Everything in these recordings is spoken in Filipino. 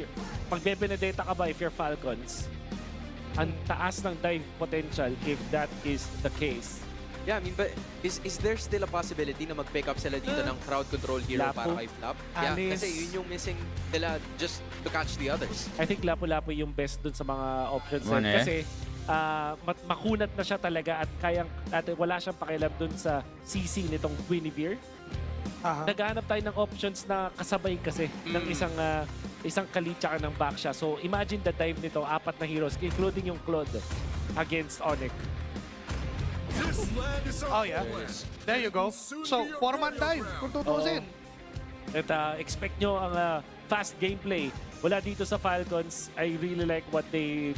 is, pag Benedetta ka ba if you're Falcons, ang taas ng dive potential if that is the case. Yeah, I mean, but is there still a possibility na mag-pick up sila dito ng crowd control hero Lapu, para kay Flap? Yeah, Alice. kasi yun yung missing nila just to catch the others. I think Lapu-Lapu yung best dun sa mga options. Ano Kasi makunat na siya talaga at wala siyang pakialam dun sa CC nitong Guinevere. Naghahanap tayo ng options na kasabay kasi ng isang Kali tsaka ng Baksha. So imagine the dive nito, 4 na heroes, including yung Claude against Onyx. Oh yeah, there you go. So, 4-man dive kung tutusin. At expect nyo ang fast gameplay. Wala dito sa Falcons. I really like what they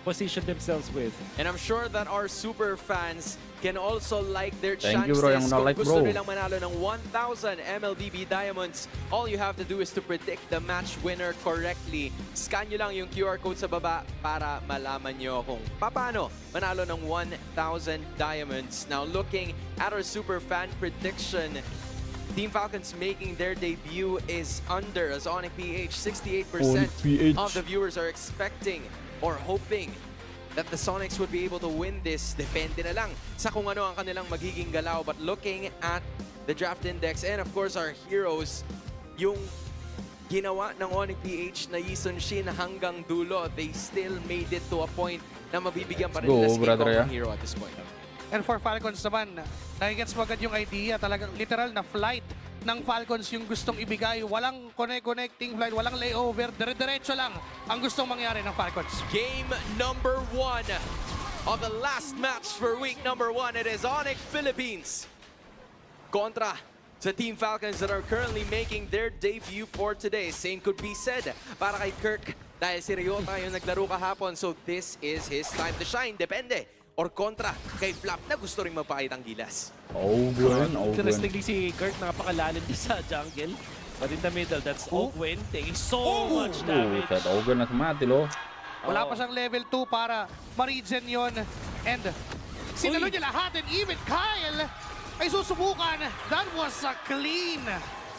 position themselves with. And I'm sure that our super fans can also like their Thank you, chances. bro. Yung Kung na-like, gusto bro. nilang manalo ng 1,000 MLBB Diamonds, all you have to do is to predict the match winner correctly. Scan nyo lang yung QR code sa baba para malaman nyo kung paano manalo ng 1,000 Diamonds. Now, looking at our super fan prediction, Team Falcons making their debut is under as Onyx PH. 68% of the viewers are expecting or hoping that the Sonics would be able to win this. Depende na lang sa kung ano ang kanilang magiging galaw. But looking at the draft index and of course our heroes, yung ginawa ng Onyx PH na Yison Shin hanggang dulo, they still made it to a point na mabibigyan pa rin nila si ng hero at this point. And for Falcons naman, nakikets mo agad yung idea, talagang literal na flight ng Falcons yung gustong ibigay. Walang connecting flight, walang layover, dire-diretso lang ang gustong mangyari ng Falcons. Game number 1 of the last match for week number 1. It is Onyx Philippines kontra sa Team Falcons that are currently making their debut for today. Same could be said para kay Kirk dahil si Ryota yung naglaro kahapon. So this is his time to shine. Depende. Or kontra kay Flap na gusto rin magpakitang gilas. Interestingly, si Kurt napakalalim din sa jungle. But in the middle, that's Ogwen taking so much damage. Ogwen na sumatilo. Wala pa siyang level 2 para ma-regen yun. And sinalo niya lahat. And even Kyle ay susubukan. That was a clean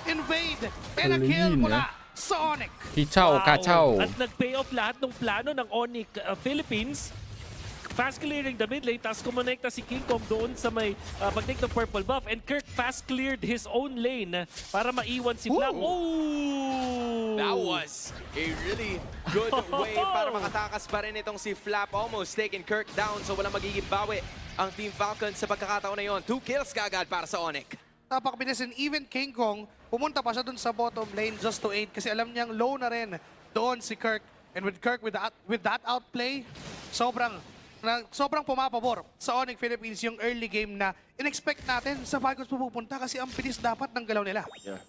invade. And a kill mula sa Onyx. Kachao. At nag-pay off lahat ng plano ng Onyx Philippines. Fast clearing the mid lane, tapos kumonekta si King Kong doon sa may pag-take ng purple buff. And Kirk fast cleared his own lane para maiwan si Flap. That was a really good way para makatakas pa rin itong si Flap. Almost taking Kirk down, so walang magiging bawi ang Team Falcons sa pagkakataon na yun. 2 kills kagad para sa Onyx. Napakabilis, and even King Kong, pumunta pa siya dun sa bottom lane just to aid kasi alam niyang low na rin doon si Kirk. And with Kirk, with that outplay, sobrang pumapabor sa Onyx Philippines yung early game na in-expect natin sa Falcons pupunta kasi ang bilis dapat ng galaw nila. Yeah.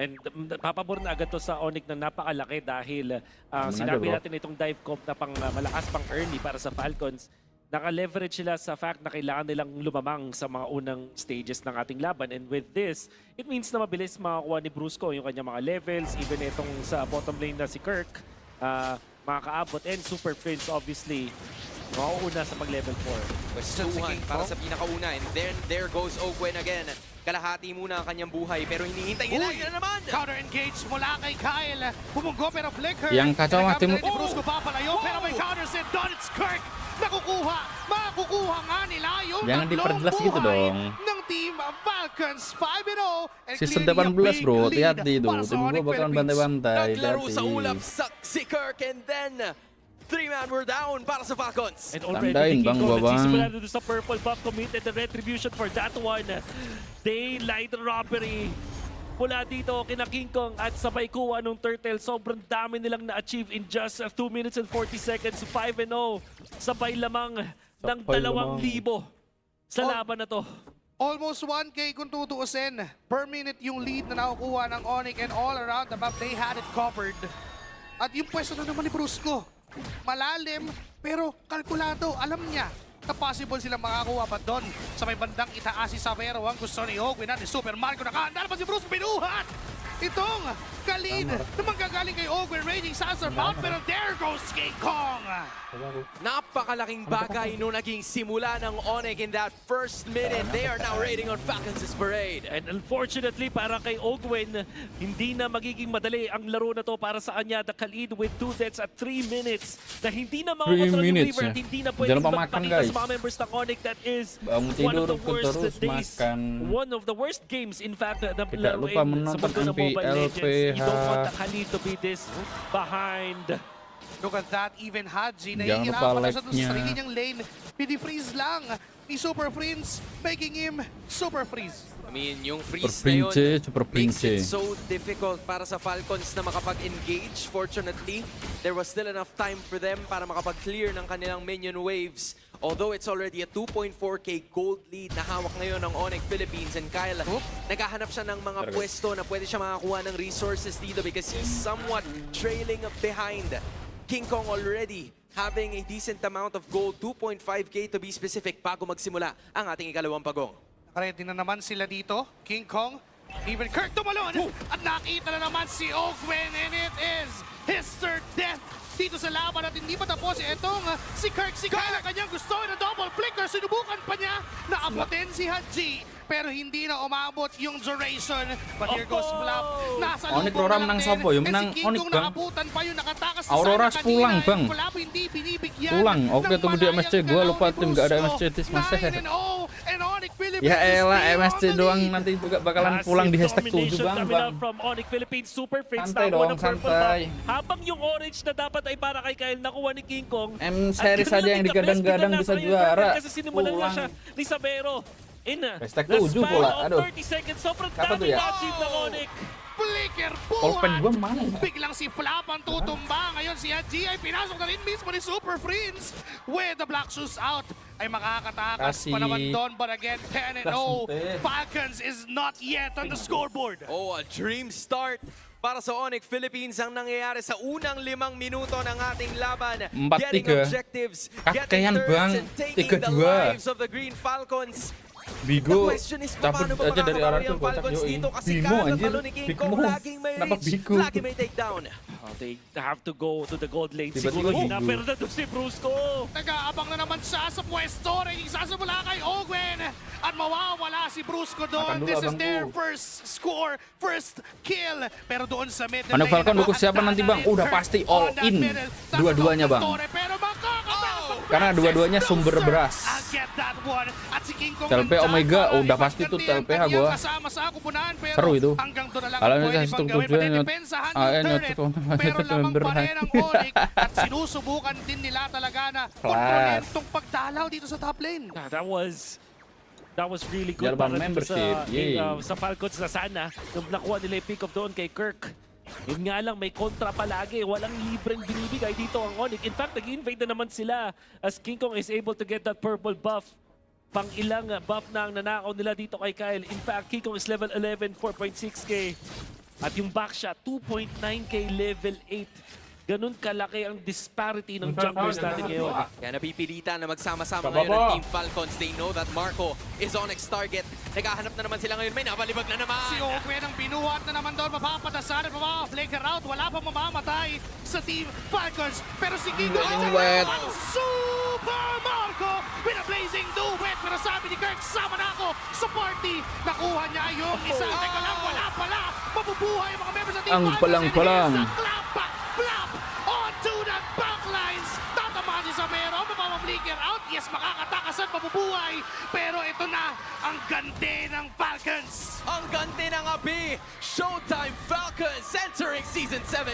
And papabor na agad to sa Onyx na napakalaki dahil sinabi natin itong dive comp na pang malakas pang early para sa Falcons. Naka-leverage sila sa fact na kailangan nilang lumamang sa mga unang stages ng ating laban. And with this, it means na mabilis makakuha ni Brusco yung kanyang mga levels, even itong sa bottom lane na si Kirk, makakaabot. And Super Prince, obviously, mauuna sa mag-level 4. Pwestuhan para sa pinakauna. And then there goes Ogwen again. Kalahati muna ang kanyang buhay pero hinihintay nila. Yan naman! Counter-engage mula kay Kyle. Pumunggo pero flicker. Yang kacau mati mo. Brusco papalayo pero may counter si Don. It's Kirk. Makukuha nga nila yung jangan diperjelas gitu dong. ng Team Falcons 5-0. Season 18 bro, hati-hati itu. Tim gua bakalan bantai-bantai. Naglaro sa ulap si Kirk and then 3-man were down para sa Falcons. And already Tandain, the King Kong bang. nagsisimula doon sa purple buff, committed the retribution for that one. Daylight robbery mula dito kina King Kong at sabay kuha nung Turtle. Sobrang dami nilang na-achieve in just 2 minutes and 40 seconds. 5-0. Sabay lamang ng 2,000 sa laban na to. Almost 1K kung tutuusin. Per minute yung lead na nakukuha ng Onyx, and all around the map, they had it covered. At yung pwesto na naman ni Brusco. Malalim, pero kalkulado. Alam niya na possible silang makakuha pa doon sa may bandang itaas si Savero. Ang gusto ni Ogwen at ni Super Marco. Nakahanda na pa si Bruce. Binuhat itong Khalid na manggagaling kay Ogwen Raging Sasser Mount, pero there goes King Kong. Napakalaking bagay nung naging simula ng Onyx in that first minute. They are now raiding on Falcons' parade. And unfortunately, para kay Ogwen, hindi na magiging madali ang laro na to para sa kanya. The Khalid with 2 deaths at 3 minutes na hindi na makakontrol yung minutes, Weaver ya. at hindi na Jangan pwedeng lupa makan, magpakita guys. sa mga members ng Onyx. That is Bangun one of tidur, the worst terus days. makan. One of the worst games, in fact, na Tidak laruin lupa sa menonton mundo ng Mobile MPL, Legends. You don't want the PH. Khalid to be this behind. Look at that, even Haji, Jangan lupa nahihirapan na siya dun sa like-nya. sarili niyang lane. Pidi-freeze lang ni Super Prince, making him Super Freeze. I mean, yung freeze Super na yun Prince, Super makes it Prince. so difficult para sa Falcons na makapag-engage. Fortunately, there was still enough time for them para makapag-clear ng kanilang minion waves. Although it's already a 2.4k gold lead na hawak ngayon ng Onyx Philippines, and Kyle, naghahanap siya ng mga pwesto na pwede siya makakuha ng resources dito because he's somewhat trailing behind. King Kong already having a decent amount of gold, 2.5k to be specific, bago magsimula ang ating ikalawang pagong. Ready na naman sila dito, King Kong, even Kirk tumalon, at nakita na naman si Ogwen, and it is his third death dito sa laban at hindi pa tapos itong si Kirk. Si Kyle ang kanyang gusto na double flicker, sinubukan pa niya na abutin si Haji, pero hindi na umabot yung duration. But here goes Flap, nasa Onyx lubong Roram na lang nang din. sampo, yung And menang si King Onyx, Kong bang. nakabutan pa yung nakatakas sa Aurora sana pulang, kanina, bang. and Flap hindi binibigyan Pulang. Oke, ng tunggu di malayang MSC. Gua galaw lupa ni tim nggak ada Brusco. MSC tis masa. 9-0, and Onyx Philippines Ya is elah, still MSC on the doang lead. nanti juga bakalan pulang di hashtag 7 Domination bang. coming out from Onyx Philippines. Super Fritz Santai na dong, ng purple santai. buff. Habang yung orange na dapat ay para kay Kyle nakuha ni King Kong. M At series ganoon aja yang din ka-best digadang-gadang bigla bisa nasa yung juara. Purple kasi sinimulan na Pulang. siya ni Sabero. In Hashtag the 7 span pula, of aduh. 30 seconds. Sobrang Siapa dami tuh ya? na-achieve ng Onyx. Flicker Pulpen gua buwan! mana? Biglang si Flap ang tutumba. Ngayon si Haji ay pinasok na rin mismo ni Super Prince. With the black shoes out, ay makakatakas Kasi- pa naman doon. But again, 10-0. Kasante. Falcons is not yet on the scoreboard. Oh, a dream start para sa Onyx Philippines ang nangyayari sa unang 5 minuto ng ating laban. 4-3. Getting objectives, getting Kakean, thirds, Bang. and taking the 3-2. lives of the Green Falcons. Bigo. The question is, paano Cabut ba aja dari arah makakabawi tuh ang kocak Falcons yoi. dito? Kasi Bimo kaya anjir. talo ni King Big Kong, move. laging may Kenapa reach, Bigo? lagi may takedown. Oh, they have to go to the gold lane. Tiba-tiba Siguro Bigo. hinapir na doon si Brusco. Nag-aabang na naman siya sa pwesto. Naging sasamula kay Ogwen. At mawawala si Brusco Makan doon. dulu, This is abangku. their first score, first kill. Pero doon sa middle Ano lane, Falcon, buku siapa nanti, Bang? nakakanta Udah na rin pasti Kirk all on that in. middle. Dua-duanya, Bang. Pero makakatakas ng Karena Francis dua-duanya sumber Dawson. beras. I'll get that one. At si King Kong TLP nandyan Omega, para udah pasti tuh ipagganti ang TLPH kanyang gua. kasama sa kupunan, pero Seru itu. hanggang doon na lang Alam ang niyo pwede sa pang gawin. tujuan, Madedepensahan ah, yung yun, turret. yung Pero lamang member pa rin high. ang Onyx at sinusubukan din nila talaga na kontrolin Class. itong pagdalaw dito sa top lane. That was really good Jalbang para dito membership, yay. sa Falcons na sana. Nung nakuha nila yung pick of doon kay Kirk. Yun nga lang, may kontra palagi. Walang libreng binibigay dito ang Onyx. In fact, nag-invade na naman sila as King Kong is able to get that purple buff. Pang ilang buff na ang nanakaw nila dito kay Kyle. In fact, King Kong is level 11, 4.6k. At yung backshot, 2.9k level 8. Ganun kalaki ang disparity ng junglers natin ngayon. Kaya napipilitan na magsama-sama Kababa. ngayon ang Team Falcons. They know that Marco is Onyx target. Naghahanap na naman sila ngayon. May nabalibag na naman. Si Ogwen ang binuhat na naman doon, mapapatasan at mapapa-flicker out. Wala pang mamamatay sa Team Falcons. Pero si King Kong Blazing wet. Super Marco with a blazing duet. Pero sabi ni Kirk, sama na ako sa party. Nakuha niya yung isa. Teka lang, wala pala. Mabubuhay ang mga members sa Team Ang Falcons. palang-palang. And here's a clap, flap, onto the backlines. Tatamaan si Samero, mapapaflicker out. Yes, makakatakas at mabubuhay. Pero ito na ang ganti ng Falcons. Ang ganti ng api. Showtime Falcons entering Season 17.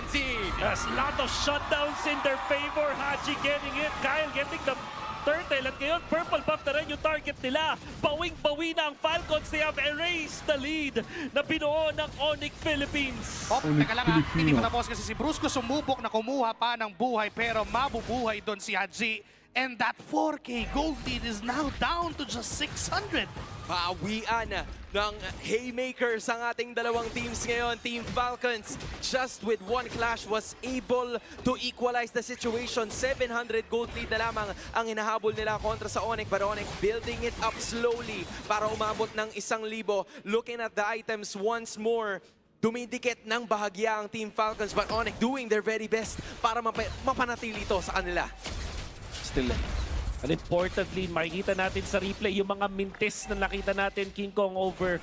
There's a lot of shutdowns in their favor. Haji getting it. Kyle getting the turtle. At ngayon, purple buff na rin yung target nila. Bawing-bawi na ang Falcons. They have erased the lead na binuo ng Onyx Philippines. Oh, teka lang ha. Hindi pa tapos kasi si Brusco sumubok na kumuha pa ng buhay pero mabubuhay doon si Haji. And that 4K gold lead is now down to just 600. Pawian ng haymakers ang ating dalawang teams ngayon. Team Falcons, just with one clash, was able to equalize the situation. 700 gold lead na lamang ang hinahabol nila kontra sa Onyx. But Onyx building it up slowly para umabot ng 1,000. Looking at the items once more, dumidikit ng bahagya ang Team Falcons, but Onyx doing their very best para mapanatili ito sa kanila. Still, and importantly, makikita natin sa replay yung mga mintis na nakita natin, King Kong over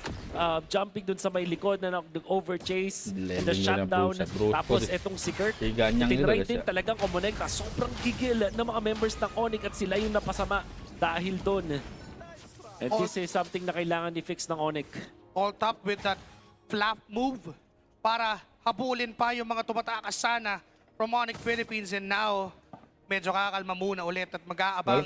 jumping dun sa may likod na over chase and the shutdown. Tapos etong si Kurt, tinry din talagang kumonekta. Sobrang gigil ng mga members ng Onyx at sila yung napasama dahil dun. And this is something na kailangan i-fix ng Onyx. All top with that flap move para habulin pa yung mga tumatakas sana from Onyx Philippines, and now medyo kakalma muna ulit at mag-aabang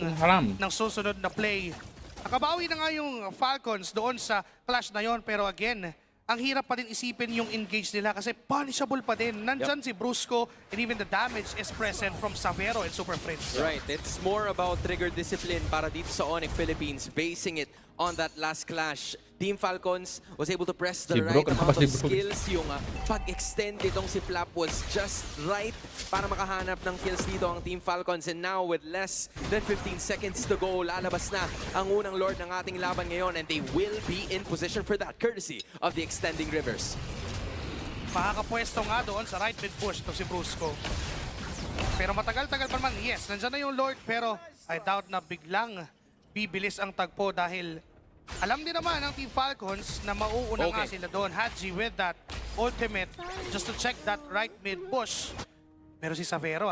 ng susunod na play. Nakabawi na nga yung Falcons doon sa clash na yon, pero again, ang hirap pa din isipin yung engage nila kasi punishable pa din. Nandyan si Brusco, and even the damage is present from Savero and Super Prince. Right, it's more about trigger discipline para dito sa Onyx Philippines, basing it on that last clash. Team Falcons was able to press the right amount of skills. Yung pag-extend itong si Flap was just right para makahanap ng kills dito ang Team Falcons. And now with less than 15 seconds to go, lalabas na ang unang Lord ng ating laban ngayon, and they will be in position for that, courtesy of the extending rivers. Makakapwesto nga doon sa right mid push to si Brusco. Pero matagal-tagal pa naman, yes, nandiyan na yung Lord, pero I doubt na biglang bibilis ang tagpo dahil alam din naman ng Team Falcons na mauuna nga sila doon. Hadji with that ultimate just to check that right mid push. Pero si Savero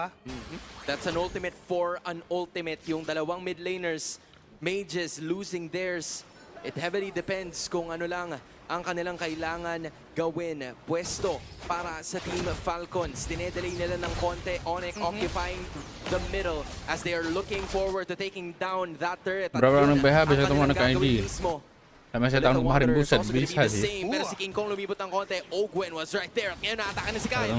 That's an ultimate for an ultimate. Yung dalawang mid laners, mages losing theirs. It heavily depends kung ano lang ang kanilang kailangan gawin. Pwesto para sa Team Falcons. Dinedelay nila ng konti. Onyx occupying the middle as they are looking forward to taking down that turret. Berapa orang PH bisa teman nak ID? Sama saya tahun kemarin buset bisa sih. Pero si King Kong lumibot ng konti. Ogwen was right there. At ngayon naatakan na si Kai.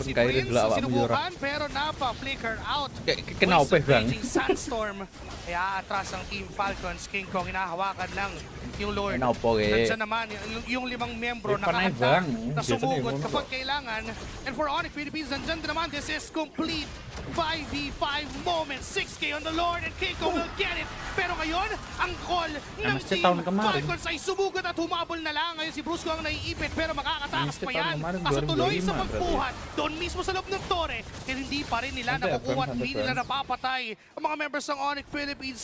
Si Prince sinubukan pero napa-flicker out. Kenapa bang? Sandstorm. Kaya atras ang Team Falcons. King Kong hinahawakan lang yung Lord. Nandiyan naman yung limang membro nakaanda na sumugot kapag kailangan. And for Onyx Philippines, nandiyan din naman. This is complete 5v5 moment. 6K on the Lord, and King Kong will get it. Pero ngayon, ang call ng Team Falcons ay sumugot at humabol na lang. Ngayon si Brusco ang naiipit, pero makakatakas pa yan. Kaso tuloy sa pagbuhat doon mismo sa loob ng tore. Kaya hindi pa rin nila nakukuha at hindi nila napapatay ang mga members ng Onyx Philippines.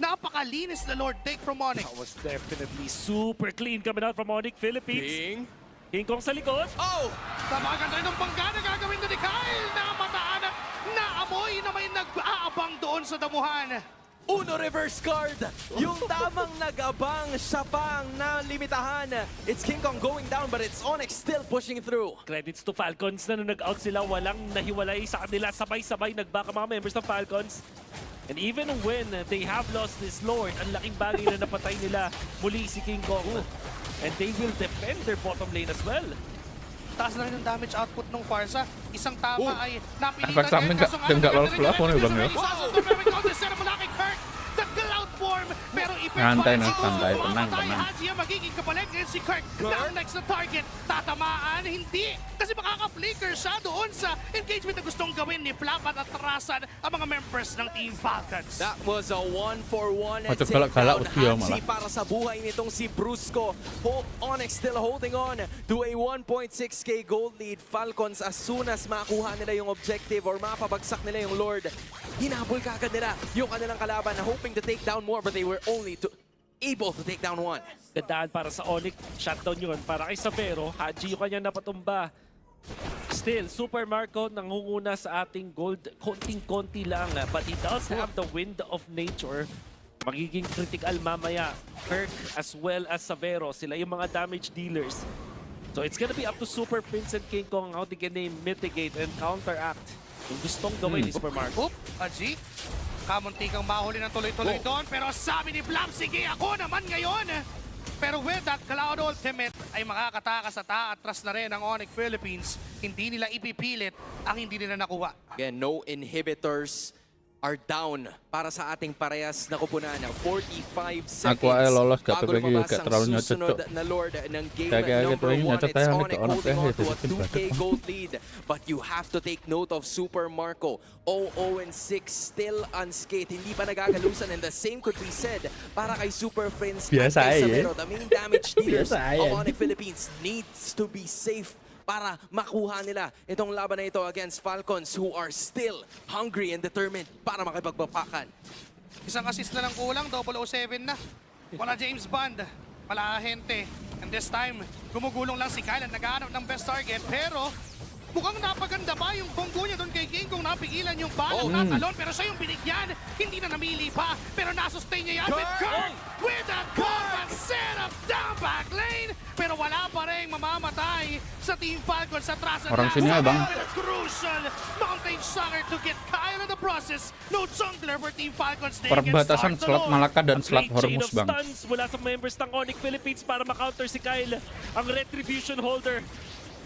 Napakalinis na Lord take from Onyx. That was definitely super clean coming out from Onyx Philippines. King Kong sa likod. Oh! Tamagan rin ng bangga na gagawin na ni Kyle. Namataan na amoy na may nag-aabang doon sa damuhan. Uno reverse card. Yung tamang nag-abang, siya pang nalimitahan. It's King Kong going down, but it's Onyx still pushing through. Credits to Falcons na nung nag-out sila, walang nahiwalay sa kanila. Sabay-sabay nag-back ang mga members ng Falcons. And even when they have lost this Lord, ang laking bagay na napatay nila muli si King Kong. And they will defend their bottom lane as well. Taas na rin ang damage output ng Farsa. Isang tama ay napilitan. Efek samping nggak lolos plafon ya bang ya? The cloud form, pero Santai na, santai, tenang. Haji ang magiging kapalit ngayon si Kirk. Na ang next na target, tatamaan, hindi. Kasi makaka-flicker siya doon sa engagement na gustong gawin ni Flap at atrasan ang mga members ng Team Falcons. That was a 1-for-1 Macam galak-galak dia malah. para sa buhay nitong si Brusco. Hope Onyx still holding on to a 1.6k gold lead. Falcons, as soon as makuha nila yung objective or mapabagsak nila yung Lord, hinabol kagad nila yung kanilang kalaban na hoping to take down more, but they were only able to take down one. Gandaan para sa Onyx, shutdown yun. Para kay Savero, Haji yung kanya napatumba. Still, Super Marco nangunguna sa ating gold, konting-konti lang. But he does have the wind of nature. Magiging critical mamaya. Kirk as well as Savero, sila yung mga damage dealers. So it's gonna be up to Super Prince and King Kong how they can mitigate and counteract yung gustong gawin ni Super Marco. Haji, kamuntikang mahuli ng tuloy-tuloy doon, pero sabi ni Flap, sige ako naman ngayon. Pero with that Cloud Ultimate ay makakatakas at aatras na rin ang Onyx Philippines. Hindi nila ipipilit ang hindi nila nakuha. Again, no inhibitors. are down para sa ating parehas na kupunan. 45 seconds Aku ay lolos gak bago PPG lumabas gak ang terlalu nyocot, susunod Cok. na Lord ng game Kaya number PPG 1. nyocot It's tayo, Onyx nito, holding on to a PHILLIPINES. 2K gold lead. But you have to take note of Super Marco. 0-6 still unscathed. Hindi pa nagagalusan, and the same could be said para kay Super Friends at Biasa kay eh. Savero. The main damage dealers Biasa of eh. Onyx Philippines needs to be safe para makuha nila itong laban na ito against Falcons, who are still hungry and determined para makipagbapakan. Isang assist na lang kulang, 007 na. Wala James Bond, wala Ahente. And this time, gumugulong lang si Kyle at naghahanap ng best target. Pero mukhang napaganda pa yung bonggo niya doon kay King kung napigilan yung bala ng talon. Pero siya yung binigyan, hindi na namili pa. Pero nasustain niya yan with Kirk with a combat setup down back lane. Pero wala pa rin mamamatay sa Team Falcons sa atras. Orang sini ya, Bang. Crucial mountain sucker to get Kyle in the process. No jungler for Team Falcons. They can Perbatasan start the Selat Lord. Malaka dan Selat Great chain Hormuz, of Bang. stuns mula sa members ng Onyx Philippines para ma-counter si Kyle, ang retribution holder.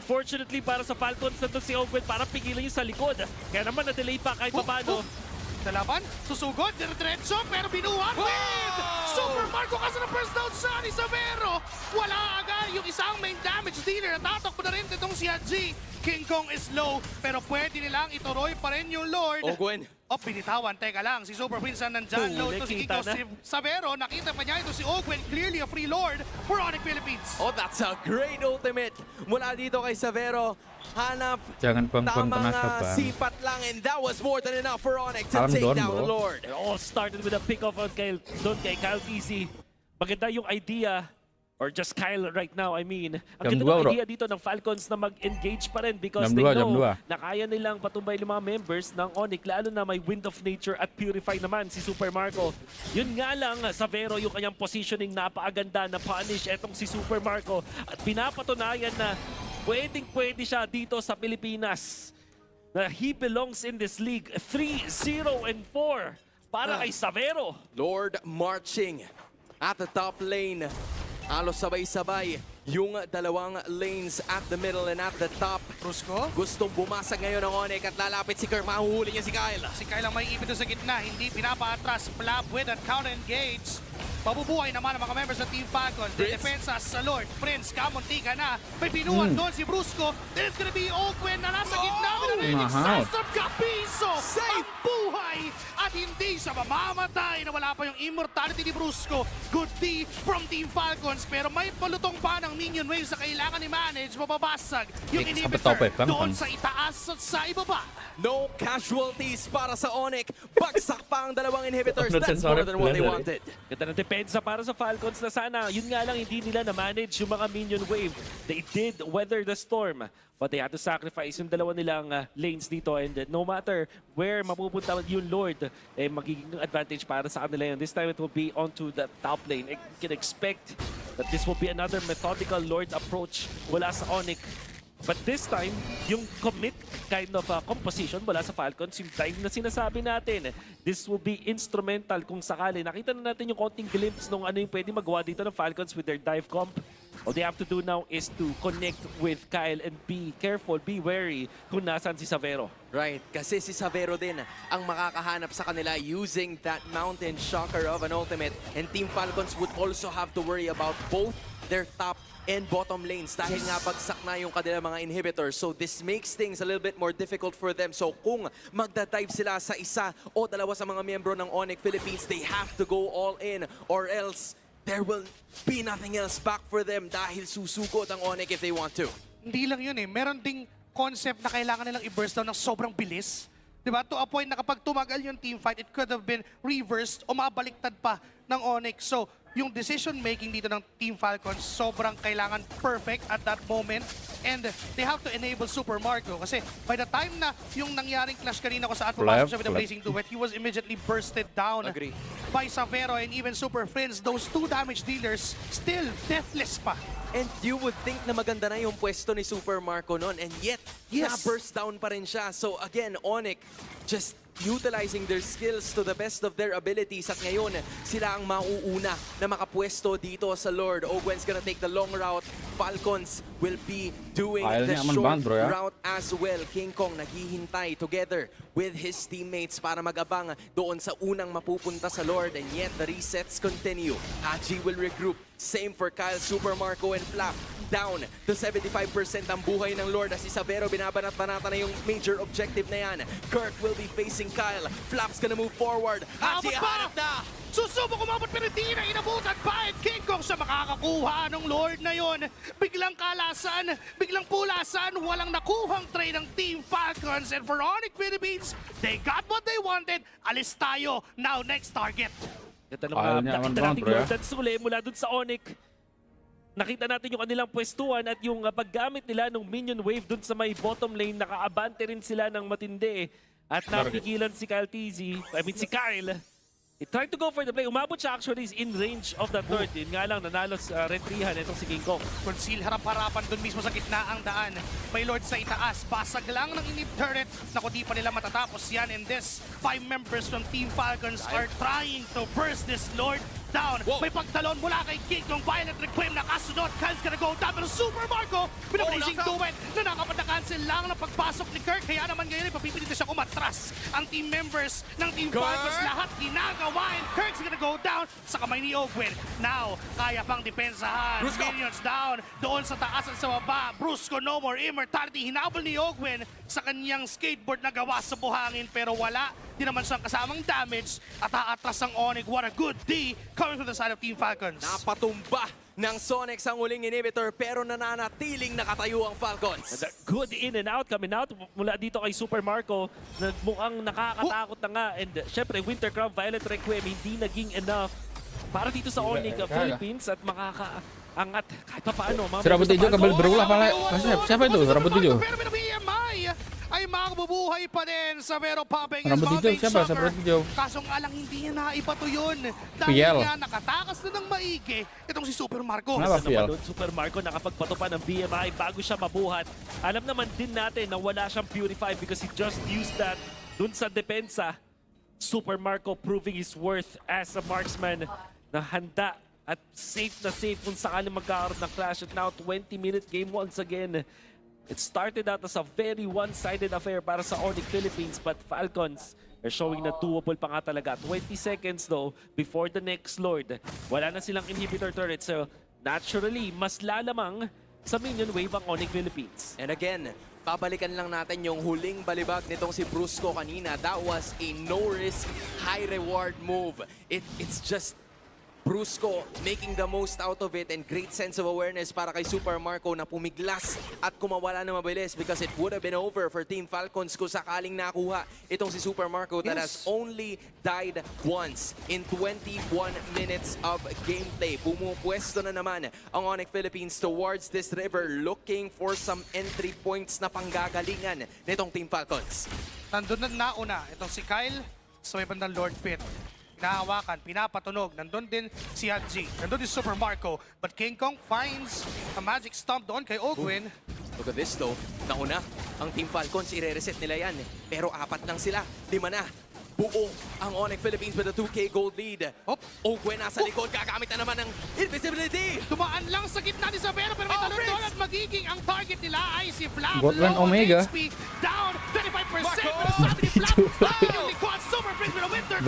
Fortunately para sa Falcons, nandun si Ogwen para pigilan yung sa likod. Kaya naman na-delay pa kahit paano. Nalaban, susugod, diretso, pero binuhat with Super Marco kasi na first down siya ni Savero. Wala agad yung isang main damage dealer. Natatakbo na rin itong si Haji. King Kong is low, pero pwede nilang ituloy pa rin yung Lord. Ogwen. O, binitawan. Teka lang, si Super Prince na nandyan. Low ito si King Kong. Nakita Si Savero, nakita pa niya ito si Ogwen. Clearly a free Lord for Onyx Philippines. Oh, that's a great ultimate mula dito kay Savero. Hanap Jangan buang-buang tamang tenaga, Bang. sipat lang, and that was more than enough for Onyx to Parang take doon, down the bro. Lord. It all started with a pick-off on Kyle, doon kay Kyle TC. Maganda yung idea, or just Kyle right now, I mean. Ang Jam ganda 2, ng bro. idea dito ng Falcons na mag-engage pa rin because Jam they 2, Jam know 2. na kaya nilang patumbay yung mga members ng Onyx, lalo na may Wind of Nature at Purify naman si Super Marco. Yun nga lang, Savero yung kanyang positioning napaaganda na punish etong si Super Marco at pinapatunayan na pwedeng-pwede siya dito sa Pilipinas. Na he belongs in this league. 3-0-4 para kay Savero. Lord marching at the top lane. Halos sabay-sabay yung dalawang lanes at the middle and at the top. Brusco. Gustong bumasag ngayon ng Onyx at lalapit si Kirk. Mahuhuli niya si Kyle. Si Kyle ang may ipin doon sa gitna, hindi pinapatras. Flap with and counter engage. Mabubuhay naman ang mga members ng Team Falcons. Depensa sa Lord. Prince, kamunti ka na. May pinuhan doon si Brusco. There's gonna be Ogwen na nasa gitna. Mahal. Sa Kapiso. Safe. Ang buhay at hindi siya mamamatay na wala pa yung immortality ni Brusco. Good D from Team Falcons. Pero may palutong pa ng minion waves na kailangan ni Manage. Mababasag yung Sampai inhibitor tope, Bang. doon sa itaas at sa ibaba. No casualties para sa Onyx. Bagsak pa ang dalawang inhibitors. Upload That's sensor, more than what they blender. wanted. Ganda ng depensa para sa Falcons na sana. Yun nga lang, hindi nila na-manage yung mga minion wave. They did weather the storm. But they had to sacrifice yung dalawa nilang lanes dito. And no matter where mapupunta yung Lord, magiging advantage para sa kanila yun. This time it will be onto the top lane. You can expect that this will be another methodical Lord approach mula sa Onyx. But this time, yung commit kind of composition mula sa Falcons, yung time na sinasabi natin, this will be instrumental kung sakali. Nakita na natin yung konting glimpse nung ano yung pwede magawa dito ng Falcons with their dive comp. All they have to do now is to connect with Kyle and be careful, be wary kung nasaan si Savero. Right, kasi si Savero din ang makakahanap sa kanila using that mountain shocker of an ultimate. And Team Falcons would also have to worry about both their top and bottom lanes dahil nga bagsak na yung kanilang mga inhibitors. So this makes things a little bit more difficult for them. So kung magda-dive sila sa isa o dalawa sa mga miyembro ng Onyx Philippines, they have to go all in or else there will be nothing else back for them dahil susugod ang Onyx if they want to. Hindi lang yun eh. Meron ding concept na kailangan nilang i-burst down ng sobrang bilis. Diba? To a point na kapag tumagal yung team fight, it could have been reversed o mabaliktad pa ng Onyx. So, yung decision-making dito ng Team Falcons, sobrang kailangan perfect at that moment. And they have to enable Super Marco. Kasi by the time na yung nangyaring clash kanina ko sa pumasok siya with the Blazing Duet, he was immediately bursted down Agree. by Savero and even Super Friends. Those two damage dealers still deathless pa. And you would think na maganda na yung pwesto ni Super Marco noon, and yet, Yes. na-burst down pa rin siya. So again, Onyx just utilizing their skills to the best of their abilities. At ngayon, sila ang mauuna na makapwesto dito sa Lord. Ogwen's gonna take the long route. Falcons will be doing the short route as well. King Kong naghihintay together with his teammates para mag-abang doon sa unang mapupunta sa Lord. And yet, the resets continue. Haji will regroup. Same for Kyle, Super Marco, and Flap. Down to 75% ang buhay ng Lord as si Savero binabanat-banata na yung major objective na yan. Kirk will be facing Kyle. Flap's gonna move forward. Haji hanap na! Susubok umabot pero hindi na inabutan pa at King Kong siya makakakuha ng Lord na yon. Biglang kalasan, biglang pulasan, walang nakuhang trade ng Team Falcons. And for Onyx Philippines, they got what they wanted. Alis tayo. Now next target. Ganda nung nakita natin Lord at Sule mula dun sa Onyx. Nakita natin yung kanilang pwestuhan at yung paggamit nila ng minion wave dun sa may bottom lane. Nakaabante rin sila ng matindi. At napigilan si Kyle TZ, si Kyle. He tried to go for the play. Umabot siya actually in range of the third. Yun nga lang, nanalo sa retrihan itong si King Kong. Conceal harap-harapan dun mismo sa gitna ang daan. May Lord sa itaas. Basag lang ng inib turret. Naku, di pa nila matatapos yan. And this, 5 members from Team Falcons are trying to burst this Lord down. May pagtalon mula kay King Kong. Violent Requiem na kasunod. Kyle's gonna go down. Pero Super Marco, pinabilising duet na nakapag-cancel lang ng pagpasok ni Kirk. Kaya naman ngayon, ipapipilit siya umatras. Ang team members ng Team Falcons lahat ginagawa. And Kirk's gonna go down sa kamay ni Ogwen. Now, kaya pang depensahan. Minions down. Doon sa taas at sa baba. Brusco, no more immortality. Hinabol ni Ogwen sa kanyang skateboard na gawa sa buhangin. Pero wala. Di naman siyang kasamang damage. At aatras ang Onyx. What a good D coming from the side of Team Falcons. Napatumba ng Sonics ang uling inhibitor pero nananatiling nakatayo ang Falcons. Good in and out, coming out mula dito kay Super Marco na mukhang nakakatakot na nga. And syempre, Winter Crown, Violet Requiem, hindi naging enough para dito sa Onyx Philippines at makakaangat kahit pa paano. Si Rabot Tijo, kabal berulah pala. Siapa itu? Rabot Tijo? Pero BMI ay makabubuhay pa din sa Vero Popping is Rabot Tijo, mounting siapa? soccer. Rabot Tijo. Kaso nga lang hindi niya naibato yun. Dahil Fiel. nga nakatakas na ng maigi itong si Super Marco. Kenapa Fiel? Super Marco nakapagpato pa ng BMI bago siya mabuhat. Alam naman din natin na wala siyang Purify because he just used that dun sa depensa. Super Marco proving his worth as a marksman na handa at safe na safe kung sakaling magkakaroon ng clash. At now, 20-minute game once again. It started out as a very one-sided affair para sa Onyx Philippines, but Falcons are showing na doable pa nga talaga. 20 seconds though before the next Lord. Wala na silang inhibitor turret, so naturally, mas lalamang sa minion wave ang Onyx Philippines. And again, babalikan lang natin yung huling balibag nitong si Brusco kanina. That was a no-risk, high-reward move. It's just Brusco making the most out of it and great sense of awareness para kay Super Marco na pumiglas at kumawala na mabilis because it would have been over for Team Falcons kung sakaling nakuha itong si Super Marco that has only died once in 21 minutes of gameplay. Pumupwesto na naman ang Onyx Philippines towards this river looking for some entry points na panggagalingan nitong Team Falcons. Nandun na nauna itong si Kyle sa may bandang Lord Pit. Nahawakan, pinapatunog. Nandun din si Haji. Nandun din Super Marco. But King Kong finds a magic stomp doon kay Ogwen. Look at this though. Nauna, ang Team Falcons, ire-reset nila yan. Pero 4 lang sila. 5 na. Buo ang Onyx Philippines with a 2K gold lead. Ogwen nasa likod. Gagamit na naman ng invisibility. Tumaan lang sa gitna ni Savero pero may talon doon at magiging ang target nila ay si Flap. Gotland Low Omega. HP, down 25%. Pero sabi ni Flap, ang likod, super brings with a winter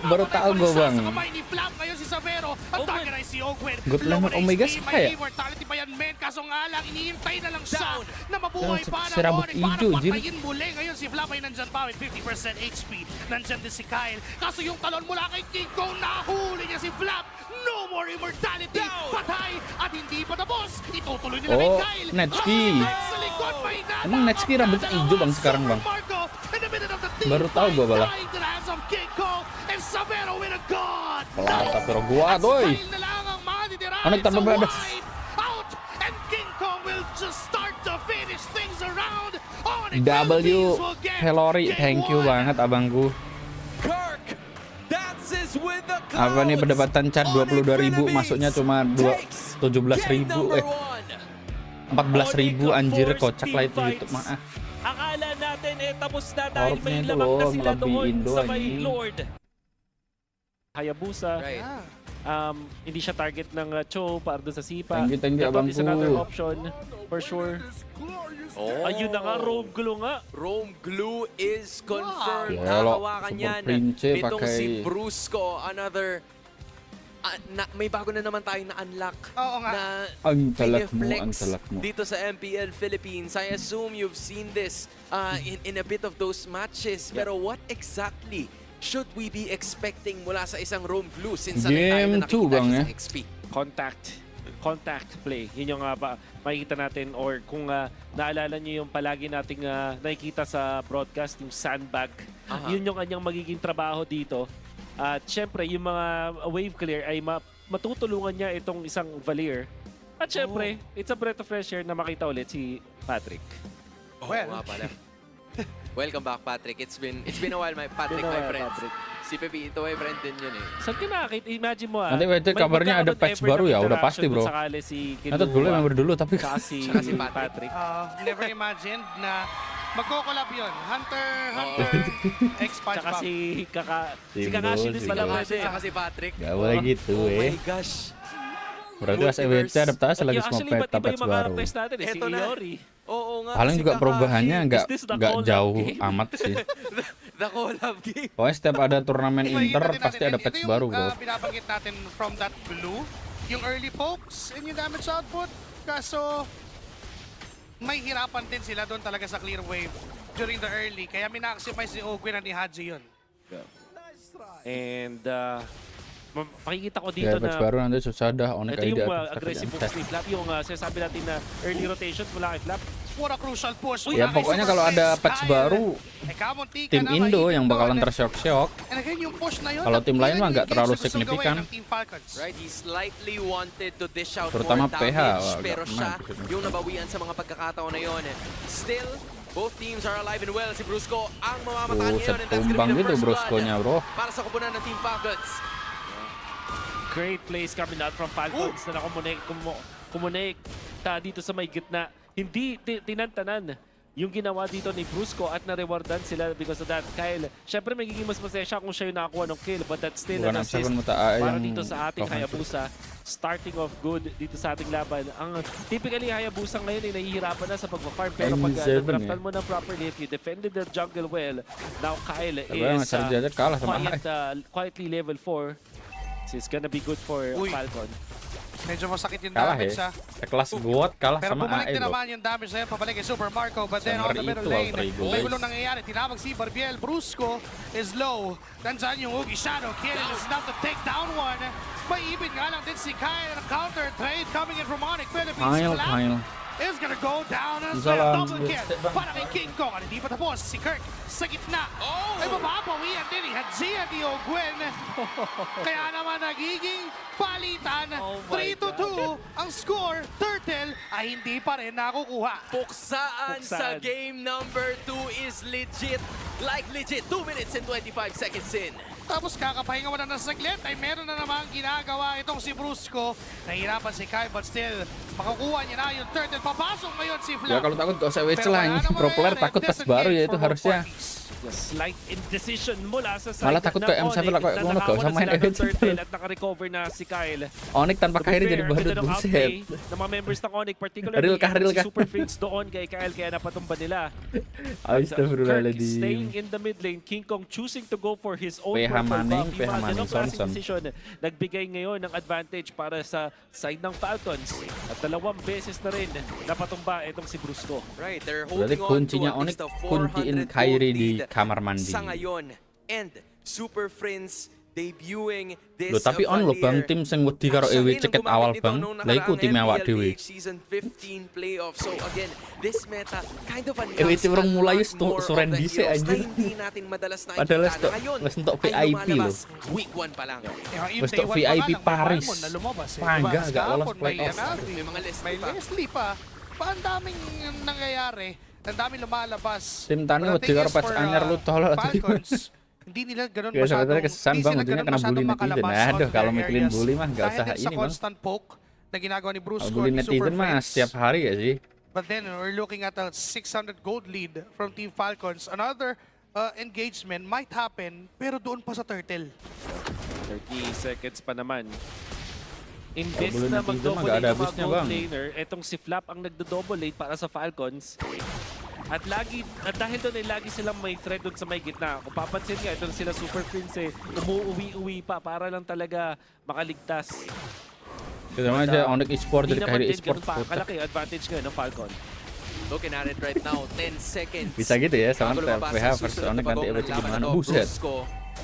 Baru tahu gue bang. Sa kamay ni Flap ngayon si Savero. Ang target ay si Ogwen. Gotland Omega siya May immortality pa yan, men. Kaso nga lang, iniintay na lang siya na mabuhay pa Si ng Rabot Onyx para Ijo, Jim. patayin muli. Ngayon si Flap ay nandyan pa with 50% HP. Nandyan din si Kyle. Kaso yung talon mula kay King Kong, nahuli niya si Flap. No more immortality. Patay at hindi pa tapos. Itutuloy nila kay Kyle. Netski. Sa likod, may Emang Netski rambut hijau bang sekarang bang? Baru tahu gua malah. Pelata pero gua doy. Ano nagtababa ada? W Helori, thank you banget abangku. Apa nih pendapatan chat 22.000, masuknya cuma 17.000 14.000 anjir, kocak lah itu YouTube mah. Akala natin natin tapos na dahil Orb may na ito, lamang na oh, sila mga doon Indo, sa may anjing. Lord. Hayabusa, Right. hindi siya target ng Cho para doon sa Sipa. Tanggi, That abang is another ko. option for sure. Oh. Ayun na nga, Rome Glue nga. Rome Glue is confirmed. Wow. Hahawakan Super yan. Prince, Itong si pakai- Brusco, another... may bago na naman tayong na-unlock Oo nga. na Ang talak mo, piniflex ang talak mo. dito sa MPL Philippines. I assume you've seen this in a bit of those matches. Pero what exactly should we be expecting mula sa isang Rome Glue since Game 2 bang, siya eh? sa XP? Contact play. Yun yung makikita natin or kung naalala nyo yung palagi nating nakikita sa broadcast, yung sandbag. Yun yung kanyang magiging trabaho dito. At syempre, yung mga wave clear ay matutulungan niya itong isang Valier. At syempre, it's a breath of fresh air na makita ulit si Patrick. Well. Nga pala. Welcome back, Patrick. It's been a while, my Patrick, my friend. Si Pepe, ito my friend din yun eh. Saan ka nakakita? Imagine mo Nanti wait, kabarnya ada patch baru ya, udah pasti, bro. Sakali si Natot dulu member dulu tapi si Patrick. Never imagined na magko-collab yun. Hunter X Punch Tsaka Bang. si Si Kakashi din Bro, pala si pwede. Tsaka si Patrick. gak boleh gitu Oh my eh. gosh. Berarti SEUMUR adaptasi lagi semua Actually, ba't peta iba patch yung mga baru. characters natin si Eto na. Iori. Oo nga. Paling si juga Kakashi. perubahannya Is this the nggak collab jauh game? amat sih. The collab game. Pokoknya setiap ada turnamen Inter Iba-iba din pasti natin. ada patch Ito baru yung bro. binabanggit natin from that blue, yung early pokes and yung damage output. Kaso, may hirapan din sila doon talaga sa clear wave during the early. Kaya mina-maximize ni Ogwe na ni Haji yun. And makikita ko dito Ya patch na baru nanti susah dah onek ito ID yung atas aggressive moves ni Flap, yung sinasabi natin na early rotations mula kay Flap. What a crucial push. Ya pokoknya kalau ada patch baru tim Indo yang bakalan tersyok-syok. And again, yung push na yun, Kalau tim lain yan mah yung nggak terlalu engage na gusto signifikan. gawin ng Team Falcons. Right, he slightly wanted to dish out Terutama more PH, damage, agak pero siya kena. yung nabawian sa mga pagkakataon na yun. Still, both teams are alive and well. Si Brusco ang mamamataan ngayon, and that's gonna Tumbang be the gitu first Brusco-nya bro. para sa kupunan ng Team Falcons. Great plays coming out from Falcons na kumonekta dito sa may gitna. Hindi tinantanan yung ginawa dito ni Brusco at na-rewardan sila because of that. Kyle, syempre magiging mas masaya siya kung siya yung nakakuha ng kill, but that's still Bukan an assist M7 para yang dito sa ating offensive. Hayabusa. Starting off good dito sa ating laban. Ang typically Hayabusa ngayon ay nahihirapan na sa pagpa-farm, pero pag M7 nadraftan eh. mo na properly, if you defended the jungle well, now Kyle Tapi is Sarjad kalah sama quietly level 4. So it's gonna be good for Uy. Falcon. Medyo masakit yung kalah damage ya. ha. Kelas GOAT kalah Pero sama bumalik AE din bro. naman yung damage na yun, pabalik kay Super Marco, but then on the Summer middle itu, lane, Alfredo, may guys. gulong nangyayari. Tinawag si Barbiel, Brusco is low. Nandyan yung Ugi Shadow, Kieran is enough to take down one. May ibig nga lang din si Kyle, and a counter trade coming in from Onyx Philippines. Kyle. Is gonna go down as Isa well. lang. Double kill para kay King Kong. At hindi pa tapos si Kirk sa gitna. Ay mapapawian din ni Haji at ni Ogwen. Kaya naman nagiging palitan. Oh my 3-2 ang score. Turtle ay hindi pa rin nakukuha. Puksaan sa Puksaan. game number 2 is legit. Like legit, 2 minutes and 25 seconds in. Tapos kakapahinga mo na ng saglit ay meron na namang ginagawa itong si Brusco. Nahihirapan si Kai but still makukuha niya na yung turtle. Papasok ngayon si Flap. Ya kalau takut gak usah wait Pero lah wala ini. namang Pro player mangyayari. takut patch Disengage baru ya itu for harusnya. 40s. Slight indecision mula sa side Malah takut ng kayak M7 Onyx lah, kayak na gua nggak usah nakakuha main na sila ng M7. turtle at naka-recover na si Kyle. Onyx tanpa To be Kairi fair, jadi badut ganda ng outplay buset. ng mga members ng Onyx, particularly Real kah, real si kah? Super Fates doon kay Kyle kaya napatumba nila. Kirk Astagfirullahaladzim. staying in the mid lane, King Kong choosing to go for his own PH purple Manning, buff. PH Yung mga Manning, ganong klaseng Sonson. decision nagbigay ngayon ng advantage para sa side ng Falcons. At 2 beses na rin napatumba itong si Brusco. Right, they're Berarti holding on to kuncinya at least Onyx a kuntiin 400 Kairi gold di lead kamar mandi. sa ngayon. And Super Friends debuting this Loh, tapi on lo bang tim sing wedi karo EW ceket awal bang. Lah iku tim awak dhewe. Season 15 playoff. So again, this meta kind of announced EW tim orang mulai a lot more suren of the dhisik, heroes na anjir. hindi natin madalas nakikita Padahal na ngayon wes entuk ay VIP lumalabas week 1 pa lang. Yung Basta day one pa VIP nga lang, may Paris. Balmon na lumabas, eh. Pangga, Diba? agak lolos Kahapon, may playoffs. Leonardo, May mga Leslie may pa. Leslie pa. Ang daming nangyayari. Ang daming lumalabas. Tim Tani But the wedi thing karo is patch for, anyar lu tolol. Falcons, hindi nila ganun Kaya sebenarnya masyadong, kesan bang ujungnya kena bully netizen. Aduh kalau mikirin bully mah nggak Dahil usah din sa ini bang. constant poke na ginagawa ni Brusco Kalau bully ni Super netizen mah Friends. setiap hari ya sih. But then we're looking at a 600 gold lead from Team Falcons. Another engagement might happen, pero doon pa sa turtle. 30 seconds pa naman. Imbes Double na lane dito, mag-double mag-aada lane ng boost mga niya, gold bang? laner, etong si Flap ang nagdo-double lane para sa Falcons. At dahil doon ay lagi silang may threat doon sa may gitna. Kung papansin nga, ito sila Super Prince umuuwi-uwi pa para lang talaga makaligtas. Kasi naman siya, Onyx Esports, Hindi dari naman kahit din Esports. ganun pa kalaki advantage ngayon ng Falcon. Looking at it right now, 10 seconds. Bisa gitu ya, sama Bago lumabas PH ang versus susunod na Onyx nanti bagong Evo laban gimana. na to. Buset. Brusco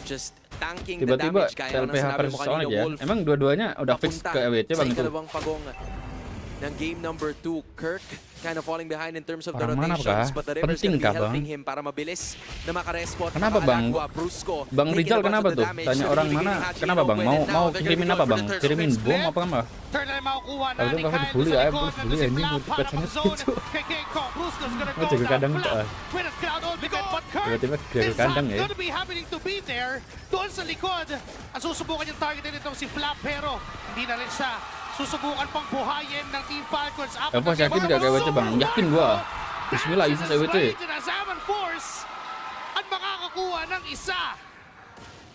just tanking the Tiba-tiba damage. Kaya ng PH sinabi versus mo kanina, Onyx ya. Wolf. Emang dua-duanya udah fix papunta ke EWC sa bang itu? ikalawang pagong ng game number 2. Kirk kind of falling behind in terms of the Parang mana rotations, kah? but the River's Penting gonna be kah, Bang? helping him para mabilis na makarespot. Kenapa, Bang? Brusco, Bang taking Rizal a bunch kenapa of the tuh? damage. Tanya orang Ibigay ni mana? Haji Kenapa bang? Inoue, Mau and now mau they're kirimin gonna apa be going bang? for the third Kirimin split. bom apa nggak? Turn na makukuha na Kalau ni itu nggak Kyle dibully sa ya, likod. bully Nandun si anjing, Flap buti para bacanya mag-zone gitu. kay Kingkong. Brusco's gonna Mau go jaga down. kandang Flap tuh. with a crowd ultimate, but Kirk Tiba-tiba jaga is kandang not ya. gonna be happening to be there. Doon sa likod, ang susubukan yung targetin itong si Flap, pero hindi na rin siya susubukan pang buhayin ng Team Falcons. Pas yakin nggak kayak EWC bang? Yakin gua. Bismillah, isa sa EWC. Sinasama Force at makakakuha ng isa.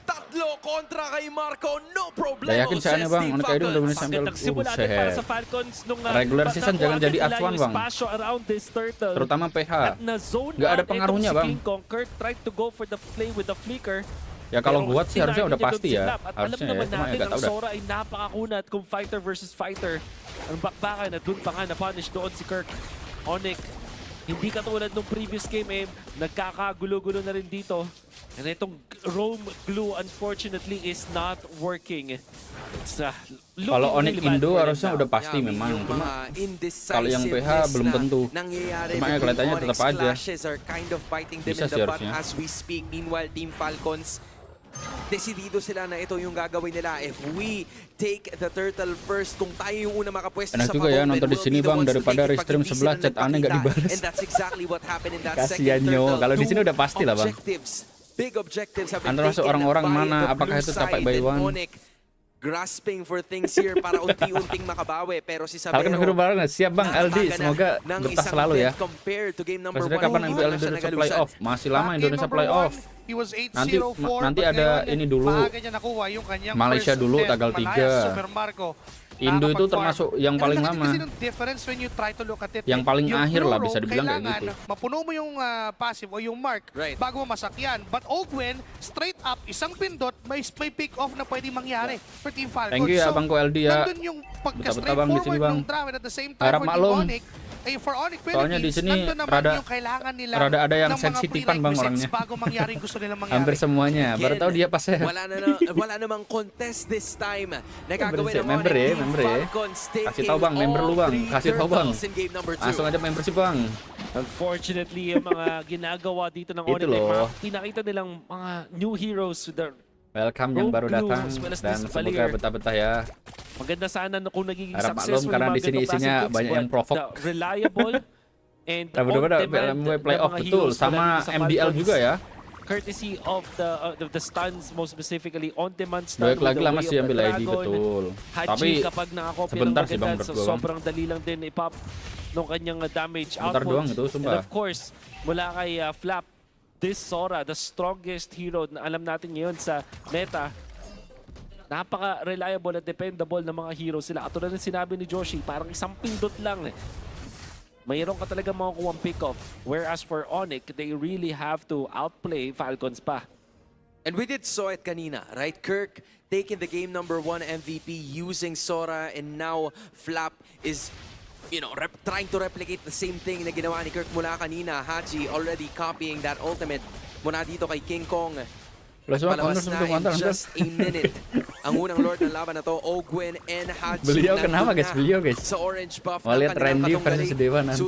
Tatlo kontra kay Marco, no problema. Gak yakin sana bang, ano kayak udah mulai sambil Magandang simula din para sa set. Falcons nung Regular season nakuha jangan jadi nila acuan, yung Bang. espasyo around this turtle. Terutama PH. At na-zone Nggak ada out pengaruhnya, itong si Bang. King Kong. Kirk tried to go for the play with the flicker. Ya kalau Pero buat sih harusnya tinarget udah niya doon pasti si ya. Flap. At alam Harusnya ya, naman cuma ya natin nggak ang tahu dah. Sora ay napakakunat kung fighter versus fighter. Ang bakbakan at doon pa nga na-punish doon si Kirk. Onyx, hindi katulad nung previous game nagkakagulo-gulo na rin dito. And itong Rome glue unfortunately is not working. It's looking Kalau Onyx really bad Indo for harusnya them udah now. pasti Yeah, memang. yung Cuma mga kalau yang PH indecisiveness belum na tentu. nangyayari Cuma ya between kelihatannya Onyx tetap aja. clashes are kind of fighting them Bisa in sih the butt harusnya. as we speak. Meanwhile, Team Falcons, desidido sila na ito yung gagawin nila. If we take the turtle first, kung tayo yung una makapwesto Enak sa juga ya pabong, nonton then di we'll sini, be the Bang, ones to daripada take it. restream Pag sebelah, hindi chat sila aneh nggak nagpakita. dibalas. And that's exactly what happened in that Kasian second nyo. turtle. Kalau di sini Two udah pasti lah, Bang. objectives, big objectives have been Antara taken seorang-orang by mana, the apakah blue itu capek side, by and one? Onyx grasping for things here para unti-unting makabawi. Pero si Kalau Sabero, kena hero banget, siap Bang LD. Semoga bertah selalu ya. Compared to game number Maksudnya 1, kapan hindi MPL na siya Indonesia nagalusan. playoff? Masih lama Game Indonesia number playoff. one, he was 8-0-4, Nanti but ada ngayon, ini dulu. maaga niya nakuha yung kanyang Malaysia first dulu, death, tanggal Malaya 3. Super Marco. Indo itu Nakakapag-farm. termasuk yang And paling ang laki lama. kasi ng difference when you try to look at it. Yang paling Yung akhir lah, blue bisa rope, dibilang kayak kailangan gitu. mapuno mo yung passive o yung mark Right. bago mo masakyan. But Ogwen, straight up, isang pindot, may pick off na pwede mangyari for Team Falcons. Thank you ya, Bang Ko LD ya. Nandun yung Betah-betah, Bang, di sini, pagka-straightforward Bang. ng draw and at the same time Harap for Team maklum. Onyx, for Onyx Soalnya di Philippines, sini nandun naman rada- yung kailangan nila rada ada yang ng mga sensitipan, Bang, prerequisites orangnya. bago mangyari yung gusto nilang mangyari. Hampir semuanya. Baru tahu dia pas ya. Wala namang contest this time. Nagagawin Member naman ya, ng Team member ya. Falcons Kasih tahu, Bang, member lu, Bang. Kasih tahu, Bang. in game number 2. Langsung aja membership Bang. Unfortunately, yung mga ginagawa dito ng Itu Onyx, loh. pinakita nilang mga new heroes with their Welcome yang baru Road crew, datang as well as dan this semoga Valier. betah-betah ya. maganda sana na kung nagiging Harap maklum successful karena yung di mga sini ganitong isinya klaseng picks, banyak yang but provoke. the reliable and Nah, bener-bener on-demand mulai na playoff mga betul heroes mula sama dito sa MDL Falcons, juga ya. courtesy of the stuns, most specifically on-demand stun Baik with lagi the lah way masih of the ambil ID Dragon. betul. Haji Tapi kapag nakakopya ng sebentar sih, Bang, maganda, menurut so gua, Bang. sobrang dali lang din i-pop ng kanyang damage Sebentar output. doang itu, sumpah. And of course, mula kay Flap, this Sora, the strongest hero na alam natin ngayon sa meta, napaka-reliable at dependable na mga hero sila. Katulad ng sinabi ni Joshi, parang isang pindot lang. Mayroon ka talaga makukuha ang pick-off. Whereas for Onyx, they really have to outplay Falcons pa. And we did saw it kanina, right? Kirk taking the game number 1 MVP using Sora, and now Flap is, you know, trying to replicate the same thing na ginawa ni Kirk mula kanina. Haji already copying that ultimate mula dito kay King Kong. Plus semua Palabas counter na sebelum in counter. just a minute. Ang unang lord ng laban na to, Ogwen and Haji. Beliau kenapa, guys? nandun na Beliau, guys. Sa orange buff Mau ng lihat kanilang Randy versus katunggali. Dewa nanti.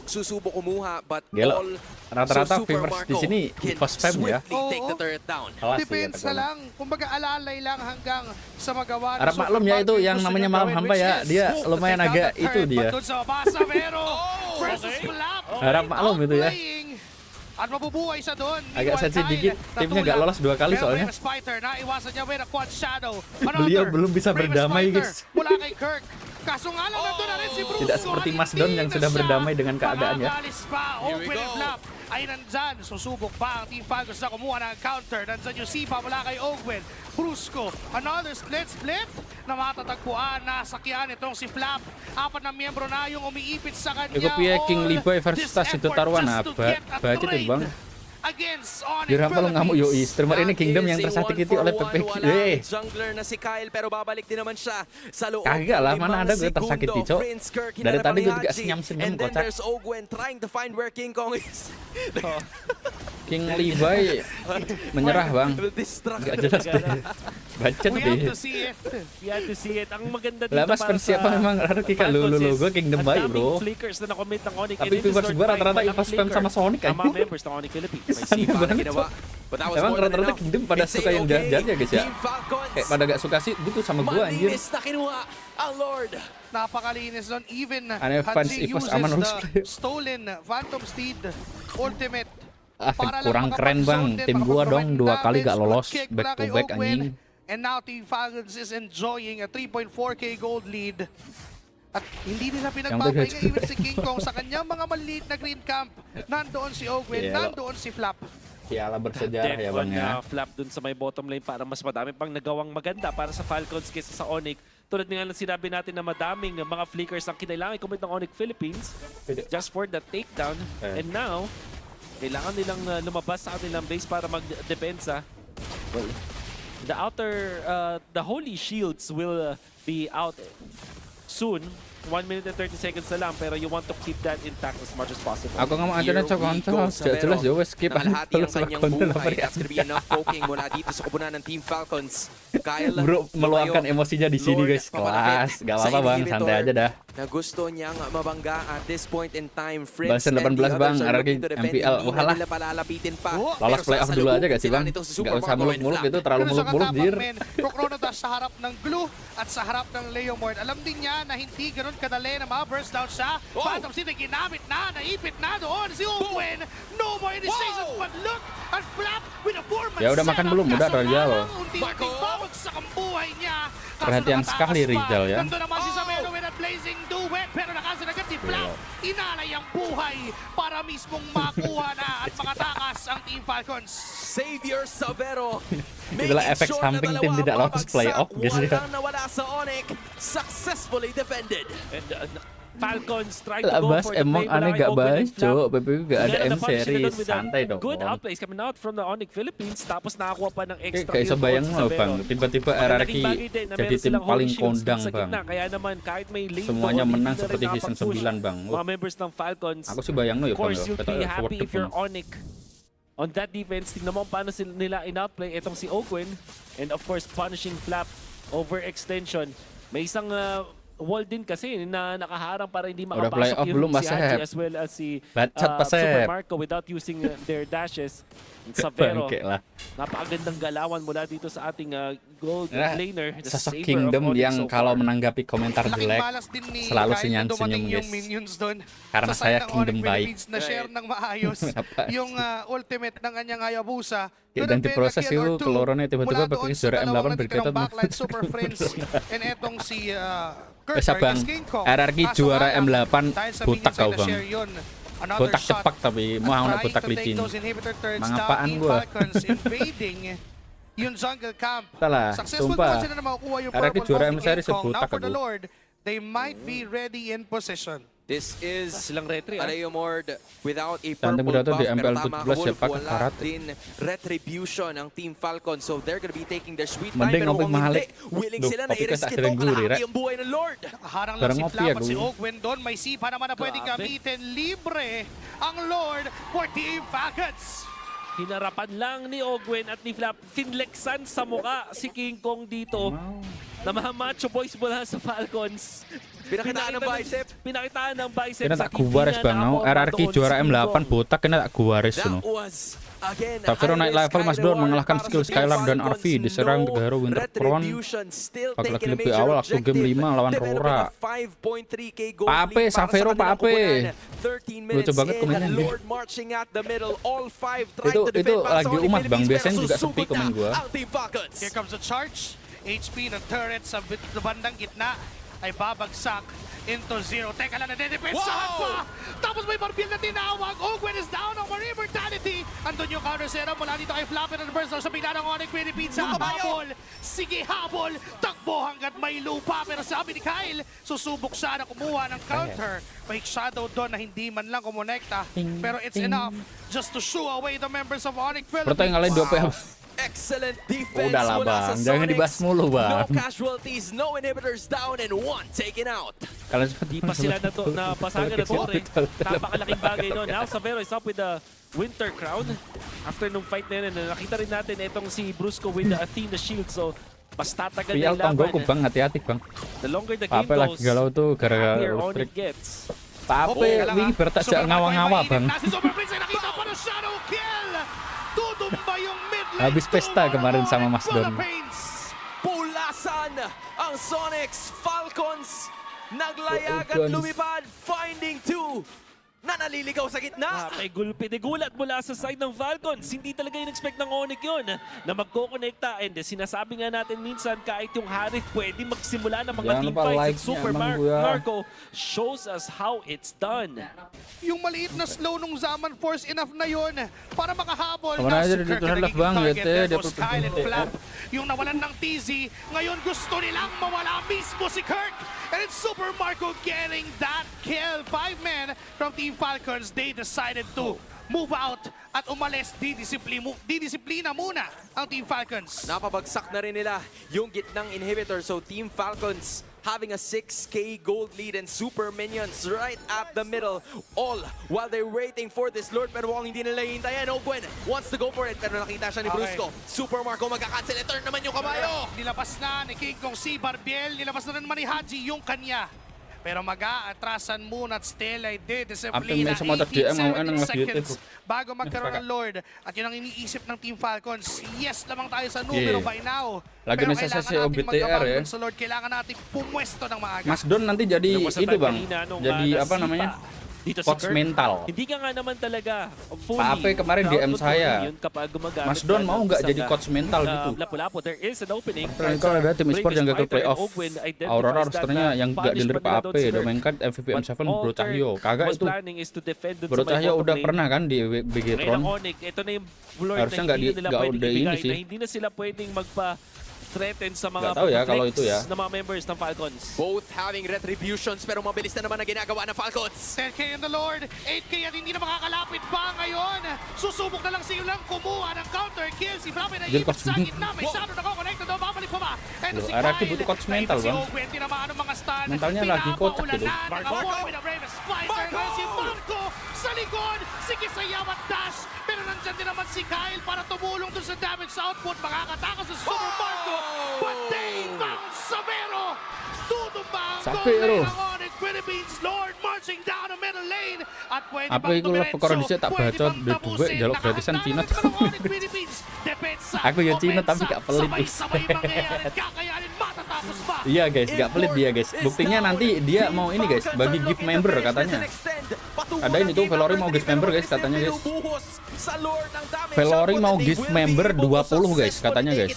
Susubo kumuha, but Gelo. all Rata-rata so Super viewers di Marco sini can post spam ya. swiftly take the turret down. Kelas sih Depends kata na gua. lang. Kumbaga alalay lang hanggang sa magawa. ng Harap maklum ya Super itu Marco yang gusto namanya niya malam gawin, hamba which ya. is Dia to lumayan take out agak the itu turret, dia. but doon sa Basa, pero versus Flap. Harap maklum itu ya. Outplaying. At mabubuhay siya doon. Agak Meanwhile, sensitif dikit. Kai Timnya nggak lolos 2 kali Pero soalnya. Spider, naiwasan niya with a quad shadow. Beliau belum bisa Famous berdamai, Spider guys. Mula kay Kirk. Kaso nga lang nandun na rin si Bruce. Tidak seperti Masdon yang sudah berdamai dengan keadaannya. Makakalis pa, Here we Open and go. Flap ay nandyan. Susubok pa ang Team Falcons na kumuha ng counter. Nandyan yung sipa mula kay Ogwen. Brusco, another split na matatagpuan na sakyan itong si Flap. 4 na miyembro na yung umiipit sa kanya. Ikaw piye King All Liboy versus this tas itu effort taruhan just to apa? get a Baca tuh trade bang. against Onyx Dirampal lo nggak mau yoi. Philippines. Streamer ini Kingdom yang tersakiti oleh PPK. Jungler na si Kyle pero babalik din naman siya sa loob. Kagak lah, mana ada gue Segundo. tersakiti, Cok. Prince Kirk, Dari hinarap tadi ni gue juga Haji. senyum-senyum, And then kocak. there's Ogwen trying to find where King Kong is. King Liboy menyerah bang. Distract. Gak jelas deh. Bacot We have deh. to see it. We had to see it. Ang maganda dito Lah mas para siapa sa memang raro kika Falcons lulu is gue Kingdom ang baik daming bro. flickers na nakomit ng Onyx. Tapi viewers gue rata-rata impas spam sama Sonic Ang aja. mga members ng Onyx Philippines. May Aneh sipa. banget, Ginawa. Cok. But that was Emang more than rata-rata enough. Kingdom pada It's suka yang okay. jahat-jahat ya guys ya. Team Falcons. Kayak pada gak suka sih gitu sama gue anjir. Malinis na kinuha ang Lord. Napakalinis doon. Even Ano, fans Haji Ipos uses aman the harus play. stolen Phantom Steed ultimate. Ah, para lang kurang keren bang. makapag-zone din, Tim gua dong makapag-provide 2 kali damage, gak lolos good kick back mula to kay back Ogwen. anjing. And now Team Falcons is enjoying a 3.4k gold lead. At hindi nila pinagpapahinga even si King Kong sa kanyang mga maliit na green camp. Nandoon si Ogwen, Yeah. nandoon si Flap. Piala bersejarah ya bang ya. Flap dun sa may bottom lane para mas madami pang nagawang maganda para sa Falcons kaysa sa Onyx. Tulad nga lang sinabi natin na madaming mga flickers ang kinailangan i-commit ng Onyx Philippines just for the takedown. And now, kailangan nilang lumabas sa kanilang base para mag-depensa. The outer, the Holy Shields will be out soon. 1 minute and 30 seconds na lang, pero you want to keep that intact as much as possible. Aku nggak mau ada Here cok we konten. go, Jelas ya wes skip aja. Nakalahati ang Terus kanyang konten apa buhay. ya. That's gonna be enough poking mula dito sa kupunan ng Team Falcons. Kyle, Bro meluangkan lumayo. emosinya di sini Lord, guys. Kelas. Gak sa apa-apa bang, inhibitor santai aja dah. Na gusto niyang mabangga at this point in time. Bahasan 18 bang, RRQ MPL. Walah. Nila palalapitin pa. Oh, Lolos Pero playoff dulu aja gak sih bang? sila nitong si Gak Super usah Marco and muluk-muluk Flap. itu, terlalu Pero sa muluk-muluk katapak, jir. men, Chronodash sa harap ng Glue at sa harap ng Leomord. Alam din niya na hindi ganun kadali na ma-burst down siya. Oh. Phantom City ginamit na, naipit na doon si Ogwen. No more initiations, but look at Flap with a 4-man Ya udah makan belum? Udah, Rizal. Unti-unting babagsak ang buhay niya. Kaso Perhatian nakatakas sekali, pa. Rizal, ya. Nandun naman si Sameno with a blazing duet. Pero nakasin agad si Flap. Inalay ang buhay para mismong makuha na at makatakas ang Team Falcons. Xavier Savero. Itulah efek samping tim tidak lolos playoff, guys, ya. Walang nawala sa Onyx. Successfully defended. And Falcons try to Lah go Bas for the emang play mula aneh kay gak Ogwen bahas and Flap. cok. PPV gak ada Kaya M na-punish sila series. dun with a Santai dong. Good outplays coming out from the Onyx Philippines. Tapos nakakuha pa ng extra Kayak kill bayang points mo sa bang, Vero. tiba-tiba Magandang RRQ bagay din na jadi meron tim silang paling Holy Shields kondang sa bang. gitna. Kaya naman kahit may lane Semuanya doon, menang hindi na rin seperti season nakapag-push 9 bang. Mga members ng Falcons. Aku sih bayang no ya Of bang. course, you'll Kata be forward happy if you're pun. Onyx. On that defense, tignan mo paano nila in-outplay itong si Ogwen. And of course, punishing Flap overextension. May isang wall din kasi na nakaharang para hindi Udah makapasok playoff belum, si Haji Pasep? as well as si Bacot, Pasep. Super Marco without using their dashes. Savero, Bangke lah. napakagandang galawan mula dito sa ating gold Nah, laner. The Sosok saver Kingdom of Onyx yang so kalau far. menanggapi komentar Laking jelek malas din ni selalu Kyle senyum-senyum, na dumating yung guys. minions doon. Karena Sa saya side ng Kingdom Onyx baik. Philippines na share ng maayos Kenapa? yung ultimate ng kanyang Hayabusa. Ya, Doon dan ang diproses kill or itu two keluarannya tiba-tiba mula pakai doon sa suara M8 dalawang berkaitan natitirang backline super friends. And etong si Kirk Bisa bang, versus King Kong. RRQ Kaso juara nga lang, M8 dahil sa butak minions kau ay bang. na-share yun. Another Botak shot cepak tapi mau at na trying botak to take licin. those inhibitor turrets Mga down. paan Team gua. Falcons invading yung jungle camp. Tala, Successful sumpah. naman sila na makukuha yung RRQ purple juara buff ni M series King Kong. Now sebutak for the aku. Lord, they might be ready in position. This is Silang retry, Leomord without a Tandem purple berat buff. di Pero MPL tama 17 ka, Wolf, siapa wala karate. din retribution ang Team Falcon. So they're gonna be taking their sweet time. Mending Pero ngopi mukhang mahalik. hindi. Willing Duh, sila na kopi ka i-risk sa ito. akhirnya guri, Kalahati Ra. ang buhay ng Lord. Nakaharang lang Parang si ngopi Flap at ako. si Ogwen doon. May sipa naman na pwedeng Grabe. gamitin. Libre ang Lord for Team Falcons. Hinarapan lang ni Ogwen at ni Flap. Finlexan sa muka si King Kong dito. Na mga macho boys mula sa Falcons. Pinakitaan ng bicep. Pinakitaan ng bicep Kena sa tak guares bang, no? RRQ juara M8 botak kena tak guares That no. was again Tafero naik level, Mas Don mengalahkan skill Skylar dan Falcons. RV diserang ke hero Winter Prawn. Retribution still Pas taking lagi a lebih major awal waktu game objective. 5 lawan Developing Rora. a 5.3k gold Pape, lead para sa Savero, kanilang Pape. koponan. 13 minutes Lucu banget in, komennya, anjir. Lord marching at the middle, all 5 trying to Itu defend para sa lagi Onyx umat bang, Philippines, biasanya pero juga sepi susugod komen na gua. ang Team Falcons. Here comes the charge. HP ng turret sa bandang gitna. ay babagsak into 0. Teka lang, nadedepensahan pa! Tapos may barbil na tinawag. Ogwen is down on Marine Mortality. Andun yung counter setup mula dito kay Flappy and Burst sa bigla ng Onyx Philippines. Sa habol! Sige, habol! Takbo hanggat may lupa. Pero sabi ni Kyle, susubok siya na kumuha ng counter. May shadow doon na hindi man lang kumonekta. Pero it's enough just to shoo away the members of Onyx Philippines. Pero tayo ngalahin 2 pa. Excellent defense Udah lah, mula sa Bang. Jangan Sonics. dibahas mulu, Bang. No casualties, no inhibitors down, and 1 taken out. Kalian Di pa sila na pasagan na torre. Napakalaking bagay no. Now Savero is up with the Winter Crown. After nung fight na yun, nakita rin natin itong si Brusco with the Athena Shield. So, mas tatagal na Pial yung laban. tanggo ko bang, hati-hati bang. The longer the game Pape lagi goes, galau tuh gara-gara happier on listrik. it gets. Pape, wih bertajak ngawa-ngawa bang. Si Super Prince ay nakita pa ng shadow kill. Tutumba yung mid lane. Habis pesta kemarin sama Masdondon. Pulasan ang Sonics. Falcons naglayag at lumipad. Finding 2 na naliligaw sa gitna. May gulpi de gulat mula sa side ng Falcons. Hindi talaga in-expect ng Onyx yun na magko-connecta. And sinasabi nga natin minsan kahit yung Harith pwede magsimula ng mga Jangan team lupa fights. like At Super niya, Mang Kuya. Marco shows us how it's done. Yung maliit na slow nung Zaman Force, enough na yun para makahabol. Kamu Na aja si dito Kirk na ang lang naging bang, target. yete, That dia was Kyle and pupinti. Flap. Yung nawalan ng TZ, ngayon gusto nilang mawala mismo si Kirk. And it's Super Marco getting that kill. 5 men from Team Falcons. They decided to move out at umalis. Didisiplina muna ang Team Falcons. Napabagsak na rin nila yung gitnang inhibitor. So Team Falcons having a 6k gold lead and super minions right at the middle. All while they're waiting for this Lord. Pero mukhang hindi nila hintayin. Ogwen wants to go for it. Pero nakita siya ni Brusco. Super Marco magka-cancel. Turn naman yung kabayo. Nilabas na ni King Kong si Barbiel. Nilabas na rin naman ni Haji yung kanya. Pero mag-aatrasan muna at still ay didisiplina. Amping may sumatak DM, 17 ang seconds nag-beauty bago magkaroon ng Lord. At yun ang iniisip ng Team Falcons. Yes lamang tayo sa numero by now. Lagi Pero na sa kailangan nating OBTR magkabang eh. sa Lord. Kailangan natin pumwesto ng maaga. Masdon nanti jadi itu bang, jadi apa namanya? Dito Coach si Kirk, mental. Hindi ka nga naman talaga fully Pape kemarin proud DM to saya. yun kapag gumagamit Masdon ka mau ng nggak isang, jadi coach mental gitu? Lapu-lapu, there is an opening. Kalau ada tim esports yang gagal playoff, Aurora rosternya yang nggak dari Pape, udah mainkan MVP M7 Bro Cahyo. Kagak itu. Bro Cahyo udah pernah kan di BG Tron. Ito na yung Lord Harusnya na nggak hindi nila pwedeng udah ini ibigay, sih. na hindi na sila pwedeng threaten sa mga Nggak tahu ya kalau flex itu ya. ng mga members ng Falcons. Both having retributions pero mabilis na naman na ginagawa ng Falcons. 10k in the Lord, 8k at hindi na makakalapit pa ngayon. Susubok na lang silang kumuha ng counter kill. Si Brave na Jadi ipit coach sa gitna. May shadow na connected daw. Babalik pa ba? Ito si RRQ Kyle. butuh coach mental, Si Bang. Ogwen, tinamaan ng mga stun. Mentalnya lagi kocak gitu. Nakapoy with a Brave Spider. Si Marco sa likod. Sige sayaw at dash. Pero nandyan din naman si Kyle para tumulong dun sa damage output. Makakatakas sa Super Marco. But they found Savero. Tutumbang Savero. ng Onyx Philippines. Lord marching down the middle lane. At pwede Apa bang itu lah dumiretso? pokoknya disitu tak Pwede baca bang di tapusin? duwe jaluk gratisan Cina Nakahanda tuh. ng Onyx Philippines. Depensa, Aku ya Cina tapi ofensa, gak pelit. sabay-sabay mangyayari. Kakayanin matatapos ba? Iya guys, nggak pelit dia guys. Buktinya nanti dia mau ini guys, bagi gift member katanya. Ada ini tuh Velori mau gift member guys katanya guys. Velori mau gift member 20 guys katanya guys.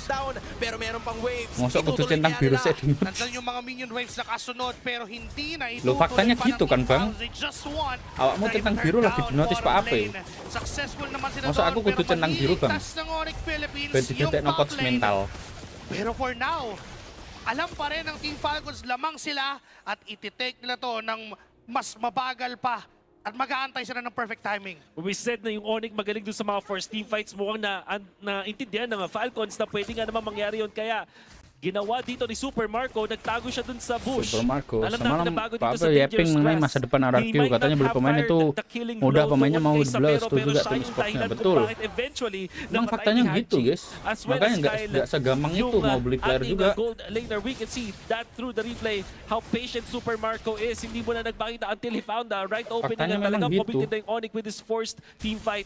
Masuk kudu centang biru saya dulu. Nandiyan yung mga minion waves na kasunod pero hindi na itutuloy Loh, faktanya pa ng gitu kan, Bang? They just want Awakmu na centang i-turn biru lagi down dinotis pa bottom apa ya? lane. Successful naman sila Masa doon, aku kudu pero centang biru, Bang? pagliligtas ng Onyx Philippines Pwede yung kita no top coach lane. mental. Pero for now, alam pa rin ng Team Falcons, lamang sila at ititake nila to ng mas mabagal pa at mag-aantay sila ng perfect timing. We said na yung Onyx magaling doon sa mga first team fights. Mukhang naintindihan ng Falcons na pwede nga naman mangyari yun. Kaya ginawa dito ni Super Marco, nagtago siya dun sa bush. Super Marco, Alam natin na bago dito Pape sa yapping Dangerous mengenai Class. masa depan He RRQ. might Katanya not beli have pemain fired itu the killing mudah, blow pemainnya tungkol mau kay di Savero, blast pero juga siya tim yung esportsnya. dahilan kung Betul. bakit eventually Memang namatay faktanya ni gitu Haji. guys. As well Makanya as Kyle, nggak segampang yung, itu mau beli player ating, juga. gold laner, we can see that through the replay how patient Super Marco is. Hindi mo na nagpakita until he found the right opening Faktanya at memang talagang gitu. committed na yung Onyx with his first team fight.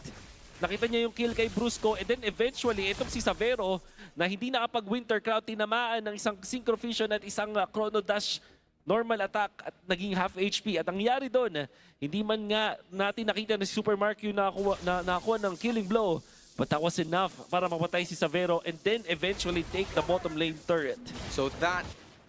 Nakita niya yung kill kay Brusco and then eventually itong si Savero na hindi nakapag-Winter Crown, tinamaan ng isang Synchro Fusion at isang Chrono Dash normal attack at naging half HP. At ang nangyari doon, hindi man nga natin nakita na si Super Marco yung nakakuha ng killing blow, but that was enough para mapatay si Savero and then eventually take the bottom lane turret. So that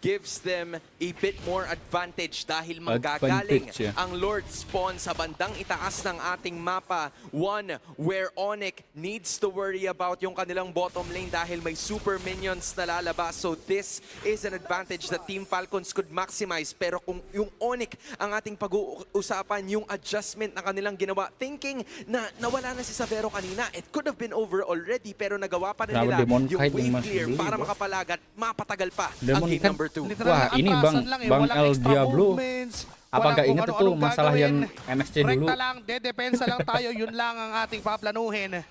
gives them a bit more advantage dahil magagaling ang Lord Spawn sa bandang itaas ng ating mapa. One where Onyx needs to worry about yung kanilang bottom lane dahil may super minions na lalabas. So this is an advantage that Team Falcons could maximize. Pero kung yung Onyx ang ating pag-uusapan, yung adjustment na kanilang ginawa, thinking na nawala na si Savero kanina, it could have been over already, pero nagawa pa rin nila yung wave clear para makapalagat, mapatagal pa ang game number 2. Wah, ini Bang El Diablo. Apakah ingat itu masalah yang MSC dulu? Rekta lang, dedepensa lang tayo, yun lang ang ating paplanuhin.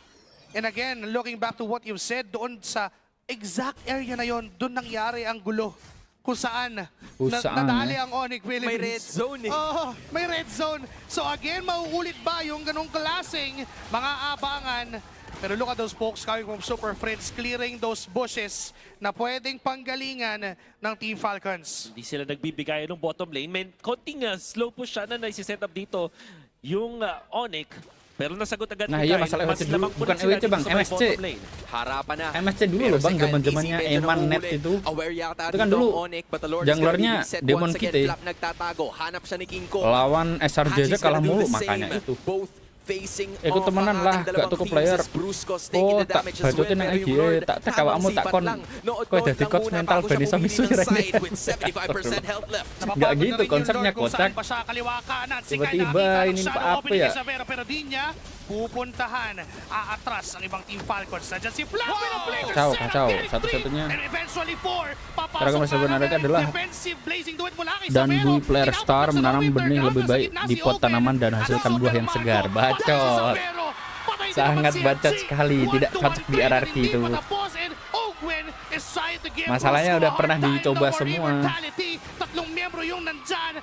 And again, looking back to what you've said, doon sa exact area na yon, doon nangyari ang gulo. Kung saan nadali ang Onyx Philippines. May red zone eh. Oo, may red zone. So again, mauulit ba yung ganong klaseng mga abangan? Pero look at those folks coming from Super Friends, clearing those bushes na pwedeng panggalingan ng Team Falcons. Hindi sila nagbibigay ng bottom lane. May konting slow push siya na naisiset up dito yung Onyx. Pero nasagot agad Nah iya masalah EWC dulu, bukan EWC Bang, MSC. Harapan na. MSC dulu loh Bang, zaman-zamannya Eman Net itu. Itu kan dulu junglernya Demon Kite lawan SRJ kalah mulu, makanya itu. Ikut temenan lah, gak tuku player. Oh, tak bacotin yang IG, tak kawamu tak kon. Kok jadi coach mental bani sama misalnya. Gak gitu konsepnya, kocak. Tiba-tiba ini apa ya? Pupuntahan, aatras ang ibang Team Falcons. Nandiyan si Flav. Kacau, satu-satunya. Cara kami sebenarnya adalah Danbui player star menanam benih lebih baik di pot tanaman dan hasilkan buah yang segar. Bacot. Sangat bacot sekali, tidak cocok di RRQ itu. Masalahnya udah pernah dicoba semua. Tatlong miyembro yung nandyan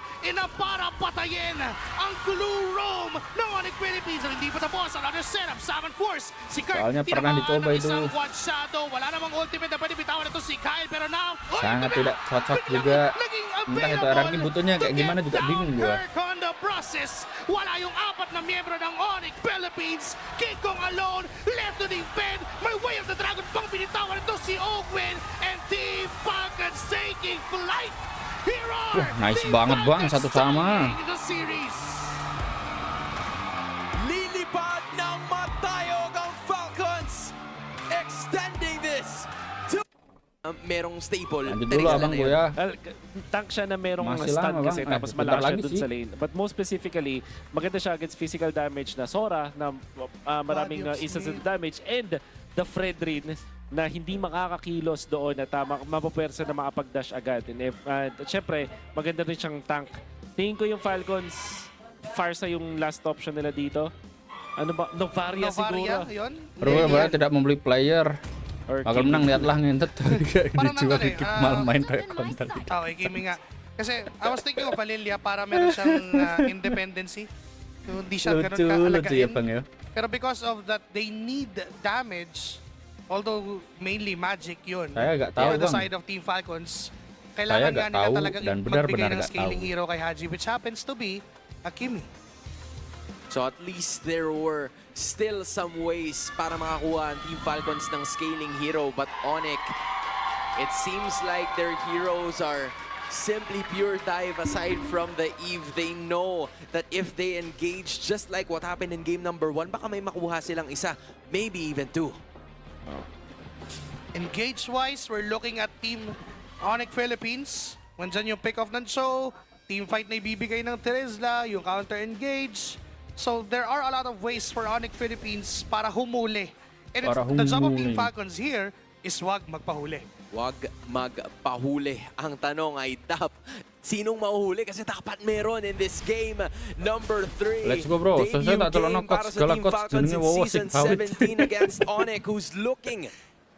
para patayin ang Blue Room ng Onyx Philippines. Hindi pa tapos. Another setup. Salmon Force. Si Kurt. Soalnya pernah dicoba itu. Wala namang ultimate na pwede bitawan ito si Kyle. Pero now, sangat tidak cocok juga. Entah itu RRQ butuhnya kayak gimana juga bingung gua. Wala yung apat na miyembro ng Onyx Philippines. King Kong alone. Left to defend. May way of the dragon pang binitawan ito si Ogwin. And Team Falcons taking flight. Wah, nice banget Bang, satu sama. Lilipad ng matayog ang Falcons, extending this to merong staple. Lanjut dulu abang gue ya. Tank siya na merong Masih stun lama, kasi Bang. tapos Bentar malakas siya lagi dun sih. sa lane. But most specifically, maganda siya against physical damage na Sora na maraming instances of damage and the Fredrin na hindi makakakilos doon at mapapwersa na makapag-dash agad. And syempre, maganda rin siyang tank. Tingin ko yung Falcons, Farsa yung last option nila dito. Ano ba? Novaria siguro. Yun? Perlu tidak membeli player. Kalau menang lihatlah ngentet. Dijual dikit malah main kayak konten. Okay, gaming nga. Kasi I was thinking of Lilia para meron siyang independency. So, hindi siya ganun kaalagain. Pero because of that, they need damage. Although mainly magic yun. Saya nggak tahu the Bang. side of Team Falcons. Kailangan nga nila talagang magbigay ng scaling tahu. hero kay Haji, which happens to be Akimi. So at least there were still some ways para makakuha ang Team Falcons ng scaling hero. But Onyx, it seems like their heroes are simply pure dive aside from the Eve. They know that if they engage just like what happened in game number 1, baka may makuha silang isa, maybe even 2. Engage-wise, we're looking at Team Onyx Philippines. Nandyan yung pick-off ng show, team fight na ibibigay ng Terizla, yung counter-engage. So there are a lot of ways for Onyx Philippines para humuli. And the job of Team Falcons here is wag magpahuli. Wag magpahuli. Ang tanong ay sinong mahuhuli? Kasi dapat meron in this game number 3. Let's go bro. Debut game para sa Team Falcons in Season 17 against Onyx, who's looking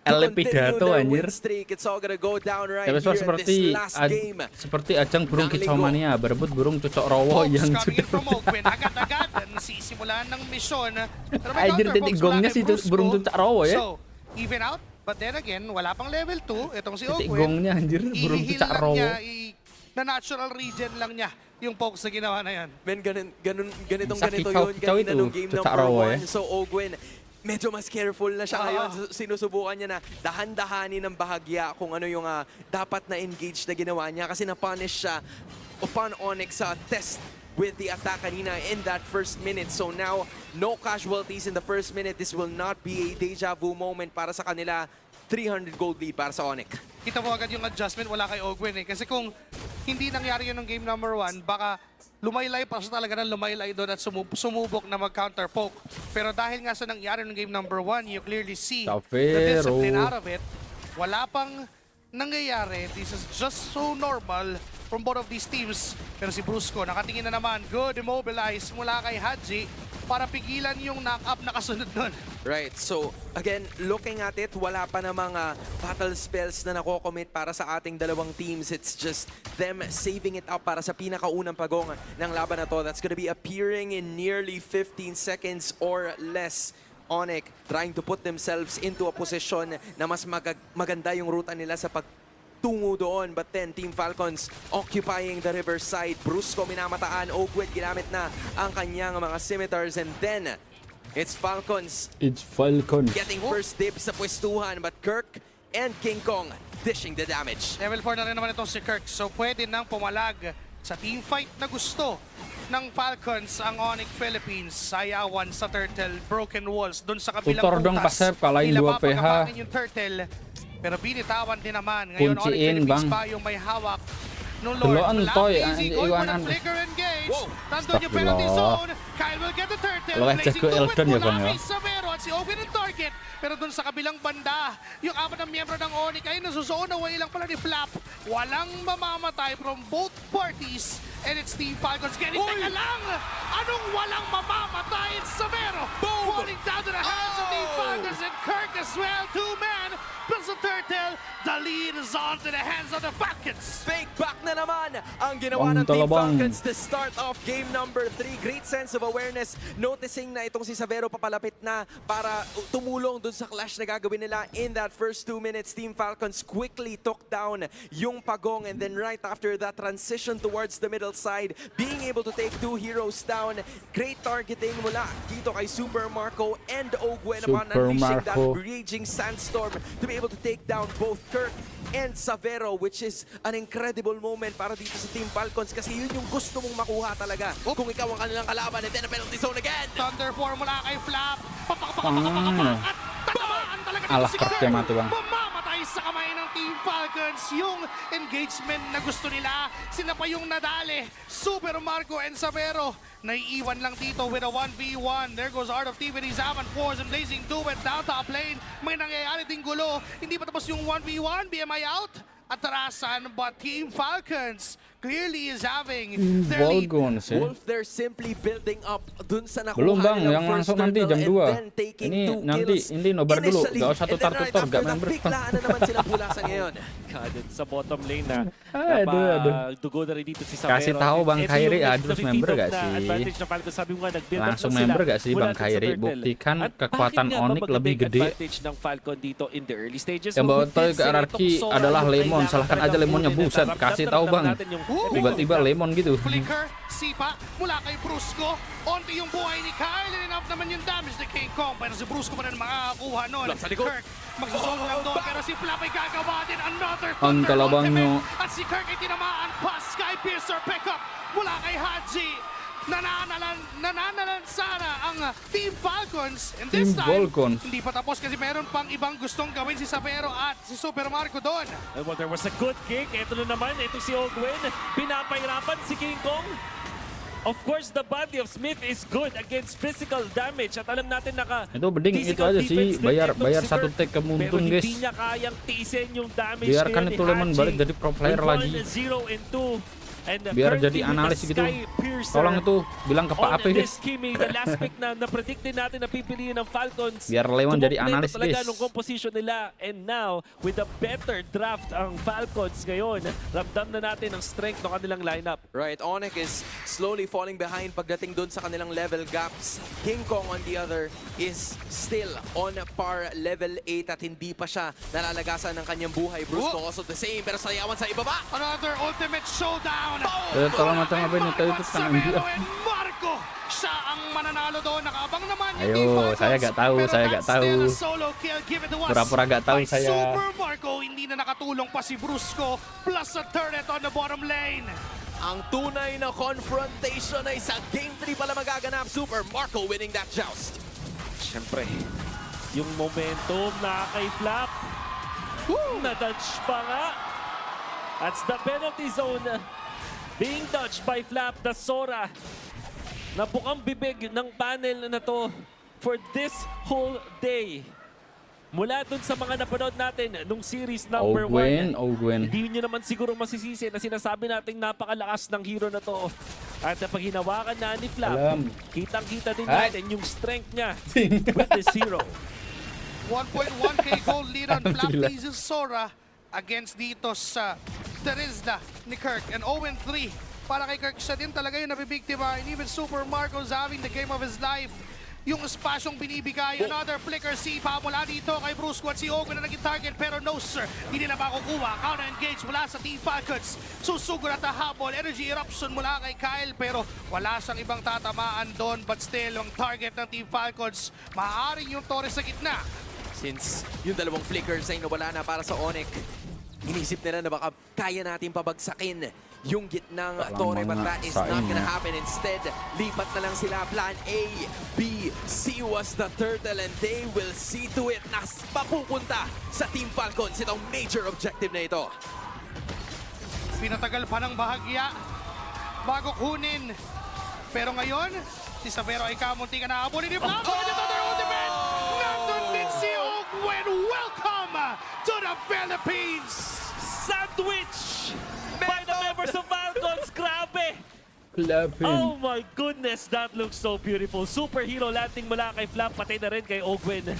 Pidato anjir. It's all gonna go down right here in this last game. Seperti ajang burung kicauania berebut burung cucok rowo yang sudah agad-agad nasisimulan ng misyon. Anjir titik gongnya si burung cucok rowo ya. So, even out, but then again, wala pang level 2. Itong si Ogwen. Titik gongnya anjir burung cucok rowo. Na natural regen lang niya yung pokes na ginawa na yan. Men, ganito yun. Ganito nung game number 1. So Ogwen, medyo mas careful na siya ngayon. Sinusubukan niya na dahan-dahanin ng bahagya kung ano yung dapat na engage na ginawa niya kasi na-punish siya upon Onyx sa test with the attack kanina in that first minute. So now, no casualties in the first minute. This will not be a deja vu moment para sa kanila. 300 gold lead para sa Onyx. Kita mo agad yung adjustment, wala kay Ogwen eh. Kasi kung hindi nangyari yun ng game number 1, baka lumaylay pa siya talaga na lumaylay doon at sumubok na mag-counter poke. Pero dahil nga sa nangyari ng game number 1, you clearly see the discipline out of it. Wala pang nangyayari. This is just so normal from both of these teams. Pero si Brusco, nakatingin na naman. Good immobilize mula kay Hadji para pigilan yung knock-up na kasunod nun. Right, so again, looking at it, wala pa namang battle spells na nako-commit para sa ating dalawang teams. It's just them saving it up para sa pinakaunang pagong ng laban na to. That's gonna be appearing in nearly 15 seconds or less. Onyx trying to put themselves into a position na mas maganda yung ruta nila sa pagtungo doon. But then Team Falcons occupying the riverside. Brusco minamataan. Ogwet ginamit na ang kanyang mga scimitars. And then it's Falcons. Getting first dibs sa pwestuhan. But Kirk and King Kong dishing the damage. Level 4 na rin naman itong si Kirk. So pwede nang pumalag sa team fight na gusto ng Falcons ang Onyx Philippines. Sayawan sa Turtle, broken walls doon sa kabilang Tutor dong pasep, kalain 2 PH. Yung Turtle, pero binitawan din naman. Ngayon Onyx Philippines pa yung may hawak. No Lord, easy going for the flicker engage. Nandun yung penalty zone. Kyle will get the Turtle. Blazing to it mula kay Savero at si Owen ang target. Pero dun sa kabilang banda, yung 4 na miyembro ng Onyx ay nasusuon away lang pala ni Flap. Walang mamamatay from both parties. And it's Team Falcons getting teka lang! Anong walang mamamatay? It's Savero falling down to the hands of Team Falcons and Kirk as well. 2-man plus a Turtle. The lead is on to the hands of the Falcons. Fake back na naman ang ginawa ng Team Falcons to start off game number 3. Great sense of awareness. Noticing na itong si Savero papalapit na para tumulong dun sa clash na gagawin nila in that first 2 minutes. Team Falcons quickly took down yung pagong and then right after that transition towards the middle side, being able to take 2 heroes down. Great targeting mula dito kay Super Marco and Ogwen upon unleashing that raging sandstorm to be able to take down both Kirk and Savero, which is an incredible moment para dito sa Team Falcons kasi yun yung gusto mong makuha talaga kung ikaw ang kanilang kalaban. And then a penalty zone again. Thunder 4 mula kay Flap. At tatamaan talaga dito si Kirk. Mamamatay sa kamay ng Team Falcons yung engagement na gusto nila. Sila pa yung nadali. Super Marco and Savero. Naiiwan lang dito with a 1v1. There goes Art of Thievery, Zaman Force and Blazing Duet down top lane. May nangyayari ding gulo. Hindi pa tapos yung 1v1. BMI out. Atrasan, but Team Falcons clearly is having their lead. Wolf, they're simply building up dun sa nakuha belum bang, nilang yang first langsung nanti turtle jam and 2. then taking Ini 2 nanti kills ini nobar dulu, initially. gak usah And then right tutar-tutar, after gak that, member. biglaan na naman silang bulasan ngayon. Kadit sa bottom lane na Aduh. dugo na rin dito si Savero. Kasih tahu Bang Ito Khairi, yung Adrus na member gak na sih? advantage na Falcons. Sabi mo nga, nag-build up Langsung na sila member gak sih mula Bang dun sa Khairi? Turtle. Buktikan At kekuatan bakit nga Onyx ba lebih maganda gede. yung advantage ng Falcon dito in the early stages? Yang bawa We toy did ke say RRQ itong Sora adalah yung Lemon. kailangan Salahkan aja talagang Lemonnya, kunin. buset. Kasih tahu Bang. Natin yung Tiba-tiba Lemon gitu. Flicker, sipa, mula kay Brusco. Onti yung buhay ni Kyle. And enough naman yung damage ni King Kong. Pero si Brusco pa rin makakakuha nun. Kirk, magsusolo lang doon. Pero si Flap ay gagawa din another Ang Thunder kalabang ultimate. nyo. At si Kirk ay tinamaan pa. Sky Piercer pickup mula kay Hadji. Nananalan sana ang Team Falcons. And this time, hindi pa tapos kasi meron pang ibang gustong gawin si Savero at si Super Marco doon. Well, there was a good kick. Ito na naman, ito si Ogwen. Pinapahirapan si King Kong. Of course, the body of Smith is good against physical damage. At alam natin itu beding itu aja sih, bayar satu take ke Muntun guys. Pero hindi niya kayang tiisin yung damage. Biarkan itu Lemon balik jadi pro player lagi. 0 and 2. Biar jadi analis gitu. Tolong itu bilang ke Pak Ape guys. The last pick na predict din natin na pipiliin ng Falcons. Biar Lemon jadi analis guys. Nung composition nila. And now, with a better draft ang Falcons ngayon, ramdam na natin ang strength ng kanilang lineup. Right, Onyx is slowly falling behind pagdating dun sa kanilang level gaps. King Kong on the other is still on par level 8 at hindi pa siya nalalagasan ng kanyang buhay. Brusco also the same pero sayawan sa ibaba. Another ultimate showdown. down. Tolong matang apa ini tadi itu kan MG. Sabero and Marco. Siya ang mananalo doon. Nakaabang naman yung Ayo, Team Falcons. saya gak tahu, Pero saya gak that's still tahu. a solo kill. Give it to us. Pura-pura gak tahu By saya. Super Marco, hindi na nakatulong pa si Brusco. Plus a turret on the bottom lane. Ang tunay na confrontation ay sa Game 3 pala magaganap. Super Marco winning that joust. Siyempre, yung momentum na kay Flap. Na-dodge pa nga. That's the penalty zone being dodged by Flap, the Sora. Napukang bibig ng panel na to for this whole day. Mula dun sa mga napanood natin nung series number 1. Hindi nyo naman siguro masisisi na sinasabi nating napakalakas ng hero na to. At pag hinawakan na ni Flap, kitang-kita din natin yung strength niya with this hero. 1.1k gold lead on Flap Diesel Sora against dito sa Terizla ni Kirk. And 0-3 para kay Kirk. Siya din talaga yung nabibiktima. And even Super Marco's having the game of his life. Yung spasyong binibigay. Another flicker sipa mula dito kay Brusco at si Ogun na naging target. Pero no sir, hindi na makukuha. Counter-engage mula sa Team Falcons. Susugod at habol. Energy eruption mula kay Kyle. Pero wala siyang ibang tatamaan doon. But still, ang target ng Team Falcons, maaaring yung Torres sa gitna. Since yung dalawang flickers ay nawala na para sa Onyx, inisip nila na baka kaya natin pabagsakin yung gitnang Torre, but that is not gonna happen. Instead, lipat na lang sila. Plan A, B, C was the turtle and they will see to it na papupunta sa Team Falcons itong major objective na ito. Pinatagal pa ng bahagya bago kunin. Pero ngayon, si Sabero ay kamunti ka na habulin ni Flap. Ito their ultimate! Nandun din si Ogwen. Welcome to the Philippines! Sandwich by the members of Falcons. Grabe! Oh my goodness, that looks so beautiful. Superhero landing mula kay Flap, patay na rin kay Ogwen.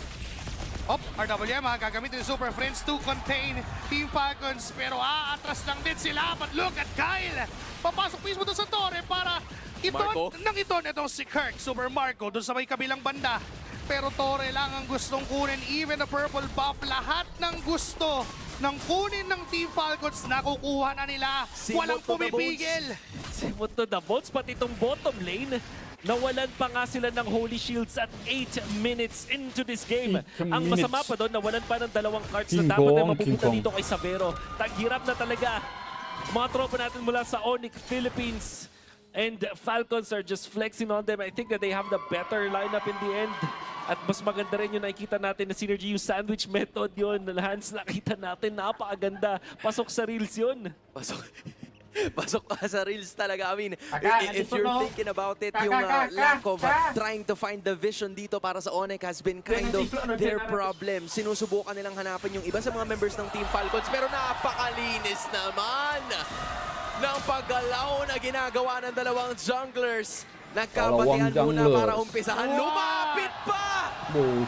RWM gagamitin yung Super Friends to contain Team Falcons. Pero aatras lang din sila. But look at Kyle. Papasok mismo doon sa Torre para iton itong si Kirk. Super Marco doon sa may kabilang banda. Pero Torre lang ang gustong kunin. Even the purple buff, lahat ng gusto ng kunin ng Team Falcons, nakukuha na nila. Walang pumipigil. Simot to the bolts, pati itong bottom lane. Nawalan pa nga sila ng Holy Shields at 8 minutes into this game. Ang masama pa doon, nawalan pa ng dalawang cards na dapat ay mapupunta dito kay Sabero. Taghirap na talaga. Mga tropa natin mula sa Onyx Philippines. And Falcons are just flexing on them. I think that they have the better lineup in the end. At mas maganda rin yung nakikita natin na synergy, yung sandwich method yun. Hans, nakita natin, napakaganda. Pasok sa reels yun. Pasok pa sa reels talaga. I mean, if you're thinking about it, yung lack of trying to find the vision dito para sa Onyx has been kind of their problem. Sinusubukan nilang hanapin yung iba sa mga members ng Team Falcons, pero napakalinis naman ng paggalaw na ginagawa ng dalawang junglers. Nagkabatihan muna para umpisahan. Lumapit pa!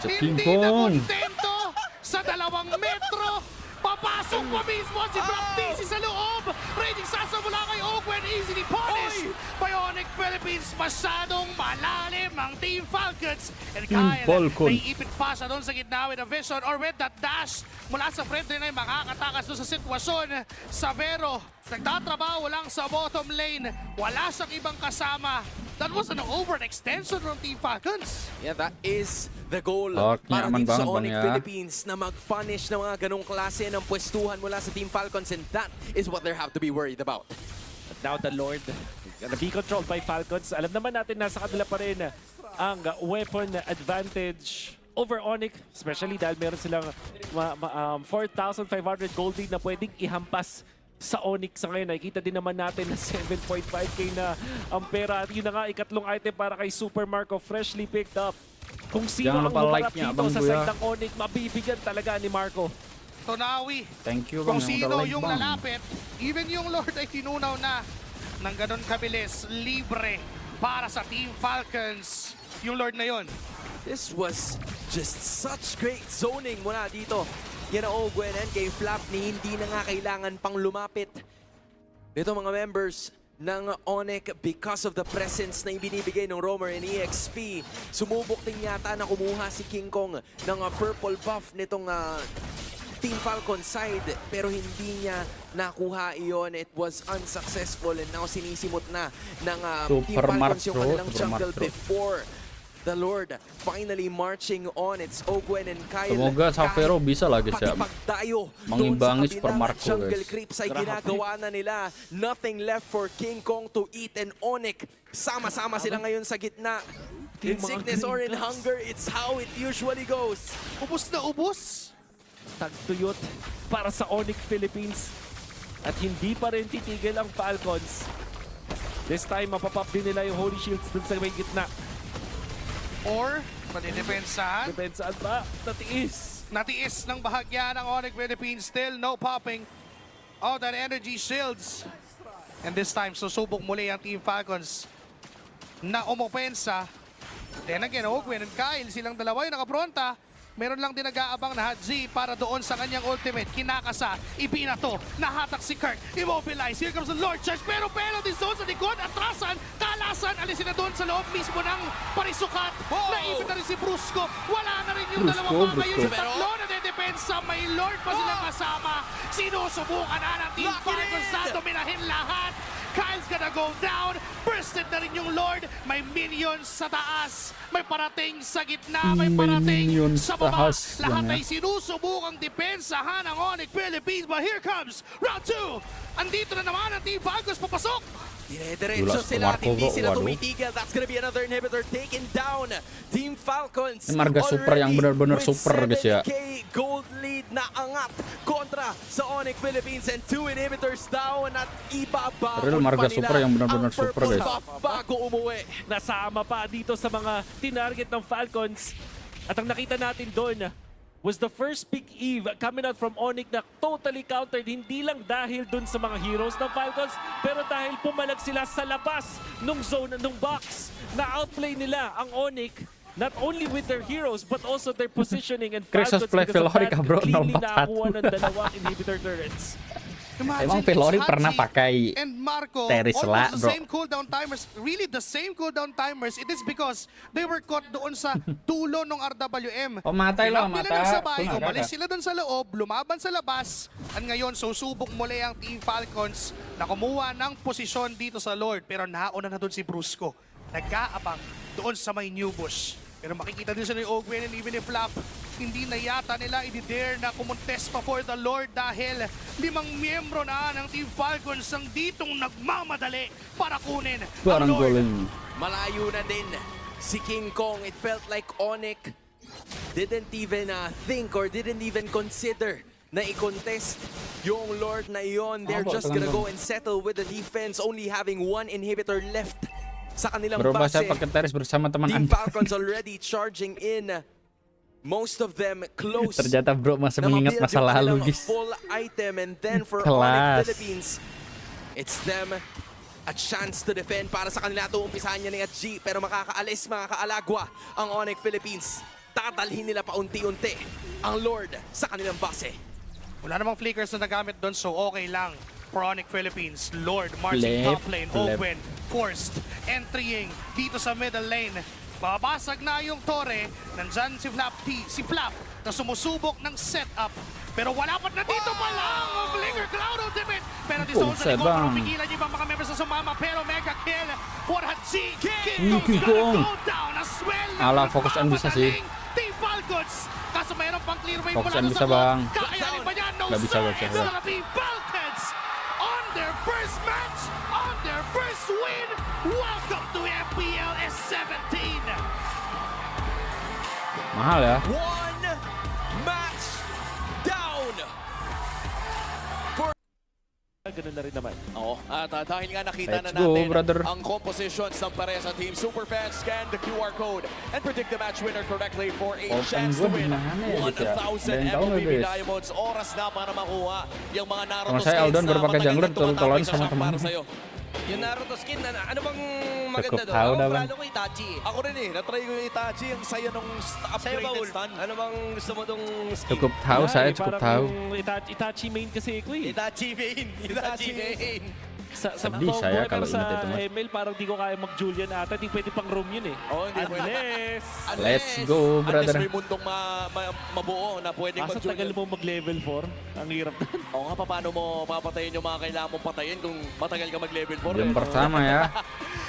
Hindi na kontento sa 2 metro. Papasok pa mismo si Baptiste sa loob. Raging sasa mula kay Ogwen. Easily punished by Onyx Philippines. Masyadong malalim ang Team Falcons. And Kyle, naiipit pa siya doon sa gitna with a vision or with that dash. Mula sa front rin ay makakatakas doon sa sitwasyon. Sabero, nagtatrabaho lang sa bottom lane. Wala siyang ibang kasama. That was an overextension from Team Falcons. Yeah, that is the goal para dito sa Onyx Philippines na mag-punish ng mga ganong klase ng pwestuhan mula sa Team Falcons, and that is what they have to be worried about. But now the Lord gonna be controlled by Falcons. Alam naman natin nasa kanila pa rin ang weapon advantage over Onyx, especially dahil meron silang 4,500 gold lead na pwedeng ihampas sa Onyx sa ngayon. Nakikita din naman natin na 7.5k na ang pera. At yun na nga, ikatlong item para kay Super Marco, freshly picked up. Kung sino ang umarap dito sa side ng Onyx, mabibigyan talaga ni Marco. Tonawi, thank you, kung sino yung lalapit, even yung Lord ay tinunaw na ng ganon kabilis, libre para sa Team Falcons. Yung Lord na yon. This was just such great zoning mula dito. Yan ang Ogwen and kay Flap ni hindi na nga kailangan pang lumapit nito mga members ng Onyx because of the presence na ibinibigay ng Roamer and EXP. Sumubok din yata na kumuha si King Kong ng purple buff nitong Team Falcon side, pero hindi niya nakuha iyon. It was unsuccessful and now sinisimot na ng Team Super Falcons yung Mark, bro. kanilang Super jungle Mark, bro. before the Lord finally marching on. It's Ogwen and Kyle. Semoga Savero bisa lah guys ya Patipagdayo mengimbangi doon sa Super kabilang Marco, jungle guys. creeps ay ginagawa na nila. Nothing left for King Kong to eat, and Onyx sama-sama sila ngayon sa gitna. In sickness or in hunger, it's how it usually goes. Ubus na ubus. Tagtuyot para sa Onyx Philippines. At hindi pa rin titigil ang Falcons. This time, mapapop din nila yung Holy Shields dun sa may gitna. Or, madidepensahan. Depensaan ba? Natiis. Natiis ng bahagya ng Onyx Philippines. Still no popping of that energy shields. And this time, susubok muli ang Team Falcons na umopensa. Then again, Ogwen and Kyle, silang dalawa yung nakapronta. Meron lang din nag-aabang na Hadzi para doon sa kanyang ultimate. Kinakasa, ibinato, nahatak si Kirk, immobilize. Here comes the Lord Charge, pero penalty zone sa likod, atrasan, kalasan, alisin na doon sa loob mismo ng parisukat. Naipit na rin si Brusco. Wala na rin yung dalawang mga yun sa tatlo na dedepensa. May Lord pa silang kasama. Sinusubukan na ng Team Falcons na dominahin lahat. Kyle's gonna go down. Bursted na rin yung Lord. May minions sa taas. May parating sa gitna. May parating sa baba. Lahat ay sinusubukang depensahan ng Onyx Philippines. But here comes round 2. Andito na naman ang Team Falcons papasok. Dire-diretso sila, hindi sila tumitigil. That's gonna be another inhibitor taken down. Team Falcons. Ini marga super yang benar-benar super guys ya. 7K gold lead na angat kontra sa Onyx Philippines, and 2 inhibitors down at ibaba. Real marga super yang benar-benar super guys. Bago umuwi. Nasama pa dito sa mga tinarget ng Falcons. At ang nakita natin doon was the first pick Eve coming out from Onyx na totally countered. Hindi lang dahil dun sa mga heroes ng Falcons, pero dahil pumalag sila sa labas nung zone, nung box. Na-outplay nila ang Onyx, not only with their heroes, but also their positioning. And Kratos Falcons, play because of Velori that, ka, bro, cleanly 4-4. nakakuha ng dalawang inhibitor turrets. Emang Velori pernah pakai and Marco, Terisla, almost the bro. same cooldown timers. Really the same cooldown timers. It is because they were caught doon sa dulo ng RWM. Pamatay lah, Tinap nila mata. ng sabay, Tunaga umalis ka. sila doon sa loob, lumaban sa labas. At ngayon, susubok muli ang Team Falcons na kumuha ng posisyon dito sa Lord. Pero nauna na doon si Brusco. Nag-aabang doon sa may New Bush. Pero makikita din siya ni Ogwen, and even if Flap, hindi na yata nila i-dare na kumontest pa for the Lord dahil 5 miyembro na ng Team Falcons ang ditong nagmamadali para kunin ang Barang Lord. goleng. Malayo na din si King Kong. It felt like Onyx didn't even think or didn't even consider na i-contest yung Lord na iyon. They're just gonna go and settle with the defense, only having 1 inhibitor left sa kanilang Berubah base. saya pakai teris bersama teman Team Anda. Falcons already charging in. Most of them close. Ternyata bro masih na mengingat mabuild masa yung lalu kanilang guys. full item, and then for Kelas. Onyx Philippines, it's them a chance to defend para sa kanila. Ito umpisahan niya ni G, pero makakaalis mga kaalagwa ang Onyx Philippines. Tatalhin nila paunti-unti ang Lord sa kanilang base. Wala namang flickers na nagamit doon, so okay lang for Onyx Philippines. Lord marching top lane. Ogwen forced entrying dito sa middle lane. Babasag na yung Torre. Nandyan si Flap na sumusubok ng setup. Pero wala pa na dito pa lang ang Flicker Cloud ultimate. Pero di zone sa likod, mapigilan yung mga members sa sumama. Pero mega kill for Hadzi. King Kong's gonna go down as well. Ala, fokus and bisa sih. Team Falcons. Kaso mayroon pang clear wave Fokus mula and doon bisa, sa bot. Bang. Kakayanin ba niya? No Nggak bisa, sir. nggak bisa. It's gonna be Falcons on their first match, on their first win. Welcome to FPL S17. Mahal ya. 1 match down. Ganun na rin naman. Oo, at dahil nga nakita Let's na go, natin brother. ang compositions ng parehas sa team, Superfans scan the QR code and predict the match winner correctly for a Open chance to good, win gimana ya, guys, ya? 1,000 Dan tahu MLBB guys. Diamonds. Oras na para makuha yung mga Naruto Sama saya skins Aldon na baru pakai matagal jungler, na tumatambay tolong sa sama shop teman. para sa'yo. Yung Naruto skin, ano bang maganda Cukup doon? tahu Ako dah, Bang. plano ko Itachi. Ako rin natry ko yung Itachi, ang saya nung Sa'yo ba, upgraded Ul? stun. Ano bang gusto mo dong skin? Cukup tahu saya cukup tahu. Itachi main kasi ko eh. Itachi main. Itachi main. Sa Bisa ya kalau sa ingat itu mah. ML, parang di ko kaya mag-Julian ata. Di pwede pang room yun eh. Oh, hindi pwede. Unless, Let's go, brother. Unless may mundong mabuo na pwedeng asa tagal mag-junior. mo mag-level 4. Ang hirap na. Oo nga, paano mo papatayin yung mga kailangan mong patayin kung matagal ka mag-level 4? Game pertama ya.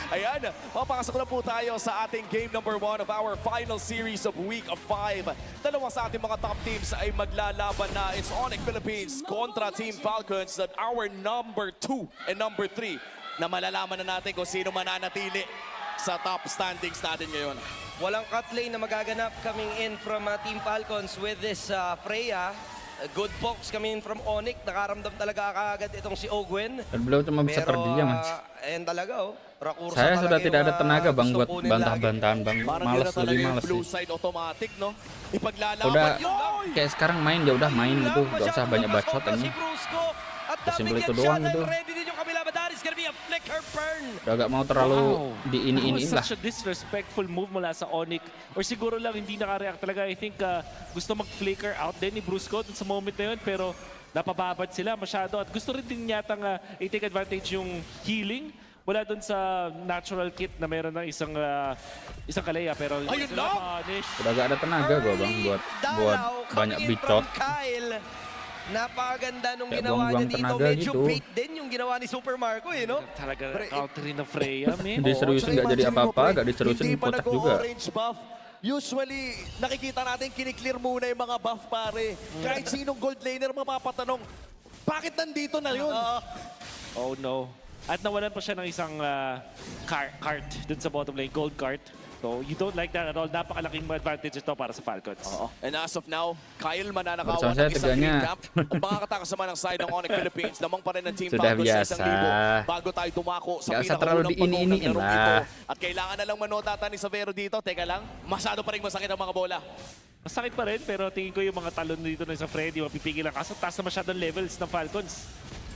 Ayan, papasok na po tayo sa ating game number 1 of our final series of week of 5. Dalawa sa ating mga top teams ay maglalaban na. It's Onyx Philippines kontra Team Falcons at our number 2 and number 3 na malalaman na natin kung sino mananatili sa top standings natin ngayon. Walang cut lane na magaganap coming in from Team Falcons with this Freya. Good box coming in from Onyx. Nakaramdam talaga kaagad itong si Ogwen. Dan beliau cuma bisa Pero, terdiam mas. ayan talaga oh. Rakursa Saya talaga sudah tidak ada yung, tenaga bang gusto buat kunin bantah-bantahan bang. Parang Males, yun na talaga lebih yung males blue sih. side automatic, no? Ipaglalaban Udah yun! kayak sekarang main ya udah main gitu, gak usah banyak bacot ini. Sesimpel itu doang gitu. Udah gak mau terlalu di That ini was lah. such a disrespectful move mula sa Onyx. Or siguro lang hindi nakareact talaga. I think gusto mag-flicker out din ni Brusco dun sa moment na yun. Pero napababad sila masyado. At gusto rin din yatang i-take advantage yung healing. Wala dun sa natural kit na meron ng isang Kalea. Pero Ayun sila na! punish. Udah gak ada tenaga gua bang buat banyak bicot. Napakaganda nung Kaya ginawa niya buang-buang dito. tenaga Medyo gitu. bait din yung ginawa ni Super Marco eh, no? Talaga counter ng Freya, man. Diseriusin gak jadi apa-apa, gak diseriusin Hindi pa kocak juga. nag-orange buff. Usually, nakikita natin kiniklear muna yung mga buff, pare. Kahit sinong gold laner mapapatanong, bakit nandito na yun? Oh no. At nawalan pa siya ng isang cart dun sa bottom lane, gold cart. So you don't like that at all. Napakalaking advantage ito para sa Falcons. And as of now, Kyle mananakawan Bersama ng saya isang green tiganya. cap. At makakatakas naman ng side ng Onyx Philippines. Lamang pa rin ng Team Sudah Falcons sa biasa. 1,000 bago tayo dumako sa Gak usah terlalu pinakaunang pagong ng diini-iniin larong lah. ito. At kailangan na lang manodata ni Savero dito. Teka lang, masyado pa rin masakit ang mga bola. Masakit pa rin, pero tingin ko yung mga talon dito ng isang Freddy, mapipigil lang. Kaso taas na masyadong levels ng Falcons.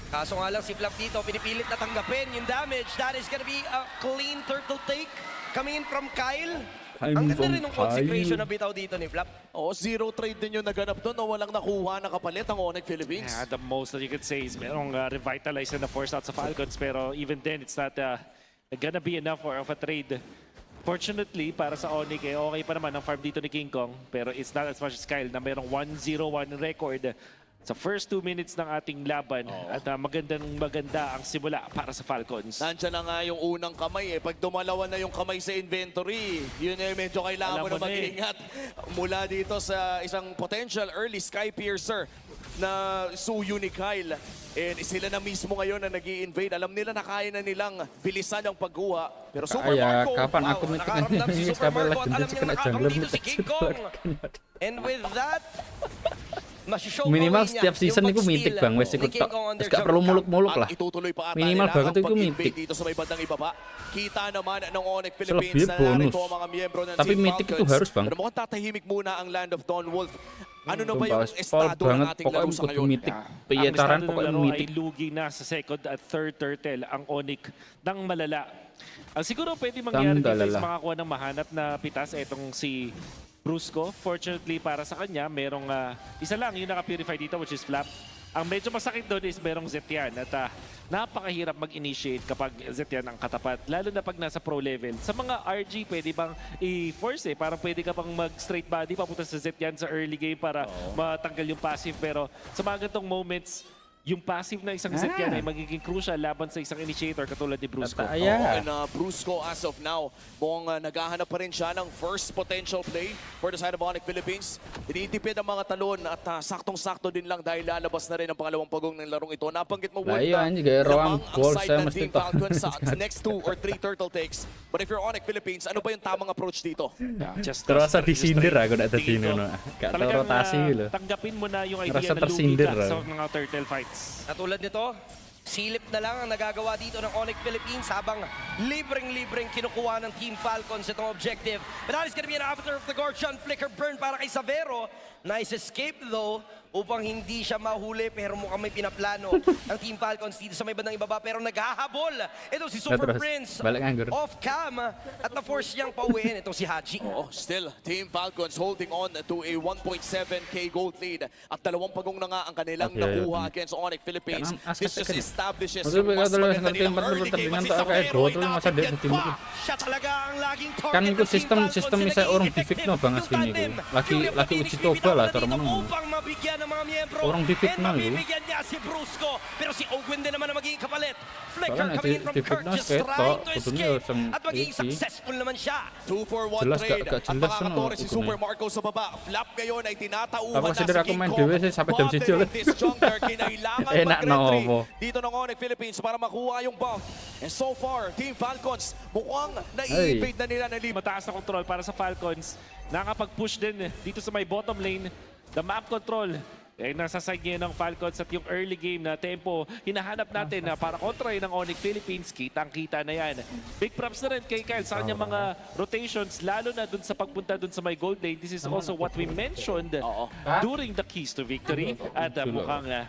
Kaso nga lang si Flap dito, pinipilit na tanggapin yung damage. That is gonna be a clean turtle take coming in from Kyle. Ang ganda rin ng consecration na bitaw dito ni Flap. Oo, zero trade din yung naganap doon. Walang nakuha na kapalit ang Onyx Philippines. Yeah, the most that you could say is merong revitalize na force out sa Falcons, pero even then, it's not gonna be enough of a trade. Fortunately, para sa Onyx, okay pa naman ang farm dito ni King Kong, pero it's not as much as Kyle na merong 1-0-1 record sa first 2 minutes ng ating laban. At maganda ang simula para sa Falcons. Nandiyan na nga yung unang kamay eh. Pag dumalawan na yung kamay sa inventory, yun eh medyo kailangan mo na mag-ingat. Mula dito sa isang potential early Sky Piercer na Suyu ni Kyle. And sila na mismo ngayon na nag-i-invade. Alam nila na kaya na nilang bilisan ang pagguha. Pero Super Ya, Marco, kapan aku mitik Nakaramdam si Super Marco at alam niya kena nakakam jungler dito si King Kong. And with that, minimal setiap season itu mitik bang, wes ikut tok. Wes gak perlu muluk-muluk lah. at itutuloy pa ata Minimal nila banget ang itu pag-invade mitik. dito sa may bandang ibaba. Kita naman ng Onyx Philippines Selebihnya na bonus. narito ang mga miyembro ng Tapi Team mitik itu Falcons. harus, Bang. Pero mukhang tatahimik muna ang Land of Dawn Wolf. Ano na ba Sumpah, yung spol estado ng banget, ating pokoknya laro sa kudu ngayon? mitik. Ang Piyetaran estado ng pokoknya laro ay mitik. lugi na sa second at third turtle ang Onyx ng malala. Siguro pwede mangyari dito is Tandalala. makakuha ng mahanap na pitas etong si Brusco. Fortunately para sa kanya, merong isa lang yung naka-purify dito which is Flap. Ang medyo masakit doon is merong Zetian at napakahirap mag-initiate kapag Zetian ang katapat. Lalo na pag nasa pro level. Sa mga RG, pwede bang i-force eh. Parang pwede ka pang mag-straight body papunta sa Zetian sa early game para matanggal yung passive. Pero sa mga ganitong moments, yung passive na isang Zetian ay magiging crucial laban sa isang initiator katulad ni Brusco. Tataya. And Brusco as of now, mukhang naghahanap pa rin siya ng first potential play for the side of Onyx Philippines. Tinitipid ang mga talon at saktong-sakto din lang dahil lalabas na rin ang pangalawang pagong ng larong ito. Nabanggit mo, Wolf, Iya, na anjing, gaya lamang rawang ang goal side saya ng mesti Team to. Falcons sa next 2 or 3 turtle takes. But if you're Onyx Philippines, ano ba yung tamang approach dito? Just Terasa just disindir try. aku nak tadi Tingin ko, no. Gak tahu talagang, rotasi gitu. tanggapin mo na yung idea Ngerasa na lugi tersindir, ka sa ah. mga turtle fights. Katulad nito, silip na lang ang nagagawa dito ng Onyx Philippines habang libreng-libreng kinukuha ng Team Falcons itong objective. But that is gonna be an after of the Gorgon Flicker Burn para kay Savero. Nice escape though, upang hindi siya mahuli, pero mukhang may pinaplano ang Team Falcons dito sa may bandang ibaba, pero naghahabol. Ito si Super Atras. Prince Balik anggur. off cam at na-force niyang pauwiin. Ito si Haji. Still, Team Falcons holding on to a 1.7k gold lead. At 2 pagong na nga ang kanilang nakuha against Onyx Philippines. This just establishes yung mas maganda nilang early game at si Zamero ay napipigyan. Siya talaga ang laging target Kan ng ikut Team sistem Falcons sistem na bisa orang naging defect effective no bang itong asli tandem. niku. Laki uji Pinipili coba lah dito cara mana. upang mabigyan ng mga miyembro. Orang defect And na yun. mabibigyan niya si Brusco. Pero si Ogwin din naman ang magiging kapalit. Flicker Soalnya coming in from defect Kirk, na just skate trying to kutunya escape. sang At magiging iti. successful naman siya. 2-for-1 Jelas trade. gak At jelas ano, makakatore si ito Super na. Marco sa baba. Flap ngayon ay tinatauhan Ako na kasi si ako King main Kong. DWS sampai jam 7 ulit. This jungler kinailangan Enak na mag-retry ako. dito ng Onyx Philippines para makuha yung buff. And so far, Team Falcons mukhang Ay. nai-evade na nila na Mataas na control para sa Falcons. Nakapag-push din dito sa may bottom lane. The map control. Nasa side ngayon ng Falcons at yung early game na tempo, hinahanap natin na para kontrahin ng Onyx Philippines. Kitang-kita na yan. Big props na rin kay Kyle sa kanyang mga rotations, lalo na dun sa pagpunta dun sa may gold lane. This is also what we mentioned during the keys to victory. At mukhang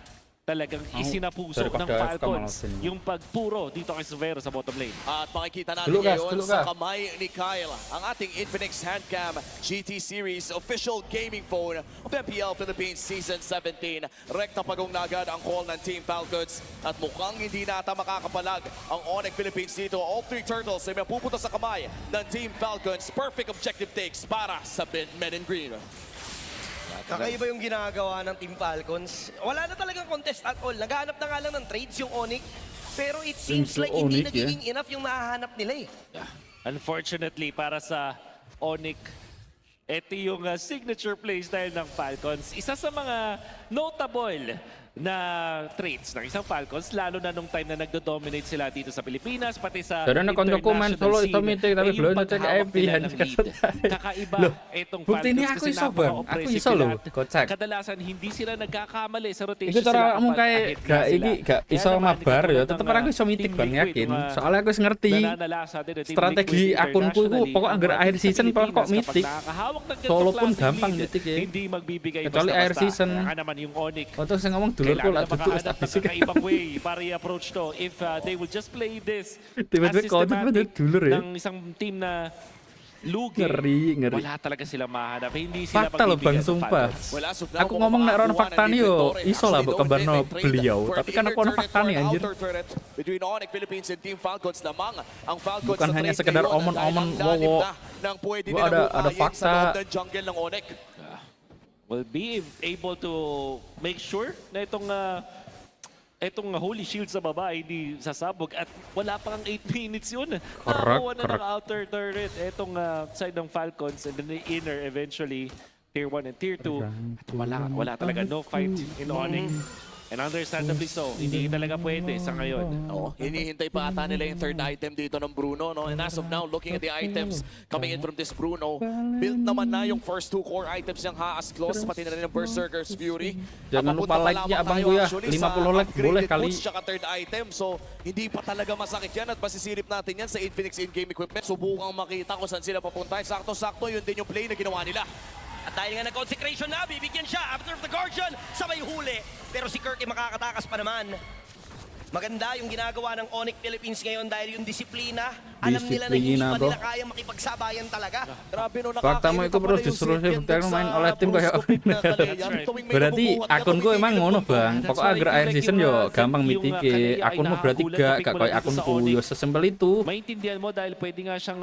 talagang isinapuso Sorry, ng pagka- Falcons kamalasin mo. yung pagpuro dito kay Severo sa bottom lane. At makikita natin Tulugas, ngayon tulugas. sa kamay ni Kyle ang ating Infinix Handcam GT Series official gaming phone of MPL Philippines Season 17. Rekta pagong na agad ang call ng Team Falcons at mukhang hindi nata makakapalag ang Onyx Philippines dito. All 3 turtles ay mapupunta sa kamay ng Team Falcons. Perfect objective takes para sa Men in Green. Kakaiba yung ginagawa ng Team Falcons. Wala na talagang contest at all. Naghahanap na nga lang ng trades yung Onyx. Pero it seems Yung like hindi Onyx, nagiging enough yung nahahanap nila eh. Unfortunately, para sa Onyx, ito yung signature playstyle ng Falcons. Isa sa mga notable na traits ng isang Falcons, lalo na nung time na nagdo-dominate sila dito sa Pilipinas, pati sa Pero na kondo ko man solo ito meeting tapi belum cek IP hands Kakaiba itong bukti Falcons niya ako kasi iso bang. Aku napaka-oppressive iso lo. sila. Kocak. Kadalasan hindi sila nagkakamali sa rotation. Itu cara kamu kapag kayak ahead na gak sila. ini gak Kaya iso naman, mabar ya. katulad Tetep ng, aku iso mitik Team bang Liquid, yakin. mga Soalnya aku ngerti. nananalasa din ng Team Strategi Liquid akunku internationally. pokok anggar akhir Sa season pokok Pilipinas, mitik. kapag nakakahawak ng ganitong Solo pun klaseng gampang lead, mitik ya. hindi magbibigay Kecuali basta-basta. akhir season. Kaya naman yung Onyx, Untuk saya ngomong dulurku lah kailangan duduk makahanap ng statistik. kakaibang way para i-approach to. If they will just play this Tiba-tiba as kau tuh systematic dulur ya. ng isang team na lugi, Ngeri. wala talaga sila mahanap. Hindi sila Fakta loh bang magbibigay sa sumpah. Falcons. Aku ngomong nak ron fakta nih yo, iso lah buat kabarno beliau. Tapi kan aku fakta nih anjir. Between Onyx Philippines and Team Falcons lamang ang Falcons Bukan sa hanya trade sekedar ngayon omon-omon, dahil ang lalim wowo. na ng pwede Gua nilang ada buhayin fakta. sa loob ng jungle ng Onyx. Will be able to make sure na itong holy shield sa baba hindi sasabog at wala pang 8 minutes yun. Nakakuha na ng outer turret itong side ng Falcons and then the inner eventually tier 1 and tier 2 at wala talaga no fight in Onyx. And understandably so, hindi talaga pwede sa ngayon. Oo, hinihintay pa ata nila yung third item dito ng Bruno, no? And as of now, looking at the items coming in from this Bruno, built naman na yung first 2 core items niyang Haas Claws, pati na rin yung Berserker's Fury. Jangan lupa like-nya abang gue ya, 50 like boleh kali. Tsaka third item, so hindi pa talaga masakit yan at pasisilip natin yan sa Infinix in-game equipment. Subukang makita kung saan sila papunta. Sakto-sakto, yun din yung play na ginawa nila. At dahil nga nag-consecration na, bibigyan siya after the Guardian, sabay huli. Pero si Kirk ay makakatakas pa naman. Maganda yung ginagawa ng Onyx Philippines ngayon dahil yung disiplina, alam nila na hindi Disiplina, pa bro. nila kayang makipagsabayan talaga. Grabe no, Fakta mo itu bro, justru saya buktikan main oleh tim kayak berarti akunku emang ngono bang. Pokok agar akhir season yo gampang mitike. Akunmu berarti gak kayak akunku yo sesimpel itu. Maintindihan mo dahil pwede nga siyang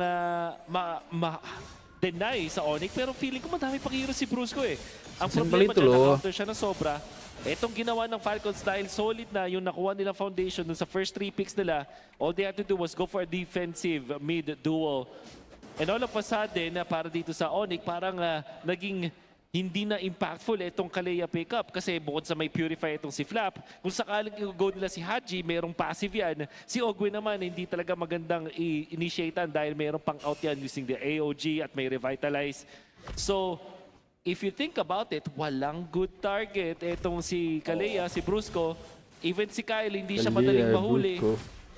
deny sa Onyx pero feeling ko madami pang hero si Brusco eh. Ang Simple problema ito, dyan, lo. na-counter siya ng sobra. Itong ginawa ng Falcons dahil solid na yung nakuha nilang foundation dun sa first 3 picks nila, all they had to do was go for a defensive mid duo. And all of a sudden, para dito sa Onyx, parang naging hindi na impactful itong Kalea pickup kasi bukod sa may purify itong si Flap, kung sakaling i-go nila si Haji, merong passive yan. Si Ogwe naman, hindi talaga magandang i-initiatean dahil merong pang out yan using the AOG at may revitalize. So, if you think about it, walang good target itong si Kalea, si Brusco. Even si Kyle, hindi siya madaling mahuli.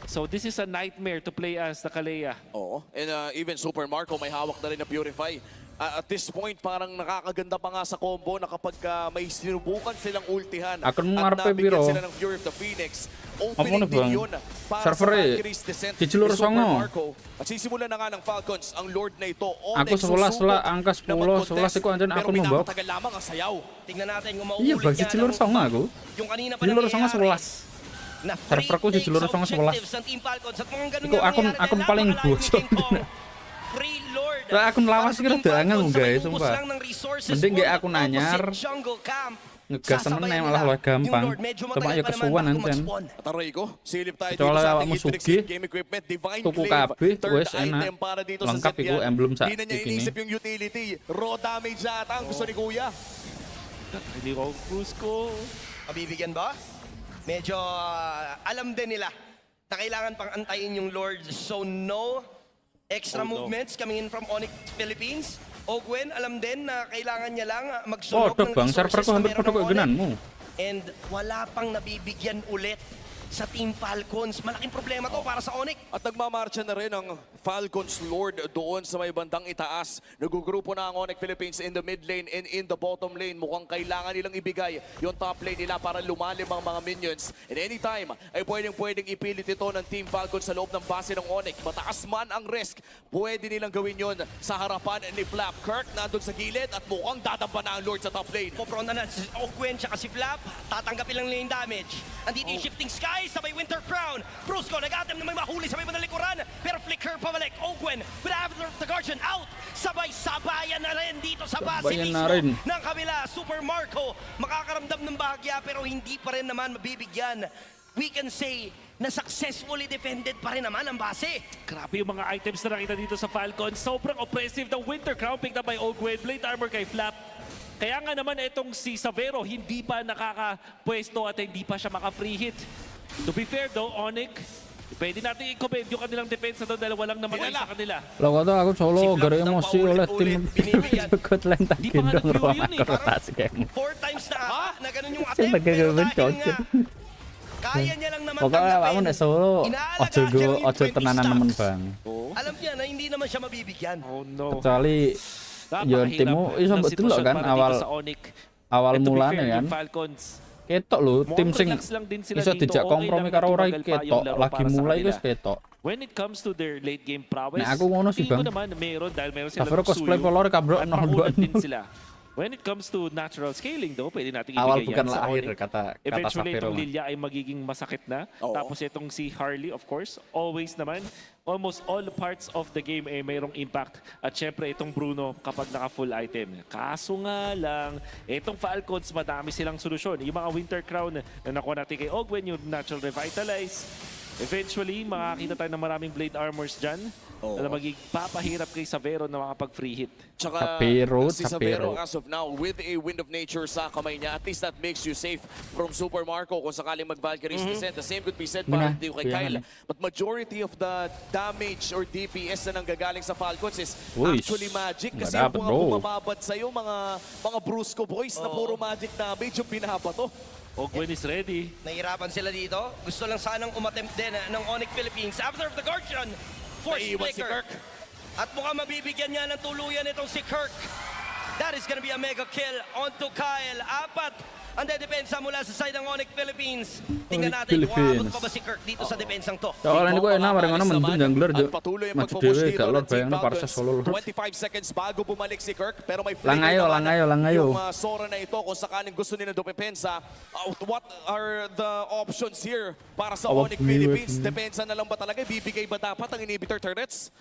So this is a nightmare to play as the Kalea. Oo, and even Super Marco may hawak na rin na Purify. At this point, parang nakakaganda pa nga sa combo na kapag may sinubukan silang ultihan Akan mo at ngarpe, nabigyan biro. sila ng Fury of the Phoenix, Ako opening na din bang? yun para Server sa eh. Valkyrie's descent Kicilur ni Super songo. Marco. At sisimula na nga ng Falcons, ang Lord na ito. Aku 11 lah, angka 10, 11 ko andyan aku Pero membok. pinapatagal lamang ang sayaw. Tingnan natin kung Iya mauulit bang, niya Kicilur ng- songo aku. Yung kanina pa Kicilur songo nangyayari. 11. Na Serverku free Kicilur takes songo objectives 11. ng Team Falcons. At mga ganun Iko, nga akun nangyayari dahil paling napakalayo ni bosok. King Kong. Free Lord. Lah, akun lawas Para sa kira Team dangan Falcons, guys, sabay ubos sumpah. lang ng resources Mending on gak the aku nanyar. opposite jungle camp. Ngegas Sasabayin temen nila. malah luwih gampang. Yung Lord, medyo Cuma matagal ya pa naman kesuwan bago ancen. mag-spawn. At aray ko, silip tayo Kecuali dito sa awakmu ating Infinix sugih, game equipment, Divine tuku Glaive, kabeh, third wes enak. item para dito sa Lengkap set iku, yan. emblem sa Di na niya ikini. inisip yung utility. Raw damage yata ang gusto ni Kuya. Hindi ko Brusco. Mabibigyan ba? Medyo alam din nila na kailangan pang antayin yung Lord. So no extra movements coming in from Onyx Philippines. Ogwen, alam din na kailangan niya lang magsunod Oh, bang, server ko hampir pada kok genanmu. And wala pang nabibigyan ulit sa Team Falcons. Malaking problema to para sa Onyx. At nagmamarcha na rin ang Falcons Lord doon sa may bandang itaas. Nagugrupo na ang Onyx Philippines in the mid lane and in the bottom lane. Mukhang kailangan nilang ibigay yung top lane nila para lumalim ang mga minions. And anytime ay pwedeng ipilit ito ng Team Falcons sa loob ng base ng Onyx. Mataas man ang risk, pwede nilang gawin yon sa harapan ni Flap. Kirk nandun sa gilid at mukhang dadamba na ang Lord sa top lane. Popronda na si Ogwen tsaka si Flap. Tatanggapin lang lane damage. Andito yung shifting sky sabay Winter Crown. Brusco nag-atem na may mahuli sabay mo na likuran. Pero flicker pabalik. Ogwen with Avatar of the Guardian out. Sabay-sabayan na rin dito sa base Sabayan mismo na rin. ng kabila. Super Marco makakaramdam ng bahagya pero hindi pa rin naman mabibigyan. We can say na successfully defended pa rin naman ang base. Grabe yung mga items na nakita dito sa Falcons. Sobrang oppressive ng Winter Crown picked up by Ogwen. Blade armor kay Flap. Kaya nga naman itong si Savero hindi pa nakakapwesto at hindi pa siya maka-free hit. To be fair though, Onyx, pwede natin i-comment yung kanilang depensa doon dahil walang namatay sa kanila. Lo kata aku solo gara emosi oleh tim ikut lentak Di pa nga gendong nag-fury ruang yun eh. rotasi kayak 4 times na na ganun yung Saan attempt. Pero nagkagawa dahil nga, kaya niya lang naman Pokoknya aku nek solo ojo go ojo tenanan nemen bang. Alam niya na hindi naman siya mabibigyan. Oh no. Kecuali yo timu iso ng betul sitwasyon kan para dito awal sa Onyx. awal And to be mulane fair, kan. yung Falcons, Ketok lho tim sing relax lang din sila iso dito. dijak Okay kompromi lang karo na ora tumagal pa yung ketok laro lagi para sa mulai kanila. wis ketok. when it comes to their late game prowess, Nah, aku ngono sih, tingin ko Bang. naman meron dahil meron silang Savero cosplay suyo polor kabrok at nol pangulat doan. din sila. When it comes to natural scaling though, pwede natin Awal ibigay yan bukanlah sa akhir Onyx. kata Eventually, Savero. itong Lilia ay magiging masakit na. Oo. Tapos itong si Harley, of course, always naman, almost all parts of the game ay mayroong impact. At syempre, itong Bruno kapag naka-full item. Kaso nga lang, itong Falcons, madami silang solusyon. Yung mga Winter Crown na nakuha natin kay Ogwen, yung Natural Revitalize. Eventually, makakita tayo ng maraming Blade Armors dyan Oo. na magpapahirap kay Savero na makapag-free hit. Tsaka Tapero, si Savero tapero. as of now with a Wind of Nature sa kamay niya, at least that makes you safe from Super Marco kung sakaling mag-Valkyrie's descent. The same could be said para Muna, kay kuya Kyle. nga. But majority of the damage or DPS na nanggagaling sa Falcons is Uy, actually magic. Kasi dapat, yung mga bro. bumababad sa'yo, mga Brusco boys na puro magic damage yung binabato. Ogwen is ready. Nahirapan sila dito. Gusto lang sanang umattempt din ng Onyx Philippines. After of the Guardian, force Naiiwan si flicker. Kirk. At mukhang mabibigyan niya ng tuluyan itong si Kirk. That is gonna be a mega kill onto Kyle. Apat ang dedepensa mula sa side ng Onyx Philippines. Tingnan Onyx natin kung aabot Philippines. pa ba si Kirk dito sa depensang to. Soalnya ini kok enak bareng ono mendung jungler jo. At patuloy ang Maju pagpupush dhewe dito gak ng lord Team bayangno para sa Falcons. solo lord. 25 seconds bago bumalik si Kirk, pero may Langayo, naman langayo, langayo. yung Sora na ito kung sakaling gusto nila dumepensa. What are the options here para sa Awak Onyx miwet Philippines? niya. Depensa na lang ba talaga? Bibigay ba dapat ang inhibitor turrets?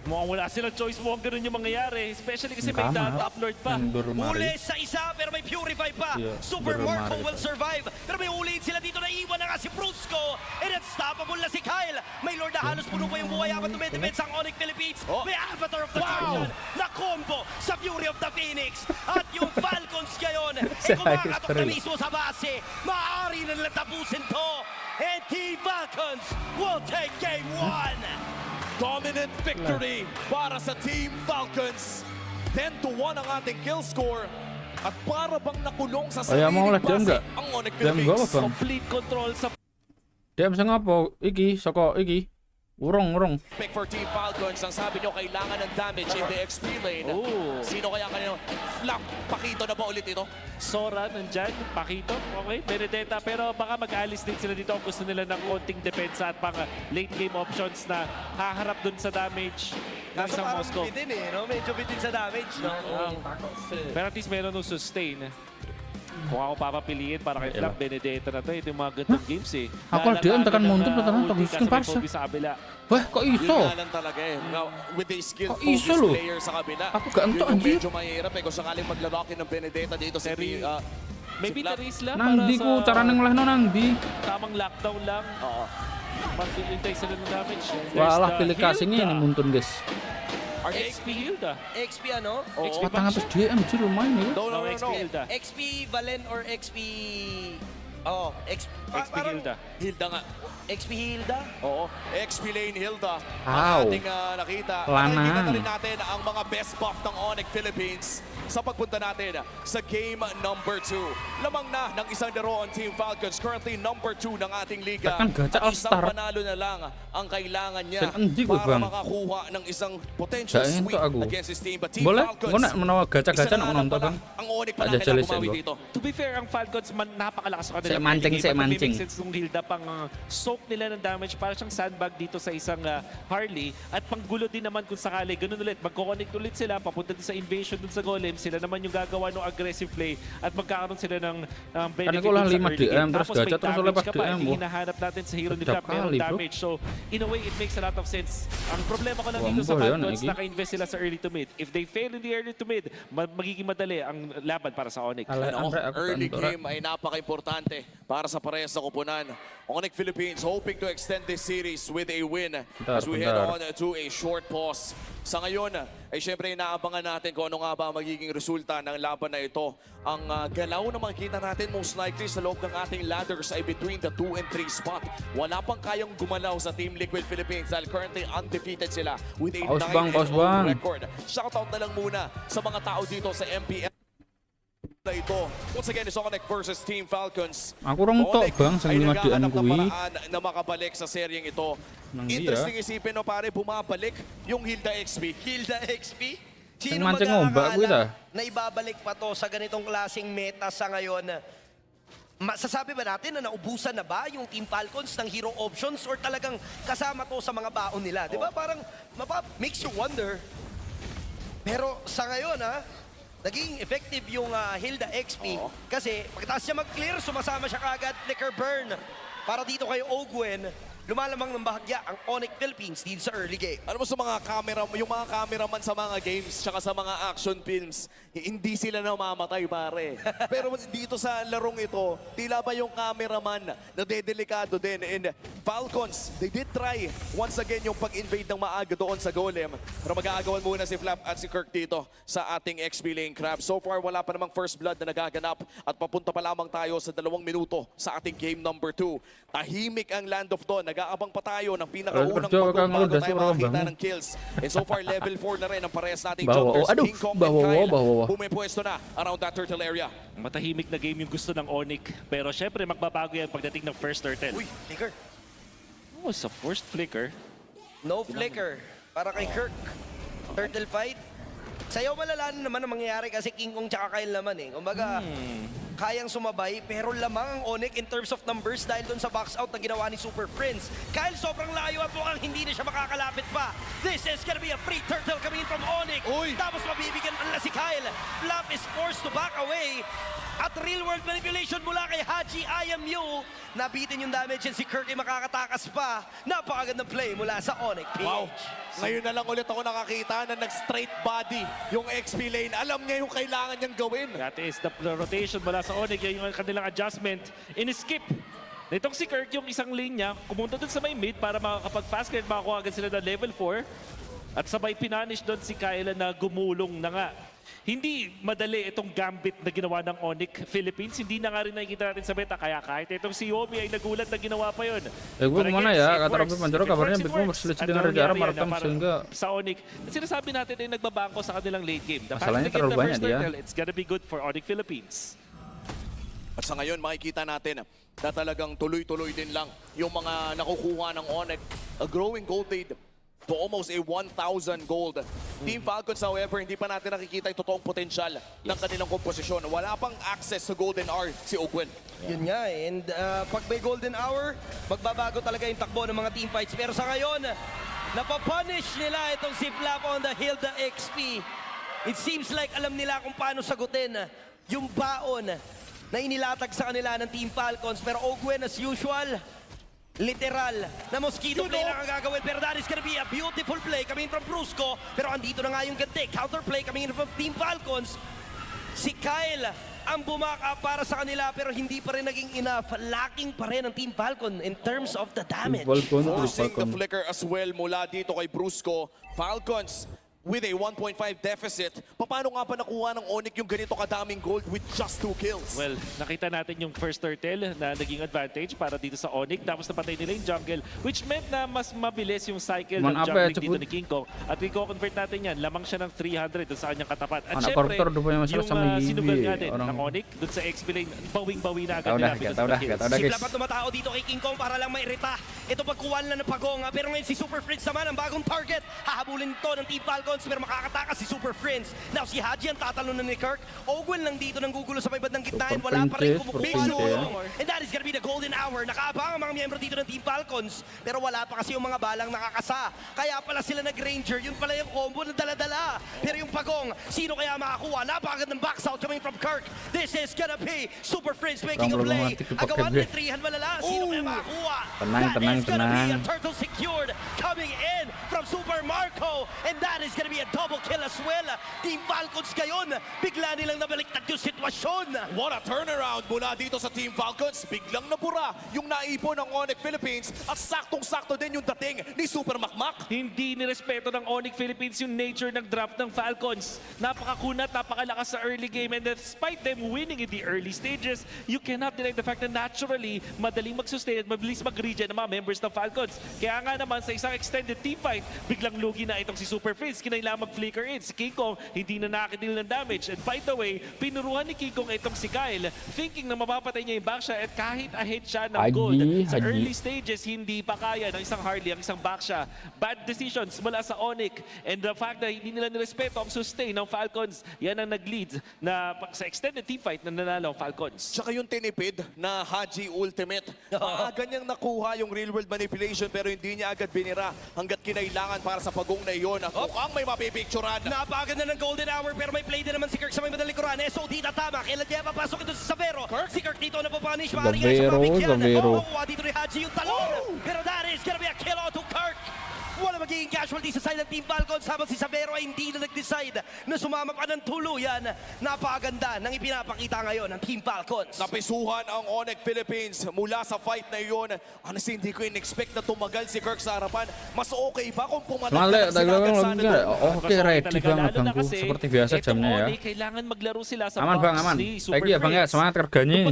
Mukhang wala silang choice, mukhang ganun yung mangyayari. Especially kasi may Tama. top lord pa. Huli sa isa pero may Purify pa. Yeah, Super Durumari Marco pa. will survive. Pero may ulit sila dito na iwan na nga si Brusco. And unstoppable na si Kyle. May Lord na halos puno pa yung buhay apat dumidepends ang Onyx Philippines. Oh. May Avatar of the Guardian na combo sa Fury of the Phoenix. At yung Falcons ngayon ay kumakatok na mismo sa base. Maaari na nila tapusin to. And Team Falcons will take game 1. Dominant victory para sa Team Falcons. 10-1 ang ating kill score. At para bang nakulong sa Ay, mau sariling lah, diam base nggak? ang Onyx Diam gua apa Philippines. bang? Complete control sa Dia bisa ngapo? Iki, soko iki. Urong. Pick for Team Falcons. Ang sabi nyo, kailangan ng damage in the XP lane. Oh. Sino kaya kanino? Flap, Pakito na ba ulit ito? Sora nandyan, Pakito, okay, Benedetta, pero baka mag-alis din sila dito kung gusto nila ng konting depensa at pang late game options na haharap dun sa damage ng Kaso isang parang Moscow. bitin eh, no? Medyo bitin sa damage, no? Pero at least meron nung sustain. Kung ako papapiliin para kay Flap, Benedetta na to, ito yung mga gandong games eh. Ako diyan tekan mundur patahan tagis kin parsa. Sa kabila. Wah, kok iso? Yun nga lang talaga eh. With the skill Kok iso focused lo? player sa kabila. Ako ganito, Yun yung anjir. medyo mahirap eh. Kung sakaling maglalokin ng Benedetta dito sa Maybe Flap. Taris lang Nandi ko cara nang lahno nandi. tamang lockdown lang. Oo. Pag-intay sila ng damage. Walah pilih kasing ini muntun guys. XP Hilda. XP ano? Oo. Patang atas DM sih lumayan ya. No. XP Hilda. XP Valen or XP... Oh, XP parang Hilda. Hilda nga. XP Hilda? Oo. XP Lane Hilda. Wow. Ang ating nakita. Lanang. Nakikita na rin natin ang mga best buff ng Onyx Philippines sa pagpunta natin sa game number 2. Lamang na ng isang laro ang Team Falcons. Currently number 2 ng ating liga. Tekan gacha At isang All-Star. panalo na lang ang kailangan niya Sen andi ko, para Bang. makakuha ng isang potential Gain to sweep aku. against his team. But Team Boleh? Falcons, Gua nak menawar gacha-gacha isa nak na menonton pala bang. ang Onyx Tak pala jajal kailangan lesen bumawi gua. dito. To be fair, ang Falcons napakalakas sa kanila. Saya mancing, saya mancing. Make sense nung Hilda pang soak nila ng damage para siyang sandbag dito sa isang Harley at panggulo din naman kung sakali. Ganun ulit, magkoconnect ulit sila papunta din sa invasion dun sa golem. Sila naman yung gagawa ng aggressive play at magkakaroon sila ng benefit ko lang dun sa 5 early DM, game. terus Tapos may gacha, terus damage lepas ka pa. DM, Hindi oh. hinahanap natin sa hero ni Sedap Flap. Merong kali, bro. damage. So, in a way, it makes a lot of sense. Ang problema ko lang dito sa Wambo yun, Falcons, Egi. naka-invest sila sa early to mid. If they fail in the early to mid, magiging madali ang laban para sa Onyx. Ano, Andre, ako early kantora. game ay napaka-importante para sa parehas na kupunan. Onyx Philippines hoping to extend this series with a win as we head on to a short pause. Sa ngayon, ay syempre inaabangan natin kung ano nga ba ang magiging resulta ng laban na ito. Ang galaw na makikita natin most likely sa loob ng ating ladders ay between the 2 and 3 spot. Wala pang kayang gumalaw sa Team Liquid Philippines dahil currently undefeated sila with a 9-0 record. Shoutout na lang muna sa mga tao dito sa MPL. Na ito. Once again, it's Onyx versus Team Falcons. Aku orang tok bang sang ay 5 DM naghahanap ng kuwi. paraan na makabalik sa seryeng ito. Nang Interesting isipin no pare, bumabalik yung Hilda XP. Hilda XP? Ang mancing ombak, kuwi ta? na ibabalik pa to sa ganitong klaseng meta sa ngayon? Masasabi ba natin na naubusan na ba yung Team Falcons ng hero options or talagang kasama to sa mga baon nila? Di ba? Parang makes you wonder. Pero sa ngayon naging effective yung Hilda XP kasi pagkatapos niya mag-clear, sumasama siya kaagad, flicker burn. Para dito kay Ogwen, lumalamang ng bahagya ang Onyx Philippines dito sa early game. Alam mo sa mga camera, yung mga cameraman sa mga games, tsaka sa mga action films, hindi sila namamatay pare. Pero dito sa larong ito, tila ba yung cameraman nadedelikado din. And Falcons, they did try once again yung pag-invade ng maaga doon sa golem. Pero mag-aagawan muna si Flap at si Kirk dito sa ating XP Lane Crab. So far, wala pa namang first blood na nagaganap at papunta pa lamang tayo sa 2 minuto sa ating game number 2. Tahimik ang Land of Dawn. Nag-aabang pa tayo ng pinakaunang pagong bago tayo makakita ng kills. And so far, level 4 na rin ang parehas nating junglers. King Kong and Kyle pumipwesto na around that turtle area. Matahimik na game yung gusto ng Onyx. Pero syempre, magbabago yan pagdating ng first turtle. Uy, flicker. Oh, sa first flicker. No flicker. Para kay Kirk. Turtle fight. Sayaw malalaman naman ang mangyayari kasi King Kong tsaka Kyle naman eh. Kumbaga, kayang sumabay pero lamang ang Onyx in terms of numbers dahil doon sa box out na ginawa ni Super Prince. Kyle sobrang layo at mukhang hindi na siya makakalapit pa. This is gonna be a free turtle coming in from Onyx. Tapos mabibigyan man na si Kyle. Flap is forced to back away. At real world manipulation mula kay Haji IMU. Nabitin yung damage and si Kirk ay makakatakas pa. Napakagandang play mula sa Onyx PH. Wow. Ngayon na lang ulit ako nakakita na nag-straight body yung XP Lane. Alam niya yung kailangan niyang gawin. That is the rotation mula sa Onyx. Yan yung kanilang adjustment. In-skip. Nitong si Kirk, yung isang lane niya, kumunta dun sa may mid para makakapag-fast clear, makakuha agad sila ng level 4. At sabay pinanish doon si Kyle na gumulong na nga. Hindi madali itong gambit na ginawa ng Onyx Philippines. Hindi na nga rin nakikita natin sa beta. Kaya kahit itong si Yomi ay nagulat na ginawa pa yun. Gue kemana again, ya? it Kata works. Robby Panjaro If it kabarnya works, it Big Mom works. berselisih Ang dengan Raja Arab nangyari yan Martam na parang sehingga sa Onyx, sinasabi natin ay nagbabago sa kanilang late game. The fact Masalahnya they get terlalu the banyak first dia. turtle, it's gonna be good for Onyx Philippines. At sa ngayon, makikita natin na talagang tuloy-tuloy din lang yung mga nakukuha ng Onyx. A growing gold lead to almost a 1,000 gold. Team Falcons, however, hindi pa natin nakikita yung totoong potensyal ng kanilang komposisyon. Wala pang access sa Golden Hour si Ogwen. Yun nga eh. And pag may golden hour, magbabago talaga yung takbo ng mga team fights. Pero sa ngayon, napapunish nila itong si Flap on the Hilda XP. It seems like alam nila kung paano sagutin yung baon na inilatag sa kanila ng Team Falcons. Pero Ogwen, as usual, literal na mosquito play lang ang gagawin. Pero that is gonna be a beautiful play coming from Brusco. Pero andito na nga yung gante. Counterplay coming in from Team Falcons. Si Kyle ang bumaka para sa kanila pero hindi pa rin naging enough. Lacking pa rin ang Team Falcon in terms of the damage. Forcing the flicker as well mula dito kay Brusco. Falcons with a 1.5 deficit. Paano nga pa nakuha ng Onyx yung ganito kadaming gold with just 2 kills? Well, nakita natin yung first turtle na naging advantage para dito sa Onyx. Tapos napatay nila yung jungle, which meant na mas mabilis yung cycle ng jungling dito ni King Kong. At i-convert natin yan, lamang siya ng 300 dun sa kanyang katapat. At syempre, yung sinugal nga din ng Onyx dun sa XP lane, bawing-bawi na agad nila because of the kills. Si Flap at tumatao dito kay King Kong para lang mairita. Ito pagkuhan lang ng pagong. Pero ngayon si Super Prince naman ang bagong target. Hahabulin ito ng Team Falcons pero makakatakas si Super Prince. Now si Haji ang tatalon na ni Kirk. Ogwen lang dito nang gugulo sa may bandang gitna. Wala pa rin kumukuha. And that is gonna be the golden hour. Nakaabang ang mga miyembro dito ng Team Falcons. Pero wala pa kasi yung mga balang nakakasa. Kaya pala sila nag-ranger. Yun pala yung combo na dala-dala. Pero yung pagong, sino kaya makakuha? Napakagandang box out coming from Kirk. This is gonna be Super Prince making a play. Agawan ni 300 malala. Sino kaya makakuha? That is gonna be a turtle secured coming in from Super Marco. And that is gonna be a double kill as well. Team Falcons ngayon, bigla nilang nabaliktad yung sitwasyon. What a turnaround mula dito sa Team Falcons. Biglang nabura yung naipon ng Onyx Philippines at saktong-sakto din yung dating ni Super Makmak. Hindi nirespeto ng Onyx Philippines yung nature ng draft ng Falcons. Napakakunat, napakalakas sa early game, and despite them winning in the early stages, you cannot deny the fact na naturally, madaling mag-sustain at mabilis mag-regen ng mga members ng Falcons. Kaya nga naman, sa isang extended team fight, biglang lugi na itong si Super Prince. Kinailangan mag-flicker in. Si King Kong, hindi na nakakadil ng damage. And by the way, pinuruhan ni King Kong itong si Kyle, thinking na mapapatay niya yung backshot at kahit ahead siya ng gold. Sa early stages, hindi pa kaya ng isang Harley, ang isang backshot. Bad decisions mula sa Onyx. And the fact na hindi nila nirespeto ang sustain ng Falcons, yan ang nag-lead na sa extended team fight na nanalo ang Falcons. Tsaka yung tinipid na Haji Ultimate. Maaga niyang nakuha yung real world manipulation pero hindi niya agad binira hanggat kinailangan para sa pagong na iyon. At mukhang may mapipicturan. Napaganda ng golden hour pero may play din naman si Kirk sa may madaling likuran. SOD na tama. Kailan niya papasok ito sa Savero. Si Kirk dito na papanish. Maaaring yan siya mabigyan. Makukuha dito ni Haji yung talon. Pero that is gonna be a kill out to Kirk. Wala magiging casualty sa side ng Team Falcons habang si Savero ay hindi na nag-decide na sumama pa ng tuluyan. Napakaganda ng ipinapakita ngayon ng Team Falcons. Napisuhan ang Onyx Philippines mula sa fight na iyon. Honestly, hindi ko in-expect na tumagal si Kirk sa harapan. Mas okay ba kung pumatagdag sila agad sana doon? Oke, ready banget bangku. Seperti biasa jamnya ya. Kailangan maglaro sila sa aman bang, aman. Lagi ya bang ya, semangat kerjanya.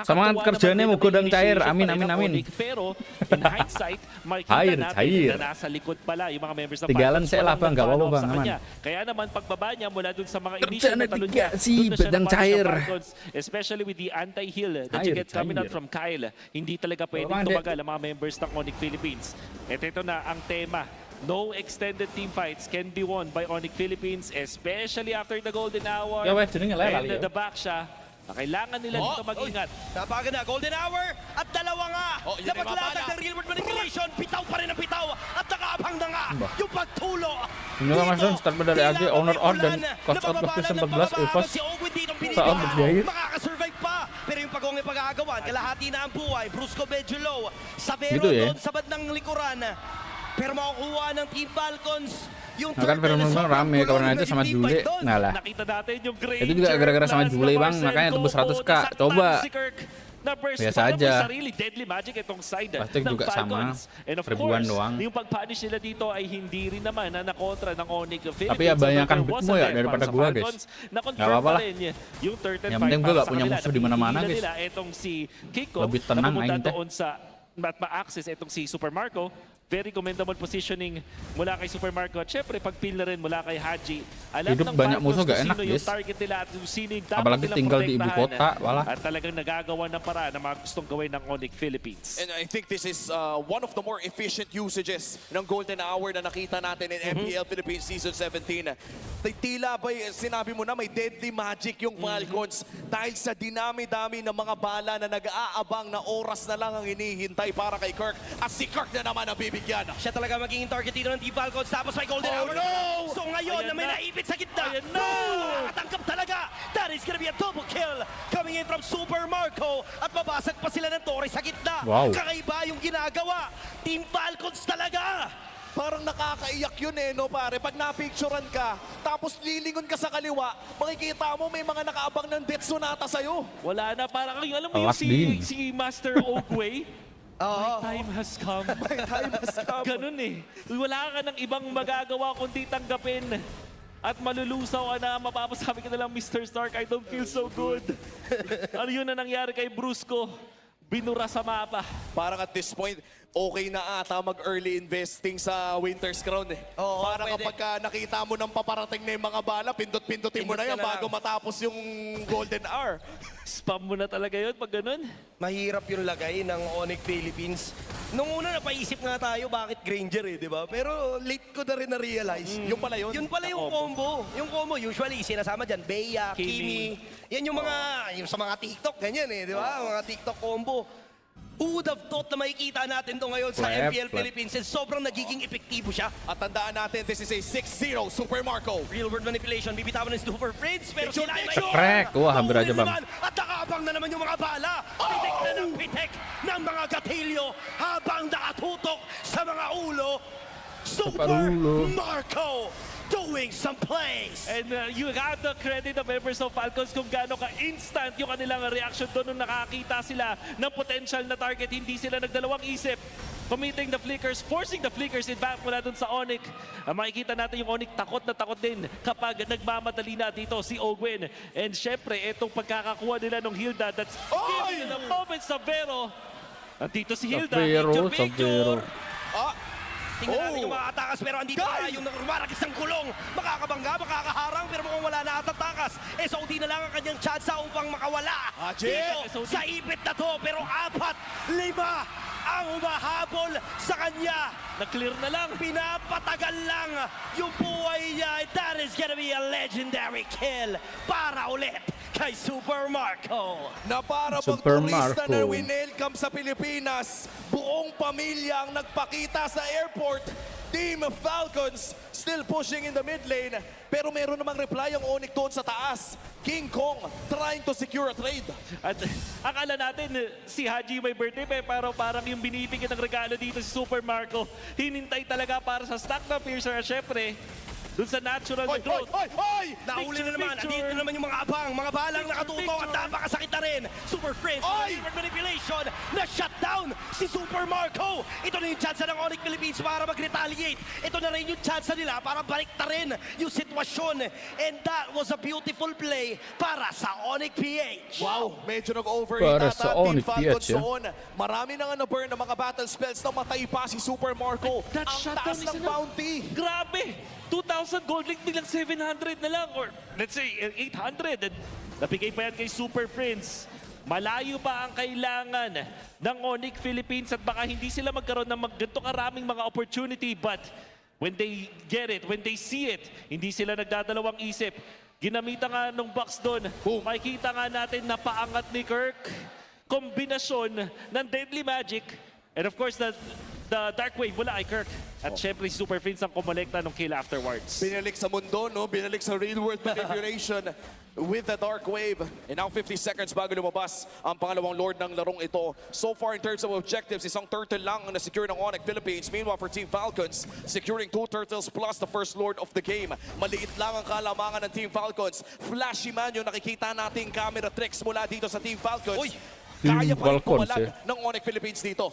Semangat kerjanya mau godang cair. Amin, amin, amin. Pero in hindsight, makikita natin na nasa likod pala yung mga members ng Tigalan saya lah bang, gak apa-apa bang, aman. Kaya naman pagbaba niya mula dun sa mga Kerja initial na na talon tiga niya, si dun na siya bedang napasok cair. sa Falcons, especially with the anti-heal that you get coming out from Kyle. Hindi talaga pwedeng tumagal ang mga members ng Onyx Philippines. At ito na ang tema. No extended team fights can be won by Onyx Philippines, especially after the golden hour. Ya weh, jenenge lah kali And ya. the back siya. Kailangan nila dito mag-ingat. Napaganda, golden hour at dalawa nga. Napaglatag ng real world manipulation, pitaw pa rin ang pitaw at nakaabang na nga yung pagtulo. Ini lah Mas Don, start dari AG, owner on dan cost out waktu 14 Evos saat berjahit. Makakasurvive pa. Pero yung pagong ay pag-aagawan, kalahati na ang buhay. Brusco medyo low. Savero Gitu ya. doon sa bandang likuran. Pero makukuha ng Team Falcons. Nah kan Firman bang rame kawan aja sama Jule. Nah lah. Nakita natin yung Itu juga gara-gara sama Jule bang, makanya tembus 100k. Coba. Biasa aja. Pasti juga sama. Ribuan doang. Yung pag-punish nila dito ay hindi rin naman na nakontra ng Onyx Philippines. Tapi ya banyakan bitmu ya daripada gua guys. Gak apa-apa lah. Yang penting gua gak punya musuh di mana-mana guys. Lebih tenang aing teh. At ma-access itong si Super Marco. Very commendable positioning mula kay Super Marco. At syempre, pag-peel na rin mula kay Haji. Alam Hidup ng banyak Falcons musuh, kung gak enak, sino yung guys. target nila at kung sino yung dapat Apalagi nilang tinggal di ibu protektahan. kota, wala. At talagang nagagawa ng paraan na mga gustong gawin ng Onyx Philippines. And I think this is one of the more efficient usages ng golden hour na nakita natin in MPL Philippines Season 17. Tila ba sinabi mo na may deadly magic yung Falcons dahil sa dinami-dami ng mga bala na nag-aabang na oras na lang ang hinihintay para kay Kirk. At si Kirk na naman ang bibigyan. Siya talaga magiging target dito ng Team Falcons. Tapos may golden hour. no! So ngayon Ayan na may na. naipit sa gitna. Ayan na! Nakatangkap talaga. That is gonna be a double kill. Coming in from Super Marco. At mabasag pa sila ng Torres sa gitna. Wow. Kakaiba yung ginagawa. Team Falcons talaga. Parang nakakaiyak yun eh, no pare? Pag napicturean ka, tapos lilingon ka sa kaliwa, makikita mo may mga nakaabang ng death sonata sa'yo. Wala na, parang yung alam mo yung Alas din. si Master Oakway. My time has come. My time has come. Ganun eh. Wala ka ng ibang magagawa kundi tanggapin. At malulusaw ka na, mapapasabi ka na lang, Mr. Stark, I don't feel so good. Ano yun na nangyari kay Brusco? Binura sa mapa. Parang at this point, okay na ata mag-early investing sa Winter's Crown eh. Oo, Para pwede. kapag nakita mo ng paparating na yung mga bala, pindot-pindutin mo na Pindot yan ka na bago lang. matapos yung Golden Hour. Spam mo na talaga yun pag ganun. Mahirap yung lagay ng Onyx Philippines. Nung una napaisip nga tayo bakit Granger eh, di ba? Pero late ko na rin na-realize. Yung pala yun? Yun pala yung combo. Yung combo, usually sinasama dyan, Bea, Kimi. Yan yung mga, yung sa mga TikTok, ganyan eh, di ba? Mga TikTok combo. Who would have thought na makikita natin to ngayon sa Flip, MPL flip. Philippines and sobrang nagiging epektibo siya. At tandaan natin, this is a 6-0 Super Marco. Real world manipulation, bibitawan ng Super Prince, pero Picture, sila picture! Prek! Wah, hampir aja, Bang. At nakaabang na naman yung mga bala. Pitik na ng pitik ng mga gatilyo habang nakatutok sa mga ulo. Super ulo. Marco doing some plays. And you have the credit of members of Falcons kung gaano ka-instant yung kanilang reaction doon nung nakakita sila ng potential na target. Hindi sila nagdalawang isip. Committing the flickers, forcing the flickers in back mula dun sa Onyx. Makikita natin yung Onyx takot na takot din kapag nagmamadali na dito si Ogwen. And syempre, itong pagkakakuha nila ng Hilda, that's giving the moment sa Vero. Nandito si Hilda. Savero. Tingnan natin yung mga atakas pero andito na yung rumaragis ng gulong. Makakabangga, makakaharang pero mukhang wala na atatakas. SOD na lang ang kanyang tsansa upang makawala. Dito sa ipit na to pero 4, 5 ang umahabol sa kanya. Na-clear na lang. Pinapatagal lang yung buhay niya. That is gonna be a legendary kill para ulit kay Super Marco. Na para Super magturista Marco. na winelcome sa Pilipinas, buong pamilya ang nagpakita sa airport. Team Falcons still pushing in the mid lane, pero meron namang reply ang Onyx doon sa taas. King Kong trying to secure a trade. At akala natin si Haji may birthday pero parang yung binibigyan ng regalo dito si Super Marco. Hinintay talaga para sa stack na Piercer at syempre dun sa natural na growth. Nauli na naman. Andito na naman yung mga abang, mga balang nakatutok at napakasakit na rin. Super Prince, manipulation, na-shutdown si Super Marco. Ito na yung chance ng Onyx Philippines para mag-retaliate. Ito na rin yung chance nila para balik na rin yung sitwasyon. And that was a beautiful play para sa Onyx PH. Wow, medyo nag-overheat Para ata sa Team Onyx Falcons PH, doon. Marami na nga na-burn ng mga battle spells na matay pa si Super Marco. That Ang shutdown taas is ng enough. bounty. Grabe! 2,000 gold link biglang 700 na lang or let's say 800. And nabigay pa yan kay Super Prince. Malayo pa ang kailangan ng Onyx Philippines at baka hindi sila magkaroon ng ganito karaming mga opportunity but when they get it, when they see it, hindi sila nagdadalawang isip. Ginamita nga nung box doon. Makikita nga natin na paangat ni Kirk. Kombinasyon ng Deadly Magic and of course the Dark Wave mula kay Kirk. At syempre si Super Prince ang kumolekta ng kill afterwards. Binalik sa mundo, no? Binalik sa real world manipulation with the Dark Wave. And now 50 seconds bago lumabas ang pangalawang Lord ng larong ito. So far in terms of objectives, isang turtle lang ang na-secure ng Onyx Philippines. Meanwhile for Team Falcons, securing 2 turtles plus the first Lord of the game. Maliit lang ang kalamangan ng Team Falcons. Flashy man yung nakikita nating camera tricks mula dito sa Team Falcons. Kaya pa rin Falcons, pumalag ng Onyx Philippines dito.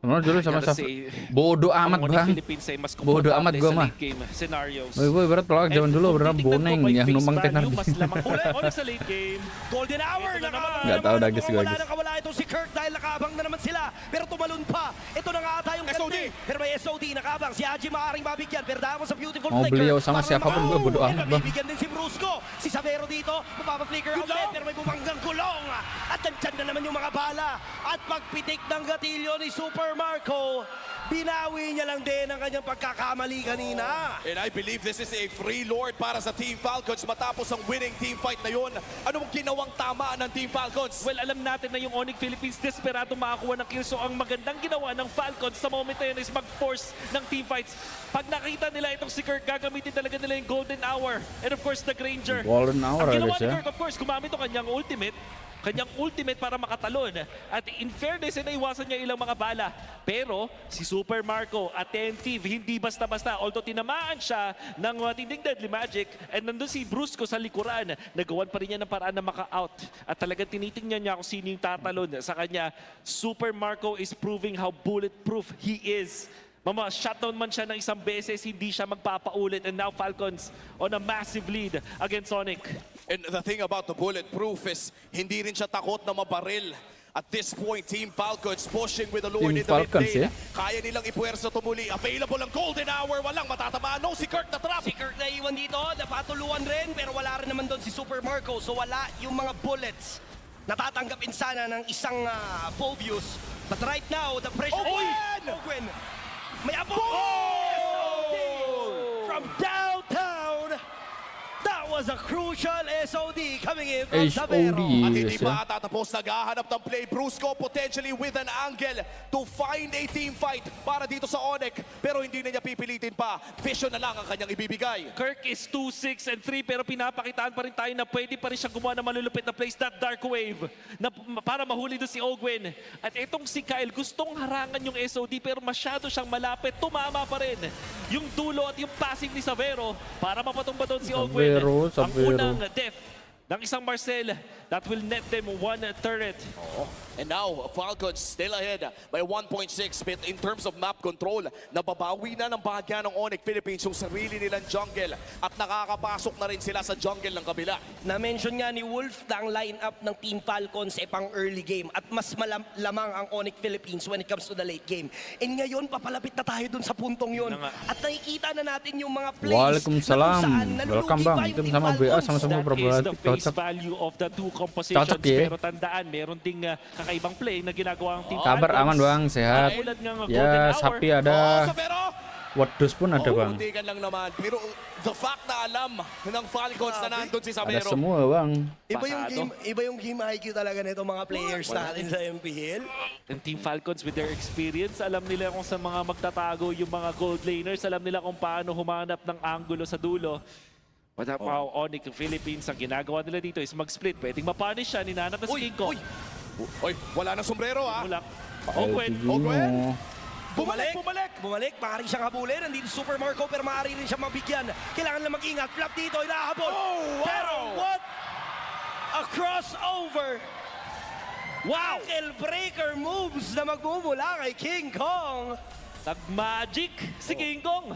Ano dulu sama Gotta sa say, bodoh amat ang Onyx bang. Philippines ay mas Bodoh amat komportable gua sa mah. late game scenarios. Woi berat tolak zaman dulu beneran boneng yang numpang tenar. Mas lamang uli Onyx sa late game. Golden hour Ito na na naman. Nggak tahu dah guys, wala guys. nang kawala ito si Kirk dahil nakaabang na naman sila. Pero tumalon pa. Ito na nga ata yung SOD. ganda. Pero may SOD nakabang. Si Haji maaaring mabigyan. Pero dahil sa beautiful Mau flicker. beliau sama siapapun gue bodo amat bang. Bibigyan din si Brusco. Si Savero dito. Mapapa-flicker out din. Pero may bumanggang gulong. At nandyan na naman yung mga bala. At pagpitik ng gatilyo ni Super Marco. Binawi niya lang din ang kanyang pagkakamali kanina. And I believe this is a free lord para sa Team Falcons matapos ang winning team fight na yun. Ano mong ginawang tama ng Team Falcons? Well, alam natin na yung Onyx Philippines desperado makakuha ng kill. So ang magandang ginawa ng Falcons sa moment na yun is mag-force ng team fights. Pag nakita nila itong si Kirk, gagamitin talaga nila yung Golden Hour. And of course, the Granger. Golden Hour, ang ginawa guys, ni ya. Kirk, of course, gumamit ang kanyang ultimate para makatalon. At in fairness, naiwasan niya ilang mga bala. Pero si Super Marco, attentive, hindi basta-basta. Although tinamaan siya ng matinding deadly magic, and nandun si Brusco sa likuran, nagawan pa rin niya ng paraan na maka-out. At talagang tinitingnan niya kung sino yung tatalon sa kanya. Super Marco is proving how bulletproof he is. Shutdown man siya ng isang beses, hindi siya magpapaulit. And now Falcons on a massive lead against Sonic. And the thing about the bulletproof is hindi rin siya takot na mabaril. At this point, Team Falcons pushing with the Lord Team in the Falcons, mid lane. eh? Kaya nilang ipuwersa tumuli. Available ang Golden Hour. Walang matatamaan. No, si Kirk na trap. Si Kirk na iwan dito, napatuluan rin, pero wala rin naman doon si Super Marco. So wala yung mga bullets. Natatanggapin sana ng isang Phobius. But right now, the pressure... Ogwen! May abot! SOD from downtown! That was a crucial SOD coming in from Savero. At hindi Yes, pa tatapos, naghahanap ng play. Brusco potentially with an angle to find a team fight para dito sa Onyx. Pero hindi na niya pipilitin pa. Vision na lang ang kanyang ibibigay. Kirk is 2-6 and 3 pero pinapakitaan pa rin tayo na pwede pa rin siya gumawa ng malulupit na plays, that Dark Wave na para mahuli doon si Ogwen. At itong si Kyle gustong harangan yung SOD pero masyado siyang malapit, tumama pa rin yung dulo at yung passive ni Savero para mapatumba doon si Ogwen. Ang unang death ng isang Marcel that will net them one turret. And now, Falcons still ahead by 1.6 but in terms of map control, nababawi na ng bahagya ng Onyx Philippines yung sarili nilang jungle at nakakapasok na rin sila sa jungle ng kabila. Na-mention nga ni Wolf na ang lineup ng Team Falcons ay pang early game at mas lamang ang Onyx Philippines when it comes to the late game. And ngayon, papalapit na tayo dun sa puntong yun. At nakikita na natin yung mga plays Waalaikumsalam. na kung saan Welcome nalulugi bang. pa yung Itu Team sama BA Falcons. sama-sama That is berapa the face value of the two compositions. Cocok, ya. Pero tandaan, meron ding kakaibang play na ginagawa ng Team Kabar Falcons. aman bang, sehat. Tulad ng Golden Ya, Hour. sapi Oh, ada. Savero! Wadus pun ada bang. Muntikan lang naman. Pero the fact na alam ng Falcons na nandun si Ada Savero. semua bang. Iba yung game IQ talaga nito mga players natin sa MPL. Ang Team Falcons with their experience, alam nila kung sa mga magtatago yung mga gold laners, alam nila kung paano humanap ng angulo sa dulo. But how Onyx Philippines, ang ginagawa nila dito is mag-split. Pwedeng mapunish siya, ninanap na si King Kong. Oy, wala nang sombrero ha. Mulak. Ogwen. Ogwen. Bumalik. Maaari siyang habulin. Nandito Super Marco pero maaari rin siyang mabigyan. Kailangan lang mag-ingat. Flap dito, inahabol. Pero what? A crossover. Wow! Ankle breaker moves na magmumula kay King Kong. Nag-magic si King Kong.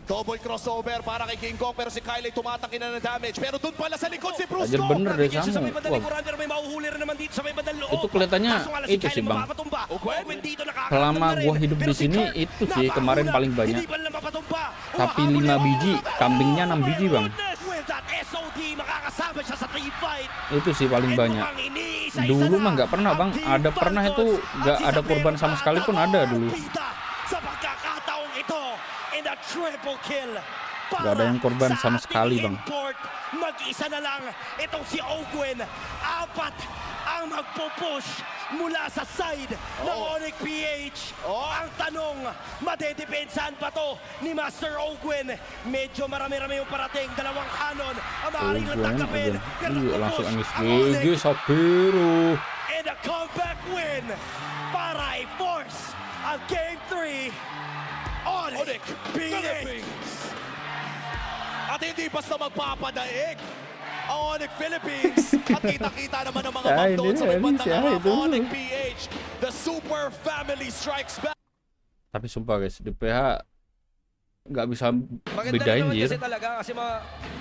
Double crossover para kay King Kong pero si Kyle ay tumatangin na ng damage. Pero doon pala sa likod si Ajar Brusco. bener deh Nabigyan siya sa kamu. may bandang Wah, likuran pero may mahuhuli rin naman dito sa may bandang loob. Itu kelihatannya Kaso nga lang itu Kyle sih, Bang. mapapatumba. Ogwen dito nakakaroon Selama na rin. gua hidup Pero di sini, Kirk, itu sih kemarin napakahula. paling banyak. Hindi pa lang mapatumba. Tapi Umahabol 5 na. biji, kambingnya 6 biji bang. With that SOD, makakasama siya sa team fight. Itu sih paling And banyak. mukhang iniisa-isa Dulu na mah nggak pernah ang bang. Team Ada pernah Falcons. itu nggak At si ada korban Savero sama sekali pun ada dulu. nakakapita sa pagkakataong ito in a triple kill. Nggak ada yang korban Para sama sa sekali, ating Bang. import, mag-isa na lang itong si Ogwen. 4 ang magpupush mula sa side ng Onyx PH. Ang tanong, madedepensahan pa to ni Master Ogwen. Medyo marami-rami yung parating. 2 kanon ang maaaring lang tanggapin. Pero Iya, langsung nagpupush angis ang GG Onyx. Sabero. And a comeback win para i-force ang Game 3 Onyx PH. At hindi basta magpapadaig ang Onyx Philippines. At kita-kita naman ang mga Ay, map doon sa may hindi, bandang siya, harap. itu. Onyx PH, the super family strikes back. Tapi sumpah guys, di PH nggak bisa Maganda bedain naman jir. kasi talaga kasi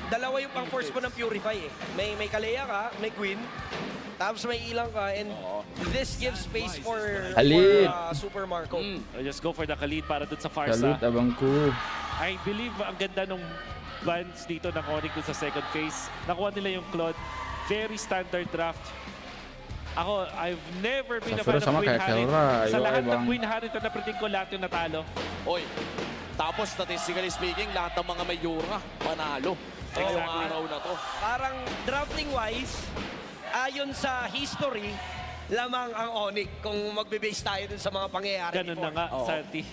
dalawa yung pang force mo ng Purify eh. May Kalea ka, may Queen. Tapos may ilang ka, and this gives space for Khalid. Super Marco. Just go for the Khalid para dun sa Farsa. Salut, abangku. I believe ang ganda nung bans dito ng Onyx dun sa second phase. Nakuha nila yung Claude. Very standard draft. Ako, I've never been a fan Safiro of sama Queen kayak Harry. Kelra. Sa Ayo, lahat ay, ng bang. Queen Harry ito na-predict ko lahat yung natalo. Oy, tapos statistically speaking, lahat ng mga may Yura, panalo. Ngayong Exactly. araw na to. Parang drafting-wise, ayon sa history, lamang ang Onyx kung magbe-base tayo dun sa mga pangyayari. Ganun na nga, Santi.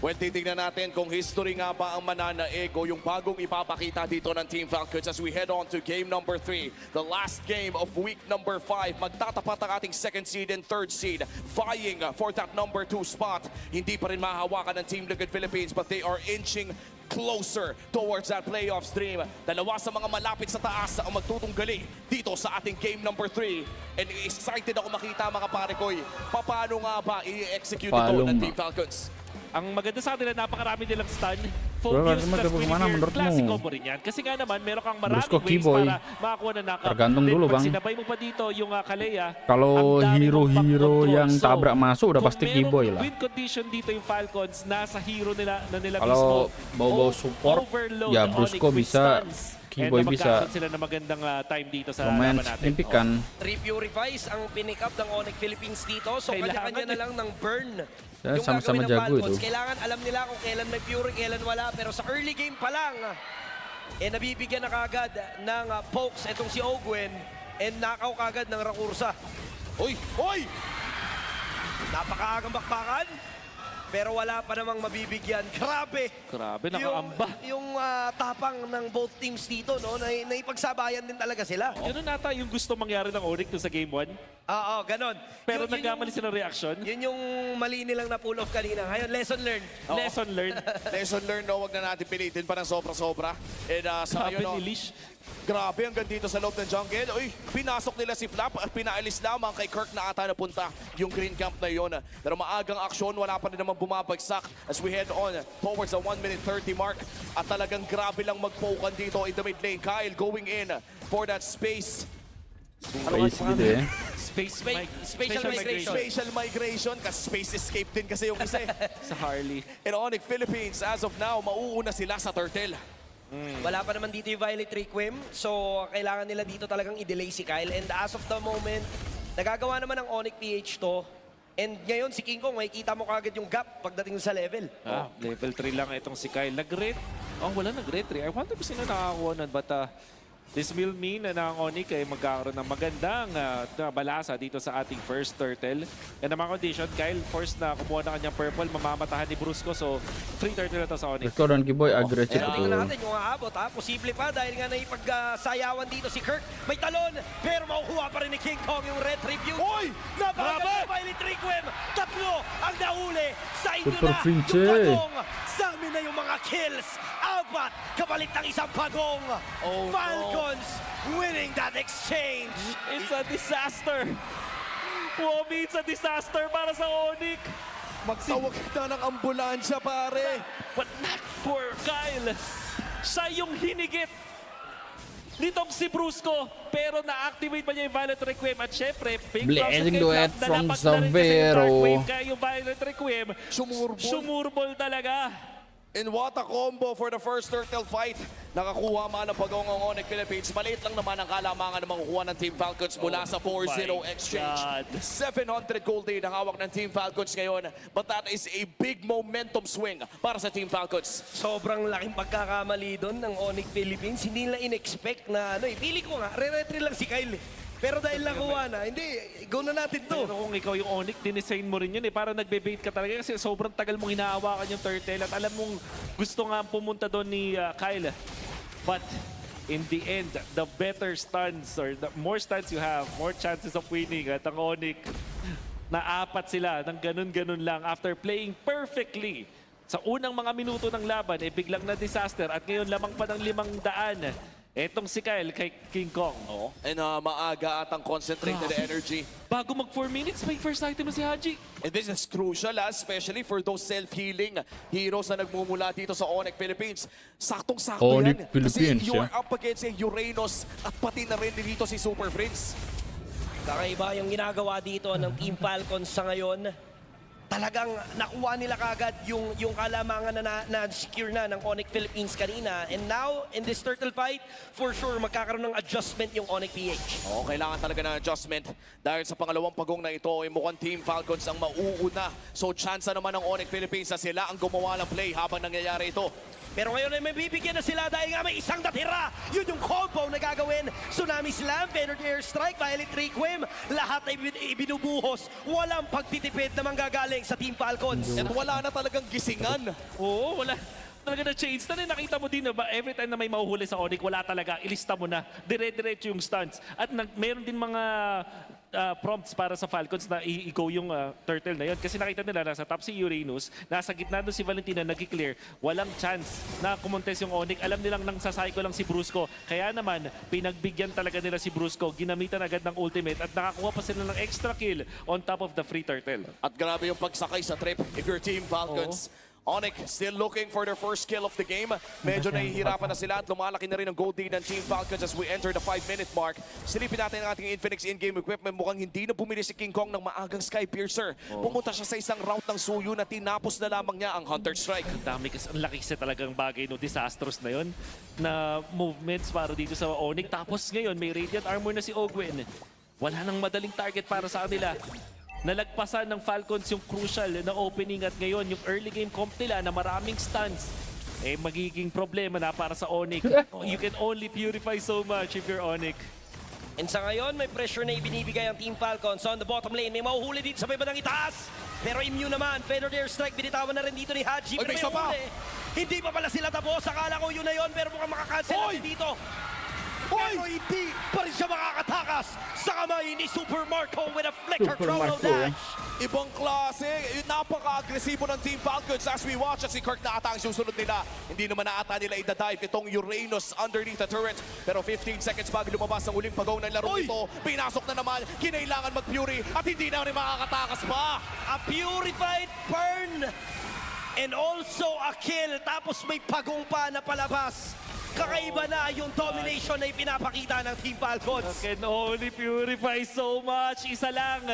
Well, titignan natin kung history nga ba ang mananaig o yung bagong ipapakita dito ng Team Falcons as we head on to game number 3. The last game of week number 5. Magtatapat ang ating second seed and third seed vying for that number 2 spot. Hindi pa rin mahahawakan ng Team Liquid Philippines but they are inching closer towards that playoff stream. Dalawa sa mga malapit sa taas ang magtutunggali dito sa ating game number 3. And excited ako makita mga pare ko'y paano nga ba i-execute ito Palong ng ba? Team Falcons. Ang maganda sa kanila, napakarami nilang stun. Bro, Focus Rasmus, plus kemana Winnie menurutmu? classic combo rin yan. Kasi nga naman, meron kang maraming Brusko, ways Keyboy. para makakuha na knockout. Tergantung Then, dulu, pag Bang. sinabay mo pa dito yung Kalea, Kalau ang dami mong hero-hero back yang control. tabrak masuk udah kung pasti merong Keyboy lah. win condition dito yung Falcons, nasa hero nila mismo. Kalau bau-bau support, Overload ya the Brusko Onyx with bisa, stuns. Keyboy And bisa magkakaroon sila ng magandang time dito sa lumayan laban natin. signifikan. 3 Purifies ang pinick up ng Onyx Philippines dito. So Kailangan kanya-kanya na lang ng burn. Ya, Yung sama-sama gagawin ng jago Falcons. itu. Kailangan alam nila kung kailan may Fury, kailan wala. Pero sa early game pa lang, nabibigyan na kagad ng pokes itong si Ogwen. And nakaw kagad ng Rakursa. Uy! Uy! Napakaagang bakbakan. Pero wala pa namang mabibigyan. Grabe! Grabe, nakaamba. Yung tapang ng both teams dito, no? Naipagsabayan din talaga sila. Ganun nata yung gusto mangyari ng Onyx sa game 1. Oo, ganon. Pero Yun nagkamali yung- sila ng reaction. Yun yung mali nilang na-pull off kanina. Ngayon, lesson learned. Lesson learned. Lesson learned, no? Huwag na natin pilitin pa ng sobra-sobra. And sa Sabi ngayon, no, ni Lish, grabe hanggang dito sa loob ng jungle. Uy, pinasok nila si Flap at pinaalis lamang kay Kirk na ata napunta yung green camp na yun. Pero maagang aksyon, wala pa rin naman bumabagsak as we head on towards the 1 minute 30 mark. At talagang grabe lang magpokan dito in the mid lane. Kyle going in for that space. Space gitu ya. Spatial migration. Spatial migration, kasi space escape din kasi yung isa. sa Harley. In Onyx Philippines, as of now, mauuna sila sa Turtle. Wala pa naman dito yung Violet Requiem. So, kailangan nila dito talagang i-delay si Kyle. And as of the moment, nagagawa naman ng Onyx PH to. And ngayon, si King Kong, makikita mo kagad yung gap pagdating sa level. Level 3 lang itong si Kyle. Nag-red. Oh, wala nag-red 3. I wonder kung sino nakakuha nun. But this will mean na ang Onyx ay magkakaroon ng magandang balasa dito sa ating first turtle. And ang mga condition, Kyle forced na kumuha ng kanyang purple, mamamatahan ni Brusko. So, 3 turtle na to sa Onyx. Brusko dan Keyboy agresif Pero tingnan tuh. natin yung aabot ha. Posible pa dahil nga naipagsayawan dito si Kirk. May talon, pero makukuha pa rin ni King Kong yung retribute. Uy! Napakaganda Violet Requiem. Tatlo ang nahuli. Sa inyo Super na. Finche. Yung pagong. Sa amin na yung mga kills. Apat. Kapalit ng isang pagong. Oh, no. Falcons winning that exchange. It's a disaster! Womi, it's a disaster para sa Onyx! Magtawag na ng ambulansya, pare. But not for Kyle! Siya yung hinigit nitong si Brusko, pero na-activate pa niya yung Violet Requiem at syempre, big Blazing duet from Safero. Safero. Kaya yung Violet Requiem, Sumurbol. sumurbol talaga. And what a combo for the first turtle fight. Nakakuha man ang pagong ng Onyx Philippines. Maliit lang naman ang kalamangan na makukuha ng Team Falcons mula sa 4-0 exchange. God. 700 gold lead ang hawak ng Team Falcons ngayon. But that is a big momentum swing para sa Team Falcons. Sobrang laking pagkakamali doon ng Onyx Philippines. Hindi nila in-expect na ano eh. Pili ko nga, re-retry lang si Kyle eh. Pero dahil nakuha na, hindi, go na natin to. Pero kung ikaw yung Onyx, dinisign mo rin yun eh. Para nagbe-bait ka talaga kasi sobrang tagal mong hinahawakan yung turtle at alam mong gusto nga pumunta doon ni Kyle. But in the end, the better stuns or the more stuns you have, more chances of winning. At ang Onyx, naapat sila ng ganun-ganun lang after playing perfectly. Sa unang mga minuto ng laban, biglang na disaster at ngayon lamang pa ng 500. Etong si Kyle kay King Kong. And maaga at ang concentrated energy. Bago mag 4 minutes, may first item na si Haji. And this is crucial, especially for those self-healing heroes na nagmumula dito sa Onyx Philippines. Saktong-sakto Onyx yan. Philippines, Kasi you're up against a Uranus at pati na rin dito si Super Prince. Kakaiba yung ginagawa dito ng Team Falcons sa ngayon. Talagang nakuha nila kagad yung kalamangan na secure na ng Onyx Philippines kanina. And now, in this turtle fight, for sure, magkakaroon ng adjustment yung Onyx PH. Oo, kailangan talaga ng adjustment dahil sa pangalawang pagong na ito ay mukhang Team Falcons ang mauuna. So, chance naman ng Onyx Philippines na sila ang gumawa ng play habang nangyayari ito. Pero ngayon ay may bibigyan na sila dahil nga may isang natira. Yun yung combo na gagawin. Tsunami Slam, Energy Airstrike, Violet Requiem. Lahat ay ibinubuhos. Walang pagtitipid na manggagaling sa Team Falcons. At wala na talagang gisingan. Oo, wala. Talaga na change na rin. Nakita mo din na ba, every time na may mahuhuli sa Onyx, wala talaga. Ilista mo na. Dire-diretso yung stunts. At meron din mga prompts para sa Falcons na i-go yung turtle na yun. Kasi nakita nila nasa top si Uranus, nasa gitna doon si Valentina nag-clear. Walang chance na kumontes yung Onyx. Alam nilang nang sasay ko lang si Brusco. Kaya naman, pinagbigyan talaga nila si Brusco. Ginamitan agad ng ultimate at nakakuha pa sila ng extra kill on top of the free turtle. At grabe yung pagsakay sa trip if you're Team Falcons. Onyx still looking for their first kill of the game. Medyo nahihirapan na sila at lumalaki na rin ang gold lead ng Team Falcons as we enter the 5-minute mark. Silipin natin ang ating Infinix in-game equipment. Mukhang hindi na bumili si King Kong ng maagang Sky Piercer. Pumunta siya sa isang route ng Suyu na tinapos na lamang niya ang Hunter Strike. Ang dami kasi, ang laki kasi talagang bagay no, disastrous na yon na movements para dito sa Onyx. Tapos ngayon may Radiant Armor na si Ogwen. Wala nang madaling target para sa kanila. Nalagpasan ng Falcons yung crucial na opening at ngayon yung early game comp nila na maraming stuns magiging problema na para sa Onyx. You can only purify so much if you're Onyx. And sa ngayon, may pressure na ibinibigay ang Team Falcons on the bottom lane. May mahuhuli dito sa may bandang itaas. Pero immune naman. Feather Airstrike, binitawan na rin dito ni Haji. Oy, may isa pa! Hindi pa pala sila tapos. Akala ko yun na yun, pero mukhang makakancel natin dito. Pero hindi pa rin siya makakatakas sa kamay ni Super Marco with a flicker chrono dash. Ibang klase, napaka-agresibo ng Team Falcons as we watch at si Kirk na ata ang susunod nila. Hindi naman na ata nila idadive itong Uranus underneath the turret. Pero 15 seconds bago lumabas ang uling pagaw ng laro nito. Pinasok na naman, kinailangan mag-Fury at hindi na rin makakatakas pa. A purified burn and also a kill. Tapos may pagong pa na palabas. Kakaiba na yung domination na ipinapakita ng Team Falcons. Can only purify so much. Isa lang.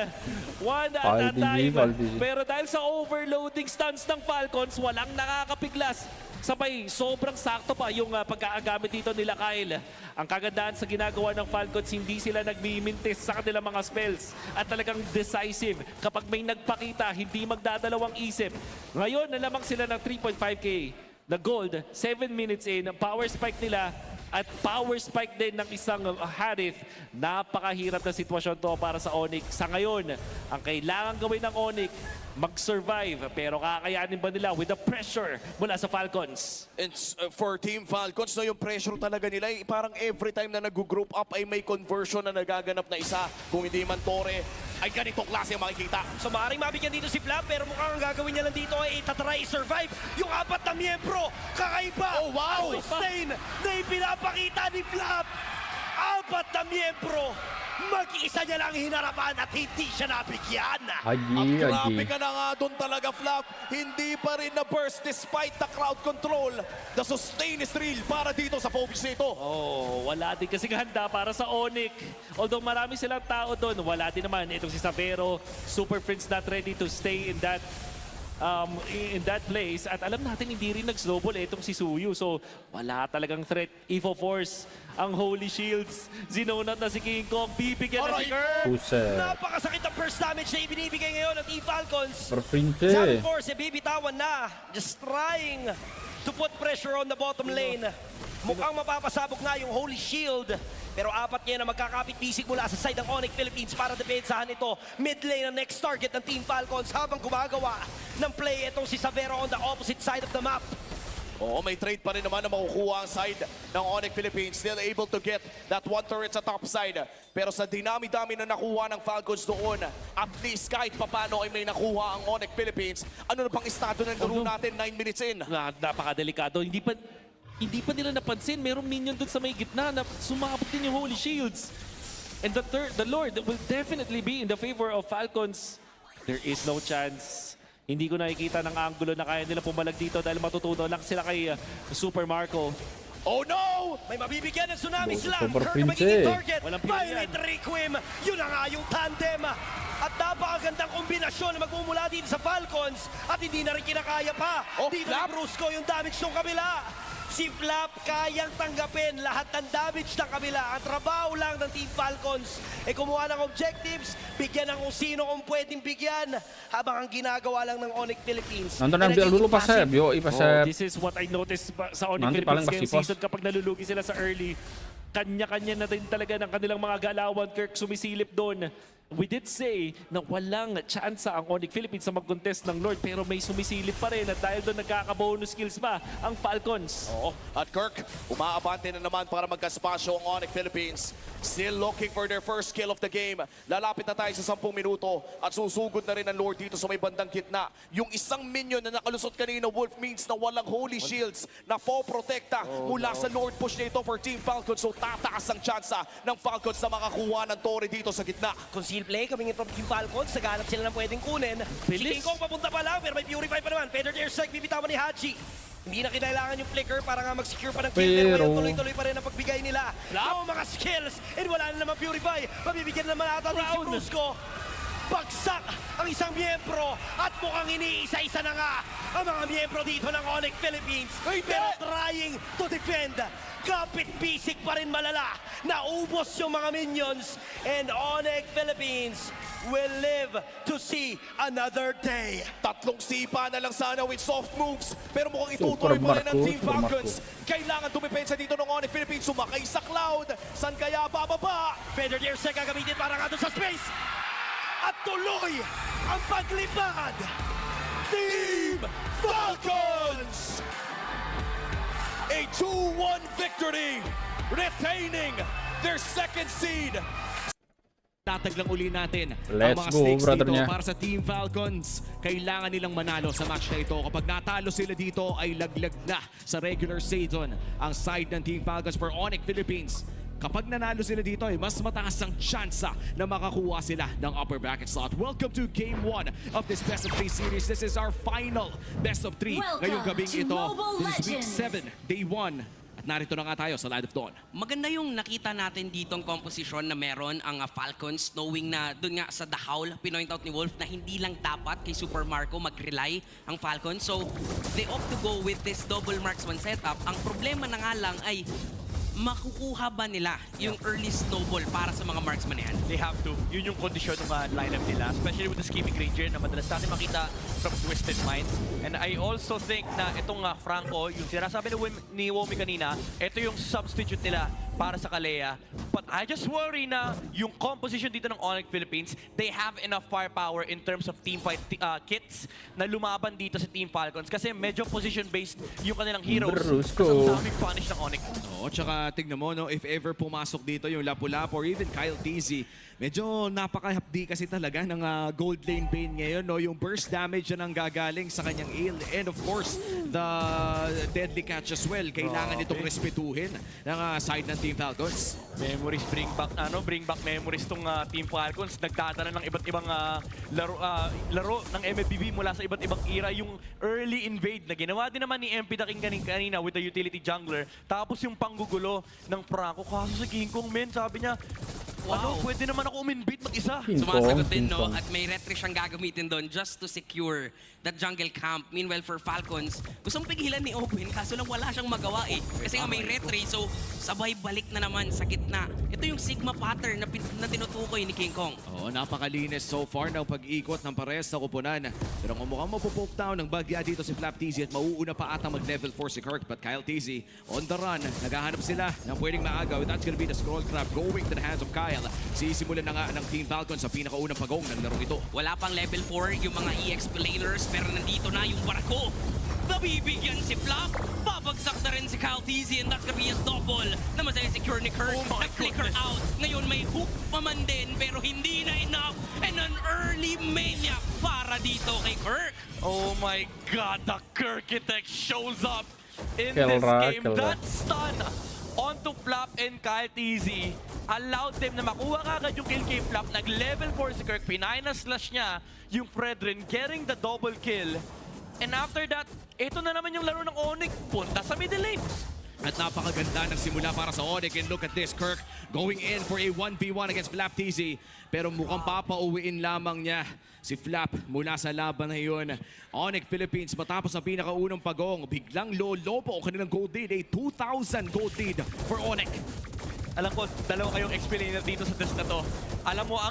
One at a time. Pero dahil sa overloading stunts ng Falcons, walang nakakapiglas. Sabay, sobrang sakto pa yung pag-aagamit dito nila Kyle. Ang kagandahan sa ginagawa ng Falcons, hindi sila nagmimintis sa kanilang mga spells. At talagang decisive. Kapag may nagpakita, hindi magdadalawang isip. Ngayon, nalamang sila ng 3.5k. Na gold, 7 minutes in, power spike nila at power spike din ng isang Harith. Napakahirap na sitwasyon to para sa Onyx. Sa ngayon, ang kailangan gawin ng Onyx, mag-survive. Pero kakayanin ba nila with the pressure mula sa Falcons? It's for Team Falcons, no, yung pressure talaga nila, parang every time na nag-group up ay may conversion na nagaganap na isa. Kung hindi man Tore, ay ganitong klase ang makikita. So maaaring mabigyan dito si Flap, pero mukhang ang gagawin niya lang dito ay itatry survive yung apat na miyembro. Kakaiba! Oh, wow! Ang sustain na ipinapakita ni Flap. Apat na miyembro. Mag-isa niya lang hinarapan at hindi siya nabigyan. At grabe ka na nga doon talaga, Flap. Hindi pa rin na-burst despite the crowd control. The sustain is real para dito sa focus nito. Oh, wala din kasi handa para sa Onyx. Although marami silang tao doon, wala din naman. Itong si Savero, Super Prince not ready to stay in that place. At alam natin, hindi rin nag-snowball itong si Suyu. So, wala talagang threat. Evo Force, ang Holy Shields. Zinonat na si King Kong. Bibigyan na si Kirk. Napakasakit ang first damage na ibinibigay ngayon ng Team Falcons. Perfinte. Sabi Force, bibitawan na. Just trying to put pressure on the bottom lane. Mukhang mapapasabog na yung Holy Shield. Pero apat niya na magkakapit-bisig mula sa side ng Onyx Philippines para depensahan ito. Mid lane ang next target ng Team Falcons habang gumagawa ng play itong si Savero on the opposite side of the map. Oo, may trade pa rin naman na makukuha ang side ng Onyx Philippines. Still able to get that one turret sa top side. Pero sa dinami-dami na nakuha ng Falcons doon, at least kahit papano ay may nakuha ang Onyx Philippines. Ano na pang estado ng laro natin 9 minutes in? Napakadelikado. Hindi pa nila napansin. Merong minion doon sa may gitna na sumabot din yung Holy Shields. And the Lord will definitely be in the favor of Falcons. There is no chance. Hindi ko nakikita ng angulo na kaya nila pumalag dito dahil matutuno lang sila kay Super Marco. Oh no! May mabibigyan ng tsunami slam. Super Kirk ang pinche. magiging target. Walang pili yan. Violet Requiem. Yun na nga yung tandem. At napakagandang kombinasyon na magmumula dito sa Falcons. At hindi na rin kinakaya pa. Oh, Dito Flap. ni Brusco yung damage ng kabila. Si Flap kayang tanggapin lahat ng damage ng kabila. Ang trabaho lang ng Team Falcons ay kumuha ng objectives, bigyan ng kung sino kung pwedeng bigyan, habang ang ginagawa lang ng Onyx Philippines. Nonton ang dulu pa Seb. Yo, ipa Seb. This is what I noticed sa Onyx Nanti Philippines paling ngayong pasipos. season. Kapag nalulugi sila sa early, kanya-kanya na din talaga ng kanilang mga galawan. Kirk sumisilip doon. We did say na walang tsansa ang Onyx Philippines sa mag-contest ng Lord, pero may sumisilip pa rin at dahil doon nagkaka-bonus skills pa ang Falcons. Oo. At Kirk, umaabante na naman para magkaspasyo ang Onyx Philippines. Still looking for their first kill of the game. Lalapit na tayo sa 10 minuto at susugod na rin ang Lord dito sa may bandang gitna. Yung isang minion na nakalusot kanina, Wolf, means na walang holy shields na po-protekta mula sa Lord push nito for Team Falcons. So tataas ang tsansa ng Falcons na makakuha ng Torre dito sa gitna. Conceal play, coming in from Team Falcons, naghanap sila ng pwedeng kunin. Si Bilis. King Kong papunta pa lang, pero may Purify pa naman. Feathered Airstrike, bibitawan ni Hachi. Hindi na kinailangan yung flicker para nga mag-secure pa ng kill, pero ngayon tuloy-tuloy pa rin ang pagbigay nila. No, mga skills, and wala na naman Purify. Mabibigyan naman ata din si Brusco. Bagsak ang isang miyembro at mukhang iniisa-isa na nga ang mga miyembro dito ng Onyx Philippines. Pero trying to defend. Kapit-bisik pa rin malala. Naubos yung mga minions. And Onyx Philippines will live to see another day. Tatlong sipa na lang sana with soft moves. Pero mukhang itutuloy pa rin ng Team Super Marco. Falcons. Kailangan tumipensa dito ng Onyx Philippines. Sumakay sa cloud. San kaya bababa? Feathered Airstrike gagamitin para nga doon sa space. At tuloy ang paglipad. Team Falcons! A 2-1 victory, retaining their second seed. Tataglang uli natin Let's ang mga go, stakes brother dito niya. para sa Team Falcons. Kailangan nilang manalo sa match na ito. Kapag natalo sila dito ay laglag na sa regular season ang side ng Team Falcons for Onyx Philippines. Kapag nanalo sila dito ay mas mataas ang tsansa na makakuha sila ng upper bracket slot. Welcome to Game 1 of this Best of 3 series. This is our final Best of 3 ngayong gabing ito. This is Week 7, Day 1. At narito na nga tayo sa Light of Dawn. Maganda yung nakita natin ditong composition na meron ang Falcons, knowing na doon nga sa The Howl, pinoint out ni Wolf na hindi lang dapat kay Super Marco mag-rely ang Falcons. So, they opt to go with this double marksman setup. Ang problema na nga lang ay makukuha ba nila yung early snowball para sa mga marksman na yan? They have to. Yun yung kondisyon ng lineup nila, especially with the scheming ranger na madalas natin makita from Twisted Minds. And I also think na itong Franco, yung sinasabi ni Womi kanina, ito yung substitute nila para sa Kalea. But I just worry na yung composition dito ng Onyx Philippines, they have enough firepower in terms of teamfight kits na lumaban dito sa Team Falcons kasi medyo position-based yung kanilang heroes. Brusco. Kasi ang daming punish ng Onyx. Oo, tsaka tignan mo, no, if ever pumasok dito yung Lapu-Lapu or even Kyle TZ, medyo napaka-hapdi kasi talaga ng gold lane Bane ngayon. No? Yung burst damage na nang gagaling sa kanyang heal. And of course, the deadly catch as well. Kailangan itong respetuhin ng side ng Team Falcons. Memories, bring back memories tong Team Falcons. Nagdadala ng iba't ibang laro ng MLBB mula sa iba't ibang era. Yung early invade na ginawa din naman ni MP Daking kanina with the utility jungler. Tapos yung panggugulo ng Franco. Kaso sa King Kong, men, sabi niya, ano, pwede naman ako uminbait mag-isa. Sumasagot din, no? At may retry siyang gagamitin doon just to secure that jungle camp. Meanwhile, for Falcons, gustong pigilan ni Owen, kaso lang wala siyang magawa eh. Kasi nga may retry, so sabay balik na naman sa gitna. Ito yung Sigma pattern na tinutukoy ni King Kong. Oo, napakalinis so far ng pag-ikot ng pares sa kupunan. Pero kung mukhang mapupoke down ng bagya dito si Flap TZ at mauuna pa ata mag-level 4 si Kirk. But Kyle TZ on the run. Naghahanap sila ng pwedeng maagaw. That's gonna be the scroll trap going to the hands of Kyle. Sisimulan na nga ng Team Falcons sa pinakaunang pagong ng larong ito. Wala pang level 4 yung mga EX planers, pero nandito na yung barako. Nabibigyan si Flap. Babagsak na rin si Kyle TZ and that's gonna be a double na masaya-secure ni Kirk. Nag-flicker out. Ngayon may hook pa man din pero hindi na enough. And an early maniac para dito kay Kirk. Oh my God, the Kirkitect shows up in Kelra, this game. Kelra. That stun onto Flap and Kyle TZ allowed them na makuha kagad yung kill kay Flap. Nag-level 4 si Kirk. Pinina-slash niya yung Fredrin, getting the double kill. And after that, ito na naman yung laro ng Onyx. Punta sa middle lane. At napakaganda ng simula para sa Onyx. And look at this, Kirk going in for a 1v1 against Flap TZ. Pero mukhang papauwiin lamang niya si Flap mula sa laban na yun. Onyx Philippines matapos ang pinakaunang pagong. Biglang lolobo ang kanilang gold lead. A 2,000 gold lead for Onyx. Alam ko, dalawa kayong explainer dito sa test na to. Alam mo,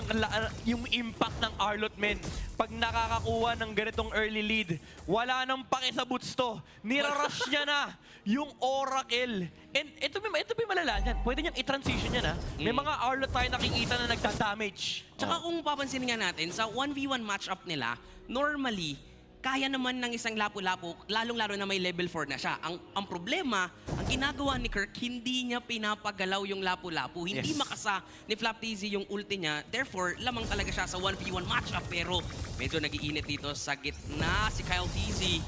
yung impact ng Arlot, men, pag nakakakuha ng ganitong early lead, wala nang pake sa boots to. Nirarush niya na yung Oracle. And ito may malala niyan. Pwede niyang i-transition yan, ha? May mga Arlot tayo nakikita na nagda-damage. Tsaka kung papansin nga natin, sa 1v1 matchup nila, normally, kaya naman ng isang lapu-lapu, lalong-lalo na may level 4 na siya. Ang problema, ang ginagawa ni Kirk, hindi niya pinapagalaw yung lapu-lapu. Hindi makasa ni Flap TZ yung ulti niya. Therefore, lamang talaga siya sa 1v1 matchup. Pero medyo nagiinit dito sa gitna si Kyle TZ.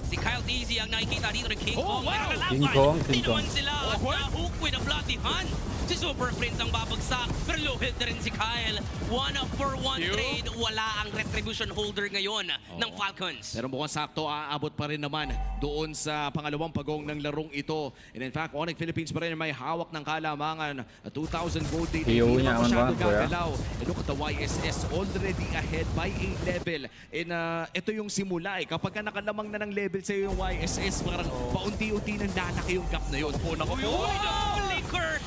Si Kyle TZ ang nakikita dito ng King Kong. King Kong. Di naman sila at na-hook with a bloody hand. Si Super Prince ang babagsak, pero low hit na rin si Kyle. 1-for-1 trade, wala ang retribution holder ngayon ng Falcons. Pero mukhang sakto, aabot pa rin naman doon sa pangalawang pagong ng larong ito. And in fact, Onyx Philippines pa rin may hawak ng kalamangan. 2,000 gold lead. Iyo niya Hindi naman, masyado gagalaw. And look at the YSS already ahead by a level. And ito yung simula eh. Kapag ka nakalamang na ng level sa yung YSS, parang paunti-unti nang lalaki yung gap na yun. Uy, Liquor!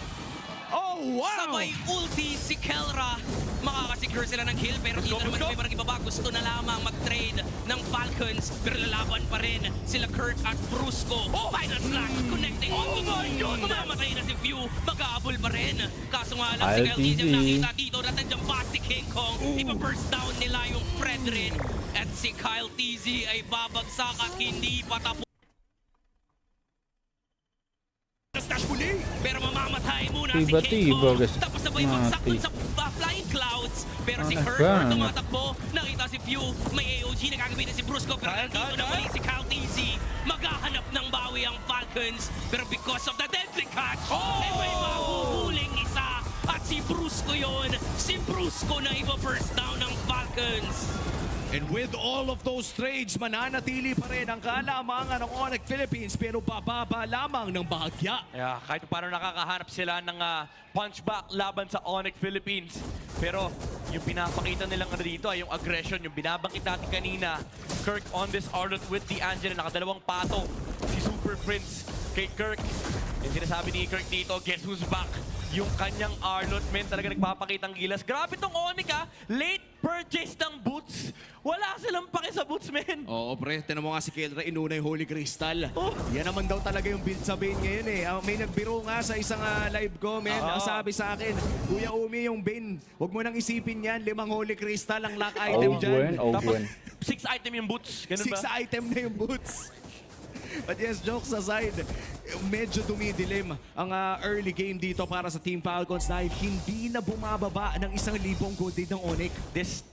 Oh, wow! Sabay ulti si Kelra. Makakasecure sila ng kill pero dito naman may parang ibaba. Gusto na lamang mag-trade ng Falcons pero lalaban pa rin sila Kurt at Brusco. Final slash connecting. Oh my God! Mamatay na si View. Mag-aabol pa rin. Kaso nga lang si Kyle TZ ang nakita dito na nandiyan pa si King Kong. Ipa-burst down nila yung Fredrin. At si Kyle TZ ay babagsak at hindi pa tapos. Pero mamamatay muna si King Kong. Tapos sabay bagsak dun sa flying clouds. Pero si Kurt tumatakbo. Nakita si Few. May AOG na gagamitin si Brusco. Pero nandito na muli si Kyle TZ. Maghahanap ng bawi ang Falcons. Pero because of the deadly catch, ay may mahuhuling isa. At si Brusco yun. Si Brusco na iba-burst down ng Falcons. And with all of those trades, mananatili pa rin ang kalamangan ng Onyx Philippines pero bababa lamang ng bahagya. Yeah, kahit paano nakakahanap sila ng punchback laban sa Onyx Philippines. Pero yung pinapakita nilang dito ay yung aggression, yung binabangkit natin kanina. Kirk on this Arlot with the Angela, nakadalawang patong. Si Super Prince kay Kirk. Yung sinasabi ni Kirk dito, guess who's back? Yung kanyang Arlot, men, talaga nagpapakitang gilas. Grabe tong Onyx, late purchase ng boots. Wala silang pake sa boots, men. Oo, pre. Tinan mo nga si Kelra, inuna yung Holy Crystal. Yan naman daw talaga yung build sa Bane ngayon eh. May nagbiro nga sa isang live ko, men. Ang sabi sa akin, Kuya Umi, yung Bane, huwag mo nang isipin yan. 5 Holy Crystal ang lock item dyan. Tapos 6 item yung boots. Ganun 6 ba? item na yung boots. But yes, jokes aside, medyo dumidilim ang early game dito para sa Team Falcons dahil hindi na bumababa ng 1,000 gold lead ng Onyx. This,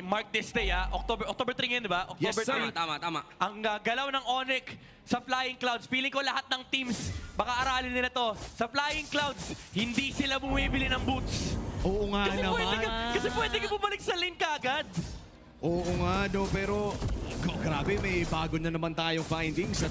mark this day, October 3 ngayon, di ba? Yes, October sir. 3. Tama. Ang galaw ng Onyx sa Flying Clouds, feeling ko lahat ng teams, baka aralin nila to. Sa Flying Clouds, hindi sila bumibili ng boots. Oo nga naman. Kasi pwede ka bumalik sa lane kaagad. Oo nga, no, pero grabe, may bago na naman tayong findings. At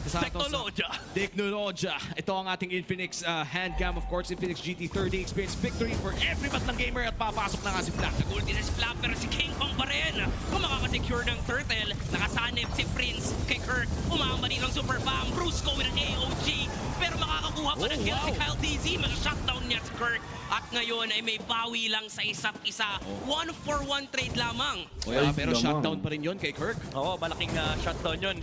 Teknolodya. Ito ang ating Infinix handcam, of course, Infinix GT30 Experience Victory for every batlang gamer at papasok na nga si Flap. Ulti na si Flap pero si King Kong pa rin. Kung makakasecure ng Turtle, nakasanib si Prince kay Kirk. Umamba dito ang Super Bam, Brusco with an AOG. Pero makakakuha pa ng kill si Kyle TZ. Mag-shutdown niya si Kirk. At ngayon ay may bawi lang sa isa't isa. 1-for-1 trade lamang. Pero shutdown pa rin yun kay Kirk. Oo, malaking shutdown yun.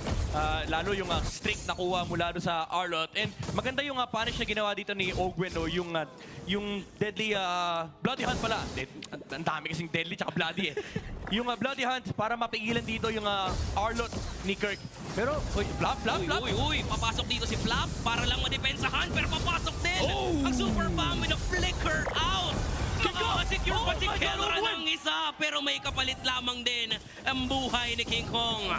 Lalo yung streak nakuha mula doon sa Arlot. And maganda yung punish na ginawa dito ni Ogwen, no? Yung deadly Bloody Hunt pala. Ang dami kasing deadly tsaka bloody eh. Yung Bloody Hunt para mapigilan dito yung Arlot ni Kirk. Pero, Flap. Uy, papasok dito si Flap para lang madepensahan pero papasok din. Ang Super Bomb with a flicker out. Makakasecure pa si Kelra ng isa pero may kapalit lamang din ang buhay ni King Kong.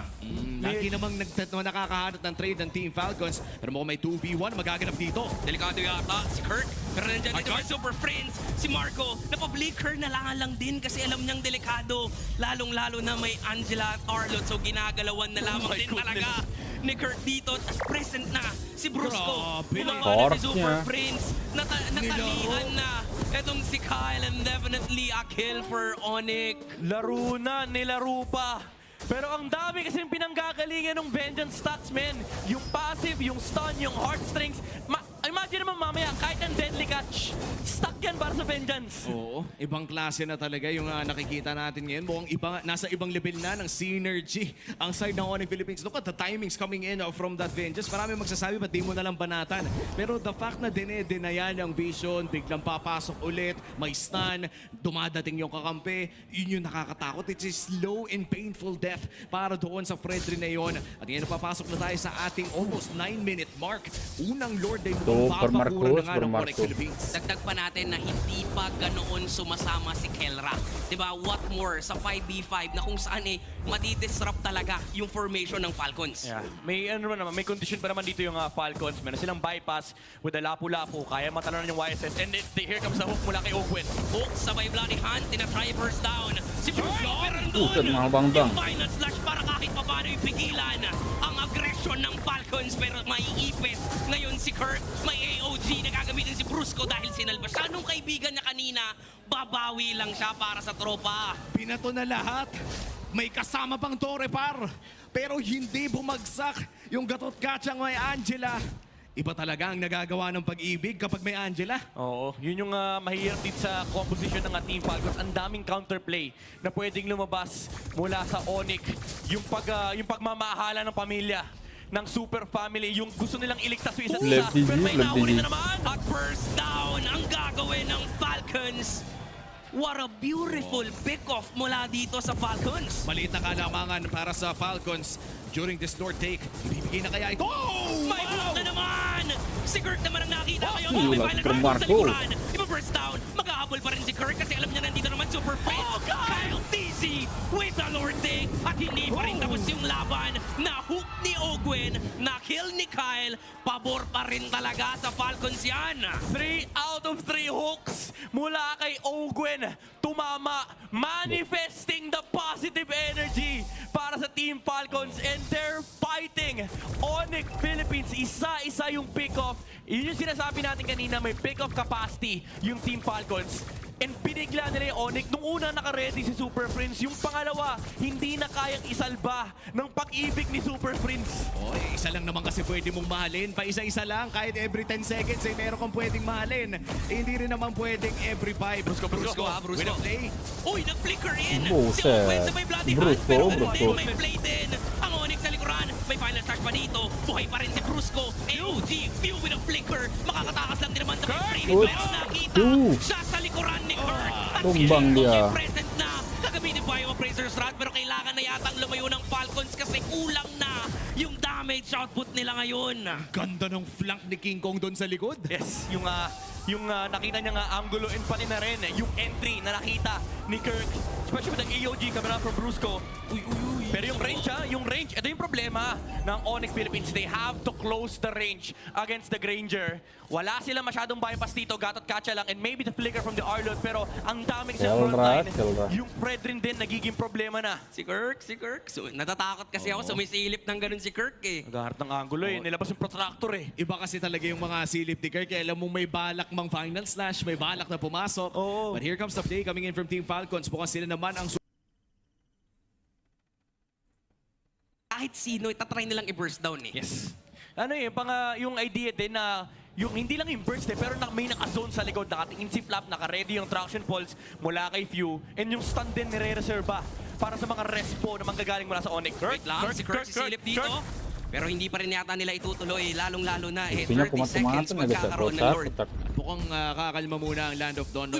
Lagi namang nakakahanap ng trade ng Team Falcons pero mukhang may 2v1 magaganap dito. Delikado yata si Kirk. Pero nandiyan dito may Super Friends. Si Marco, napableaker na lang din kasi alam niyang delikado. Lalong-lalo na may Angela at Arlot so ginagalawan na lamang din talaga ni Kirk dito. Tapos present na si Brusco. Grabe na Bumaba na si yung Super niya. Prince. Natalian na. Etong si Kyle and definitely a kill for Onyx. Laro na, nilaro pa. Pero ang dami kasing pinanggagalingan ng Vengeance stats, men. Yung passive, yung stun, yung heartstrings. Imagine naman mamaya, kahit ang deadly catch, stuck yan para sa Vengeance. Oo, ibang klase na talaga yung nakikita natin ngayon. Mukhang nasa ibang level na ng synergy ang side ng Onyx Philippines. Look at the timings coming in from that Vengeance. Marami magsasabi, ba't di mo nalang banatan? Pero the fact na dinedenayan yung vision, biglang papasok ulit, may stun, dumadating yung kakampi, yun yung nakakatakot. It's a slow and painful death para doon sa Fredrin na yun. At ngayon papasok na tayo sa ating almost 9-minute mark. Unang Lord ay Super babakuran Marcos, na nga ng Super Onyx Marcos. Philippines. Dagdag pa natin na hindi pa ganoon sumasama si Kelra. Diba? What more sa 5v5 na kung saan madidisrupt talaga yung formation ng Falcons. Yeah. May may condition pa naman dito yung Falcons. Meron silang bypass with the lapu-lapu. Kaya matalunan yung YSS. And here comes the hook mula kay Ogwen. Hook sabay Bloody Hunt, tina-try first down. Si Bruce pero Putat, doon, mga bangdang. yung final slash para kahit pa paano ipigilan ang aggression ng Falcons pero maiipit. Ngayon si Kirk, may AOG na gagamitin si Brusco dahil sinalba siya nung kaibigan niya kanina. Babawi lang siya para sa tropa. Binato na lahat. May kasama pang Torre Par. Pero hindi bumagsak yung gatot katsang may Angela. Iba talaga ang nagagawa ng pag-ibig kapag may Angela. Oo, yun yung mahirap dito sa composition ng Team Falcons. Ang daming counterplay na pwedeng lumabas mula sa Onyx. Yung pagmamahala ng pamilya, ng super family, yung gusto nilang iligtas yung isa't isa. Left DG, Pero may left nahuli DG. na naman. At first down ang gagawin ng Falcons. What a beautiful pick-off mula dito sa Falcons. Maliit na kalamangan para sa Falcons during this North take. Ibibigay na kaya ito. May hook na naman! Si Kirk naman ang nakita ngayon. Wala May si final Kirk round sa Marco. likuran. Iba first down. Maghahabol pa rin si Kirk kasi alam niya nandito naman super fit. Kyle TC with the Lord take. At hindi pa rin tapos yung laban. Na hook ni Ogwen. Na kill ni Kyle. Pabor pa rin talaga sa Falcons yan. 3 out of 3 hooks mula kay Ogwen. Tumama, manifesting the positive energy para sa Team Falcons, and they're fighting. Onyx Philippines, isa-isa yung pick-off. Yun yung sinasabi natin kanina, may pick-off capacity yung Team Falcons. And binigla nila yung Onyx. Nung una naka-ready si Super Prince, yung pangalawa, hindi na kayang isalba ng pag-ibig ni Super Prince. Oy, isa lang naman kasi pwede mong mahalin. Pa isa-isa lang, kahit every 10 seconds ay meron kang pwedeng mahalin. Hindi rin naman pwedeng every 5. Brusco, with a play. Uy, nag-flicker in. Buset. Si Ogwen sa may Bloody Hunt. Brusco, Pero Brusco. may play din. Ang Onyx sa likuran. May final touch pa dito. Buhay pa rin si Brusco. AOG, view with a flicker. Makakatakas lang din naman sa may free. Oops. Pero nakita Two. siya sa likuran ni Kirk. At Tumbang si dia. King Kong present na. Gagamitin pa yung Appraiser's Rod. Pero kailangan na yatang lumayo ng Falcons kasi kulang na yung damage output nila ngayon. Ganda ng flank ni King Kong doon sa likod. Yes, yung nakita niya angulo and pati na rin yung entry na nakita ni Kirk, especially with the AOG coming out from Brusco. Pero yung range, ito yung problema ng Onyx Philippines. They have to close the range against the Granger. Wala sila masyadong bypass dito, gatot kacha lang, and maybe the flicker from the Arlot, pero ang daming sa frontline. Yung Fredrin din nagiging problema na. Si Kirk. So, natatakot kasi ako, sumisilip ng ganun si Kirk eh. Naghaharap ng angulo nilabas yung protractor eh. Iba kasi talaga yung mga silip ni Kirk. Alam mong may balak mang final slash, may balak na pumasok. Oo. But here comes the play coming in from Team Falcons. Bukas sila naman ang Kahit sino, itatry nilang i-burst down eh. Yes. Yung idea din na yung hindi lang yung burst pero may naka-zone sa likod, nakatingin si Flap, naka-ready yung traction pulse mula kay Few, and yung stun din nire-reserva para sa mga respo na manggagaling mula sa Onyx. Wait lang, si Kirk sisilip dito. Pero hindi pa rin yata nila itutuloy, lalong-lalo na 30 Pinya seconds magkakaroon ng Lord. mukhang kakalma muna ang Land of Dawn.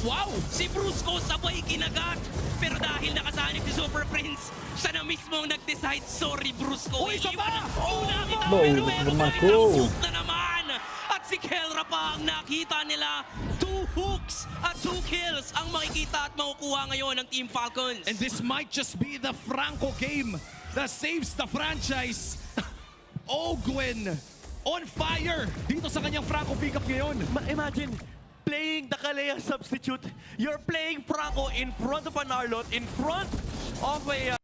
Wow! Si Brusco sabay kinagat. Pero dahil nakasanib si Super Prince, siya na mismo nag-decide, sorry Brusco. Uy, isa pa! Una kita, Bow, pero meron Marco. hook na naman. At si Kelra pa ang nakita nila. 2 hooks at 2 kills ang makikita at makukuha ngayon ng Team Falcons. And this might just be the Franco game that saves the franchise. Ogwen on fire dito sa kanyang Franco pickup ngayon. Imagine, playing the Kalea substitute. You're playing Franco in front of an Arlot, in front of a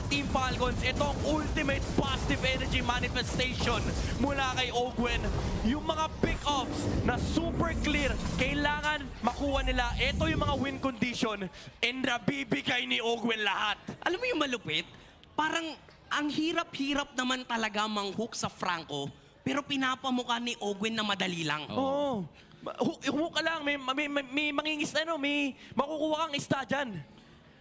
Team Falcons. Ito ang ultimate positive energy manifestation mula kay Ogwen. Yung mga pick-offs na super clear, kailangan makuha nila. Ito yung mga win condition and nabibigay ni Ogwen lahat. Alam mo yung malupit? Parang ang hirap-hirap naman talaga mang-hook sa Franco, pero pinapamukha ni Ogwen na madali lang. Oo. Hook ka lang, may mangingis may makukuha kang ista dyan.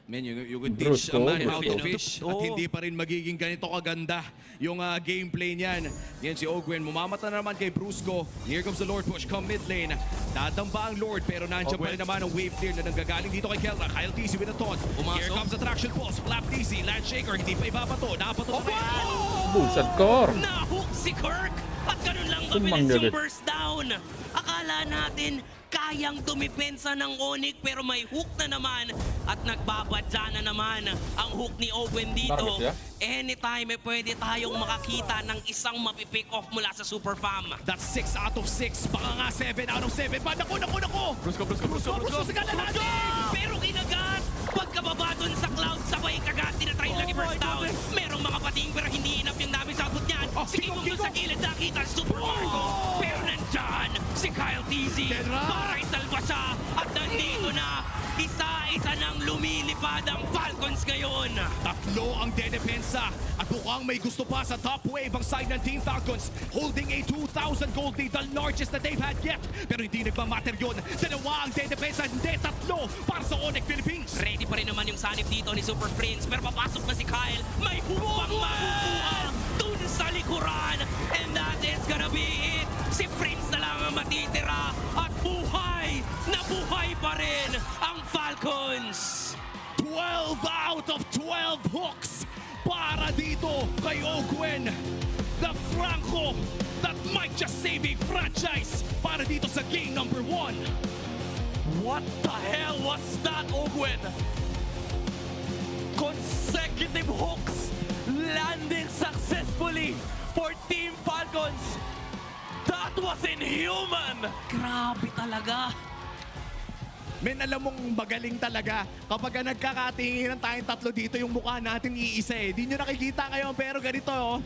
Man, you could teach a man how to fish at Oo. hindi pa rin magiging ganito kaganda yung gameplay niyan. Yan si Ogwen, mumamata na naman kay Brusco. Here comes the Lord push, come mid lane. Dadamba ang Lord pero nandiyan pa rin naman ang wave clear na nanggagaling dito kay Kelra. Kyle TC with a taunt. Here comes the traction pulse, Flap TC, land shaker, hindi pa ibabato. Napato na kaya. Bullshit core. Nahook si Kirk! At ganun lang Sumang kabilis yung galit. burst down. Akala natin kayang dumipensa ng Onyx pero may hook na naman at nagbabadya na naman ang hook ni Owen dito. Bakit siya? Anytime pwede tayong makakita ng isang mapipick off mula sa Super Fam. That's 6 out of 6. Baka nga 7 out of 7. Pa, naku! Brusco, sagala natin! Pero kinagat! Pagkababa dun sa cloud, sabay kagat, tinatry lagi first down. Merong mga pating pero hindi enough yung damage sa abot niyan. Sige kung doon sa gilid nakita si Super Marco. Pero nandyan si Kyle TZ para isalba siya. At nandito na, isa-isa nang lumilipad ang Falcons ngayon. Tatlo ang dedepensa at mukhang may gusto pa sa top wave ang side ng Team Falcons, holding a 2,000 gold lead, the largest that they've had yet. Pero hindi nagmamatter yun. Dalawa ang dedepensa, hindi tatlo para sa Onyx Philippines. Ready pa rin naman yung sanib dito ni Super Prince pero papasok na si Kyle. May hupang makukuha dun sa likuran. And that is gonna be it. Si Prince na lang ang matitira at buhay na buhay pa rin ang Falcons. 12 out of 12 hooks para dito kay Ogwen. The Franco that might just save a franchise para dito sa game number 1. What the hell was that, Ogwen? Consecutive hooks landing successfully for Team Falcons. That was inhuman! Grabe talaga. Men, alam mong magaling talaga kapag nagkakatinginan tayong tatlo dito yung mukha natin iisa eh. Di nyo nakikita ngayon pero ganito oh.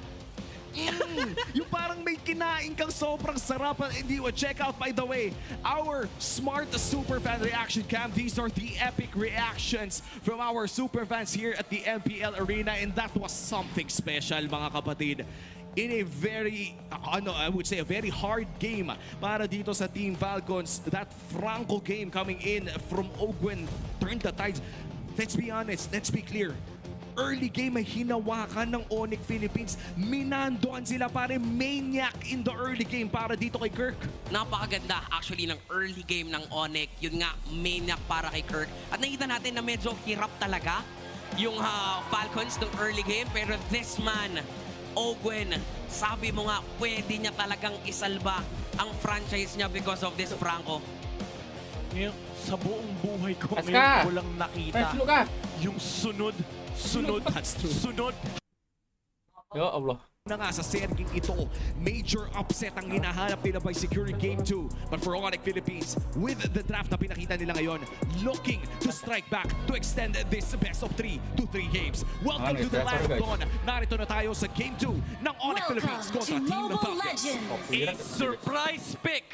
Yung parang may kinain kang sobrang sarap. Hindi, check out by the way our smart super fan reaction cam. These are the epic reactions from our super fans here at the MPL Arena, and that was something special mga kapatid. In a very, I would say a very hard game para dito sa Team Falcons. That Franco game coming in from Ogwen turned the tides. Let's be honest, let's be clear. Early game ay hinawakan ng Onyx Philippines. Minandoan sila pare, maniac in the early game para dito kay Kirk. Napakaganda actually ng early game ng Onyx. Yun nga, maniac para kay Kirk. At nakita natin na medyo hirap talaga yung Falcons ng early game. Pero this man, Ogwen, sabi mo nga, pwede niya talagang isalba ang franchise niya because of this Franco. Ngayon, sa buong buhay ko, Aska! ngayon ko lang nakita Reslo ka! yung sunod. Ya Allah. Na nga sa serging ito, major upset ang hinahanap nila by securing Game 2. But for Onyx Philippines, with the draft na pinakita nila ngayon, looking to strike back to extend this best of 3 to 3 games. Welcome to the last dawn. Narito na tayo sa Game 2 ng Onyx Philippines kontra Team ng Falcons. A surprise pick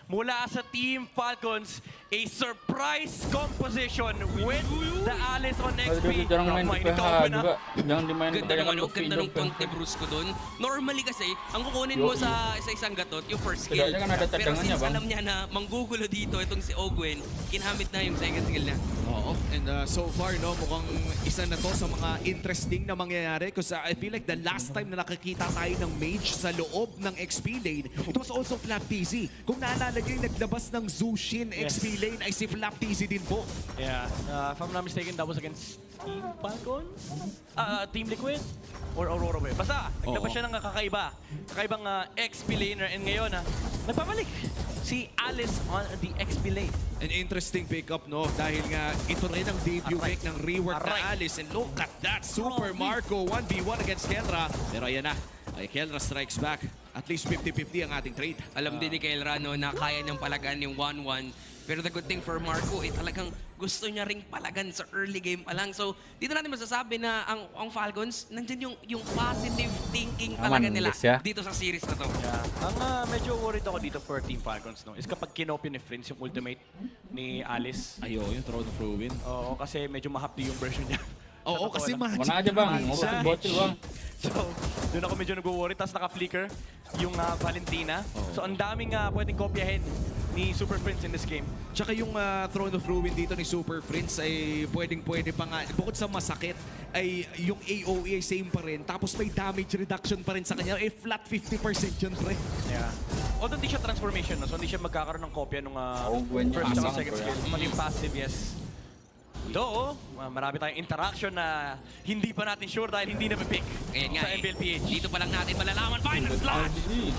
mula sa Team Falcons, a surprise composition with the Alice on XP. Jarang main di PH juga. Jangan dimain Ganda naman, kebanyakan ganda ng taunt ni Brusco dun. Normally kasi, ang kukunin mo sa isang gatot, yung first skill. Tidaknya kan ada Pero cadangannya, since Bang. alam niya na manggugulo dito itong si Ogwen, kinamit na yung second skill niya. Oo, and so far, no, mukhang isa na to sa mga interesting na mangyayari because I feel like the last time na nakakita tayo ng mage sa loob ng XP lane, it was also Flap TZ. Kung naalala nyo yung naglabas ng Zushin XP lane ay si Flap TZ din po. Yeah, if I'm not mistaken, that was against Team Falcons? Team Liquid? Or Aurora ba? Basta, naglabas siya ng kakaibang XP laner, and ngayon, nagpabalik si Alice on the XP lane. An interesting pickup, no? Dahil nga ito rin ang debut pick ng rework na Alice. And look at that, Super Marco 1v1 against Kelra. Pero ayan na, ay Kelra strikes back. at least 50-50 ang ating trade. Alam din ni Kyle Rano na kaya niyang palagan yung 1-1. Pero the good thing for Marco, talagang gusto niya ring palagan sa early game pa lang. So, dito natin masasabi na ang Falcons, nandyan yung positive thinking talaga nila dito sa series na to. Ang medyo worried ako dito for Team Falcons, no, is kapag kinopy ni Prince yung ultimate ni Alice. Ayo, yung Throne of Ruin. Oo, kasi medyo mahapdi yung version niya. Oo, kasi magic. Wala aja bang, bottle bang. So, doon ako medyo nag-worry. Tapos naka-flicker yung Valentina. So, ang daming pwedeng kopyahin ni Super Prince in this game. Tsaka yung Throne of Ruin dito ni Super Prince ay pwedeng-pwede pa nga. Bukod sa masakit, ay yung AOE ay same pa rin. Tapos may damage reduction pa rin sa kanya. Eh, flat 50% yun, pre. Yeah. Although hindi siya transformation, no? So hindi siya magkakaroon ng kopya nung when first niya and second skill. Maging passive, yes. Though, marami tayong interaction na hindi pa natin sure dahil hindi na-pick sa MLPH. Dito pa lang natin malalaman. Final slot!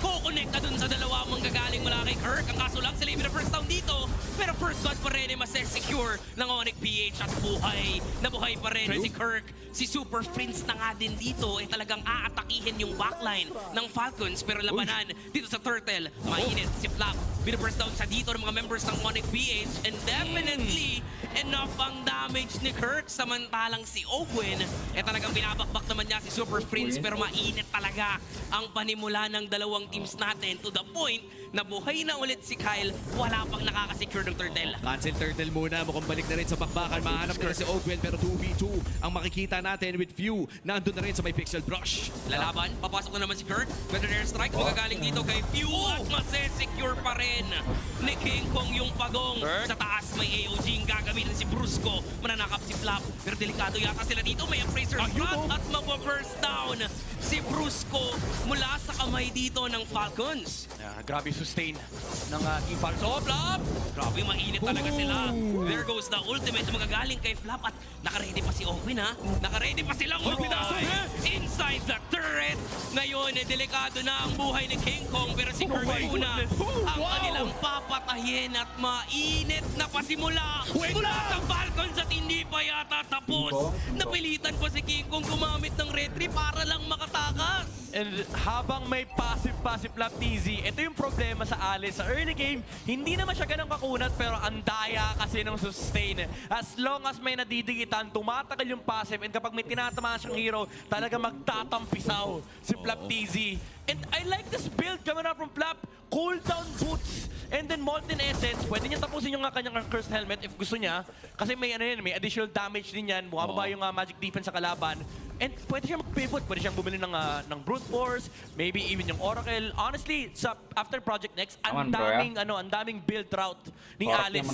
Kukonekta dun sa dalawa manggagaling mula kay Kirk. Ang kaso lang, sila yung first down dito. Pero first blood pa rin ay masesecure ng Onyx PH at buhay. Nabuhay pa rin si Kirk. Si Super Prince na nga din dito ay talagang aatakihin yung backline ng Falcons. Pero labanan dito sa Turtle, mainit si Flap. First down sa dito ng mga members ng Onyx PH. And definitely, enough ang damage ni Kirk. Samantalang si Owen, talagang binabakbak naman niya si Super Prince. Pero mainit talaga ang panimula ng dalawang teams natin to the point na buhay na ulit si Kyle, wala pang nakakasecure ng Turtle. Cancel Turtle muna, mukhang balik na rin sa bakbakan. Mahanap na si Owen pero 2v2 ang makikita natin with Few. Nandun na rin sa may Pixel Brush. Lalaban, papasok na naman si Kirk. Better airstrike, magagaling dito kay Few at masesecure pa rin ni King Kong yung pagong. Sa taas may AOG yung gagamitin si Brusco. Mananakap si Flap, pero delikado yata sila dito. May appraiser shot at magwa-burst down si Brusco mula sa kamay dito ng Falcons. Grabe sustain ng Team Falcons. So, Flap! Grabe, mainit talaga sila. There goes the ultimate na magagaling kay Flap at nakaready pa si Owen, ha? Nakaready pa silang lumipad inside the turret. Ngayon, delikado na ang buhay ni King Kong pero si Kirk muna ang kanilang papatayin at mainit na pasimula mula sa Falcons at hindi pa yata tapos. Napilitan pa si King Kong gumamit ng retry para lang makatakas. And habang may passive Flap TZ, ito yung problema sa Alice. Sa early game, hindi naman siya ganang kakunat pero ang daya kasi ng sustain. As long as may nadidigitan, tumatagal yung passive and kapag may tinatamaan siyang hero, talaga magtatampisaw si Flap TZ. And I like this build coming out from Flap. Cooldown boots and then Molten Essence. Pwede niya tapusin yung kanyang Cursed Helmet if gusto niya. Kasi may, may additional damage din yan. Bumababa yung magic defense sa kalaban. And pwede siyang mag-pivot. Pwede siyang bumili ng Brute Force. Maybe even yung Oracle. Honestly, after Project Next, ang daming build route ni Alice.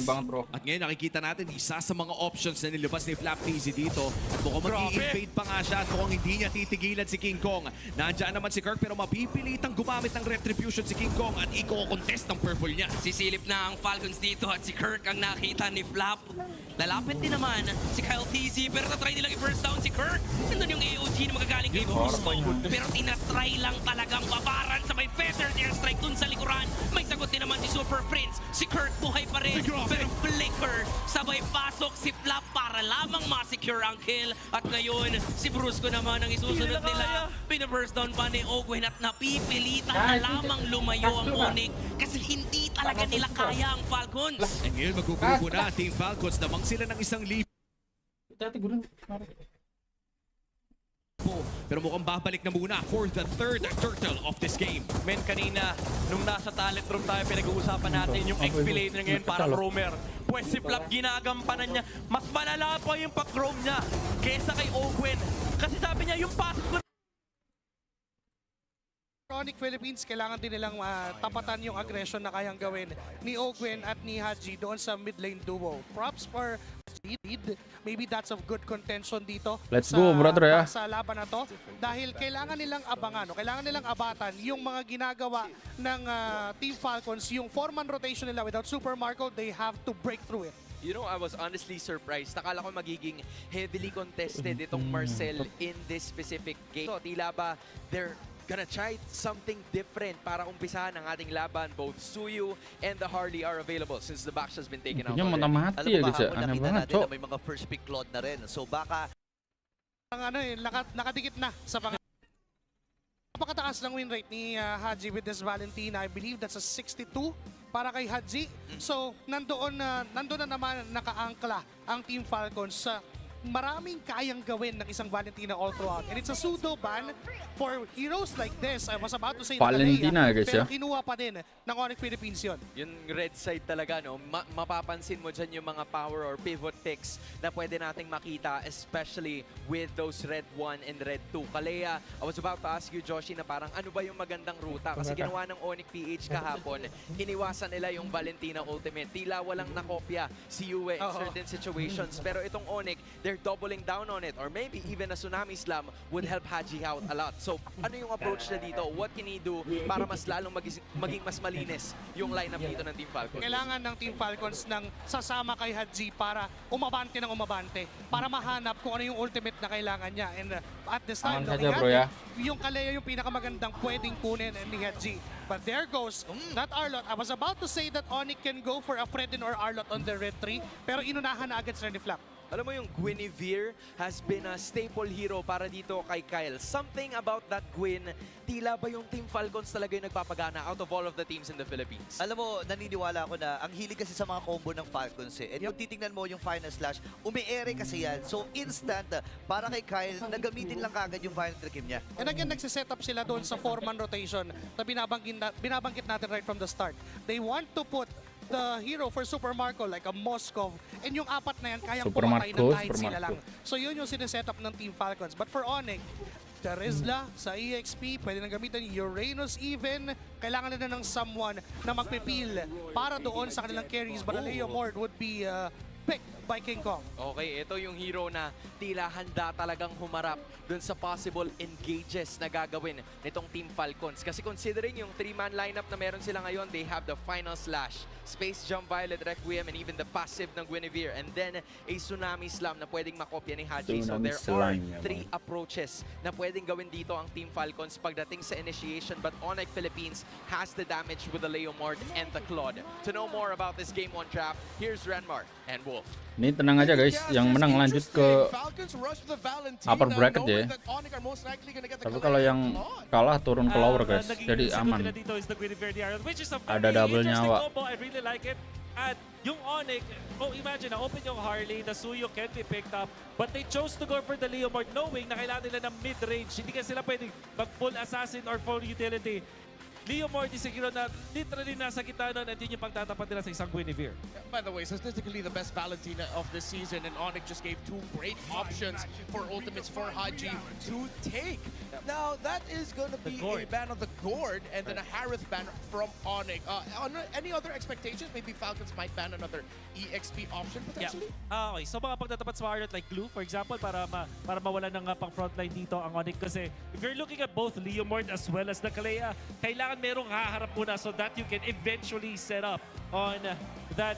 At ngayon nakikita natin, isa sa mga options na nilabas ni Flap TZ dito. Mukhang mag-i-invade pa nga siya at mukhang hindi niya titigilan si King Kong. Nandiyan naman si Kirk pero mapipilitang gumamit ng Retribution si King Kong at i-contest ng purple niya. Sisilip na ang Falcons dito at si Kirk ang nakita ni Flap. Lalapit din naman si Kyle TZ pero natry nilang i-burst down si Kirk. Nandun yung AOG na magagaling kay Brusco. Pero tinatry lang talagang babaran sa may feathered airstrike dun sa likuran. May sagot din naman si Super Prince. Si Kirk buhay pa rin. Pero flicker. Sabay pasok si Flap para lamang ma-secure ang kill. At ngayon, si Brusco naman ang isusunod nila. Pinaburst down pa ni Owen at napipilitan na lamang lumayo ang Onyx kasi hindi talaga nila kaya ang Falcons. And ngayon magugrupo na ang Team Falcons. Namang sila ng isang lead. Pero mukhang babalik na muna for the third turtle of this game. Men, kanina, nung nasa talent room tayo, pinag-uusapan natin yung XP laner ngayon parang roamer. Pwes si Flap, ginagampanan niya. Mas malala pa yung pag-roam niya kesa kay Owen. Kasi sabi niya, yung passive ko Onyx Philippines, kailangan din nilang tapatan yung aggression na kayang gawin ni Ogwen at ni Haji doon sa mid lane duo. Props for lead. Maybe that's of good contention dito. Let's go, brother, ya. Sa laban na to. Dahil kailangan nilang abangan, kailangan nilang abatan yung mga ginagawa ng Team Falcons, yung 4-man rotation nila without Super Marco, they have to break through it. You know, I was honestly surprised. Nakala ko magiging heavily contested itong Marcel in this specific game. So, tila ba they're gonna try something different para umpisahan ang ating laban. Both Suyu and the Harley are available since the box has been taken out already. Mati ya gitu. Aneh banget, Cok. May mga first pick Claude na rin. So baka Nakadikit na sa Napakataas ng win rate ni Haji with this Valentina. I believe that's a 62 para kay Haji. So, nandoon na naman nakaangkla ang Team Falcons sa maraming kayang gawin ng isang Valentina all throughout. And it's a pseudo ban for heroes like this. I was about to say Valentina, Kalea, guys, pero yeah. kinuha pa din ng Onyx Philippines yun. Yung red side talaga, no? Mapapansin mo dyan yung mga power or pivot picks na pwede nating makita, especially with those red 1 and red 2. Kalea, I was about to ask you, Joshi, na parang ano ba yung magandang ruta? Kasi ginawa ng Onyx PH kahapon, iniwasan nila yung Valentina ultimate. Tila walang nakopya si Yue in certain situations. Pero itong Onyx, they're doubling down on it. Or maybe even a Tsunami Slam would help Haji out a lot. So, ano yung approach na dito? What can he do para mas lalong maging mas malinis yung lineup dito ng Team Falcons? Kailangan ng Team Falcons ng sasama kay Haji para umabante ng umabante. Para mahanap kung ano yung ultimate na kailangan niya. And at this time, yung Kalea yung pinakamagandang pwedeng kunin ni Haji. But there goes that Arlot. I was about to say that Onyx can go for a Fredin or Arlot on the red 3. Pero inunahan na agad sa Reniflap. Alam mo yung Guinevere has been a staple hero para dito kay Kyle. Something about that Gwyn, tila ba yung Team Falcons talaga yung nagpapagana out of all of the teams in the Philippines? Alam mo, naniniwala ako na ang hilig kasi sa mga combo ng Falcons eh. And kung titingnan mo yung final slash, umi-ere kasi yan. So instant, para kay Kyle, nagamitin lang kagad yung final trickim niya. And again, nagsiset up sila doon sa 4-man rotation na binabanggit natin right from the start. They want to put the hero for Super Marco like a Moskov, and yung apat na yan kayang pumatay ng kahit sila lang. So yun yung sineset up ng Team Falcons. But for Onyx, Terizla sa EXP, pwede nang gamitin Uranus even. Kailangan nila ng someone na magpipil para doon sa kanilang carries. But Leo Mord would be picked by King Kong. Okay, ito yung hero na tila handa talagang humarap dun sa possible engages na gagawin nitong Team Falcons. Kasi considering yung 3-man lineup na meron sila ngayon, they have the Final Slash, Space Jump Violet Requiem, and even the passive ng Guinevere. And then a Tsunami Slam na pwedeng makopya ni Haji. So there are 3 approaches na pwedeng gawin dito ang Team Falcons pagdating sa initiation. But Onyx Philippines has the damage with the Leomord and the Claude. To know more about this game on trap, here's Renmar and Wolf. Ini tenang aja guys, yang menang lanjut ke upper bracket ya. Tapi kalau yang kalah turun ke lower guys, jadi aman. Ada double nyawa. At yung Onyx, imagine, open yung Harley, the Suyo can be picked up, but they chose to go for the Leomord knowing na kailangan nila ng mid-range. Hindi kasi sila pwedeng mag-full assassin or full utility. Leomord is siguro na literally nasa gitna nun at yun yung pagtatapat nila sa isang Guinevere. By the way, statistically the best Valentina of this season, and Onyx just gave 2 great options for ultimates for Haji to take. Now that is going to be a ban on the Gourd and then a Harith ban from Onyx. On any other expectations, maybe Falcons might ban another EXP option potentially? Yeah. Okay, so mga pagtatapat sa Arlot like Glue, for example, para mawala ng pang frontline dito ang Onyx. Kasi if you're looking at both Leomord as well as the Kalea, kailangan merong haharap muna so that you can eventually set up on that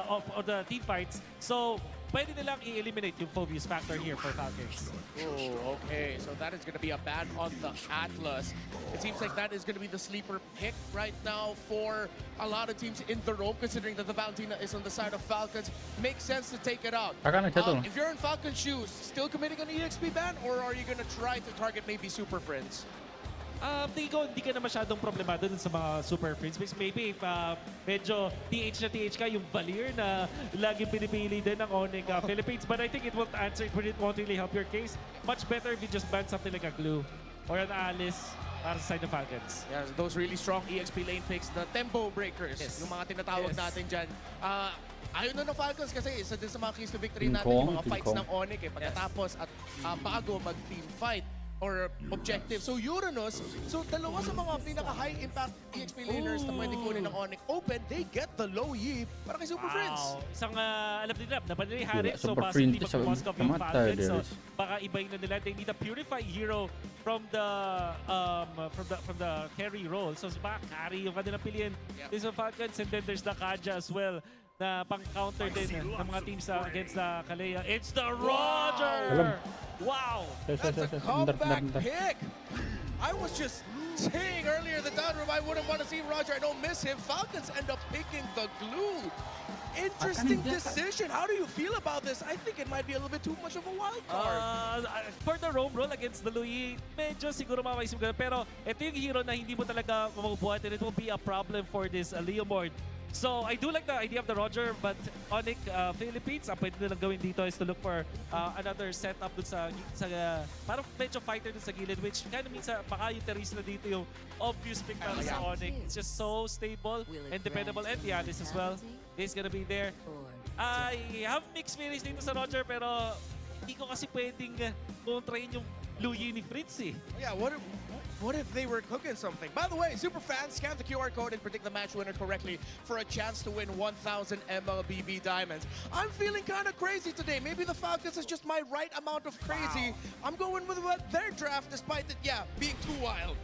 on the team fights. So pwede nilang i-eliminate yung Phobius factor here for Falcons. Oh, okay. So that is going to be a ban on the Atlas. It seems like that is going to be the sleeper pick right now for a lot of teams in the rope, considering that the Valentina is on the side of Falcons. Makes sense to take it out. If you're in Falcon shoes, still committing an EXP ban, or are you going to try to target maybe Super Friends? Tingin ko hindi ka na masyadong problemado dun sa mga super friends. Maybe if medyo TH ka, yung Valier na laging pinipili din ng Onyx Philippines. But I think it won't answer, it won't really help your case. Much better if you just ban something like a Glue or an Alice para sa side of Falcons. Yeah, those really strong EXP lane picks, the tempo breakers, yung mga tinatawag natin dyan. Ayaw na ng Falcons kasi isa din sa mga keys to victory natin, yung mga fights ng Onyx pagkatapos at bago mag-team fight or objective. So Uranus, so dalawa sa mga pinaka-high impact EXP laners na pwede kunin ng Onyx open, they get the low yi para kay Super Friends. Isang alam nila, napanili Harris, so Super possibly Friends mag-Moskov yung Falcons. So baka ibahin na nila. They need a purify hero from the carry role. So baka carry yung kanilang piliin. There's the Falcons and then there's the Kaja as well na pang-counter din ng mga teams against the Kalea. It's the Roger! Wow! That's a comeback pick! I was just saying earlier in the down room I wouldn't want to see Roger. I don't miss him. Falcons end up picking the Glue. Interesting decision. How do you feel about this? I think it might be a little bit too much of a wild card. For the the roam roll against the Louis, medyo siguro mamaisip ka. Pero ito yung hero na hindi mo talaga mabubuhat and it will be a problem for this Leomord. So I do like the idea of the Roger, but Onyx Philippines, ang pwede nilang gawin dito is to look for another setup dun sa parang medyo fighter dun sa gilid, which kind of means baka yung Therese na dito yung obvious pick para sa Onyx. It's just so stable and dependable. And Yanis as well is gonna be there. I have mixed feelings dito sa Roger, pero hindi ko kasi pwedeng kontrahin yung Louis ni Fritz eh. Yeah, what if they were cooking something? By the way, super fans, scan the QR code and predict the match winner correctly for a chance to win 1,000 MLBB diamonds. I'm feeling kind of crazy today. Maybe the Falcons is just my right amount of crazy. I'm going with their draft despite it, being too wild.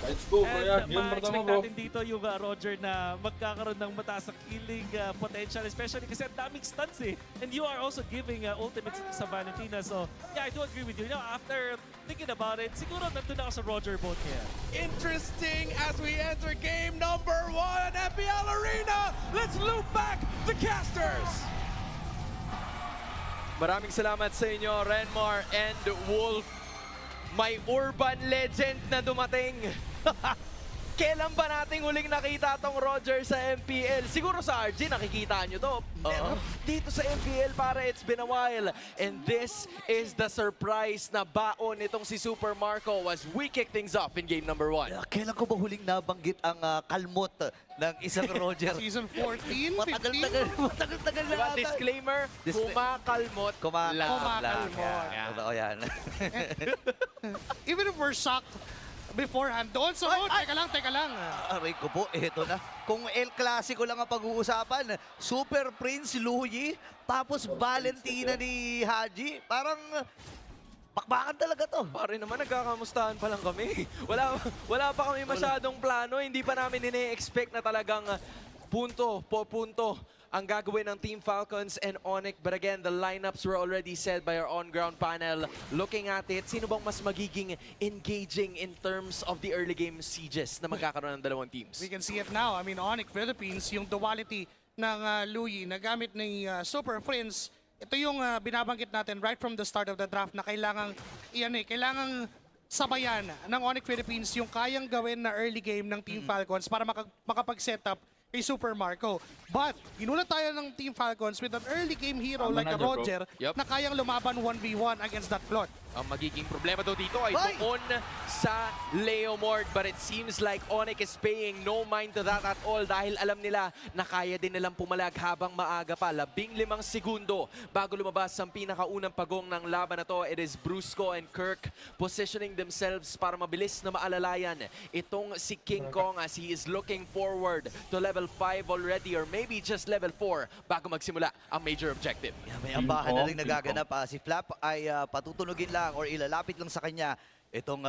Let's go, Kuya. And Game pertama, ma-expect bro. natin dito yung Roger na magkakaroon ng mataas na killing potential, especially kasi ang daming stunts eh. And you are also giving ultimates sa Valentina. So, yeah, I do agree with you. Now, after thinking about it, siguro nandun ako sa Roger boat here. Interesting as we enter game number 1 at FPL Arena. Let's loop back the casters. Maraming salamat sa inyo, Renmar and Wolf. May urban legend na dumating. Kailan ba nating huling nakita tong Roger sa MPL? Siguro sa RG nakikita nyo to. Dito sa MPL para it's been a while. And this is the surprise na baon nitong si Super Marco as we kick things off in game number 1. Kailan ko ba huling nabanggit ang kalmot ng isang Roger? Season 14, 15? Matagal na Diba, ata. disclaimer, kumakalmot. Kumakalmot. Totoo yan. Even if we're shocked beforehand, doon sa teka lang. Aray ko po, eto na. Kung El Clasico lang ang pag-uusapan, Super Prince Louis, tapos Valentina ni Haji, parang bakbakan talaga to. Pare naman, nagkakamustahan pa lang kami. Wala pa kami masyadong plano. Hindi pa namin ine-expect na talagang punto po punto ang gagawin ng Team Falcons and Onyx. But again, the lineups were already set by our on-ground panel. Looking at it, sino bang mas magiging engaging in terms of the early game sieges na magkakaroon ng dalawang teams? We can see it now. I mean, Onyx Philippines, yung duality ng Louis na gamit ni Super Prince, ito yung binabanggit natin right from the start of the draft na kailangang sabayan ng Onyx Philippines yung kayang gawin na early game ng Team Falcons para makapag-set up kay Super Marco. But, inuna tayo ng Team Falcons with an early game hero like a Roger na kayang lumaban 1v1 against that plot. Ang magiging problema daw dito ay doon sa Leomord. But it seems like Onyx is paying no mind to that at all dahil alam nila na kaya din nilang pumalag habang maaga pa. 15 segundo bago lumabas ang pinakaunang pagong ng laban na to. It is Brusco and Kirk positioning themselves para mabilis na maalalayan itong si King Kong as he is looking forward to level 5 already or maybe just level 4 bago magsimula ang major objective. May ambahan na rin nagaganap. Si Flap ay patutunugin lang or ilalapit lang sa kanya itong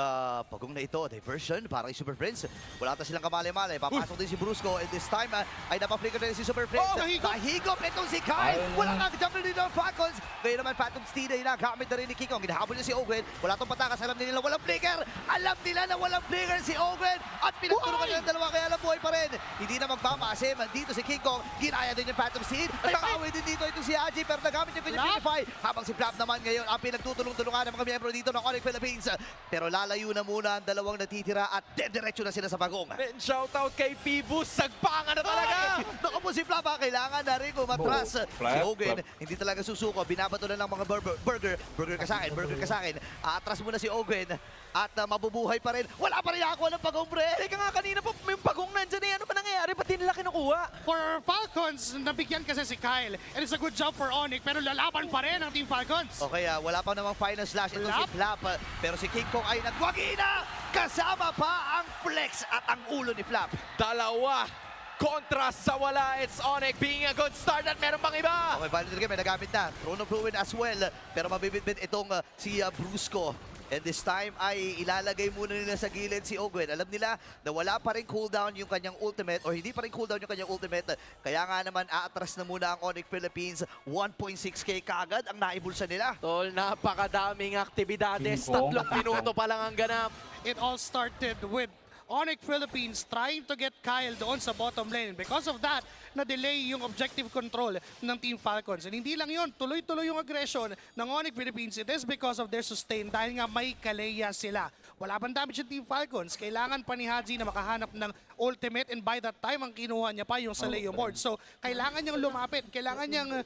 pagong na ito, diversion para kay Super Prince. Wala ta silang kamalay-malay. Papasok din si Brusco and this time ay napaflicker na rin si Super Prince. Nahigop itong si Kyle. Wala nga jump na rin ng Falcons. Ngayon naman Phantom Steed ay nagamit na rin ni Kikong. Ginahabol niya si Ogwen. Wala tong patakas. Alam nila walang flicker. Alam nila na walang flicker si Ogwen. At pinagturukan nila ng dalawa kaya alam buhay pa rin. Hindi na magmamasim. Dito si Kikong. Ginaya din yung Phantom Steed. Nakaaway din dito itong si Haji pero nagamit yung kanyang Purify. Habang si Flap naman ngayon ang pinagtutulong-tulungan ng mga miyembro dito ng Onyx Philippines. Pero lalayo na muna ang dalawang natitira at diretso na sila sa bagong. And shoutout kay Pibus, sagpangan na talaga! Naku po si Flap, kailangan na rin umatras. Si Ogwen, hindi talaga susuko. Binabato na lang mga burger ka sa akin. Atras muna si Ogwen at mabubuhay pa rin. Wala pa rin ako ng pagong, pre. Teka nga, kanina pa may pagong nandyan eh. Ano ba nangyayari? Ba't di nila kinukuha? For Falcons, nabigyan kasi si Kyle. And it's a good job for Onyx, pero lalaban pa rin ang Team Falcons. Okay, wala pa namang final slash ito si Flap. Pero si King Kong ay nagwagina! Kasama pa ang flex at ang ulo ni Flap. Dalawa kontra sa wala. It's Onyx being a good start at meron pang iba. Okay, Valentine may nagamit na. Throne of Ruin as well. Pero mabibitbit itong si Brusco. And this time ay ilalagay muna nila sa gilid si Ogwen. Alam nila na wala pa rin cooldown yung kanyang ultimate or hindi pa rin cooldown yung kanyang ultimate. Kaya nga naman aatras na muna ang Onyx Philippines. 1.6k kagad ang naibulsa nila. Tol, napakadaming aktibidades. 3 minuto pa lang ang ganap. It all started with Onyx Philippines trying to get Kyle doon sa bottom lane. Because of that, na-delay yung objective control ng Team Falcons. And hindi lang yun, tuloy-tuloy yung aggression ng Onyx Philippines. It is because of their sustain dahil nga may Kaleya sila. Wala pang damage yung Team Falcons. Kailangan pa ni Haji na makahanap ng ultimate, and by that time, ang kinuha niya pa yung sa Leomord. So, kailangan niyang lumapit. Kailangan niyang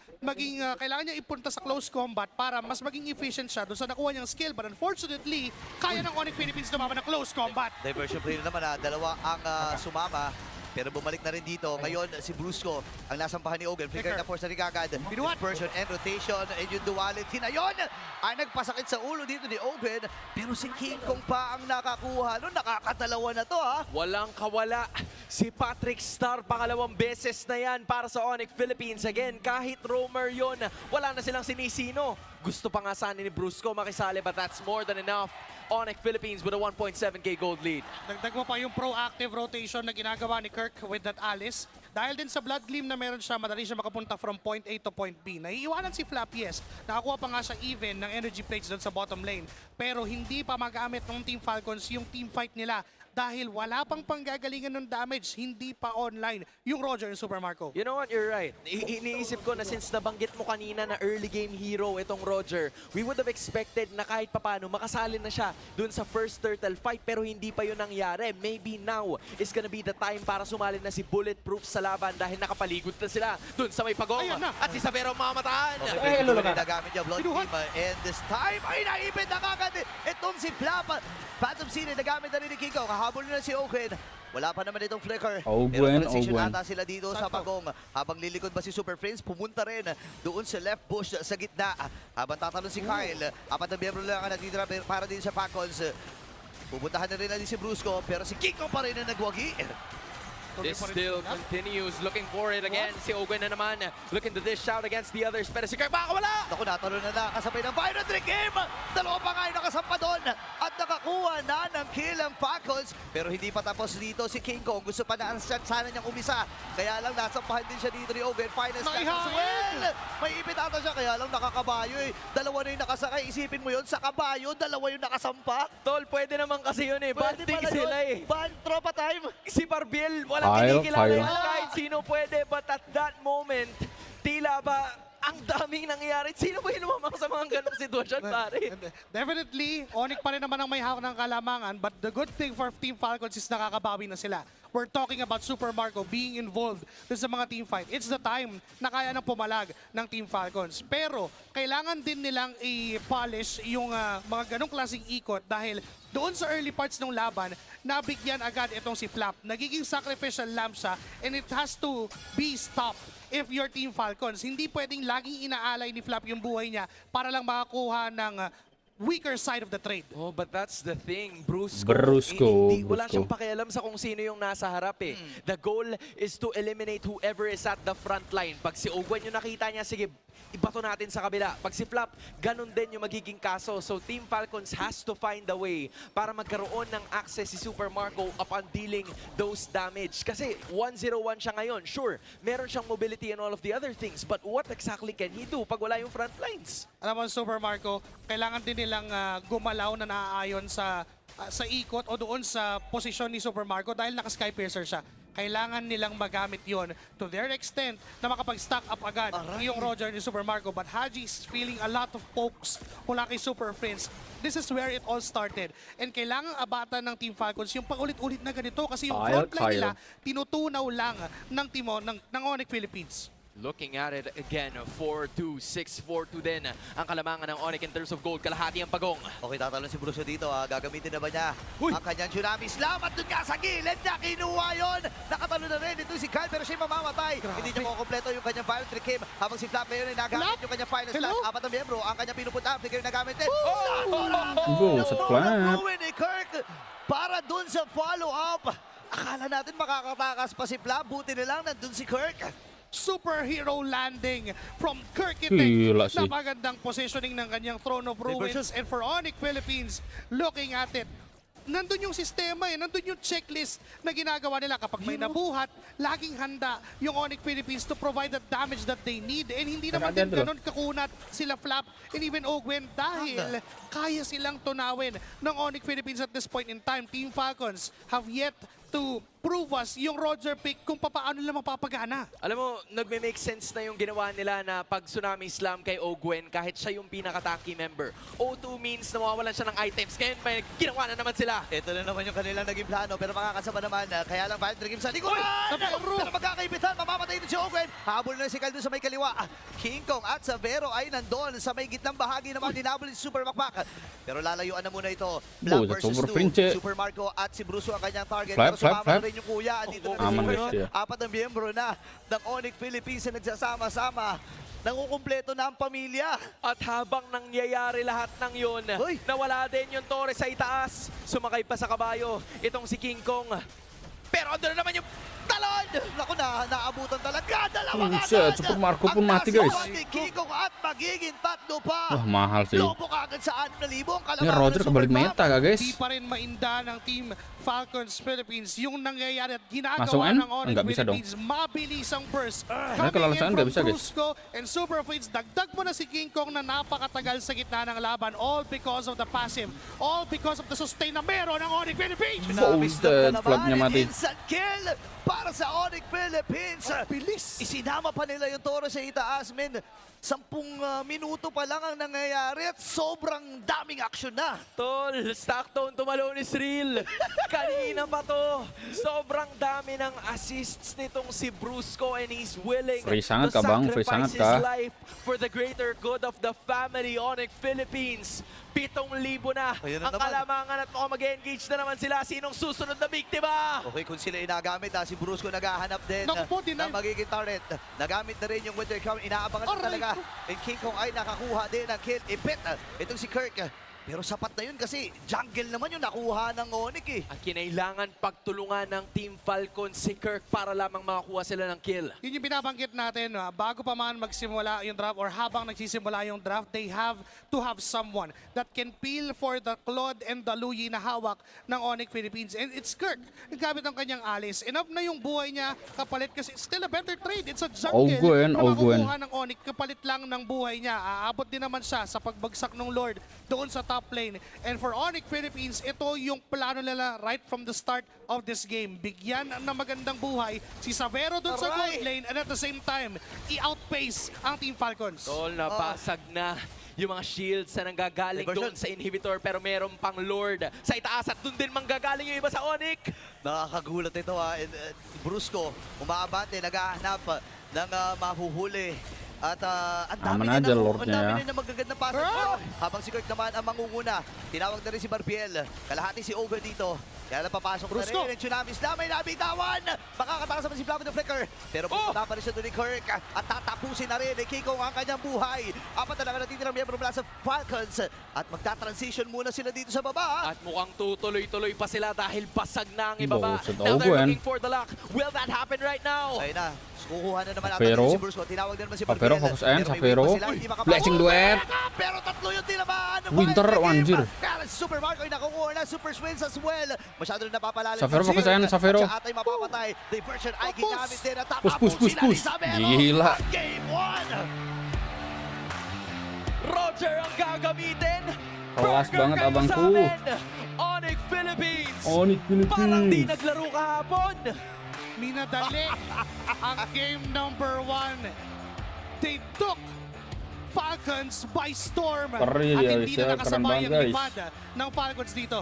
kailangan niyang ipunta sa close combat para mas maging efficient siya doon sa nakuha niyang skill. But unfortunately, kaya ng Onyx Philippines lumaban ng close combat. Diversion play na naman, dalawa ang sumama. Pero bumalik na rin dito. Ngayon, si Brusco ang nasampahan ni Ogen. Flicker na force na rin kagad. Dispersion and rotation. And yung duality na yun ay nagpasakit sa ulo dito ni Ogen. Pero si King Kong pa ang nakakuha. No, nakakadalawa na to, ha? Walang kawala. Si Patrick Star, pangalawang beses na yan para sa Onyx Philippines. Again, kahit roamer yun, wala na silang sinisino. Gusto pa nga sana ni Brusco makisali, but that's more than enough. Onyx Philippines with a 1.7k gold lead. Dagdag mo pa yung proactive rotation na ginagawa ni Kirk with that Alice. Dahil din sa Blood Gleam na meron siya, madali siya makapunta from point A to point B. Naiiwanan si Flap, yes. Nakakuha pa nga siya even ng energy plates doon sa bottom lane. Pero hindi pa magamit ng Team Falcons yung team fight nila. Dahil wala pang panggagalingan ng damage, hindi pa online yung Roger and Super Marco. You know what, you're right. Iniisip ko na since nabanggit mo kanina na early game hero itong Roger, we would have expected na kahit papano makasali na siya dun sa first turtle fight, pero hindi pa yun nangyari. Maybe now is gonna be the time para sumali na si Bulletproof sa laban dahil nakapaligod na sila dun sa may pagong. At si Sabero mamataan. Okay, nagamit niya Blood Team. And this time ay naipit na kagad itong si Flap. Phantom City nagamit na rin ni Kiko. Habol na si Ogen. Wala pa naman itong flicker. Pero transition ata sila dito sa pagong. Habang lilikod ba si Super Friends, pumunta rin doon sa left bush sa gitna. Habang tatalon si Kyle. Apat na miyembro lang ang natitira para din sa Falcons. Pupuntahan na rin natin si Brusco, pero si Kiko pa rin ang nagwagi. This still continues, looking for it again. Si Ogen na naman, looking to dish out against the others. Pero si Kirk baka wala! Naku, natalo na nakasabay ng Violent Trick Game! Dalawa pa nga yung nakasampa doon at nakakuha na ng kill ang Falcons. Pero hindi pa tapos dito si King Kong. Gusto pa na sana niyang umisa. Kaya lang nasampahan din siya dito ni Ogen. Final stack as well! May ipit ata siya, kaya lang nakakabayo eh. Dalawa na yung nakasakay. Isipin mo yun, sa kabayo, dalawa yung nakasampa. Tol, pwede naman kasi yun eh. Banting sila eh. Tropa time. Si Barbiel, walang kinikilala yun kahit sino pwede. But at that moment, tila ba ang daming nangyayari. Sino ba yung lumamang sa mga ganong sitwasyon, pare? Definitely, Onyx pa rin naman ang may hawak ng kalamangan, but the good thing for Team Falcons is nakakabawi na sila. We're talking about Super Marco being involved sa mga team fight. It's the time na kaya nang pumalag ng Team Falcons. Pero kailangan din nilang i-polish yung mga ganong klaseng ikot dahil doon sa early parts ng laban, nabigyan agad itong si Flap. Nagiging sacrificial lamb siya and it has to be stopped if your Team Falcons. Hindi pwedeng laging inaalay ni Flap yung buhay niya para lang makakuha ng weaker side of the trade. Oh, but that's the thing, Brusco. Wala siyang pakialam sa kung sino yung nasa harap eh. The goal is to eliminate whoever is at the front line. Pag si Owen yung nakita niya, sige, ibato natin sa kabila. Pag si Flap, ganun din yung magiging kaso. So Team Falcons has to find a way para magkaroon ng access si Super Marco upon dealing those damage. Kasi 1-0-1 siya ngayon. Sure, meron siyang mobility and all of the other things. But what exactly can he do pag wala yung front lines? Alam mo, Super Marco, kailangan din nilang gumalaw na naaayon sa ikot o doon sa posisyon ni Super Marco dahil naka-Sky Piercer siya. Kailangan nilang magamit yon to their extent na makapag-stack up agad yung Roger ni Super Marco. But Haji is feeling a lot of pokes mula kay Super Friends. This is where it all started. And kailangan abatan ng Team Falcons yung paulit-ulit na ganito kasi yung frontline nila tinutunaw lang ng ng Onyx Philippines. Looking at it again, 4-2, 6-4-2 din ang kalamangan ng Onyx in terms of gold. Kalahati ang pagong. Okay, tatalon si Brusco dito. Gagamitin na ba niya ang kanyang tsunami slam? At doon ka sa gilid niya, kinuha yun. Nakatalo na rin. Ito si Kyle, pero siya mamamatay. Hindi niya makukompleto yung kanyang Violent Trick Game. Habang si Flap ngayon ay nagamit yung kanyang final slash. Apat na miyembro ang kanyang pinupunta. Flicker yung nagamit din. Go sa Flap. Ni Kirk para doon sa follow-up. Akala natin makakatakas pa si Flap. Buti na lang nandun si Kirk. Superhero landing from Kirk. Napagandang positioning ng kanyang Throne of Ruins. And for Onyx Philippines, looking at it, nandun yung sistema nandun yung checklist na ginagawa nila. Kapag may nabuhat, laging handa yung Onyx Philippines to provide the damage that they need. And hindi naman din ganun kakunat sila Flap and even Ogwen dahil kaya silang tunawin ng Onyx Philippines at this point in time. Team Falcons have yet to prove us yung Roger pick kung paano nila mapapagana. Alam mo, nagme-make sense na yung ginawa nila na pag Tsunami Slam kay Ogwen, kahit siya yung pinaka-tanky member. O2 means na mawawalan siya ng items. Ngayon, may ginawa na naman sila. Ito na naman yung kanilang naging plano, pero makakasama naman. Kaya lang, Vital Dream sa likuran! Pero magkakaibitan, mamamatay din si Ogwen. Habol na si Kyle doon sa may kaliwa. King Kong at Savero ay nandun sa may gitnang bahagi naman. Dinabol si Super Makmak. Pero lalayuan na muna ito. Black versus 2. Super Marco at si Bruce ang kanyang target. Pero sumama na rin yung kuya. Dito na si apat na miyembro na ng Onyx Philippines na nagsasama-sama. Nangukumpleto na ang pamilya. At habang nangyayari lahat ng yun, nawala din yung Torres sa itaas. Sumakay pa sa kabayo itong si King Kong. Pero andun na naman yung talon! Naku na, naabutan talaga. Dalawang Shit, Super Marco pun mati guys. King Kong at magiging tatlo pa. Wah, mahal sih. Lobo kagad sa 6,000. Ini Roger kebalik meta kah guys? Di pa rin mainda ng Team Falcons Philippines yung nangyayari at Masuk ginagawa N? ng Onyx Enggak bisa dong. Philippines. Mabilis ang burst. Nah, kalau alasan nggak bisa, guys. Brusco and Super Fleets, dagdag mo na si King Kong na napakatagal sa gitna ng laban. All because of the passive. All because of the sustain na meron ng Onyx Philippines. Folded, flapnya mati. Instant kill para sa Onyx Philippines. Bilis. Isinama pa nila yung Toro sa itaas, men. 10 minuto pa lang ang nangyayari at sobrang daming action na. Tol, Stockton tumalo ni Sril. Kanina pa to. Sobrang dami ng assists nitong si Brusco and he's willing Free sangat to kah, Bang? Free sacrifice sangat his kah? life for the greater good of the family Onyx Philippines. 7,000 na Ayan na ang naman. kalamangan at mukhang mag-engage na naman sila. Sinong susunod na biktima? Okay, kung sila inagamit, si Brusco naghahanap din Naku po, na magiging turret. Nagamit na rin yung Winter Crown. Inaabangan na talaga. And King Kong ay nakakuha din ng kill. Ipit itong si Kirk. Pero sapat na yun kasi jungle naman yung nakuha ng Onyx eh. Ang kinailangan pagtulungan ng Team Falcon si Kirk para lamang makakuha sila ng kill. Yun yung binabanggit natin, bago pa man magsimula yung draft or habang nagsisimula yung draft, they have to have someone that can peel for the Claude and the Luyi na hawak ng Onyx Philippines. And it's Kirk. Gamit ang kanyang alis. Enough na yung buhay niya kapalit kasi it's still a better trade. It's a jungle Ogwen, na Ogwen. makukuha ng Onyx kapalit lang ng buhay niya. Aabot din naman siya sa pagbagsak ng Lord doon sa top lane. And for Onyx Philippines, ito yung plano nila right from the start of this game. Bigyan ng magandang buhay si Savero doon sa gold lane and at the same time, i-outpace ang Team Falcons. Tol, napasag na yung mga shields na nanggagaling doon sa inhibitor pero meron pang Lord sa itaas at doon din manggagaling yung iba sa Onyx. Nakakagulat ito And, Brusco, umaabante, naghahanap ng mahuhuli. At ang dami Aman na aja Lordnya ya. na magagandang pasok. Habang si Kirk naman ang mangunguna. Tinawag na rin si Barbiel. Kalahati si Over dito. Kaya lang papasok na rin. And Tsunami Slam ay nabitawan. Makakatakas naman si Flavio the Flicker. Pero pupunta pa rin siya doon ni Kirk. At tatapusin na rin ni Kiko ang kanyang buhay. Apat na lang natitirang miyembro mula sa Falcons. At magta-transition muna sila dito sa baba. At mukhang tutuloy-tuloy pa sila dahil basag na ang ibaba. Buset, Now they're Ogwen. looking for the lock. Will that happen right now? Ayun na. Kukuha na naman Safero. si Brusco. Tinawag na naman si Safero, Barbiel. fokus N, Pero may Safero. win pa sila, hindi makapasok. Blessing duet. Pero tatlo yung tinamaan. Winter, anjir. Kaya si Super Marco ay nakukuha na. Super Swings as well. Masyado rin napapalalim. Safero, si fokus Jill. N, Safero. At siya atay mapapatay. Diversion ay ginamit din. At Push, push, push, sila ni push. Savero. Gila. Game 1. Roger ang gagamitin. Kelas Burger banget kayo abangku. sa amin. Onyx Philippines. Onyx Parang di Philippines. naglaro kahapon. Minadali ang game number 1. They took Falcons by storm. Keren At ya, hindi guys, na keren nakasabay banget, ang guys. lipad ng Falcons dito.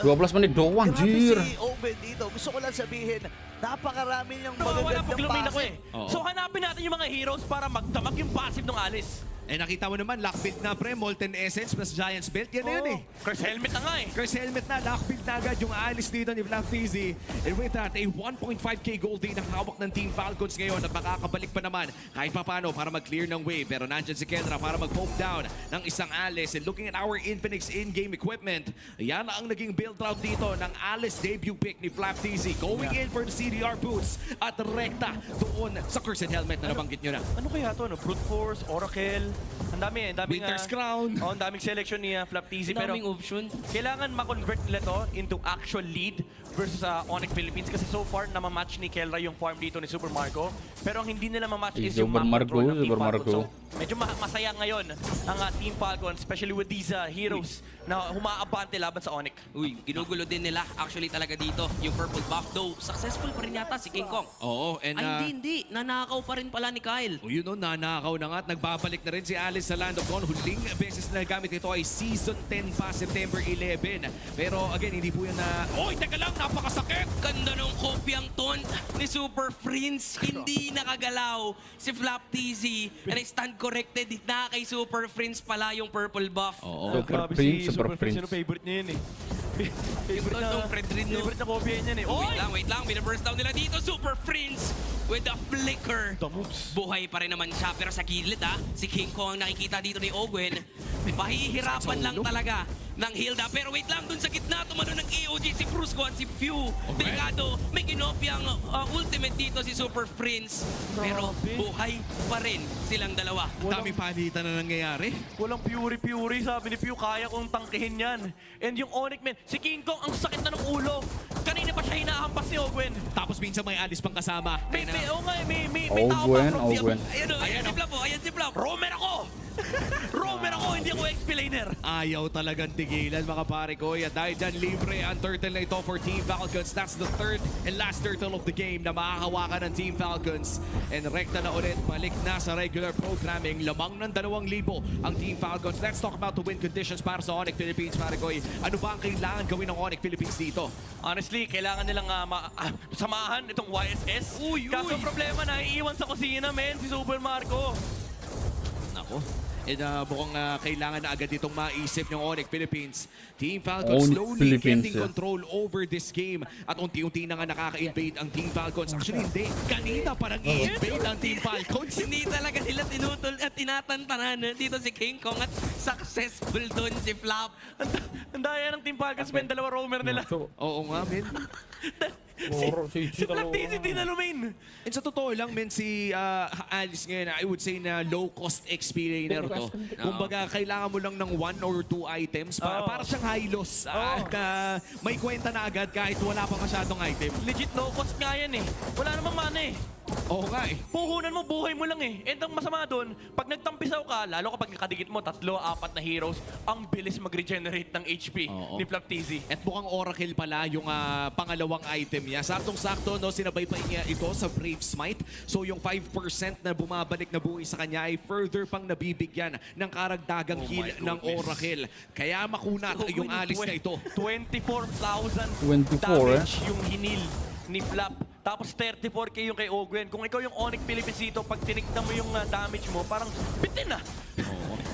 12 menit doang, Grabe anjir. si Oben dito. Gusto ko lang sabihin, napakarami niyang Wala magagandang pag luming ako pass. So hanapin natin yung mga heroes para magdamag yung passive ng Alice. Eh nakita mo naman, lock build na pre, Molten Essence plus Giant's Belt. Yan na yun eh. Curse helmet na nga eh. Curse helmet na, lock build na agad yung Alice dito ni Black Fizzy. And with that, a 1.5k gold din ang hawak ng Team Falcons ngayon at makakabalik pa naman kahit papano para mag-clear ng wave. Pero nandyan si Kendra para mag-poke down ng isang Alice. And looking at our Infinix in-game equipment, yan ang naging build route dito ng Alice debut pick ni Flap TZ. Going in for the CDR boots at rekta doon sa Cursed helmet na nabanggit nyo na. Ano kaya to? Brute Force, Oracle, ano Ang dami, Winter's Crown. Oh, ang daming selection ni Flap TZ. Pero Daming option. kailangan ma-convert nila to into actual lead versus Onyx Philippines. Kasi so far, namamatch ni Kelra yung farm dito ni Super Marco. Pero ang hindi nila mamatch is yung Super map Marco, control ng Team Super Falcon. Marco. So, medyo masaya ngayon ang Team Falcon, especially with these heroes na humaabante laban sa Onyx. Uy, ginugulo din nila actually talaga dito yung purple buff. Though, successful pa rin yata si King Kong. Oo, and Ay, hindi. Nanakaw pa rin pala ni Kyle. o yun o, nanakaw na nga at nagbabalik na rin si Alice sa Land of Dawn. Huling beses na gamit ito ay Season 10 pa, September 11. Pero again, hindi po yan na... Oy, teka lang, napakasakit! Ganda ng kopyang taunt ni Super Prince. Hindi nakagalaw si Flap TZ. And I stand corrected na kay Super Prince pala yung purple buff. Oo. Super Prince, Super Prince. Yung favorite niya yun eh. Favorite na Fred rin, no? Favorite na kopya niyan eh. Wait lang. Binaburst down nila dito. Super Prince with a flicker. The moves. Buhay pa rin naman siya. Pero sa gilid, si King Kong ang nakikita dito ni Ogwen. Pahihirapan lang talaga ng Hilda. Pero wait lang, dun sa gitna, tumano ng EOG si Brusco at si Few. Delikado, may kinopyang ultimate dito si Super Prince. Pero buhay pa rin silang dalawa. Dami palitan na nangyayari. Walang Fury. Sabi ni Pew, kaya kong tangkihin yan. And yung Onyx, man, si King Kong, ang sakit na ng ulo. Kanina pa siya hinahampas ni Ogwen. Tapos minsan may Alice pang kasama. May tao pa Ogwen. Ayan si Flap. Romer ako! Romer ako, hindi ako explainer. Ayaw talagang tigilan mga pare ko. At dahil dyan, libre ang turtle na ito for Team Falcons. That's the third and last turtle of the game na makakahawakan ng Team Falcons. And rekta na ulit, balik na sa regular programming. Lamang ng 2,000 ang Team Falcons. Let's talk about the win conditions para sa Onyx Philippines, pare ko. Ano ba ang kailangan gawin ng Onyx Philippines dito? Honestly, kailangan nilang samahan itong YSS. Kaso problema na iiwan sa kusina, men, si Super Marco. Nako. And mukhang kailangan na agad itong maisip ng Onyx Philippines. Team Falcons slowly getting control over this game. At unti-unti na nga nakaka-invade ang Team Falcons. Actually, hindi. Kanina parang i-invade ang Team Falcons. Hindi talaga sila tinutol at tinatantanan dito si King Kong at successful doon si Flap. Ang daya ng Team Falcons, men, 2 roamer nila. Oo nga, men. Si Flap TZ tinalo, men. And sa totoo lang, men, si Alice ngayon, I would say na low-cost explainer to. Kumbaga, kailangan mo lang ng 1 or 2 items para siyang high loss. At may kwenta na agad kahit wala pa masyadong item. Legit low cost nga yan eh. Wala namang mana eh. Oo nga eh. Puhunan mo, buhay mo lang eh. And ang masama doon, pag nagtampisaw ka, lalo kapag kadikit mo 3, 4 na heroes, ang bilis mag-regenerate ng HP ni Flap TZ. At mukhang Oracle pala yung pangalawang item niya. Saktong-sakto, no, sinabay pa niya ito sa Brave Smite. So yung 5% na bumabalik na buhay sa kanya ay further pang nabibigyan ng karagdagang heal ng Oracle. Kaya makunat yung Alice na ito. 24,000 damage yung hinil ni Flap. Tapos 34k yung kay Ogwen. Kung ikaw yung Onyx Philippines dito, pag tinignan mo yung damage mo, parang bitin na.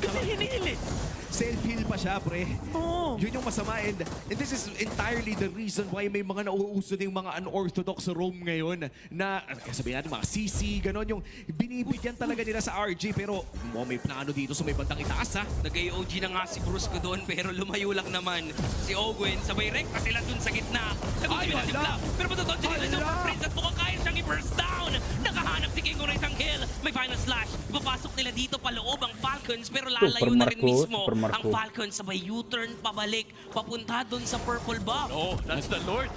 Kasi hinihil eh. Self-heal pa siya, pre. Oo. Yun yung masama. And this is entirely the reason why may mga nauuso din mga unorthodox roam ngayon na, sabihin natin, mga CC, gano'n. Yung binibigyan talaga nila sa RG. Pero may plano dito sa may bandang itaas, ha? Nag-AOG na nga si Brusco doon pero lumayo lang naman si Ogwen. Sabay rekta sila doon sa gitna. Nagultimin si Flap. Pero matutod sila si Super Prince at mukhang kaya siyang i-burst down. Nakahanap si King Kong ng isang kill. May final slash. Papasok nila dito paloob ang Falcons pero lalayo na rin mismo ang Falcons. Sabay U-turn pabalik. Papunta doon sa purple buff. Oh, that's the Lord.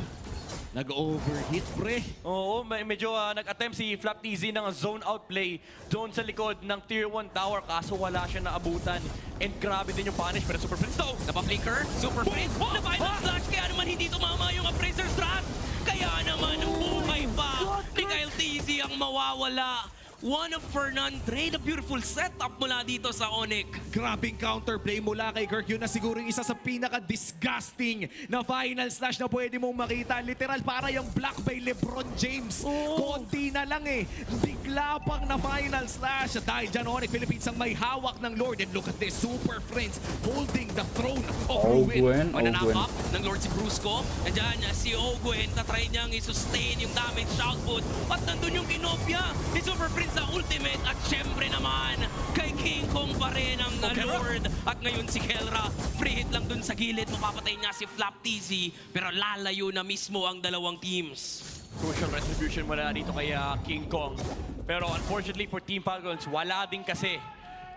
Nag-overhit, pre. Oo, medyo nag-attempt si Flap TZ ng zone outplay doon sa likod ng Tier 1 tower kaso wala siya naabutan. And grabe din yung punish pero Super Prince though. Napaflicker, Super Prince, na final slash kaya naman hindi tumama yung Appraiser Strat. Kaya naman buhay pa ni Kyle TZ ang mawawala. One of Fernandre, the beautiful setup mula dito sa Onyx. Grabing counterplay mula kay Kirk. Yun na siguro yung isa sa pinaka-disgusting na final slash na pwede mong makita. Literal, para yung block by LeBron James. Konti na lang eh. Bigla pang na final slash. Dahil dyan, Onyx Philippines ang may hawak ng Lord. And look at this, Super Friends holding the throne of Ruin. Mananakap ng Lord si Brusco. Nandiyan si Ogwen, tatry niyang i-sustain yung damage output. At nandun yung kinopya ni Super Friends sa ultimate. At syempre naman, kay King Kong pa rin ang Lord. At ngayon si Kelra, free hit lang dun sa gilid. Mapapatay niya si Flap TZ. Pero lalayo na mismo ang dalawang teams. Crucial retribution mula dito kay King Kong. Pero unfortunately for Team Falcons, wala din kasi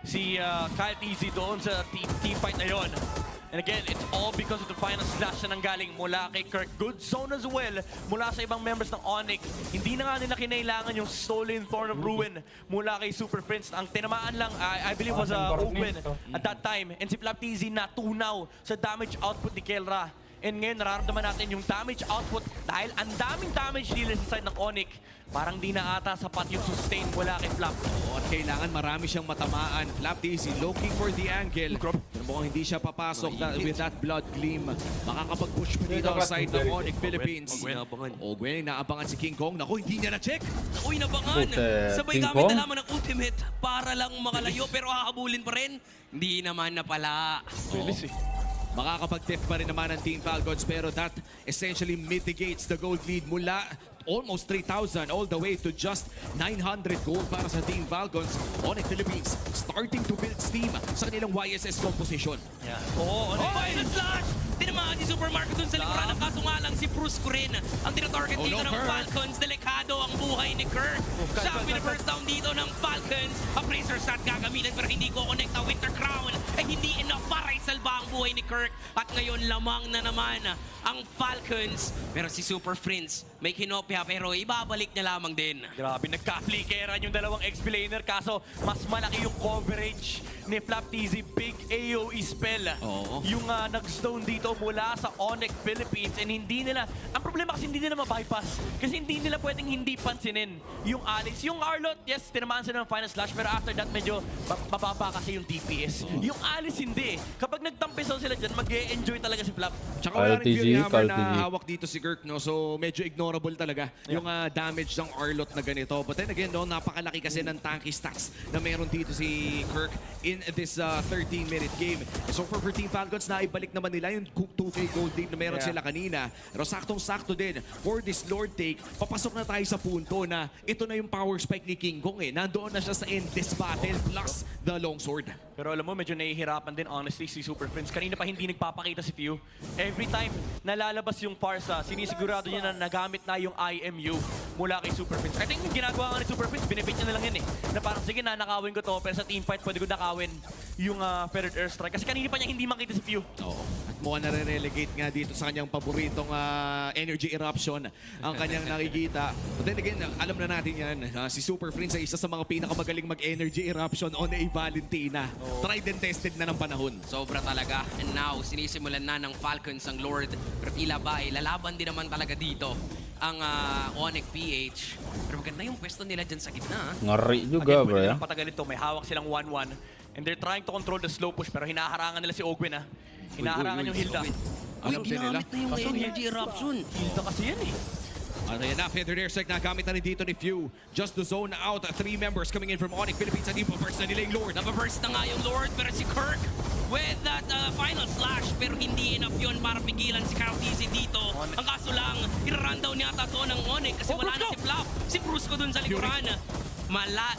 si Kyle TZ doon sa team fight na yon. And again, it's all because of the final slash na nanggaling mula kay Kirk. Good zone as well mula sa ibang members ng Onyx. Hindi na nga nila kinailangan yung Stolen Thorn of Ruin mula kay Super Prince. Ang tinamaan lang, I believe was Ogwin at that time. And si Flap TZ natunaw sa damage output ni Kelra. And ngayon, nararamdaman natin yung damage output dahil ang daming damage nila sa side ng Onyx. Parang di na ata sapat yung sustain mula kay Flap. At kailangan marami siyang matamaan. Flap TZ looking for the angle. Pero mukhang hindi siya papasok with that blood gleam. Makakapag-push pa dito sa side ng Onyx Philippines. Ogwen, inaabangan si King Kong. Naku, hindi niya na-check. Uy, nabangan. Sabay King gamit Kong? na lamang ng ultimate para lang makalayo pero hahabulin pa rin. Hindi naman na pala. Bilis eh. Makakapag-tip pa rin naman ang Team Falcons pero that essentially mitigates the gold lead mula almost 3,000 all the way to just 900 gold para sa Team Falcons. Onyx Philippines starting to build steam sa kanilang YSS composition. Yeah. Oh, final slash! Tinamaan si Supermarket dun sa likuran. Kaso nga lang si Bruce ko rin. Ang tinatarget dito ng Falcons. Delikado ang buhay ni Kirk. Siya ang pinaburst down dito ng Falcons. Appraiser shot gagamitin pero hindi ko connect na Winter Crown. Ay hindi enough para isalba ang buhay ni Kirk. At ngayon lamang na naman ang Falcons. Pero si Super Prince may kinopya pero ibabalik niya lamang din. Grabe, nagka-flickeran yung dalawang X-Planer kaso mas malaki yung coverage ni Flap TZ. Big AoE spell. Yung nag-stone dito mula sa Onyx Philippines and hindi nila, ang problema kasi hindi nila ma-bypass kasi hindi nila pwedeng hindi pansinin yung Alex. Yung Arlot, yes, tinamaan sila ng final slash pero after that medyo bababa kasi yung DPS. Yung Alice hindi. Kapag nagtampisaw sila dyan, mag-e-enjoy talaga si Flap. Tsaka wala rin Fury Hammer na hawak dito si Kirk, no? So medyo ignorable talaga yung damage ng Arlot na ganito. But then again, no, napakalaki kasi ng tanky stacks na meron dito si Kirk in this 13-minute game. So for Team Falcons, naibalik naman nila yung 2K gold lead na meron sila kanina. Pero saktong-sakto din for this Lord take, papasok na tayo sa punto na ito na yung power spike ni King Kong eh. Nandoon na siya sa end this battle plus the longsword. Pero alam mo, medyo nahihirapan din honestly si Super Prince. Kanina pa hindi nagpapakita si Pew. Every time nalalabas yung parsa, sinisigurado niya na nagamit na yung IMU mula kay Super Prince. I think yung ginagawa nga ni Super Prince, binibit niya na lang yan eh. Na parang sige na, nakawin ko to, pero sa team fight pwede ko nakawin yung Feathered Airstrike. Kasi kanina pa niya hindi makita si Pew. Oo. At mukhang nare-relegate nga dito sa kanyang paboritong energy eruption ang kanyang nakikita. But then again, alam na natin yan, si Super Prince ay isa sa mga pinakamagaling mag-energy eruption on a Valentina. Tried and tested na ng panahon. Sobra talaga. And now, sinisimulan na ng Falcons ang Lord. Pero tila ba, lalaban din naman talaga dito ang Onyx PH. Pero maganda yung pwesto nila dyan sa gitna. Ngari juga, bro. Again, patagal ito, may hawak silang 1-1. And they're trying to control the slow push, pero hinaharangan nila si Ogwin ha. Hinaharangan yung Hilda. Uy, ginamit na yung energy eruption. Hilda kasi yan eh. Ayan na, Feathered Airstrike na gamit na rin dito ni Few. Just to zone out, 3 members coming in from Onyx Philippines. At ipaburst na nila yung Lord. Napaburst na nga yung Lord, pero si Kirk with that final slash. Pero hindi enough yun para pigilan si Kyle TZ dito. Ang kaso lang, i-rundown niya ata to ng Onyx kasi wala na si Flap. Si Bruce ko dun sa likuran.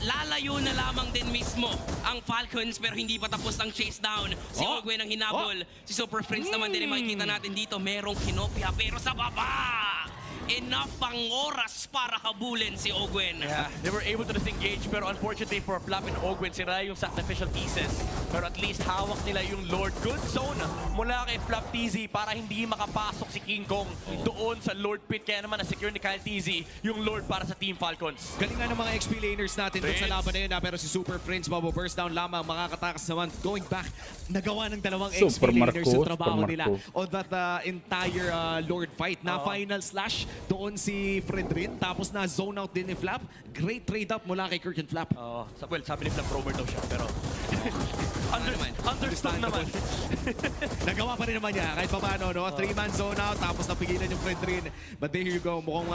Lalayo na lamang din mismo ang Falcons pero hindi pa tapos ang chase down. Si Ogwen ang hinabol. Si Super Prince naman din makikita natin dito. Merong kinopya pero sa baba. Enough pang oras para habulin si Ogwen. Yeah, they were able to disengage pero unfortunately for Flap and Ogwen, sira yung sacrificial pieces. Pero at least hawak nila yung Lord. Good zone mula kay Flap TZ para hindi makapasok si King Kong doon sa Lord Pit. Kaya naman na-secure ni Kyle TZ yung Lord para sa Team Falcons. Galing nga ng mga XP laners natin doon sa laban na yun. Pero si Super Prince, burst down lamang. Makakatakas naman. Going back, nagawa ng dalawang XP laners sa trabaho nila on that entire Lord fight. Na final slash doon si Fredrin. Tapos na zone out din ni Flap. Great trade up mula kay Kirk and Flap. Well, sabi ni Flap roamer daw siya. Pero understood naman. Nagawa pa rin naman niya kahit pa paano, no? 3-man zone out, tapos napigilan yung Fredrin. But there you go, mukhang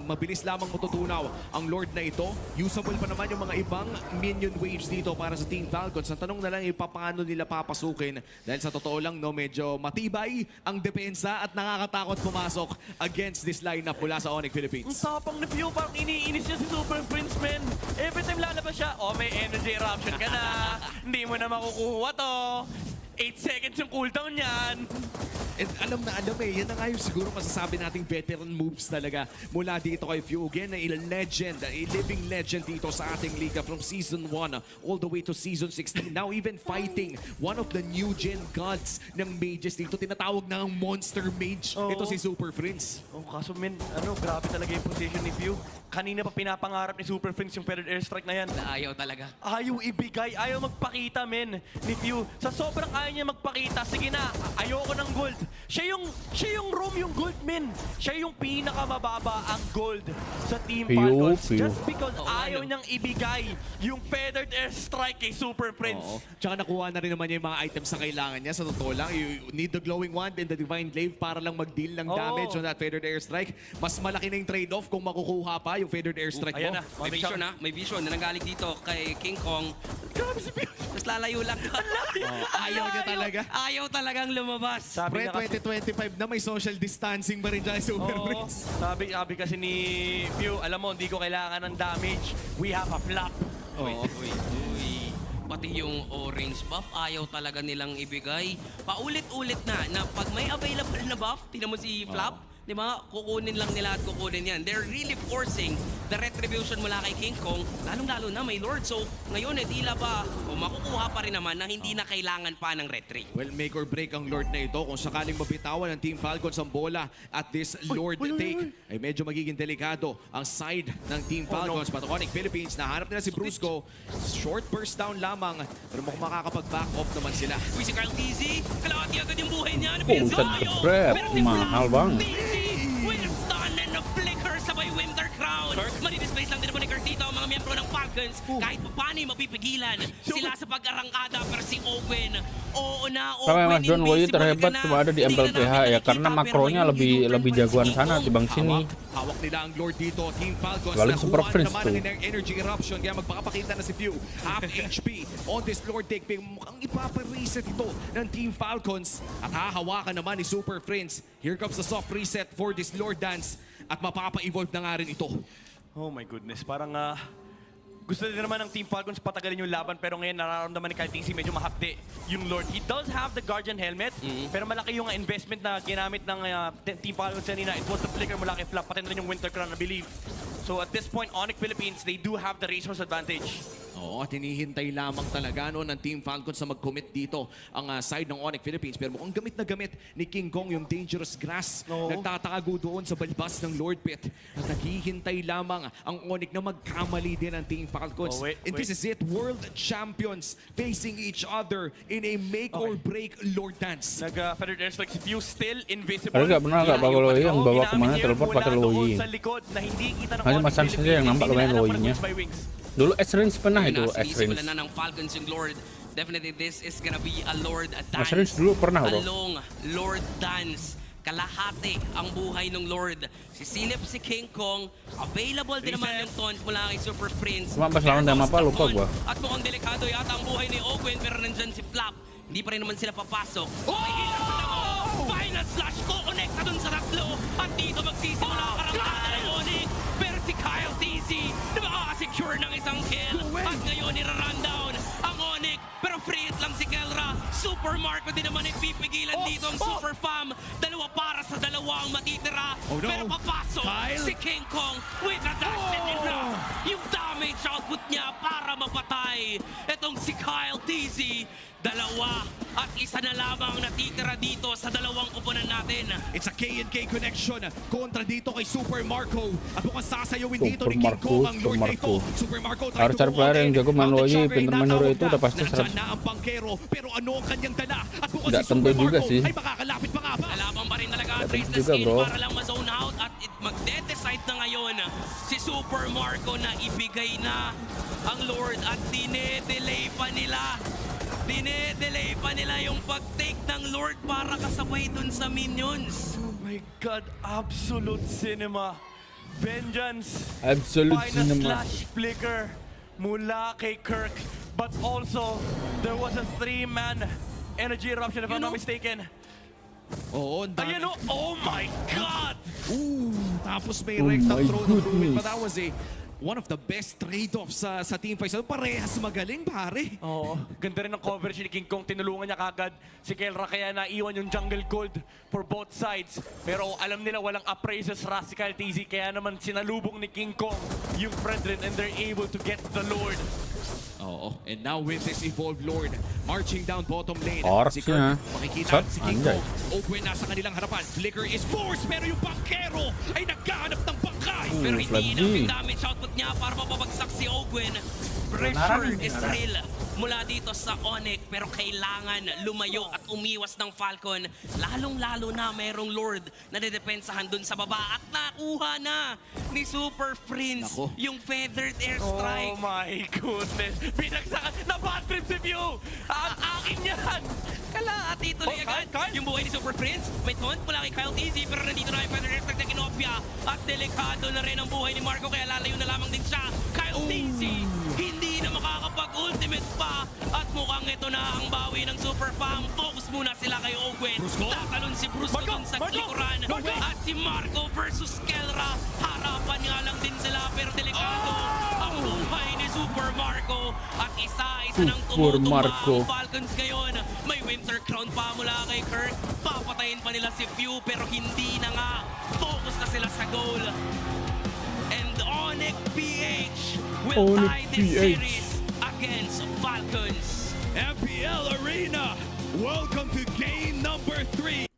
mabilis lamang matutunaw ang Lord na ito. Usable pa naman yung mga ibang minion waves dito para sa Team Falcons. Ang tanong na lang yung paano nila papasukin. Dahil sa totoo lang, no, medyo matibay ang depensa at nakakatakot pumasok against this lineup mula sa Onyx Philippines. Ang tapang na Pew, parang iniinis niya si Super Prince, man. Every time lalabas siya, may energy eruption ka na. Hindi mo na makukuha to. 8 seconds yung cooldown niyan. And alam na alam eh. Yan na nga yung siguro masasabi nating veteran moves talaga mula dito kay Few. Again, a legend, a living legend dito sa ating liga from Season 1 all the way to Season 16. Now even fighting one of the new gen gods ng mages dito. Tinatawag na ang Monster Mage. Ito si Super Prince. Oh, kaso men, grabe talaga yung position ni Few. Kanina pa pinapangarap ni Super Prince yung feathered airstrike na yan. Ayaw talaga. Ayaw ibigay, ayaw magpakita, men, ni Few. Sa sobrang ayaw niya magpakita, sige na, ayoko ng gold. Siya yung roam yung gold, men. Siya yung pinakamababa ang gold sa Team Falcons. Just because ayaw niyang ibigay yung feathered airstrike kay Super Prince. Tsaka nakuha na rin naman niya yung mga items na kailangan niya. Sa totoo lang, you need the glowing wand and the divine glaive para lang mag-deal ng damage on that feathered airstrike. Mas malaki na yung trade-off kung makukuha pa yung feathered airstrike mo. Ayan na, May vision na nanggaling dito kay King Kong. Grabe si Few. Tapos lalayo lang. Ayaw niya talaga. Ayaw talagang lumabas. Sabi Pre, 2025 na may social distancing ba rin dyan Super Prince? Sabi kasi ni Few, alam mo, hindi ko kailangan ng damage. We have a flop. Uy. Pati yung orange buff, ayaw talaga nilang ibigay. Paulit-ulit na pag may available na buff, tingnan mo si Flap, di ba? Kukunin lang nila at kukunin yan. They're really forcing the retribution mula kay King Kong, lalong-lalo na may Lord. So, ngayon, tila ba, makukuha pa rin naman na hindi na kailangan pa ng retry. Well, make or break ang Lord na ito. Kung sakaling mabitawan ng Team Falcons ang bola at this Lord take, ay medyo magiging delikado ang side ng Team Falcons. But Onyx Philippines, nahanap nila si Brusco. Short burst down lamang, pero mukhang makakapag-back off naman sila. Uy, si Carl Tizzy, kalahati agad yung buhay niya. Mahal bang? Winston and the flicker sabay Winter Crown. Mani-displace lang din naman ni Kirk dito ang mga miyembro ng Falcons. Kahit pa paano mapipigilan sila sa pag-arangkada. Pero si Owen, oo na, Sama Owen Masdondon Woyu terhebat cuma ada di MLPH ya karena makronya lebih jagoan sana dibanding sini. Hawak nila ang Lord dito, Team Falcons. Galing Super Prince naman tuh. ang energy eruption kaya magpapakita na si Few. Half HP on this Lord take. Mukhang ipapareset ito ng Team Falcons at hahawakan naman ni Super Prince. Here comes the soft reset for this Lord dance at mapapa-evolve na nga rin ito. Oh my goodness, parang gusto din naman ng Team Falcons patagalin yung laban pero ngayon nararamdaman ni Kyle TC medyo mahapde yung Lord. He does have the Guardian Helmet pero malaki yung investment na ginamit ng Team Falcons kanina. It was the flicker mula kay Flap, pati na rin yung Winter Crown, I believe. So at this point, Onyx Philippines, they do have the resource advantage. Oo, at hinihintay lamang talaga no, ng Team Falcons na mag-commit dito ang side ng Onyx Philippines. Pero mukhang gamit na gamit ni King Kong yung dangerous grass. Nagtatago doon sa balbas ng Lord Pit. At naghihintay lamang ang Onyx na magkamali din ng Team Falcons. Wait. This is it, World Champions facing each other in a make-or-break Lord Dance. Nag-feathered airstrike si Few, still invisible. Ada benar nggak bakal Loyi yang bawa kemana teleport pakai Loyi. Sa likod na hindi kita ng Hanya Onyx Masan saja Philippines, yang nampak hindi lumayan nila alam Loyi-nya. kung by wings. Dulu S-Range pernah itu S-Range. Sinisimulan na ng Falcons yung Lord. Definitely this is gonna be a Lord dance. S-Range dulu pernah bro. Along Lord dance. Kalahati ang buhay ng Lord. Sisilip si King Kong. Available din naman yung taunt mula kay Super Prince. Cuma pas lawan sama apa lupa gua. At mukhang delikado yata ang buhay ni Owen pero nandyan si Flap. Hindi pa rin naman sila papasok. May hilang pa lang. Final slash ko. Connecta dun sa tatlo. At dito magsisimula ang karangkada ng Onyx. Pero si Kyle TC na makakasecure ng isang kill. At ngayon nira-rundown ang Onyx. Pero free hit lang si Kelra. Super Marco din naman ipipigilan dito ang Super Fam. Dalawa para sa dalawa ang matitira. Pero papasok si King Kong with a dash and enough. Yung damage output niya para mapatay. Itong si Kyle TZ. Dalawa at isa na lamang natitira dito sa dalawang kupunan natin. It's a K&K connection kontra dito kay Super Marco. At mukhang sasayawin dito ni King Kong ang Lord na ito. Super Marco Harus cari player yang jago main Loyi, pintar main hero itu udah pasti 100. na ang pangkero, pero ano ang kanyang dala? At mukhang Nggak si Super tentu juga Marco sih. ay makakalapit pa nga ba? Alabang pa rin talaga ang Dapat trace na juga, skin bro. para lang ma-zone out at magde-decide na ngayon si Super Marco na ibigay na ang Lord at dine-delay pa nila. Dine-delay pa nila yung pag-take ng Lord para kasabay dun sa minions. Oh my God, absolute cinema. Vengeance. Absolute Final cinema. slash flicker mula kay Kirk. But also, there was a 3-man energy eruption if I'm not mistaken. Oo, Ayan o, oh my God! Tapos may Oh rectal my throw na through it, goodness. but that was a one of the best trade-offs sa team fight. So, parehas magaling, pare. Oo. Ganda rin ng coverage ni King Kong. Tinulungan niya kagad si Kelra kaya naiwan yung jungle gold for both sides. Pero alam nila walang appraisers Rascal TZ kaya naman sinalubong ni King Kong yung Brethren and they're able to get the Lord. Oo. And now with this evolved Lord marching down bottom lane. Orcs Si Kirk, niya. makikita Shot, si King anday. Kong. Open nasa kanilang harapan. Flicker is forced pero yung bankero ay nagkahanap ng bangkay. Pero Flag hindi G. enough yung damage output niya para mapabagsak si Ogwen. Pressure is real mula dito sa Onyx pero kailangan lumayo at umiwas ng Falcon. Lalong-lalo na merong Lord na dedepensahan dun sa baba at nakuha na ni Super Prince Nako. yung feathered Oh airstrike. my goodness. Binagsakan. Na-bad trip si View. Ang akin yan. Kalahati tuloy Oh, agad Kyle. yung buhay ni Super Prince. May taunt mula kay Kyle TZ pero nandito na yung feathered airstrike na kinopya at delikado na rin ang buhay ni Marco kaya lalayo na lamang din siya. Kyle TZ hindi na makakapag-ultimate pa at mukhang ito na ang bawi ng Super Fam. Focus muna sila kay Ogwen. Tatalon si Brusco dun sa likuran. At si Marco versus Kelra. Harapan nga lang din sila pero delikado ang buhay ni Super Marco. At isa-isa ng Super tumutumba Marco. ang Falcons ngayon. May Winter Crown pa mula kay Kirk. Papatayin pa nila si Few pero hindi na nga. Focus na sila sa goal. And Onyx PH will Onyx tie this PH. series against Falcons. FPL Arena, welcome to game number 3.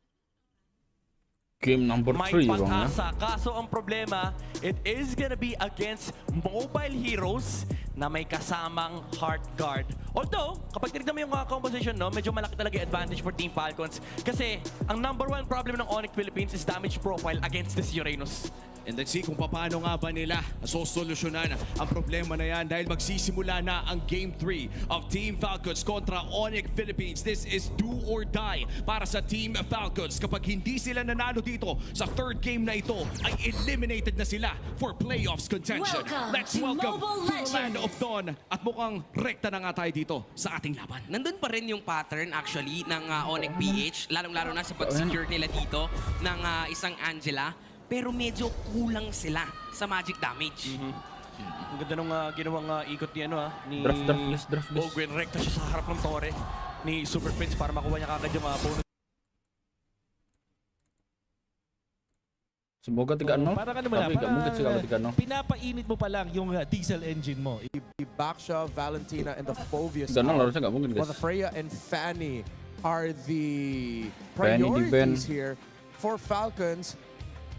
Game number May 3 bang ya. pag-asa. Kaso ang problema, it is gonna be against mobile heroes na may kasamang heart guard. Although, kapag tinignan mo yung composition, no, medyo malaki talaga yung advantage for Team Falcons. Kasi ang number 1 problem ng Onyx Philippines is damage profile against this Uranus. And let's see kung paano nga ba nila sosolusyonan ang problema na yan dahil magsisimula na ang Game 3 of Team Falcons kontra Onyx Philippines. This is do or die para sa Team Falcons. Kapag hindi sila nanalo dito sa third game na ito, ay eliminated na sila for playoffs contention. Let's welcome to the Land of Dawn. At mukhang rekta na nga tayo dito sa ating laban. Nandun pa rin yung pattern actually ng Onyx PH, lalong-lalo na sa pag-secure nila dito ng isang Angela. Pero medyo kulang sila sa magic damage. Ang ganda nung ginawang ikot ni ni Draft list. Ogwen. Rekta siya sa harap ng tore ni Super Prince para makuha niya kagad yung bonus. Semoga 3-0. Para ka naman Tapi gak mungkin sih kalau 3-0. pinapainit mo pa lang yung diesel engine mo. Baksha, Valentina, and the Fovia 3-0 harusnya gak mungkin Well, guys. the Freya and Fanny are the Fanny di ban. priorities here for Falcons.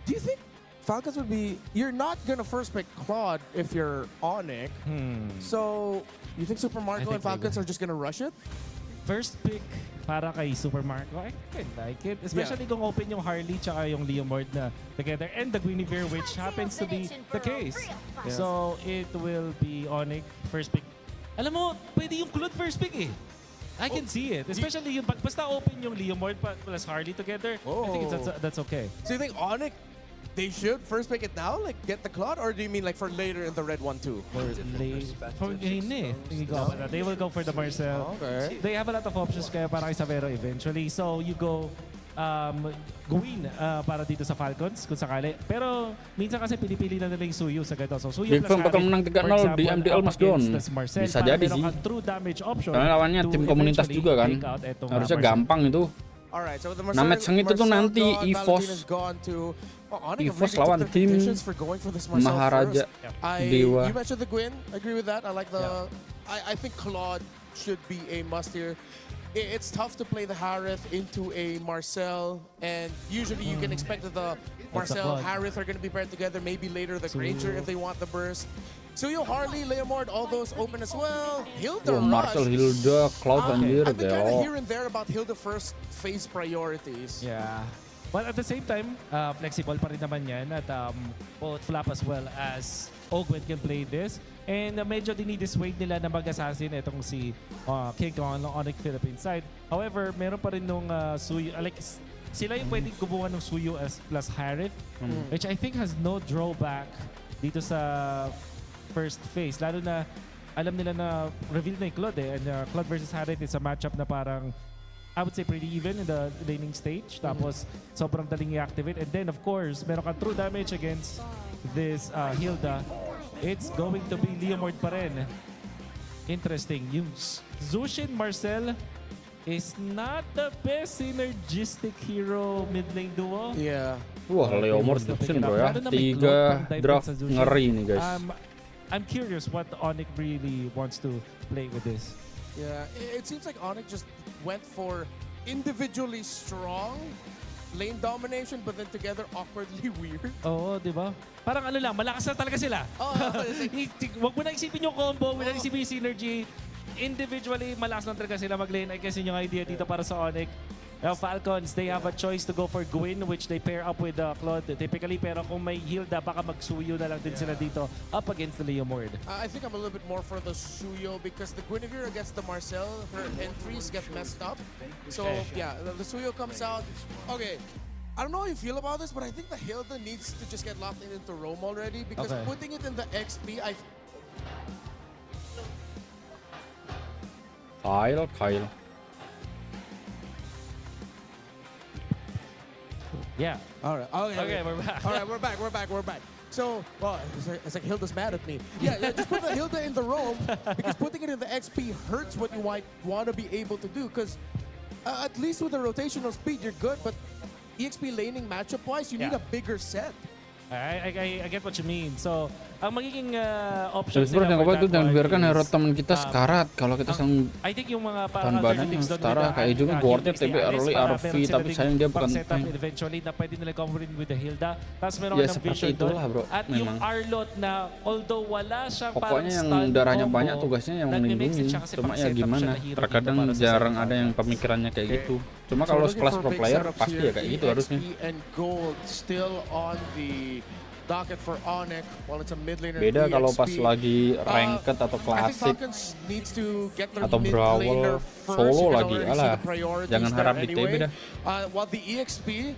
Do you think Falcons would be... You're not going to first pick Claude if you're Onyx. So, you think Super Marco and think they Falcons are just going to rush it? First pick para kay Super Marco, I can like it. Especially kung open yung Harley tsaka yung Leomord na together and the Guinevere, which happens to be the case. So, it will be Onyx first pick. Alam mo, pwede yung Claude first pick eh. I can see it. Especially yung basta open yung Leomord plus Harley together, I think that's okay. So, you think Onyx, they should first pick it now? Like, get the Claude? Or do you mean like for later in the red one too? They will go for the Marcel. Okay. They have a lot of options kaya para kay Savero eventually. So you go Gwyn para dito sa Falcons kung sakali. Pero minsan kasi pinipili na nila yung Suyu sa ganito. So Suyu Game plus Film bakal Harry, menang 3-0 for di example, MDL up Masdondon. against Marcel Bisa para jadi meron sih. kang true damage option Karena lawannya to tim komunitas eventually juga kan. take out etong, Harusnya Marcel. gampang itu. Alright, so the Nah, match yang itu tuh nanti Valentina's EVOS. gone to... Oh, Onyx have EVOS really lawan took their tim conditions for going for this Marcel Maharaja first. Dewa. You mentioned the Gwyn. I agree with that. I like the... I think Claude should be a must here. It's tough to play the Harith into a Marcel, and usually you can expect that the Marcel, Claude. Harith are going to be paired together. Maybe later the Granger if they want the burst. Suyo, Harley, Leomord, all those open as well. Hilda Oh, Marcel, Rush. Hilda, Cloud anjir I've been kind of gelo. here and there about Hilda first phase priorities. Yeah. But at the same time, flexible pa rin naman yan at both Flap as well as Ogwen can play this. And medyo dinidissuade nila na mag-assassin itong si King Kong ng Onyx Philippines side. However, meron pa rin nung Suyu, like sila yung pwedeng gumawa ng Suyu as plus Harith, which I think has no drawback dito sa first phase. Lalo na alam nila na reveal na yung Claude eh. And Claude versus Harith is a matchup na parang I would say pretty even in the laning stage. Tapos, sobrang daling i-activate. And then, of course, meron kang true damage against this Hilda. it's going to be Leomord pa rin. Interesting. Yung Zushin Marcel is not the best synergistic hero mid lane duo. Yeah. Wah, Leomord Zushin bro ya. 3 draft ngeri nih guys. I'm curious what Onyx really wants to play with this. Yeah, it seems like Onyx just went for individually strong lane domination, but then together awkwardly weird. Oo, di ba? Parang ano lang, malakas na talaga sila. Huwag mo na isipin yung combo, huwag mo na isipin yung synergy. Individually, malakas na talaga sila mag-lane. I guess yun yung idea dito para sa Onyx. Now, Falcons, they have a choice to go for Gwyn, which they pair up with Claude typically. Pero kung may Hilda, baka magsuyo na lang din sila dito up against the Leomord. I think I'm a little bit more for the Suyo because the Guinevere against the Marcel, her entries get messed up. So, yeah, the Suyo comes out. Okay, I don't know how you feel about this, but I think the Hilda needs to just get locked into Rome already because putting it in the XP, Kyle. Yeah. All right. Okay, we're back. All right, we're back. So, well, it's like Hilda's mad at me. Yeah, just put the Hilda in the Rome because putting it in the XP hurts what you might want to be able to do because at least with the rotational speed, you're good, but EXP laning matchup-wise, you need a bigger set. I get what you mean. So, ang magiging option Sebenarnya nggak apa-apa tuh, jangan biarkan hero teman kita sekarat. Kalau kita sang I think yung mga parang badannya setara kayak juga Guardian TB early RV, tapi sayang dia bukan tank. Eventually na pwede nila combine with the Hilda. Tapos meron Ya ng seperti vision itulah bro, at yung memang. Arlot na although wala siyang parang Pokoknya yang stun darahnya combo, banyak tugasnya yang melindungi. Cuma ya gimana, terkadang jarang ada yang pemikirannya kayak gitu. Cuma kalau sekelas pro player pasti ya kayak gitu harusnya. And gold still on the docket for Onyx while it's a mid laner. Beda kalau pas lagi ranked atau klasik atau brawl solo lagi, alah jangan harap di TB dah. While the EXP,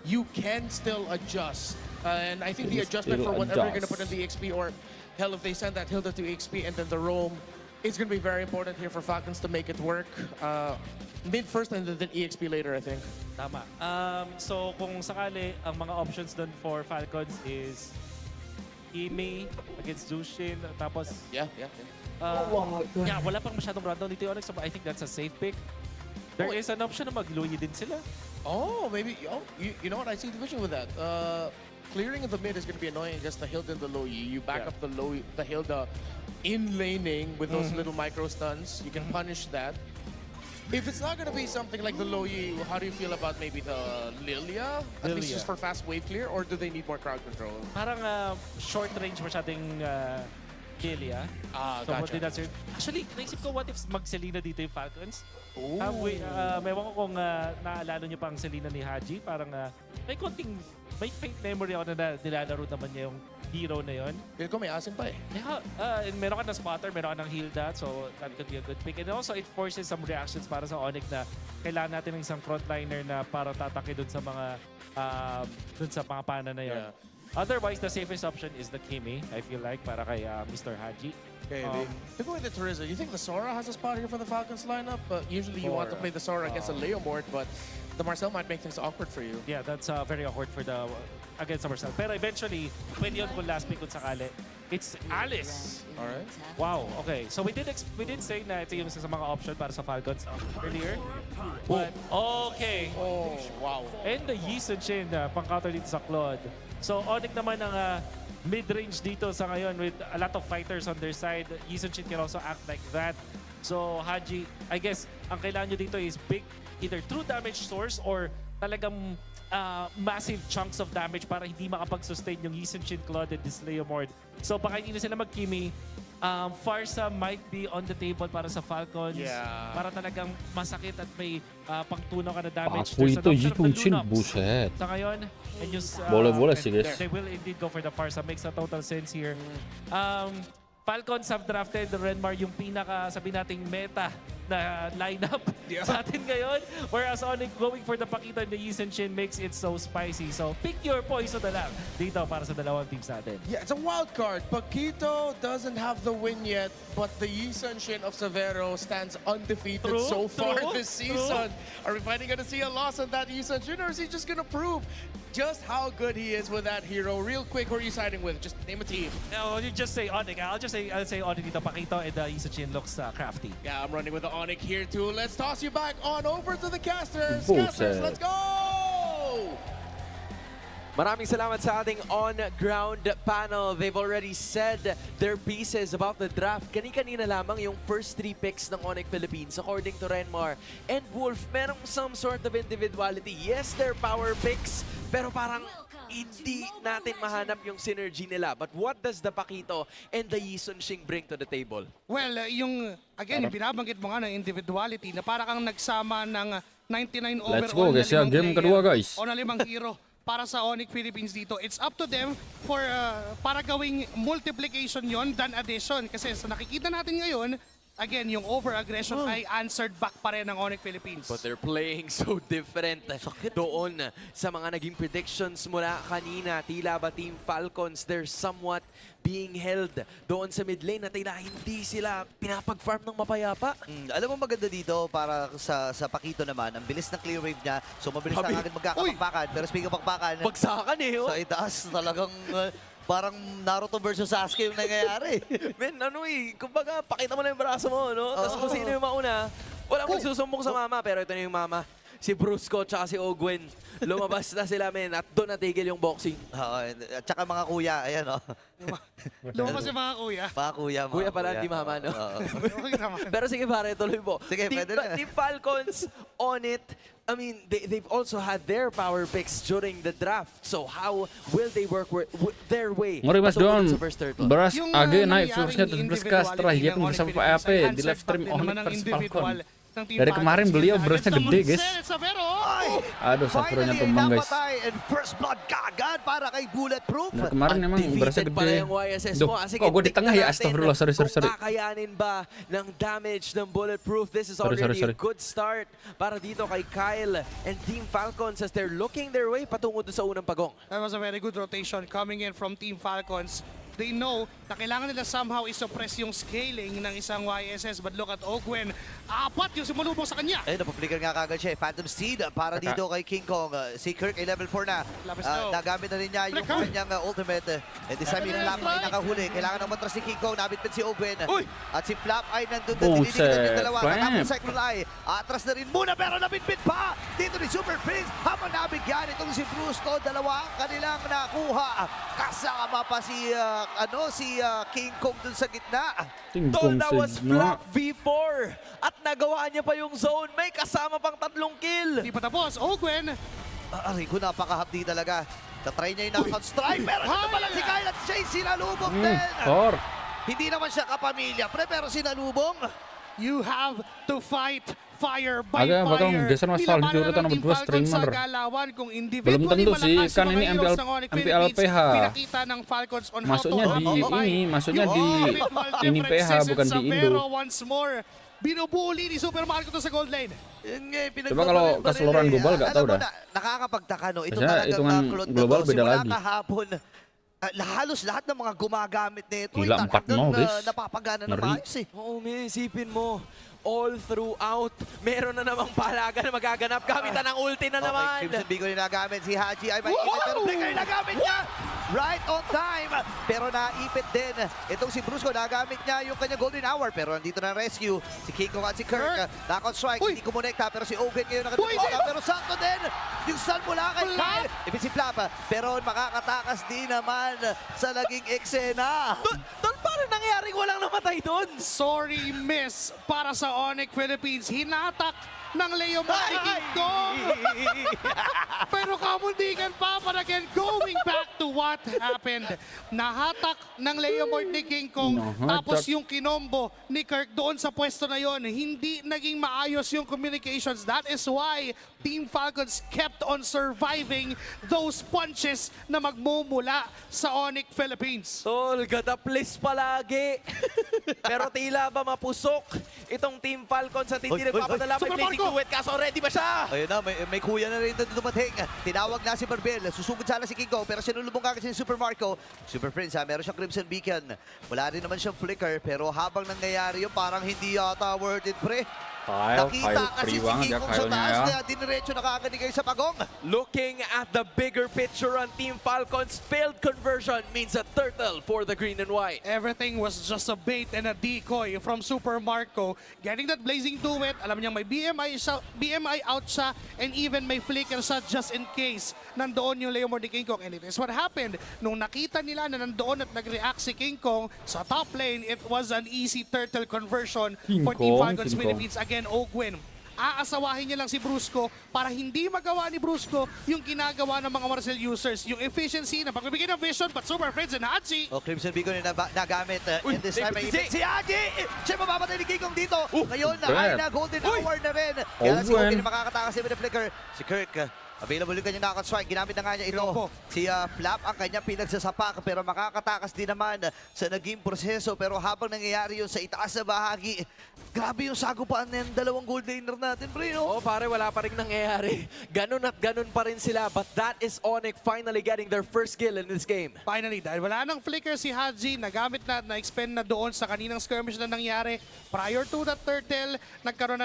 you can still adjust, and I think the adjustment for whatever you're gonna put in the EXP, or hell if they send that Hilda to EXP and then the roam, it's gonna be very important here for Falcons to make it work. Mid first and then EXP later, I think. Tama. So kung sakali, ang mga options dun for Falcons is Imi against Zushin, tapos Yeah. wala pang masyadong rundown dito yung Onyx, so I think that's a safe pick. There is an option na mag-Luyi din sila. Oh, maybe. Oh, you know what? I see the vision with that. Clearing in the mid is going to be annoying against the Hilda and the Loyi. You back up the Hilda in laning with those little micro stuns. You can punish that. If it's not going to be something like the Loyi, how do you feel about maybe the Lilia? At least just for fast wave clear, or do they need more crowd control? Parang short range masyadong Lilia. So Gotcha. actually, naisip ko what if mag-Selena dito yung Falcons? Ooh. Mewan ko kung naalala niyo pa ang Selena ni Haji. Parang may faint memory ako na nilalaro naman niya yung hero na yon. Feel ko may asim pa eh. Yeah, and meron ka ng spotter, meron ka ng Hilda, so that could be a good pick. And also, it forces some reactions para sa Onyx na kailangan natin ng isang frontliner na para tatake dun sa mga pana na yon. Yeah. Otherwise, the safest option is the Kimi, I feel like, para kay Mr. Haji. Okay, to go with the Teresa, you think the Sora has a spot here for the Falcons lineup? Usually you want to play the Sora against a Leomord, but the Marcel might make things awkward for you. Yeah, that's very awkward for the against Marcel. Pero eventually, pwede yun kung last pick kung sakali. It's Alice. Alright. Wow, okay. So we did say na ito yung isa sa mga option para sa Falcons earlier. But, okay. Oh, wow. And the Yi Sun-shin, pang-counter dito sa Claude. So Onyx naman ang mid-range dito sa ngayon with a lot of fighters on their side. Yi Sun-shin can also act like that. So Haji, I guess, ang kailangan nyo dito is big, either true damage source or talagang massive chunks of damage para hindi makapag-sustain yung Yi Sun-shin, Claude, and this Leomord. So baka hindi na sila mag-Kimi. Farsa might be on the table para sa Falcons. Yeah. Para talagang masakit at may pangtunaw ka na damage. Aku There's itu an Yi option of the Sun-shin, Lunox. buset. Sa ngayon, and just, Boleh sih guys. they will indeed go for the Farsa. Makes a total sense here. Falcons have drafted the Renmar, yung pinaka, sabi nating meta na lineup sa atin ngayon. Whereas Onyx going for the pakita ni Yisun Shin makes it so spicy. So pick your poison na lang dito para sa dalawang teams natin. Yeah, it's a wild card. Paquito doesn't have the win yet, but the Yisun Shin of Severo stands undefeated so far this season. Are we finally going to see a loss on that Yisun Shin, or is he just going to prove just how good he is with that hero? Real quick, who are you siding with? Just name a team. No, you just say Onyx. I'll say Onyx dito. Pakito and Yisun Shin looks crafty. Yeah, I'm running with the Onyx here too. Let's toss you back on over to the casters. Bullshit. Casters, let's go! Maraming salamat sa ating on-ground panel. They've already said their pieces about the draft. Kani-kanina lamang yung first 3 picks ng Onyx Philippines. According to Renmar and Wolf, merong some sort of individuality. Yes, they're power picks, pero parang hindi natin mahanap yung synergy nila. But what does the Paquito and the Yisun Shin bring to the table? Well, yung binabanggit mo nga ng individuality na para kang nagsama ng 99 overall Let's go guys, na 5 game player kedua guys. o na 5 hero para sa Onyx Philippines dito. It's up to them for para gawing multiplication yon than addition. Kasi sa nakikita natin ngayon, again, yung over-aggression ay answered back pa rin ng Onyx Philippines. But they're playing so different doon sa mga naging predictions mula kanina. Tila ba Team Falcons, they're somewhat being held doon sa mid lane na tila hindi sila pinapag-farm ng mapayapa. Alam mo maganda dito para sa Paquito naman, ang bilis ng clear wave niya. So mabilis na agad magkakapakpakan. Pero speaking of pakpakan, Bagsakan eh. sa itaas talagang parang Naruto versus Sasuke yung nangyayari. Men, kumbaga, pakita mo na yung braso mo, no? Tapos kung sino yung mauna, walang magsusumbong sa mama, pero ito na yung mama. Si Brusco tsaka si Ogwen. Lumabas na sila, men, at doon natigil yung boxing. At saka mga kuya, ayan o. Lumabas yung mga kuya. Mga kuya, mga Kuya pala, di mama, no? Okay naman. Pero sige pare, tuloy po. Sige, pwede na. Team Falcons on it. I mean, they've also had their power picks during the draft. So how will they work their way? Ngeri Masdondon, sa first turtle? beras Yung, age naik nangyaring viewersnya 17k setelah individuality dia ng bersama Onyx PAP Philippines ay di live stream answered back din Onyx naman ng versus individual Falcon. ng Team Dari Falcons. kemarin beliau Agad berasnya sa gede guys. Marcel Savero. Aduh, Safronya tumbang guys. napatay and first blood kagad para kay Bulletproof. Dari kemarin emang berasnya Defeated pala gede. yung YSS Duh, mo. Sige, kok gue di tengah ya? tignan natin Astagfirullah, sorry. Kung kakayanin ba ng damage ng Bulletproof. This is already a good start para dito kay Kyle and Team Falcons as they're looking their way patungo doon sa unang pagong. That was a very good rotation coming in from Team Falcons. They know na kailangan nila somehow isuppress yung scaling ng isang YSS. But look at Ogwen. 4 yung sumulubong sa kanya. Ayun, napaplikan nga kagad siya. Phantom Steed para dito kay King Kong. Si Kirk ay level 4 na. Nagamit na rin niya yung kanyang ultimate. And this time, yung Flap ay nakahuli. Kailangan ng matras ni King Kong. Nabitbit si Ogwen. At si Flap ay nandun na dinidigitan yung dalawa. Katapos cycle ay atras na rin muna pero nabitbit pa. Dito ni Super Prince. Habang nabigyan itong si Brusco. Dalawa kanilang nakuha. Kasama pa si King Kong dun sa gitna. Tol, that was Flap V4. At nagawa niya pa yung zone. May kasama pang 3 kill. Hindi pa tapos. Ogwen. Aray ko, napakahapdi talaga. Tatry niya yung knockout strike. Pero ito pala si Kyle at Shay sinalubong din. Hindi naman siya kapamilya, pero sinalubong. You have to fight fire by Agak bakal fire. geser Mas Val di urutan nomor 2 streamer. Belum tentu sih, kan ini MPL PH. Masuknya di ini PH bukan di Indo. Binubuli ni Super Marco to sa gold lane. Coba kalau keseluruhan global gak tahu dah. Nakakapagtaka no. Ito Biasanya hitungan global beda lagi. Kahapon, halos lahat ng mga gumagamit nito. Gila, 4-0 guys. Napapagana na maayos eh. Oo, isipin mo. All throughout, meron na namang palaga na magaganap. Gamitan ng ulti na naman. Crimson Beagle yung nagamit. Si Haji ay may ipit. Pero Flicker yung nagamit niya. Right on time. Pero naipit din. Itong si Brusco, nagamit niya yung kanya golden hour. Pero nandito na rescue. Si King Kong at si Kirk. Knockout strike. Hindi kumonekta. Pero si Owen ngayon nakatulog. Pero sakto din. Yung stun mula kay Kyle. Ipit si Flap. Pero makakatakas din naman sa naging eksena. Doon parang nangyaring walang namatay doon. Sorry miss para sa Onyx Philippines. Hinatak ng Leomar King Kong. Pero kamundikan pa again going back to what happened. Nahatak ng Leomord ni King Kong, tapos yung kinombo ni Kirk doon sa pwesto na yon. Hindi naging maayos yung communications. That is why Team Falcons kept on surviving those punches na magmumula sa Onyx Philippines. Tol, gadaplis palagi. Pero tila ba mapusok itong Team Falcons at hindi nagpapadala may placing duet. Kaso ready ba siya? Ayun na, may kuya na rin dumating. Tinawag na si Barbel. Susugod sana si King Kong, pero sinulubong kagad si Super Marco. Super Prince, meron siyang Crimson Beacon. Wala rin naman siyang flicker, pero habang nangyayari yun, parang hindi yata worth it, pre. Nakita kasi si King Kong sa taas, kaya diniretso na kaagad ni kayo sa pagong. Looking at the bigger picture on Team Falcons, failed conversion means a turtle for the green and white. Everything was just a bait and a decoy from Super Marco. Getting that blazing duet, alam niyang may BMI out siya, and even may flicker siya just in case nandoon yung Leomord ni King Kong. And it is what happened. Nung nakita nila na nandoon at nag-react si King Kong sa top lane, it was an easy turtle conversion for Team Falcons Philippines. Again, Ogwin, aasawahin niya lang si Brusco para hindi magawa ni Brusco yung ginagawa ng mga Marcel users. Yung efficiency na pagbibigay ng vision, but Super Friends and Haji. Crimson Beacon yung nagamit. In this time, si Haji! Siya mapapatay ni King Kong dito. Ngayon, ay na golden hour na rin. Kaya si Ogwin makakatakas si Flicker. Si Kirk, available yung kanyang knockout strike. Ginamit na nga niya ito. Si Flap ang kanyang pinagsasapak, pero makakatakas din naman sa naging proseso. Pero habang nangyayari yun sa itaas na bahagi, grabe yung sagupaan ng dalawang gold laner natin, pre, no? Oo, pare, wala pa rin nangyayari. Ganun at ganun pa rin sila. But that is Onyx finally getting their first kill in this game. Finally, dahil wala nang flicker si Haji, nagamit na-expend na doon sa kaninang skirmish na nangyari. Prior to that turtle, nagkaroon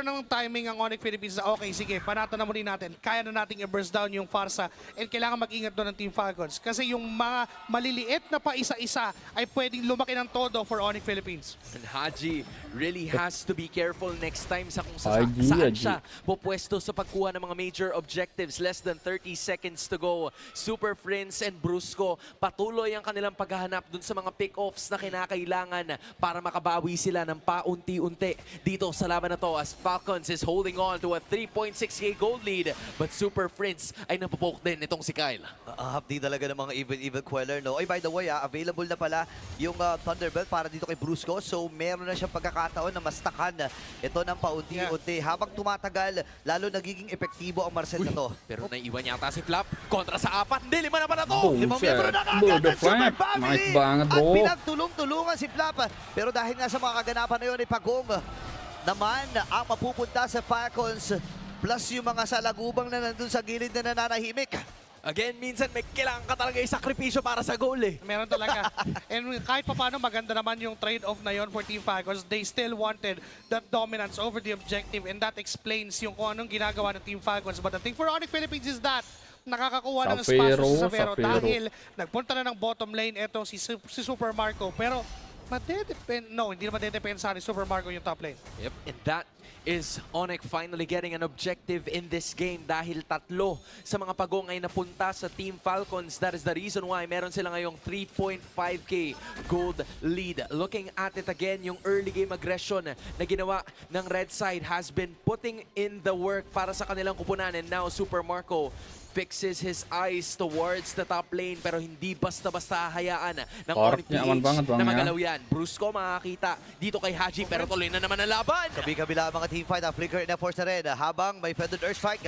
ng timing ang Onyx Philippines na okay, sige, panatan na muli natin. Kaya na nating i-burst down yung Farsa and kailangan mag-ingat doon ng Team Falcons. Kasi yung mga maliliit na pa isa-isa ay pwedeng lumaki ng todo for Onyx Philippines. And Haji really has to be careful next time sa kung saan siya pupwesto sa pagkuha ng mga major objectives. Less than 30 seconds to go. Super Friends and Brusco, patuloy ang kanilang paghahanap dun sa mga pick-offs na kinakailangan para makabawi sila ng paunti-unti dito sa laban na to. As Falcons is holding on to a 3.6k gold lead, but Super Friends ay napopoke din itong si Kyle. Hapdi talaga ng mga even Queller, no? Ay, by the way, available na pala yung Thunderbelt para dito kay Brusco. So, meron na siyang pagkakataon na mastakan ito ng paunti-unti. Habang tumatagal, lalo nagiging epektibo ang Marcel na to. Pero naiwan yata si Flap kontra sa 4. Hindi, 5 na pala to! 5 membro na kagad ng Super Family! At pinagtulong-tulungan si Flap. Pero dahil nga sa mga kaganapan na yun, ay Pagong naman ang mapupunta sa Falcons plus yung mga salagubang na nandun sa gilid na nananahimik. Again, minsan may kailangan ka talaga isakripisyo para sa goal eh. Meron talaga. And kahit pa paano maganda naman yung trade-off na yon for Team Falcons, they still wanted that dominance over the objective, and that explains yung kung anong ginagawa ng Team Falcons. But the thing for Onyx Philippines is that nakakakuha ng espasyo sa Savero dahil nagpunta na ng bottom lane etong si Super Marco. Pero hindi na madedepensa ni Super Marco yung top lane. Yep, and that is Onyx finally getting an objective in this game dahil 3 sa mga Pagong ay napunta sa Team Falcons. That is the reason why meron sila ngayong 3.5k gold lead. Looking at it again, yung early game aggression na ginawa ng red side has been putting in the work para sa kanilang kupunan, and now Super Marco fixes his eyes towards the top lane, pero hindi basta-basta hayaan ng Onyx PH na magalaw yan. Brusco makakita dito kay Haji, pero tuloy na naman ang laban. Kabi-kabila ang mga team fight, Flicker and force na rin habang may Feathered Earth Strike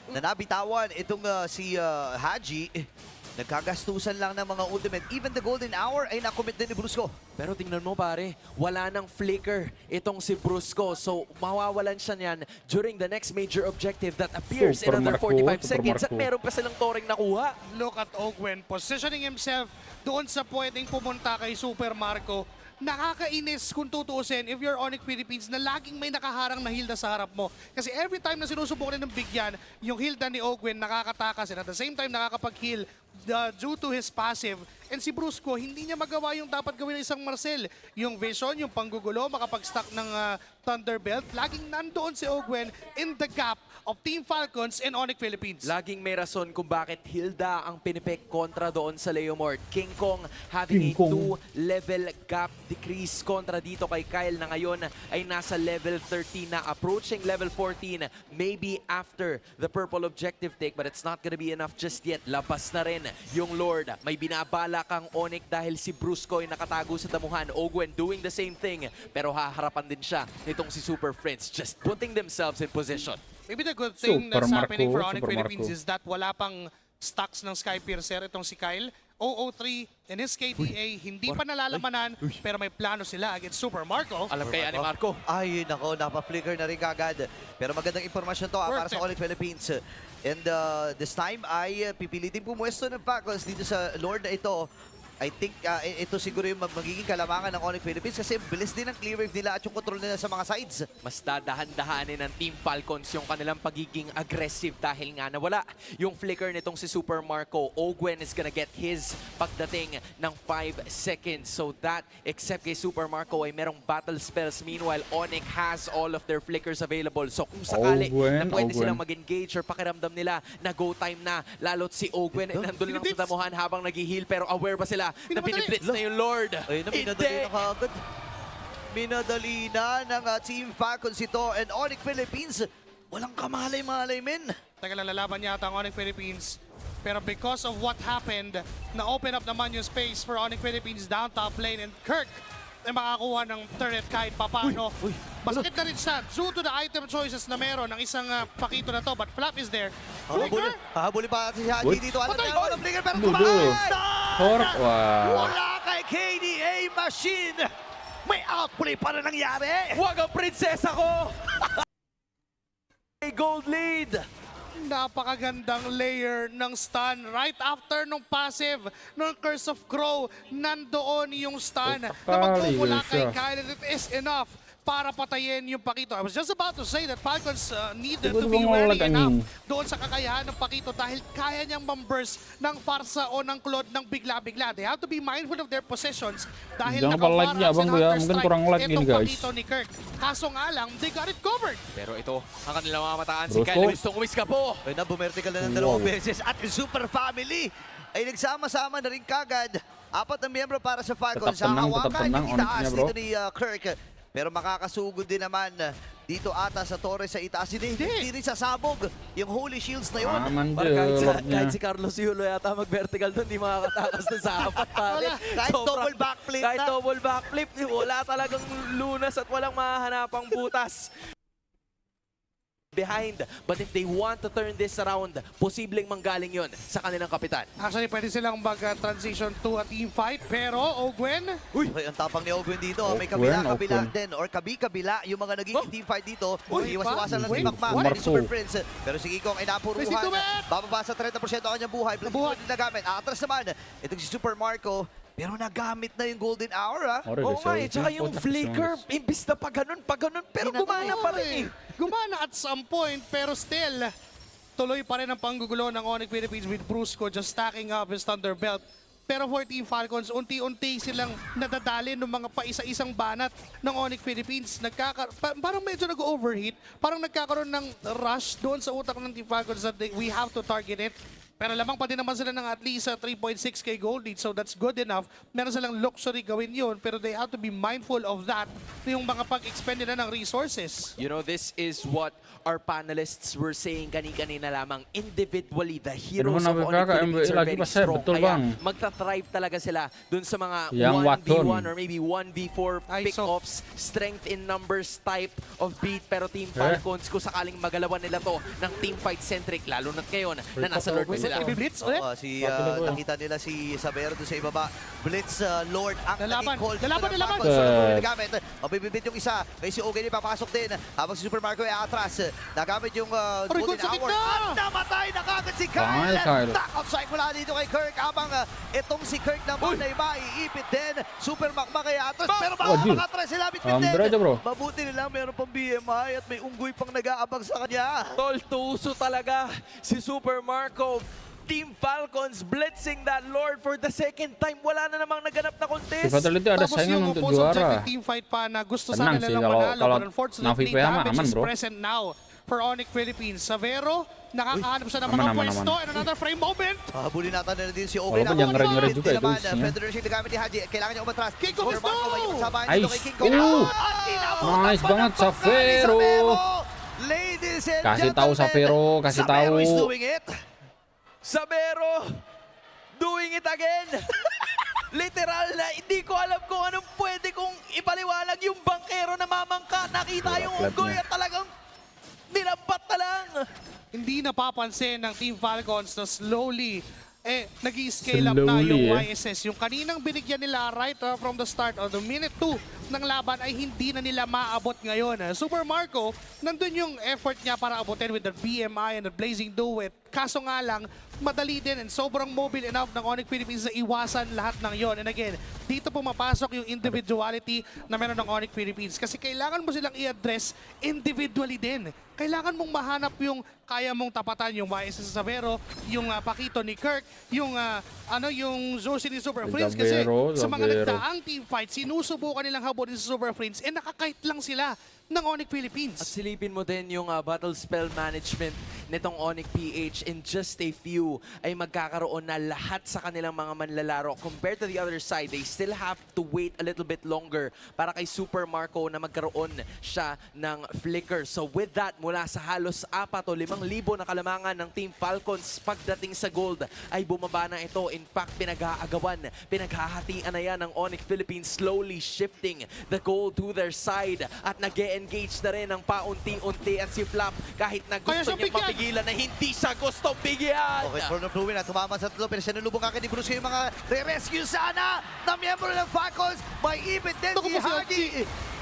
na nabitawan itong si Haji. Nagkagastusan lang ng mga ultimate. Even the golden hour ay nakomit din ni Brusco. Pero tingnan mo pare, wala nang flicker itong si Brusco. So mawawalan siya niyan during the next major objective that appears in under 45 seconds. At meron pa silang toring nakuha. Look at Ogwen positioning himself doon sa pwedeng pumunta kay Super Marco. Nakakainis kung tutuusin if you're Onyx Philippines na laging may nakaharang na Hilda sa harap mo. Kasi every time na sinusubukan ng bigyan, yung Hilda ni Ogwen nakakatakas, and at the same time nakakapag-heal due to his passive. And si Brusco, hindi niya magawa yung dapat gawin ng isang Marcel. Yung vision, yung panggugulo, makapag-stack ng Thunderbelt. Laging nandoon si Ogwen in the gap of Team Falcons and Onyx Philippines. Laging may rason kung bakit Hilda ang pinipek kontra doon sa Leomord. King Kong having a 2-level gap decrease kontra dito kay Kyle na ngayon ay nasa level 13 na, approaching level 14 maybe after the purple objective take, but it's not gonna be enough just yet. Labas na rin yung Lord. May binabala kang Onyx dahil si Brusco ay nakatago sa damuhan. Ogwen doing the same thing, pero haharapan din siya nitong si Super Friends, just putting themselves in position. Maybe the good thing that's happening for Onyx Philippines is that wala pang stocks ng Skypiercer itong si Kyle. 003 and his KDA, hindi pa nalalamanan, pero may plano sila against Super Marco. Alam kaya ni Marco. Ay, nako, napa-flicker na rin kagad. Pero magandang impormasyon to para sa Onyx Philippines. And this time ay pipilitin pumuesto ng Falcons dito sa Lord na ito. I think ito siguro yung magiging kalamangan ng Onyx Philippines kasi bilis din ang clear wave nila at yung control nila sa mga sides. Mas dadahan-dahanin ng Team Falcons yung kanilang pagiging aggressive dahil nga nawala yung flicker nitong si Super Marco. Ogwen is gonna get his pagdating ng 5 seconds. So that, except kay Super Marco, ay merong battle spells. Meanwhile, Onyx has all of their flickers available. So kung sakali na pwede silang mag-engage or pakiramdam nila na go time na, lalo't si Ogwen ay nandun lang sa damuhan habang nag-heal, pero aware ba sila na piniblitz na yung Lord? Ayun na, minadali na kagad. Minadali na ng Team Falcons ito and Onyx Philippines. Walang kamalay-malay, men. Tagal na lalaban yata ang Onyx Philippines. Pero because of what happened, na-open up naman yung space for Onyx Philippines down top lane and Kirk ay makakuha ng turret kahit papano. Basket na rin siya due to the item choices na meron ng isang pakito na to, but Flap is there. Flicker! Habuli pa si Haji dito. Alam niya walang flicker pero wala kay KDA Machine. May outplay pa na nangyari. Huwag ang prinsesa ko! Gold lead! Napakagandang layer ng stun. Right after nung passive, nung Curse of Crow, nandoon yung stun na magpupula kay Kyle. It is enough para patayin yung Pakito. I was just about to say that Falcons needed to be wary enough doon sa kakayahan ng Pakito dahil kaya niyang mamburst ng Farsa o ng Claude ng bigla-bigla. They have to be mindful of their possessions dahil nakaparang sa Counter-Strike itong Pakito ni Kirk. Kaso nga lang, they got it covered. Pero ito, ang kanilang mamataan si Kyle. Gustong umiska po. Ay na, bumertical na ng dalawang beses at yung Super Family ay nagsama-sama na rin kagad. 4 na miyembro para sa Falcons. Hahawakan yung itaas dito ni Kirk. Pero makakasugod din naman dito ata sa Torres sa itaas. Hindi rin sasabog yung Holy Shields na yun. Kahit si Carlos Yulo yata mag-vertical doon, di makakatakas na sa apat pare. Kahit double backflip Kahit double backflip, wala talagang lunas at walang mahanapang butas behind. But if they want to turn this around, posibleng manggaling yon sa kanilang kapitan. Actually, pwede silang mag-transition to a team fight. Pero, Ogwen? Uy, ang tapang ni Ogwen dito. May kabila-kabila din. Or kabi-kabila yung mga naging team fight dito. Iwas-iwasan lang si Macmac at ni Super Prince. Pero si Kikong ay napuruhan. Bababa sa 30% ang kanyang buhay. Buhay din nagamit. Atras naman. Itong si Super Marco. Pero nagamit na yung golden hour, ha? Oo nga, tsaka yung flicker, imbis na pa ganun, pero gumana pa rin eh. Gumana at some point, pero still, tuloy pa rin ang panggugulo ng Onyx Philippines with Brusco just stacking up his Thunderbelt. Pero for Team Falcons, unti-unti silang nadadali ng mga paisa-isang banat ng Onyx Philippines. Parang medyo nag-overheat, parang nagkakaroon ng rush doon sa utak ng Team Falcons that we have to target it. Pero lamang pa din naman sila ng at least 3.6k gold lead, so that's good enough. Meron silang luxury gawin yun, pero they have to be mindful of that, yung mga pag-expend nila ng resources. You know, this is what our panelists were saying kanina lamang. Individually, the heroes of Onyx Philippines are very strong. Kaya magta-thrive talaga sila dun sa mga 1v1 or maybe 1v4 pick-offs, strength in numbers type of beat. Pero Team Falcons, kung sakaling magalawan nila to ng teamfight-centric, lalo na't ngayon na nasa Lord sila. Blitz ulit? Nakita nila si Saber doon sa ibaba. Blitz Lord ang naging call. Lalaban! Mabibibit yung isa. May si Ogwen papasok din. Habang si Super Marco ay atras. Nagamit yung golden hour. At namatay na kagad si Kyle. Knock-out strike mula dito kay Kirk. Habang itong si Kirk naman ay maiipit din. Super Macmac ay atras. Pero makatras sila bitbit din. Mabuti nilang meron pang BMI at may unggoy pang nag-aabang sa kanya. Tol, tuso talaga si Super Marco. Team Falcons blitzing that Lord for the second time. Wala na namang naganap na Di contest. Fatality ada Tapos saingan yung untuk opposite juara. objective team fight pa na gusto Tenang sana sih nilang kalau manalo, but unfortunately Navi PH mah damage aman, is bro. present now for Onyx Philippines. Savero, nakakahanap siya ng mga Aman, pwesto, aman. and another frame moment. Habulin natin na din si Owen. Walaupun yang ngeri-ngeri juga itu isinya. Federation nagamit ni Haji. Kailangan niya umatras. King Kong is Nice banget Savero. Ladies and Kasih tahu Savero, kasih tahu. is doing it. Sabero doing it again. Literal na hindi ko alam kung anong pwede kong ipaliwanag yung bangkero na mamangka. Nakita yung unggoy at talagang nilampat na lang. Hindi napapansin ng Team Falcons na slowly nag-i-scale up na yung YSS. Yung kaninang binigyan nila right from the start of the minute 2 ng laban ay hindi na nila maabot ngayon. Super Marco, nandun yung effort niya para abutin with the BMI and the Blazing Duet. Kaso nga lang, madali din and sobrang mobile enough ng Onyx Philippines na iwasan lahat ng yon. And again, dito pumapasok yung individuality na meron ng Onyx Philippines. Kasi kailangan mo silang i-address individually din. Kailangan mong mahanap yung kaya mong tapatan, yung YSS sa Savero, yung Pakito ni Kirk, yung yung Zoshi ni Super Prince. Kasi sa mga nagdaang team fight, sinusubukan nilang habunin sa Super Prince and nakakite lang sila ng Onyx Philippines. At silipin mo din yung battle spell management nitong Onyx PH. In just a few ay magkakaroon na lahat sa kanilang mga manlalaro. Compared to the other side, they still have to wait a little bit longer para kay Super Marco na magkaroon siya ng flicker. So with that, mula sa halos 4 o 5,000 na kalamangan ng Team Falcons pagdating sa gold ay bumaba na ito. In fact, pinag-aagawan, pinaghahatian na yan ng Onyx Philippines, slowly shifting the gold to their side at nag-e-engage na rin ng paunti-unti. At si Flap, kahit na gusto niya mapigilan na hindi siya gusto bigyan. Okay, for the Fluid na tumama sa tatlo, pero sinulubong akin ni Bruce yung mga re-rescue sana na miyembro ng Falcons. May ipit din si Hardy.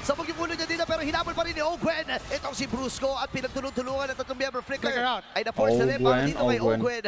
Sa pagkipulo niya dito pero hinabol pa rin ni Ogwen. Itong si Brusco at pinagtulong-tulungan ng tatlong miyembro. Flicker ay na-force na rin para dito kay Ogwen.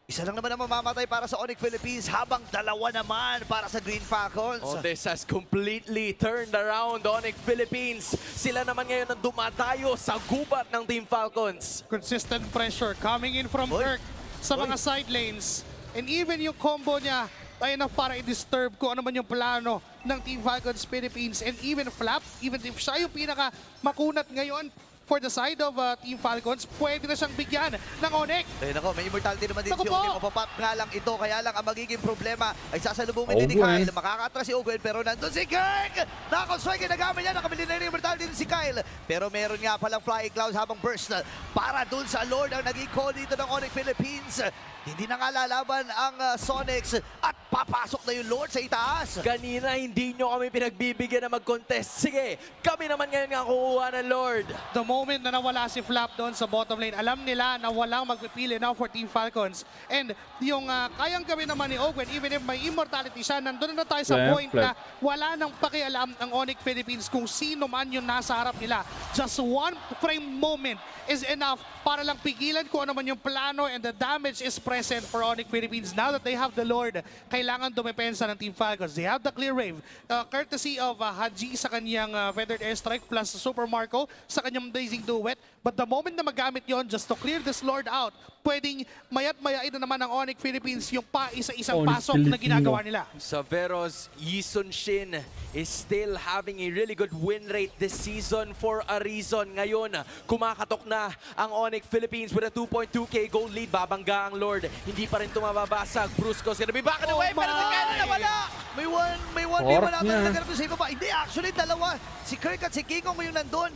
Isa lang naman ang mamamatay para sa Onyx Philippines habang dalawa naman para sa Green Falcons. Oh, this has completely turned around Onyx Philippines. Sila naman ngayon ang dumadayo sa gubat ng Team Falcons. Consistent pressure coming in from Kirk sa mga side lanes. And even yung combo niya ay enough para i-disturb kung ano man yung plano ng Team Falcons Philippines. And even Flap, even if siya yung pinaka-makunat ngayon for the side of Team Falcons, pwede na siyang bigyan ng Onyx. Ay nako, may immortality naman din si Ogwen. Mapapap nga lang ito, kaya lang ang magiging problema ay sasalubungin din ni Kyle. Makakatras si Ogwen, pero nandun si Kirk! Nakakonstrike, nagamit niya, nakabili na rin immortality din si Kyle. Pero meron nga palang flying clouds habang burst para dun sa Lord ang naging call dito ng Onyx Philippines. Hindi na nga lalaban ang Sonics at papasok na yung Lord sa itaas. Kanina hindi nyo kami pinagbibigyan na mag-contest. Sige, kami naman ngayon nga kukuha ng Lord. The moment na nawala si Flap doon sa bottom lane, alam nila na walang magpipili now for Team Falcons. And yung kayang gawin naman ni Ogwen, even if may immortality siya, nandun na tayo sa point na wala nang pakialam ang Onyx Philippines kung sino man yung nasa harap nila. Just one frame moment is enough para lang pigilan kung ano man yung plano, and the damage is present for Onyx Philippines. Now that they have the Lord, kailangan dumepensa ng Team Falcons. They have the clear wave, courtesy of Haji sa kanyang feathered airstrike plus Super Marco sa kanyang Blazing Duet. But the moment na magamit yon just to clear this Lord out, pwedeng mayat mayain na naman ng Onyx Philippines yung isa-isang pasok na ginagawa nila. Savero's Yison Shin is still having a really good win rate this season for a reason. Ngayon, kumakatok na ang Onyx Philippines with a 2.2k gold lead. Babangga ang Lord. Hindi pa rin tumababasag. Brusco's gonna be back in the way, pero si Kyle na wala! May one wala na naganap sa iba pa. Hindi, actually, dalawa. Si Kirk at si Kiko yung nandun.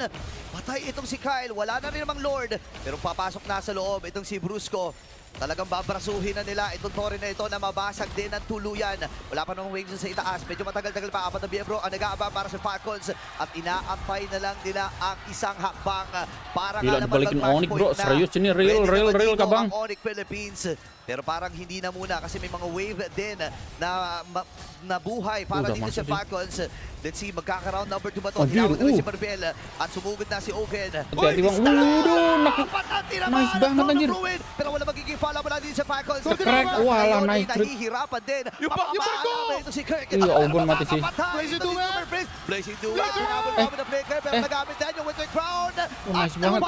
Patay itong si Kyle. Wala na rin namang Lord. Pero papasok na sa loob itong si Brusco. Talagang babrasuhin na nila itong Torre na ito na mabasag din ng tuluyan. Wala pa namang waves sa itaas. Medyo matagal-tagal pa. 4 na miyembro ang nag-aabang para sa Falcons. At inaampay na lang nila ang isang hakbang para nga naman Onyx bro, serius ini real ka bang? Onyx Philippines. Pero parang hindi na muna kasi may mga wave din na nabuhay para dito sa Falcons. Let's see, magkaka-round number 2 ba ito? Hinawag na si Marvel at sumugod na si Ogen. Hati-hati bang, naku, nice banget anjir. Pero wala magiging pala mula din sa Falcons. Crack, wala, Ngayon ay nice trick. nahihirapan din. Yung Mapapaalala ito si Kirk. Uy, Ogun mati si. Blazing Duel. Blazing Duel. Pinabot na play Kirk, pero nagamit din yung Winter Crown. Nice banget.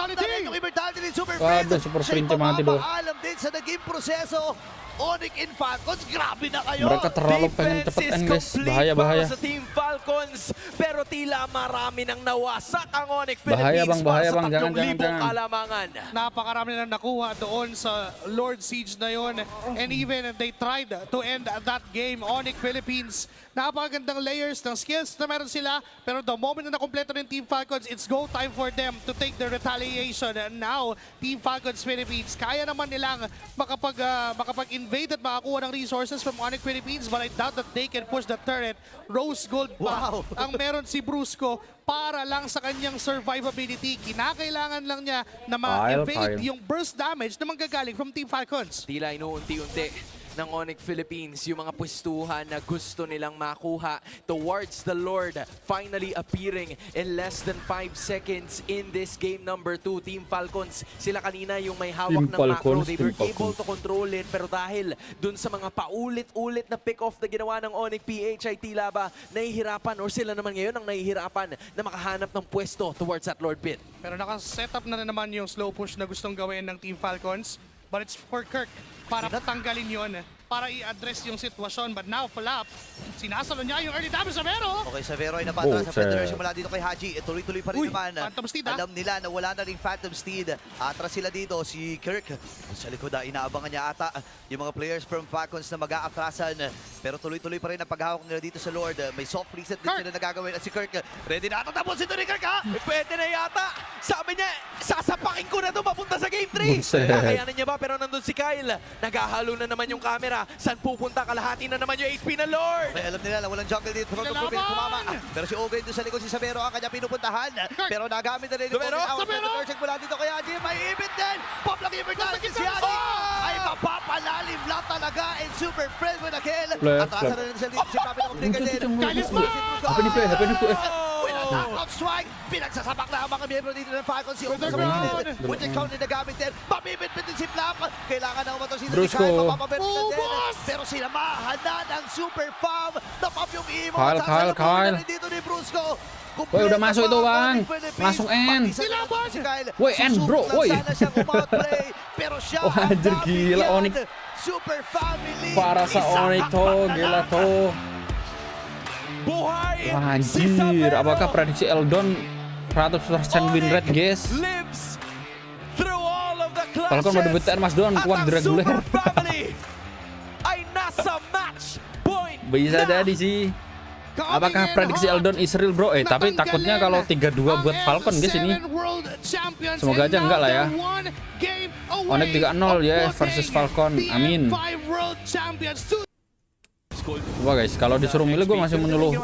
Yung immortality ni Super Grabe, Prince. Super Prince yung mga tido. Alam din sa naging proseso. Onyx in Falcons, grabe na kayo. Mereka terlalu pengen cepet end guys. Bahaya, bahaya. Sa Team Falcons, pero tila marami nang nawasak ang Onyx Bahaya, Philippines Bang, bahaya, para Bang. sa Jangan, 3,000 jangan. kalamangan. Napakarami na nakuha doon sa Lord Siege na yon. And even they tried to end that game. Onyx Philippines, napakagandang layers ng skills na meron sila. Pero the moment na nakompleto ng Team Falcons, it's go time for them to take the retaliation. And now, Team Falcons Philippines, kaya naman nilang makapag-invade at makakuha ng resources from Onyx Philippines, but I doubt that they can push the turret. Rose Gold pa ang meron si Brusco para lang sa kanyang survivability. Kinakailangan lang niya na ma-evade yung burst damage na manggagaling from Team Falcons. Tila inuunti-unti ng Onyx Philippines yung mga pwestuhan na gusto nilang makuha towards the Lord, finally appearing in less than 5 seconds in this game number 2. Team Falcons, sila kanina yung may hawak ng macro. They were able to control it, pero dahil dun sa mga paulit-ulit na pick-off na ginawa ng Onyx PH ay tila ba nahihirapan, or sila naman ngayon ang nahihirapan na makahanap ng pwesto towards that Lord pit. Pero naka-set up na naman yung slow push na gustong gawin ng Team Falcons. But it's for Kirk para patanggalin yon, para i-address yung sitwasyon. But now, Flap, sinasalo niya yung early damage sa Vero. Okay, sa Vero ay napatras sa Federation mula dito kay Haji. Tuloy-tuloy pa rin naman. Phantom Steed, Alam nila na wala na ring Phantom Steed. Atras sila dito, si Kirk. Sa likod, inaabangan niya ata yung mga players from Falcons na mag-aatrasan. Pero tuloy-tuloy pa rin ang paghawak nila dito sa Lord. May soft reset din sila na gagawin. At si Kirk, ready na ata tapos ito ni Kirk, ha? Pwede na yata. Sabi niya, sasapakin ko na ito papunta sa Game 3. Kakayanan niya ba? Pero nandun si Kyle. Naghahalo na naman yung camera. Saan pupunta? Kalahati na naman yung HP ng Lord. May alam nila na walang jungle dito. Tumama. Pero si Owen doon sa likod, si Sabero ang kanya pinupuntahan. Pero nagamit na rin yung Sabero check mula dito kay Haji. May ibit din. Pop lang ibit natin si Haji. Ay mapapalalim lang talaga. And super friend with a kill. Atrasan na rin si Papi na mag-trigger din. Happy ni play. Knockout strike. Pinagsasapak na ang mga miyembro dito ng Falcons. Si Owen sa mga with the count na nagamit din. Pamibit-bit din si Flap. Kailangan na umato si Brusco. Pero sinamahan na ng super farm. Napap yung imo. Kyle. Dito ni Brusco. Woy, udah masuk itu bang. Langsung end. Woy, end bro. Woy. Oh anjir gila Onyx. Para sa Onyx tuh. Gila tuh. Wah, anjir. Apakah prediksi Eldon 100% win rate guys? Falcon mau debut Masdondon kuat reguler. Bisa jadi sih. Apakah prediksi Eldon is real bro? Tapi takutnya kalau 3-2 buat Falcon guys ini. Semoga aja enggak lah ya. Onyx 3-0 ya versus Falcon. Amin. Wah guys, kalau disuruh milih gue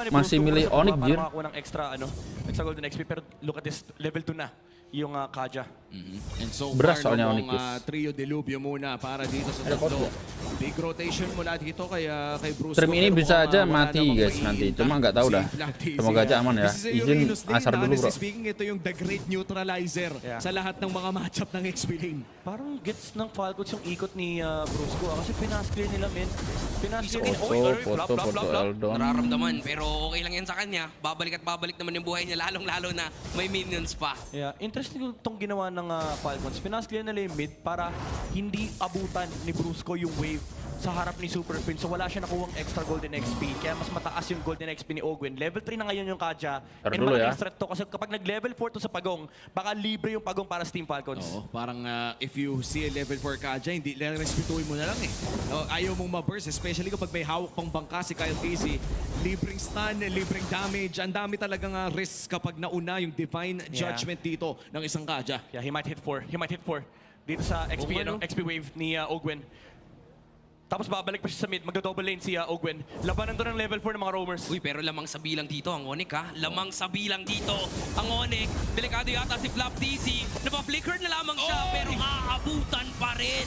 masih milih Onyx jir. Extra golden XP, pero look at this, level 2 na yung Kaja. And so Beras soalnya far, Onyx. trio delubyo muna para dito sa tatlo. Big rotation mula dito kay Bruce. Stream ini bisa aja mati guys nanti, cuma nggak tahu dah. Semoga aja aman ya. Izin asar dulu bro. Speaking, ito yung the great neutralizer sa lahat ng mga matchup ng XP lane. Parang gets ng Falcons yung ikot ni Brusco kasi pinasclear nila men. Pinasclear nila. Foto Eldon. Nararamdaman, pero okay lang yan sa kanya. Babalik at babalik naman yung buhay niya, lalong-lalo na may minions pa. Yeah, interesting itong ginawa ng Falcons. Pinasclear nila yung mid para hindi abutan ni Brusco yung wave sa harap ni Super Prince. So wala siya nakuwang extra golden XP. Kaya mas mataas yung golden XP ni Ogwen. Level 3 na ngayon yung Kaja. And malaking threat to kasi kapag nag-level 4 to sa Pagong, baka libre yung Pagong para sa Team Falcons. Oo, parang if you see a level 4 Kaja, hindi lang respetuhin mo na lang eh. Ayaw mong ma-burst, especially kapag may hawak pang bangka si Kyle Casey. Libreng stun, libreng damage. Ang dami talagang risk kapag nauna yung divine judgment dito ng isang Kaja. Yeah, he might hit 4. Dito sa XP, XP wave ni Ogwen. Tapos babalik pa siya sa mid, magdo-double lane si Ogwen. Labanan doon ng level 4 ng mga roamers. Uy, pero lamang sa bilang dito ang Onyx ha. Lamang sa bilang dito ang Onyx. Delikado yata si Flap TC. Napaflicker na lamang siya pero aabutan pa rin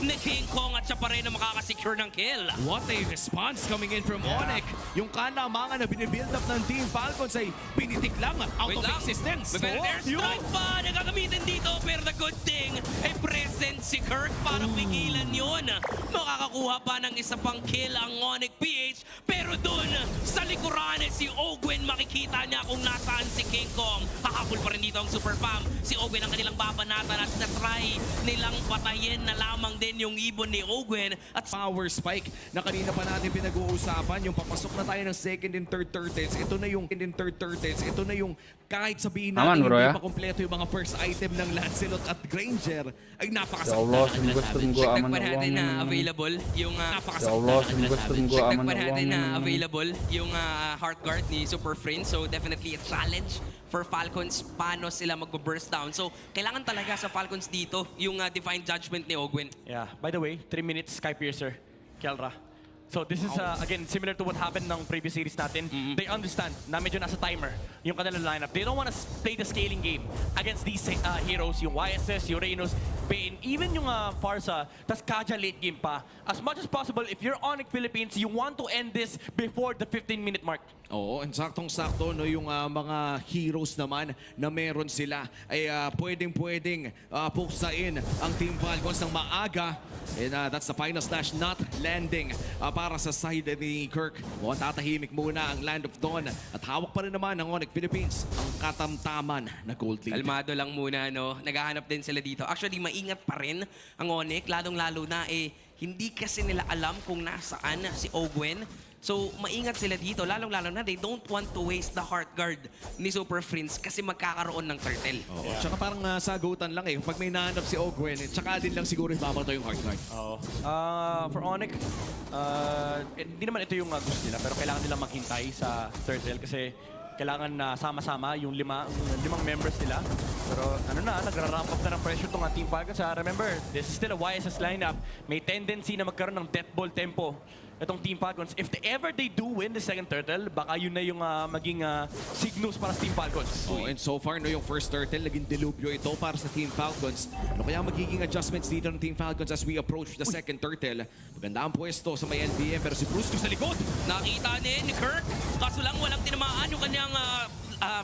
ni King Kong at siya pa rin ang makakasecure ng kill. What a response coming in from Onyx. Yung kalamangan na binibuild up ng Team Falcons ay pinitik lang out Wait of lang. existence. May better strike pa na gagamitin dito pero the good thing ay present si Kirk para pigilan yun. Makakakuha pa ng isa pang kill ang Onyx PH pero dun sa likuran si Ogwen makikita niya kung nasaan si King Kong. Hakapul pa rin dito ang Super Fam. Si Ogwen ang kanilang babanatan at na-try nilang patayin na lamang din yung ibon ni Ogwen at Power spike na kanina pa natin pinag-uusapan. Yung papasok na tayo ng second and third turtles. Ito na yung Ito na yung kahit sabihin natin bro, hindi ya. pa kompleto yung mga first item ng Lancelot at Granger ay Ya napakasakit Allah, na semoga stream gua dagdag aman pa ya natin na Allah. available yung Ya napakasakit Allah, na semoga stream gua dagdag aman pa ya natin na Allah. available yung heart guard ni Super Friend. So definitely a challenge for Falcons paano sila mag-burst down. So kailangan talaga sa Falcons dito yung divine judgment ni Ogwen. Yeah, by the way, 3 minutes Sky Piercer, Kelra. So this is, again, similar to what happened ng previous series natin. They understand na medyo nasa timer yung kanilang lineup. They don't want to play the scaling game against these heroes, yung YSS, yung Reynos, Bane, even yung Farsa, tas Kaja late game pa. As much as possible, if you're Onyx Philippines, you want to end this before the 15-minute mark. Oo, and saktong-sakto no, yung mga heroes naman na meron sila ay pwedeng-pwedeng puksain ang Team Falcons ng maaga. And that's the final slash not landing para sa side ni Kirk. Mukhang tatahimik muna ang Land of Dawn at hawak pa rin naman ng Onyx Philippines ang katamtaman na gold lead. Kalmado lang muna, no? Naghahanap din sila dito. Actually, maingat pa rin ang Onyx, lalong-lalo na hindi kasi nila alam kung nasaan si Ogwen. So, maingat sila dito. Lalong-lalo na, they don't want to waste the heart guard ni Super Friends kasi magkakaroon ng turtle. Oo, tsaka parang sagutan lang pag may nahanap si Ogwen, tsaka din lang siguro ibabato yung heart guard. For Onyx, hindi naman ito yung gusto nila, pero kailangan nila maghintay sa turtle kasi kailangan na sama-sama yung limang members nila. Pero nagra-ramp up na ng pressure itong Team Falcons. Remember, this is still a YSS lineup. May tendency na magkaroon ng death ball tempo itong Team Falcons. If they do win the second turtle, baka yun na yung maging signals para sa Team Falcons. Oh, and so far, no, yung first turtle, naging delubyo ito para sa Team Falcons. Ano kaya magiging adjustments dito ng Team Falcons as we approach the second turtle? Maganda ang pwesto sa may NBM, pero si Bruce sa likod. Nakita ni Kirk, kaso lang walang tinamaan yung kanyang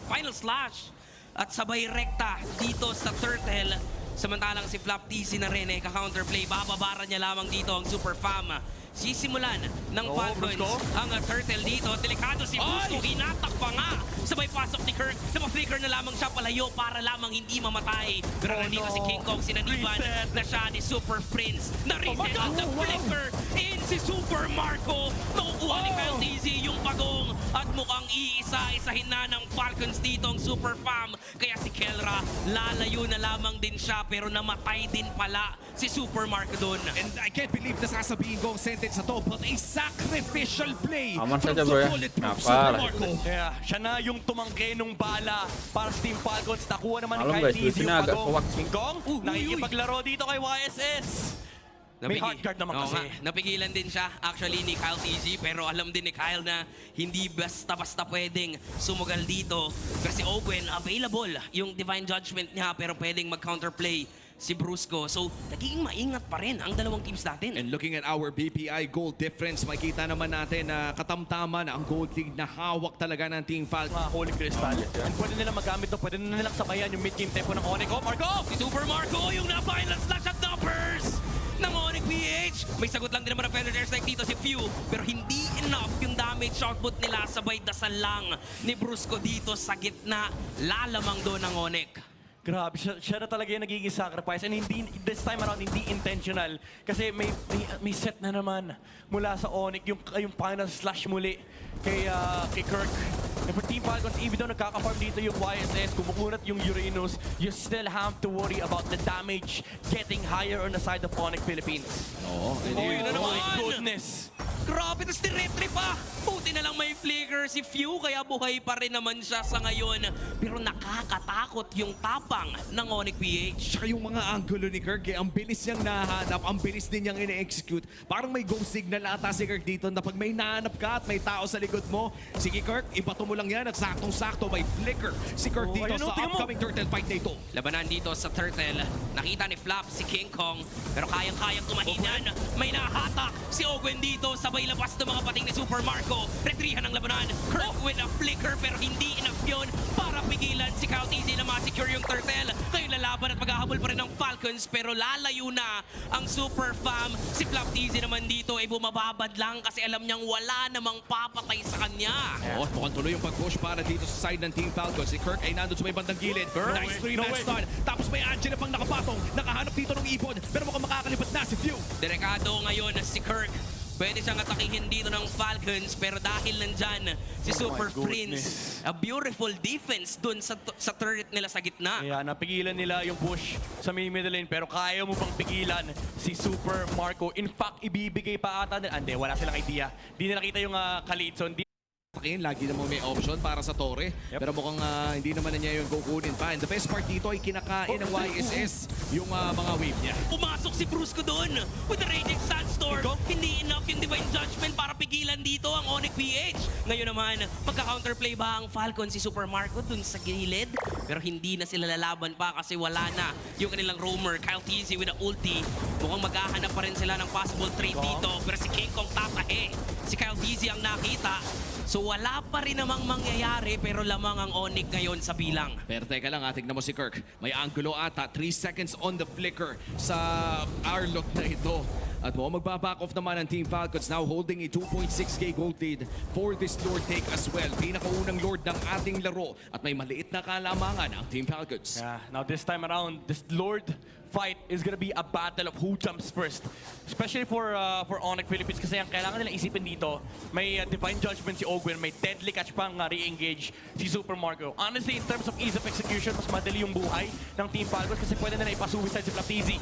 final slash. At sabay rekta dito sa turtle. Samantalang si Flap TC na rin ka-counterplay. Bababara niya lamang dito ang Super Fam. Sisimulan ng Falcons ang turtle dito. Delikado si Brusco. Hinatak pa nga. Sabay pasok ni Kirk. Napaflicker na lamang siya palayo para lamang hindi mamatay. Pero nandito si King Kong. Sinaniban na siya ni Super Prince. Na-reset ang the flicker in si Super Marco. Makukuha ni Kyle TZ yung pagong. At mukhang iisa-isahin na ng Falcons dito ang Super Fam. Kaya si Kelra lalayo na lamang din siya. Pero namatay din pala si Super Marco doon. And I can't believe na sasabihin ko ang sentence na to, but a sacrificial play. Aman from saja, the bro, ya. bulletproof Napar. Super Marco. Yeah, siya na yung tumangke nung bala para sa Team Falcons. Nakuha naman ni Alam, Kyle guys, TZ Lucy yung na agak pagong. kawak. King Kong, nakikipaglaro dito kay YSS. May hard guard naman kasi. Napigilan din siya actually ni Kyle TZ pero alam din ni Kyle na hindi basta-basta pwedeng sumugal dito. Kasi Ogwen available yung Divine Judgment niya pero pwedeng mag-counterplay si Brusco. So, nagiging maingat pa rin ang dalawang teams natin. And looking at our BPI goal difference, makikita naman natin na katamtaman ang gold league na hawak talaga ng Team Falcons. Mga Holy Crystal. And pwede nilang magamit to, pwede nilang sabayan yung mid-game tempo ng Onyx. Oh, Marco! Si Super Marco yung na-violent slash at numbers ng Onyx PH. May sagot lang din naman ang Feather Airstrike dito si Few. Pero hindi enough yung damage output nila. Sabay dasal lang ni Brusco dito sa gitna. Lalamang doon ng Onyx. Grabe, siya na talaga yung nagiging sacrifice. And hindi, this time around, hindi intentional. Kasi may set na naman mula sa Onyx, yung final slash muli kay Kirk. And for Team Falcons, even though nagkaka-farm dito yung YSS, kumukunat yung Uranus, you still have to worry about the damage getting higher on the side of Onyx Philippines. Oo. Oh, yun na naman! My goodness! Grabe, tapos diretri pa! Buti na lang may flicker si Few, kaya buhay pa rin naman siya sa ngayon. Pero nakakatakot yung tapang ng Onyx PH. Tsaka yung mga angulo ni Kirk, ang bilis niyang nahanap, ang bilis din niyang ine-execute. Parang may go signal ata si Kirk dito na pag may nahanap ka at may tao sa likod mo, sige Kirk, ibato mo lang yan at saktong-sakto may flicker si Kirk dito sa upcoming turtle fight na ito. Labanan dito sa Turtle. Nakita ni Flap si King Kong, pero kayang-kayang tumahin yan. May nahatak si Ogwen dito, sabay labas ng mga pating ni Super Marco. Retrihan ang labanan. Kirk with a flicker pero hindi enough yun para pigilan si Easy na ma-secure yung Turtle. Ngayon lalaban at maghahabol pa rin ng Falcons pero lalayo na ang Super Fam. Si Flap Easy naman dito ay bumababad lang kasi alam niyang wala namang papatay sa kanya. Oh, mukhang tuloy yung pag-push para dito sa side ng Team Falcons. Si Kirk ay nandun sa may bandang gilid. Nice 3-man stun. Tapos may Angela pang nakapatong. Nakahanap dito ng ibon pero mukhang makakalipat na si Few. Delikado ngayon si Kirk. Pwede siyang atakihin dito ng Falcons pero dahil nandyan si Super Prince. A beautiful defense dun sa turret nila sa gitna. Kaya napigilan nila yung push sa may middle lane pero kaya mo pang pigilan si Super Marco. In fact, ibibigay pa ata nila. Hindi, wala silang idea. Di nila kita yung kaliit. So, Lagi namang may option para sa Torre. Pero mukhang hindi naman na niya yung kukunin pa. And the best part dito ay kinakain ng YSS yung mga wave niya. Pumasok si Brusco doon with the Raging Sandstorm. Hindi enough yung Divine Judgment para pigilan dito ang Onyx PH. Ngayon naman, magka-counterplay ba ang Falcon si Super Marco dun sa gilid? Pero hindi na sila lalaban pa kasi wala na yung kanilang roamer. Kyle TZ with the ulti. Mukhang maghahanap pa rin sila ng possible trade dito. Pero si King Kong tatahe. Si Kyle TZ ang nakita. So wala pa rin namang mangyayari pero lamang ang Onyx ngayon sa bilang. Pero teka lang, tignan mo si Kirk. May angulo ata. 3 seconds on the flicker sa Arlot na ito. At magbaback off naman ang Team Falcons now holding a 2.6k gold lead for this Lord take as well. Pinakaunang Lord ng ating laro at may maliit na kalamangan ang Team Falcons. yeah, now this time around, this Lord fight is gonna be a battle of who jumps first. Especially for Onyx Philippines kasi ang kailangan nila isipin dito, may Divine Judgment si Ogwen, may Deadly Catch pang re-engage si Super Marco. Honestly, in terms of ease of execution, mas madali yung buhay ng Team Falcons kasi pwede nila ipasuicide si Flaptizi.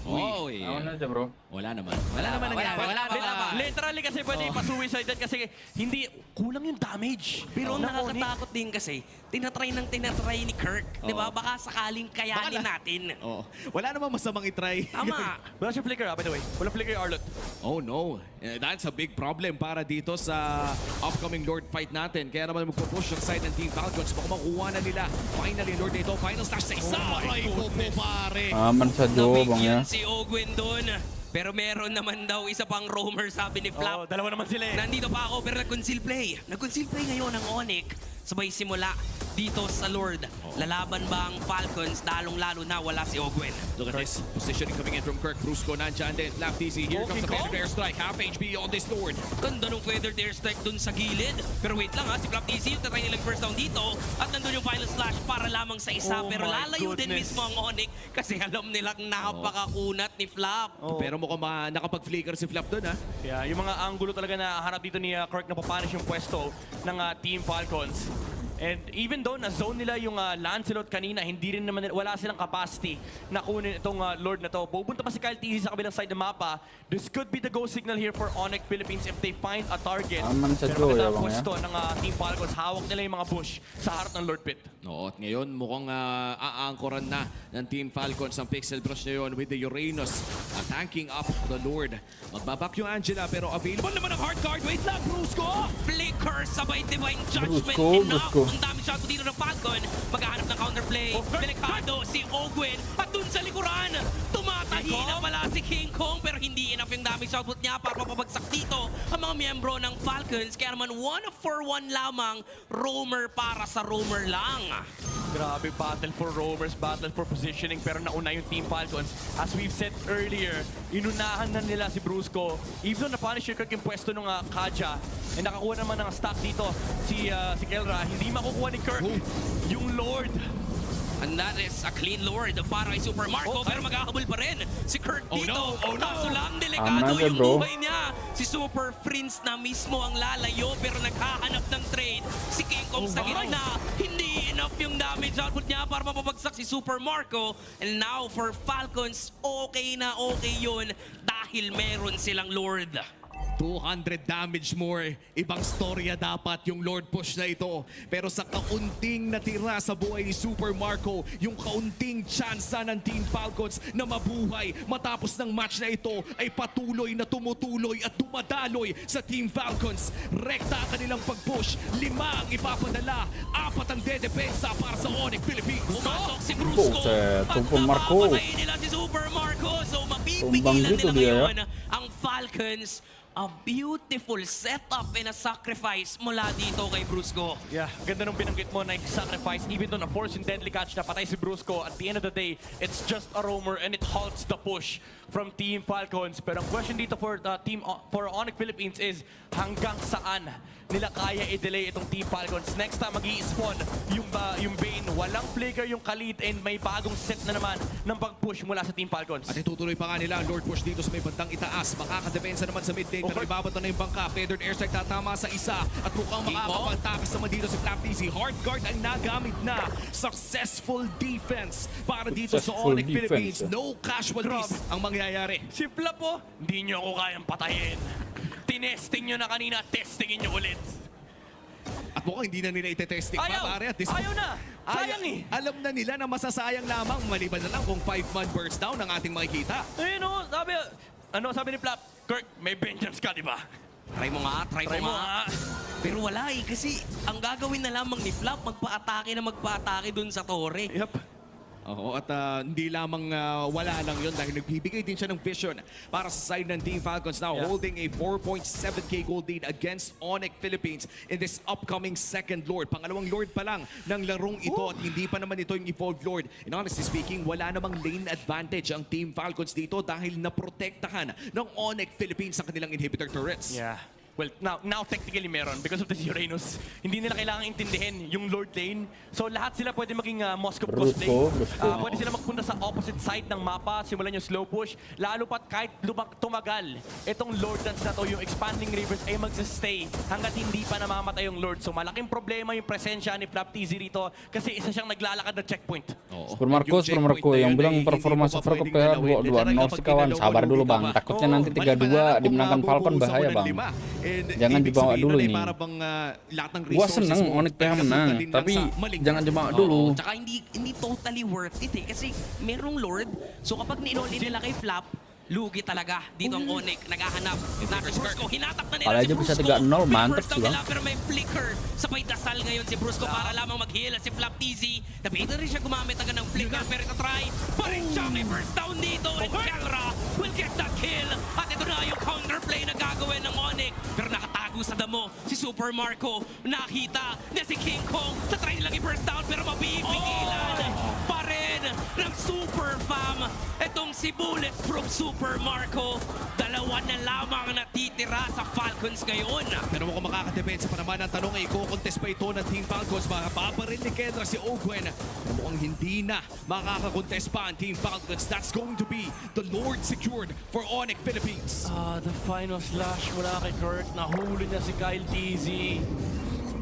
Oh, yeah. Ano na bro? Wala naman. Wala pa. Literally kasi pwede ipasuicide yan kasi hindi, kulang yung damage. Pero ang nakakatakot din kasi, tinatry ni Kirk. Di ba? Baka sakaling kayanin natin. Oh. Wala namang masamang itry. Tama. Wala siyang flicker by the way. Wala flicker yung Arlot. Oh no. That's a big problem para dito sa upcoming Lord fight natin. Kaya naman magpupush ang side ng Team Falcons. Baka makuha na nila. Finally, Lord na ito. Final slash sa isa. Aray ko po pare. Aman sa Jobang Nabigyan ya. si Ogwen doon. Pero meron naman daw isa pang roamer, sabi ni Flap. Dalawa naman sila eh. Nandito pa ako pero nag-conceal play. Nag-conceal play ngayon ang Onyx. Sabay simula dito sa Lord. Lalaban ba ang Falcons? Lalong-lalo na wala si Ogwen. Look at this. Positioning coming in from Kirk. Brusco nandyan din. Left easy. Here comes the feathered airstrike. Half HP on this Lord. Ganda nung feathered airstrike dun sa gilid. Pero wait lang ha, si Flap TC, tatry nilang first down dito. At nandun yung final slash para lamang sa isa. Pero lalayo din mismo ang Onyx kasi alam nilang napakakunat ni Flap. Pero mukhang nakapag-flicker si Flap dun ha. Yeah, yung mga angulo talaga na harap dito ni Kirk na papanish yung pwesto ng Team Falcons. And even though na-zone nila yung Lancelot kanina, hindi rin naman wala silang capacity na kunin itong Lord na to. Pupunta pa si Kyle TZ sa kabilang side ng mapa. This could be the go signal here for Onyx Philippines if they find a target. Aman sa Pero Joe, maganda ang yabang pwesto ng Team Falcons. Hawak nila yung mga bush sa harap ng Lord Pit. No, at ngayon mukhang aangkoran na ng Team Falcons ang Pixel Brush ngayon with the Uranus attacking up the Lord. Magbaback yung Angela pero available naman ang hard card. Wait lang, Brusco! Flicker sabay Divine Judgment. Brusco. Ang dami shot dito ng Falcon. Maghahanap ng counterplay. Delikado si Ogwen. At dun sa likuran, tumatahi na pala si King Kong. Pero hindi enough yung damage output niya para mapabagsak dito ang mga miyembro ng Falcons. Kaya naman 1-for-1 lamang. Roamer para sa roamer lang. Grabe, battle for roamers, battle for positioning, pero nauna yung Team Falcons. As we've said earlier, inunahan na nila si Brusco. Even though na-punish yung Kirk yung pwesto ng Kaja, eh nakakuha naman ng stack dito si Kelra. Hindi makukuha ni Kirk yung Lord. And that is a clean Lord para kay Super Marco. Pero maghahabol pa rin si Kirk dito. Kaso lang, delikado yung buhay niya. Si Super Prince na mismo ang lalayo pero naghahanap ng trade. Si King Kong sa gitna. Hindi enough yung damage output niya para mapabagsak si Super Marco. And now for Falcons, okay na okay yun dahil meron silang Lord. 200 damage more. Ibang storya dapat yung Lord Push na ito. Pero sa kaunting natira sa buhay ni Super Marco, yung kaunting tsansa ng Team Falcons na mabuhay matapos ng match na ito ay patuloy na tumutuloy at dumadaloy sa Team Falcons. Rekta kanilang pag-push. 5 ang ipapadala. 4 ang dedepensa para sa Onyx Philippines. Pumasok si Brusco at Super Marco. napapatayin nila si Super Marco. So Tumbang mapipigilan dito nila dia, ngayon ang Falcons. A beautiful setup and a sacrifice mula dito kay Brusco. Yeah, ganda nung binanggit mo na yung sacrifice. Even though na-force yung deadly catch na patay si Brusco, at the end of the day, it's just a roamer and it halts the push from Team Falcons. Pero ang question dito for the team for Onyx Philippines is hanggang saan nila kaya i-delay itong Team Falcons. Next time mag-i-spawn yung Bane, walang flicker yung Khalid, and may bagong set na naman ng pag-push mula sa Team Falcons. At itutuloy pa nga nila ang Lord Push dito sa may bandang itaas. Makakadepensa naman sa mid lane, pero ibabato na yung bangka. Feathered airstrike tatama sa isa. At mukhang makakapagtapis naman dito si FlapTZ. Hard guard ang nagamit na. Successful defense para dito sa Onyx Philippines. No casualties ang mangyayari. Si Flap po, hindi nyo ako kayang patayin. Tinesting nyo na kanina, testingin nyo ulit. At mukhang hindi na nila ite-testing pa, pare. At this Ayaw na! Sayang eh! Alam na nila na masasayang lamang. Maliban na lang kung 5-man burst down ang ating makikita. Ayun o, sabi ni Flap, Kirk, may vengeance ka, di ba? Try mo nga, try mo nga. Pero wala eh, kasi ang gagawin na lamang ni Flap, magpa-atake dun sa tore. Yep. Oo, at hindi lamang wala lang yun dahil nagbibigay din siya ng vision para sa side ng Team Falcons now holding a 4.7k gold lead against Onyx Philippines in this upcoming second Lord. Pangalawang Lord pa lang ng larong ito at hindi pa naman ito yung evolved Lord. And honestly speaking, wala namang lane advantage ang Team Falcons dito dahil naprotektahan ng Onyx Philippines sa kanilang inhibitor turrets. Yeah. Well, now technically meron because of this Uranus. Hindi nila kailangan intindihin yung Lord Lane. So lahat sila pwede maging Moskov cosplay. Pwede sila magpunta sa opposite side ng mapa, simulan yung slow push. Lalo pat kahit tumagal, itong Lord Dance na to, yung expanding rivers ay magsistay hanggat hindi pa namamatay yung Lord. So malaking problema yung presensya ni FlapTZ rito kasi isa siyang naglalakad na checkpoint. Super Marco yang bilang performa super kaya 2-2 sih kawan, sabar dulu bang, takutnya nanti 3-2 dimenangkan Falcon bahaya bang. Jangan dibawa dulu ini. Gua seneng Onyx PH menang, tapi jangan dibawa dulu. Tsaka hindi totally worth it eh, kasi merong Lord. So kapag ni-all in nila kay Flap, lugi talaga dito ang Onyx. Naghahanap. Brusco, hinatap na nila si Brusco. Bisa 3-0, mantap sih bang. Pero may flicker. Sabay dasal ngayon si Brusco para lamang mag-heal si FlapTZ. Napita rin siya gumamit agad ng flicker, pero ito try. Parin siya may first down dito. And Kelra will get that kill. At ito na yung counterplay na gagawin ng Onyx. Pero nakatago sa damo si Super Marco. Nakita na si King Kong. Sa try nilang i-first down pero mabibigilan pa rin ng Super Fam. Itong si Bulletproof Super Marco. Dalawa na lamang natitira sa Falcons ngayon. Pero mukhang makakadepensa pa naman ang tanong ay i-contest pa ito ng Team Falcons. Mapaparin ni Kendra si Ogwen. Mukhang hindi na makakakontest pa ang Team Falcons. That's going to be the Lord secured for Onyx Philippines. The final slash mula kay Kirk. Nahuli niya si Kyle TZ.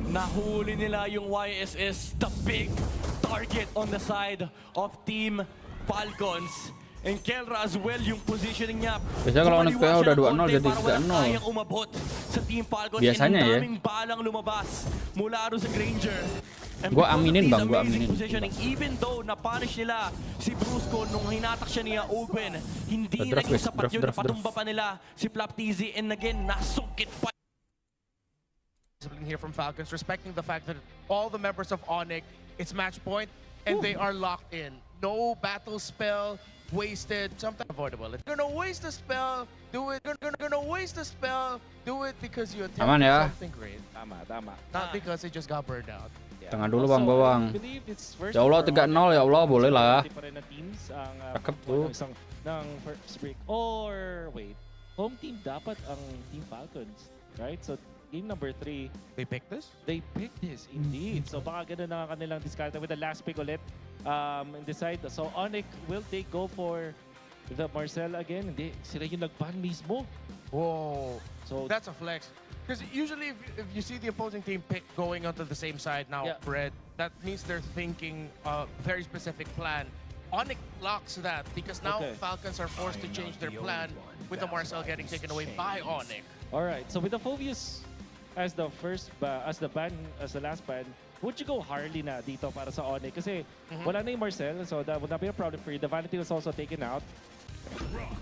Nahuli nila yung YSS, the big target on the side of Team Falcons. And Kelra as well, yung positioning niya. Biasanya kalau Onyx PH udah 2-0 jadi 3-0. Kayang umabot sa Team Falcons. Biasanya ya. Daming balang lumabas mula ro sa Granger. Gua aminin bang, gua aminin. Even though na-punish nila si Brusco nung hinatak siya niya Open, hindi naging sapat yun. Napatumba pa nila si FlapTZ. And again, nasungkit pa. Here from Falcons, respecting the fact that all the members of Onyx, it's match point, and they are locked in. No battle spell wasted, sometimes avoidable. If you're gonna waste a spell, do it. You're gonna waste a spell, do it because you Aman attempted ya. something great. Tama. Not because it just got burned out. Tengah dulu bang, bawang. Ya Allah 3-0 ya Allah, boleh lah. Cakep tuh. Ng first break. Or wait, home team dapat ang Team Falcons, right? So game number 3, They picked this? they picked this indeed. So baka ganun na kanilang discard with the last pick ulit in this side. So Onyx, will they go for the Marcel again? Hindi, sila yung nag-ban mismo. Whoa, So that's a flex. Because usually if you see the opposing team pick going onto the same side now, Yeah. Bread, that means they're thinking a very specific plan. Onyx blocks that because now Okay. Falcons are forced to change their plan with the Marcel getting taken away by Onyx. All right. So with the Phobius as the last ban, would you go Harley na dito para sa Onyx? Kasi wala na yung Marcel, so that would not be a problem for you. The Vanity was also taken out.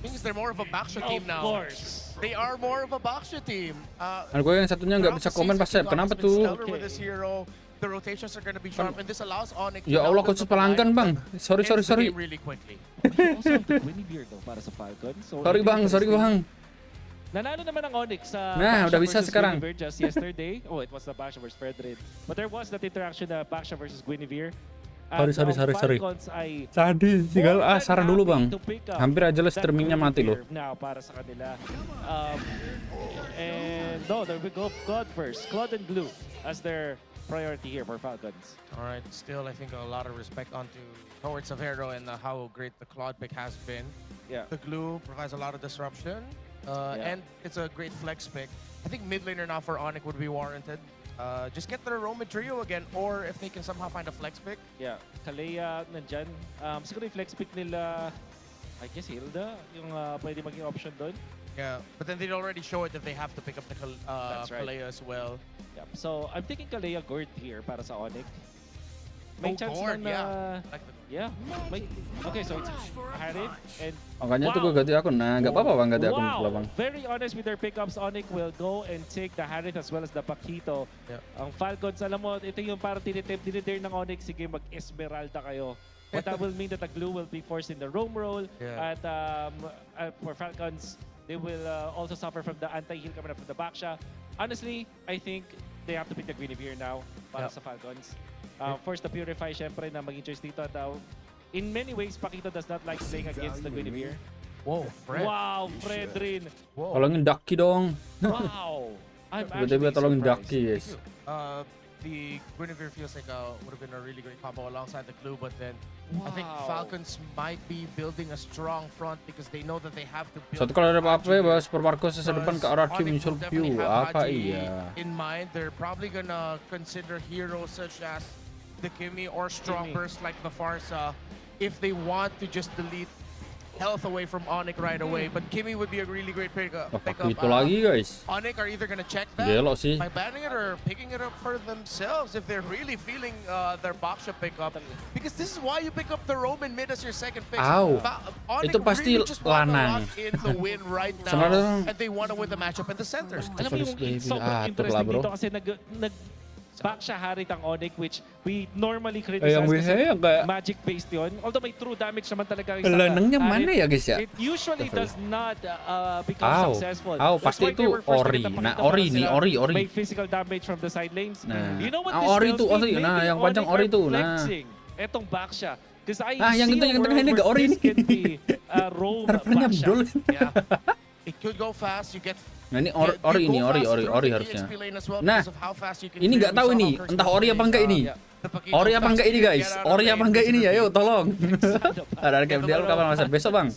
Means they're more of a Baksha team now. Of course. They are more of a Baksha team. Ano ko yung satunya nggak bisa komen pas kenapa tuh? With this hero, the rotations are going to be sharp, and this allows Onyx. Ya Allah, kok pelanggan bang. Sorry. Really quickly. Also have the Guinevere though para sa Falcon. So Sorry bang. nanalo naman ang Onyx sa Nah, Baksha udah bisa versus sekarang. Guinevere just yesterday. Oh, it was the Baksha versus Fredrin. But there was that interaction na Baksha versus Guinevere. Sorry. Falcons ay Tadi tinggal Sarah dulu bang. to pick up Hampir aja lah streamingnya mati loh. now para sa kanila. And no, they will go God first. Claude and Blue as their priority here for Falcons. All right, still I think a lot of respect towards Severo and how great the Claude pick has been. Yeah. The glue provides a lot of disruption, and it's a great flex pick. I think mid laner now for Onyx would be warranted. Just get their Roman trio again, or if they can somehow find a flex pick. Yeah, Kalea nandyan. Siguro yung flex pick nila, I guess Hilda, yung pwede maging option doon. Yeah, but then they'd already show it that they have to pick up the That's right. Kalea as well. Yep. So I'm thinking Kalea Gord here para sa Onyx. May chance Gord, lang na... Like Yeah. Okay, so it's Harith and... Makanya tuh gue ganti akun. Nah, nggak apa-apa bang ganti akun pula bang. Very honest with their pickups. Onyx will go and take the Harith as well as the Paquito. Yeah. Ang Falcons, alam mo, ito yung parang dinidare ng Onyx. Sige, mag-Esmeralda kayo. But that will mean that the glue will be forced in the roam roll. Yeah. At for Falcons, they will also suffer from the anti-heal coming up from the Baksha. Honestly, I think they have to pick the Guinevere now para sa Falcons. Force the Purify, syempre, na maging choice dito. At in many ways, Paquito does not like playing against the Guinevere. Whoa, Fred. Wow, Fredrin. Tolongin Ducky dong. Wow. I'm Tiba-tiba actually tolongin surprised. Ducky guys. The Guinevere feels like would have been a really great combo alongside the glue, but then I think Falcons might be building a strong front because they know that they have to build. Satu kalau ada apa-apa ya bahas Super Marco sisa depan ke arah Q Onyx muncul will definitely view. have Apa Haji iya? in mind. They're probably gonna consider heroes such as the Kimi or strong burst like the Farsa if they want to just delete health away from Onyx right away. But Kimi would be a really great pickup. Itu lagi guys. Onyx are either gonna check that Gelo sih. by banning it or picking it up for themselves if they're really feeling their Baksha pickup. Because this is why you pick up the Roman mid as your second pick. Ow. Onyx Itu pasti really just wanna lanang. lock in the win right now, Sebenarnya- and they want to win the matchup in the center. Alam mo yung baby. sobrang Atur lah, interesting bro. dito kasi Baksha Harith ang Onyx, which we normally criticize Yang kasi kayak magic-based yun. Although may true damage naman talaga yung lanangnya Harith, mana ya guys ya? It usually does not become successful. Aw, That's pasti why they itu were first to Ori. get the Nah, Paquito Ori para nih, sila Ori. May physical damage from the side lanes. Nah. You know what Ah, this Ori tells tuh, me? Ori. Nah, Maybe yang panjang Onyx Ori are tuh, nah. flexing etong Baksha. Because I yang see itu, a yang tengah world ini where nggak Ori this nih. can be roam Harapannya Baksha. bedul. Yeah. It could go fast. You get. Nah ini you Ori go ini, fast through Ori the harusnya. EXP lane as well Nah, because of how fast you can ini nggak clear. tahu We ini, saw how entah Kirsten Ori apa plays, enggak ini. the Paquito Ori apa fast enggak ini to guys? get out of Ori the apa lane enggak ini? because Ayo of the tolong. Ada KMDL kapan masa besok bang?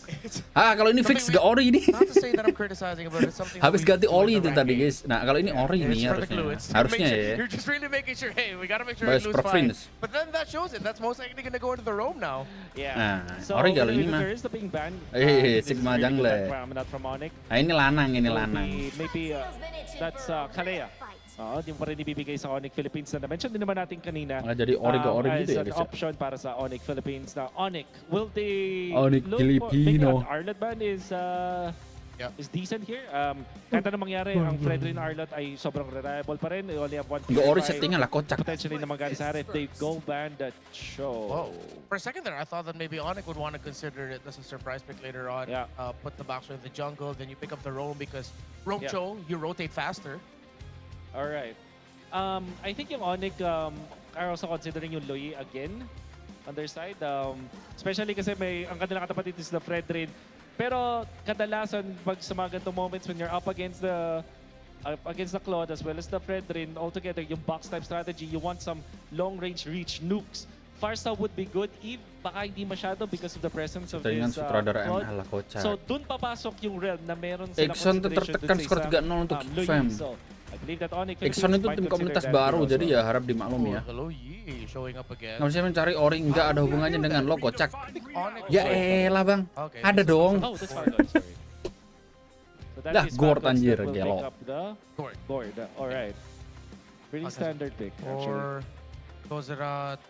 Kalau ini fix gak Ori ini. Not to say that I'm criticizing, but it's something. Habis that we ganti do in Oli the itu tadi ranking. guys. Nah kalau ini Ori And nih it's for the glue. harusnya. It's Harusnya make sure- ya. You're just really making sure. Hey, we gotta make sure Best we lose preference. fine. But then that shows it. That's most likely gonna go into the roam now. Yeah. Nah, So, Ori kalau ini mah. there is the ping ban. Sigma jungle. From Onyx. Nah ini lanang, ini Will lanang. be- Maybe that's Kalea. Di mo pa rin ibibigay sa Onyx Philippines na na-mention din naman natin kanina. Jadi Ori ke Ori as gitu ya an guys. option para sa Onyx Philippines. Now, Onyx, will they Onyx look for... Maybe Filipino. an Arlot ban is Yeah. is decent here. Kahit anong mangyari, ang Fredrin Arlot ay sobrang reliable pa rin. They only have one Enggak Ori purify. settingnya lah kocak. Potentially na magaling sa if they go ban that show. Whoa. For a second there, I thought that maybe Onyx would want to consider it as a surprise pick later on. Yeah. Put the Baksha in the jungle, then you pick up the roam because roam Yeah. Cho, you rotate faster. Alright. I think yung Onyx are also considering yung Lui again on their side. Especially kasi ang kanilang katapat dito is the Fredrin. Pero kadalasan pag sa mga ganitong moments when you're up against the Claude as well as the Fredrin, altogether yung box type strategy, you want some long range reach nukes. Farsa would be good if baka hindi masyado because of the presence of Dengan this sutradara Claude. ML lah kocak. So dun papasok yung realm na meron silang Exxon consideration tertekan dun sa skor isa, 3-0 untuk Lui. Fam. So I believe that Onyx Exxon itu tim komunitas baru, jadi ya harap dimaklumi ya. Hello, Yi showing up again. Nggak bisa mencari ori, nggak ada hubungannya dengan lo, kocak. Onyx. Ya elah bang, Okay. ada dong. Oh, that's Falcon, sorry. So that Dah, is Gord, Falcons anjir, that will gelo. pick up the Gord. Alright. Pretty standard pick, Or actually. goes it out.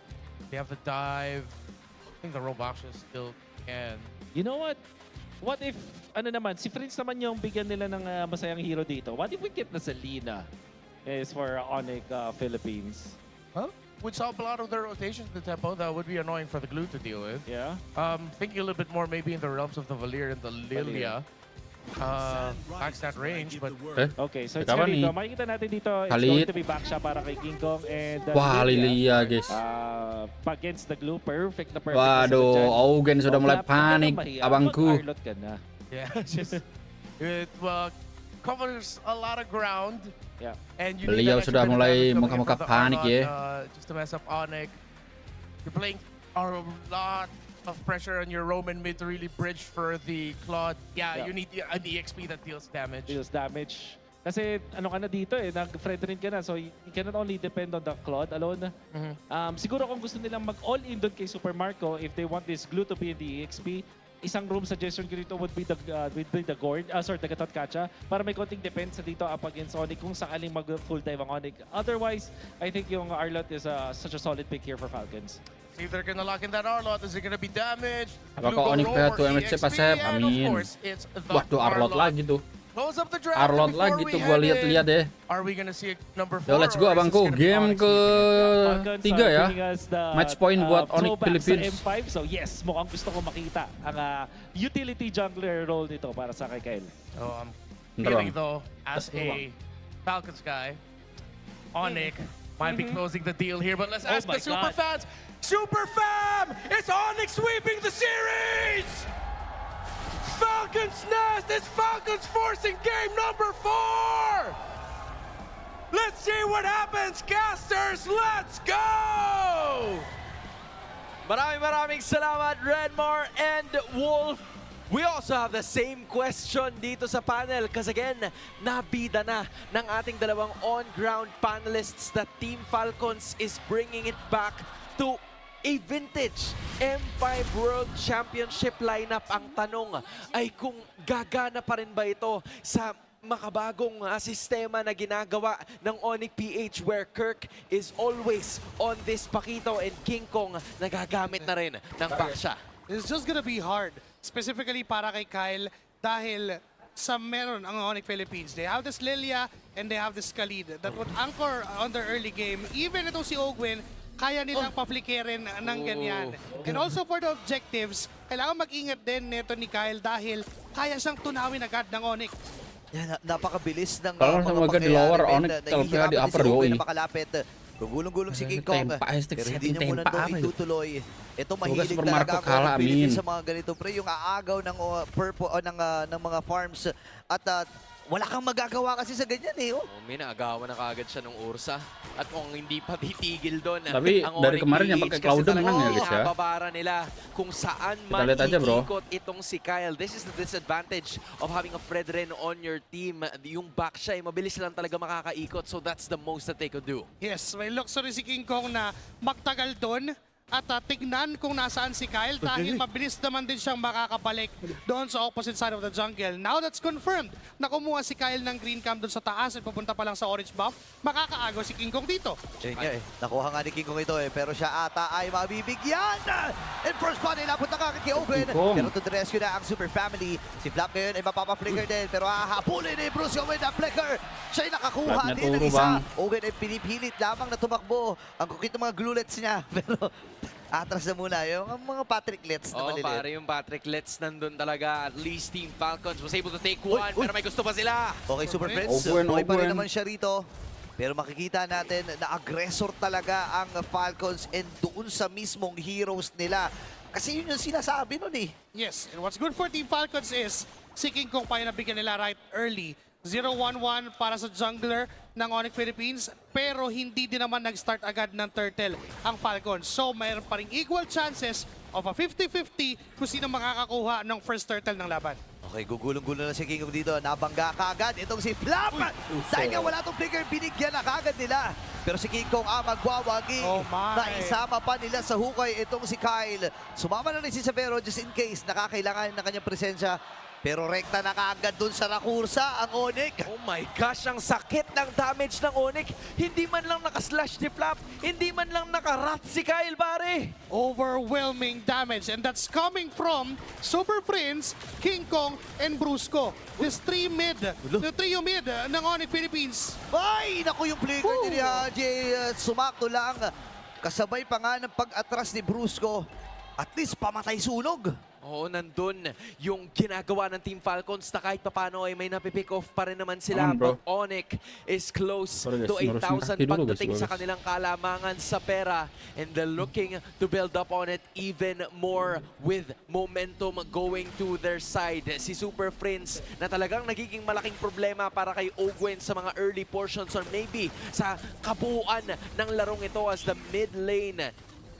They have the dive. I think the Roblox still can. You know what? What if, ano naman, si Prince naman yung bigyan nila ng masayang hero dito. What if we get na Selena is for Onyx Philippines? Huh? We saw a lot of their rotations in the tempo. That would be annoying for the glue to deal with. Yeah. Thinking a little bit more maybe in the realms of the Valir and the Lilia. Backs that range, but Okay, so it's Kapan ganito. nih? Makikita natin dito, it's Halit. going to be back siya para kay King Kong and Wah, Lilia guys. against the glue, perfect na perfect. Waduh, Augen sudah mulai panik, abangku. Arlot ka na. yeah, it covers a lot of ground. Yeah. And you Beliau need that sudah extra mulai dynamic coming in muka-muka from the panik Arlot, ya. just to mess up Onyx. You're playing a lot of pressure on your Roman mid to really bridge for the Claude. Yeah, you need an EXP that deals damage. Deals damage. Kasi ano ka na dito nag-friend rin ka na. So you cannot only depend on the Claude alone. Siguro kung gusto nilang mag-all in doon kay Super Marco, if they want this glue to be in the EXP, isang room suggestion ko dito would be the Gord, the Gatot Kacha, para may konting defense dito up against Onyx kung sakaling mag-full dive ang Onyx. Otherwise, I think yung Arlot is such a solid pick here for Falcons. See if they're gonna lock in that Arlot. Is it gonna be damaged? Apakah Onyx PH 2 MHC pasep? Amin. Waduh, Arlot lagi tuh. Close up the draft Arlot before lagi we tuh, head gua in. lihat-lihat deh. Are we gonna see a number 4? Yo, let's go abangku. Game ke-3 ya. Match point buat Onyx Philippines. Sa M5. So yes, mukhang gusto ko makita ang utility jungler role nito para sa kay Kyle. Oh, I'm Bentar, feeling Bang. though, as a Falcons guy, Onyx might be closing the deal here, but let's ask my the Super God. Fans. Super Fam! It's Onyx sweeping the series! Falcons Nest! It's Falcons forcing game number 4! Let's see what happens, casters! Let's go! Maraming salamat, Redmar and Wolf. We also have the same question dito sa panel because again, nabida na ng ating dalawang on-ground panelists that Team Falcons is bringing it back to a vintage M5 World Championship lineup. Ang tanong ay kung gagana pa rin ba ito sa makabagong sistema na ginagawa ng Onyx PH where Kirk is always on this Pakito and King Kong nagagamit na rin ng Baksha. It's just gonna be hard, specifically para kay Kyle, dahil sa meron ang Onyx Philippines. They have this Lilia and they have this Khalid that would anchor on their early game. Even itong si Ogwin, kaya nilang paplikerin ng ganyan. And also for the objectives, kailangan mag-ingat din nito ni Kyle dahil kaya siyang tunawin agad ng Onyx. Yan, napakabilis ng Kalau mga sama agad di pangyayari, lower, Ben. Onyx Nahihirapan LPH di din si upper Owen doi. na makalapit. Gugulong-gulong si King Kong. Tempa, hashtag Pero hindi setting niya muna tempa, ito apa itutuloy. Ito Semoga mahilig Super talaga Marco ang kalah, Philippines amin. sa mga ganito. Pre, yung aagaw ng ng mga farms. At wala kang magagawa kasi sa ganyan eh. Oh. May naagawan na kagad siya ng Ursa. At kung hindi pa titigil doon, Tapi ang dari Onyx kemarin yang PH pakai kasi Clouden talagang menang ya, guys, ya. Babara nila kung saan Kita man lihat aja, bro. iikot itong si Kyle. This is the disadvantage of having a Fredren on your team. Yung back siya, mabilis lang talaga makakaikot. So that's the most that they could do. Yes, may luxury si King Kong na magtagal doon at tignan kung nasaan si Kyle dahil mabilis naman din siyang makakabalik doon sa opposite side of the jungle. Now that's confirmed na kumuha si Kyle ng green cam doon sa taas at pupunta pa lang sa orange buff. Makakaagaw si King Kong dito. Yun nga eh. Nakuha nga ni King Kong ito eh. Pero siya ata ay mabibigyan. And first body, napot na kagad kay Owen. Pero to the rescue na ang Super Family. Si Flap ngayon ay mapapa-flicker din. Pero hahabulin ni Bruce Owen ang flicker. Siya'y nakakuha Flap din ng naturo, isa. bang. Owen ay pinipilit lamang na tumakbo. Ang kukit ng mga glulets niya. Pero atras na muna yung mga Patricklets na maliliit. Pare yung Patricklets nandun talaga. At least Team Falcons was able to take one. Pero may gusto pa sila. Okay, Super Friends. Owen, Okay pa rin Owen. naman siya rito. Pero makikita natin na aggressor talaga ang Falcons and doon sa mismong heroes nila. Kasi yun yung sinasabi nun eh. Yes, and what's good for Team Falcons is si King Kong pa yung nabigyan nila right early. 0-1-1 para sa jungler ng Onyx Philippines, pero hindi din naman nag-start agad ng turtle ang Falcons. So mayroon pa rin equal chances of a 50-50 kung sino makakakuha ng first turtle ng laban. Okay, gugulong-gulo na si King Kong dito. Nabangga kagad itong si Flap. Dahil nga wala itong flicker, binigyan na kagad nila. Pero si King Kong magwawagi. Oh my. Naisama pa nila sa hukay itong si Kyle. Sumama na rin si Severo just in case nakakailangan ng kanyang presensya. Pero rekta na kaagad dun sa nakursa ang Onyx. Oh my gosh, ang sakit ng damage ng Onyx. Hindi man lang naka-slash ni Flap, hindi man lang naka-rat si Kyle, pare. Overwhelming damage, and that's coming from Super Prince, King Kong, and Brusco. This the trio mid ng Onyx Philippines. Ay, naku yung flicker ni Haji. Sumakto lang. Kasabay pa nga ng pag-atras ni Brusco. At least pamatay sunog. Oo, nandun yung ginagawa ng Team Falcons na kahit papano ay may napipick off pa rin naman sila. But Onyx is close to 8,000 pagdating sa kanilang kalamangan sa pera. And they're looking to build up on it even more with momentum going to their side. Si Super Prince na talagang nagiging malaking problema para kay Ogwen sa mga early portions or maybe sa kabuuan ng larong ito as the mid lane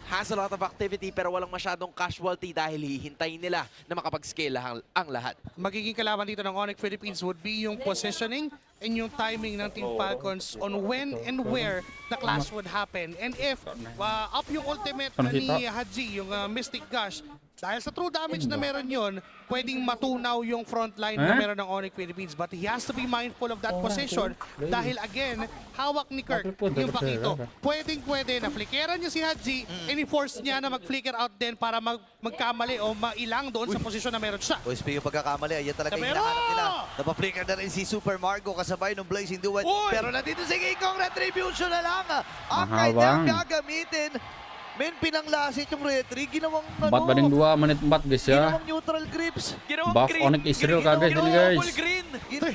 has a lot of activity pero walang masyadong casualty dahil hihintayin nila na makapag-scale ang lahat. Magiging kalaban dito ng Onyx Philippines would be yung positioning and yung timing ng Team Falcons on when and where the clash would happen. And if up yung ultimate ni Haji, yung Mystic Gush, dahil sa true damage na meron yun, pwedeng matunaw yung front line na meron ng Onyx Philippines. But he has to be mindful of that position dahil again, hawak ni Kirk yung Bakito. Pwede na flickeran niya si Haji and i-force niya na mag-flicker out din para magkamali o mailang doon sa posisyon na meron siya. O speaking of pagkakamali, ayan talaga yung hinahanap nila. Napaflicker na rin si Super Marco kasabay ng Blazing Duet. Pero nandito si King Kong, retribution na lang ang kanyang gagamitin. Men, pinanglasit yung retry, ginawang ano? Bat bading 2 menit 4 guys ya. Ginawang neutral grips. Buff Onyx Israel kagad ini guys.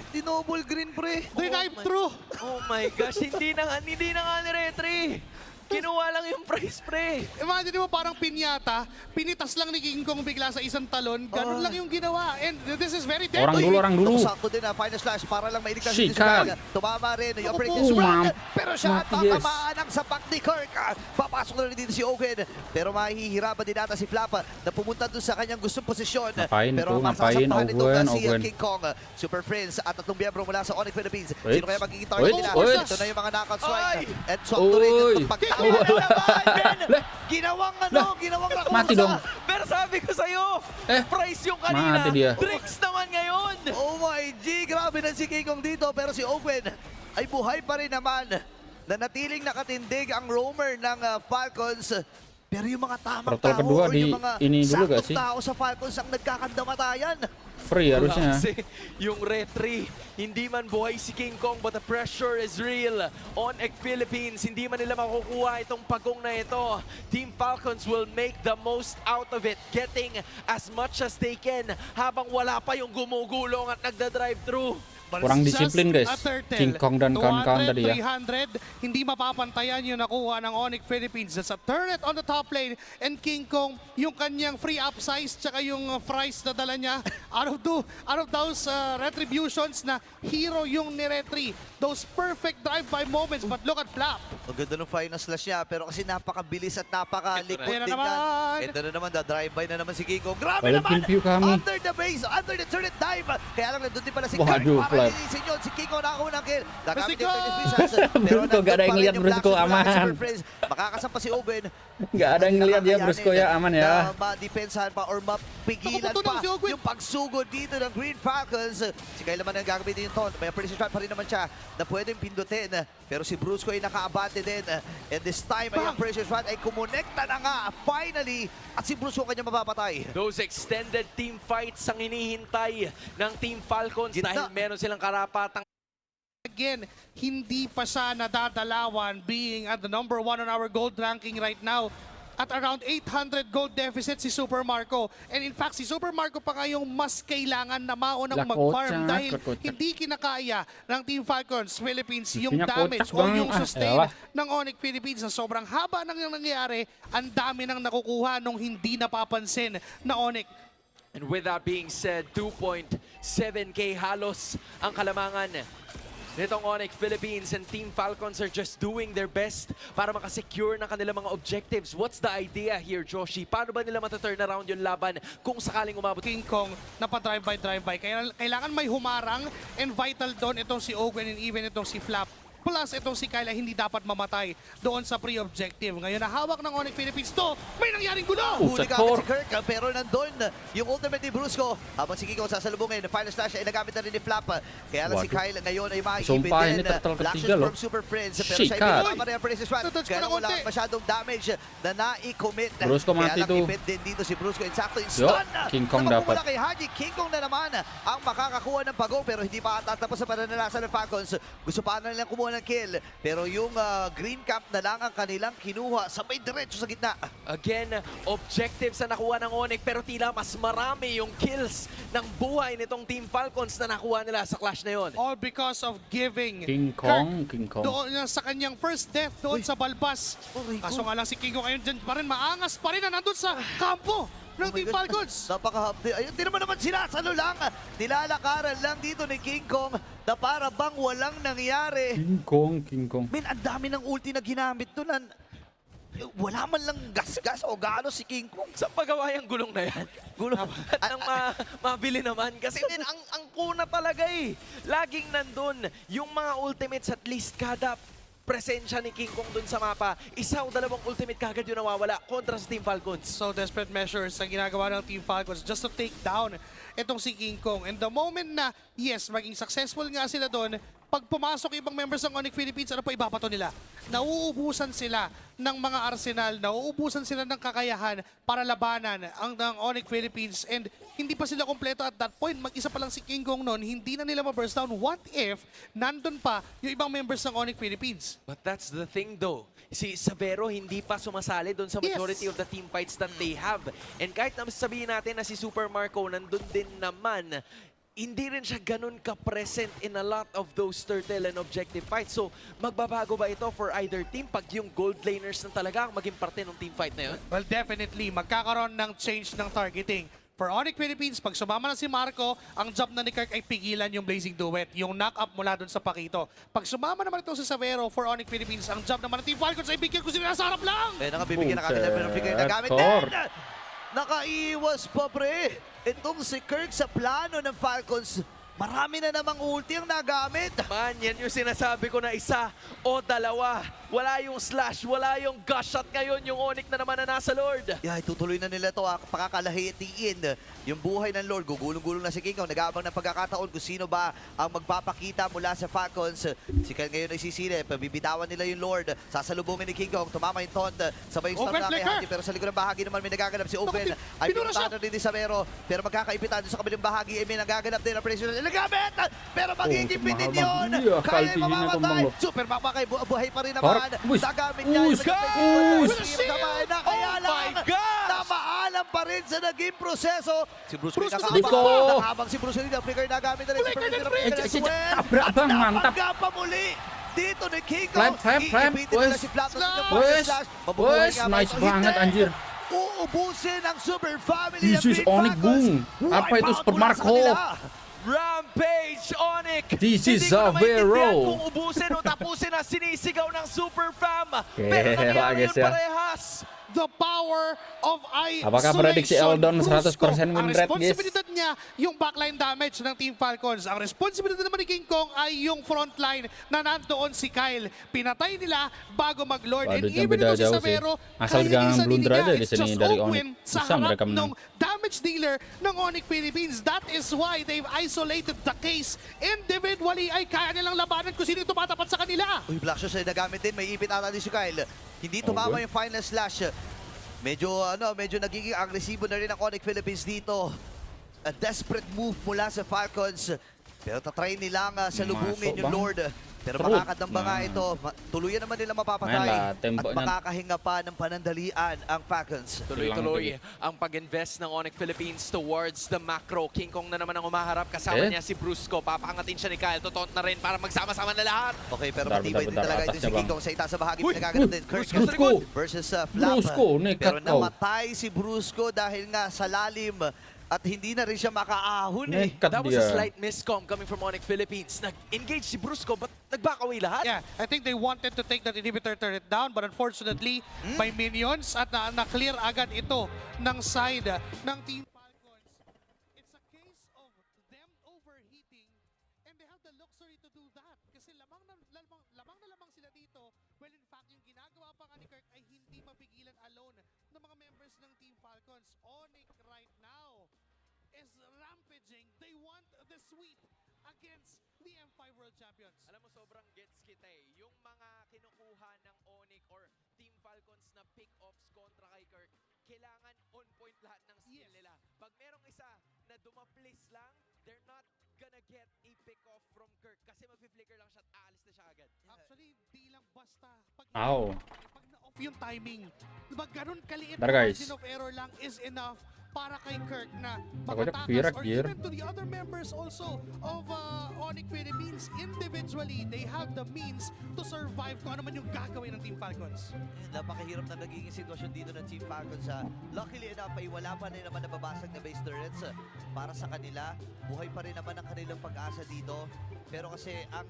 Dinoble green pre. Drive through. Oh my gosh, hindi na nga ni retry. Kinuha lang yung price, pre. Imagine mo parang pinyata, pinitas lang ni King Kong bigla sa isang talon, ganun lang yung ginawa. And this is very deadly. Orang dulu. Sakto din na final slash para lang mailigtas si Juga. Tumama rin yung break ni Super. Pero siya tatamaan ang sapak ni Kirk. Papasok na rin dito si Ogen. Pero mahihirapan din nata si Flap na pumunta dun sa kanyang gustong posisyon. Pero ngapain Ogen. King Kong, Super Prince at tatlong miyembro mula sa Onyx Philippines. Sino kaya magiging target nila? Ito na yung mga knockout strike. At swakto rin yung ginawang rakusa. Mati dong. Pero sabi ko sa'yo, price yung kanina. Tricks naman ngayon. Oh my G, grabe na si King Kong dito. Pero si Owen ay buhay pa rin naman. Nanatiling nakatindig ang roamer ng Falcons. Pero yung mga tamang tao kedua or yung mga saktong sih? tao sa Falcons ang nagkakandamatayan. Free harusnya. Kasi yung retry, hindi man buhay si King Kong but the pressure is real. Onyx Philippines, hindi man nila makukuha itong pagong na ito. Team Falcons will make the most out of it, getting as much as they can habang wala pa yung gumugulong at nagda-drive-through. Kurang disiplin guys, King Kong dan kawan-kawan tadi ya. 300, hindi mapapantayan yung nakuha ng Onyx Philippines. That's a turret on the top lane and King Kong, yung kanyang free upsize tsaka yung fries na dala niya out of those retributions na hero yung ni-retry. Those perfect drive-by moments, but look at Flap. Ang ganda ng final slash niya, pero kasi napakabilis at napakalikot din yan. Ito na naman, drive-by na naman si King Kong. Grabe naman! Under the base, under the turret dive. Kaya lang nandun din pala si Kirk para linisin yun. Si King Kong nakakuha ng kill. Nagamit yung turret visas. Brusco, gak ada yang ngeliat Brusco, aman. Makakasampa si Owen. Gak ada yang ngeliat ya Brusco ya, aman ya. Ma-depensahan pa or mapigilan pa yung pagsugod dito ng Green Falcons. Si Kyle naman ang gagamitin yung taunt. May precision shot pa rin naman siya na pwedeng pindutin. Pero si Brusco ay nakaabante din. And this time ay ang precision shot ay kumonekta na nga finally. At si Brusco kanya mapapatay. Those extended team fights ang hinihintay ng Team Falcons dahil meron silang karapatang. Again, hindi pa siya nadadalawan being at the number 1 on our gold ranking right now. At around 800 gold deficit si Super Marco. And in fact, si Super Marco pa nga yung mas kailangan na maunang mag-farm dahil hindi kinakaya ng Team Falcons Philippines yung damage o yung sustain ng Onyx Philippines na sobrang haba nang nangyayari. Ang dami nang nakukuha nung hindi napapansin na Onyx. And with that being said, 2.7K halos ang kalamangan nitong Onyx Philippines and Team Falcons are just doing their best para makasecure ng kanilang mga objectives. What's the idea here, Joshi? Paano ba nila mataturn around yung laban kung sakaling umabot? King Kong na pa-drive-by. Kaya kailangan may humarang and vital doon itong si Owen and even itong si Flap. Plus, itong si Kyle ay hindi dapat mamatay doon sa pre-objective. Ngayon, nahawak ng Onyx Philippines to, may nangyaring gulo! Huli ka si Kirk, pero nandun yung ultimate ni Brusco. Habang si Kiko sasalubungin, final slash ay nagamit na rin ni Flap. Kaya lang si Kyle ngayon ay maibin din. Flashes from Super Prince, pero siya ibinama rin ang Princess One. Kaya lang wala masyadong damage na na-i-commit. Brusco Kaya lang mati ipit din dito si Brusco. Insakto yung stun. King Kong dapat. Kay Haji, King Kong na naman ang makakakuha ng pagong, pero hindi pa tatapos sa pananalasan ng Falcons. Gusto pa na nilang kumuha ng kill, pero yung green cap na lang ang kanilang kinuha, sabay diretso sa gitna. Again, objectives na nakuha ng Onyx, pero tila mas marami yung kills ng buhay nitong Team Falcons na nakuha nila sa clash na yon. All because of giving King Kong. doon sa kanyang first death doon sa balbas. Kaso nga lang si King Kong ngayon dyan pa rin, maangas pa rin na nandun sa kampo ng Team Falcons. Napaka-hapdi. Ayun, di naman sinasalo lang. Nilalakaran lang dito ni King Kong na para bang walang nangyari. King Kong. Min, ang dami ng ulti na ginamit doon. Wala man lang gas-gas o gaano si King Kong. Sa paggawa yung gulong na yan. Gulong at mabili naman. Kasi din, ang kuna talaga eh. Laging nandun. Yung mga ultimates, at least kada presensya ni King Kong dun sa mapa, isa o dalawang ultimate kagad yung nawawala kontra sa Team Falcons. So desperate measures ang ginagawa ng Team Falcons just to take down itong si King Kong. And the moment na, yes, maging successful nga sila doon, pag pumasok ibang members ng Onyx Philippines, ano pa ibabato nila? Nauubusan sila ng mga arsenal, nauubusan sila ng kakayahan para labanan ang Onyx Philippines, and hindi pa sila kompleto at that point. Mag-isa pa lang si King Kong noon, hindi na nila ma-burst down. What if nandun pa yung ibang members ng Onyx Philippines? But that's the thing though. Si Sabero hindi pa sumasali doon sa majority of the team fights that they have. And kahit na sabihin natin na si Super Marco nandun din naman, hindi rin siya ganun ka-present in a lot of those turtle and objective fights. So, magbabago ba ito for either team pag yung gold laners na talaga ang maging parte ng team fight na yun? Well, definitely. Magkakaroon ng change ng targeting. For Onyx Philippines, pag sumama na si Marco, ang job na ni Kirk ay pigilan yung Blazing Duet, yung knock-up mula dun sa Pakito. Pag sumama naman ito si Savero for Onyx Philippines, ang job naman ng Team Falcons ay bigyan ko sila nasa harap lang! Kaya nakabibigyan na kanila, pero bigyan na gamit din! Nakaiwas pa, pre! Itong si Kirk sa plano ng Falcons, marami na namang ulti ang nagamit. Man, yan yung sinasabi ko na isa o dalawa. Wala yung slash, wala yung gush shot ngayon, yung Onyx na naman na nasa Lord. Yeah, itutuloy na nila ito, pakakalahitiin yung buhay ng Lord. Gugulong-gulong na si King Kong, nag-aabang ng pagkakataon kung sino ba ang magpapakita mula sa Falcons. Si Kyle ngayon ay sisilip, bibitawan nila yung Lord. Sasalubungin ni King Kong, tumama yung taunt, sabay yung stun na kay Haji, pero sa likod ng bahagi naman may nagaganap si Owen. Ay pinuntahan na rin ni Sabero, pero magkakaipitan sa kabilang bahagi ay may nagaganap din ang presyo na nagamit! Pero magigipit din yun! Kaya mamamatay! Super makakay, buhay pa rin naman! Nagamit niya yung kaya lang namaalam pa rin sa naging proseso. Si Bruce Lee nakahabang si Bruce Lee na flicker nagamit na rin si Bruce Lee. Mantap! Pa muli dito ni King Kong. Wes, nice banget anjir. Uubusin ang Super Family. This is Onyx Boom. Apa itu Super Marco? Rampage Onyx! This is Zavero! Hindi ko na Zavero. kung ubusin o tapusin ang sinisigaw ng Super Fam. Oke, Pero nangyari guys yun ya. parehas. The power of isolation. Apakah prediksi Eldon 100% Ang win rate, guys? responsibilidad niya yung backline damage ng Team Falcons. Ang responsibilidad naman ni King Kong ay yung frontline na nandoon si Kyle. Pinatay nila bago mag-Lord. And Waduhnya even beda ito si jauh sih. Savero, Asal kaya jangan isa blunder nila, aja di it's sini just dari Owen Onyx. sa Bisa mereka harap menang. ng damage dealer ng Onyx Philippines. That is why they've isolated the case. Individually ay kaya nilang labanan kung sino yung tumatapat sa kanila. Uy, Black Shoes ay nagamit din. May ipit ata din si Kyle. Hindi tumama yung final slash. Medyo nagiging agresibo na rin ang Onyx Philippines dito. A desperate move mula sa Falcons. Pero tatry nilang salubungin yung Lord. Pero makakadamba nga ito. Tuluyan naman nila mapapatay. At makakahinga pa ng panandalian ang Falcons. Tuloy-tuloy ang pag-invest ng Onyx Philippines towards the macro. King Kong na naman ang umaharap. Kasama niya si Brusco. Papaangatin siya ni Kyle. Totont na rin para magsama-sama na lahat. Okay, pero matibay din talaga ito si King Kong. Sa itaas sa bahagi, pinagaganap din. Kirk Brusco versus Flap. Brusco, Pero namatay si Brusco dahil nga sa lalim At hindi na rin siya makaahon eh. Nekat That was a dia. slight miscom coming from Onyx Philippines. Nag-engage si Brusco, but nag-back away lahat. Yeah, I think they wanted to take that inhibitor turret down, but unfortunately, by minions at na-clear agad ito ng side ng Team Falcons. It's a case of them overheating and they have the luxury to do that. Kasi lamang na lamang sila dito. Well, in fact, yung ginagawa pa nga ni Kirk ay hindi mapigilan alone ng mga members ng Team Falcons. Onyx right now is rampaging. They want the sweep against the M5 World Champions. Alam mo, sobrang gets kita eh. Yung mga kinukuha ng Onyx or Team Falcons na pick-offs kontra kay Kirk, kailangan on point lahat ng skill nila. Pag merong isa na dumaplis lang, they're not gonna get a pick-off from Kirk kasi mag-flicker lang siya at aalis na siya agad. Actually, di lang basta. Pag Ow. pag na-off yung timing, diba ganun kaliit Tara, na guys. margin of error lang is enough para kay Kirk na Takutnya makatakas pirak, or Jir. even to the other members also of Onyx Philippines. Individually, they have the means to survive kung ano man yung gagawin ng Team Falcons. Napakahirap na nagiging sitwasyon dito ng Team Falcons. Luckily enough ay wala pa rin naman nababasag na base turrets para sa kanila. Buhay pa rin naman ang kanilang pag-asa dito. Pero kasi ang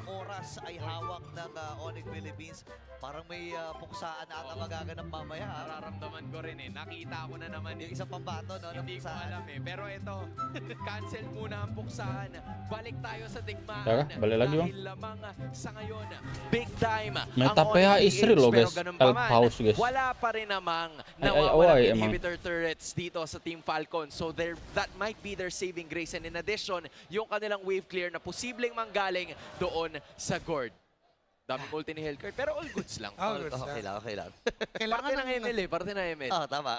oras ay hawak ng Onyx Philippines. Parang may puksaan na ata magaganap mamaya. Nararamdaman ko rin eh. Nakita ko na naman Yung isang pambato, no? Hindi ko puksaan. alam eh. Pero ito, cancel muna ang puksahan. Balik tayo sa digmaan. Tara, balik lagi, Dahil lamang sa ngayon, big time. Meta ang PHILLIPINES Onyx, loh, pero guys. ganun pa Help man, house, guys. wala pa rin namang Ay, nawawalan emang. inhibitor turrets dito sa Team Falcon. So that might be their saving grace. And in addition, yung kanilang wave clear na posibleng manggaling doon sa Gord. Daming ulti ni Hellcurt, pero all goods lang. All goods. Okay lang, okay lang. Kailangan Parte ng ML eh, parte ng ML. Tama.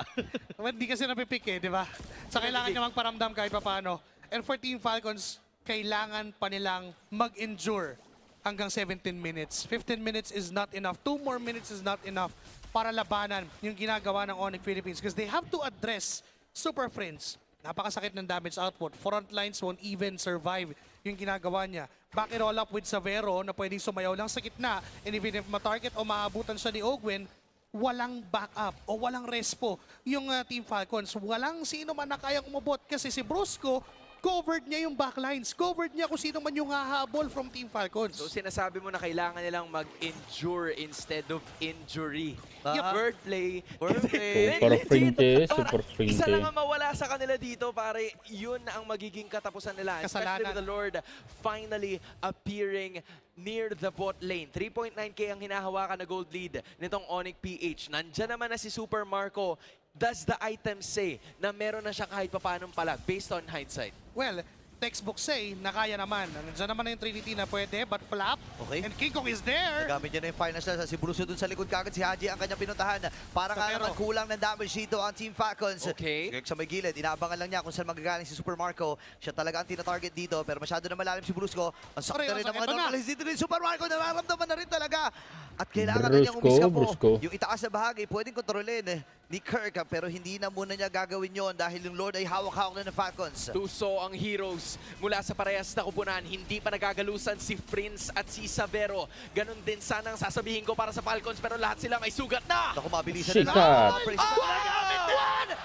Well, hindi kasi napipick eh, di ba? So kailangan niya magparamdam kahit pa paano. And for Team Falcons, kailangan pa nilang mag-endure hanggang 17 minutes. 15 minutes is not enough. 2 more minutes is not enough para labanan yung ginagawa ng Onyx Philippines because they have to address Super Friends. Napakasakit ng damage output. Front lines won't even survive yung ginagawa niya. Back it all up with Savero na pwedeng sumayaw lang sa gitna. And even if ma-target o maabutan siya ni Ogwen, walang backup o walang respo yung Team Falcons. Walang sino man na kayang umabot kasi si Brusco, covered niya yung backlines. Covered niya kung sino man yung hahabol from Team Falcons. So sinasabi mo na kailangan nilang mag-endure instead of injury. Ah. Wordplay. Super Frinte, Super Frinte. Isa lang ang mawala sa kanila dito, pare. Yun na ang magiging katapusan nila. Especially Kasalanan. with the Lord finally appearing near the bot lane. 3.9k ang hinahawakan na gold lead nitong Onyx PH. Nandyan naman na si Super Marco. Does the item say na meron na siya kahit papanong palag based on hindsight? Well, textbook say na kaya naman. Nandiyan naman na yung Trinity na pwede, but flap. Okay. And King Kong is there. Nagamit niya na yung finals na si Bruce dun sa likod kagad si Haji ang kanyang pinuntahan. Para nga Pero naman kulang ng damage dito ang Team Falcons. Okay. Sa may gilid, inaabangan lang niya kung saan magagaling si Super Marco. Siya talaga ang tina-target dito pero masyado na malalim si Brusco. Ang sakit na rin ng mga Ito na. normalize dito rin Super Marco. Nararamdaman na rin talaga. At kailangan na niyang Brusco. Yung itaas na bahagi, pwedeng kontrolin ni Kirk pero hindi na muna niya gagawin yon dahil yung Lord ay hawak-hawak na ng Falcons. Tuso ang heroes mula sa parehas na kupunan. Hindi pa nagagalusan si Prince at si Savero. Ganon din sanang sasabihin ko para sa Falcons pero lahat sila may sugat na! Naku, mabilisan Sikat. na lang.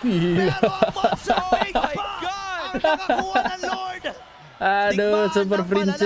Pero ang Monso, Oh my God! ang nakakuha ng Lord! Aduh, Super Princess.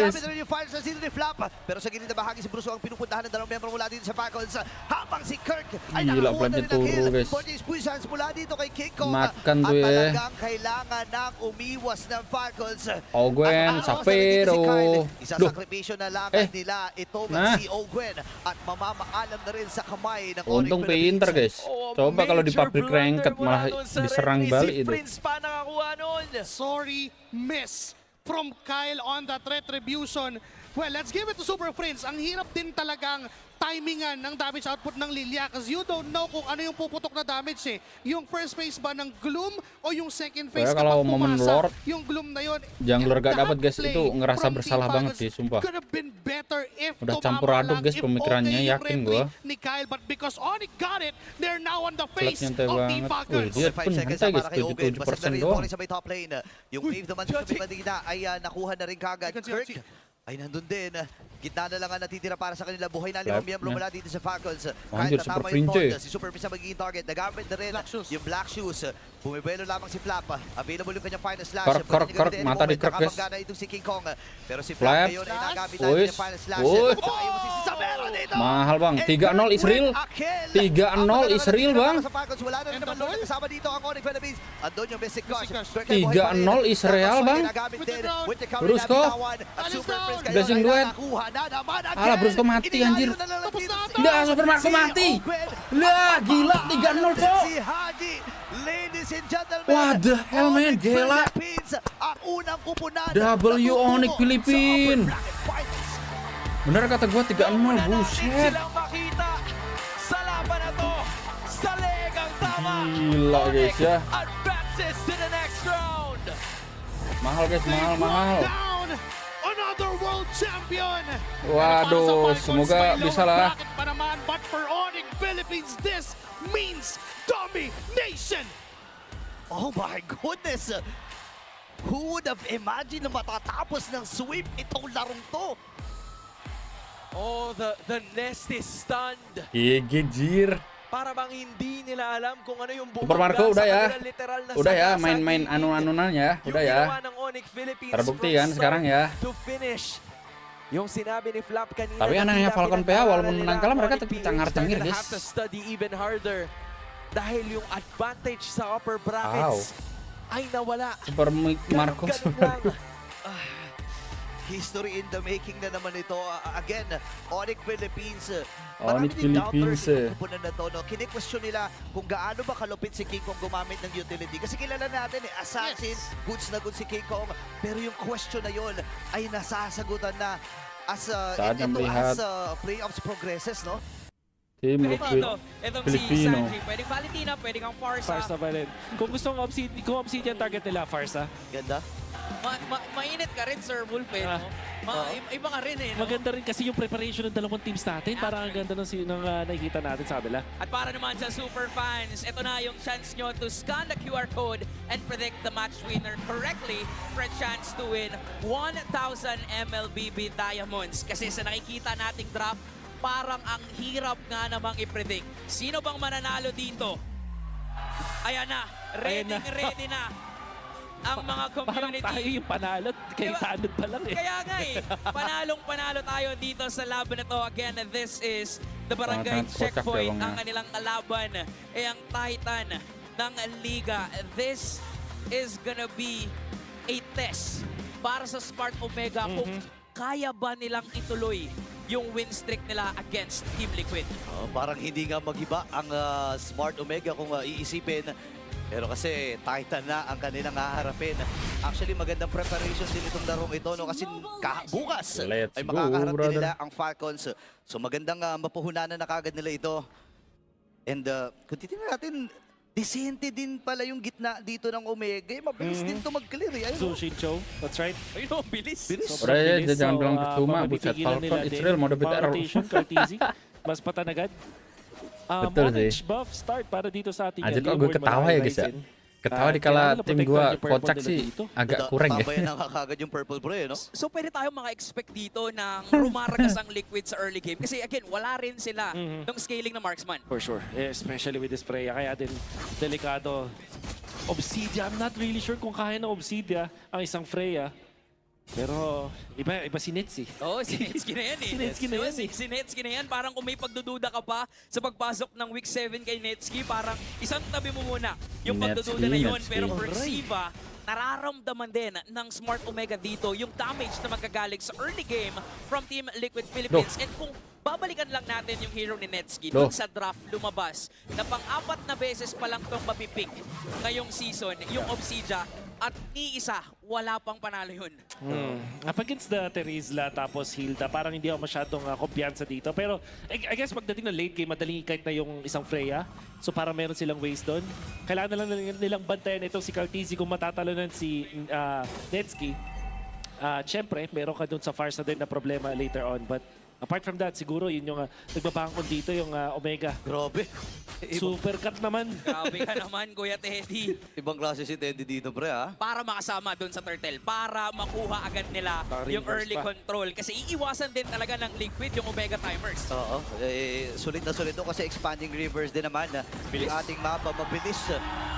Nagamit na rin yung fire sa sino ni Flap. Pero sa gilid na bahagi si Bruce ang pinupuntahan ng dalawang member mula dito sa Falcons. Habang si Kirk ay Gila, nakakuha na rin plannya ng kill. turu, guys. 40 puissance mula dito kay King Kong. Makan At tuh, ya. talagang kailangan ng umiwas ng Falcons. Ogwen, At araw sa Savero. naging si Kyle, Duh. isasakripisyo na lang nila itong Nah. si Ogwen. At mamamaalam na rin sa kamay ng Untung Onyx pinter, guys. Oh, Coba kalau di major public blunder ranked mula malah doon sa diserang referee. balik Si itu. Prince pa nakakuha nun. Sorry, miss from Kyle on that retribution. Well, let's give it to Super Friends. Ang hirap din talagang timingan ng damage output ng Lilia kasi you don't know kung ano yung puputok na damage eh. Yung first phase ba ng Gloom o yung second phase Kaya kalau kapag momen pumasa, Lord, yung Gloom na yun. jungler gak And dapat, guys, that itu play ngerasa from bersalah Team banget Falcons sih, sumpah. could have been better if Udah tumama campur aduk, lang, guys, if pemikirannya, okay yung yakin replay gua. ni Kyle, but because Onyx got it, they're now on the face nyantai of Team banget. Falcons. Wih, dia 5 pun seconds nyantai, na guys, para kay Ogwen. 77% Basta na rin doang. sa may top lane. Yung wave naman sa may bandang gitna ay nakuha na rin kagad. Icon si Kirk, Archie. ay nandun din. Gitna na lang ang natitira para sa kanila. Buhay na 5 miyembro mula dito sa Falcons. Angel, Kahit Super natama yung Prince. Todd, si Super Prince ang magiging target. Nagamit na rin yung Black Shoes. Bumibelo lamang si Flap. Available yung kanyang final slash. Kork, mata di Kork, guys. Nakapanggana itong si King Kong. Pero si Flap. Flap ngayon ay nagamit natin yung final slash. Ayaw mo si Isabela dito. Mahal bang, 3-0 Israel. 3-0 Israel bang. Sa Falcons, wala na naman Lord. Kasama dito ang Onyx Philippines. Andun yung basic crush. 3-0 Israel bang. Brusko. Blessing duet. Alah, Brusko mati anjir. Udah, Super Marco mati. Lah, gila 3-0 cok. Si Haji, ladies and gentlemen. What the hell man, gila. Ang unang kupunan. W Onyx Philippines. Bener kata gua 3-0, buset. Silang makita sa laban na to. Sa legang tama. Gila guys ya. Advances to the next round. Mahal guys, mahal. Down! Another world champion! Waduh, semoga bisa lah. But for Onyx Philippines, this means domination! Oh my goodness! Who would have imagined na matatapos ng sweep itong larong to? Oh, the nest is stunned. Gigir. Para bang hindi nila alam kung ano yung Super Marco udah ya. Udah ya, sagasa main-main activity. anu-anunan ya. Udah Yung ya. ginawa ng Onyx Philippines Terbukti from kan sekarang start ya. to finish. Yung sinabi ni Flap kanina. Tapi na anaknya tila Falcon PH pinag-aaralan walaupun nila menang kalah mereka Onyx tetap PH, cengar-cengir they're gonna guys. have to study even harder. Dahil yung advantage sa upper brackets ay nawala. Super Marco. Ganun lang. History in the making na naman ito. Again, Onyx Philippines. Onyx Philippines. Kupunan na to, no? Kine-question nila kung gaano ba kalupit si King Kong gumamit ng utility. Kasi kilala natin assassin, goods na goods si King Kong. Pero yung question na yon ay nasasagutan na as Saat melihat playoffs progresses, no? tim Liquid Filipino. Pwedeng Valentina, pwedeng ang Farsa. Farsa ba rin? Kung gusto ng Obsidian target nila, Farsa. Ganda. Mainit ka rin, Sir Wolf, eh, no? Iba ka rin, eh, no? Maganda rin kasi yung preparation ng dalawang teams natin. Parang ang ganda ng nakikita natin sa kabila. At para naman sa super fans, ito na yung chance nyo to scan the QR code and predict the match winner correctly for a chance to win 1,000 MLBB Diamonds. Kasi sa nakikita nating draft, parang ang hirap nga namang i-predict. Sino bang mananalo dito? Ayan na, ready na ang mga community. Parang tayo yung panalo, kay Tanod pa lang eh. Kaya nga eh, panalo tayo dito sa laban na to. Again, this is the Barangay Checkpoint. Ang kanilang kalaban ay ang Titan ng Liga. This is gonna be a test para sa Smart Omega kung kaya ba nilang ituloy yung win streak nila against Team Liquid. Parang hindi nga magiba ang Smart Omega kung iisipin. Pero kasi Titan na ang kanilang haharapin. Actually, magandang preparation din itong larong ito, no? Kasi bukas ay makakaharap din nila ang Falcons. So magandang mapuhunanan na kagad nila ito. And kung titignan natin, decente din pala yung gitna dito ng Omega. Mabilis din ito mag-clear. Sushi Show, that's right. Ayun o, bilis. Udah ya, jangan bilang percuma, buset Falcon Israel mau dapat error. Mas patanagad. Betul Orange sih. buff start para dito sa ating Anjir kok gue ketawa ya guys ya. Ketawa di kala tim gue kocak sih agak kurang ya. Babayan na kagad yung purple bro, no? So pwede tayong mga expect dito ng rumaragas ang Liquid sa early game. Kasi again, wala rin sila ng scaling na marksman. For sure, especially with this Freya. Kaya din delikado. Obsidia, I'm not really sure kung kaya ng Obsidia ang isang Freya. Pero iba si Nets eh. Oo, si Netsky na yan eh. Si Netsky na yan. Parang kung may pagdududa ka pa sa pagpasok ng week 7 kay Netsky, parang isang tabi mo muna yung pagdududa na yun. Pero Persiva, nararamdaman din ng Smart Omega dito yung damage na magagaling sa early game from Team Liquid Philippines. And kung babalikan lang natin yung hero ni Netsky dun sa draft lumabas na pang-4 na beses pa lang itong mapipick ngayong season, yung Obsidia, at ni isa, wala pang panalo yun. Up against the Terizla tapos Hilda, parang hindi ako masyadong kumpiyansa dito. Pero I guess pagdating ng late game, madaling ikite na yung isang Freya. So parang meron silang ways doon. Kailangan na lang nilang bantayan itong si Cartesi kung matatalonan si Netsky. Siyempre, meron ka doon sa Farsa din na problema later on. But Apart from that, siguro yun yung nagbabangkon dito yung Omega. Grabe. Super cut naman. Grabe ka naman, Kuya Teddy. Ibang klase si Teddy dito, pre, ha? Para makasama doon sa turtle, para makuha agad nila Baka yung reverse early pa. control. Kasi iiwasan din talaga ng liquid yung Omega timers. Oo. Sulit na sulit to kasi expanding rivers din naman. Yung ating mapa, mabilis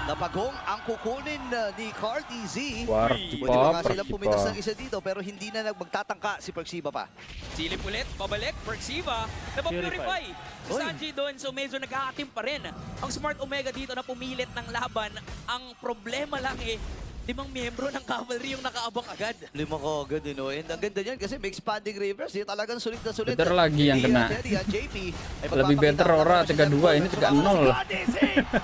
na pagong ang kukunin ni Carl TZ. Party Pwede pa, ba nga silang party pumitas pa. ng isa dito pero hindi na magtatangka si Perksiba pa. Silip ulit, pabalik, Perksiva, napapurify. Si Oy. Sanji doon, so medyo nag-aatim pa rin. Ang Smart Omega dito na pumilit ng laban, ang problema lang 5 miyembro ng cavalry yung nakaabang agad. 5 ko agad, no? And ang ganda niyan kasi may expanding rivers. Yung talagang sulit na sulit. Better lagi yang kena. Teddy, JP, ay Lebih better ora, 3-2, ini 3-0 lah.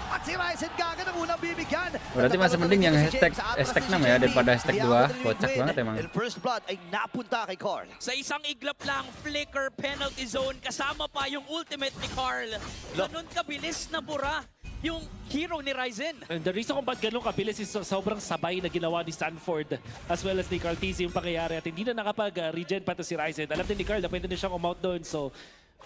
At si Ryzen Gaga ng unang bibigyan. Berarti masih mending yang hashtag 6 ya daripada hashtag 2. Kocak banget emang. And first blood ay napunta kay Carl. Sa isang iglap lang, flicker, penalty zone, kasama pa yung ultimate ni Carl. Ganun kabilis na bura yung hero ni Ryzen. And the reason kung ba't ganun kabilis is sobrang sabay na ginawa ni Stanford as well as ni Carl TZ yung pangyayari at hindi na nakapag-regen pa to si Ryzen. Alam din ni Carl na pwede na siyang umout doon. So,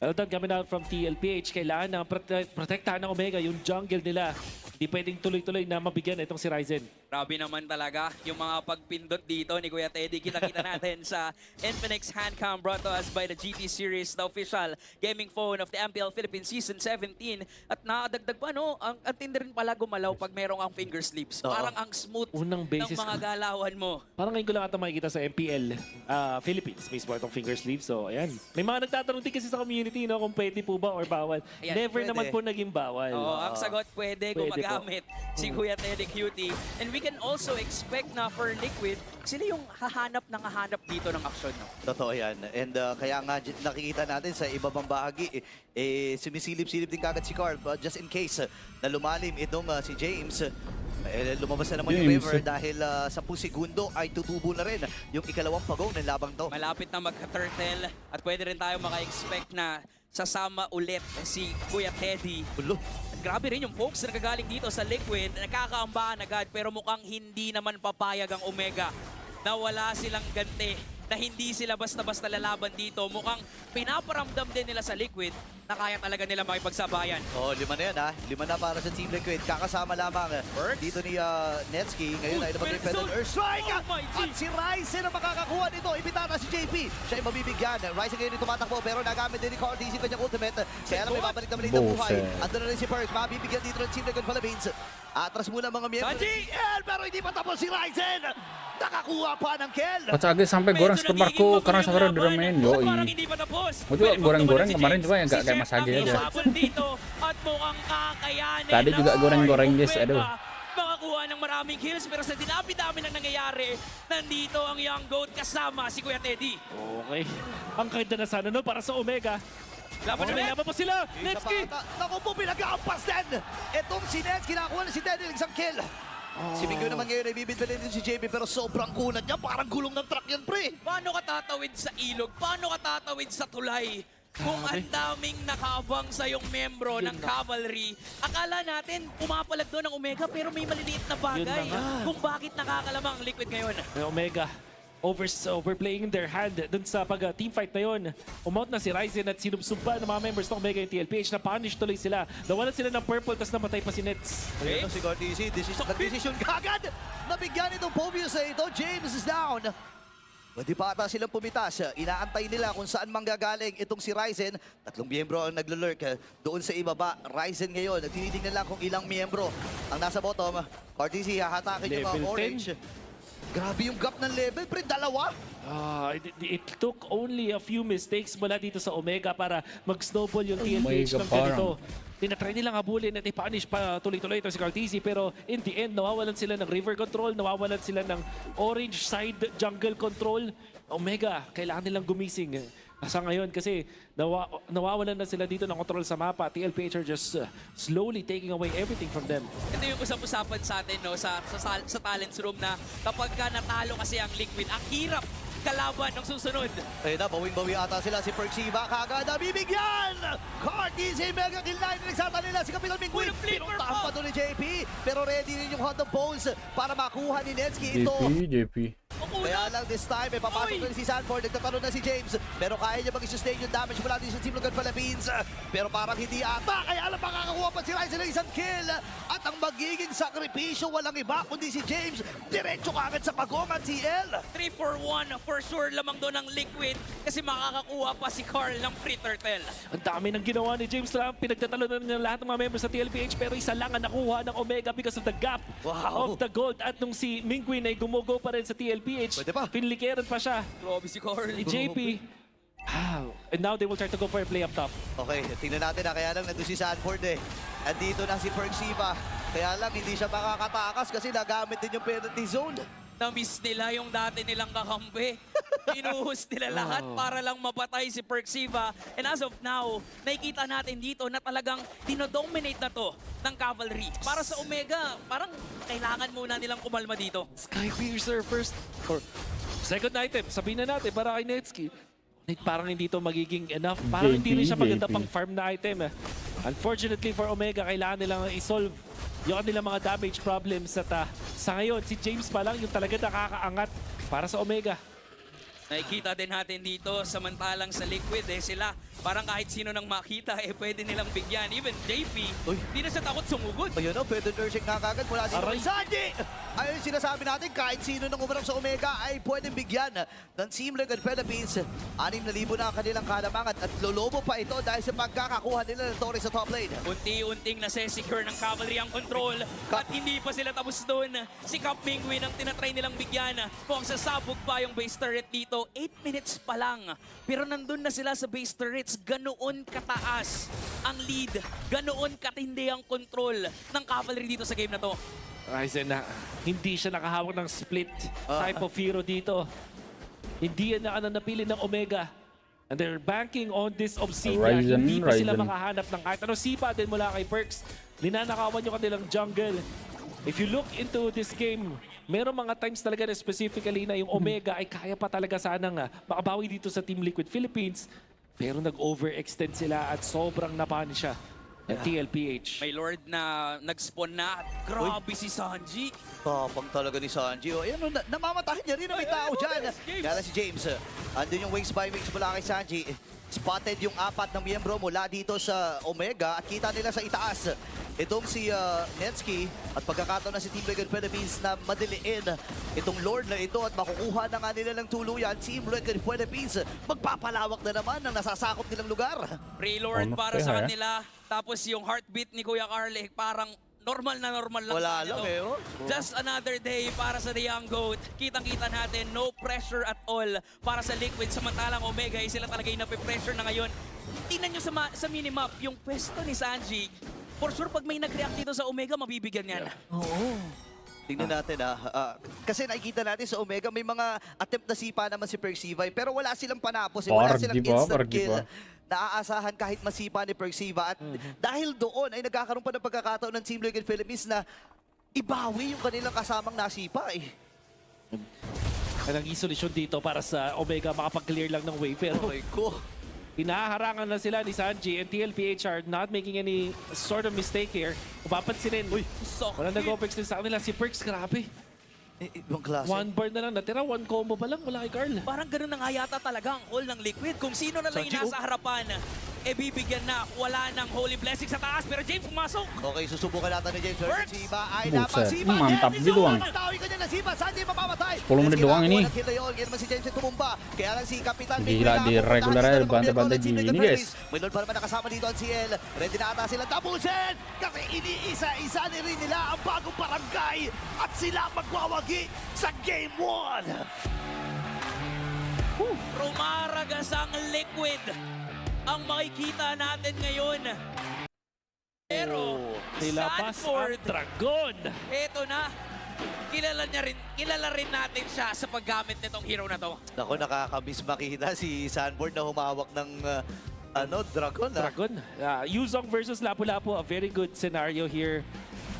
well done coming out from TLPH. Kailangan na protektahan ng Omega yung jungle nila. Hindi pwedeng tuloy-tuloy na mabigyan itong si Ryzen. Grabe naman talaga yung mga pagpindot dito ni Kuya Teddy. Kita-kita natin sa Infinix Handcam brought to us by the GT Series, the official gaming phone of the MPL Philippines Season 17. At nakadagdag pa, no? Ang tindi rin pala gumalaw pag merong ang finger slips. Parang ang smooth Unang basis ng mga galawan mo. Parang ngayon ko lang ata makikita sa MPL Philippines. May sport ng finger sleeve. So, ayan. May mga nagtatanong din kasi sa community, no, kung pwede po ba or bawal. Ayan, Never pwede. naman po naging bawal. Oo, ang sagot pwede Pwede gumagamit si Kuya Teddy Cutie. And we can also expect na for Liquid, sila yung hahanap dito ng aksyon. No? Totoo yan. And kaya nga nakikita natin sa iba pang bahagi, sumisilip-silip din kagad si Carl. But just in case na lumalim itong si James, lumabas na naman yung James. river dahil 10 segundo ay tutubo na rin yung ikalawang pagong ng labang to. Malapit na magka-turtle at pwede rin tayo maka-expect na sasama ulit si Kuya Teddy. Ulo. At grabe rin yung folks na nagagaling dito sa Liquid, nakakaambahan agad pero mukhang hindi naman papayag ang Omega na wala silang ganti, na hindi sila basta-basta lalaban dito. Mukhang pinaparamdam din nila sa Liquid na kaya talaga nila makipagsabayan. Oh, 5 na yan ha. 5 na para sa Team Liquid. Kakasama lamang dito ni Netsky. Ngayon ay naman yung pedal Earthstrike. Oh my At si Ryzen ang makakakuha nito. Ibitana si JP. Siya ay mabibigyan. Ryzen ngayon yung tumatakbo pero nagamit din ni Carl DC kanyang ultimate. Kaya lang may babalik naman ng buhay. Andun na rin si Perks. Mabibigyan dito ng Team Liquid Philippines. Atras muna mga miyembro ng GL pero hindi pa tapos si Ryzen. Nakakuha pa ng kill. Kocak sampai goreng Super Marco karena sekarang udah main. Yoi. Parang hindi pa tapos. Gue juga goreng-goreng kemarin cuma ya nggak kayak Mas Agi aja. Dito at mukhang kakayanin. Tadi juga goreng-goreng guys, Omega aduh. makakuha ng maraming kills pero sa dinabi-dami ng nangyayari, nandito ang Young Goat kasama si Kuya Teddy. Okay. Ang ganda na sana no para sa Omega. Laban May ulit. laban po sila. Netsky. Naku po, pinag-aampas din. Itong si Netsky nakakuha na si Teddy ng isang kill. Si Mingyo naman ngayon ay bibidbalin din si JP pero sobrang kunat niya. Parang gulong ng truck yan, pre. Paano ka tatawid sa ilog? Paano ka tatawid sa tulay? Kung ang daming nakaabang sa yung membro ng cavalry, akala natin pumapalag doon ang Omega pero may maliliit na bagay Yun na nga. kung bakit nakakalamang ang Liquid ngayon. May Omega overplaying their hand dun sa pag-teamfight na yun. Umount na si Ryzen at sinubsumpa ng mga members ng Omega yung TLPH na punish tuloy sila. Nawalan sila ng purple tapos namatay pa si Nets. Ayun si Cardisi, nag-decision kagad. Nabigyan itong Povius na ito. James is down. Pwede pa ata silang pumitas. Inaantay nila kung saan manggagaling itong si Ryzen. 3 miyembro ang naglalurk doon sa ibaba. Ryzen ngayon, tinitingnan lang kung ilang miyembro ang nasa bottom. Cardisi, hahatakin yung mga Level orange. Grabe yung gap ng level, pre. 2. It took only a few mistakes mula dito sa Omega para mag-snowball yung TLPH ng Omega ganito. Tinatry nilang habulin at i-punish pa tuloy-tuloy ito si Cartesi pero in the end, nawawalan sila ng river control, nawawalan sila ng orange side jungle control. Omega, kailangan nilang gumising. Sa ngayon kasi nawawalan na sila dito ng control sa mapa. TLPH are just slowly taking away everything from them. Ito yung usap-usapan sa atin no, sa talents room na kapag ka natalo kasi ang Liquid, ang hirap kalaban ng susunod. Ayun na, bawing-bawi ata sila si Perksiva. Kagad na bibigyan! Cardisi, mega kill na nagsata nila si Kapitan Mingwin. Pinuntahan pa doon ni JP. Pero ready rin yung Honda Pulse para makuha ni Netsky ito. JP. Kaya lang this time, papasok na si Sanford, nagtatalo na si James. Pero kaya niya mag-sustain yung damage mula din sa Team Lugan Philippines. Pero parang hindi ata, kaya lang makakakuha pa si Ryze ng isang kill. At ang magiging sakripisyo, walang iba kundi si James. Diretso kagad sa pagong at TL. 3 for 1, for sure lamang doon ang Liquid kasi makakakuha pa si Carl ng free turtle. Ang dami ng ginawa ni James lang. Pinagtatalo na niya lahat ng mga members sa TLPH pero isa lang ang nakuha ng Omega because of the gap of the gold. At nung si Mingwin ay gumugo pa rin sa TLPH, pinlikeran pa siya. Grabe si Carl. Ni JP. And now they will try to go for a play up top. Okay, tingnan natin na kaya lang nandun si Sanford eh. Andito na si Perxiva. Kaya lang hindi siya makakatakas kasi nagamit din yung penalty zone. Na-miss nila yung dati nilang kakampi. Pinuhos nila lahat para lang mapatay si Perxiva. And as of now, nakikita natin dito na talagang dinodominate na to ng Cavalry. Para sa Omega, parang kailangan muna nilang kumalma dito. Skypiercer first. Or second item, sabihin na natin para kay Netsky. Parang hindi to magiging enough. Parang hindi rin siya maganda pang farm na item. Unfortunately for Omega, kailangan nilang i-solve yung kanilang mga damage problems at sa ngayon, si James pa lang yung talaga nakakaangat para sa Omega. Nakikita din natin dito, samantalang sa Liquid sila parang kahit sino nang makita pwede nilang bigyan. Even JP, hindi na siya takot sumugod. Ayun o, pwede nursing na kagad mula dito kay Sanji. Ayun sinasabi natin, kahit sino nang umarap sa Omega ay pwedeng bigyan ng Team Lugan Philippines. 6,000 na ang kanilang kalamangan at lolobo pa ito dahil sa pagkakakuha nila ng Torres sa top lane. Unti-unting nase-secure ng Cavalry ang control at hindi pa sila tapos doon. Si Cap Mingwin ang tinatry nilang bigyan. Kung sasabog pa yung base turret dito, 8 minutes pa lang. Pero nandun na sila sa base turrets. Ganoon kataas ang lead. Ganoon katindi ang control ng Cavalry dito sa game na to. Ryzen na hindi siya nakahawak ng split type of hero dito. Hindi yan na napili ng Omega. And they're banking on this Obsidian. Hindi pa sila makahanap ng kahit ano sipa din mula kay Perks. Ninanakawan yung kanilang jungle. If you look into this game, meron mga times talaga na specifically na yung Omega ay kaya pa talaga sanang makabawi dito sa Team Liquid Philippines. Pero nag-overextend sila at sobrang napan siya ng TLPH. May Lord na nag-spawn na. Grabe si Sanji. Tapang talaga ni Sanji. Ayan, namamatahin niya rin na may tao dyan. Kaya si James, andun yung wings by wings mula kay Sanji. Spotted yung 4 na miyembro mula dito sa Omega at kita nila sa itaas. Itong si Netsky at pagkakataon na si Team Lugan Philippines na madiliin itong Lord na ito at makukuha na nga nila ng tuluyan. Team Lugan Philippines magpapalawak na naman ng nasasakop nilang lugar. Pre-Lord para sa kanila. Tapos yung heartbeat ni Kuya Carly parang normal na normal lang. Wala lang Just another day para sa The Young Goat. Kitang-kita natin, no pressure at all para sa Liquid. Samantalang Omega, sila talaga yung nape-pressure na ngayon. Tingnan nyo sa minimap, yung pwesto ni Sanji. For sure, pag may nag-react dito sa Omega, mabibigyan yan. Tingnan natin kasi nakikita natin sa Omega may mga attempt na sipa naman si Perxiva pero wala silang panapos, wala silang instant kill. Naaasahan kahit masipa ni Perxiva at dahil doon ay nagkakaroon pa ng pagkakataon ng Team Lugan Philippines na ibawi yung kanilang kasamang nasipa Ang solusyon dito para sa Omega makapag-clear lang ng wave pero hinaharangan na sila ni Sanji and TLPH are not making any sort of mistake here. Kung papansinin, walang nag-opex din sa kanila. Si Perks, grabe. Ibang klase. One bar na lang natira, one combo pa lang mula kay Carl. Parang ganun na nga yata talaga ang call ng Liquid. Kung sino na lang yung nasa harapan, bibigyan na. Wala ng Holy Blessing sa taas, pero James pumasok. Okay, susubukan natin ni James. Perxiva ay Buset, napagsipa. mantap gitu ang. Tawin ka niya na sipa, Sanji mamamatay. 10 menit doang ini. Kaya naman si James tumumba. Kaya lang si Kapitan Gila di regular aja bantai-bantai gini guys. May Lord pa naman nakasama dito ang CL. Ready na ata sila tapusin. Kasi iniisa-isa rin nila ang bagong barangay. At sila magwawagi sa Game 1. Rumaragas ang Liquid. Ang makikita natin ngayon. Pero Sanford Dragon. Ito na. Kilala rin natin siya sa paggamit nitong hero na to. Naku, nakakamiss makita si Sanford na humawak ng Dragon. Dragon. Yuzong versus Lapu-Lapu, a very good scenario here.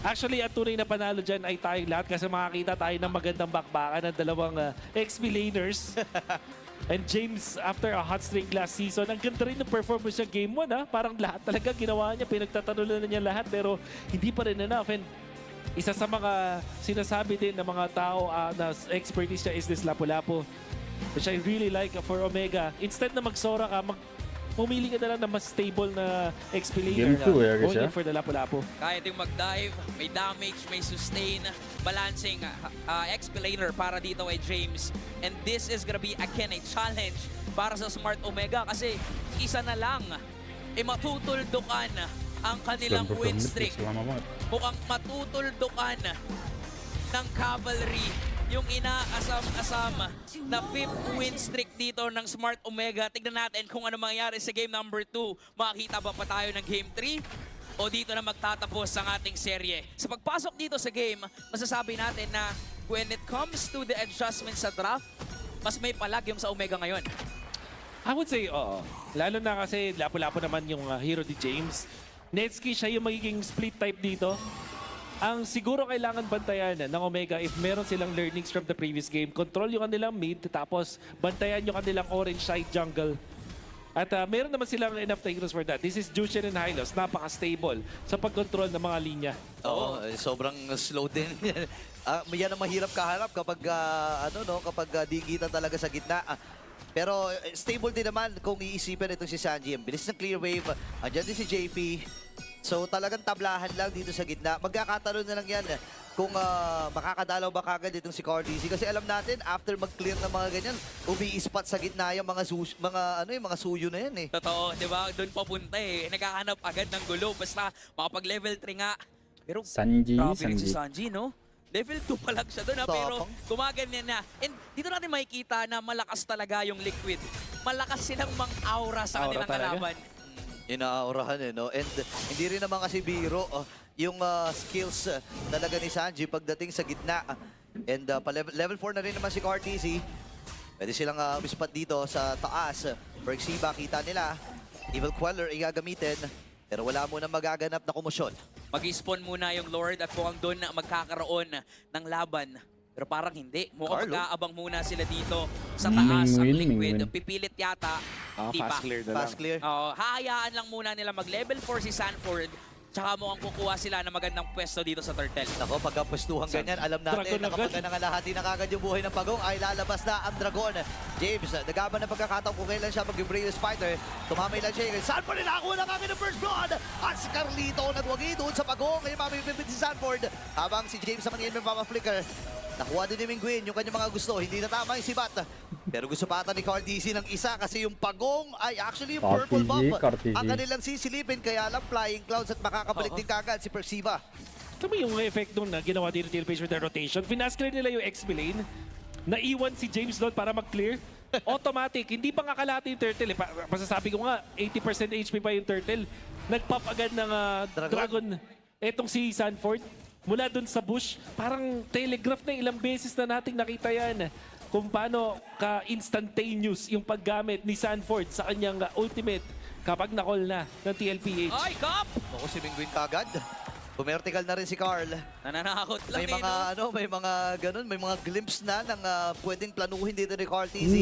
Actually, at tunay na panalo dyan ay tayong lahat kasi makakita tayo ng magandang bakbakan ng dalawang XP laners. And James, after a hot streak last season, ang ganda rin ng performance niya Game 1. Parang lahat talaga ginawa niya, pinagtatanulan na niya lahat pero hindi pa rin enough. And isa sa mga sinasabi din ng mga tao na expertise niya is this Lapu-Lapu. Which I really like for Omega. Instead na magsora ka, pumili ka na lang na mas stable na XP laner. Game 2 Going in for the Lapu-Lapu. Kahit yung mag-dive, may damage, may sustain, balancing XP laner para dito kay James. And this is gonna be again a challenge para sa Smart Omega kasi isa na lang matutuldukan ang kanilang win streak. Mukhang matutuldukan ng Cavalry yung inaasam-asam na 5th win streak dito ng Smart Omega. Tignan natin kung ano mangyayari sa game number 2. Makakita ba pa tayo ng game 3? O dito na magtatapos ang ating serye? Sa pagpasok dito sa game, masasabi natin na when it comes to the adjustments sa draft, mas may palag yung sa Omega ngayon. I would say, oo. Lalo na kasi Lapu-Lapu naman yung hero ni James. Netsuki, siya yung magiging split type dito. Ang siguro kailangan bantayan ng Omega if meron silang learnings from the previous game. Control yung kanilang mid, tapos bantayan yung kanilang orange side jungle. At meron naman silang enough heroes for that. This is Jushin and Hylos, napaka-stable sa pag-control ng mga linya. Oo, sobrang slow din. Yan ang mahirap kaharap kapag kapag digitan talaga sa gitna. Pero stable din naman kung iisipin itong si Sanji. Ang bilis ng clear wave. Andiyan din si JP. So talagang tablahan lang dito sa gitna. Magkakatalon na lang yan kung makakadalaw ba kagad itong si Cardisi. Kasi alam natin, after mag-clear ng mga ganyan, umi-spot sa gitna yung mga suyo na yan eh. Totoo, di ba? Doon papunta eh. Naghahanap agad ng gulo. Basta makapag-level 3 nga. Pero Sanji, grabe rin si Sanji, no? Level 2 pa lang siya doon, pero gumaganyan na. And dito natin makikita na malakas talaga yung Liquid. Malakas silang mang-aura sa kanilang kalaban. Inaaurahan eh, no? And hindi rin naman kasi biro yung skills talaga ni Sanji pagdating sa gitna. And level 4 na rin naman si Cardisi. Pwede silang umispat dito sa taas. Perxiba, kita nila. Evil Queller igagamitin. Pero wala muna magaganap na kumusyon. Mag-spawn muna yung Lord at mukhang doon na magkakaroon ng laban. Pero parang hindi. Mukhang mag-aabang muna sila dito sa taas ang Liquid. Pipilit yata. Di Fast pa. clear na Fast lang. clear. Hahayaan lang muna nila mag-level 4 si Sanford. Tsaka mukhang kukuha sila ng magandang pwesto dito sa Turtle. Nako, pagkapwestuhan ganyan, alam natin na kapag nangalahati na kagad yung buhay ng Pagong, ay lalabas na ang Dragon. James, nagaban na pagkakataon kung kailan siya mag-Braille Spider. Tumamay lang siya. Sanford nakakuha na kagad ng first blood. At si Carlito nagwagi doon sa Pagong. Kaya mamipipit si Sanford. Habang si James naman yun may mapaflicker. Nakuha din ni Mingguin yung kanyang mga gusto. Hindi na tama yung sibat. Pero gusto pa ata ni Cardisi ng isa kasi yung Pagong ay actually yung purple buff. Ang kanilang sisilipin kaya lang Flying Clouds at makakabalik din kagad si Perxiba. Tama yung effect nung ginawa dito Teal Page with the rotation. Fast clear nila yung XP lane. Naiwan si James doon para mag-clear. Automatic. Hindi pa nga kalahati yung Turtle. Masasabi ko nga, 80% HP pa yung Turtle. Nag-pop agad ng Dragon. Etong si Sanford. Mula dun sa bush, parang telegraph na ilang beses na nating nakita yan. Kung paano ka-instantaneous yung paggamit ni Sanford sa kanyang ultimate kapag na-call na ng TLPH. Ay, Kap! Ako si Mingguin kagad. Pumertical na rin si Carl. Nananakot lang May mga may mga ganun, may mga glimpse na ng pwedeng planuhin dito ni Cardisi.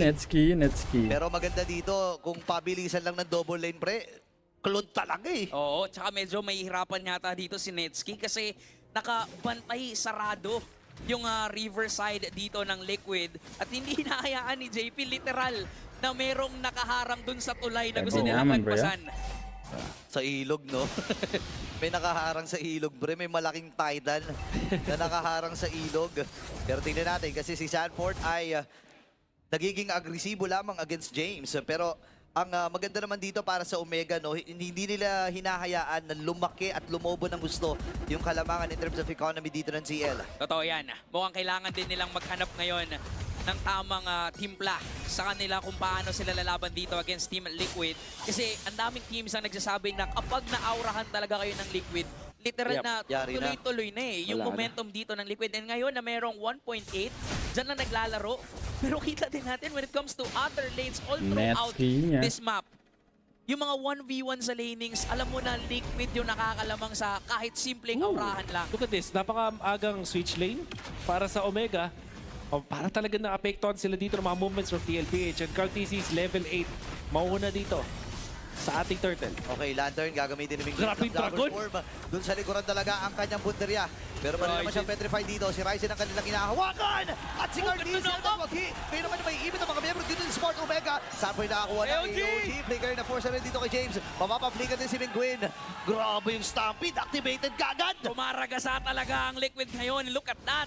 Netsuki. Pero maganda dito kung pabilisan lang ng double lane pre, klod talaga eh. Oo, tsaka medyo may hirapan yata dito si Netsuki kasi nakabantay sarado yung riverside dito ng Liquid at hindi hinahayaan ni JP literal na merong nakaharang dun sa tulay na gusto nilang magpasan. Sa ilog, no? May nakaharang sa ilog, bre. May malaking tidal na nakaharang sa ilog. Pero tingnan natin kasi si Sanford ay nagiging agresibo lamang against James. Pero ang maganda naman dito para sa Omega, no, hindi nila hinahayaan na lumaki at lumobo ng gusto yung kalamangan in terms of economy dito ng CL. Totoo yan. Mukhang kailangan din nilang maghanap ngayon ng tamang timpla sa kanila kung paano sila lalaban dito against Team Liquid. Kasi ang daming teams ang nagsasabi na kapag na-aurahan talaga kayo ng Liquid, literal na tuloy-tuloy na eh. Yung momentum dito ng Liquid. And ngayon na merong 1.8, dyan lang naglalaro. Pero kita din natin when it comes to other lanes all throughout this map. Yung mga 1v1 sa lanings, alam mo na Liquid yung nakakalamang sa kahit simpleng aurahan lang. Look at this, napaka-agang switch lane para sa Omega. Para talaga na-apektuhan sila dito ng mga movements from TLPH. And Cardisi is level 8. Mauuna dito. sa ating turtle. Okay, Lantern gagamitin ni Ming. Grabe yung dragon. Doon sa likuran talaga ang kanyang punteriya. Pero pala naman siyang petrified dito. Si Ryzen ang kanilang hinahawakan. At si Cardizi ang nagwagi. Kaya naman may ibig ng mga miyembro dito ni Smart Omega. Sampoy nakakuha ng AOG. Flicker na force rin dito kay James. Mapapaflicker din si Mingguin. Grabe yung Stampede. Activated kagad. Pumaragasa talaga ang Liquid ngayon. Look at that.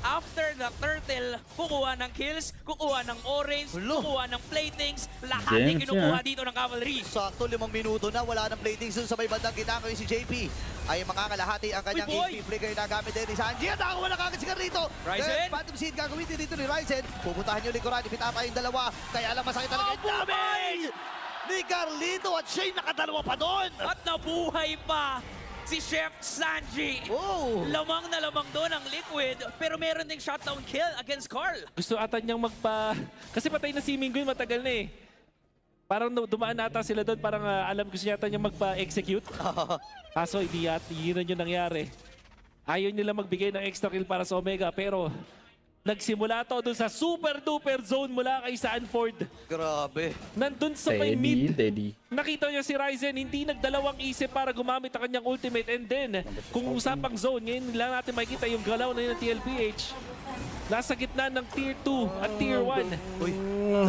After the turtle, kukuha ng kills, kukuha ng orange, kukuha ng platings, lahat ay kinukuha dito ng cavalry. Sakto 5 minuto na, wala ng platings dun sa may bandang gitna. Ngayon si JP ay makakalahati ang kanyang HP flicker na gamit din ni Sanji. At nakakuha na kagad si Carlito. Ryzen! Phantom Seed gagawin din dito ni Ryzen. Pupuntahan yung likuran, ipitapa yung dalawa. Kaya lang masakit talaga yung damage ni Carlito at siya'y nakadalawa pa doon. At nabuhay pa si Chef Sanji. Lamang na lamang doon ang Liquid, pero meron ding shutdown kill against Carl. Gusto ata niyang kasi patay na si Mingguin matagal na eh. Parang dumaan ata sila doon, parang alam gusto niya ata niyang magpa-execute. Kaso hindi yun yung nangyari. Ayaw nila magbigay ng extra kill para sa Omega, pero nagsimula to doon sa super duper zone mula kay Sanford. Grabe. Nandun sa may mid. Nakita niya si Ryzen, hindi nagdalawang isip para gumamit ang kanyang ultimate. And then, kung usapang zone, ngayon lang natin makikita yung galaw na yun ng TLPH. Nasa gitna ng Tier 2 at Tier 1. Uy,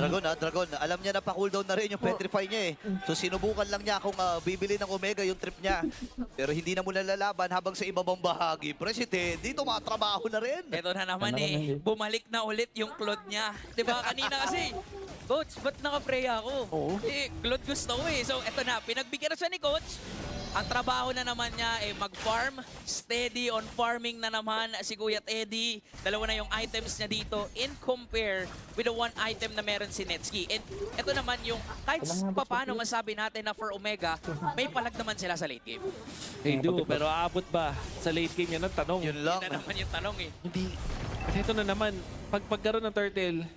Dragon. Alam niya na pa-cooldown na rin yung petrify niya eh. So sinubukan lang niya kung bibili ng Omega yung trip niya. Pero hindi na muna lalaban habang sa ibabang bahagi. President, dito matrabaho na rin. Ito na naman bumalik na ulit yung Claude niya. Diba kanina kasi, Coach, ba't naka-Freya ako? Claude gusto ko eh. So ito na, pinagbigyan na siya ni Coach. Ang trabaho na naman niya ay mag-farm, steady on farming na naman si Kuya Eddie. Dalawa na yung items niya dito in compare with the one item na meron si Netsuki. And ito naman yung kahit paano masabi natin na for Omega, may palag naman sila sa late game. HIDUP, pero aabot ba sa late game yan ang tanong? Yun lang. Yun na naman yung tanong eh. Hindi. Kasi ito na naman, pagkaroon ng turtle,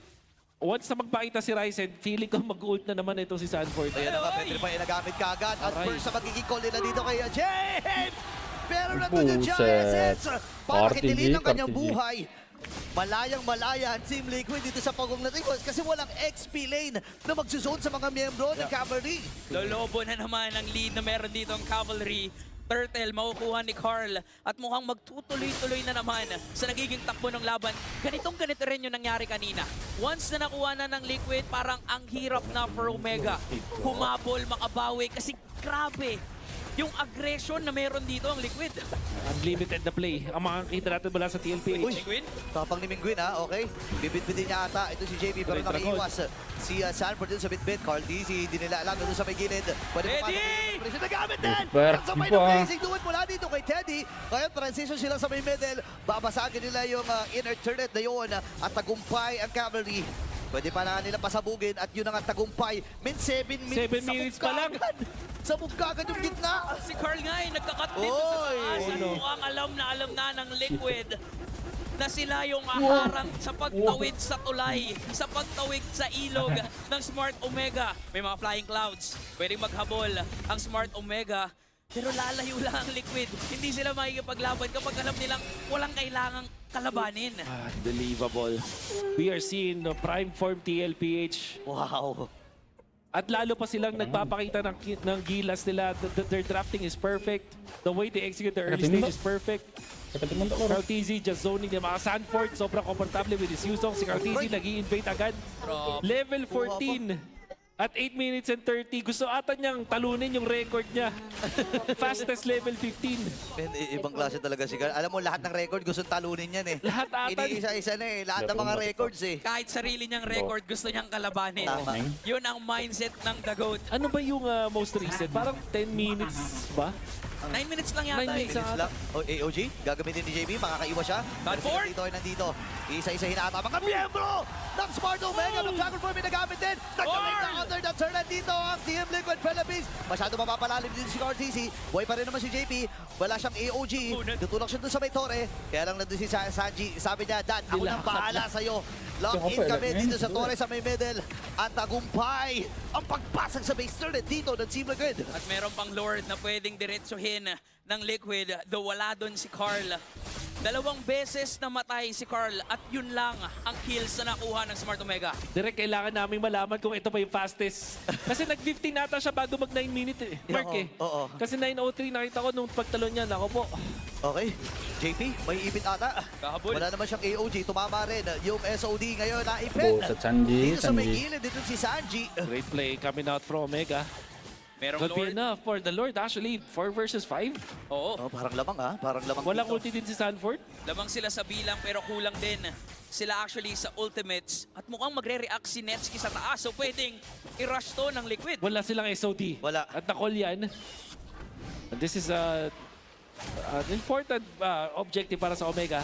once na magpakita si Ryzen, feeling ko mag-ult na naman ito si Sanford. Ayan na nga, petrify na gamit kagad. At first sa magiging call nila dito kay James! Pero nandun yung Giants! Para kitiliin ang kanyang buhay. Malayang-malaya ang Team Liquid dito sa pagong natikos kasi walang XP lane na magsusone sa mga miyembro ng Cavalry. Lolobo na naman ang lead na meron dito ang Cavalry. Turtle, makukuha ni Carl at mukhang magtutuloy-tuloy na naman sa nagiging takbo ng laban. Ganito rin yung nangyari kanina. Once na nakuha na ng Liquid, parang ang hirap na for Omega. Humabol, makabawi kasi grabe yung aggression na meron dito ang Liquid. Unlimited na play. Ang makakita natin mula sa TLPH. Uy, tapang ni Mingguin ha, okay. Bibit-bitin niya ata. Ito si JB pero nakiiwas. Si Sanford din sa bit-bit. Carl Dizzy, hindi nila alam doon sa may gilid. Pwede pa paano nagamit din! Sabay na blazing doon mula dito kay Teddy. Kaya transition sila sa may middle. Babasagin nila yung inner turret na yun. At tagumpay ang Cavalry. Pwede pa na nila pasabugin at yun ang tagumpay. 7 minutes pa lang. Sabog kagad yung gitna. Si Carl nga ay nagkakat dito sa taas. Mukhang alam na ng Liquid na sila yung aharang sa pagtawid sa tulay, sa pagtawid sa ilog ng Smart Omega. May mga flying clouds. Pwedeng maghabol ang Smart Omega. Pero lalayo lang ang Liquid. Hindi sila makikipaglaban kapag alam nilang walang kailangang kalabanin. Unbelievable. We are seeing prime form TLPH. Wow. At lalo pa silang nagpapakita ng gilas nila. Their drafting is perfect. The way they execute the early stage is perfect. Cartezi just zoning niya. Mga Sanford, sobrang komportable with his Yusong. Si Cartezi nag-i-invade agad. Level 14. At 8 minutes and 30, gusto ata niyang talunin yung record niya. Fastest level 15. Ibang klase talaga si Carl. Alam mo, lahat ng record gusto talunin yan eh. Lahat ata. Iniisa-isa na eh. Lahat ng mga records eh. Kahit sarili niyang record, gusto niyang kalabanin. Yun ang mindset ng The GOAT. Ano ba yung most recent? Parang 10 minutes ba? 9 minutes lang yata 9 minutes eh. lang. AOG, gagamitin ni JB, makakaiwas siya. Godford! Dito ay nandito. Isa-isahin ata mga miyembro ng Smart Omega. Ng Dragon Form ay nagamit din. Nagkamit na under the turret dito ang Team Liquid Philippines. Masyado mapapalalim din si Cartezi. Buhay pa rin naman si JP. Wala siyang AOG. Tutulak siya doon sa may tore. Kaya lang nandun si Sanji. Sabi niya, Dad, ako nang bahala sa'yo. Lock-in kami dito sa tore sa may middle. At tagumpay ang pagpasag sa base turret dito ng Team Liquid. At meron pang Lord na pwedeng diretsuhin ng Liquid, though wala doon si Carl. 2 beses namatay si Carl at yun lang ang kills na nakuha ng Smart Omega. Direk, kailangan namin malaman kung ito pa yung fastest. Kasi nag-15 nata siya bago mag 9 minutes mark eh. Oo. Kasi 9:03 nakita ko nung pagtalon niya. Nako po. Okay, JP, may ipit ata. Kahabol. Wala naman siyang AOG, tumama rin. Yung SOD ngayon na ipit. Sa Sanji, Dito sa may Sanji. gilid, dito si Sanji. Great play coming out from Omega. Merong Could be Lord. enough for the Lord. Actually, 4 versus 5. Oo. Oh, parang lamang ha, parang lamang Walang dito. ulti din si Sanford. Lamang sila sa bilang pero kulang din sila actually sa ultimates. At mukhang magre-react si Netsky sa taas. So pwedeng i-rush to ng Liquid. Wala silang SOD. Wala. At na-call yan. And this is an important objective para sa Omega.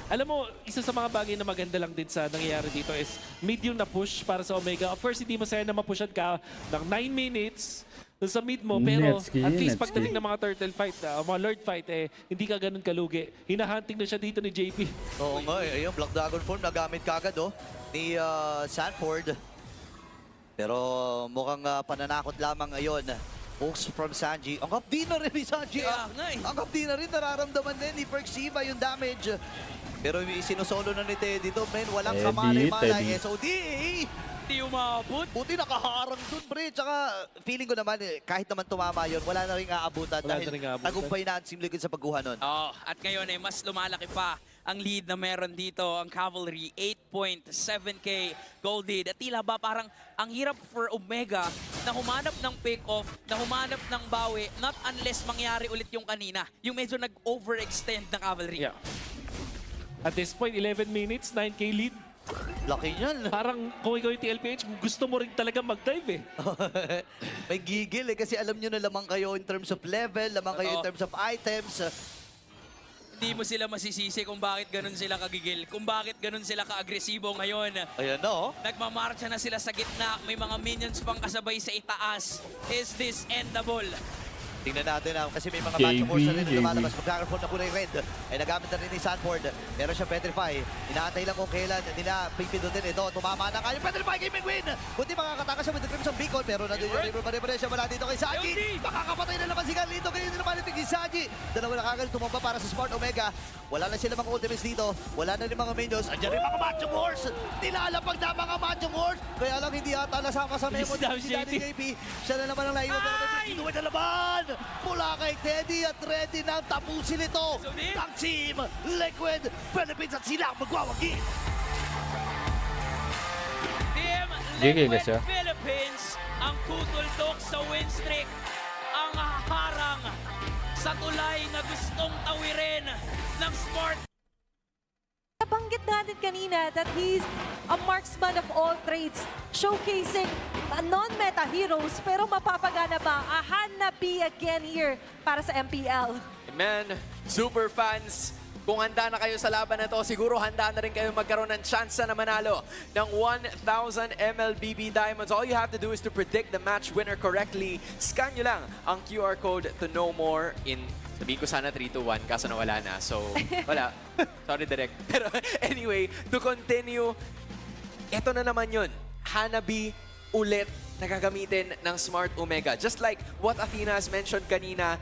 Alam mo, isa sa mga bagay na maganda lang din sa nangyayari dito is medium na push para sa Omega. Of course, hindi masaya na mapushan ka ng 9 minutes dun sa mid mo. Pero Netsky, at least Netsky. pagdating ng mga turtle fight, mga lord fight, hindi ka ganun kalugi. Hinahunting na siya dito ni JP. Oo nga, ayun, Black Dragon form nagamit kagad ni Sanford. Pero mukhang pananakot lamang ngayon. Hooks from Sanji. Ang kapdi na rin ni Sanji. Kaya nga eh. Ang kapdi na rin, nararamdaman din ni Perxiva yung damage. Pero sinusolo na ni Teddy to, men. Walang Teddy, kamalay-malay. Teddy. SOD! Hindi umabot. Buti nakaharang dun, pre. Tsaka feeling ko naman, kahit naman tumama yun, wala na rin aabutan. Wala Dahil na rin aabutan. tagumpay na ang Team Liquid sa pagkuha nun. At ngayon mas lumalaki pa ang lead na meron dito ang Cavalry. 8.7k gold lead. At tila ba parang ang hirap for Omega na humanap ng pick-off, na humanap ng bawi, not unless mangyari ulit yung kanina. Yung medyo nag-overextend ng Cavalry. Yeah. At this point, 11 minutes, 9k lead. Laki yan. Parang kung ikaw yung TLPH, gusto mo rin talaga mag-dive eh. May gigil kasi alam nyo na lamang kayo in terms of level, lamang kayo in terms of items. Hindi mo sila masisisi kung bakit ganun sila kagigil, kung bakit ganun sila ka-agresibo ngayon. Ayan na Nagmamarcha na sila sa gitna, may mga minions pang kasabay sa itaas. Is this endable? Tingnan natin kasi may mga JB, match force na rin na JB. lumalabas. Magkakaroon na kulay red. Ay nagamit na rin ni Sanford. Meron siya Petrify. Inaantay lang kung kailan nila pipindutin ito. Tumama na kayo. Petrify gaming win! Buti makakatakas siya with the Crimson Beacon. Pero nandun yung River Marimare siya mula dito kay Sanji. Makakapatay na naman si Carlito. Kaya hindi naman itig si Sanji. Dalawa na kagad tumamba para sa Smart Omega. Wala na sila mga ultimates dito. Wala na rin mga minions. Andiyan rin mga Machong Horse. Nilalapag na mga Machong Horse. Kaya lang hindi yata nasama sa memo ni si Daddy JP. Siya na naman ang layo. Pero may pinuwi na naman. Mula kay Teddy at ready na tapusin ito ng Team Liquid Philippines at sila ang magwawagi. Team Sige, Liquid guys, Philippines ang tutuldok sa win streak, ang harang sa tulay na gustong tawirin ng Smart. Nabanggit natin kanina that he's a marksman of all trades, showcasing non-meta heroes, pero mapapagana ba? A Hanabi again here para sa MPL. Man, super fans, kung handa na kayo sa laban na to, siguro handa na rin kayo magkaroon ng chance na manalo ng 1,000 MLBB Diamonds. All you have to do is to predict the match winner correctly. Scan nyo lang ang QR code to know more in, sabihin ko sana 3, 2, 1, kaso nawala na. So, wala. Sorry, direct. Pero anyway, to continue, ito na naman yun. Hanabi ulit na gagamitin ng Smart Omega. Just like what Athena has mentioned kanina,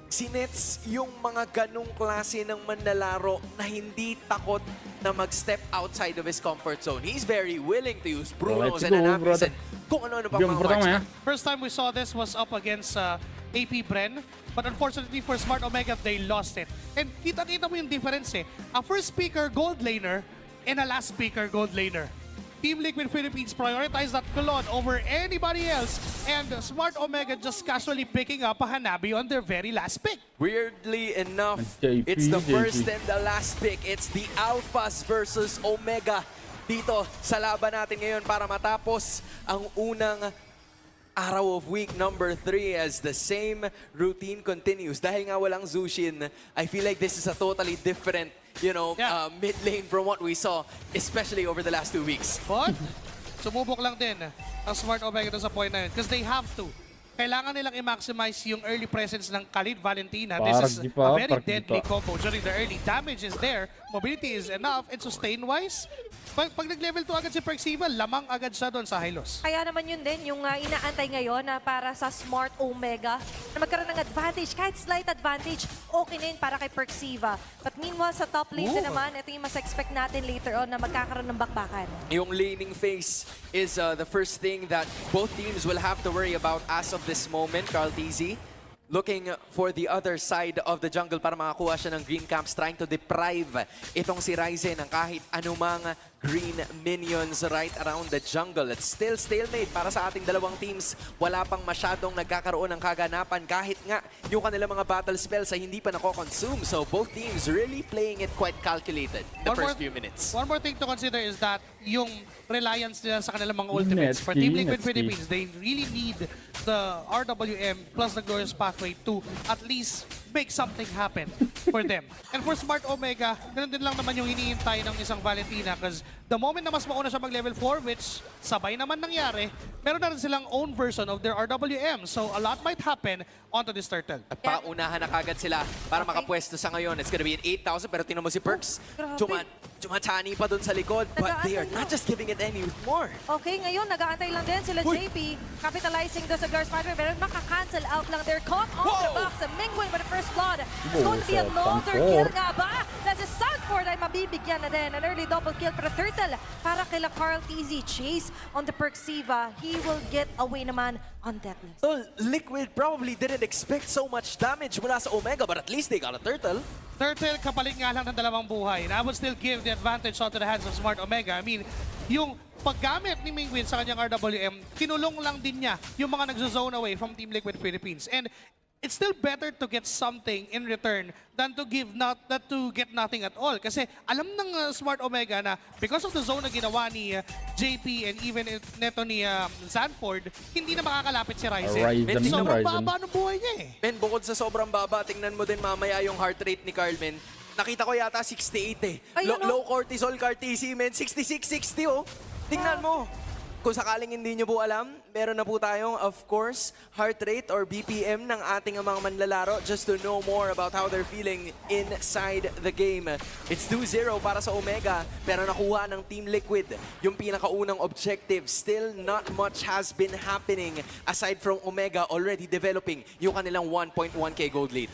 si Nets yung mga ganong klase ng manlalaro na hindi takot na mag-step outside of his comfort zone. He's very willing to use Brunos Let's and go, Anapis brother. and kung ano-ano pang Yung mga pertama marksman. First time we saw this was up against AP Bren. But unfortunately for Smart Omega, they lost it. And kita-kita mo yung difference eh. A first speaker gold laner and a last speaker gold laner. Team Liquid Philippines prioritized that Colon over anybody else. And Smart Omega just casually picking up a Hanabi on their very last pick. Weirdly enough, JP, it's the JP. first and the last pick. It's the Alphas versus Omega dito sa laban natin ngayon para matapos ang unang araw of week number 3 as the same routine continues. Dahil nga walang Zushin, I feel like this is a totally different, mid lane from what we saw, especially over the last 2 weeks. But, sumubok lang din ang Smart Omega doon sa point na yun because they have to. Kailangan nilang i-maximize yung early presence ng Khalid Valentina. This is a very deadly combo during the early. Damage is there, mobility is enough, and sustain-wise, pag nag-level 2 agad si Perxiva, lamang agad siya doon sa Hylos. Kaya naman yun din, yung inaantay ngayon na para sa Smart Omega. na magkaroon ng advantage. Kahit slight advantage, okay na yun para kay Perxiva. But meanwhile, sa top lane na naman, ito yung mas expect natin later on na magkakaroon ng bakbakan. Yung laning phase is the first thing that both teams will have to worry about as of this moment. Carl TZ looking for the other side of the jungle para makakuha siya ng green camps, trying to deprive itong si Ryzen ng kahit anumang green minions right around the jungle. It's still stalemate para sa ating dalawang teams. Wala pang masyadong nagkakaroon ng kaganapan kahit nga yung kanilang mga battle spells ay hindi pa nako-consume. So both teams really playing it quite calculated in the first few minutes. One more thing to consider is that yung reliance nila sa kanilang mga ultimates. For Team Liquid Philippines, they really need the RWM plus the Glorious Pathway to at least make something happen for them. And for Smart Omega, ganun din lang naman yung hinihintay ng isang Valentina because the moment na mas mauna siya mag-level 4, which sabay naman nangyari, meron na rin silang own version of their RWM. So a lot might happen onto this turtle. At paunahan na kagad sila para makapwesto sa ngayon. It's gonna be an 8,000 pero tinan mo si Perks. Tumatani pa dun sa likod, but they are not just giving it any more. Okay, ngayon nag-aantay lang din sila JP, capitalizing doon sa Glorious Pathway, pero maka-cancel out lang. They're caught on the box. Mingwin with the first blood. It's going to be another kill nga ba? That's a Sanford ay mabibigyan na din. An early double kill para Turtle para kila Carl TZ. Chase on the Perxiva. He will get away naman on Deathless. So, Liquid probably didn't expect so much damage mula sa Omega, but at least they got a Turtle. Turtle, kapalit nga lang ng dalawang buhay. And I would still give the advantage onto the hands of Smart Omega. I mean, yung paggamit ni Mingwin sa kanyang RWM, kinulong lang din niya yung mga nagzo-zone away from Team Liquid Philippines. And it's still better to get something in return than to get nothing at all. Kasi alam ng Smart Omega na because of the zone na ginawa ni JP and even neto ni Sanford, hindi na makakalapit si Ryzen. Sobrang baba ng buhay niya eh. Men, bukod sa sobrang baba, tingnan mo din mamaya yung heart rate ni Carlmen. Nakita ko yata 68 eh. Low cortisol CAR-TC, men. 66-60 oh. Tingnan mo. Kung sakaling hindi nyo po alam, meron na po tayong, of course, heart rate or BPM ng ating mga manlalaro just to know more about how they're feeling inside the game. It's 2-0 para sa Omega, pero nakuha ng Team Liquid yung pinakaunang objective. Still, not much has been happening aside from Omega already developing yung kanilang 1.1k gold lead.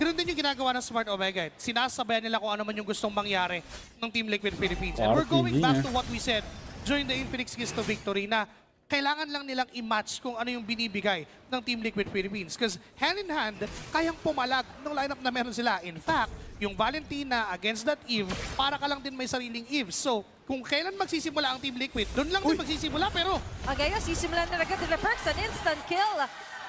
Ganun din yung ginagawa ng Smart Omega. Sinasabayan nila kung ano man yung gustong mangyari ng Team Liquid Philippines. And we're going back to what we said during the Infinix Keys to Victory na kailangan lang nilang i-match kung ano yung binibigay ng Team Liquid Philippines. Because hand in hand, kayang pumalag ng lineup na meron sila. In fact, yung Valentina against that Eve, para ka lang din may sariling Eve. So, kung kailan magsisimula ang Team Liquid, doon lang din magsisimula. Pero Agayon, sisimulan na agad nila Perks, an instant kill.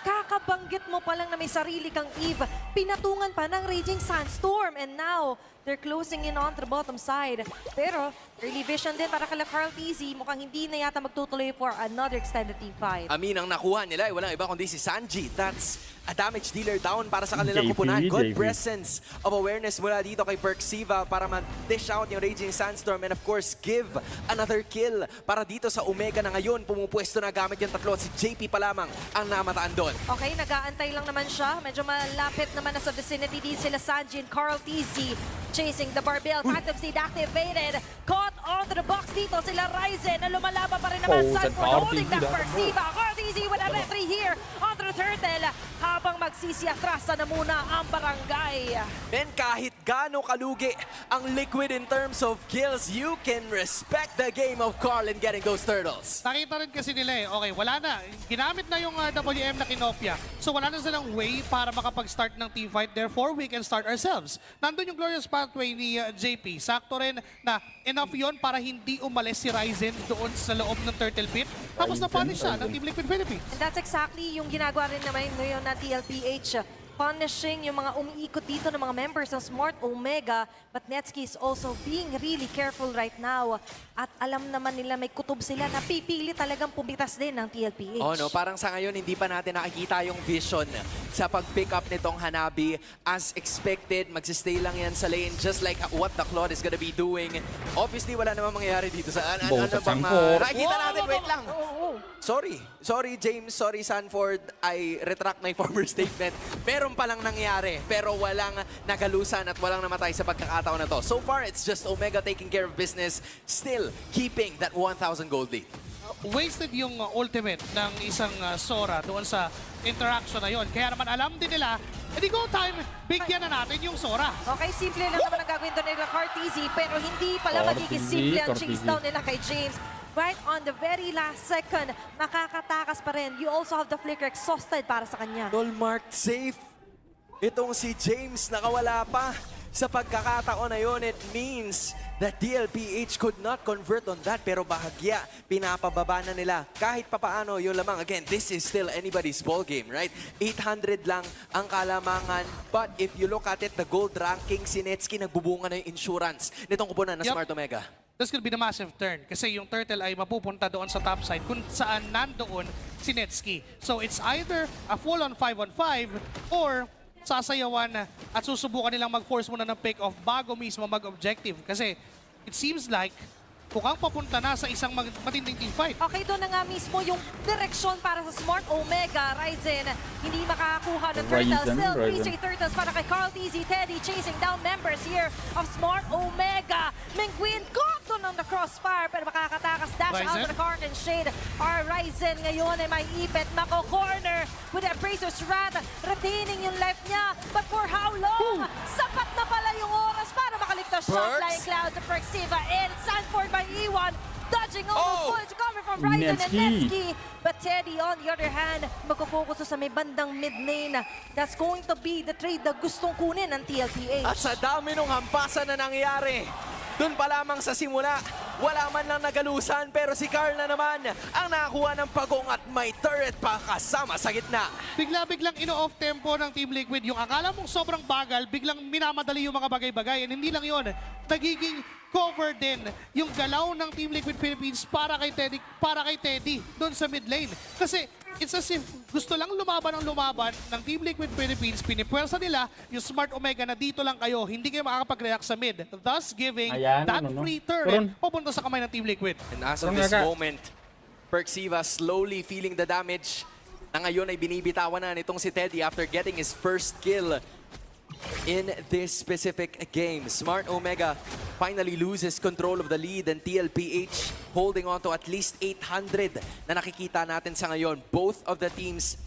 Kakabanggit mo pa lang na may sarili kang Eve. Pinatungan pa ng Raging Sandstorm. And now, they're closing in on the bottom side. Pero, early vision din para kala Carl TZ. Mukhang hindi na yata magtutuloy for another extended team fight. Amin, ang nakuha nila ay walang iba kundi si Sanji. That's a damage dealer down para sa kanilang kupunan. Good presence of awareness mula dito kay Perxiva para ma-dish out yung Raging Sandstorm and of course, give another kill para dito sa Omega na ngayon pumupwesto na gamit yung tatlo. Si JP pa lamang ang namataan doon. Okay, nag-aantay lang naman siya. Medyo malapit naman na sa vicinity din sila Sanji and Carl TZ. Chasing the barbell, Phantom Seed activated. Caught onto the box dito sila Ryzen na lumalaban pa rin naman. Sanford holding back Perxiva. Carl TZ with a retry here onto the turtle. Habang magsisiatrasa na muna ang barangay. Men, kahit gaano kalugi ang Liquid in terms of kills, you can respect the game of Carl in getting those turtles. nakita rin kasi nila eh, okay, wala na. Ginamit na yung WM na kinopya. So wala na silang way para makapag-start ng team fight. Therefore, we can start ourselves. Nandun yung Glorious Pathway ni JP. Sakto rin na enough yon para hindi umalis si Ryzen doon sa loob ng Turtle Pit. Tapos na-punish siya ng Team Liquid Philippines. And that's exactly yung ginagawa rin naman ngayon na TLPH. Punishing yung mga umiikot dito ng mga members ng Smart Omega. But Netsky is also being really careful right now. At alam naman nila may kutob sila na pipili talagang pumitas din ng TLPH. Oh no, parang sa ngayon hindi pa natin nakikita yung vision sa pag-pick up nitong Hanabi. As expected, magsistay lang yan sa lane just like what the Claude is gonna be doing. Obviously, wala namang mangyayari dito sa nakikita natin, wait lang. Sorry James, sorry Sanford. I retract my former statement. Meron palang nangyari, pero walang nagalusan at walang namatay sa pagkakataon na to. So far, it's just Omega taking care of business, still keeping that 1,000 gold lead. wasted yung ultimate ng isang Sora doon sa interaction na yon. Kaya naman alam din nila, edi go time, bigyan na natin yung Sora. Okay, simple lang naman ang gagawin doon nila Carteezy, pero hindi pala magiging simple ang chase down nila kay James. Right on the very last second, makakatakas pa rin. You also have the flicker exhausted para sa kanya. Tol marked safe. Itong si James nakawala pa. Sa pagkakataon na yun, it means that DLPH could not convert on that. Pero bahagya, pinapababa na nila. Kahit papaano yung lamang. Again, this is still anybody's ball game, right? 800 lang ang kalamangan. But if you look at it, the gold ranking, si Netsky nagbubunga na yung insurance nitong kupunan na Smart Omega. That's gonna be the massive turn. Kasi yung turtle ay mapupunta doon sa top side kung saan nandoon si Netsky. So it's either a full-on 5-on-5 or sasayawan at susubukan nilang mag-force muna ng pick-off bago mismo mag-objective. Kasi it seems like mukhang papunta na sa isang matinding teamfight. Okay, doon na nga mismo yung direksyon para sa Smart Omega. Ryzen, hindi makakakuha ng turtle. Still, 3 turtles para kay Carteezy. Teddy chasing down members here of Smart Omega. Menguin caught doon on the crossfire pero makakatakas. Dash out of the Kark and Shade. Our Ryzen ngayon ay may ipit. Mako-corner with a Bracer's Rat. Retaining yung life niya. But for how long? Sapat na pala yung oras para makaligtas. Shot flying clouds of Perxiva and Sanford by E1. Dodging all those bullets coming from Ryzen and Netsky. But Teddy, on the other hand, magkufocus sa may bandang mid lane. That's going to be the trade na gustong kunin ng TLPH. At sa dami ng hampasan na nangyari, doon pa lamang sa simula, wala man lang nagalusan. Pero si Carl na naman ang nakakuha ng pagong at may turret pa kasama sa gitna. Bigla-biglang ino-off tempo ng Team Liquid. Yung akala mong sobrang bagal, biglang minamadali yung mga bagay-bagay. And hindi lang yon, nagiging cover din yung galaw ng Team Liquid Philippines para kay Teddy doon sa mid lane. Kasi it's as if gusto lang lumaban ng Team Liquid Philippines. Pinipwersa nila yung Smart Omega na dito lang kayo, hindi kayo makakapag-react sa mid. Thus giving that free turret papunta sa kamay ng Team Liquid. And as of this moment, Perxiva slowly feeling the damage na ngayon ay binibitawan na nitong si Teddy after getting his first kill in this specific game. Smart Omega finally loses control of the lead and TLPH holding on to at least 800 na nakikita natin sa ngayon. Both of the teams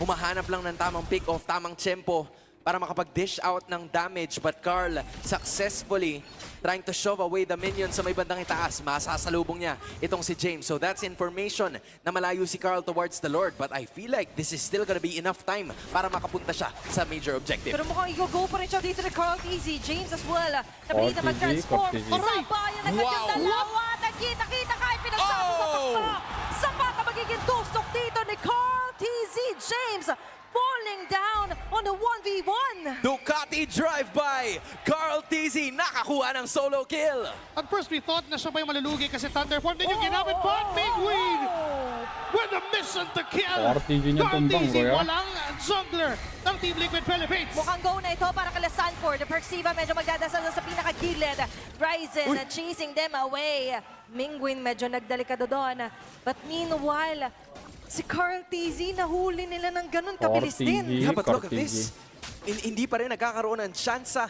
humahanap lang ng tamang pick-off, tamang tempo para makapag-dish out ng damage. But Carl successfully trying to shove away the minions sa may bandang itaas. Masasalubong niya itong si James. So that's information na malayo si Carl towards the Lord. But I feel like this is still gonna be enough time para makapunta siya sa major objective. Pero mukhang i-go pa rin siya dito ni Carteezy. James as well. Napilita mag-transform. Sabayan agad yung dalawa. Nagkita-kita kahit pinagsaso sa takpa. Sapat na magiging tustok dito ni Carteezy. James falling down on the 1v1. Ducati drive-by. Carteezy nakakuha ng solo kill. At first we thought na siya pa yung malulugi kasi Thunderform din yung ginamit. But Menguin with a mission to kill. Carteezy walang jungler ng Team Liquid Philippines. Mukhang go na ito para kala Sanford. Perxiva medyo magdadasal sa pinakagilid. Ryzen chasing them away. Menguin medyo nagdelikado doon. But meanwhile, si Carteezy nahuli nila ng ganun kabilis din. Yeah, but look at this. Hindi pa rin nagkakaroon ng tsansa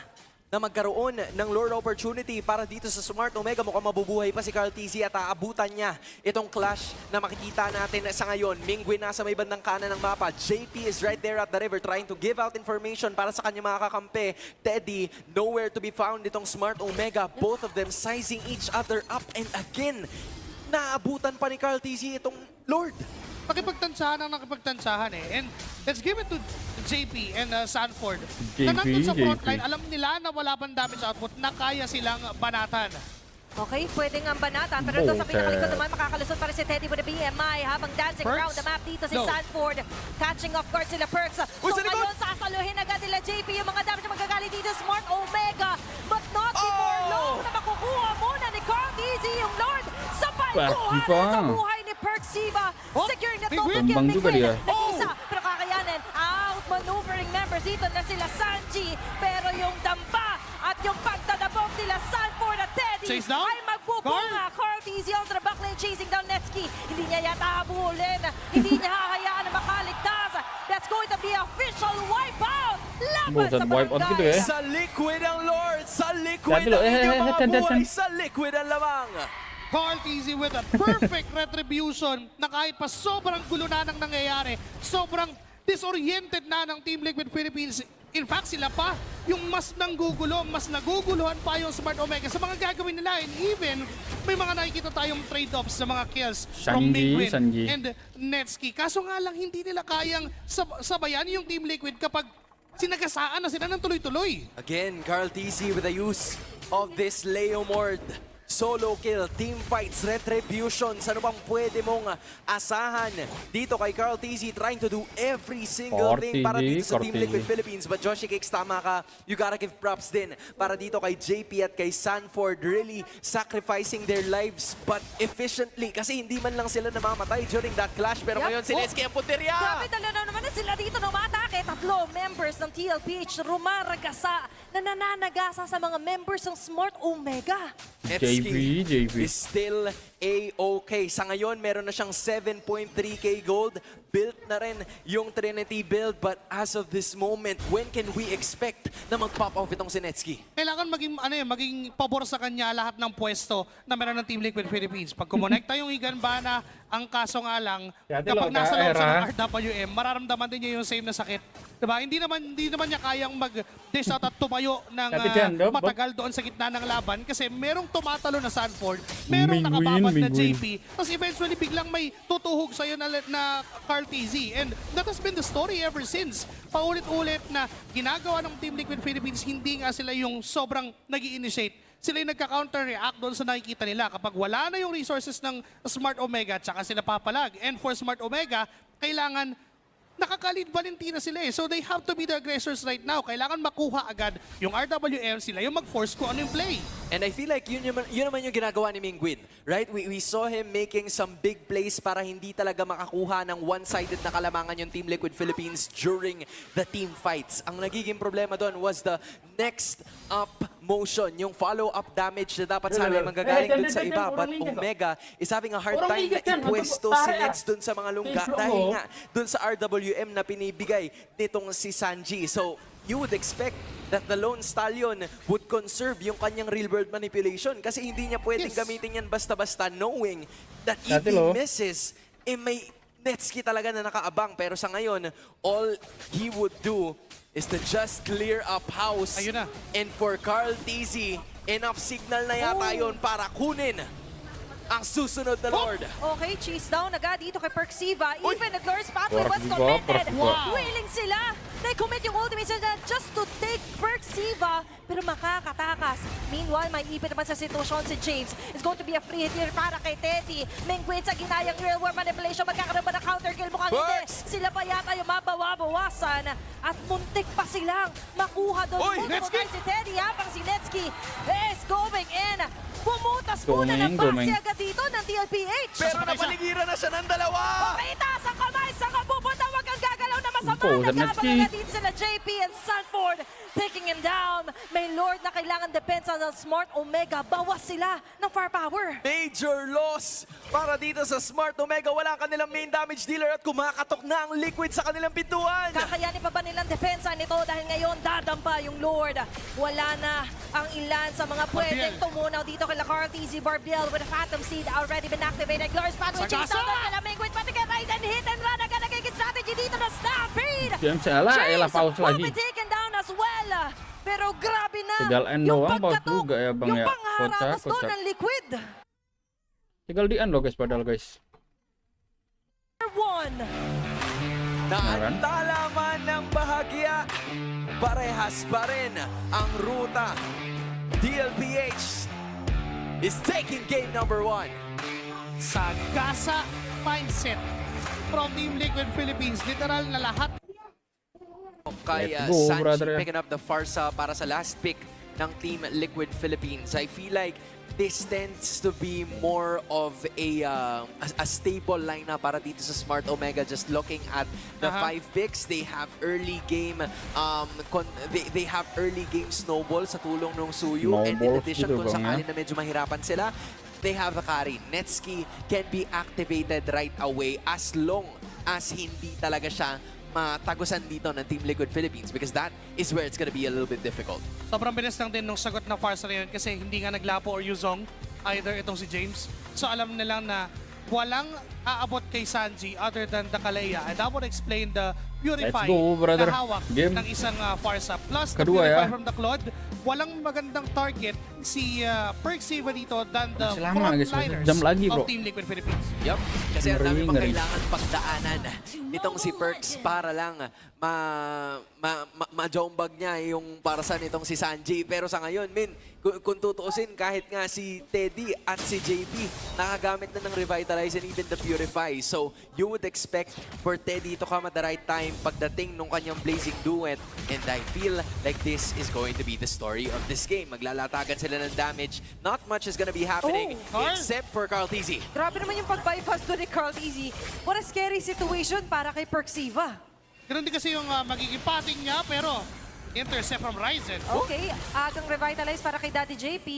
na magkaroon ng Lord opportunity para dito sa Smart Omega. Mukhang mabubuhay pa si Carteezy at aabutan niya itong clash na makikita natin sa ngayon. Menguin nasa may bandang kanan ng mapa. JP is right there at the river trying to give out information para sa kanya mga kakampi. Teddy, nowhere to be found itong Smart Omega. Both of them sizing each other up and again. Naabutan pa ni Carteezy itong Lord. Nakipagtantsahan eh. And let's give it to JP and Sanford. Na nandun sa frontline, alam nila na wala pang damage output na kaya silang banatan. Okay, pwede nga banatan. Pero doon sa pinakalikod naman, makakalusot pa rin si Teddy with a BMI habang dancing around the map dito si Sanford. Catching off guard sila Perks. So ngayon, sasaluhin agad nila JP yung mga damage na magagaling dito Smart Omega. But not before long na makukuha muna ni Carteezy yung Lord sa palikuhan sa buhay ni Perxiva. Securing the total kill ni Quinn. Nag-isa, pero kakayanin. Outmaneuvering members dito na sila Sanji. Pero yung damba at yung pagdadabog nila Sanford at Teddy ay magbubunga. Carteezy on the back lane chasing down Netsky. Hindi niya yata habulin. Hindi niya hahayaan na makaligtas. That's going to be official wipeout. Laban sa barangay. Sa liquid ang Lord. Sa liquid ang inyong mga buhay. Sa liquid ang lamang. Carl TZ with a perfect retribution na kahit pa sobrang gulo na nang nangyayari, sobrang disoriented na ng Team Liquid Philippines. In fact, sila pa yung mas nanggugulo, mas naguguluhan pa yung Smart Omega sa mga gagawin nila. And even, may mga nakikita tayong trade-offs sa mga kills from Mingwin and Netsky. Kaso nga lang, hindi nila kayang sabayan yung Team Liquid kapag sinagasaan na sila ng tuloy-tuloy. Again, Carl TZ with the use of this Leomord. Solo kill, team fights, retributions. Ano bang pwede mong asahan dito kay Carl TZ, trying to do every single thing para dito sa Team Liquid Philippines. But Joshi Cakes, tama ka. You gotta give props din para dito kay JP at kay Sanford, really sacrificing their lives but efficiently. Kasi hindi man lang sila namamatay during that clash. Pero ngayon si Netsky ang punteriya. Grabe talaga naman na sila dito umatake. Tatlo members ng TLPH rumaragasa na nananagasa sa mga members ng Smart Omega. JP is still A-OK. Sa ngayon, meron na siyang 7.3k gold. Built na rin yung Trinity build. But as of this moment, when can we expect na mag-pop off itong si Netsky? Kailangan maging pabor sa kanya lahat ng pwesto na meron ng Team Liquid Philippines. Pag kumonekta yung Iganbana, ang kaso nga lang, kapag nasa loob sa ng RWM, mararamdaman din niya yung same na sakit. Diba? Hindi naman niya kayang mag-dish out at tumayo ng matagal doon sa gitna ng laban kasi merong tumatalo na Sanford, merong nakababad na JP, tapos eventually biglang may tutuhog sa'yo na Carl TZ. And that has been the story ever since. Paulit-ulit na ginagawa ng Team Liquid Philippines, hindi nga sila yung sobrang nag-i-initiate. Sila yung nagka-counter-react doon sa nakikita nila. Kapag wala na yung resources ng Smart Omega, tsaka sila papalag. And for Smart Omega, kailangan nakaka-lead Valentina sila eh. So they have to be the aggressors right now. Kailangan makuha agad yung RWM, sila yung mag-force kung ano yung play. And I feel like yun naman yung ginagawa ni Mingwin, right? We saw him making some big plays para hindi talaga makakuha ng one-sided na kalamangan yung Team Liquid Philippines during the team fights. Ang nagiging problema doon was the next up motion, yung follow-up damage na dapat sana manggagaling dun sa iba. But Omega is having a hard time na ipwesto si Nets dun sa mga lungga dahil nga dun sa RWM na pinibigay nitong si Sanji. So you would expect that the Lone Stallion would conserve yung kanyang real-world manipulation kasi hindi niya pwedeng gamitin yan basta-basta knowing that if he misses, may Netsky talaga na nakaabang. Pero sa ngayon, all he would do is to just clear up house. Ayun na. And for Carl TZ, enough signal na yata yun para kunin ang susunod na Lord. Okay, chase down agad dito kay Perxiva. Even the Glorious Pathway was committed. Willing sila. Nag-commit yung ultimate sila just to take Perxiva. Pero makakatakas. Meanwhile, may ipit naman sa sitwasyon si James. It's going to be a free hit here para kay Teddy. Mengwin sa ginayang real world manipulation. Magkakaroon ba na counter kill? Mukhang hindi. Sila pa yata yung mabawabawasan. At muntik pa silang makuha doon. Multiple si Teddy habang si Netsky is going in. Pumutas muna ng base agad dito ng TLPH. Pero napaligiran na siya ng dalawa. Pumita sa kamay, sa kapupunta. Huwag kang gagalaw na masama. Nagkabang agad sila JP and Sanford taking him down. May Lord na kailangan depensa ng Smart Omega. Bawas sila ng firepower. Major loss para dito sa Smart Omega. Wala kanilang main damage dealer at kumakatok na ang Liquid sa kanilang pintuan. Kakayanin pa ba nilang depensa nito dahil ngayon dadampa yung Lord. Wala na ang ilan sa mga pwedeng tumunaw dito kay Carl TZ. Barbiel with a Phantom Seed already been activated. Glorious Pathway chase down na Mingwin pati kay right and hit and run. Agad nagiging strategy dito na Stampede. James will be taken down as well. Pero grabe na yung pagkatok, yung pangharapos doon ng Liquid. Tinggal di unlock guys padahal guys. Naantala man ng bahagya, parehas pa rin ang ruta. DLPH is taking game number 1. Sagasa mindset from Team Liquid Philippines. Literal na lahat. Kay Sanji picking up the Farsa para sa last pick ng Team Liquid Philippines. I feel like this tends to be more of a stable lineup para dito sa Smart Omega. Just looking at the 5 picks, they have early game they have early game snowball sa tulong ng Suyu. And in addition, kung sakali na medyo mahirapan sila, they have a carry. Netsky can be activated right away as long as hindi talaga siya matagusan dito ng Team Liquid Philippines because that is where it's gonna be a little bit difficult. Sobrang bilis lang din nung sagot na Farsa na yun kasi hindi nga naglapo or Yuzong. either itong si James. So alam nilang na walang aabot kay Sanji other than the Kalea. And that would explain the Purify Let's go, brother. na hawak Game. ng isang Farsa. Plus the Kedua, Purify ya. from the Claude. Walang magandang target si Perxiva dito than the Masih lama, guys. frontliners Sejam lagi, bro. of Team Liquid Philippines. Yup, kasi ang dami Ngeri, pang ngeri. kailangan pagdaanan nitong si Perks para lang ma-jombag niya yung parasan nitong si Sanji. Pero sa ngayon, kung tutuusin, kahit nga si Teddy at si JP nakagamit na ng Revitalize and even the Purify. So, you would expect for Teddy to come at the right time pagdating nung kanyang Blazing Duet. And I feel like this is going to be the story of this game. Maglalatagan sila ng damage. Not much is gonna be happening except for Carl TZ. Grabe naman yung pag-bypass doon ni Carl TZ. What a scary situation para kay Perxiva. Ganun din kasi yung magiging pating niya, pero intercept from Ryzen. Okay, agang revitalize para kay Daddy JP.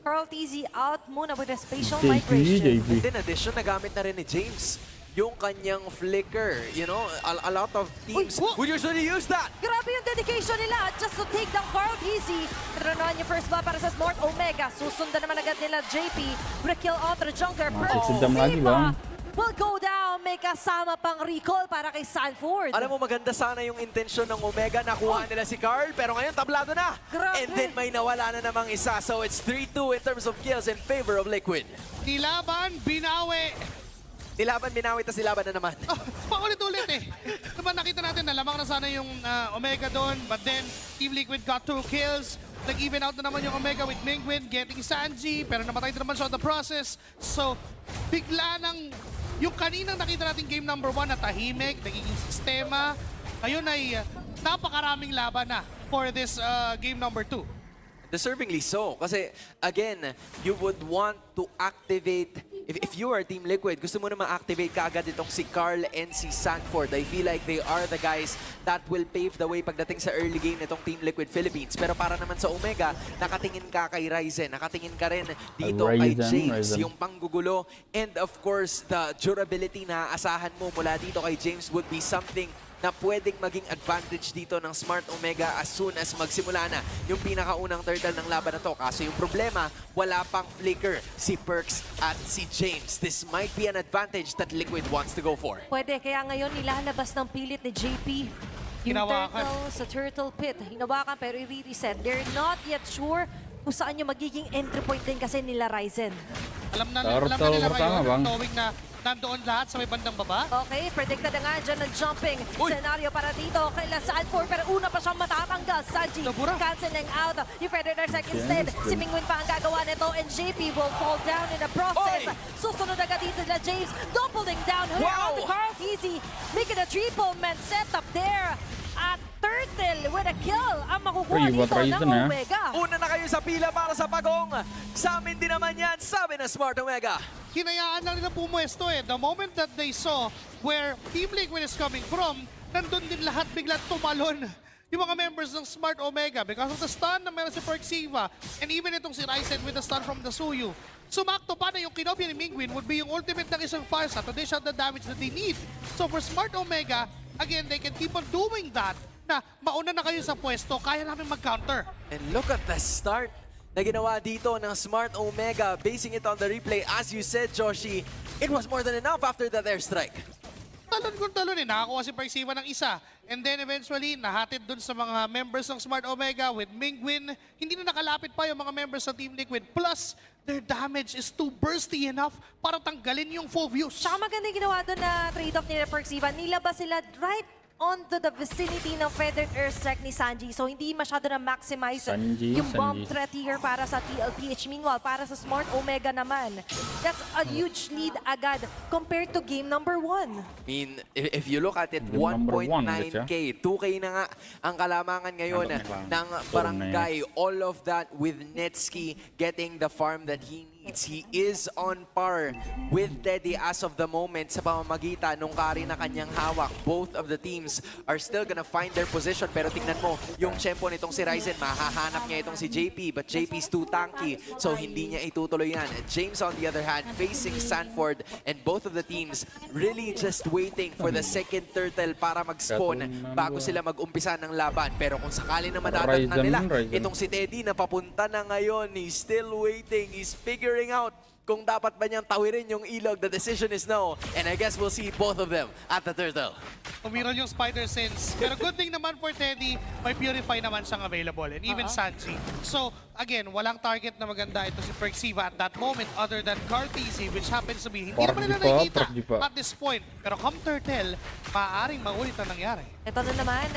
Carl TZ out muna with a spatial JP, migration. JP. And in addition, nagamit na rin ni James yung kanyang flicker. You know, a lot of teams would usually use that. Grabe yung dedication nila just to take down Carl TZ. Naroon yung first blood para sa Smart Omega. Susundan naman agad nila JP with a kill out to the jungler. Masih sejam lagi, Bang. Will go down, may kasama pang recall para kay Sanford. Alam mo, maganda sana yung intention ng Omega. Nakuha nila si Carl, pero ngayon tablado na. Grabe. And then may nawala na namang isa. So it's 3-2 in terms of kills in favor of Liquid. Nilaban, binawi. Nilaban, binawi, tas nilaban na naman. Paulit-ulit eh. Diba nakita natin na lamang na sana yung Omega doon, but then Team Liquid got 2 kills. Nag-even out na naman yung Omega with Mingwin getting Sanji, pero namatay din naman siya on the process. So, bigla nang yung kaninang nakita natin game number 1 na tahimik, nagiging sistema, ngayon ay napakaraming laban na for this game number 2. Deservingly so. Kasi, again, you would want to activate, if you are Team Liquid, gusto mo na ma-activate kaagad itong si Carl and si Sanford. I feel like they are the guys that will pave the way pagdating sa early game nitong Team Liquid Philippines. Pero para naman sa Omega, nakatingin ka kay Ryzen, nakatingin ka rin dito kay James, yung panggugulo. And of course, the durability na asahan mo mula dito kay James would be something na pwedeng maging advantage dito ng Smart Omega as soon as magsimula na yung pinakaunang turtle ng laban na to. Kaso yung problema, wala pang flicker si Perks at si James. This might be an advantage that Liquid wants to go for. Pwede, kaya ngayon nilalabas ng pilit ni JP. Yung turtle sa turtle pit. Hinawakan pero i-reset. They're not yet sure kung saan yung magiging entry point din kasi nila Ryzen. Alam na nila ngayon, knowing na nandoon lahat sa may bandang baba. Okay, predicted na nga dyan ng jumping scenario para dito kay Sanford. Pero una pa siyang matatanggal. Sanji canceling out. Yung Predator instead. Si Mingwin pa ang gagawa nito and JP will fall down in the process. Susunod agad dito na James. Doubling down here on the Carl TZ. Making a triple man setup there. At Turtle with a kill ang makukuha dito ng Omega. Una na kayo sa pila para sa pagong. Sa amin din naman yan, sabi ng Smart Omega. Hinayaan lang nila pumuesto eh. The moment that they saw where Team Liquid is coming from, nandun din lahat bigla tumalon. Yung mga members ng Smart Omega because of the stun na meron si Perxiva and even itong si Ryzen with the stun from the Suyu. Sumakto pa na yung kinopya ni Mingwin would be yung ultimate ng isang Farsa to dish out the damage that they need. So for Smart Omega, again, they can keep on doing that na mauna na kayo sa pwesto, kaya namin mag-counter. And look at the start na ginawa dito ng Smart Omega. Basing it on the replay, as you said, Joshi, it was more than enough after that airstrike. Talon kung talon eh, nakakuha si Perxiva ng isa. And then eventually, nahatid dun sa mga members ng Smart Omega with Mingwin. Hindi na nakalapit pa yung mga members ng Team Liquid. Plus, their damage is too bursty enough para tanggalin yung full views. Tsaka maganda yung ginawa doon na trade-off nila Perxiva. Nilabas sila right onto the vicinity ng feathered airstrike ni Sanji. So hindi masyado na maximize yung bomb threat here para sa TLPH. Meanwhile, para sa Smart Omega naman, that's a huge lead agad compared to game number 1. I mean, if you look at it, 1.9K, 2K na nga ang kalamangan ngayon ng barangay. All of that with Netski getting the farm that he needs. He is on par with Teddy as of the moment sa pamamagitan nung carry na kanyang hawak. Both of the teams are still gonna find their position. Pero tingnan mo, yung tempo nitong si Ryzen, mahahanap niya itong si JP. But JP's too tanky, so hindi niya itutuloy yan. James on the other hand, facing Sanford. And both of the teams really just waiting for the second turtle para mag-spawn bago sila mag-umpisa ng laban. Pero kung sakali na madadat na nila, itong si Teddy na papunta na ngayon, he's still waiting, he's figuring figuring out kung dapat ba niyang tawirin yung ilog. The decision is no. And I guess we'll see both of them at the turtle. Umiral yung Spider Sense. Pero good thing naman for Teddy, may Purify naman siyang available. And even Sanji. So, again, walang target na maganda ito si Perxiva at that moment other than Cartezy, which happens to be hindi naman nila nakikita at this point. Pero come turtle, maaaring maulit ang nangyari. Ito na naman,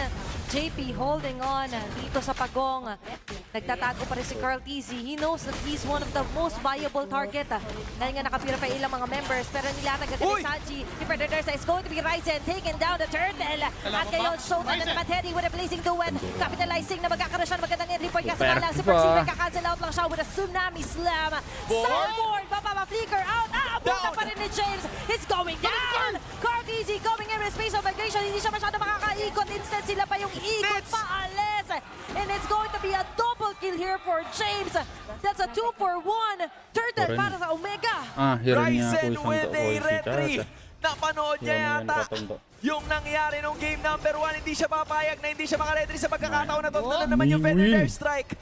JP holding on dito sa pagong. Nagtatago pa rin si Cartezy. He knows that he's one of the most viable target. Dahil nga nakapurify ilang mga members. Pero nilatag agad ni Sanji. The Predators is going to be Ryzen taking down the turtle. At ngayon, showdown na naman Teddy with a blazing duet. Capitalizing na magkakaroon siya ng magandang report. Kasi lang si Percy kakancel out lang siya with a tsunami slam. Sunboard, papapa-flicker out. Abuta pa rin ni James. It's going down. Cartezy going in with space of migration. Hindi siya masyado makakaikot. Instead, sila pa yung ikot paalis. And it's going to be a double kill here for James. That's a 2-for-1 turtle para sa Omega. Ryzen with a retry. Napanood niya yata yung nangyari nung game number 1. Hindi siya papayag na hindi siya makaretry sa pagkakataon na doon na naman yung Feather Airstrike.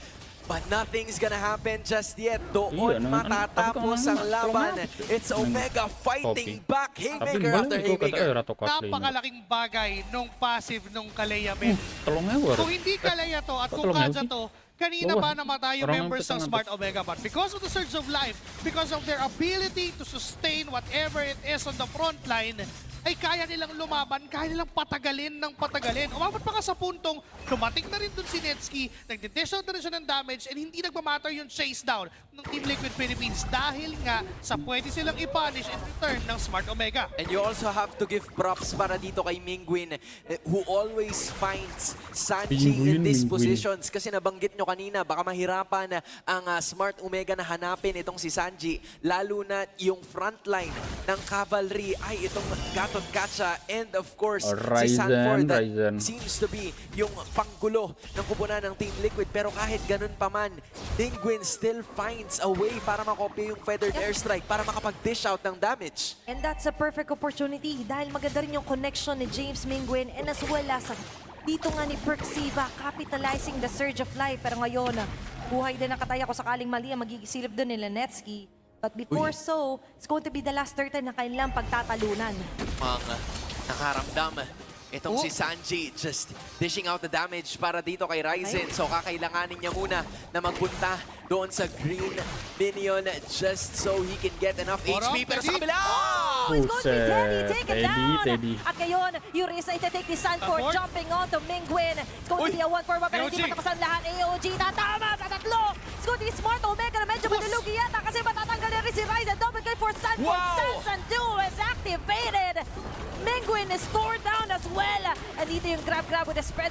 But nothing's gonna happen just yet. Doon matatapos ang laban. It's Omega fighting back. Haymaker after haymaker. Napakalaking bagay nung passive nung Kalea men. Kung hindi Kalea to at kung Kaja to, kanina pa namatay yung members ng Smart Omega. But because of the surge of life, because of their ability to sustain whatever it is on the front line, ay kaya nilang lumaban, kaya nilang patagalin ng patagalin. Umabot pa nga sa puntong dumating na rin dun si Netsky, nag-dish out na rin siya ng damage, and hindi nagmamatter yung chase down ng Team Liquid Philippines dahil nga sa pwede silang i-punish in return ng Smart Omega. And you also have to give props para dito kay Mingwin, who always finds Sanji in these positions. Kasi nabanggit nyo kanina, baka mahirapan ang Smart Omega na hanapin itong si Sanji, lalo na yung frontline ng cavalry ay itong Gatot Kacha, and of course si Sanford that seems to be yung panggulo ng kupunan ng Team Liquid. Pero kahit ganun pa man, Mingwin still finds a way para makopya yung Feathered Airstrike para makapag-dish out ng damage. And that's a perfect opportunity dahil maganda rin yung connection ni James Mingwin and as well as dito nga ni Perxiva capitalizing the surge of life. Pero ngayon, buhay din ang kataya ko sakaling mali ang magigisilip doon nila Netsky. But before so, it's going to be the last turtle na kailang pagtatalunan. Mga nakaramdam itong si Sanji, just dishing out the damage para dito kay Ryzen. So kakailanganin niya muna na magpunta doon sa green minion just so he can get enough HP. Pero sa kabila! It's going to be Teddy taken down. At ngayon, Yuris ay take ni Sanford jumping onto Mingwin. It's going to be a 1-for-1 pero hindi matapasan lahat. AOG tatama sa tatlo. It's going to be Smart Omega na medyo manulugi yata kasi matatanggal na rin si Ryzen. Double kill for Sanford. Sansan 2 is activated. Mingwin is scored down as well. And dito yung grab with the spread.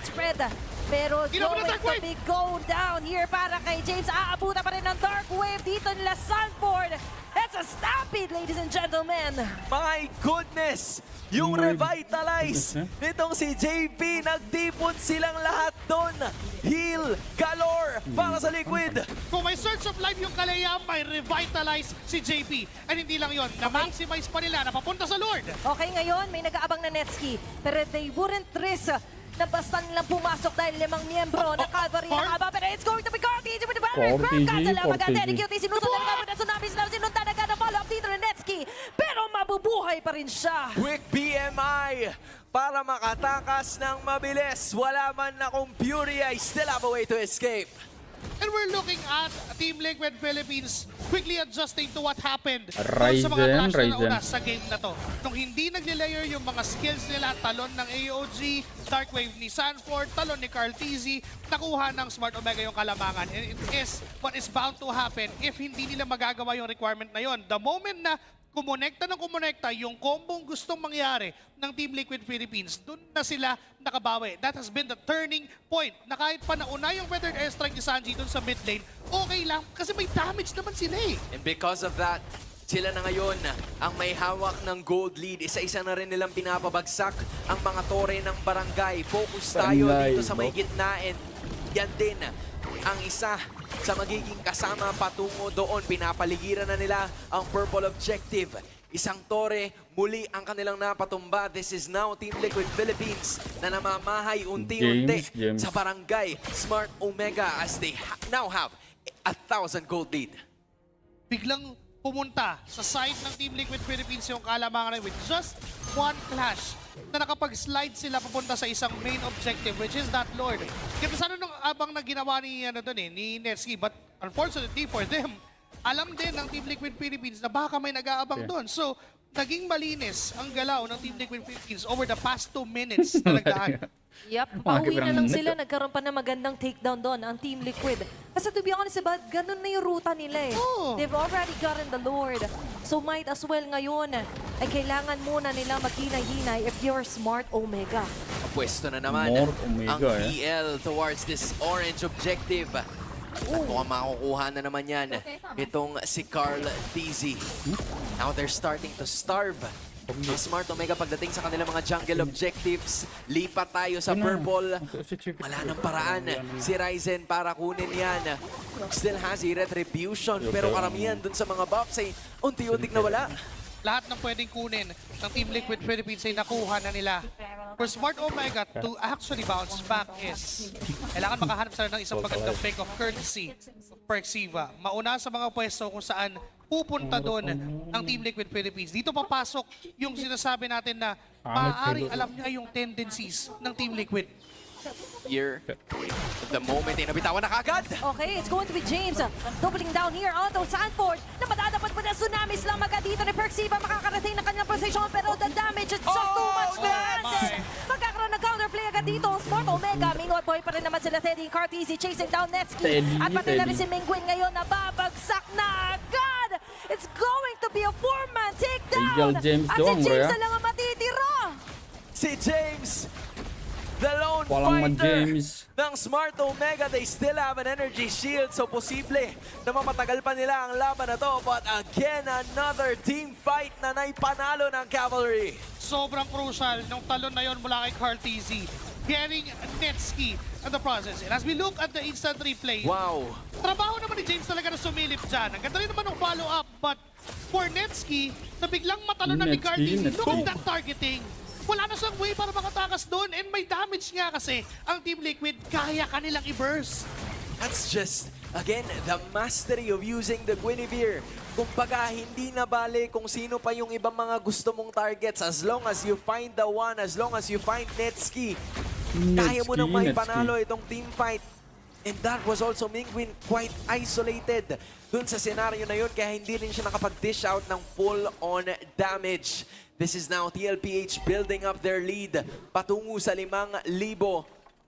Pero going to be go down here para kay James. Aabuta pa rin ng Dark Wave dito nila Sanford. It's a stampede, ladies and gentlemen. My goodness! Yung revitalize nitong si JP, nagtipon silang lahat doon. Heal galore para sa Liquid. Kung may Surge of Life yung Kalea, may revitalize si JP. And hindi lang yun, na-maximize pa nila, napapunta sa Lord. Okay, ngayon may nag-aabang na Netsky. Pero they wouldn't risk na basta nilang pumasok dahil 5 miyembro na Calvary na kaba. Pero it's going to be Cartezy with the banner. Grab cancel lang maganda. QT sinusunod na naman na tsunami. Sinundan agad ang follow-up dito ni Netsky. Pero mabubuhay pa rin siya. Quick BMI para makatakas ng mabilis. Wala man na kung Fury, I still have a way to escape. And we're looking at Team Liquid Philippines quickly adjusting to what happened sa mga clash na una sa game na to. Nung hindi nagle-layer yung mga skills nila, talon ng AOG, Dark Wave ni Sanford, talon ni Cartezy, nakuha ng Smart Omega yung kalamangan. And it is what is bound to happen if hindi nila magagawa yung requirement na yon. The moment na kumonekta yung kombong gustong mangyari ng Team Liquid Philippines, dun na sila nakabawi. That has been the turning point na kahit pa nauna yung Feathered Airstrike ni Sanji dun sa mid lane, okay lang kasi may damage naman sila eh. And because of that, sila na ngayon ang may hawak ng gold lead. Isa-isa na rin nilang pinapabagsak ang mga tore ng barangay. Focus tayo dito sa may gitna and yan din ang isa sa magiging kasama patungo doon. Pinapaligiran na nila ang purple objective. Isang tore, muli ang kanilang napatumba. This is now Team Liquid Philippines na namamahay unti-unti sa barangay Smart Omega as they now have 1,000 gold lead. biglang pumunta sa side ng Team Liquid Philippines yung kalamangan with just one clash na nakapag-slide sila papunta sa isang main objective, which is that Lord. Kasi sana nung abang na ginawa ni Netski, but unfortunately for them, alam din ng Team Liquid Philippines na baka may nag-aabang doon. So, naging malinis ang galaw ng Team Liquid Philippines over the past 2 minutes na nagdaan. Yep, pauwi na lang sila. Nagkaroon pa ng magandang takedown doon ang Team Liquid. Kasi to be honest about, ganun na yung ruta nila eh. They've already gotten the Lord. So might as well ngayon ay kailangan muna nila maghinay-hinay if you're smart Omega. Pwesto na naman ang PL towards this orange objective. Mukhang makukuha na naman yan itong si Carl TZ. Now they're starting to starve. Ang Smart Omega pagdating sa kanilang mga jungle objectives. Lipat tayo sa purple. Wala nang paraan si Ryzen para kunin yan. Still has a retribution pero karamihan dun sa mga buffs ay unti-unting nawala. Lahat ng pwedeng kunin ng Team Liquid Philippines ay nakuha na nila. For Smart Omega to actually bounce back is kailangan makahanap sila ng isang magandang fake of courtesy for Xiva. Mauna sa mga pwesto kung saan pupunta doon ang Team Liquid Philippines. Dito papasok yung sinasabi natin na maaaring alam niya yung tendencies ng Team Liquid. Here, the moment ay nabitawan na kagad. Okay, it's going to be James. Doubling down here onto Sanford. Na madadapat pa na tsunamis lang maga dito ni Perxiva. Makakarating ng kanyang position pero the damage is just too much to handle. Magkakaroon ng counterplay agad dito. Smart Omega. Mingot boy pa rin naman sila Teddy Cartesi chasing down Netski. At pati na rin si Mingguin ngayon na babagsak na agad. It's going to be a 4-man takedown. At si James na lang ang matitira. Si James, the lone fighter ng Smart Omega. They still have an energy shield, so posible na mamatagal pa nila ang laban na to. But again, another team fight na naipanalo ng Cavalry. Sobrang crucial ng talon na yon mula kay Carl TZ. Getting Netski in the process. And as we look at the instant replay, wow, trabaho naman ni James talaga na sumilip dyan. Ang ganda rin naman ng follow-up, but for Netski, na biglang matalon na ni Carl TZ, look at that targeting. Wala na siyang way para makatakas doon and may damage nga kasi ang Team Liquid kaya kanilang i-burst. That's just, again, the mastery of using the Guinevere. Kumbaga, hindi na bale kung sino pa yung ibang mga gusto mong targets. As long as you find the one, as long as you find Netski, kaya mo nang maipanalo itong team fight. And that was also Mingguin quite isolated dun sa senaryo na yun, kaya hindi rin siya nakapag-dish out ng full-on damage. This is now TLPH building up their lead patungo sa 5,000.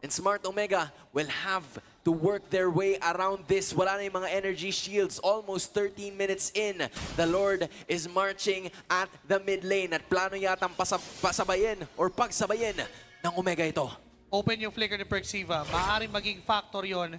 And Smart Omega will have to work their way around this. Wala na yung mga energy shields. Almost 13 minutes in. The Lord is marching at the mid lane. At plano yatang pasabayin or pagsabayin ng Omega ito. Open yung flicker ni Perxiva. Maaaring maging factor yon.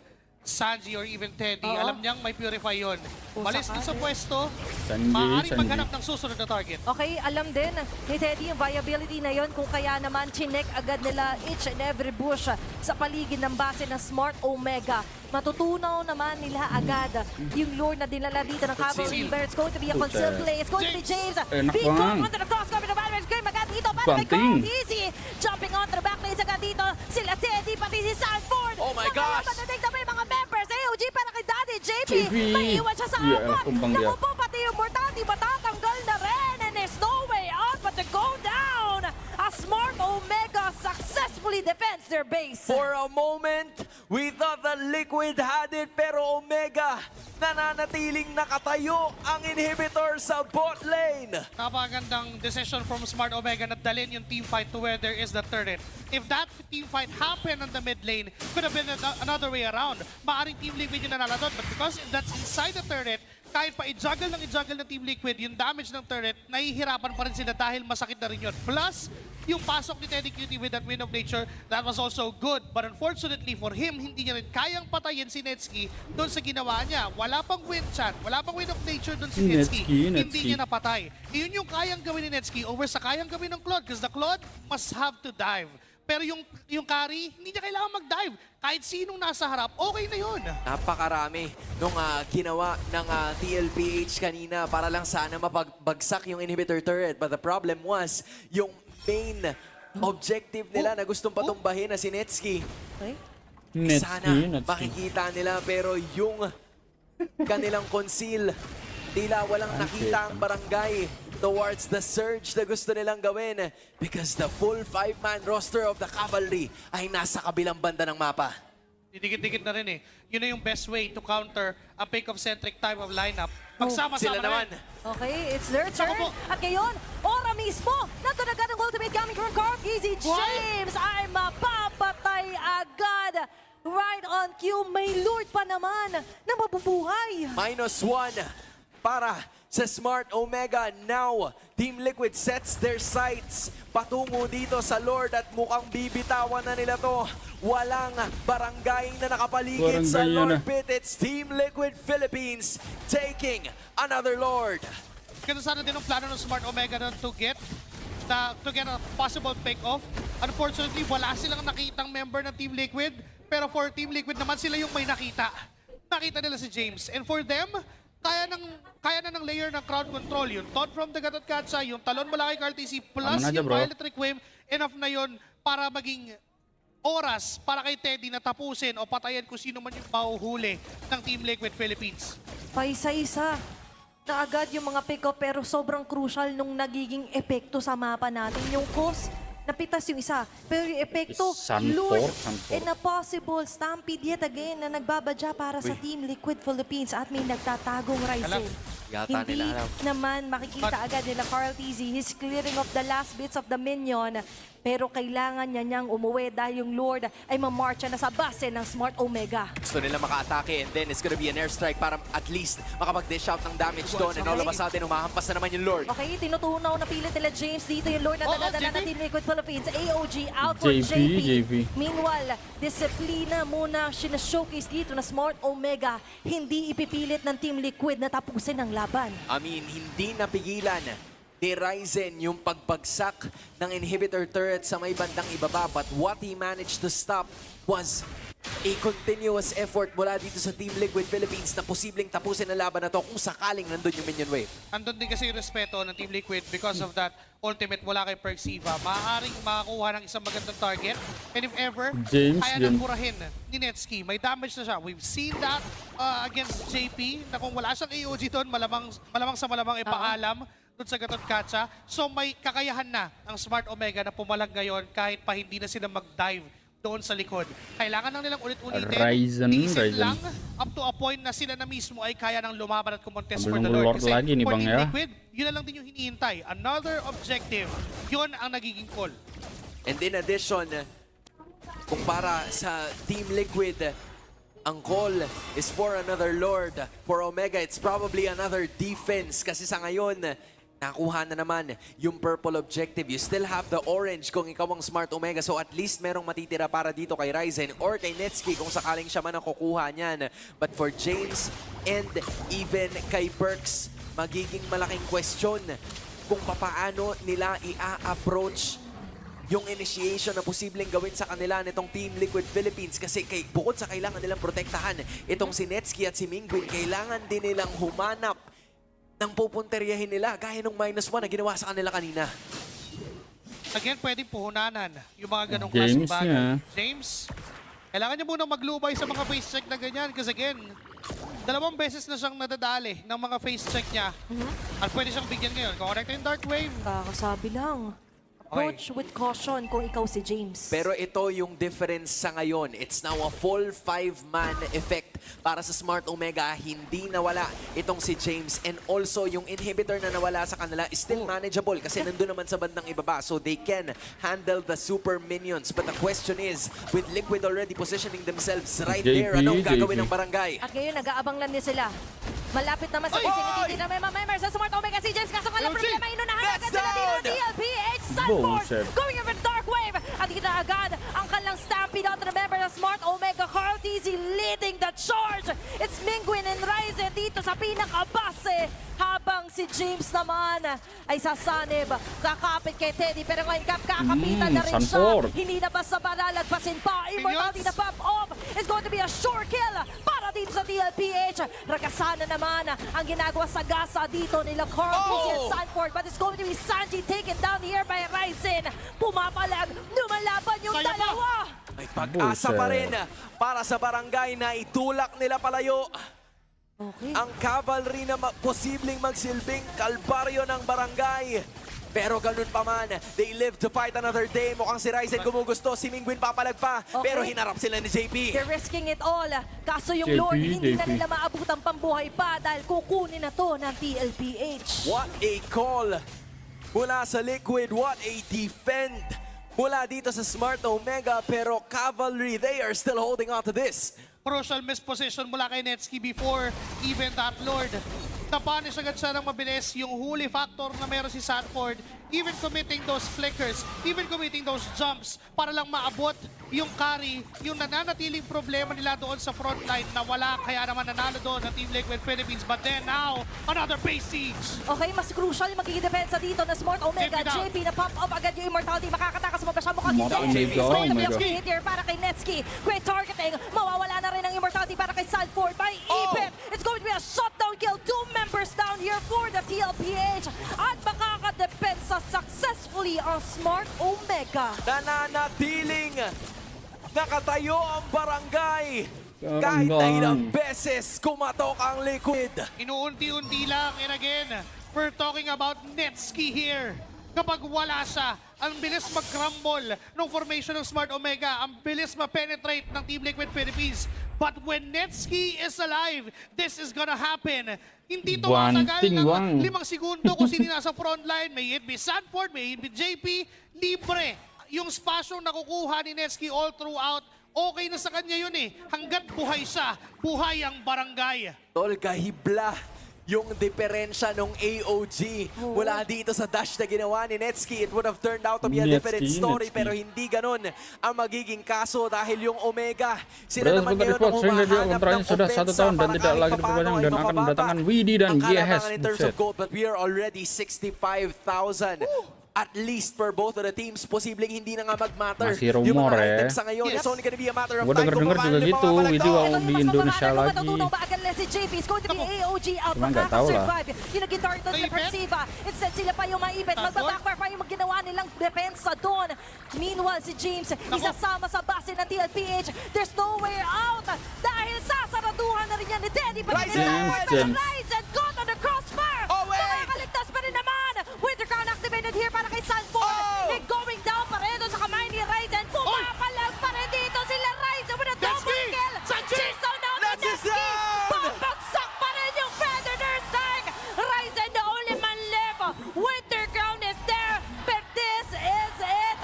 Sanji or even Teddy, alam niyang may purify yon. Malis din sa pwesto, maaaring maghanap ng susunod na target. Okay, alam din ni Teddy yung viability na yon kung kaya naman chinek agad nila each and every bush sa paligid ng base ng Smart Omega. Matutunaw naman nila agad yung lure na dinala dito ng Cavalry. It's going to be a concealed play. It's going to be James. Big goal onto the cross cover. The Valorant game agad dito para kay Carl Easy. Jumping onto the back lanes agad dito. Sila Teddy, pati si Sanford. Oh my gosh! Patatig na pa yung mga members. AOG para kay Daddy JP. May iwan siya sa apat. Naku po, pati yung Mortati matatanggal na rin. And there's no way out but to go down. A Smart Omega successfully defends their base. For a moment, we thought that Liquid had it, pero Omega nananatiling nakatayo ang inhibitor sa bot lane. Napakagandang decision from Smart Omega na dalhin yung team fight to where there is the turret. If that team fight happened on the mid lane, could have been another way around. Maaring Team Liquid yung nanalo doon, but because that's inside the turret, kahit pa i-juggle ng Team Liquid, yung damage ng turret, nahihirapan pa rin sila dahil masakit na rin yun. Plus, yung pasok ni Teddy Cutie with that Wind of Nature, that was also good. But unfortunately for him, hindi niya rin kayang patayin si Netski doon sa ginawa niya. Wala pang Wind Chan, wala pang Wind of Nature doon si Netski. Hindi niya napatay. Iyon yung kayang gawin ni Netski over sa kayang gawin ng Claude because the Claude must have to dive. Pero yung carry, hindi niya kailangan mag-dive. Kahit sinong nasa harap, okay na yun. Napakarami nung ginawa ng TLPH kanina para lang sana mapagbagsak yung inhibitor turret. But the problem was, yung main objective nila na gustong patumbahin na si Netski. Sana makikita nila pero yung kanilang conceal tila walang nakita ang barangay towards the surge na gusto nilang gawin because the full 5-man roster of the cavalry ay nasa kabilang banda ng mapa. Didikit-dikit na rin eh. Yun na yung best way to counter a pick-of-centric type of lineup. Magsama-sama Sila na naman. rin. Okay, it's their turn. At ngayon, ora mismo, nandun agad ang ultimate coming from Carl. Easy James ay mapapatay agad. Right on cue, may Lord pa naman na mabubuhay. -1 para sa Smart Omega. Now, Team Liquid sets their sights patungo dito sa Lord at mukhang bibitawan na nila to. Walang barangay na nakapaligid sa Lord pit. It's Team Liquid Philippines taking another Lord. Ganun sana din ang plano ng Smart Omega na to get a possible pick-off. Unfortunately, wala silang nakitang member ng Team Liquid. Pero for Team Liquid naman, sila yung may nakita. Nakita nila si James. And for them, kaya na ng layer ng crowd control. Yung Todd from the Gatot Katsa, yung talon mula kay RTC, plus yung Violet Requiem, enough na yon para maging oras para kay Teddy na tapusin o patayan kung sino man yung mahuhuli ng Team Liquid Philippines. Paisa-isa na agad yung mga pick-up pero sobrang crucial nung nagiging epekto sa mapa natin. Yung cost, napitas yung isa. Pero yung epekto, Lord, and a possible stampede yet again na nagbabadya para sa Team Liquid Philippines at may nagtatagong Ryzen. Hindi naman makikita agad nila Carl TZ. He's clearing off the last bits of the minion. Pero kailangan niya niyang umuwi dahil yung Lord ay mamarcha na sa base ng Smart Omega. Gusto nila maka-atake and then it's gonna be an airstrike para at least makapag-dish out ng damage doon. And all of a sudden, umahampas na naman yung Lord. Okay, tinutunaw na pilit nila James dito yung Lord na dadala na Team Liquid Philippines. AOG out for JP. Meanwhile, disiplina muna sinashowcase dito na Smart Omega. Hindi ipipilit ng Team Liquid na tapusin ang laban. I mean, hindi napigilan ni Ryzen yung pagbagsak ng inhibitor turret sa may bandang ibaba. But what he managed to stop was a continuous effort mula dito sa Team Liquid Philippines na posibleng tapusin ang laban na to kung sakaling nandun yung minion wave. Andun din kasi yung respeto ng Team Liquid because of that ultimate mula kay Perxiva. Maaaring makakuha ng isang magandang target. And if ever, kaya nang burahin ni Netsky. May damage na siya. We've seen that against JP na kung wala siyang AOG doon, malamang sa malamang ipaalam doon sa Gatot Katsa. So may kakayahan na ang Smart Omega na pumalag ngayon kahit pa hindi na sila mag-dive doon sa likod. Kailangan lang nilang ulit-ulitin. Tiisin lang up to a point na sila na mismo ay kaya ng lumaban at kumontes for the Lord. Kasi for Team Liquid, yun na lang din yung hinihintay. Another objective. Yun ang nagiging call. And in addition, kung para sa Team Liquid, ang call is for another Lord. For Omega, it's probably another defense. Kasi sa ngayon, nakuha na naman yung purple objective. You still have the orange kung ikaw ang Smart Omega. So at least merong matitira para dito kay Ryzen or kay Netsky kung sakaling siya man ang kukuha niyan. But for James and even kay Perks, magiging malaking question kung papaano nila i-approach yung initiation na posibleng gawin sa kanila nitong Team Liquid Philippines. Kasi bukod sa kailangan nilang protektahan itong si Netsky at si Mingwin, kailangan din nilang humanap ng pupunteryahin nila gaya ng -1 na ginawa sa kanila kanina. Again, pwedeng puhunanan yung mga ganong klaseng bagay. James, kailangan niya munang maglubay sa mga face check na ganyan. Kasi again, 2 beses na siyang nadadali ng mga face check niya. At pwede siyang bigyan ngayon. Correct yung Dark Wave. Kakasabi lang. Approach with caution kung ikaw si James. Pero ito yung difference sa ngayon. It's now a full 5-man effect para sa Smart Omega. Hindi nawala itong si James. And also, yung inhibitor na nawala sa kanila is still manageable kasi nandun naman sa bandang ibaba. So they can handle the super minions. But the question is, with Liquid already positioning themselves right there, anong gagawin ng barangay? At ngayon, nag-aabang lang din sila. Malapit naman sa vicinity na may mamemers sa Smart Omega si James. Kaso nga lang problema, inunahan agad sila dito ng DLPH. Sunboard going over Dark Wave. At kita agad ang kanilang stampede out to the member ng Smart Omega. Carl TZ leading the charge. It's Mingwin and Ryzen dito sa pinakabase. Habang si James naman ay sasanib. Kakapit kay Teddy. Pero ngayon kakapitan na rin siya. Hindi na basta malalagpasin pa. Immortality na pop off. It's going to be a sure kill para dito sa DLPH. Rakasana naman ang ginagawa sa gasa dito nila Carl TZ at Sanford. But it's going to be Sanji taken down here by Ryzen. Pumapalag. Lumalaban yung dalawa. May pag-asa pa rin para sa barangay na itulak nila palayo. Okay. Ang cavalry na posibleng magsilbing kalbaryo ng barangay. Pero ganun pa man, they live to fight another day. Mukhang si Ryzen gumugusto, si Mingwin papalag pa. Pero hinarap sila ni JP. They're risking it all. Kaso yung JP, Lord, hindi na JP. nila maabot ang pambuhay pa dahil kukunin na to ng TLPH. What a call mula sa Liquid. What a defend mula dito sa Smart Omega. Pero Cavalry, they are still holding on to this. Crucial misposition mula kay Netsky before even that Lord. Napunish agad siya ng mabilis yung huli factor na meron si Sanford. Even committing those flickers, even committing those jumps para lang maabot yung carry, yung nananatiling problema nila doon sa front line na wala, kaya naman nanalo doon ng Team Liquid Philippines. But then now, another base siege. Okay, mas crucial yung magiging depensa dito na Smart Omega. JP na pop up agad yung Immortality. Makakatakas mo ba siya? Mukhang hindi. Straight up yung hit here para kay Netsky. Great targeting. Mawawala na rin ang Immortality para kay Sanford by Ipit. It's going to be a shutdown kill. 2 members down here for the TLPH. At makakadepensa successfully ang Smart Omega. Nananatiling nakatayo ang barangay. Kahit na ilang beses kumatok ang Liquid. Inuunti-unti lang. And again, we're talking about Netsky here. Kapag wala siya, ang bilis mag-crumble ng formation ng Smart Omega. Ang bilis ma-penetrate ng Team Liquid Philippines. But when Netsky is alive, this is gonna happen. Hindi to matagal ng 5 segundo kung sino nasa front line. May it be Sanford, may it be JP. Libre yung spasyong nakukuha ni Netsky all throughout. Okay na sa kanya yun eh. Hanggat buhay siya, buhay ang barangay. Tol, kahibla yung diferensya ng AOG mula dito sa dash na ginawa ni Netsky. It would have turned out to be a different story, pero hindi ganun ang magiging kaso dahil yung Omega, sila naman ngayon ang humahanap ng sudah 1 tahun dan tidak lagi diperpanjang dan akan mendatangkan Widi dan GS. in terms of gold, but we are already 65,000. At least for both of the teams, posibleng hindi na nga mag-matter. Masih Yung rumor mga eh. items sa ngayon, it's only gonna be a matter of Gua time. denger-denger juga gitu, Widi di Indonesia lagi. Matutunaw ba agad si JP? It's going to be AOG out. Cuma nggak tahu lah. Makakasurvive. Yung naging target ni Persiva. Instead, sila pa yung maipit. Magbabackfire pa yung ginawa nilang depensa doon. Meanwhile, si James, isasama sa base ng TLPH. There's nowhere out. Dahil sasaraduhan na rin yan ni Teddy. Ryzen got on the crossfire. Makakaligtas pa rin naman. Winter Crown activated here para kay Sanford. They're going down pa rin doon sa kamay ni Ryzen. Pumapalag pa rin dito sila Ryzen with a double kill. Chiso now ni Netsky. Pabagsak pa rin yung Predator Stark. Ryzen the only man left. Winter Crown is there. But this is it.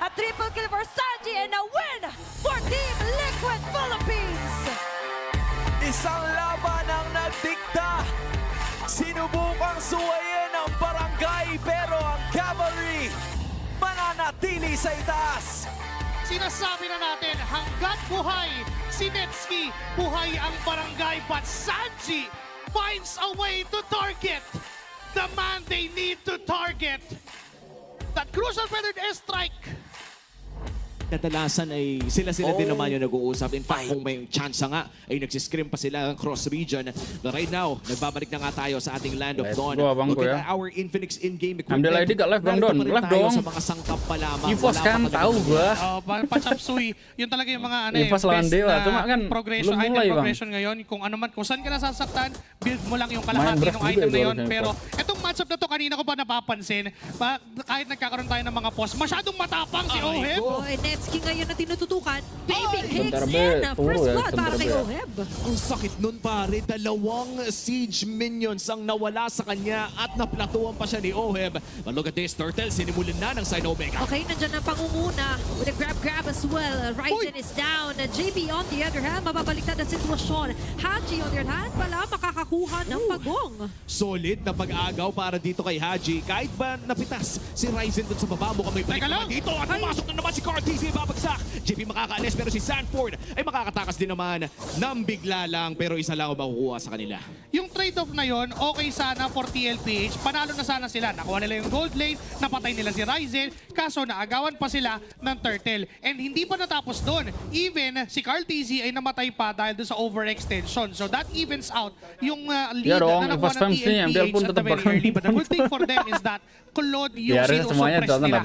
A triple kill for Sanji and a win for Team Liquid Philippines. Isang laban ang nagdikta. Sinubukang suwayin ang barangay, pero ang Cavalry mananatili sa itaas. Sinasabi na natin, hanggat buhay si Netsky, buhay ang barangay. But Sanji finds a way to target the man they need to target. That crucial feathered airstrike. Kadalasan ay sila din naman yung nag-uusap. In fact, kung may chance nga, ay nagsiscrim pa sila cross region. But right now, nagbabalik na nga tayo sa ating Land of Dawn. Look at our Infinix in-game equipment. Ambil ID gak live Bang Don? Live dong. Sa mga sangkap pa lamang. EVOS kan tahu gua. Pachapsuy, yun talaga yung mga EVOS lawan Dewa. Cuma kan progression, belum item mulai Bang. progression ngayon. Kung ano man, kung saan ka nasasaktan, build mo lang yung kalahati ng item na yun. Pero itong matchup na to, kanina ko pa napapansin, kahit nagkakaroon tayo ng mga pause, masyadong matapang si Oheb. Netsky ngayon na tinututukan. Baby kicks sebentar in. be, First ya, blood para sebentar kay be. Oheb. Ang sakit nun pare, 2 siege minions ang nawala sa kanya at naplatuan pa siya ni Oheb. But look at this, Turtle, sinimulan na ng Side Omega. Okay, nandyan ang pangunguna with a grab as well. Ryzen is down. JB on the other hand, mababaliktad na sitwasyon. Haji on the other hand, pala makakakuha ng pagong. Solid na pag-aagaw para dito kay Haji. Kahit ba napitas si Ryzen dun sa baba, mukhang may balik naman dito. At pumasok na naman si Cartesi, babagsak. JP makakaalis pero si Sanford ay makakatakas din naman ng bigla lang, pero isa lang ang makukuha sa kanila. Yung trade-off na yon, okay sana for TLPH. Panalo na sana sila. Nakuha nila yung gold lane, napatay nila si Ryzen, kaso naagawan pa sila ng Turtle. And hindi pa natapos doon. Even si Carl TZ ay namatay pa dahil doon sa overextension. So that evens out yung lead na nakuha ng TLPH at the very early. But the good thing for them is that Claude yung sinusuppress nila.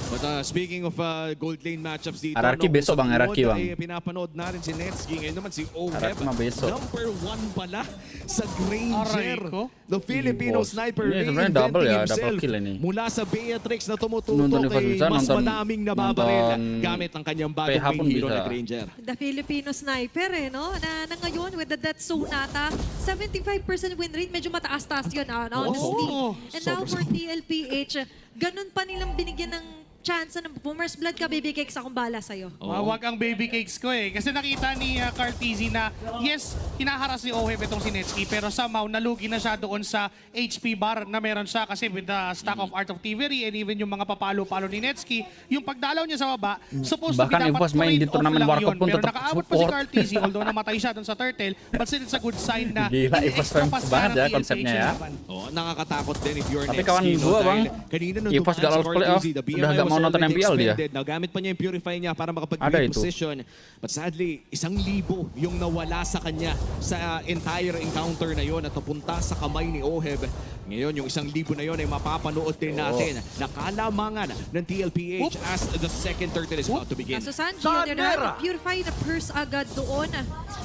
But speaking of gold lane matchups dito, Hierarchy besok Bang, hierarchy Bang. pinapanood natin si Netsky. Ngayon naman si Oheb. Harap mabeso. Number 1 pala sa Granger. Aray ko. The Filipino sniper Ini sebenarnya double reinventing ya, himself. double kill ini. Mula sa Beatrix na tumututo Nonton ni kay Fadlizan, mas nonton- madaming nababaril nonton gamit ang kanyang bagong PH pun main hero bisa. na Granger. The Filipino sniper no? Na ngayon with the Death Zone ata, 75% win rate, medyo mataas-taas yun honestly. And now for TLPH, ganun pa nilang binigyan ng chance na Boomer's Blood ka, baby cakes, akong bala sa'yo. Wag ang baby cakes ko eh. Kasi nakita ni Carl TZ na yes, hinaharas ni Oheb itong si Netsky pero somehow nalugi na siya doon sa HP bar na meron siya kasi with the stack of Art of Thievery and even yung mga papalo-palo ni Netsky, yung pagdalaw niya sa baba, supposed to be Bahkan dapat Evos main di trade off turnamen lang Warcop yun. pun Pero tetap nakaabot pa si support. Carl TZ although namatay siya doon sa turtle, but still it's a good sign na Gila, Evos extra fans pass banget na ya ng konsepnya ya. laban. Nakakatakot din if you're Tapi Netsky. kawan gua, Bang, Kanina nung Evos dumaan gak si lolos Carl playoff, TZ, the udah BMI gak was mau nonton already MPL dia. expended. Nagamit pa niya yung purify niya para Ada itu. makapag-reposition. But sadly, 1,000 yung nawala sa kanya sa entire encounter na yon at napunta sa kamay ni Oheb. Ngayon, yung 1,000 na yon ay mapapanood din natin na kalamangan ng TLPH as the second turtle is about to begin. So Sanji, on the other hand, purify the purse agad doon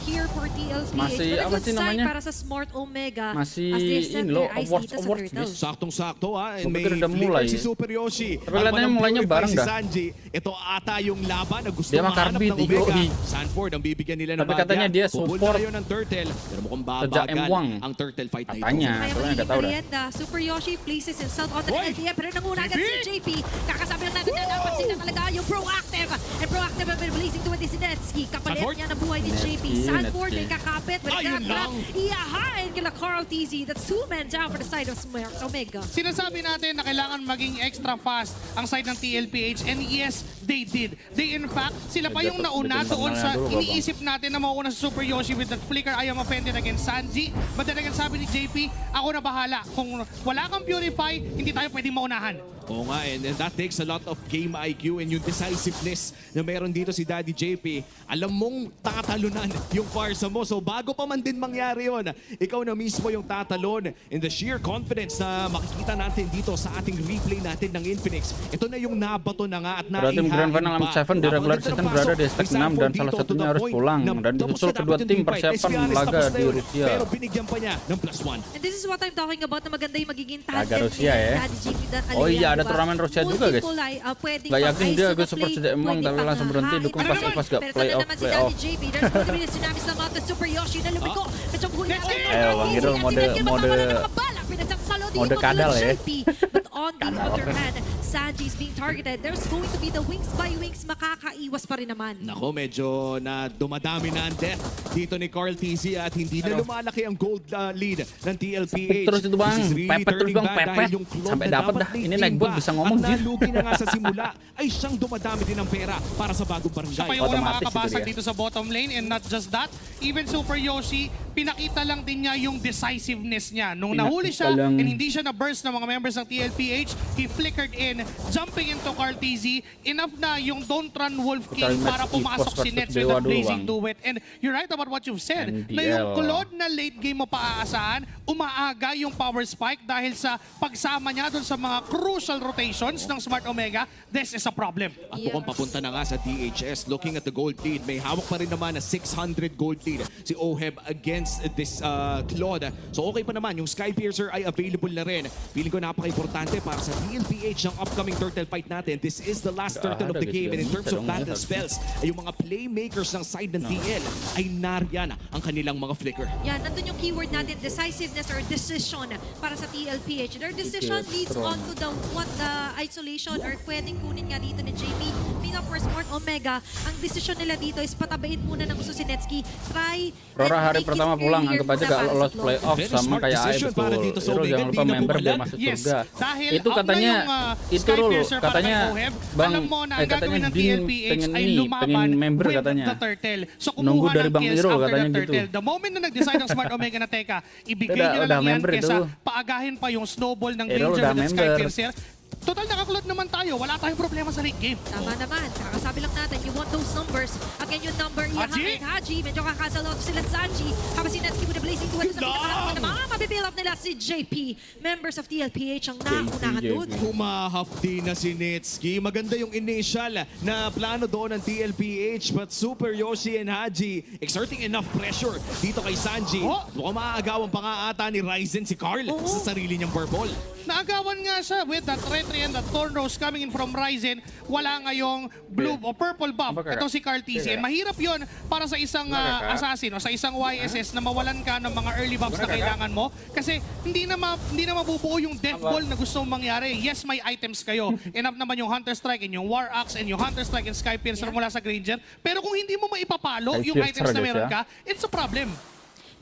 here for TLPH. Masih, But a apa good sih sign namanya? para sa Smart Omega Masih as they set ini loh, their eyes awards, dito sa awards, Turtle. bis. Saktong-sakto and may Kumbaga udah flicker mulai. si Super Yoshi. Tapi kelihatannya Ang mulainya purify bareng si dah. Sanji. Ito ata yung laban na gusto Dia mah mahanap karbit, ng Omega. yoi. Sanford ang bibigyan nila ng Tapi katanya dia Pupul support. na yun ng Turtle. Pero mukhang Sejak babagal M1. ang Turtle fight na ito. Katanya. Kaya Soalnya magiging nggak tahu dah. merienda. Super Yoshi places himself on the LTM pero nanguna agad si JP. Kakasabi lang natin na napansin na talaga yung proactive. And proactive ang blazing to si Netsky. Kapalit Sanford? niya ng buhay ni JP. Netsky, Sanford ay Netsky. kakapit. With Ayun that lang. trap, iyahain kila Carl TZ. That's 2 men down for the side of Smart Omega. Sinasabi natin na kailangan maging extra fast ang side ng TLPH and yes, they did. They in fact, sila pa yung nauna doon sa iniisip natin na mauuna sa Super Yoshi with that flicker. I am offended against Sanji. But then again, sabi ni JP, ako na bahala. Kung wala kang Purify, hindi tayo pwedeng maunahan. Oo nga, and that takes a lot of game IQ and yung decisiveness na meron dito si Daddy JP. Alam mong tatalunan yung Farsa mo. So bago pa man din mangyari yun, ikaw na mismo yung tatalon. And the sheer confidence na makikita natin dito sa ating replay natin ng Infinix. Ito na yung nabato na nga at Berarti Grand Final M7 di regular season berada di stack 6 dan salah satunya harus pulang. Dan disusul kedua tim persiapan laga di Rusia. Pero binigyan pa niya ng +1. And this is what I'm talking about na maganda yung magiging Laga tandem Rusia, ni eh. Daddy JP dan Oh iya, ada diba? turnamen Rusia juga, guys. Multiple ay, pwedeng Gak yakin dia pang-ice gue na support play, sejak emang pwedeng tapi langsung berhenti pang-hide. dukung pas pas gak Pero play tanda off naman si play off. Daddy JP. There's going to be a tsunami sa mga Super Yoshi na lumiko. Medyo huli na Bang Hero mode kadal ya. But on the other hand, Sanji is being targeted. There's going to be the wings by wings. Makakaiwas pa rin naman. Nako, medyo na dumadami na ang death dito ni Carl TZ at hindi na lumalaki ang gold lead ng TLPH. Terus itu bang, This is really pepet terus turning bang, bad pepet. dahil yung clone Sampai na dapat dapat dah. Ini late naik game bot pa bisa ngomong at Jin. nalugi na nga sa simula ay siyang dumadami din ng pera para sa bagong Siya pa barangay. yung unang Automatic makakabasag siguro yan. dito sa bottom lane and not just that, even Super Yoshi, pinakita lang din niya yung decisiveness niya. Nung nahuli siya Pinakita lang. and hindi siya na-burst ng mga members ng TLPH, he flickered in, jumping into Carl TZ, enough na yung don't run wolf king Total para match pumasok Esports si Nets versus with Dewa that blazing dulu, duet. And you're right about what you've said, na NDL. yung Claude na late game mo paaasahan, umaaga yung power spike dahil sa pagsama niya dun sa mga crucial rotations ng Smart Omega. This is a problem. At mukhang papunta na nga sa DHS. Looking at the gold lead, may hawak pa rin naman na 600 gold lead si Oheb against this Claude. So okay pa naman, yung Skypiercer ay available na rin. Feeling ko napaka-importante para sa DLPH ng upcoming turtle fight natin. This is the last turtle of the game. And in terms of battle spells, ay yung mga playmakers ng side ng TL ay nariyan ang kanilang mga flicker. Yan, nandun yung keyword natin, decisiveness or decision para sa TLPH. Their decision leads on to the isolation or pwedeng kunin nga dito ni JP. Meanwhile for Smart Omega, ang decision nila dito is patabain muna ng gusto si Netsky. Try Rora and hari make it pertama pulang, earlier anggap aja muna gak para sa lolos Claude. playoff Very sama smart kayak decision AIB para tuh. dito sa Hero Omega, jangan lupa hindi na member biar bumalik. masuk Yes, surga. dahil Itu out na katanya, yung, itu dulu Skypiercer para katanya kay Oheb, Bang, alam mo na ang katanya gagawin ng Din TLPH pengen ay ini, lumaban pengen member with katanya. the turtle. So Nunggu kumuha dari ng Bang kills Hero, after katanya the gitu. turtle. The moment na nag-decide ang Smart Omega na teka, ibigay Udah- nyo na udah lang yan member kesa itu. paagahin pa yung snowball ng Hero Granger udah with the member. Skypiercer. Total nakaklot naman tayo. Wala tayong problema sa late game. Tama naman. Kakasabi lang natin, you want those numbers. Again, yung number, Haji? Haji. Medyo kakasal out sila Sanji. Habang si Netsky with the blazing duel sa pinakalang na mga nabibuild up nila si JP. Members of TLPH ang naunahan doon. Humahapdi na si Netsky. Maganda yung initial na plano doon ng TLPH, but Super Yoshi and Haji exerting enough pressure dito kay Sanji. Mukhang maaagawan pa nga ata ni Ryzen si Carl sa sarili niyang purple. Naagawan nga siya with that retry and that thorn rose coming in from Ryzen. Wala ngayong blue o purple buff. Ito si Carl TC. Mahirap yon para sa isang assassin o sa isang YSS na mawalan ka ng mga early buffs na kailangan mo. Kasi hindi na mabubuo yung death ball na gusto mong mangyari. Yes, may items kayo. Enough naman yung Hunter Strike and yung War Axe and yung Hunter Strike and Sky Piercer mula sa Granger. Pero kung hindi mo maipapalo yung items na meron ka, it's a problem.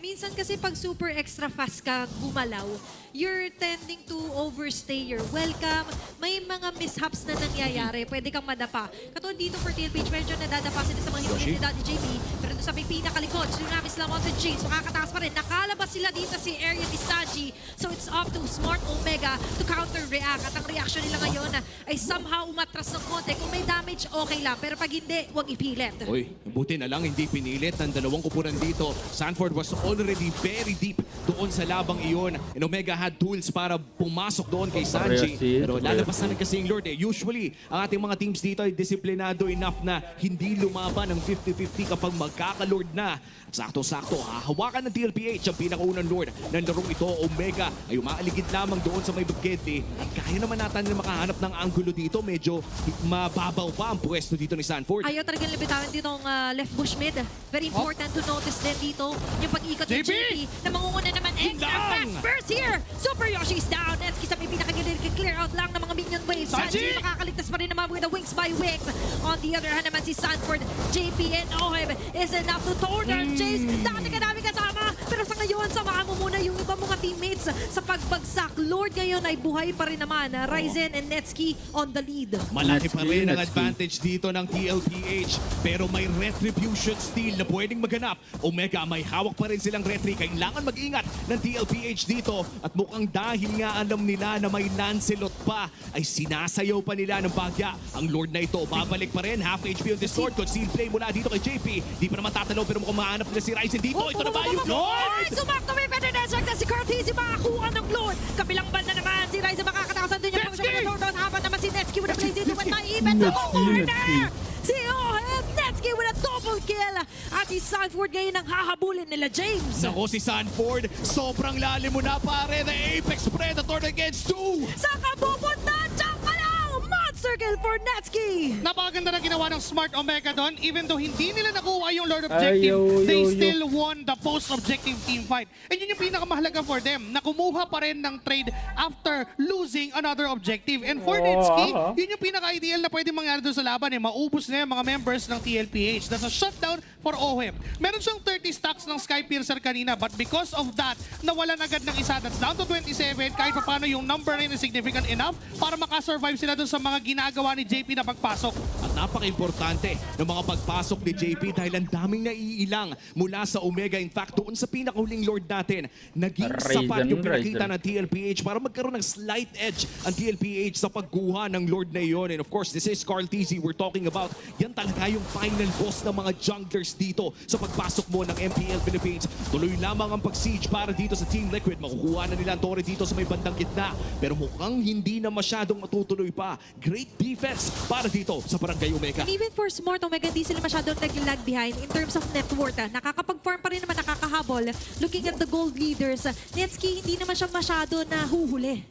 Minsan kasi pag super extra fast ka gumalaw, you're tending to overstay your welcome. May mga mishaps na nangyayari. Pwede kang madapa. Katulad dito for TLPH, medyo nadadapa sila sa mga hinuli ni Daddy JP. Pero doon sa may pinakalikod, Tsunamis lang on sa James. Makakataas pa rin. Nakalabas sila dito si area ni Sanji. So it's up to Smart Omega to counter-react. At ang reaction nila ngayon ay somehow umatras ng konti. Kung may damage, okay lang. Pero pag hindi, huwag ipilit. Uy, buti na lang hindi pinilit ng dalawang kupunan dito. Sanford was already very deep doon sa labang iyon. And Omega had tools para pumasok doon kay Sanji. Pero lalabas na rin kasi yung Lord eh. Usually, ang ating mga teams dito ay disiplinado enough na hindi lumaban ng 50-50 kapag magkaka-Lord na. Sakto-sakto, hahawakan ng TLPH ang pinakaunang Lord ng larong ito. Omega ay umaaligid lamang doon sa may Bugete. Kaya naman natin na makahanap ng angulo dito. Medyo mababaw pa ang pwesto dito ni Sanford. Ayaw talagang libitawan dito ang left bush mid. Very important to notice din dito yung pag-ikot ng JP na mangunguna naman extra fast burst here. Super Yoshi's down. Netsuki sa may pinakagilid. Clear out lang ng mga minion waves. Sanji makakaligtas pa rin naman with the wings by wings. On the other hand naman si Sanford, JP and Oheb is enough to turn their chase. Dati kadami kasama. Pero sa ngayon, samahan mo muna yung iba mga teammates sa pagbagsak. Lord ngayon ay buhay pa rin naman. Ryzen and Netsuki on the lead. Malaki pa rin ang advantage dito ng TLPH. Pero may retribution steal na pwedeng maganap. Omega may hawak pa rin silang retry. Kailangan mag-ingat ng TLPH dito. At mukhang dahil nga alam nila na may Lancelot pa, ay sinasayaw pa nila ng bagya. Ang Lord na ito, babalik pa rin. Half HP on the sword. Conceal play mula dito kay JP. Di pa naman tatalo pero mukhang mahanap nila si Ryzen dito. Ito na ba yung Lord? Sumakto may Penedeser na si Curtis. Makakuha ng Lord. Kabilang banda naman si Ryzen makakatakas doon yung function ng Lord. Habang naman si Netsuki with a place into it. Even the corner. Si Oheb Netsuki with a double kill. At si Sanford ngayon ang hahabulin nila James. Nako si Sanford, sobrang lalim mo na pare. The Apex Predator against 2. Sa kapupunta, Jack pa lang! Monster kill for Netsuki! Napakaganda na ginawa ng Smart Omega doon. Even though hindi nila nakuha yung Lord Objective, they still won the post-objective team fight. And yun yung pinakamahalaga for them, na kumuha pa rin ng trade after losing another objective. And for Netsuki, yun yung pinaka-ideal na pwede mangyari doon sa laban. Maubos na yung mga members ng TLPH. That's a shutdown for Oheb. Meron siyang 30 stacks ng Sky Piercer kanina, but because of that, nawalan agad ng isa. That's down to 27. Kahit pa paano yung number rin is significant enough para makasurvive sila doon sa mga ginagawa ni JP na pagpasok. At napaka-importante ng mga pagpasok ni JP dahil ang daming naiilang mula sa Omega. In fact, doon sa pinakahuling Lord natin, naging sapat yung pinakita ng TLPH para magkaroon ng slight edge ang TLPH sa pagkuha ng Lord na iyon. And of course, this is Carl TZ we're talking about. Yan talaga yung final boss ng mga junglers dito sa pagpasok mo ng MPL Philippines. Tuloy lamang ang pag-siege para dito sa Team Liquid. Makukuha na nila ang tore dito sa may bandang gitna. Pero mukhang hindi na masyadong matutuloy pa. Great defense para dito sa Barangay Omega. And even for Smart Omega, hindi sila masyadong nag-lag behind in terms of net worth. Nakakapag-farm pa rin naman, nakakahabol. Looking at the gold leaders, Netsuki hindi naman siya masyado na huhuli.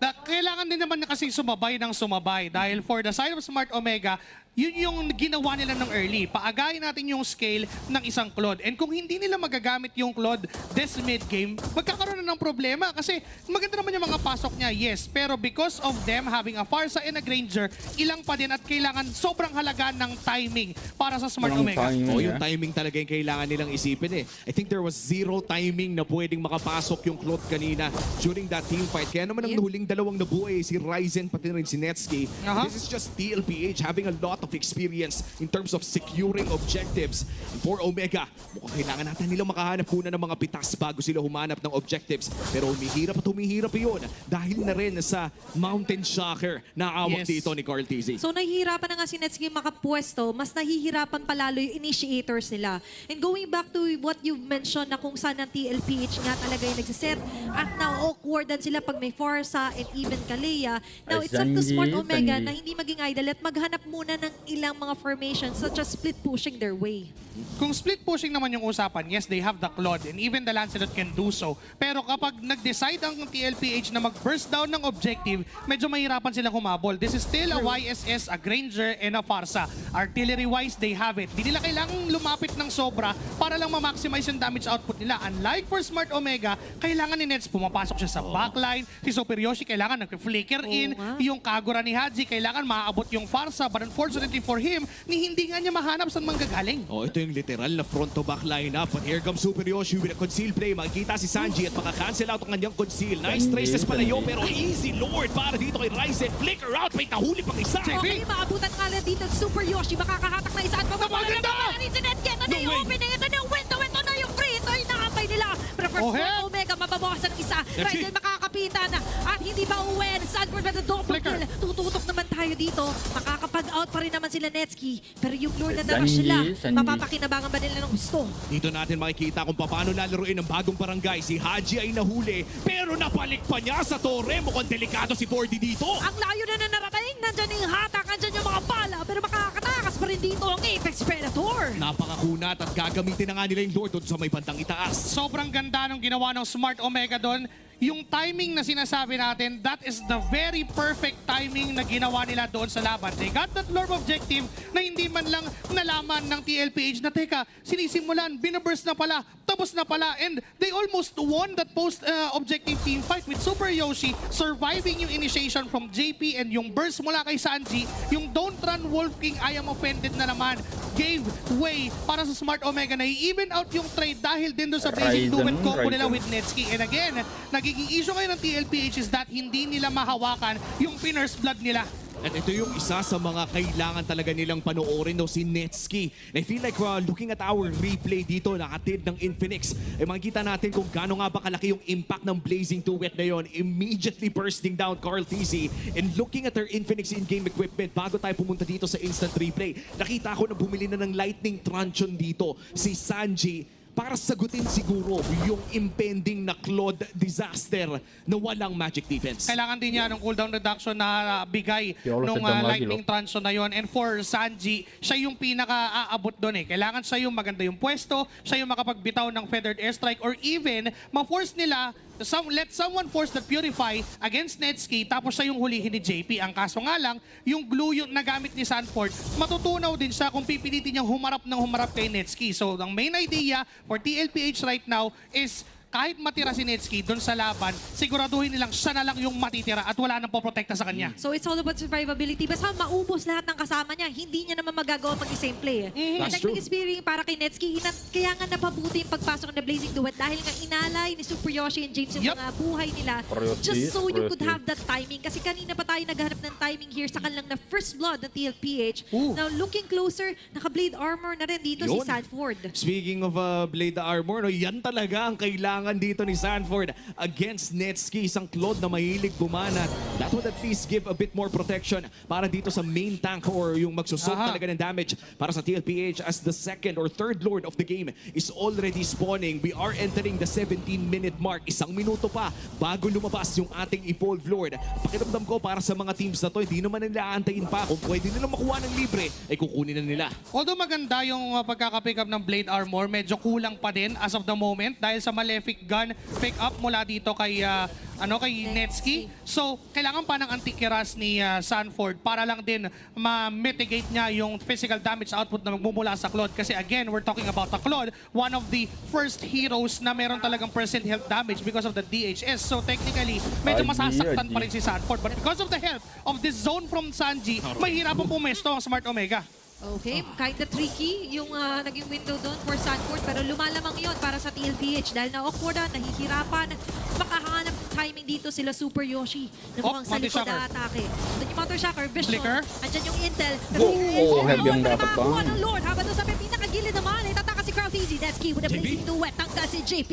Kailangan din naman na kasi sumabay ng sumabay dahil for the side of Smart Omega, yun yung ginawa nila ng early. Paagayin natin yung scale ng isang Claude. And kung hindi nila magagamit yung Claude this mid-game, magkakaroon na ng problema. Kasi maganda naman yung mga pasok niya, yes. Pero because of them having a Farsa and a Granger, ilang pa din at kailangan sobrang halaga ng timing para sa Smart Omega. Yung timing talaga yung kailangan nilang isipin eh. I think there was zero timing na pwedeng makapasok yung Claude kanina during that team fight. Kaya naman ang huling dalawang nabuhay si Ryzen pati rin si Netsuki. This is just TLPH having a lot lot of experience in terms of securing objectives. And for Omega, mukhang kailangan natin nilang makahanap muna ng mga pitas bago sila humanap ng objectives. Pero humihirap yun dahil na rin sa Mountain Shocker na awak dito ni Carl TZ. So nahihirapan na nga si Netsky makapwesto, mas nahihirapan palalo yung initiators nila. And going back to what you mentioned na kung saan ang TLPH nga talaga yung nagsiset at na-awkwardan sila pag may Forza and even Kalea. Now it's up to Smart Omega na hindi maging idle at maghanap muna ng ilang mga formations such as split pushing their way. Kung split pushing naman yung usapan, yes, they have the Claude and even the Lancelot can do so. Pero kapag nag-decide ang TLPH na mag-burst down ng objective, medyo mahirapan silang humabol. This is still a YSS, a Granger, and a Farsa. Artillery-wise, they have it. Di nila kailangang lumapit ng sobra para lang ma-maximize yung damage output nila. Unlike for Smart Omega, kailangan ni Nets pumapasok siya sa backline. Si Super Yoshi kailangan nag-flicker in. Yung Kagura ni Haji kailangan maaabot yung Farsa. But unfortunately for him, hindi nga niya mahanap saan manggagaling. Ito yung literal na front to back lineup. But here comes Super Yoshi with a conceal play. Makikita si Sanji at makakancel out ang kanyang conceal. Nice traces pala yun, pero easy lord para dito kay Ryzen. Flicker out, may tahuli pang isa. Okay, maabutan nga lang dito Super Yoshi. Makakahatak na isa at Napaganda! si Netsky. Ito na yung opening. Ito na yung window. Ito na yung free. Ito yung nakapay nila. Pero for Smart Omega, mababawasan isa. Ryzen makakapitan at hindi pa uwi. Sanford with a double kill. Tututok naman tayo dito. Makakapag-out pa rin naman sila Netsky. Pero yung lord na darash sila, mapapakinabangan ba nila ng gusto? Dito natin makikita kung paano lalaroin ang bagong barangay. Si Haji ay nahuli, pero napalik pa niya sa torre. Mukhang delikado si 4D dito. Ang layo na narating. Nandyan yung hatak. Nandyan yung mga bala. Pero makakatakas pa rin dito ang Apex Predator. Napakakunat at gagamitin na nga nila yung lord doon sa may bandang itaas. Sobrang ganda nung ginawa ng Smart Omega doon. Yung timing na sinasabi natin, that is the very perfect timing na ginawa nila doon sa laban. They got that lord objective na hindi man lang nalaman ng TLPH na teka, sinisimulan, binaburst na pala, tapos na pala, and they almost won that post-objective team fight with Super Yoshi surviving yung initiation from JP and yung burst mula kay Sanji, yung Don't Run Wolf King, I am offended na naman, gave way para sa Smart Omega na i-even out yung trade dahil din doon sa Blazing Duet combo nila with Netsky. And again, nagiging issue ngayon ng TLPH is that hindi nila mahawakan yung Pinner's Blood nila. At ito yung isa sa mga kailangan talaga nilang panoorin daw si Netsky. And I feel like looking at our replay dito, nakatid ng Infinix, ay makikita natin kung gaano nga ba kalaki yung impact ng Blazing Duet na yon. Immediately bursting down Carl TZ. And looking at their Infinix in-game equipment, bago tayo pumunta dito sa instant replay, nakita ko na bumili na ng Lightning Truncheon dito si Sanji para sagutin siguro yung impending na Claude disaster na walang magic defense. Kailangan din niya ng cooldown reduction na bigay nung Lightning Truncheon na yon. And for Sanji, siya yung pinaka-aabot doon eh. Kailangan siya yung maganda yung pwesto, siya yung makapagbitaw ng Feathered Airstrike, or even ma-force nila, let someone force the Purify against Netsky, tapos siya yung hulihin ni JP. Ang kaso nga lang, yung glue yung nagamit ni Sanford, matutunaw din siya kung pipilitin niyang humarap kay Netsky. So, ang main idea for TLPH right now is kahit matira si Netsky doon sa laban, siguraduhin nilang siya na lang yung matitira at wala nang poprotekta sa kanya. So it's all about survivability. Basta maubos lahat ng kasama niya, hindi niya naman magagawa mag-same play. And naging experience para kay Netsky, kaya nga napabuti yung pagpasok ng Blazing Duet dahil nga inalay ni Super Yoshi and James yung mga buhay nila just so you could have that timing. Kasi kanina pa tayo naghahanap ng timing here sa kanilang na first blood ng TLPH. Now looking closer, naka-blade armor na rin dito si Sanford. Speaking of blade armor, yan talaga ang kailangan dito ni Sanford against Netsky. Isang Claude na mahilig bumanat. That would at least give a bit more protection para dito sa main tank or yung magsusot talaga ng damage para sa TLPH as the second or third lord of the game is already spawning. We are entering the 17-minute mark. 1 minuto pa bago lumabas yung ating Evolve Lord. Pakiramdam ko para sa mga teams na to, hindi naman nila aantayin pa. Kung pwede nila makuha ng libre, ay kukunin na nila. Although maganda yung pagkaka-pick up ng Blade Armor, medyo kulang pa din as of the moment dahil sa Malefic Gun pick up mula dito kay Netsky. So, kailangan pa ng anti-kiras ni Sanford para lang din ma-mitigate niya yung physical damage output na magmumula sa Claude. Kasi again, we're talking about a Claude, one of the first heroes na meron talagang percent health damage because of the DHS. So, technically, medyo masasaktan pa rin si Sanford. But because of the help of this zone from Sanji, mahirapang pumesto ang Smart Omega. Okay, kinda tricky yung naging window doon for Sanford, pero lumalamang yon para sa TLPH dahil na-awkward, nahihirapan, makahanap timing dito sila Super Yoshi na mukhang sa Mother likod Shocker. na atake. Doon yung Mother Shocker, Vision. Flicker. Andyan yung Intel. Heavy ang dapat pa. Ng Lord, habang doon sa may pinakagilid naman, ay tataka si Crowd Easy. That's key with a blazing duet. Tanggal si JP.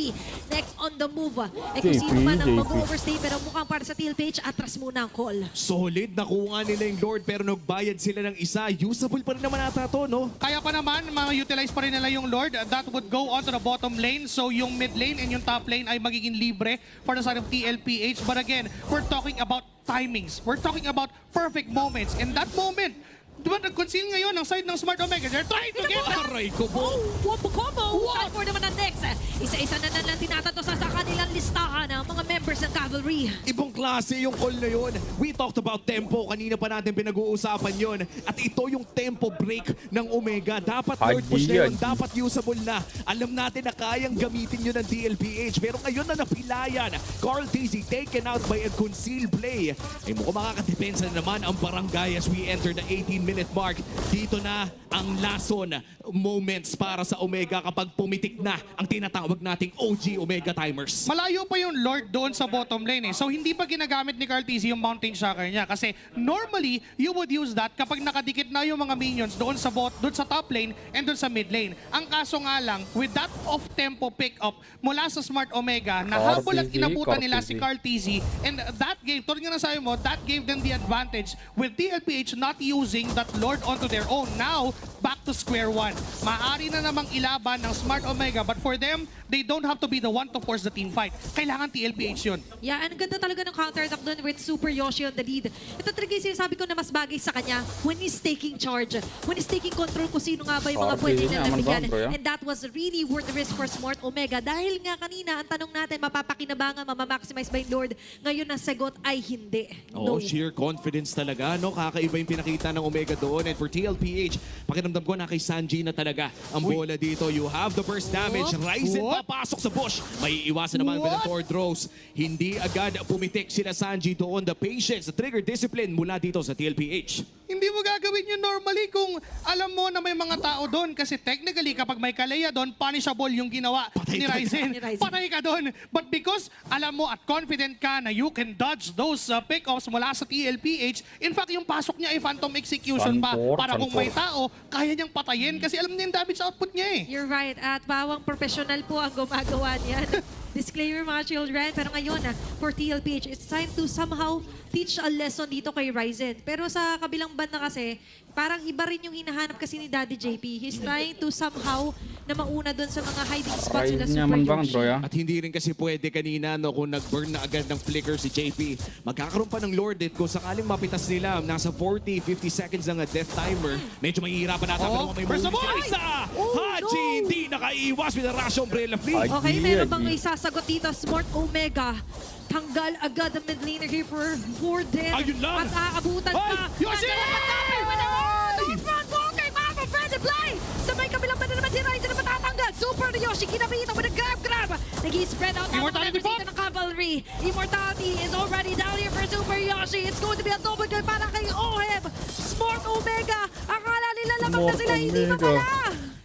Next on the move. Eh kung sino man ang mag-overstay, pero mukhang para sa TLPH, atras muna ang call. Solid, nakuha nila yung Lord pero nagbayad sila ng isa. Usable pa rin naman ata to, no? Kaya pa naman, ma-utilize pa rin nila yung Lord. That would go onto the bottom lane. So yung mid lane and yung top lane ay magiging libre for the side of TLPH. But again, we're talking about timings. We're talking about perfect moments. And that moment, di ba nag-conceal ngayon ang side ng Smart Omega? They're trying to get that. Aray ko po. Wombo combo! Time for naman ang next. Isa-isa na lang tinatato sa kanilang listahan ng mga members ng Cavalry. Ibang klase yung call na yun. We talked about tempo. Kanina pa natin pinag-uusapan yun. At ito yung tempo break ng Omega. Dapat Lord push na yun. Dapat usable na. Alam natin na kayang gamitin yun ng DLPH. Pero ngayon na napilayan. Carl Daisy taken out by a concealed play. Ay mukhang makakadepensa na naman ang barangay as we enter the 18-minute mark. Dito na ang lason moments para sa Omega kapag pumitik na ang tinatawag nating OG Omega timers. Malayo pa yung Lord doon sa bottom lane eh. So hindi pa ginagamit ni Carl TZ yung Mountain Shocker niya. Kasi normally, you would use that kapag nakadikit na yung mga minions doon sa top lane and doon sa mid lane. Ang kaso nga lang, with that off-tempo pick-up mula sa Smart Omega, nahabol at inabutan nila si Carl TZ. And that gave, tulad nga nasabi mo, that gave them the advantage with DLPH not using that Lord onto their own. Now, back to square one. Maaari na namang ilaban ng Smart Omega, but for them, they don't have to be the one to force the team fight. Kailangan TLPH yun. Yeah, ang ganda talaga ng counter-attack doon with Super Yoshi on the lead. Ito talaga yung sinasabi ko na mas bagay sa kanya when he's taking charge, when he's taking control kung sino nga ba yung mga pwede na nabigyan. And that was really worth the risk for Smart Omega. Dahil nga kanina, ang tanong natin, mapapakinabangan, mamamaximize ba yung Lord? Ngayon na sagot ay hindi. Oh, sheer confidence talaga, no? Kakaiba yung pinakita ng Omega doon. And for TLPH, pakiramdam ko na kay Sanji na talaga ang bola dito. You have the burst damage. Ryzen papasok sa bush. May iwasan naman with the Ford Rose. Hindi agad pumitik sila Sanji doon. The patience, the trigger discipline mula dito sa TLPH. Hindi mo gagawin yun normally kung alam mo na may mga tao doon. Kasi technically, kapag may Kalea doon, punishable yung ginawa ni Ryzen. Patay ka doon. But because alam mo at confident ka na you can dodge those pick-offs mula sa TLPH, in fact, yung pasok niya ay phantom execution pa. Para kung may tao, kaya niyang patayin kasi alam niya yung damage output niya eh. You're right. At bawang professional po ang gumagawa niyan. Disclaimer mga children. Pero ngayon, for TLPH, it's time to somehow teach a lesson dito kay Ryzen. Pero sa kabilang banda kasi, parang iba rin yung hinahanap kasi ni Daddy JP. He's trying to somehow na mauna doon sa mga hiding spots sila Super Yoshi. At hindi rin kasi pwede kanina no, kung nag-burn na agad ng flicker si JP. Magkakaroon pa ng Lord it kung sakaling mapitas nila. Nasa 40-50 seconds ang death timer. Medyo mahihirapan natin pero may muli sila. Isa! Haji! Hindi nakaiwas with a rush umbrella fleet. Okay, meron bang isasagot dito? Smart Omega. Tanggal agad ang mid laner here for them. Ayun lang! At aabutan pa. Yoshi! Play! Sa may kabilang banda naman si Ryzen na matatanggal. Super Yoshi, kinabitan with a grab. Nag-i-spread out ang mga members dito ng Cavalry. Immortality is already down here for Super Yoshi. It's going to be a double kill para kay OHEB. Smart Omega. Akala nila lamang na sila, hindi pa pala.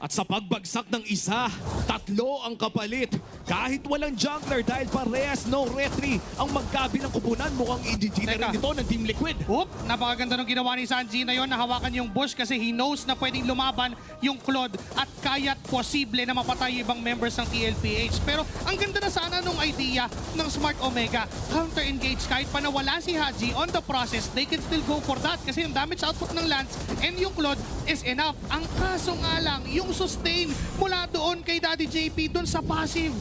At sa pagbagsak ng isa, tatlo ang kapalit. Kahit walang jungler dahil parehas no retry ang magkabilang kupunan. Mukhang EGG na rin dito ng Team Liquid. Napakaganda nung ginawa ni Sanji na yon. Nahawakan yung bush kasi he knows na pwedeng lumaban yung Claude at kaya't posible na mapatay ibang members ng TLPH. Pero ang ganda na sana nung idea ng Smart Omega. Counter-engage kahit pa nawala si Haji on the process, they can still go for that kasi yung damage output ng Lance and yung Claude is enough. Ang kaso nga lang, yung sustain mula doon kay Daddy JP doon sa passive.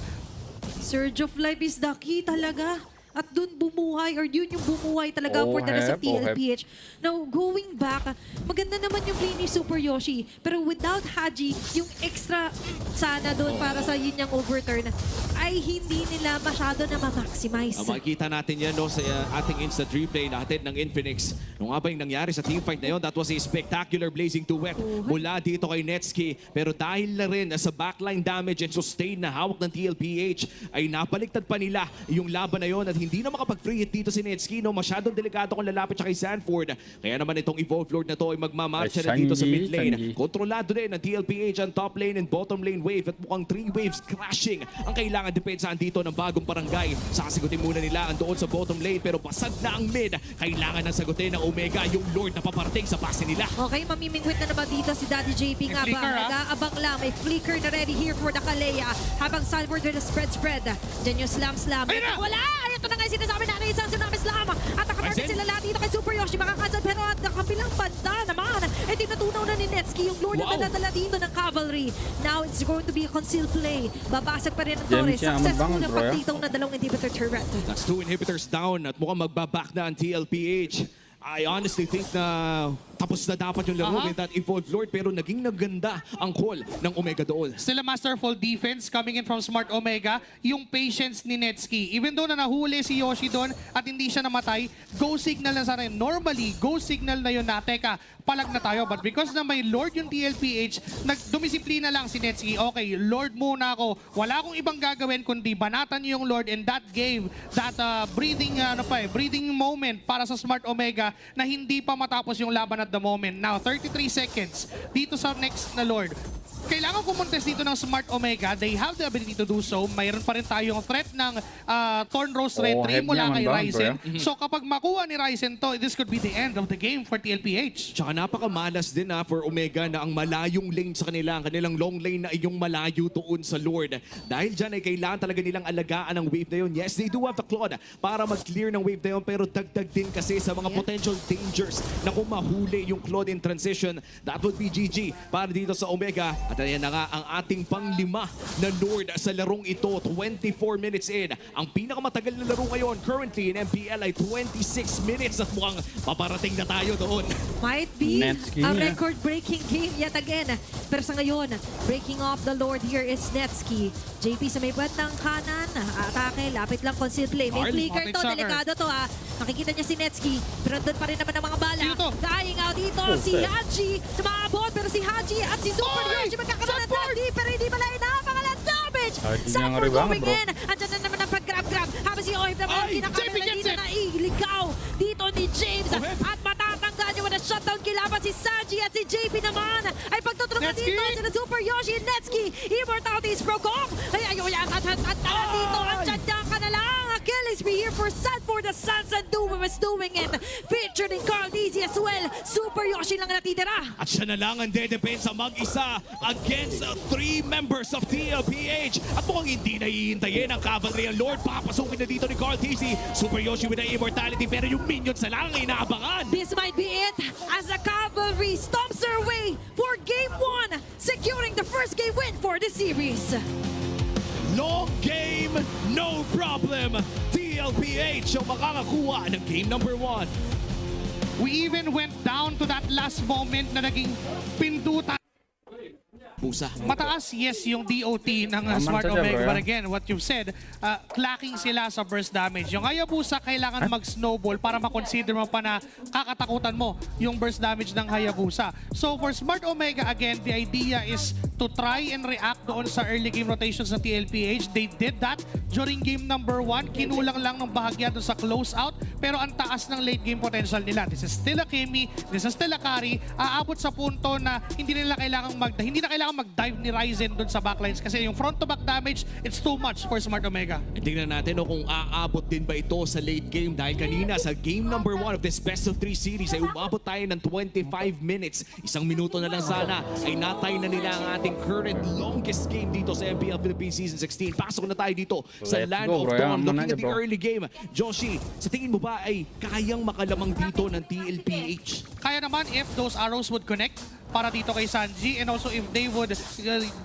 Surge of Life is the key talaga. At doon bumuhay, or yun yung bumuhay talaga for the rest of TLPH. Now, going back, maganda naman yung play ni Super Yoshi. Pero without Haji, yung extra sana doon para sa yun yung overturn, ay hindi nila masyado na ma-maximize. Makikita natin yan no, sa ating instant replay natin ng Infinix. Nung nga ba yung nangyari sa teamfight na yun, that was a spectacular blazing duet mula dito kay Netsuki. Pero dahil na rin sa backline damage and sustain na hawak ng TLPH, ay napaliktad pa nila yung laban na yun at hindi na makapag-free hit dito si Netsuki. No? Masyadong delikado kung lalapit siya kay Sanford. Kaya naman itong Evolve Lord na to ay magmamarcha na dito sa mid lane. Kontrolado din ng TLPH ang top lane and bottom lane wave at mukhang 3 waves crashing ang kailangan dedepensahan dito ng bagong barangay. Sasagutin muna nila ang doon sa bottom lane pero basag na ang mid. Kailangan ng sagutin ng Omega yung Lord na paparating sa base nila. Okay, mamimingwit na naman dito si Daddy JP nga ba? Nag-aabang lang. May flicker na ready here for the Kalea. Habang Salvador with the spread. Diyan yung slam. Wala! Ito na nga yung sinasabi natin isang tsunami slam. At nakatarget sila lahat dito kay Super Yoshi. Makakansad pero at nakabilang banda naman. Eh di natunaw na ni Netsky yung Lord na dala dito ng Cavalry. Now it's going to be a concealed play. Babasag pa rin ang Torres. Successful na pagtitaw na dalawang inhibitor turret. That's 2 inhibitors down at mukhang magbaback na ang TLPH. I honestly think na tapos na dapat yung laro with that Evolved Lord pero naging naganda ang call ng Omega doon. Still a masterful defense coming in from Smart Omega. Yung patience ni Netsky. Even though na nahuli si Yoshi doon at hindi siya namatay, go signal na sana. Normally, go signal na yun na, teka, palag na tayo. But because na may Lord yung TLPH, nagdumisiplina lang si Netsky. Okay, Lord muna ako. Wala akong ibang gagawin kundi banatan yung Lord and that gave that breathing moment para sa Smart Omega na hindi pa matapos yung laban at the moment. Now, 33 seconds dito sa next na Lord. Kailangan kumontes dito ng Smart Omega. They have the ability to do so. Mayroon pa rin tayong threat ng Thorn Rose Retry mula kay Ryzen. So kapag makuha ni Ryzen to, this could be the end of the game for TLPH. Tsaka napakamalas din for Omega na ang malayong lane sa kanila, ang kanilang long lane na yung malayo doon sa Lord. Dahil dyan ay kailangan talaga nilang alagaan ang wave na yun. Yes, they do have the Claude para mag-clear ng wave na yun, pero dagdag din kasi sa mga potential dangers na kung mahuli yung Claude in transition, that would be GG para dito sa Omega. At ayan na nga ang ating pang-5 na Lord sa larong ito, 24 minutes in. Ang pinakamatagal na laro ngayon currently in MPL ay 26 minutes at mukhang paparating na tayo doon. Might be a record-breaking game yet again. Pero sa ngayon, breaking off the Lord here is Netsky. JP sa may bandang kanan, atake, lapit lang concealed play. May flicker to, delikado to ha. Nakikita niya si Netsky, pero doon pa rin naman ang mga bala. Dying out dito, si Haji, sumabot, pero si Haji at si Super Yoshi magkakaroon ng tagdi, pero hindi pala enough. Ang alam damage! Suffer going in. Andyan na naman ang pag-grab-grab. Habang si Ohib naman ang kinakamera dito na iligaw dito ni James. At matatanggal niyo na shutdown kilaban si Saji at si JP naman. Ay pagtutulungan dito sila Super Yoshi and Netsky. Immortality is broke off. Ay ayaw yan. At dito. Andyan ka na lang. Achilles be here for Sad for the Suns and Duma was doing it. Featured in Carl Dizzy as well. Super Yoshi lang natitira. At siya na lang ang dedepensa mag-isa against 3 members of TLPH. At mukhang hindi na hihintayin ang Cavalry ang Lord. Papasukin na dito ni Carl Dizzy. Super Yoshi with the immortality pero yung minions na lang ang inaabangan. This might be it as the Cavalry stomps their way for Game 1, securing the first game win for the series. Long game, no problem. TLPH ang makakakuha ng game number 1. We even went down to that last moment na naging pindutan. Busa. Mataas, yes, yung DOT ng Smart Omega. But again, what you've said, clacking sila sa burst damage. Yung Hayabusa, kailangan mag-snowball para makonsider mo pa na kakatakutan mo yung burst damage ng Hayabusa. So for Smart Omega, again, the idea is to try and react doon sa early game rotations ng TLPH. They did that during game number 1. Kinulang lang ng bahagya doon sa closeout. Pero ang taas ng late game potential nila. This is still a Kemi, this is still a carry. Aabot sa punto na hindi na kailangan mag-dive ni Ryzen doon sa backlines kasi yung front-to-back damage, it's too much for Smart Omega. Tingnan natin kung aabot din ba ito sa late game dahil kanina sa game number 1 of this best of 3 series ay umabot tayo ng 25 minutes. 1 minuto na lang sana ay natay na nila ang ating current longest game dito sa MPL Philippines Season 16. Pasok na tayo dito sa Land of Dawn. Looking at the early game, Joshi, sa tingin mo ba ay kayang makalamang dito ng TLPH? Kaya naman if those arrows would connect para dito kay Sanji and also if they would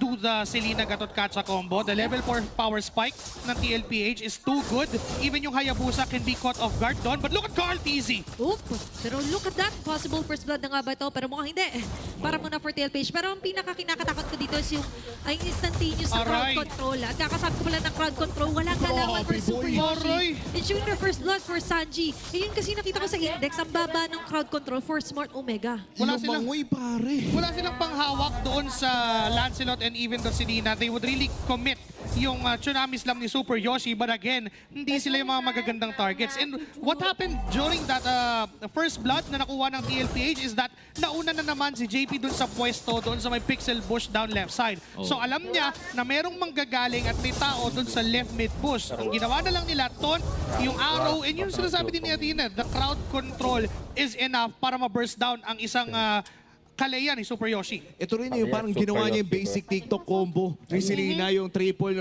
do the Selena Gatot Katsa combo. The level 4 power spike ng TLPH is too good. Even yung Hayabusa can be caught off guard doon. But look at Carl Tizzy. Oop, pero look at that. Possible first blood na nga ba ito? Pero mukhang hindi. Para muna for TLPH. Pero ang pinaka-kinakatakot ko dito is yung instantaneous na crowd control. At kakasabi ko pala ng crowd control. Walang galawan for Super Yoshi. Ensuring their first blood for Sanji. Yun kasi nakita ko sa index. Ang baba ng crowd control for Smart Omega. Wala silang panghawak doon sa Lancelot and even the Selena. They would really commit yung Tsunami Slam ni Super Yoshi, but again, hindi sila yung mga magagandang targets. And what happened during that first blood na nakuha ng TLPH is that nauna na naman si JP dun sa pwesto, doon sa may pixel bush down left side. So alam niya na merong manggagaling at may tao dun sa left mid bush. Ang ginawa na lang nila, taunt yung arrow, and yung sinasabi din ni Athena, the crowd control is enough para ma-burst down ang isang Kaleya ni Super Yoshi. Ito rin yung parang ginawa niya yung basic TikTok combo. Ni Selena yung triple,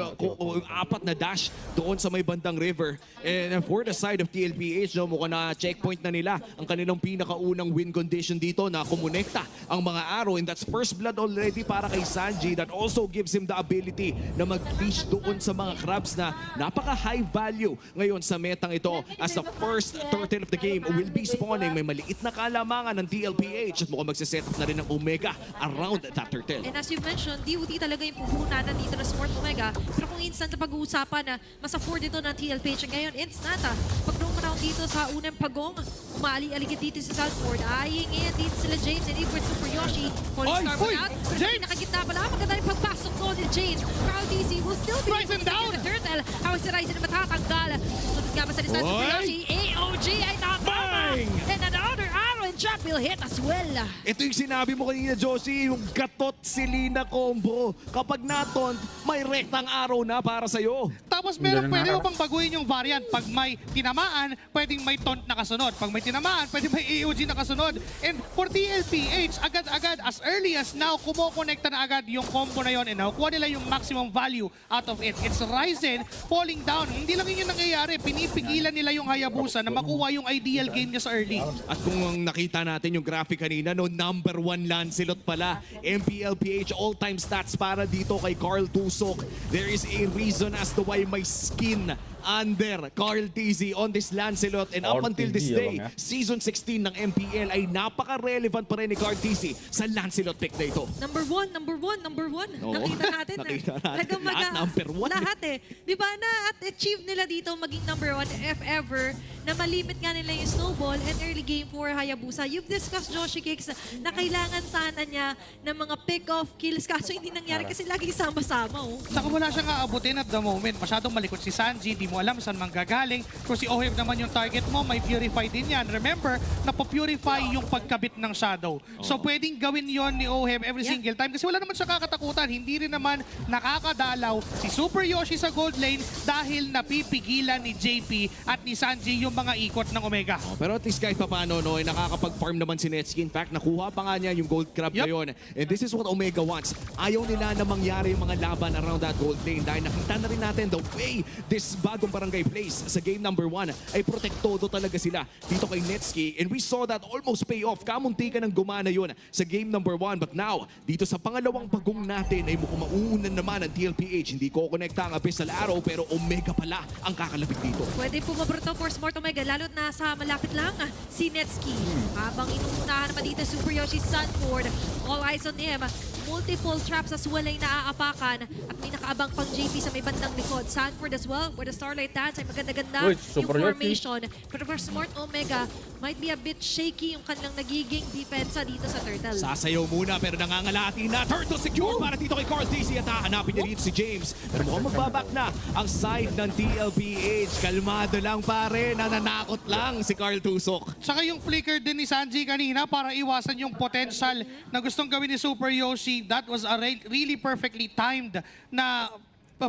apat na dash doon sa may bandang river. And for the side of TLPH, no, mukhang na checkpoint na nila ang kanilang pinakaunang win condition dito na kumonekta ang mga arrow. And that's first blood already para kay Sanji. That also gives him the ability na mag-leash doon sa mga crabs na napaka-high value ngayon sa metang ito. As the first turtle of the game will be spawning, may maliit na kalamangan ng TLPH at mukhang magsiset up na rin ng Omega around that turtle. And as you mentioned, DOT talaga yung puhunan dito na Smart Omega. Pero kung instant na pag-uusapan na mas afford ito ng TLPH, ngayon instant pag round dito sa unang pagong, umaali-aligid dito si Salford. Eyeing in dito sila James and Edward Super Yoshi. Falling star mo out. Pero sa nakagitna pala, maganda yung pagpasok ko ni James. Carl DC will still be able to take the turtle. Habang si Ryzen na matatanggal. Sunod nga ba sa lisan Super Yoshi? AOG ay nakakama. And another arrow and trap will hit as well. Ito yung sinabi mo kanina, Josie, yung gatot Selena combo. Kapag natont, may rektang araw na para sa'yo. Tapos meron pwede mo pang baguhin yung variant. Pag may tinamaan, pwedeng may taunt na kasunod. Pag may tinamaan, pwedeng may AOG na kasunod. And for TLPH, agad-agad, as early as now, kumokonekta na agad yung combo na yon and nakukuha nila yung maximum value out of it. It's Ryzen falling down. Hindi lang yun yung nangyayari. Pinipigilan nila yung Hayabusa na makuha yung ideal game niya sa early. At kung nakita natin yung graphic kanina, no, number 1 Lancelot pala. MPLPH all-time stats para dito kay Carl Tusok. There is a reason as to why may skin under Carl TZ on this Lancelot, and up until this day, Season 16 ng MPL ay napaka-relevant pa rin ni Carl TZ sa Lancelot pick na ito. Number one. Oo. Nakita natin. Lahat number 1. Lahat eh. Di ba na-achieve nila dito maging number 1 if ever na malimit nga nila yung snowball and early game for Hayabusa. You've discussed, Joshi Kicks, na kailangan sana niya ng mga pick-off kills kaso hindi nangyari kasi lagi sama-sama. Saka wala siyang aabutin at the moment. Masyadong malikot si Sanji, di mo alam saan manggagaling. Kung si Oheb naman yung target mo, may purify din yan. Remember, napapurify yung pagkabit ng shadow. So pwedeng gawin yon ni Oheb every single time kasi wala naman siya kakatakutan. Hindi rin naman nakakadalaw si Super Yoshi sa gold lane dahil napipigilan ni JP at ni Sanji yung mga ikot ng Omega. Pero at least kahit paano, no, nakakapag-farm naman si Netsky. In fact, nakuha pa nga niya yung gold crab na yun. And this is what Omega wants. Ayaw nila na mangyari yung mga laban around that gold lane dahil nakita na rin natin the way this bagong barangay plays sa game number 1 ay protektodo talaga sila dito kay Netsky. And we saw that almost pay off. Kamunti ka ng gumana yun sa game number 1. But now, dito sa pangalawang pagong natin ay mukhang mauunan naman ang TLPH. Hindi ko konekta ang Abyssal Arrow pero Omega pala ang kakalapit dito. Pwede pumabrito for Smart Omega lalo't nasa malapit lang si Netsky. Habang inuunahan naman dito Super Yoshi Sanford. All eyes on him. Multiple traps as well ay naaapakan at may nakaabang pang JP sa may bandang likod. Sanford as well, where the Starlight Dance ay maganda-ganda yung formation. Pero for Smart Omega, might be a bit shaky yung kanilang nagiging depensa dito sa Turtle. Sasayaw muna pero nangangalati na. Turtle secure para dito kay Carl TZ at hahanapin niya dito si James. Pero mukhang magbabak na ang side ng TLPH. Kalmado lang pare, nananakot lang si Carl Tusok. Tsaka yung flicker din ni Sanji kanina para iwasan yung potential na gustong gawin ni Super Yoshi. That was a really perfectly timed na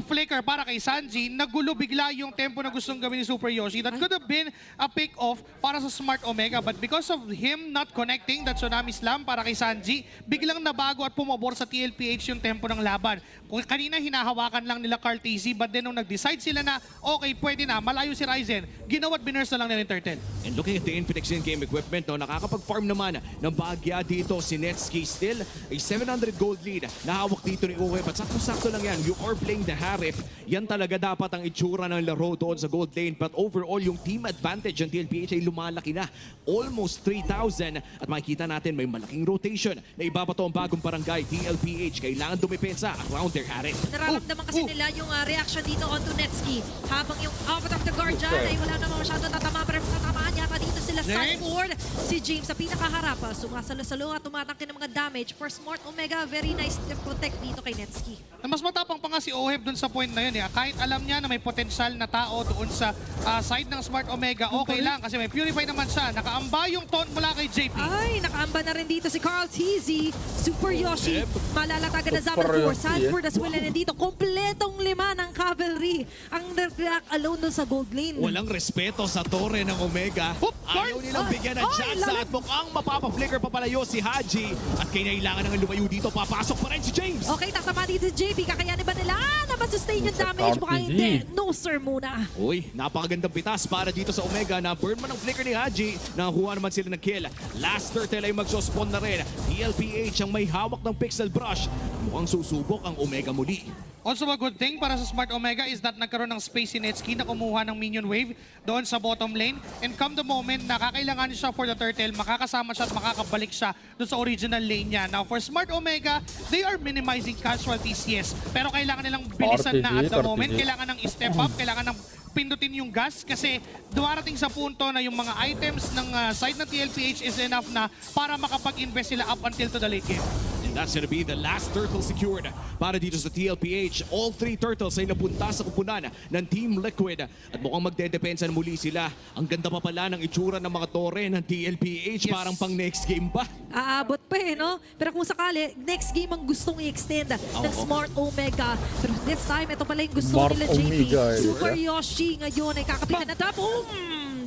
flicker para kay Sanji. Nagulo bigla yung tempo na gustong gawin ni Super Yoshi. That could have been a pick-off para sa Smart Omega. But because of him not connecting that Tsunami Slam para kay Sanji, biglang nabago at pumabor sa TLPH yung tempo ng laban. Kung kanina hinahawakan lang nila Carl TZ, but then nung nag-decide sila na okay, pwede na, malayo si Ryzen, ginawa't binurse na lang nila yung Turtle. And looking at the Infinix in-game equipment, no, nakakapag-farm naman ng bagya dito si Netsky. Still, a 700 gold lead na hawak dito ni Uwe. But sakto-sakto lang yan. You are playing the Harif. Yan talaga dapat ang itsura ng laro doon sa gold lane. But overall, yung team advantage ng TLPH ay lumalaki na. Almost 3,000. At makikita natin may malaking rotation na ibabato ang bagong barangay. TLPH kailangan dumipensa around their Harif. Nararamdaman kasi nila yung reaction dito onto Netsky. Habang yung out of the guard dyan ay wala naman masyadong tatama. Pero sa tamaan niya, pa dito sila Sanford. Si James sa pinakaharap, sumasalo-salo at tumatangke ng mga damage. For Smart Omega, very nice to protect dito kay Netski. Mas matapang pa nga si Oheb dun sa point na yun. Kahit alam niya na may potensyal na tao doon sa side ng Smart Omega, okay lang kasi may Purify naman siya. Nakaamba yung taunt mula kay JP. Ay, nakaamba na rin dito si Carl TZ. Super Yoshi, malalatagan na Zaman 4. Sanford as well. And dito, kompletong 5 ng cavalry. Ang nag-react alone dun sa gold lane. Walang respeto sa torre ng Omega. Ayaw nilang bigyan ng chance at mukhang mapapa-flicker papalayo si Haji. At kailangan nang lumayo dito. Papasok pa rin si James. Okay, tatama dito si JP. Kakayanin ba nila na ma-sustain yung damage? Baka hindi. No sir muna. Uy, napakagandang pitas para dito sa Omega na burn man ang flicker ni Haji. Nakakuha naman sila ng kill. Last turtle ay magsuspawn na rin. TLPH ang may hawak ng pixel brush. Mukhang susubok ang Omega muli. Also a good thing para sa Smart Omega is that nagkaroon ng space si Netski na kumuha ng minion wave doon sa bottom lane. And come the moment na kakailangan siya for the turtle, makakasama siya at makakabalik siya doon sa original lane niya. Now for Smart Omega, they are minimizing casualties, yes. Pero kailangan nilang bilisan na at the moment. Kailangan ng step up, kailangan ng pindutin yung gas kasi dumarating sa punto na yung mga items ng side ng TLPH is enough na para makapag-invest sila up until to the late game. And that's gonna be the last turtle secured para dito sa TLPH. All 3 turtles ay napunta sa kupunan ng Team Liquid. At mukhang magdedepensa na muli sila. Ang ganda pa pala ng itsura ng mga torre ng TLPH. Parang pang next game pa. Aabot pa no? Pero kung sakali, next game ang gustong i-extend ng Smart Omega. Pero this time, ito pala yung gusto nila JP. Super Yoshi ngayon ay kakapitan na top.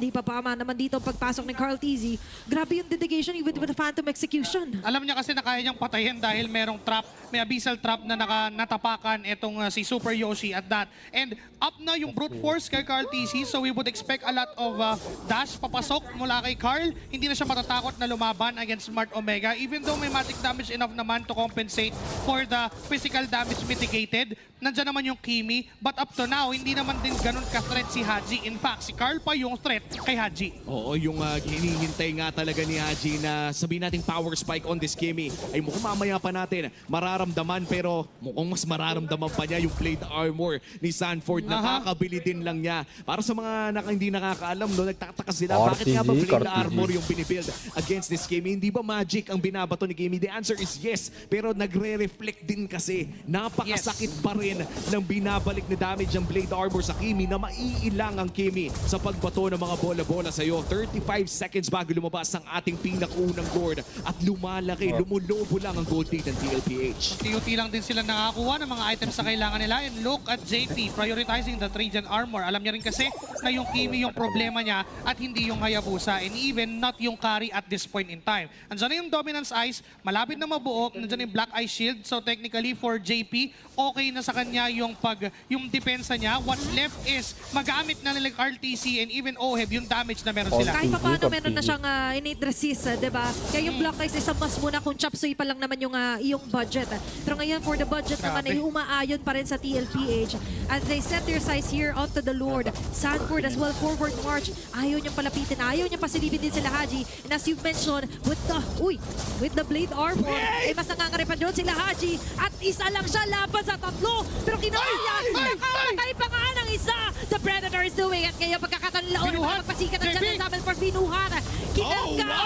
Hindi pa pama naman dito ang pagpasok ni Carl TZ. Grabe yung dedication even with the Phantom Execution. Alam niya kasi na kaya niyang patayin dahil merong trap, may abyssal trap na natapakan itong si Super Yoshi at that. And up na yung brute force kay Carl TZ, so we would expect a lot of dash papasok mula kay Carl. Hindi na siya matatakot na lumaban against Smart Omega even though may magic damage enough naman to compensate for the physical damage mitigated. Nandiyan naman yung Kimi, but up to now, hindi naman din ganun ka-threat si Haji. In fact, si Carl pa yung threat kay Haji. Oo, yung hinihintay nga talaga ni Haji na sabihin nating power spike on this Kimi ay mukhang mamaya pa natin mararamdaman pero mukhang mas mararamdaman pa niya yung plate armor ni Sanford. Nakakabili din lang niya. Para sa mga hindi nakakaalam, nagtataka sila bakit nga ba plate armor yung binibuild against this Kimi? Hindi ba magic ang binabato ni Kimi? The answer is yes, pero nagre-reflect din kasi. Napakasakit pa rin ng binabalik na damage ng blade armor sa Kimi na maiilang ang Kimi sa pagbato ng mga bola-bola sa iyo. 35 seconds bago lumabas ang ating pinakaunang Lord at lumalaki, lumulobo lang ang gold lead ng TLPH. Unti-unti lang din sila nakakuha ng mga items na kailangan nila and look at JP prioritizing the Trajan armor. Alam niya rin kasi na yung Kimi yung problema niya at hindi yung Hayabusa and even not yung carry at this point in time. Andiyan na yung Dominance Ice, malapit na mabuo, nandiyan yung Black Ice Shield, so technically for JP, okay na sa kanya yung depensa niya. What's left is magamit na nila RTC and even Oheb yung damage na meron sila. Kahit pa paano meron na siyang innate resist, diba? Kaya yung block ice isang mas muna kung chop suey pa lang naman yung budget. Pero ngayon for the budget naman ay umaayon pa rin sa TLPH. As they set their sights here onto the Lord. Sanford as well, forward march. Ayaw niyang palapitin, ayaw niyang pasilipin din sila Haji. And as you've mentioned, with the blade armor, ay mas nangangarepan doon sila Haji. At isa lang siya laban sa tatlo. Pero kinaya, nakamatay pa nga ng isa. The Predator is doing it. Kaya pagkakatalaon, magpasikat ang dyan sa amin for binuhan. Kinangga,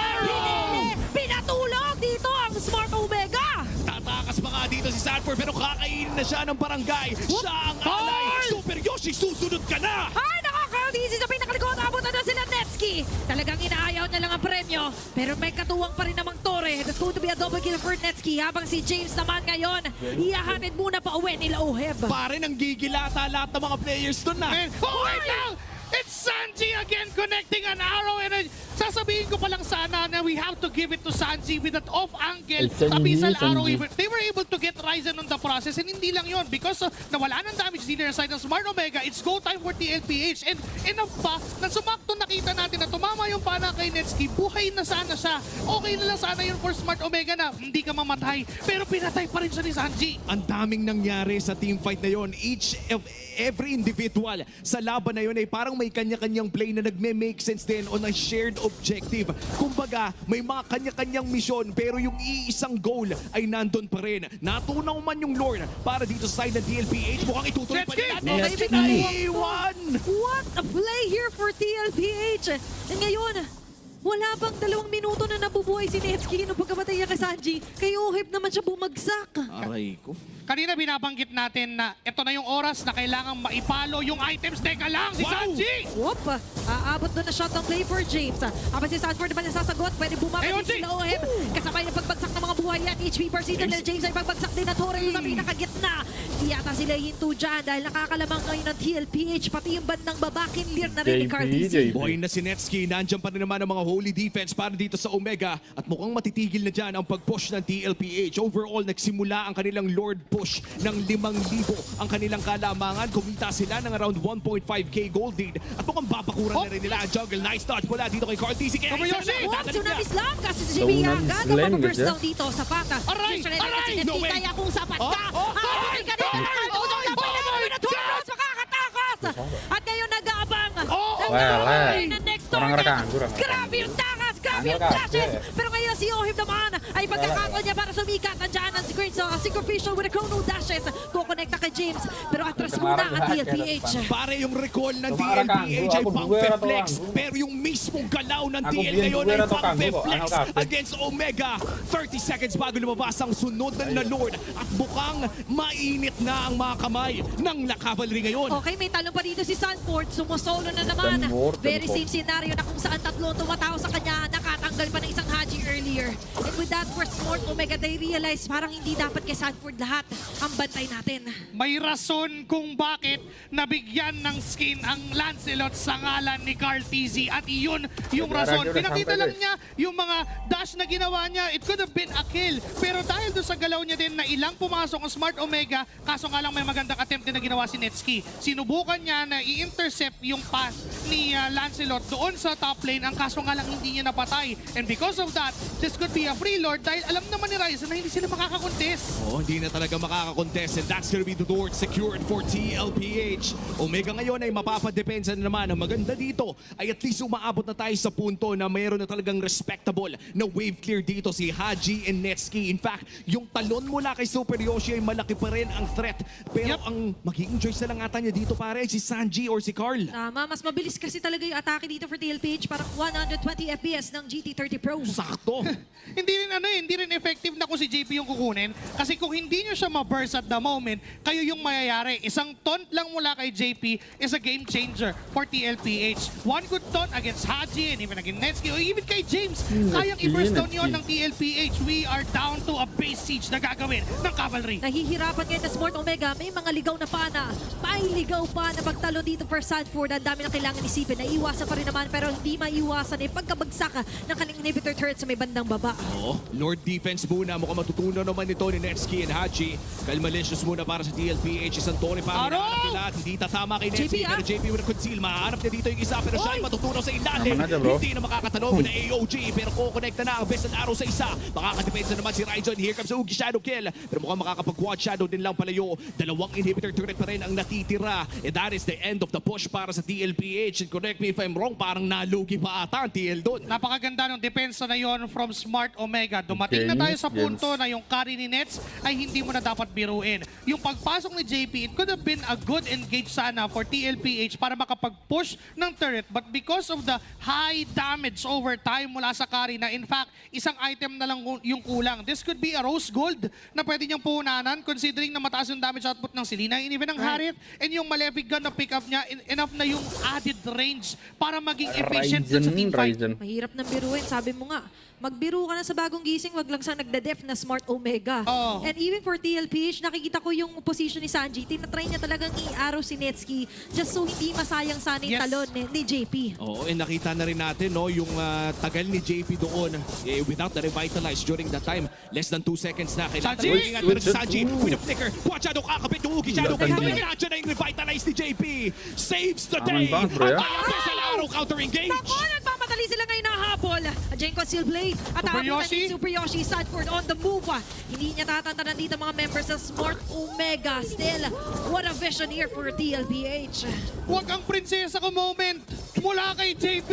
pinatulog dito ang Smart Omega. Tatakas pa nga dito si Sanford pero kakainin na siya ng barangay. Siya ang alay. Super Yoshi, susunod ka na! Ay, nakaka-easy sa pinakalikod. Abutan na sila Netski. Talagang inaayaw na lang ang premyo. Pero may katuwang pa rin namang Torre. That's going to be a double kill for Netski. Habang si James naman ngayon, iyahatid muna pa uwi nila Oheb. Pare nang gigilata lahat ng mga players doon na. Oh, wait lang! It's Sanji again connecting an arrow and sasabihin ko pa lang sana na we have to give it to Sanji with that off-angle abyssal arrow. They were able to get Ryzen on the process and hindi lang yon because nawala ng damage dealer side ng Smart Omega. It's go time for TLPH and enough pa na sumakto nakita natin na tumama yung pana kay Netski. Buhay na sana siya. Okay na lang sana yun for Smart Omega na hindi ka mamatay pero pinatay pa rin siya ni Sanji. Ang daming nangyari sa teamfight na yon. Every individual sa laban na yun ay parang may may kanya-kanyang play na nagme-make sense din on a shared objective. Kumbaga, may mga kanya-kanyang misyon pero yung iisang goal ay nandun pa rin. Natunaw man yung Lord para dito sa side ng DLPH. Mukhang itutuloy pa nila. Naiwan! What a play here for TLPH! And ngayon, wala bang 2 minuto na nabubuhay si Netsky nung pagkamatay niya kay Sanji. Kay Ohib naman siya bumagsak. Aray ko. Kanina binabanggit natin na ito na yung oras na kailangan maipalo yung items. Teka lang, si Sanji! Whoop! Aabot doon na shot ng play for James. Habang si Sanford naman nasasagot, pwede bumabalik sila Ohib. Kasabay ng pagbagsak ng mga buhay at HP per season na James ay pagbagsak din na Torre sa pinakagitna. Di yata sila hinto dyan dahil nakakalamang ngayon ng TLPH pati yung bandang baba kinlear na rin ni Cartesi. Boy na si Netsky, nandiyan pa rin naman ang mga holy defense para dito sa Omega at mukhang matitigil na dyan ang pag-push ng TLPH. Overall, nagsimula ang kanilang Lord push ng 5,000 ang kanilang kalamangan. Kumita sila ng around 1.5k gold lead at mukhang babakuran na rin nila ang jungle. Nice touch mula dito kay Cartesi. Tsunami slam kasi si JB agad ang mag-burst down dito sa pata. Aray! Kaya kung sapat ka! Ay, kanina! Makakatakas! At ngayon nag-aabang! Ng next target! Grabe yung takas! Grabe yung dashes! Pero ngayon si Ohib naman ay pagkakataon niya para sumikat. Nandiyan ang screen sa Synchrofacial with a chrono dashes. Kukonekta kay James. Pero atras muna ang DLPH. Pare yung recall ng DLPH ay pang-flex. Pero yung mismong galaw ng DL ngayon ay pang-flex against Omega. 30 seconds bago lumabas ang sunod na Lord. At mukhang mainit na ang mga kamay ng La Cavalry ngayon. Okay, may talong pa dito si Sanford. Sumusolo na naman. Very same scenario na kung saan 3 tumataw sa kanya. Nakatanggal pa ng isang Haji earlier. And with that, for Smart Omega, they realize parang hindi dapat kay Sanford lahat ang bantay natin. May rason kung bakit nabigyan ng skin ang Lancelot sa ngalan ni Cartesi at iyon yung rason. Pinakita lang niya yung mga dash na ginawa niya. It could have been a kill. Pero dahil doon sa galaw niya din na ilang pumasok ang Smart Omega, kaso nga lang may magandang attempt din na ginawa si Netsky. Sinubukan niya na i-intercept yung pass ni Lancelot doon sa top lane. Ang kaso nga lang hindi niya napatay. And because of that, this could be a free lord dahil alam naman ni Ryzen na hindi sila makakakontest. Oh, hindi na talaga makakakontest and that's gonna be the door secured for TLPH. Omega ngayon ay mapapadepensa na naman. Ang maganda dito ay at least umaabot na tayo sa punto na mayroon na talagang respectable na wave clear dito si Haji and Netsky. In fact, yung talon mula kay Super Yoshi ay malaki pa rin ang threat. Pero ang magiging choice na lang ata niya dito pare si Sanji or si Carl. Tama, mas mabilis kasi talaga yung atake dito for TLPH. Parang 120 FPS ng GT30 Pro. Sakto. Hindi rin effective na kung si JP yung kukunin. Kasi kung hindi nyo siya ma-burst at the moment, kayo yung mayayari. Isang taunt lang mula kay JP is a game changer for TLPH. One good taunt against Haji and even against Netsky or even kay James. Kayang i-burst down yun ng TLPH. We are down to a base siege na gagawin ng Cavalry. Nahihirapan ngayon na Smart Omega. May mga ligaw na pana. May ligaw pa na pagtalo dito for Sanford. Ang dami na kailangan isipin. Naiiwasan pa rin naman pero hindi maiwasan eh pagkabagsak ng kanyang inhibitor turret sa may bandang baba. Oh, Lord defense muna. Mukhang matutunan naman ito ni Netsky and Haji. Kalmalicious muna para sa TLPH. Isang Tony pa ang hinahanap nila at hindi tatama kay Netsky. Pero JP with a conceal. Mahanap niya dito yung isa pero siya ay matutunaw sa ilalim. Hindi na makakatanong na AOG pero kukonekta na ang best arrow sa isa. Makakadepensa naman si Ryzen. Here comes Ugi Shadow Kill. Pero mukhang makakapag-quad shadow din lang palayo. 2 inhibitor turret pa rin ang natitira. And that is the end of the push para sa TLPH. And correct me if I'm wrong, parang nalugi pa ata ang TL doon. Napakaganda ng depensa na yon from Smart Omega. Dumating na tayo sa punto na yung carry ni Nets ay hindi mo na dapat biruin. Yung pagpasok ni JP, it could have been a good engage sana for TLPH para makapag-push ng turret. But because of the high damage over time mula sa carry na in fact, isang item na lang yung kulang. This could be a rose gold na pwede niyang puhunanan considering na mataas yung damage output ng Selena and even ng Harriet and yung Malefic gun na pick up niya, enough na yung added range para maging efficient sa teamfight. Mahirap nang biruin, sabi mo nga. Magbiro ka na sa bagong gising, wag lang sa nagda-def na Smart Omega. And even for TLPH, nakikita ko yung position ni Sanji. Tinatry niya talagang i-arrow si Netsky just so hindi masayang sana yung talon ni JP. Oo, nakita na rin natin no, yung tagal ni JP doon without the revitalize during that time. Less than 2 seconds na. Sanji! Sanji with a flicker. Watch out, kakabit yung Ugi Shadow. Nandiyan na yung revitalize ni JP. Saves the day. Ang arrow counter engage. Nako, nagmamadali sila ngayon na habol. Diyan Conceal Blade. At Super Yoshi. Super Yoshi. Sadford on the move. Hindi niya tatantanan dito mga members ng Smart Omega. Still, what a vision here for TLPH. Huwag ang prinsesa ko moment mula kay JP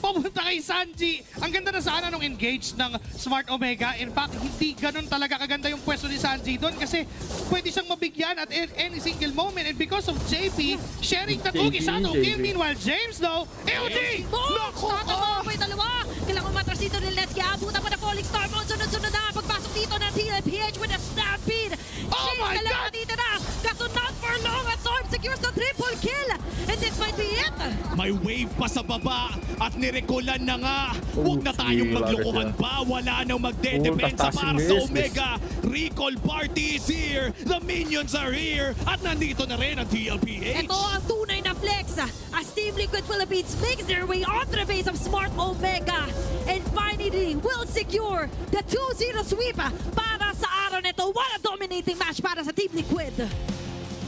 papunta kay Sanji. Ang ganda na sana nung engage ng Smart Omega. In fact, hindi ganun talaga kaganda yung pwesto ni Sanji doon kasi pwede siyang mabigyan at any single moment. And because of JP, sharing the cookies out of kill. Meanwhile, James though, LG! Naku! Tatama pa yung dalawa. Kailangan matras dito ni Let's Get. Abutan pa na Falling Star. Sunod-sunod na. Pagpasok dito ng TLPH with a stampede. Oh my God! Dito na. Kaso not for long. At Storm secures the triple kill. And this might be it. May wave pa sa baba at nirekulan na nga. Huwag na tayong maglokohan pa. Wala nang magdedepensa para sa Omega. Recall party is here. The minions are here. At nandito na rin ang TLPH. Ito ang tunay na flex as Team Liquid Philippines makes their way onto the base of Smart Omega and finally will secure the 2-0 sweep para sa araw nito. What a dominating match para sa Team Liquid.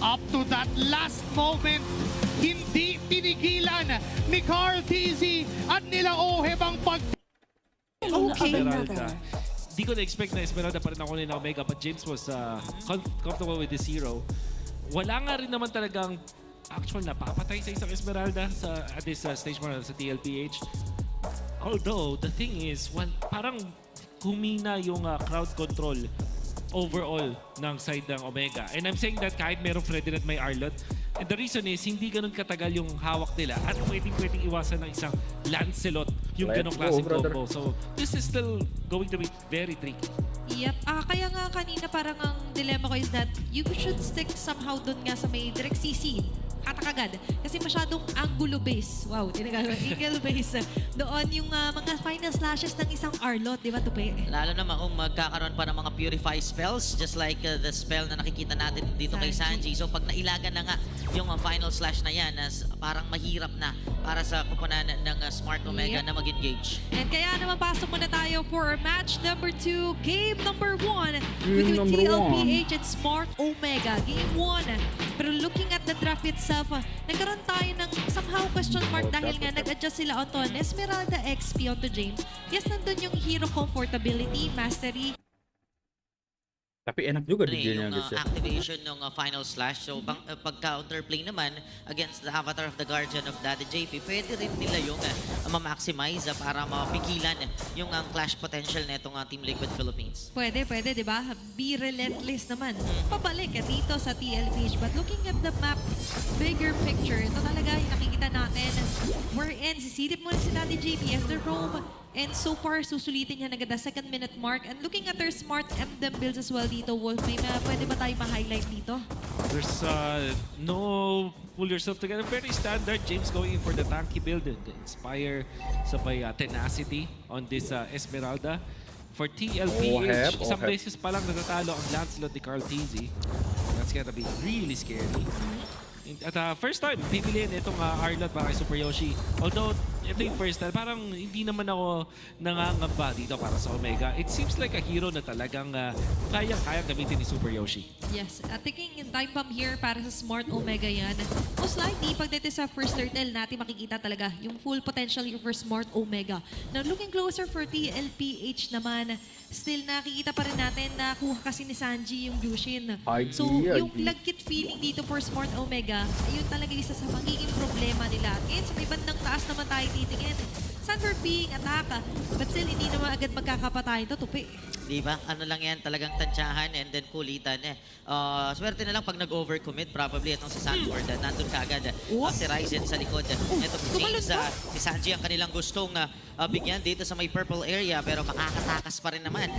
Up to that last moment, hindi tinigilan ni Carl TZ at nila Oheb ang pag... Okay. Esmeralda. Di ko na-expect na Esmeralda pa rin ako nila Omega, but James was comfortable with this hero. Wala nga rin naman talagang actual napapatay sa isang Esmeralda at this stage mo sa TLPH. Although, the thing is, parang humina yung crowd control overall ng side ng Omega. And I'm saying that kahit merong Freddy at may Arlot, and the reason is, hindi ganun katagal yung hawak nila at pwedeng iwasan ng isang Lancelot yung ganong klaseng combo. So, this is still going to be very tricky. Yep. Kaya nga kanina parang ang dilemma ko is that you should stick somehow dun nga sa may direct CC. Hatak agad. Kasi masyadong angulo base. Wow, tinagawin. Angle base. Doon yung mga final slashes ng isang Arlot, di ba, Tupi? Lalo naman kung magkakaroon pa ng mga purify spells, just like the spell na nakikita natin dito kay Sanji. So pag nailagan na nga yung final slash na yan, parang mahirap na para sa kupunan ng Smart Omega na mag-engage. And kaya naman pasok muna tayo for match number 2, game number 1 between TLPH and Smart Omega. Game 1. Pero looking at the draft itself, nagkaroon tayo ng somehow question mark dahil nga nag-adjust sila onto Esmeralda XP onto James. Yes, nandun yung hero comfortability, mastery. Tapi enak juga di game yung activation ng final slash. So pag counterplay naman against the avatar of the guardian of Daddy JP, pwede rin nila yung ma-maximize para mapigilan yung clash potential na itong Team Liquid Philippines. Pwede, di ba? Be relentless naman. Pabalik dito sa TLPH. But looking at the map, bigger picture, ito talaga yung nakikita natin. Wherein, sisilip mo rin si Daddy JP as the roam. And so far, susulitin niya agad the 2nd minute mark. And looking at their smart MDM builds as well dito, Wolf, pwede ba tayo ma-highlight dito? There's no pull yourself together. Very standard. James going in for the tanky build. The Inspire sa tenacity on this Esmeralda. For TLPH, isang beses pa lang natatalo ang Lancelot ni Carl TZ. That's gonna be really scary. At first time, pipiliin itong Arlot para kay Super Yoshi. Although, ito yung first time, parang hindi naman ako nangangamba dito para sa Omega. It seems like a hero na talagang kayang gamitin ni Super Yoshi. Yes, taking in time bomb here para sa Smart Omega yan. Most likely, pagdating sa first turtle natin makikita talaga yung full potential here for Smart Omega. Now, looking closer for TLPH naman, still nakikita pa rin natin na kuha kasi ni Sanji yung Jushin. So, yung lagkit feeling dito for Smart Omega, ayun talaga isa sa magiging problema nila. And sa may bandang taas naman tayo titingin. Sunbird being attack, but still hindi naman agad magkakapatay ito, Tupi. Di ba? Ano lang yan, talagang tansyahan and then kulitan. Swerte na lang pag nag-overcommit, probably itong si Sunbird. Nandun ka agad si Ryzen sa likod. Ito si James, si Sanji ang kanilang gustong bigyan dito sa may purple area, pero makakatakas pa rin naman.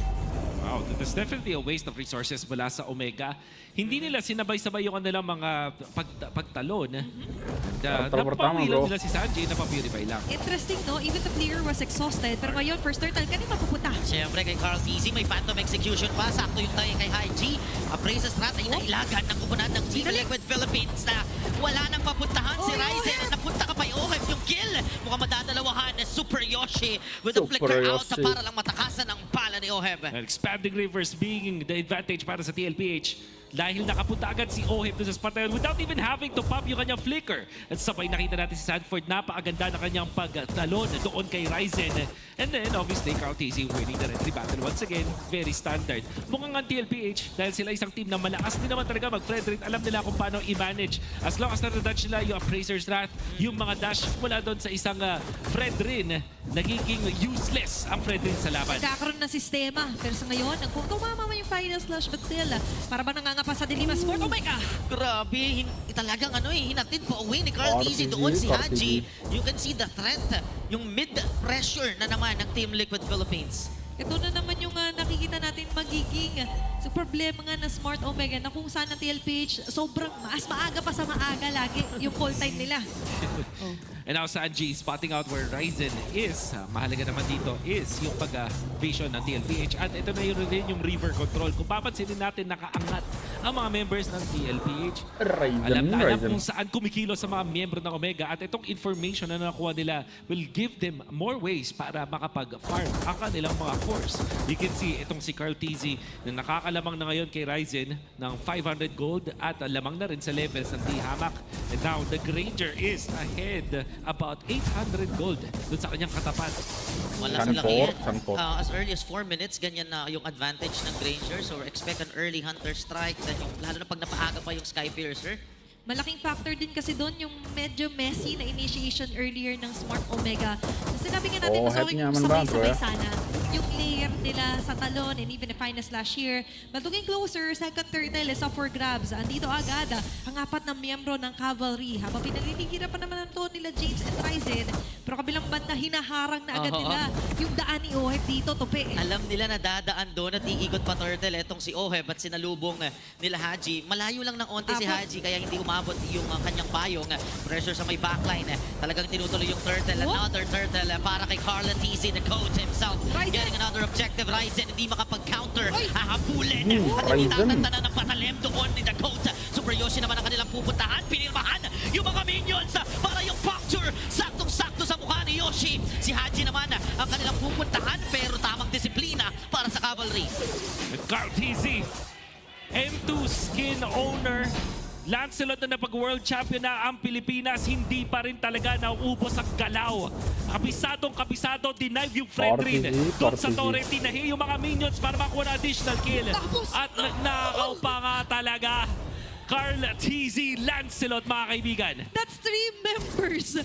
Wow, that's definitely a waste of resources mula sa Omega. Hindi nila sinabay-sabay yung kanilang mga pagtalon. Napapawi lang nila si Sanji, napapurify lang. Interesting, no? Even the player was exhausted. Pero ngayon, first turtle, kanina mapupunta. Siyempre kay Carl TZ, may phantom execution pa. Sakto yung tayo kay High G. Appraise strat ay nailagan ng kupunan ng Team Liquid Philippines na wala nang papuntahan si Ryzen. Napunta ka pa yung kill. Mukhang madadalawahan na Super Yoshi with a flicker out para lang matakasan ang bala ni Oheb. Expanding Rivers being the advantage para sa TLPH. dahil nakapunta agad si Oheb sa spot na yun without even having to pop yung kanyang flicker. At sabay nakita natin si Sanford, napakaganda na kanyang pagtalon doon kay Ryzen. And then obviously Carl TZ winning the retry battle once again, very standard. Mukhang ang TLPH, dahil sila isang team na malakas din naman talaga mag-Fred rate, alam nila kung paano i-manage. As long as na-dodge nila yung Appraiser's Wrath, yung mga dash mula doon sa isang Fred rin, nagiging useless ang Fred rin sa laban. Nagkakaroon ng sistema, pero sa ngayon, kung tumama man yung final slash, but still, para ba nangangapa sa Dilima Sport? Oh my God! Grabe, talagang hinatid pa uwi ni Carl TZ doon si Haji. You can see the threat, yung mid-pressure na naman ng Team Liquid Philippines. Ito na naman yung nakikita natin magiging problema nga na Smart Omega na kung saan ang TLPH sobrang mas maaga pa sa maaga lagi yung call time nila. And now Sanji spotting out where Ryzen is. Mahalaga naman dito is yung pag-vision ng TLPH. At ito na yun rin yung river control. Kung papansinin natin, nakaangat ang mga members ng TLPH. Alam na alam kung saan kumikilos sa mga miyembro ng Omega. At itong information na nakuha nila will give them more ways para makapag-farm ang kanilang mga cores. You can see itong si Carl TZ na nakakalamang na ngayon kay Ryzen ng 500 gold at lamang na rin sa levels ng T-Hamak. And now the Granger is ahead about 800 gold dun sa kanyang katapat. Wala lang yan. As early as 4 minutes, ganyan na yung advantage ng Granger. So expect an early Hunter Strike. Then yung, lalo na pag napaaga pa yung Skypiercer. Malaking factor din kasi doon yung medyo messy na initiation earlier ng Smart Omega. Sinabi nga natin, mas okay kung sabay-sabay sana yung layer nila sa talon and even the finest last year. But looking closer, second turtle is up for grabs. Andito agad ang apat na miyembro ng Cavalry. Habang pinaliligira pa naman ito nila James and Ryzen. Pero kabilang banda, hinaharang na agad nila yung daan ni Oheb dito, tupi. Alam nila na dadaan doon at iikot pa turtle. Etong si Oheb at sinalubong nila Haji. Malayo lang ng onte si Haji kaya hindi umabot yung kanyang payong. Pressure sa may backline. Talagang tinutuloy yung turtle. Another turtle para kay Carla TZ, the coach himself. Getting another objective. Ryzen hindi makapag-counter. Hahabulin. At itatantanan ng patalem doon ni the coach. Super Yoshi naman ang kanilang pupuntahan. Pinirmahan yung mga minions para yung puncture. Saktong-sakto sa mukha ni Yoshi. Si Haji naman ang kanilang pupuntahan pero tamang disiplina para sa Cavalry. Carl TZ, M2 skin owner. Lancelot na napag-world champion na ang Pilipinas, hindi pa rin talaga nauubos ang galaw. Kabisado, denive yung friend rin. Doon sa torre, tinahi yung mga minions para makuha na additional kill. At nagnakaw pa nga talaga. Carl TZ, Lancelot, mga kaibigan. That's 3 members.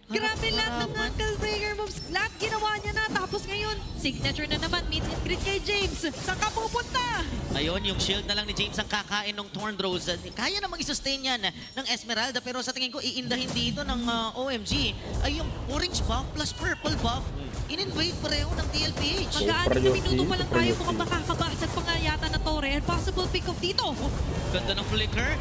Grabe lahat ng Uncle Breaker moves. Lahat ginawa niya na. Tapos ngayon, signature na naman. Meet and greet kay James. Saan ka pupunta? Ngayon, yung shield na lang ni James ang kakain ng Torn Rose. Kaya namang i-sustain yan ng Esmeralda. Pero sa tingin ko, iindahin dito ng OMG ay yung orange buff plus purple buff. In-invade pareho ng TLPH. Mag-aaning na minuto pa lang tayo mukhang makakabasag pa nga yata na Torre. And possible pick-off dito. Ganda ng flicker.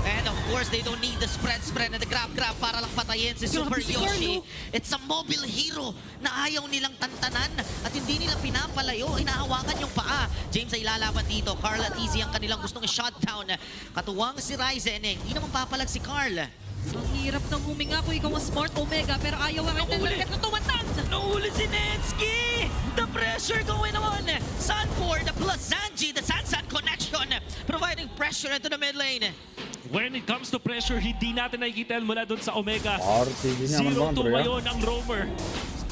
And of course, they don't need the spread and the grab para lang patayin si Super Yoshi. It's a mobile hero na ayaw nilang tantanan at hindi nila pinapalayo. Hinahawakan yung paa. James ay ilalaban dito. Carla TZ ang kanilang gustong shutdown. Katuwang si Ryzen. Hindi naman papalag si Carl. Ang hirap ng huminga kung ikaw ang Smart Omega pero ayaw ang nalagat na tumatan. Nahuli si Netsky! The pressure going on! Sanford plus Sanji, the Sansan connection, providing pressure into the mid lane. When it comes to pressure, hindi natin nakikita mula doon sa Omega. 0-2 ngayon ang roamer.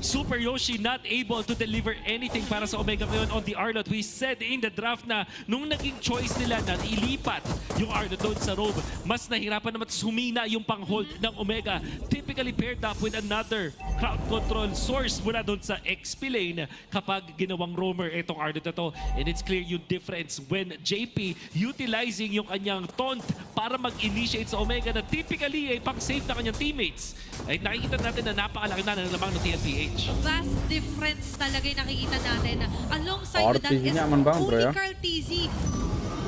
Super Yoshi not able to deliver anything para sa Omega ngayon on the Arlot. We said in the draft na nung naging choice nila na ilipat yung Arlot doon sa Robe, mas nahirapan naman sumina yung pang-hold ng Omega. Typically paired up with another crowd control source mula doon sa XP lane kapag ginawang roamer itong Arlot na to. And it's clear yung difference when JP utilizing yung kanyang taunt para mag-initiate sa Omega na typically ay pang-save na kanyang teammates. Ay nakikita natin na napakalaki na ng lamang ng TLPH. Vast difference talaga yung nakikita natin. Alongside with that is only Carl TZ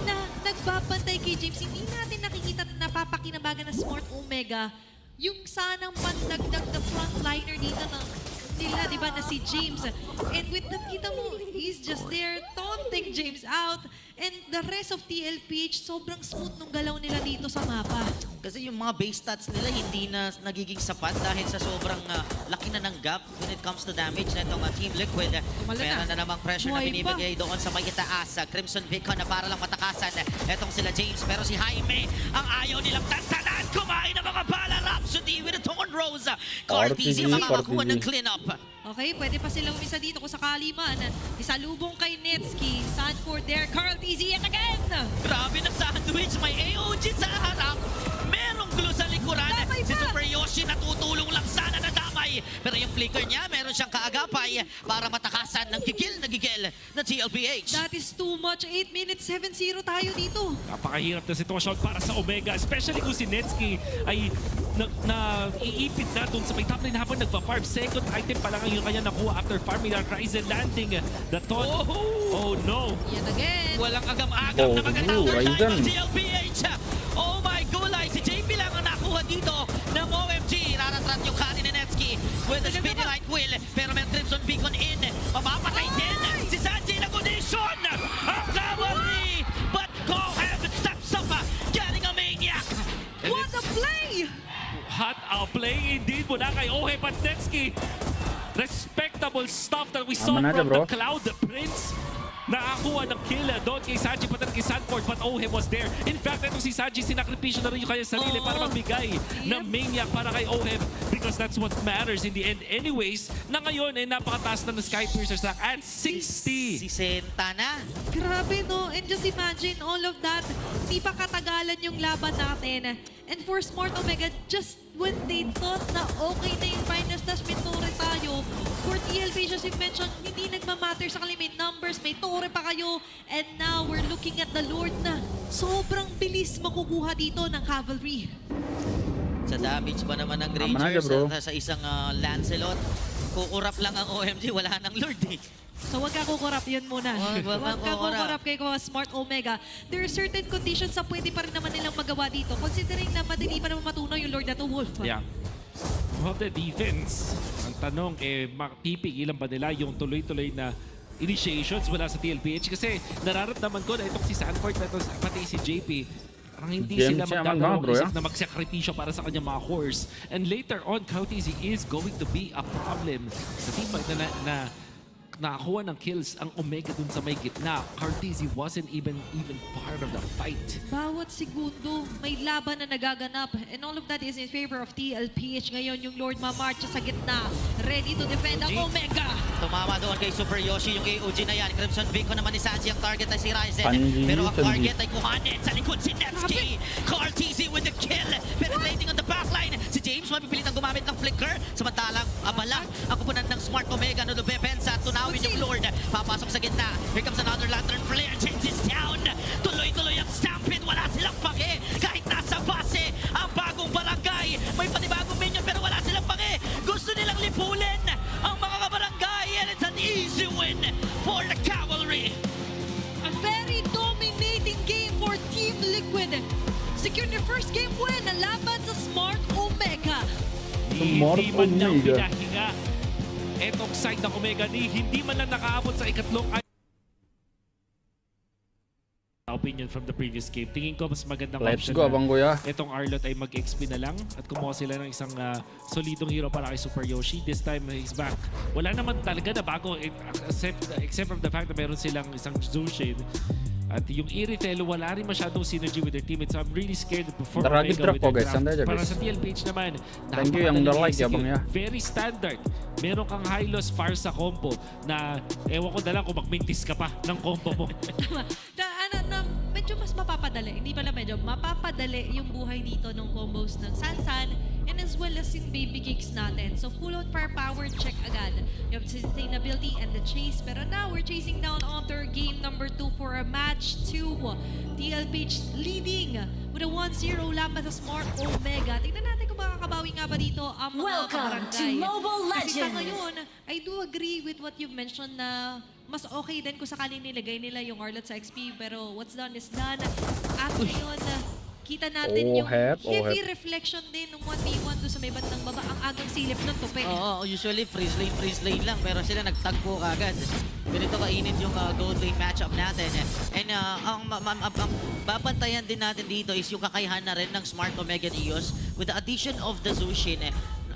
na nagbabantay kay James. Hindi natin nakikita na napapakinabagan na Smart Omega yung sanang pandagdag na frontliner dito ng nila, di ba, na si James. And with that, kita mo, he's just there taunting putting James out. And the rest of TLPH, sobrang smooth nung galaw nila dito sa mapa. Kasi yung mga base stats nila hindi na nagiging sapat dahil sa sobrang laki na ng gap when it comes to damage na itong Team Liquid. Meron na namang pressure na binibigay doon sa may itaas. Crimson Beacon na para lang matakasan itong sila James. Pero si Jaime, ang ayaw nilang tantanan, kumain ng mga bala. Rhapsody with a Thorn Rose. Cortez yung makakakuha ng clean up. Okay, pwede pa sila umisa dito kung sakali man. Isalubong kay Netsky. Sanford there. Carl TZ yet again. Grabe na sandwich. May AOG sa harap. Merong glue sa likuran. Si Super Yoshi natutulong lang sana na damay. Pero yung flicker niya, meron siyang kaagapay para matakasan ng gigil na TLPH. That is too much. 8 minutes, 7-0 tayo dito. Napakahirap na sitwasyon para sa Omega, especially kung si Netsky ay iipit na dun sa may top lane habang nagpa-farm. Second item pa lang yung kanya nakuha after farming our Ryzen landing the taunt. Oh no! Yet again. Walang agam-agam na magandang time ng TLPH. Oh my gulay, si JP lang ang nakuha dito ng OMG. Raratrat yung kanin ni Netsky with the speedy light wheel. Pero may Crimson Beacon in. Mapapatay din si Sanji na condition. Ang cavalry. But Gohem steps up, getting a maniac. What a play! Hot play indeed mula kay Ohe Patnetsky. Respectable stuff that we saw from the Cloud Prince. Nakakuha ng kill doon kay Sanji pati kay Sanford, but Ohe was there. In fact, itong si Sanji, sinakripisyo na rin yung kanyang sarili para magbigay ng maniac para kay Ohe because that's what matters in the end. Anyways, na ngayon ay napakataas na ng Sky Piercer stack at 60. 60 na. Grabe no, and just imagine all of that. Di pa katagalan yung laban natin. And for Smart Omega, just when they thought na okay na yung final stage, may tore tayo. For TLP, as you mentioned, hindi nagmamatter sa kanila. May numbers, may tore pa kayo. And now, we're looking at the Lord na sobrang bilis makukuha dito ng Cavalry. Sa damage ba naman ng Rangers sa isang Lancelot, kukurap lang ang OMG, wala nang Lord eh. So wag ka kukurap, yun muna. Wag ka kukurap kay Smart Omega. There are certain conditions na pwede pa rin naman nilang magawa dito. Considering na madali pa naman matunaw yung Lord na to Wolf. Yeah. Of the defense, ang tanong, pipigilan ba nila yung tuloy-tuloy na initiations mula sa TLPH? Kasi nararamdaman ko na itong si Sanford, pati si JP, parang hindi sila magdadalawang isip na magsakripisyo para sa kanyang mga cores. And later on, Cortez is going to be a problem sa teamfight na nakakuha ng kills ang Omega dun sa may gitna. Cortez wasn't even part of the fight. Bawat segundo, may laban na nagaganap. And all of that is in favor of TLPH. Ngayon, yung Lord mamarcha sa gitna. Ready to defend ang Omega. Tumama doon kay Super Yoshi yung AOG na yan. Crimson Beacon naman ni Sanji. Ang target ay si Ryzen. Pero ang target ay kuhanin. Sa likod si Netsky. Cortez with the kill. Penetrating on the backline. Si James mapipilit ang gumamit ng flicker. Samantalang abala ang kupunan ng Smart Omega. Nudubepensa. Tunawin yung Lord. Papasok sa gitna. Here comes another lantern flare. Changes down. Tuloy-tuloy ang stampede. Wala silang pake. Kahit nasa base ang bagong barangay. May panibagong minion pero wala silang pake. Gusto nilang lipulin ang mga kabarangay. And it's an easy win for the Cavalry. A very dominating game for Team Liquid. Secured their first game win laban sa Smart Omega. Hindi man lang pinahinga etong side ng Omega, hindi man lang nakaabot sa ikatlong opinion from the previous game. Tingin ko mas magandang option na itong Arlot ay mag-XP na lang at kumuha sila ng isang solidong hero para kay Super Yoshi. This time he's back. Wala naman talaga na bago except from the fact na meron silang isang Zushin. At yung Irithel, wala rin masyadong synergy with their teammates. So I'm really scared that before Omega with their draft. Para sa TLPH naman, very standard. Meron kang high loss far sa combo na ewan ko na lang kung mag-mintis ka pa ng combo mo. Medyo mas mapapadali. Hindi pala medyo mapapadali yung buhay dito ng combos ng Sansan and as well as yung baby kicks natin. So full out firepower check agad. You have sustainability and the chase. Pero now we're chasing down onto game number 2 for a match 2. TLPH leading with a 1-0 laban sa Smart Omega. Tingnan natin kung makakabawi nga ba dito ang mga kabarangay. Kasi sa ngayon, I do agree with what you've mentioned na mas okay din kung sakaling nilagay nila yung Arlot sa XP. Pero what's done is done. At ngayon, kita natin yung Ohep. heavy reflection din ng 1v1 doon sa may bandang baba. Ang agang silip nun, tupi. Oo, usually freeze lane lang, pero sila nagtagpo agad. Ganito kainit yung gold lane matchup natin. And ang babantayan din natin dito is yung kakayahan na rin ng Smart Omega and EOS with the addition of the Zushin.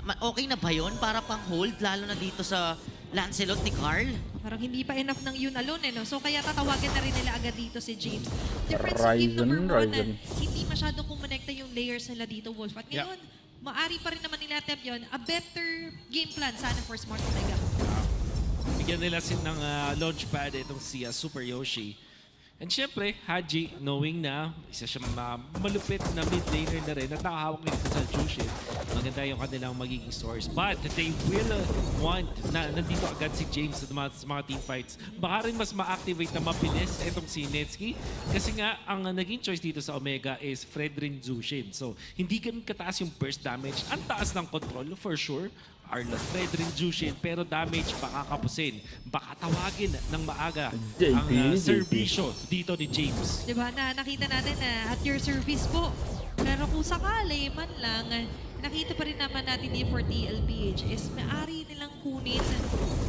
Okay na ba yun para pang hold, lalo na dito sa Lancelot ni Carl? Parang hindi pa enough ng yun alone eh, no? So kaya tatawagan na rin nila agad dito si James. Difference sa game number 1 hindi masyadong kumonekta yung layers nila dito, Wolf. At ngayon, maari pa rin naman nila attempt yun. A better game plan sana for Smart Omega. Bigyan nila ng launchpad itong si Super Yoshi. And syempre, Haji, knowing na isa siya malupit na mid laner na rin at nakahawak nito sa Jushin, maganda yung kanilang magiging source. But they will want na nandito agad si James sa mga team fights. Baka rin mas ma-activate na mabilis itong si Netsky kasi nga ang naging choice dito sa Omega is Fredrin Jushin. So hindi ganun kataas yung burst damage. Ang taas ng control for sure. Arlot Fredrin Jushin, pero damage baka kapusin. Baka tawagin ng maaga ang servisyo dito ni James. Diba na nakita natin na at your service po. Pero kung sakali man lang, nakita pa rin naman natin din for TLPH is maaari nilang kunin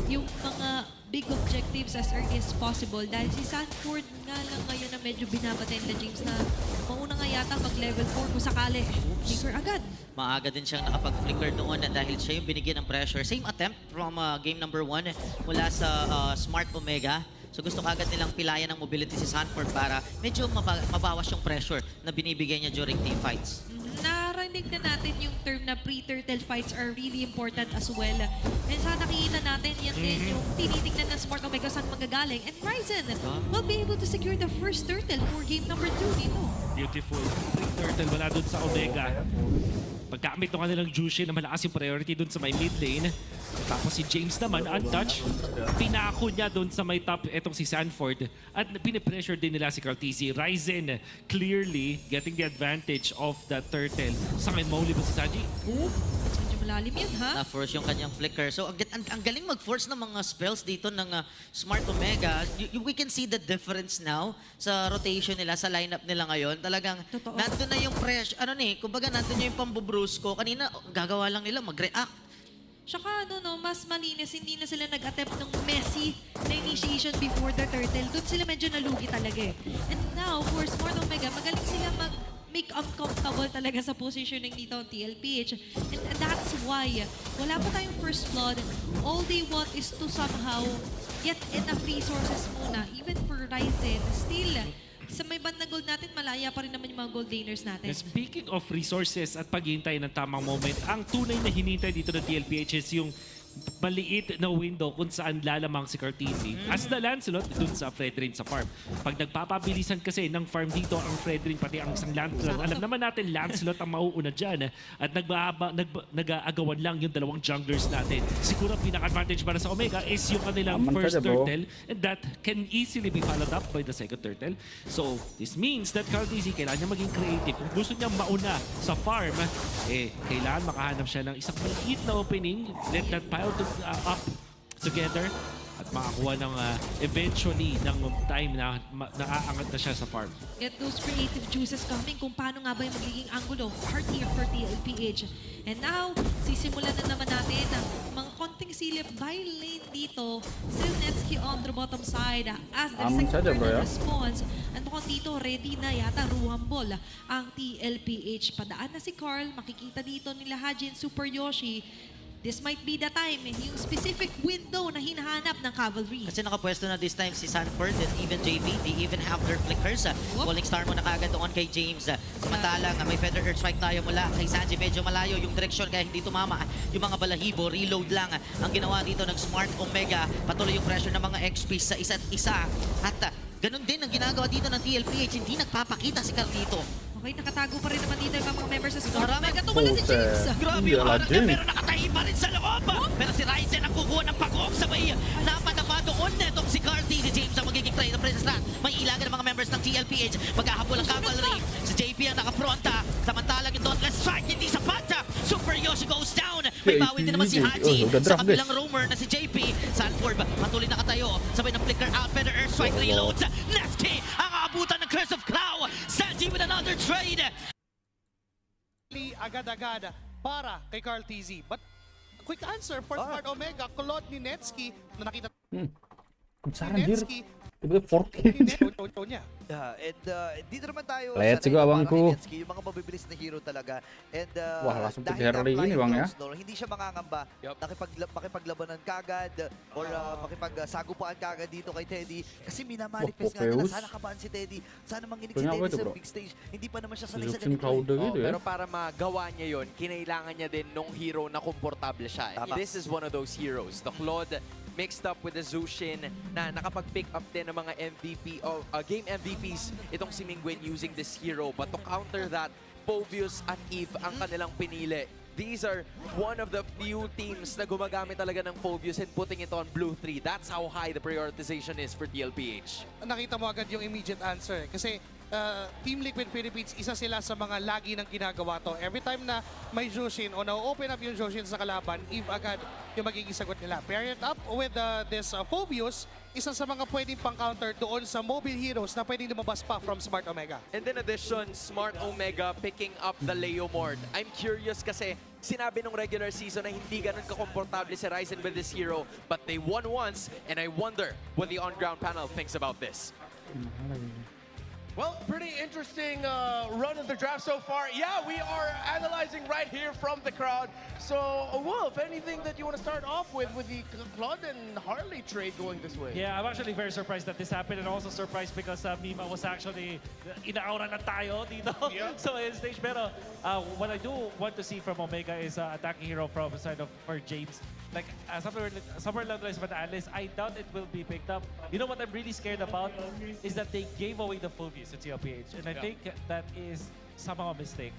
yung mga big objectives as early as possible dahil si Sanford nga lang ngayon na medyo binabatay nila James na mauna nga yata mag-level 4 kung sakali. Flicker agad. Maaga din siyang nakapag-flicker noon dahil siya yung binigyan ng pressure. Same attempt from game number 1 mula sa Smart Omega. So gusto kagad nilang pilayan ng mobility si Sanford para medyo mabawas yung pressure na binibigay niya during team fights. Narinig na natin yung term na pre-turtle fights are really important as well. And sa nakikita natin, yan din yung tinitignan ng Smart Omega saan magagaling. And Ryzen will be able to secure the first turtle for game number 2 dito. Beautiful. Turtle wala dun sa Omega. Paggamit ng kanilang Jushin na malakas yung priority dun sa may mid lane. Tapos si James naman, untouched. Pinako niya dun sa may top etong si Sanford. At pinipressure din nila si Cartesi. Ryzen clearly getting the advantage of the turtle. Sa ngayon, mahuli ba si Sanji? Medyo malalim yun, ha? Na-force yung kanyang flicker. So ang galing mag-force ng mga spells dito ng Smart Omega. We can see the difference now sa rotation nila, sa lineup nila ngayon. Talagang nandun na yung pressure. Kumbaga nandun na yung pambubrusko. Kanina, gagawa lang nila mag-react. Tsaka mas malinis, hindi na sila nag-attempt ng messy na initiation before the turtle. Doon sila medyo nalugi talaga eh. And now, for Smart Omega, magaling sila make uncomfortable talaga sa positioning dito ng TLPH. And that's why, wala pa tayong first blood. All they want is to somehow get enough resources muna. Even for Ryzen, still, sa may band na gold natin, malaya pa rin naman yung mga gold laners natin. Speaking of resources at paghihintay ng tamang moment, ang tunay na hinintay dito ng TLPH is yung maliit na window kung saan lalamang si Cartesi. As the Lancelot, dun sa Fredrin sa farm. Pag nagpapabilisan kasi ng farm dito ang Fredrin, pati ang isang Lancelot, alam naman natin Lancelot ang mauuna dyan. At nag-aagawan lang yung dalawang junglers natin. Siguro pinaka-advantage para sa Omega is yung kanilang first turtle, and that can easily be followed up by the second turtle. So, this means that Cartesi kailangan niya maging creative. Kung gusto niya mauna sa farm, kailangan makahanap siya ng isang maliit na opening, let that pile up together at makakuha ng eventually ng time na naaangat na siya sa farm. Get those creative juices coming kung paano nga ba yung magiging angulo hard here for TLPH. And now, sisimulan na naman natin ang mga konting silip by lane dito. Still Netsky on the bottom side as the second response. And mukhang dito, ready na yata rumble ang TLPH. Padaan na si Carl, makikita dito nila Hajin, Super Yoshi. This might be the time, yung specific window na hinahanap ng Cavalry. Kasi nakapwesto na this time si Sanford and even JP, they even have their flickers. Falling Star mo na kagad doon kay James. Samantalang may Feather Earth Strike tayo mula kay Sanji. Medyo malayo yung direksyon kaya hindi tumama yung mga balahibo. Reload lang ang ginawa dito ng Smart Omega. Patuloy yung pressure ng mga XP sa isa't isa. At ganun din ang ginagawa dito ng TLPH. Hindi nagpapakita si Carl dito. Okay, nakatago pa rin naman dito yung mga members sa Smart Omega. Tumula si James. Grabe yung harap niya, pero nakatahi pa rin sa loob. Pero si Ryzen ang kukuha ng pag-off sabay. Napadapa doon netong si Carty. Si James ang magiging try na princess rat. May ilagan ng mga members ng TLPH. Maghahabol ang Cavalry. Si JP ang nakapronta. Samantalang yung Dauntless Strike, hindi sapat. Super Yoshi goes down. May bawi din naman si Haji. Sa kabilang roamer na si JP. Sanford patuloy nakatayo. Sabay ng flicker out. Feather Earth Strike reloads. Netsky ang aabutan ng Curse of Clow. Sanji with another trade. agad-agad para kay Carl TZ. But quick answer for Smart Omega, Kulot ni Netsky na nakita Kebesaran dir. Netsky Tiba-tiba 4K. niya. And dito naman tayo Let's sanay go, na abangku. parang Netsky, yung mga mabibilis na hero talaga. And Wah, langsung dahil pag early ini, Bang, ya. hindi siya mangangamba makipaglabanan kagad or makipagsagupaan kagad dito kay Teddy. Kasi minamanifest nga nila, Feus. sana kabaan si Teddy. Sana manginig si Punya apa Teddy itu, sa bro? big stage. Hindi pa naman siya sanay sa Luxem ganito. crowd gitu ya. Pero para magawa niya yon, kinailangan niya din nung hero na komportable siya. Tama. This is one of those heroes. The Claude mixed up with the Zushin na nakapag-pick up din ng mga MVP o game MVPs itong si Mingwen using this hero. But to counter that, Phobius at Eve ang kanilang pinili. These are one of the few teams na gumagamit talaga ng Phobius and putting it on Blue 3. That's how high the prioritization is for TLPH. Nakita mo agad yung immediate answer. Kasi Team Liquid Philippines, isa sila sa mga lagi ng ginagawa to. Every time na may Jushin o na-open up yung Jushin sa kalaban, Eve agad yung magiging sagot nila. Pair it up with this Phobius, isa sa mga pwedeng pang-counter doon sa mobile heroes na pwedeng lumabas pa from Smart Omega. And in addition, Smart Omega picking up the Leo Mord. I'm curious kasi sinabi nung regular season na hindi ganun kakomportable si Ryzen with this hero, but they won once, and I wonder what the on-ground panel thinks about this. Well, pretty interesting run of the draft so far. Yeah, we are analyzing right here from the crowd. So, Wolf, anything that you want to start off with the Claude and Harley trade going this way? Yeah, I'm actually very surprised that this happened, and also surprised because Mima was actually inaaura na tayo dito sa stage. Pero what I do want to see from Omega is attacking hero from the side of for James. Like somewhere along the lines of an analyst, I doubt it will be picked up. You know what I'm really scared about is that they gave away the Phobius to TLPH, and I think that is somehow a mistake.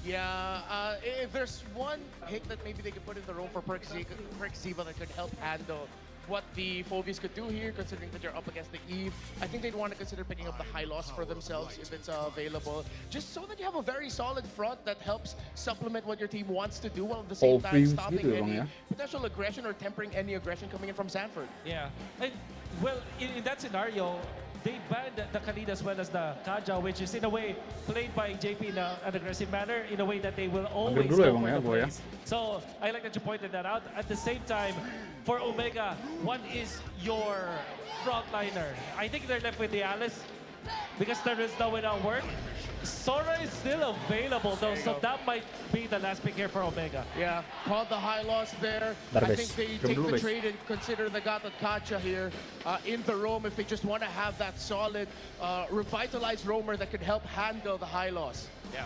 Yeah, if there's one pick that maybe they could put in the room for Perkziva that could help handle what the Phobius could do here, considering that you're up against the Eve, I think they'd want to consider picking up the high loss for themselves if it's available, just so that you have a very solid front that helps supplement what your team wants to do, while at the same time stopping any potential aggression or tempering any aggression coming in from Sanford. Yeah, and well, in that scenario, they banned the Khalid as well as the Kaja, which is in a way played by JP in an aggressive manner, in a way that they will always go for the plays. So I like that you pointed that out. At the same time, for Omega, what is your frontliner? I think they're left with the Alice because there is no way to work. Sora is still available though, so that might be the last pick here for Omega. Yeah, called the high loss there. I think they take the trade and consider the Gatot Kacha here in the roam if they just want to have that solid, revitalized roamer that could help handle the high loss. Yeah.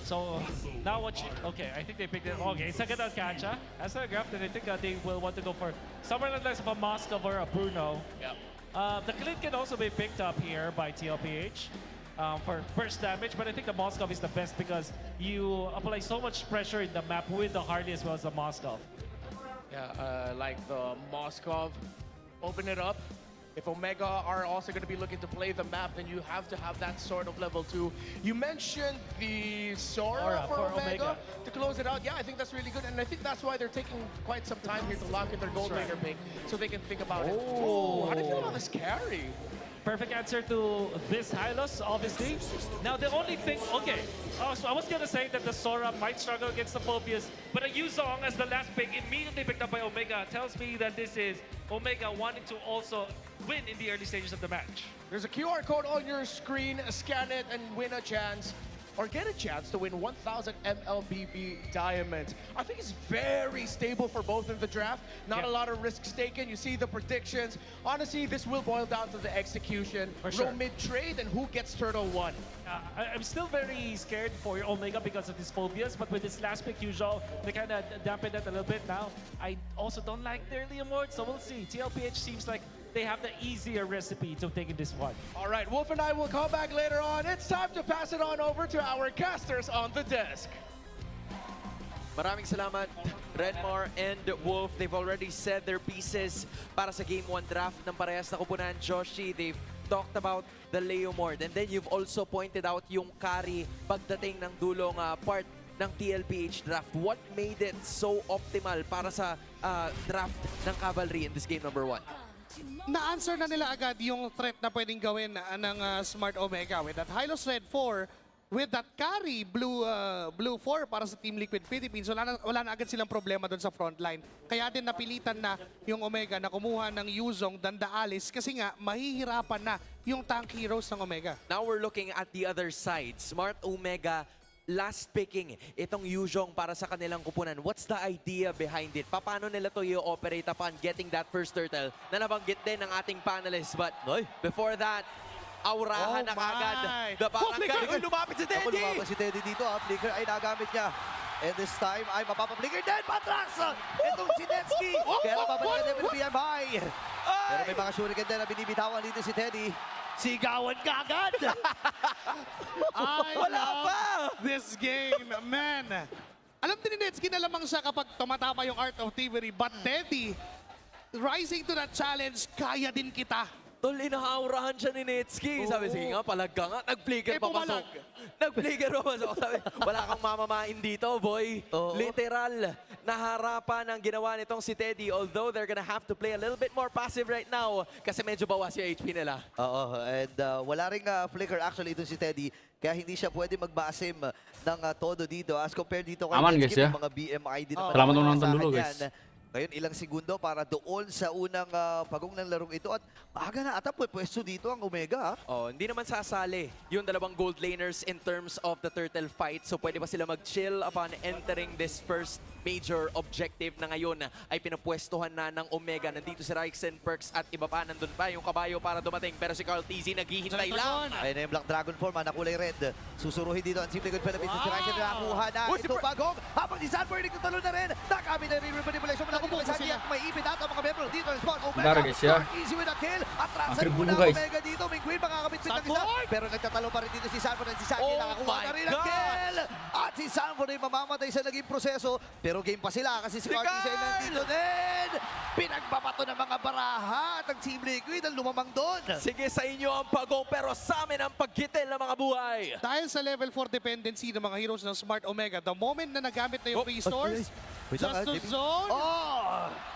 So now what you, okay, I think they picked it. Okay, second on Kacha. As a graph, then I think they will want to go for somewhere along the lines of a Moskov or a Bruno. Yeah. The Clint can also be picked up here by TLPH. For burst damage, but I think the Moskov is the best because you apply so much pressure in the map with the Harley as well as the Moskov. Yeah, like the Moskov, open it up. If Omega are also going to be looking to play the map, then you have to have that sort of level 2. You mentioned the Sora for Omega to close it out. Yeah, I think that's really good, and I think that's why they're taking quite some time here to lock in their gold laner pick, so they can think about it. Oh, how do you feel about this carry? Perfect answer to this Hylos, obviously. Now, the only thing, okay, so I was going to say that the Sora might struggle against the Phobius, but a Yuzong as the last pick, immediately picked up by Omega, tells me that this is Omega wanting to also win in the early stages of the match. There's a QR code on your screen, scan it and win a chance, or get a chance to win 1,000 MLBB diamonds. I think it's very stable for both in the draft. Not a lot of risks taken. You see the predictions. Honestly, this will boil down to the execution. For sure. Mid-trade and who gets Turtle 1. I'm still very scared for Omega because of this Phobius, but with this last pick, usual, they kind of dampened it a little bit now. I also don't like their Leomord, so we'll see. TLPH seems like they have the easier recipe to taking this one. All right, Wolf and I will come back later on. It's time to pass it on over to our casters on the desk. Maraming salamat, Renmar and Wolf. They've already said their pieces para sa Game 1 draft ng parehas na kupunan. Joshi, they've talked about the Leomord. And then you've also pointed out yung carry pagdating ng dulong part ng TLPH draft. What made it so optimal para sa draft ng Cavalry in this game number 1? Na-answer na nila agad yung threat na pwedeng gawin ng Smart Omega with that Hylos Red 4. with that carry, blue 4 para sa Team Liquid Philippines, wala na agad silang problema doon sa frontline. Kaya din napilitan na yung Omega na kumuha ng Yuzong, Dandaalis kasi nga mahihirapan na yung tank heroes ng Omega. Now we're looking at the other side. Smart Omega last picking itong Yuzong para sa kanilang kupunan. What's the idea behind it? Paano nila to i-operate upon getting that first turtle na nabanggit din ng ating panelists? But before that, aurahan na kagad. Parang lumapit si Teddy! Lumapit si Teddy dito. Flicker ay nagamit niya. And this time ay mapapaflicker din. Patras! Itong si Netsky. Kaya napapalikan din with BMI. Pero may mga shuriken din na binibitawan dito si Teddy. Sigawan kagad! I love this game, man. Alam din ni Netsky na lamang siya kapag tumatama yung Art of Thievery. But Teddy, rising to that challenge, kaya din kita. Tol, inahaurahan siya ni Netsky. Sabi, sige nga, palagka nga. Nag-flicker papasok. Nag-flicker papasok. Sabi, wala kang mamamain dito, boy. Literal, naharapan ang ginawa nitong si Teddy. Although they're gonna have to play a little bit more passive right now kasi medyo bawas yung HP nila. Oo, and wala ring flicker actually ito si Teddy. Kaya hindi siya pwede magbasim ng todo dito as compared dito kay Aman, Netsky, guys, mga BMI din naman. Salamat nung nandun guys. Ngayon, ilang segundo para doon sa unang pagong ng larong ito. At maaga na ata pwesto dito ang Omega. Hindi naman sasali yung dalawang gold laners in terms of the turtle fight. So pwede ba sila mag-chill upon entering this first major objective na ngayon ay pinapwestuhan na ng Omega. Nandito si Ryzen, Perks at iba pa. Nandun pa yung kabayo para dumating. Pero si Carl TZ naghihintay lang. Ayun na yung Black Dragon form na kulay red. Susuruhin dito ang Simple Good Philippines. Si Ryzen nakakuha na. Ito bagong. Habang si Sanford nagtatalo na rin. Nakami na rin manipulation. May ipit at ang mga membro dito ng spot. Omega, easy with a kill. Atrasan muna ang Omega dito. May Queen, makakapit-pit ng isa. Pero nagtatalo pa rin dito si Sanford at si Sanji. Nakakuha na rin ang kill. At si Sanford ay mamamatay sa naging proseso. Pero game pa sila kasi si Carty ay nandito din. Pinagbabato ng mga baraha at ang Team Liquid ang lumamang doon. Sige sa inyo ang pagong pero sa amin ang pagkitil ng mga buhay. Dahil sa level 4 dependency ng mga heroes ng Smart Omega, the moment na nagamit na yung restores, just to zone.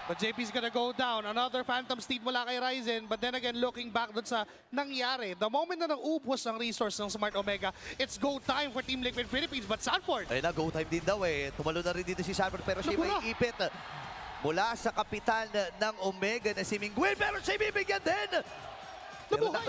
But JP's gonna go down. Another Phantom Steed mula kay Ryzen. But then again, looking back dun sa nangyari, the moment na nang-upos ang resource ng Smart Omega, it's go time for Team Liquid Philippines. But Sanford! Ayun na, go time din daw eh. Tumalo na rin dito si Sanford pero siya may ipit mula sa kapitan ng Omega na si Mingwin. Pero siya bibigyan din!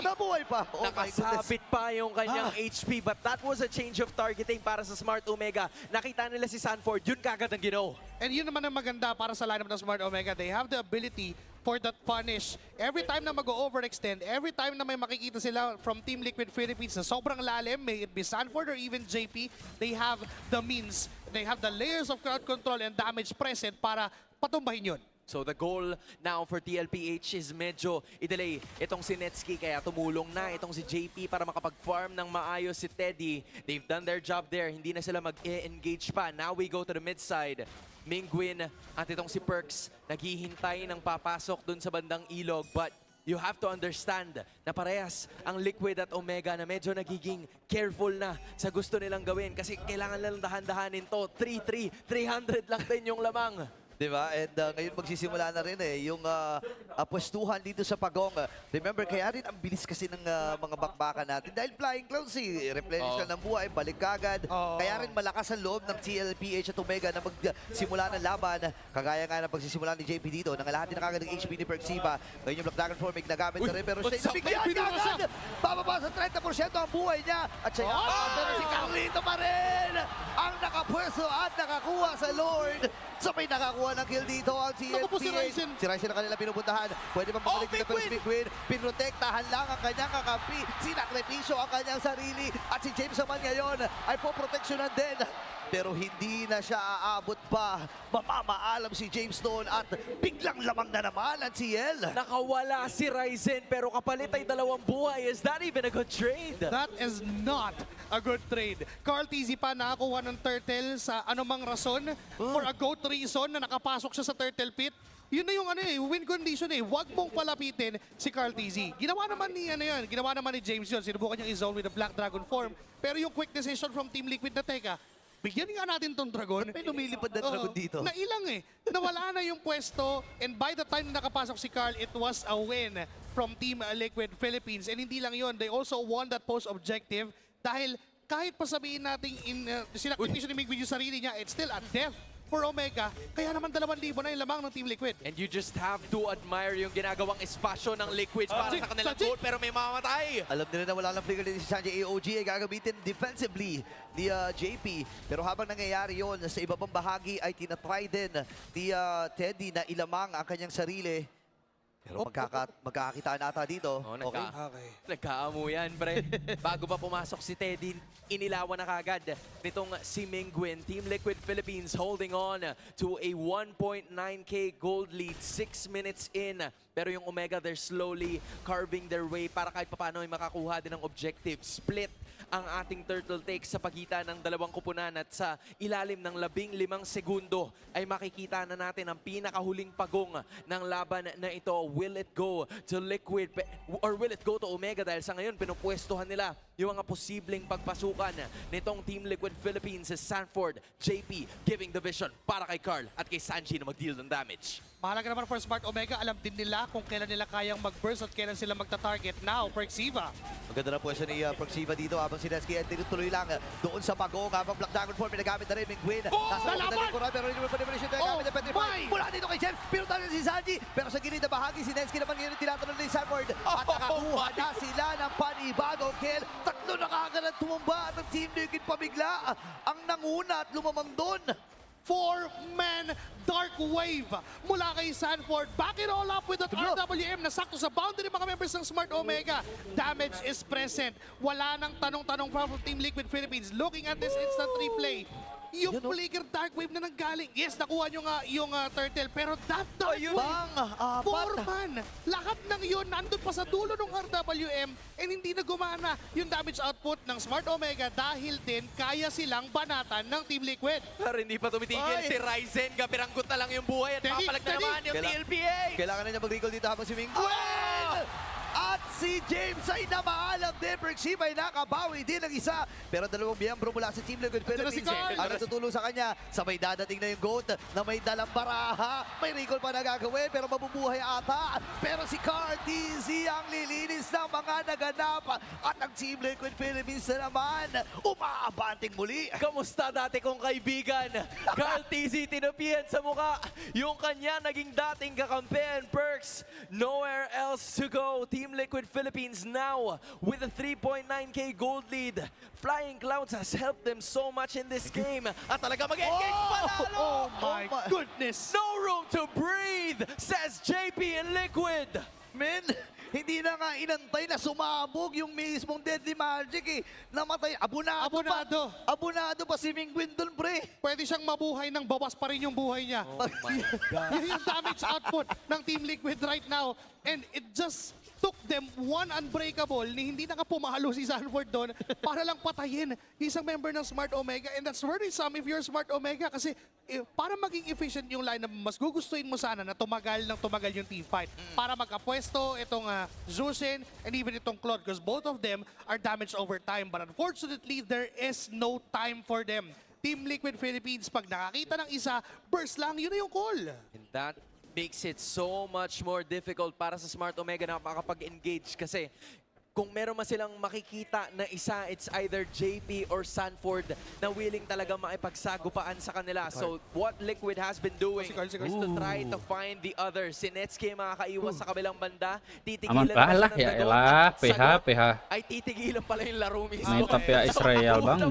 Nabuhay pa. Oh, nakasabit pa yung kanyang HP, but that was a change of targeting para sa Smart Omega. Nakita nila si Sanford, yun kagad ang ginaw. And yun naman ang maganda para sa lineup ng Smart Omega. They have the ability for that punish. Every time na mag-overextend, every time na may makikita sila from Team Liquid Philippines na sobrang lalim, may it be Sanford or even JP, they have the means, they have the layers of crowd control and damage present para patumbahin yun. So the goal now for TLPH is medyo i-delay itong si Netsky kaya tumulong na itong si JP para makapag-farm ng maayos si Teddy. They've done their job there. Hindi na sila mag-engage pa. Now we go to the mid side. Mingwin at itong si Perks naghihintay ng papasok dun sa bandang ilog. But you have to understand na parehas ang Liquid at Omega na medyo nagiging careful na sa gusto nilang gawin kasi kailangan lang dahan-dahanin to. 3-3, 300 lang din yung lamang. Diba? And ngayon magsisimula na rin yung pwestuhan dito sa Pagong. Remember, kaya rin ang bilis kasi ng mga bakbakan natin. Dahil Flying Clouds, replenish lang ng buhay, balik kagad. Kaya rin malakas ang loob ng TLPH at Omega na magsimula ng laban. Kagaya nga ng pagsisimula ni JP dito. Nangalahati na kagad ng HP ni Perksiba. Ngayon yung Black Dragon Forming nagamit na rin. Pero siya nabigyan kagad! Bababa sa 30% ang buhay niya. At siya pero si Carlito pa rin! Ang nakapwesto at nakakuha sa Lord. Sabay nakakuha ng kill dito ang TLPH. Si Ryzen na kanila pinupuntahan. Pwede bang makalik dito pero si Mingwin. Pinrotektahan lang ang kanyang kakampi. Sinakripisyo ang kanyang sarili. At si James naman ngayon ay poproteksyonan din. Pero hindi na siya aabot pa. Mamamaalam si James doon at biglang lamang na naman ang CL. Nakawala si Ryzen pero kapalit ay 2 buhay. Is that even a good trade? That is not a good trade. Carl TZ pa nakakuha ng turtle sa anumang rason for a goat reason na nakapasok siya sa turtle pit. Yun na yung win condition Huwag mong palapitin si Carl TZ. Ginawa naman ni ginawa naman ni James yun. Sinubukan niyang i-zone with the Black Dragon form. Pero yung quick decision from Team Liquid na teka, bigyan nga natin tong dragon. May lumilipad na dragon dito. Nailang Nawala na yung pwesto and by the time na nakapasok si Carl, it was a win from Team Liquid Philippines. And hindi lang yun, they also won that post objective dahil kahit pa sabihin natin sinakripisyo ni Mingwin yung sarili niya, it's still a death for Omega. Kaya naman 2,000 na yung lamang ng Team Liquid. And you just have to admire yung ginagawang espasyo ng Liquids para sa kanilang goal, pero may mamamatay. Alam nila na wala lang flicker din si Sanjay. AOG ay gagamitin defensively ni JP. Pero habang nangyayari yon sa iba pang bahagi ay tinatry din ni Teddy na ilamang ang kanyang sarili. Pero magkakakitaan ata dito. Oh, nagkaamuyan, pre. Bago pa pumasok si Teddy, inilawan na kagad nitong si Mingwin. Team Liquid Philippines holding on to a 1.9k gold lead 6 minutes in. Pero yung Omega, they're slowly carving their way para kahit paano ay makakuha din ng objective. Split ang ating turtle take sa pagitan ng dalawang kupunan at sa ilalim ng 15 segundo ay makikita na natin ang pinakahuling pagong ng laban na ito. Will it go to Liquid or will it go to Omega? Dahil sa ngayon, pinupwestuhan nila yung mga posibleng pagpasukan nitong Team Liquid Philippines sa Sanford. JP giving the vision para kay Carl at kay Sanji na mag-deal ng damage. Mahalaga naman for Smart Omega, alam din nila kung kailan nila kayang mag-burst at kailan sila magta-target. Now, Perxiva. Maganda na pwesto ni Perxiva dito habang si Nesky ay tinutuloy lang doon sa pagong habang Black Dragon form pinagamit na rin Mingwin. Nasa nalaban! pero hindi mo pa naman siya gamit na Petrify. Mula dito kay Jeff, pinutan na si Sanji. Pero sa gilid na bahagi, si Nesky naman ngayon tinatanong ni Sanford. At nakakuha na sila ng panibagong kill. Tatlo na kagad ang tumumba at ang Team Liquid pabigla. Ang nanguna at lumamang doon. 4-man Dark Wave mula kay Sanford. Back it all up with that RWM na sakto sa boundary mga members ng Smart Omega. Damage is present. Wala nang tanong-tanong from Team Liquid Philippines. Looking at this instant replay. Yung flicker Dark Wave na nanggaling. Yes, nakuha nyo nga yung turtle. Pero that Dark Wave, 4-man. Lahat ng yun, nandun pa sa dulo ng RWM and hindi na gumana yung damage output ng Smart Omega dahil din kaya silang banatan ng Team Liquid. Pero hindi pa tumitigil si Ryzen. Gapiranggot na lang yung buhay at makapalag na naman yung TLPA. Kailangan na niya mag-recall dito habang si Mingwin. At si James ay namaalam din. Perxiva ay nakabawi din ng isa. Pero dalawang miyembro mula sa Team Liquid Philippines ang natutulong sa kanya. Sabay dadating na yung GOAT na may dalang baraha. May recall pa na gagawin pero mabubuhay ata. Pero si KRTZ ang lilinis ng mga naganap. At ang Team Liquid Philippines na naman umaabanting muli. Kamusta dati kong kaibigan? Carl TZ tinapian sa muka. Yung kanya naging dating kakampihan. Perks, nowhere else to go. Team Liquid Philippines now with a 3.9k gold lead. Flying Clouds has helped them so much in this game. At talaga mag-engage panalo! Oh my goodness! No room to breathe, says JP and Liquid. Men, hindi na nga inantay na sumabog yung mismong Deadly Magic eh. Namatay. Abunado pa si Mingwin dun, pre. Pwede siyang mabuhay ng bawas pa rin yung buhay niya. Oh my God. Yan yung damage output ng Team Liquid right now. And it just took them one unbreakable ni hindi na nga pumalo si Sanford doon para lang patayin isang member ng Smart Omega. And that's worrisome if you're Smart Omega kasi para maging efficient yung lineup, mas gugustuhin mo sana na tumagal yung team fight para magkapwesto itong Zushin and even itong Claude because both of them are damaged over time. But unfortunately, there is no time for them. Team Liquid Philippines, pag nakakita ng isa, burst lang, yun na yung call. And that makes it so much more difficult para sa Smart Omega na makapag-engage kasi kung meron man silang makikita na isa, it's either JP or Sanford na willing talaga makipagsagupaan sa kanila. So what Liquid has been doing is to try to find the other. Si Netsuke makakaiwas sa kabilang banda. Titigilan pa siya ng dagon. PH. Ay titigilan pala yung laro mismo. May tapya Israel bang.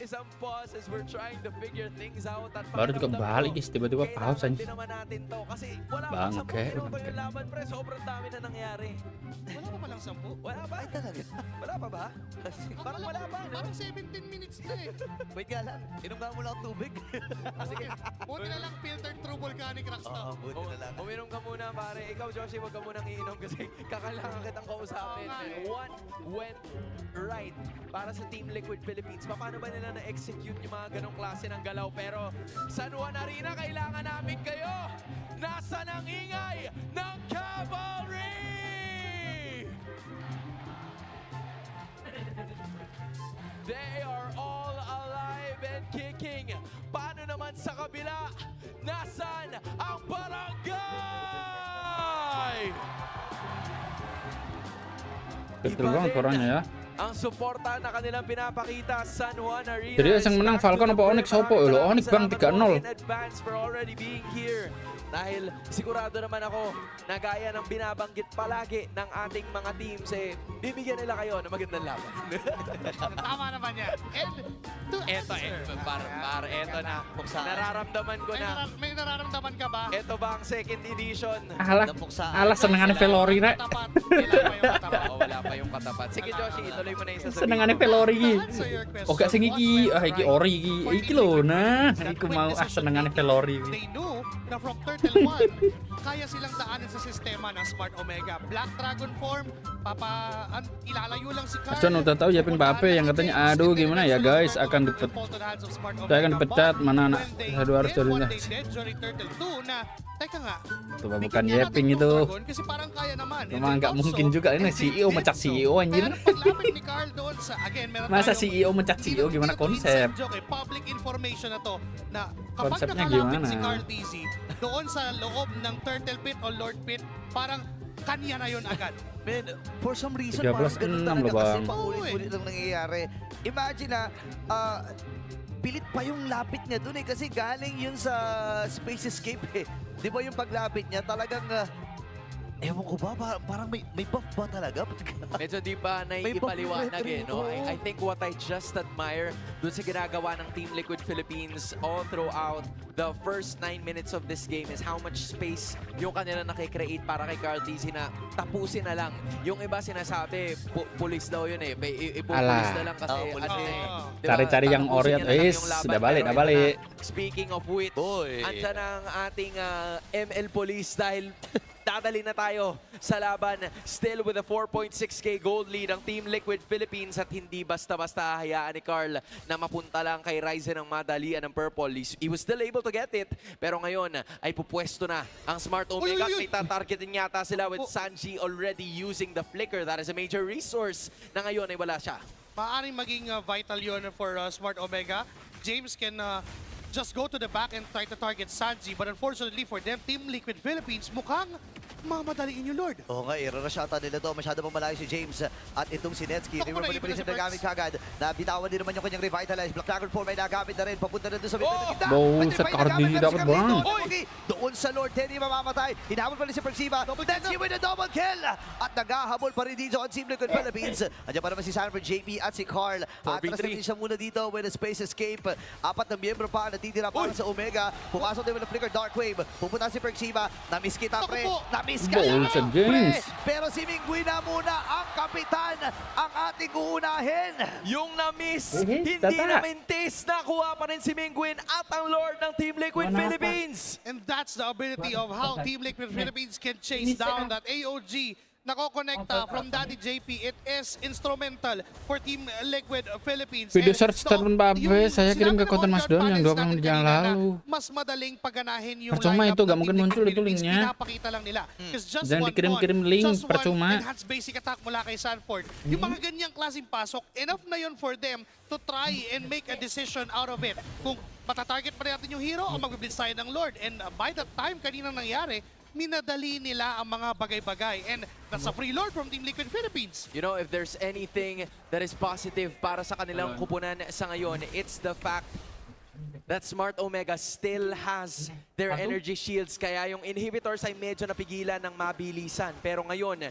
Isang pause as we're trying to figure things out. Baru juga balik guys, tiba-tiba pause aja. Din naman natin to kasi wala pa sa yung laban, pre. Sobrang dami na nangyari. Wala pa palang 10? Wala ba? Ay, talaga? Wala pa ba? Parang wala pa, no? Parang 17 minutes na eh. Wait nga lang, inom nga muna ang tubig. Sige, buti na lang filtered through volcanic rocks na. Buti na lang. Uminom ka muna, pare. Ikaw, Joshi, wag ka munang iinom kasi kakailangan kitang kausapin. What went right para sa Team Liquid Philippines? Paano ba nila na-execute yung mga ganong klase ng galaw? Pero San Juan Arena, kailangan namin kayo! Nasa ng ingay ng Cavalry! They are all alive and kicking. Paano naman sa kabila? Nasaan ang barangay? Betul banget orangnya ya. ang suporta na kanilang pinapakita sa San Juan Arena. Jadi yang menang Falcon apa Onyx Sopo? Lo Onyx bang 3-0. In advance for already being here. Dahil sigurado naman ako na gaya ng binabanggit palagi ng ating mga teams, bibigyan nila kayo ng magandang laban. Tama naman yan. And to answer. Eto na. Nararamdaman ko na. May nararamdaman ka ba? Ito ba ang second edition? Alah senengannya Velori rek. Wala pa yung katapat. Sige Joshi, ituloy mo na yung sasabihin. Senengannya Velori iki. Oh gak sing iki, iki ori iki. Iki lho nah, iku mau senengannya Velori iki. They knew na from Turtle 1, kaya silang daanin sa sistema ng Smart Omega. Black Dragon form, ilalayo lang si Carl. Aston udah tahu Yapin Bape yang katanya aduh gimana ya guys akan saya akan dipecat mana anak aduh harus jadinya Teka nga. itu bukan Yapin itu Kasi parang kaya naman. memang nggak mungkin juga ini CEO mecat CEO anjir masa CEO mecat CEO gimana konsep public information na to na kapag konsepnya nakalapit gimana si Carl TZ doon sa loob ng Turtle Pit o Lord Pit, parang kanya na yun agad. Man, for some reason, 13-6 parang ganun talaga loh, kasi Bang. paulit-ulit lang nangyayari. Imagine na, pilit pa yung lapit niya dun kasi galing yun sa Space Escape Di ba yung paglapit niya talagang, ewan ko ba, parang may buff ba talaga? Medyo di ba naipaliwanag no? I think what I just admire dun sa ginagawa ng Team Liquid Philippines all throughout the first 9 minutes of this game is how much space yung kanila nakikreate para kay Carl TZ na tapusin na lang. Yung iba sinasabi, pulis daw yun ipupulis na lang kasi cari-cari yang ori sudah balik Speaking of which, andyan ang ating ML Police dahil dadali na tayo sa laban. Still with a 4.6k gold lead ang Team Liquid Philippines at hindi basta-basta hayaan ni Carl na mapunta lang kay Ryzen ng madalian ng Purple. He was still able to get it, pero ngayon ay pupwesto na ang Smart Omega. May tatargetin yata sila with Sanji already using the flicker. That is a major resource na ngayon ay wala siya. Maaaring maging vital yun for Smart Omega. James can just go to the back and try to target Sanji, but unfortunately for them, Team Liquid Philippines mukhang mamadaliin yung Lord. Oo nga, i-rush ata nila to. Masyado pang malayo si James at itong si Netsky. River-manipulis na nagamit kagad. Nabitawan din naman yung kanyang revitalize. Black Dragon 4 may nagamit na rin. Papunta na doon sa midfield na kita. Bawal sa Cardi dapat bang? Doon sa Lord, Teddy mamamatay. Hinahabol pa rin si Persiva. Netsky with a double kill. At nagahabol pa rin dito ang Team Liquid Philippines. Andiyan pa naman si Sanford, JP at si Carl. Atras na din siya muna dito with a space escape. Apat na miyembro pa natitira para sa Omega. Pumasok din with a flicker Dark Wave. Pupunta si Persiva. Namiss kita pre. Pero si Mingguy na muna ang kapitan, ang ating uunahin. Yung na-miss, hindi na-mintis, nakuha pa rin si Mingguin at ang Lord ng Team Liquid Philippines. And that's the ability of how Team Liquid Philippines can chase down that AOG. Nako-connecta from Daddy JP. It is instrumental for Team Liquid Philippines. Video search statement Babe, saya kirim ke konten Masdondon yang 20 menit yang lalu. Mas madaling paganahin yung percuma itu, gak mungkin muncul itu linknya. Pinapakita lang nila. Jangan dikirim-kirim link, percuma. Enhanced basic attack mula kay Sanford. Yung mga ganyang klaseng pasok, enough na yun for them to try and make a decision out of it. Kung matatarget pa natin yung hero o mag-blitz tayo ng Lord. And by that time, kanina nangyari, minadali nila ang mga bagay-bagay. And that's a free Lord from Team Liquid Philippines. You know, if there's anything that is positive para sa kanilang kupunan sa ngayon, it's the fact that Smart Omega still has their energy shields. Kaya yung inhibitors ay medyo napigilan ng mabilisan. Pero ngayon,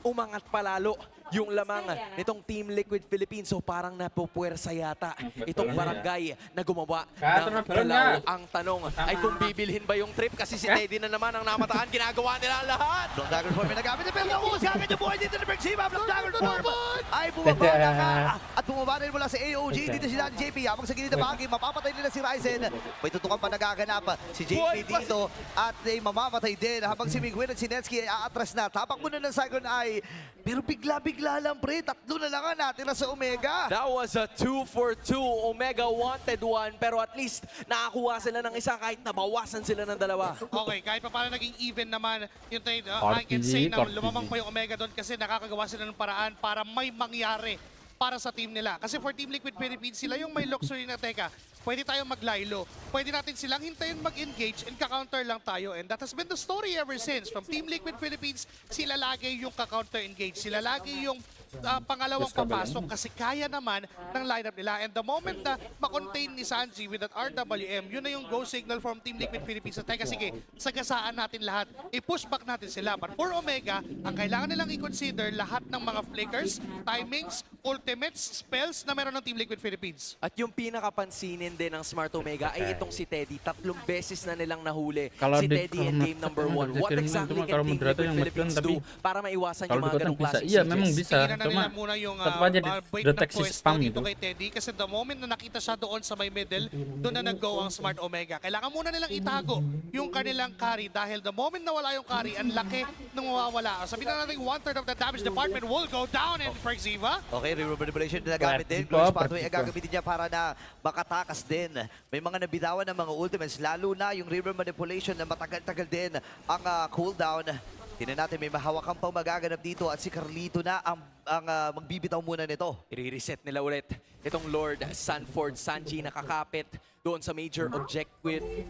umangat palalo yung lamang nitong Team Liquid Philippines. So parang napupuwersa yata itong barangay na gumawa ng dalaw. Ang tanong ay kung bibilhin ba yung trip kasi si Teddy na naman ang namataan. Ginagawa nila ang lahat. Black Dragon 4 may nagamit na pero naubos kagad yung buhay dito ni Persiva. Black Dragon 4 ay bumaba na ka. At bumaba rin mula sa AOG. Dito si Daddy JP. Habang sa gilid na bahagi, mapapatay nila si Ryzen. May tutukan pa nagaganap si JP dito. At ay mamamatay din. Habang si Miguel at si Netsky ay aatras na. Tapak muna ng second eye. Pero bigla lang pre. Tatlo na lang natin sa Omega. That was a 2-for-2. Omega wanted one. Pero at least nakakuha sila ng isa kahit nabawasan sila ng dalawa. Okay, kahit pa paano naging even naman yung trade. I can say na lumamang pa yung Omega doon kasi nakakagawa sila ng paraan para may mangyari para sa team nila. Kasi for Team Liquid Philippines, sila yung may luxury na teka. pwede tayong mag-lilo. Pwede natin silang hintayin mag-engage and ka-counter lang tayo. And that has been the story ever since. From Team Liquid Philippines, sila lagi yung ka-counter engage. Sila lagi yung pangalawang papasok kasi kaya naman ng lineup nila. And the moment na makontain ni Sanji with that RWM, yun na yung go signal from Team Liquid Philippines. Teka, sige, sagasaan natin lahat. I-push back natin sila. But for Omega, ang kailangan nilang i-consider lahat ng mga flickers, timings, ultimates, spells na meron ng Team Liquid Philippines. At yung pinakapansinin din ng Smart Omega ay itong si Teddy. 3 beses na nilang nahuli Kalau si di- Teddy kalau in game menurut- number kalau 1. menurut What Jeremy exactly cuma can kalau Team moderator Liquid yang Philippines menurut, do tapi para maiwasan kalau yung mga dikatakan ganong bisa, klaseng iya sieges? memang bisa. Tingnan na Cuma nila muna yung tetap aja wait na deteksi pwesto spam dito gitu. kay Teddy kasi the moment na nakita siya doon sa may middle, doon na nag-go ang Smart Omega. Kailangan muna nilang itago yung kanilang carry dahil the moment na wala yung carry, ang laki ng mawawala. Sabihin na natin 1/3 of the damage department will go down and Perxiva. Okay, river manipulation na nagamit din. Glorious pathway ang gagamitin niya para na makatakas din. May mga nabitawan ng mga ultimates, lalo na yung river manipulation na matagal-tagal din ang cooldown. Tingnan natin, may mahawakang pang magaganap dito at si Carlito na ang magbibitaw muna nito. I-reset nila ulit itong Lord Sanford Sanji nakakapit doon sa major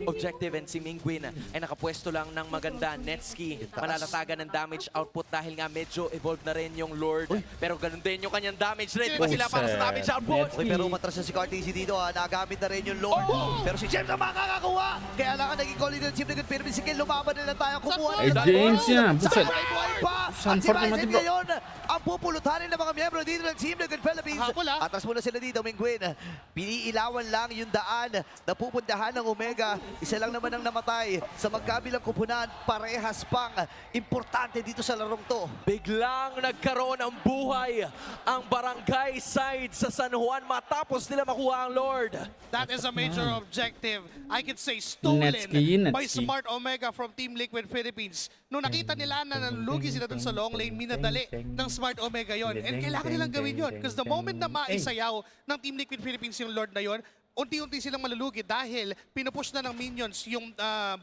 objective and si Mingwin ay nakapwesto lang ng maganda. Netski manalatagan ng damage output dahil nga medyo evolved na rin yung Lord. Pero ganun din yung kanyang damage. Ready ba sila para sa damage output? Okay, pero matras na si Cartesi dito. Nagamit na rin yung Lord. Pero si James ang makakakuha. Kaya lang ang naging calling ng Team Liquid Philippines. Sige, lumaban na lang tayo. Kumuha na lang. James yan. Buset. At si Sanford naman Ryzen din, bro. ngayon ang pupulutanin ng mga miyembro dito ng Team Liquid Philippines. Atras muna sila dito, Mingwin. Piniilawan lang yung daan na pupuntahan ng Omega. Isa lang naman ang namatay sa magkabilang kupunan. Parehas pang importante dito sa larong to. Biglang nagkaroon ng buhay ang barangay side sa San Juan matapos nila makuha ang Lord. That is a major objective. I could say stolen by Smart Omega from Team Liquid Philippines. Nung nakita nila na nalugi sila dun sa long lane, minadali ng Smart Omega yon. And kailangan nilang gawin yon. Because the moment na maisayaw ng Team Liquid Philippines yung Lord na yon, unti-unti silang malulugi dahil pinupush na ng minions yung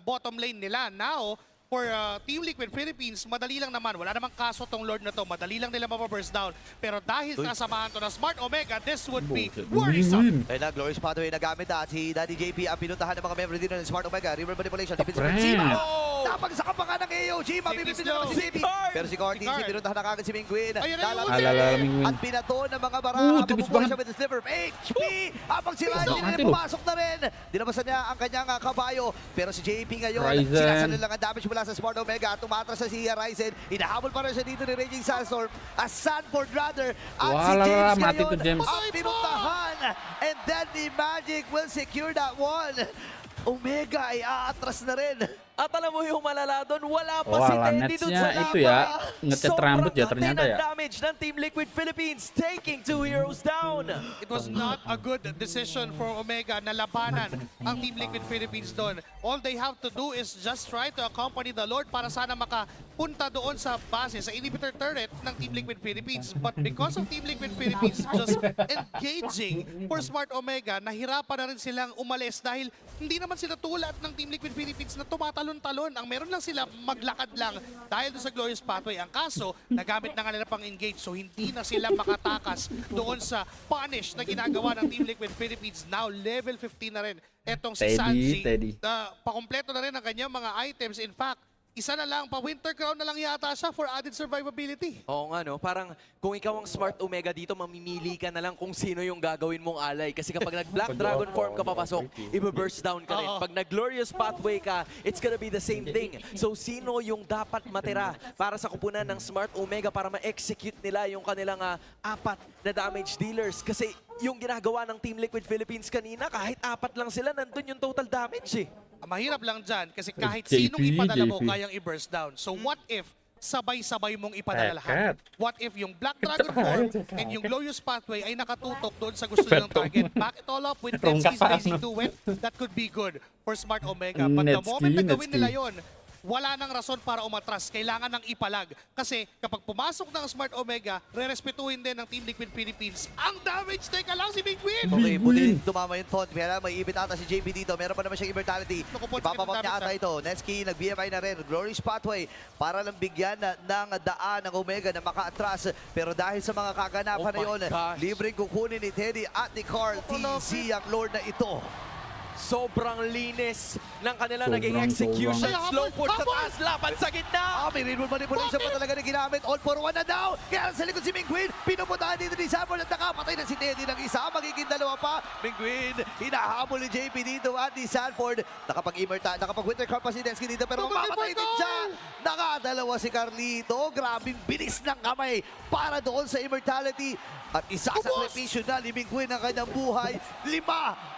bottom lane nila. Now, for Team Liquid Philippines, madali lang naman. Wala namang kaso tong Lord na to. Madali lang nila mapaburst down. Pero dahil kasamahan to ng Smart Omega, this would be worrisome. Ayun na, Glorious Pathway nagamit at si Daddy JP ang pinuntahan ng mga member dito ng Smart Omega. River Manipulation, defensive Chima. Napagsakan pa nga ng AOG, mabibitin naman si CP. Pero si Carty, pinuntahan na kagad si Mingwin. At pinato ng mga barang. Mabubuhay siya with the sliver of HP. Habang si Ryzen pumasok na rin. Dinabasan niya ang kanyang kabayo. Pero si JP ngayon, sinasalan lang ang damage mula sa Smart Omega. Tumatras na si Ryzen. Inahabol pa rin siya dito ni Raging Sandstorm. Sanford rather. At si James ngayon ang pinuntahan. And then the Magic will secure that one. Omega ay aatras na rin. At alam mo yung malala doon, wala pa si Teddy doon sa itu ya, ngecat rambut ya ternyata ya. Damage ng Team Liquid Philippines, taking 2 heroes down. It was not a good decision for Omega na labanan ang Team Liquid Philippines doon. All they have to do is just try to accompany the Lord para sana makapunta doon sa base, sa inhibitor turret ng Team Liquid Philippines. But because of Team Liquid Philippines just engaging for Smart Omega, nahirapan na rin silang umalis dahil hindi naman sila tulad ng Team Liquid Philippines na tumatalon-talon. Ang meron lang sila maglakad lang dahil doon sa Glorious Pathway. Ang kaso, nagamit na nga nila pang engage so hindi na sila makatakas doon sa punish na ginagawa ng Team Liquid Philippines. Now, level 15 na rin. Etong si Sanji, pakompleto na rin ang kanyang mga items. In fact, isa na lang, pa-Winter Crown na lang yata siya for added survivability. Oo nga, no? Parang kung ikaw ang Smart Omega dito, mamimili ka na lang kung sino yung gagawin mong alay. Kasi kapag nag-Black Dragon form ka papasok, i-burst down ka rin. Pag nag-Glorious Pathway ka, it's gonna be the same thing. So sino yung dapat matira para sa kupunan ng Smart Omega para ma-execute nila yung kanilang 4 na damage dealers? Kasi yung ginagawa ng Team Liquid Philippines kanina, kahit 4 lang sila, nandun yung total damage eh. Mahirap lang dyan kasi kahit sinong ipadala mo, kayang i-burst down. So what if sabay-sabay mong ipadala lahat? What if yung Black Dragon form and yung Glorious Pathway ay nakatutok doon sa gusto nilang target? Back it all up with Netski's Blazing Duet, that could be good for Smart Omega. But the moment na gawin nila yun, wala nang rason para umatras. Kailangan ng ipalag. Kasi kapag pumasok ng Smart Omega, re-respetuhin din ng Team Liquid Philippines. Ang damage, teka lang si Big Win! Okay, buti tumama yung taunt. Kaya may ibit ata si JP dito. Meron pa naman siyang immortality. Ipapapop niya ata ito. Netski, nag-BMI na rin. Glorious pathway para lang bigyan ng daan ng Omega na maka-atras. Pero dahil sa mga kaganapan na yun, libreng kukunin ni Teddy at ni Carl TZ ang Lord na ito. Sobrang linis ng kanilang naging execution. Slow push sa taas, laban sa gitna. May reroll manipulation pa talaga na ginamit. All for one na daw. Kaya sa likod si Mingguin. Pinupuntahan dito ni Sanford at nakapatay na si Teddy ng isa. Magiging dalawa pa. Mingguin, hinahabol ni JP dito at ni Sanford. Nakapag-winter cup pa si Desky dito pero mamamatay din siya. Nakadalawa si Carlito. Grabing bilis ng kamay para doon sa immortality. At isa sa sakripisyo na ni Mingguin ang kanyang buhay. 5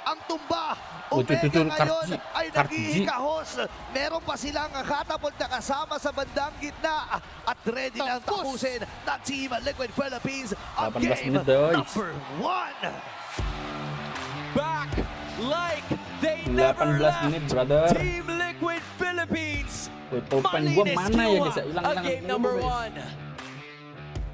ang tumba. Omega ngayon ay naghihikahos. Meron pa silang katapult na kasama sa bandang gitna. At ready na tapusin ng Team Liquid Philippines ang game number 1. Back like they never 18 left. menit, brother. Team Liquid Philippines. Topan gua mana ya guys? Ang game number 1.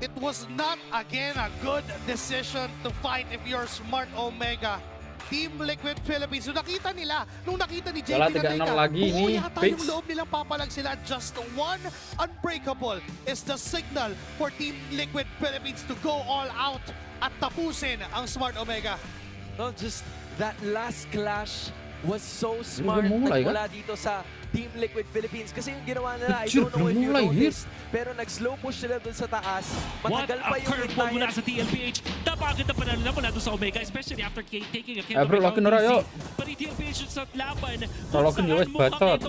It was not, again, a good decision to fight if you're Smart Omega. Team Liquid Philippines, nung nakita ni JP Wala, na teka, lagi buo ni yata Fix. yung loob nilang papalag sila. Just one unbreakable is the signal for Team Liquid Philippines to go all out at tapusin ang Smart Omega. No, just that last clash was so smart nagmula dito sa Team Liquid Philippines. Kasi yung ginawa nila, I don't know if you noticed, pero nag-slow push sila dun sa taas. Matagal pa yung curveball mula sa TLPH. Napakaganda pa na mula dun sa Omega, especially after taking a kill. Bro, lokin na rayo. Pari TLPH sa laban. Lokin yung batot.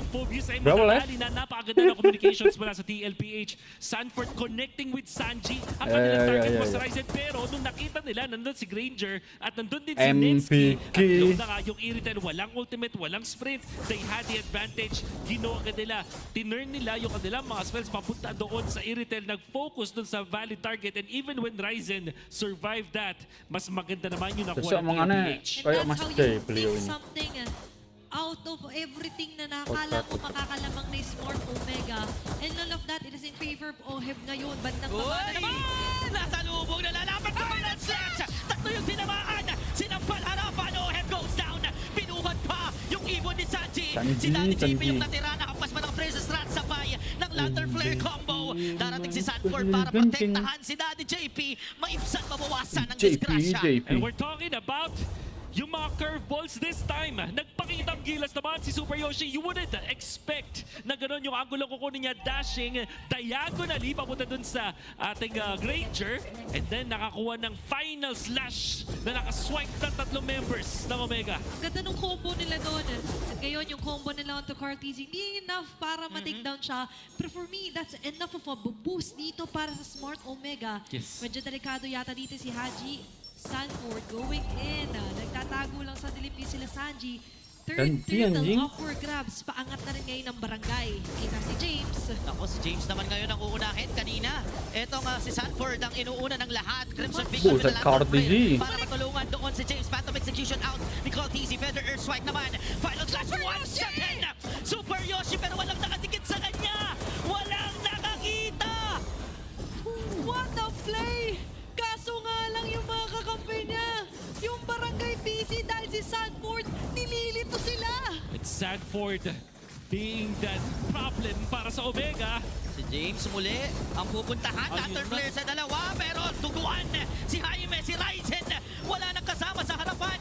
Bro, na napakaganda ng communications mula sa TLPH. Sanford connecting with Sanji. Ang kanilang target was Ryzen. Pero nung nakita nila, nandun si Granger at nandun din si Netsky. At nung na nga yung Iritel, walang ultimate, walang sprint. They had the advantage. Ginawa ka nila, tinurn nila yung kanilang mga spells papunta doon sa Iritel, nag-focus doon sa valid target, and even when Ryzen survived that, mas maganda naman yung nakuha ng TLPH. Kayak Mas Jay beliau ini. Something out of everything na nakala mo makakalamang na Smart Omega, and all of that, it is in favor of Oheb ngayon. Bandang baba na naman! Nasa lubog na lalaban sa final sets! Tatlo yung tinamaan! Sinampal harapan! Oheb goes down! Pinuhat pa yung ibon ni Sanji! Si Daddy JP yung natira, nakapas pa ng Princess Rat sabay ng Lantern Flare combo. Darating si Sanford para protektahan si Daddy JP. Maibsan mabawasan ng disgrasya. And we're talking about yung mga curveballs this time. Nagpakitang gilas naman si Super Yoshi. You wouldn't expect na gano'n yung angulo kukunin niya, dashing diagonally papunta dun sa ating Granger. And then nakakuha ng final slash na nakaswipe ng 3 members ng Omega. Ganda nung combo nila doon. At ngayon, yung combo nila onto Carl TZ, hindi enough para ma-take down siya. Pero for me, that's enough of a boost dito para sa Smart Omega. Yes. Medyo delikado yata dito si Haji. Sanford going in. Nagtatago lang sa dilipin sila Sanji. Third turtle upward grabs. Paangat na rin ngayon ng barangay. Kita si James. Ako, si James naman ngayon ang uunahin kanina. Etong si Sanford ang inuuna ng lahat. Crimson Big Bull sa Carl TZ. para matulungan doon si James. Phantom execution out ni Carl TZ. Feather Earth Swipe naman. Final clash 1 second. Super Yoshi pero walang nakadikit sa kanya. Walang nakakita. What a play! Kaso nga lang yung mga kakampi niya. Yung barangay busy dahil si Sanford, nililito sila. It's Sanford being that problem para sa Omega. Si James muli ang pupuntahan. Lantern Flare sa dalawa pero tuguan si Jaime, si Ryzen. Wala nang kasama sa harapan.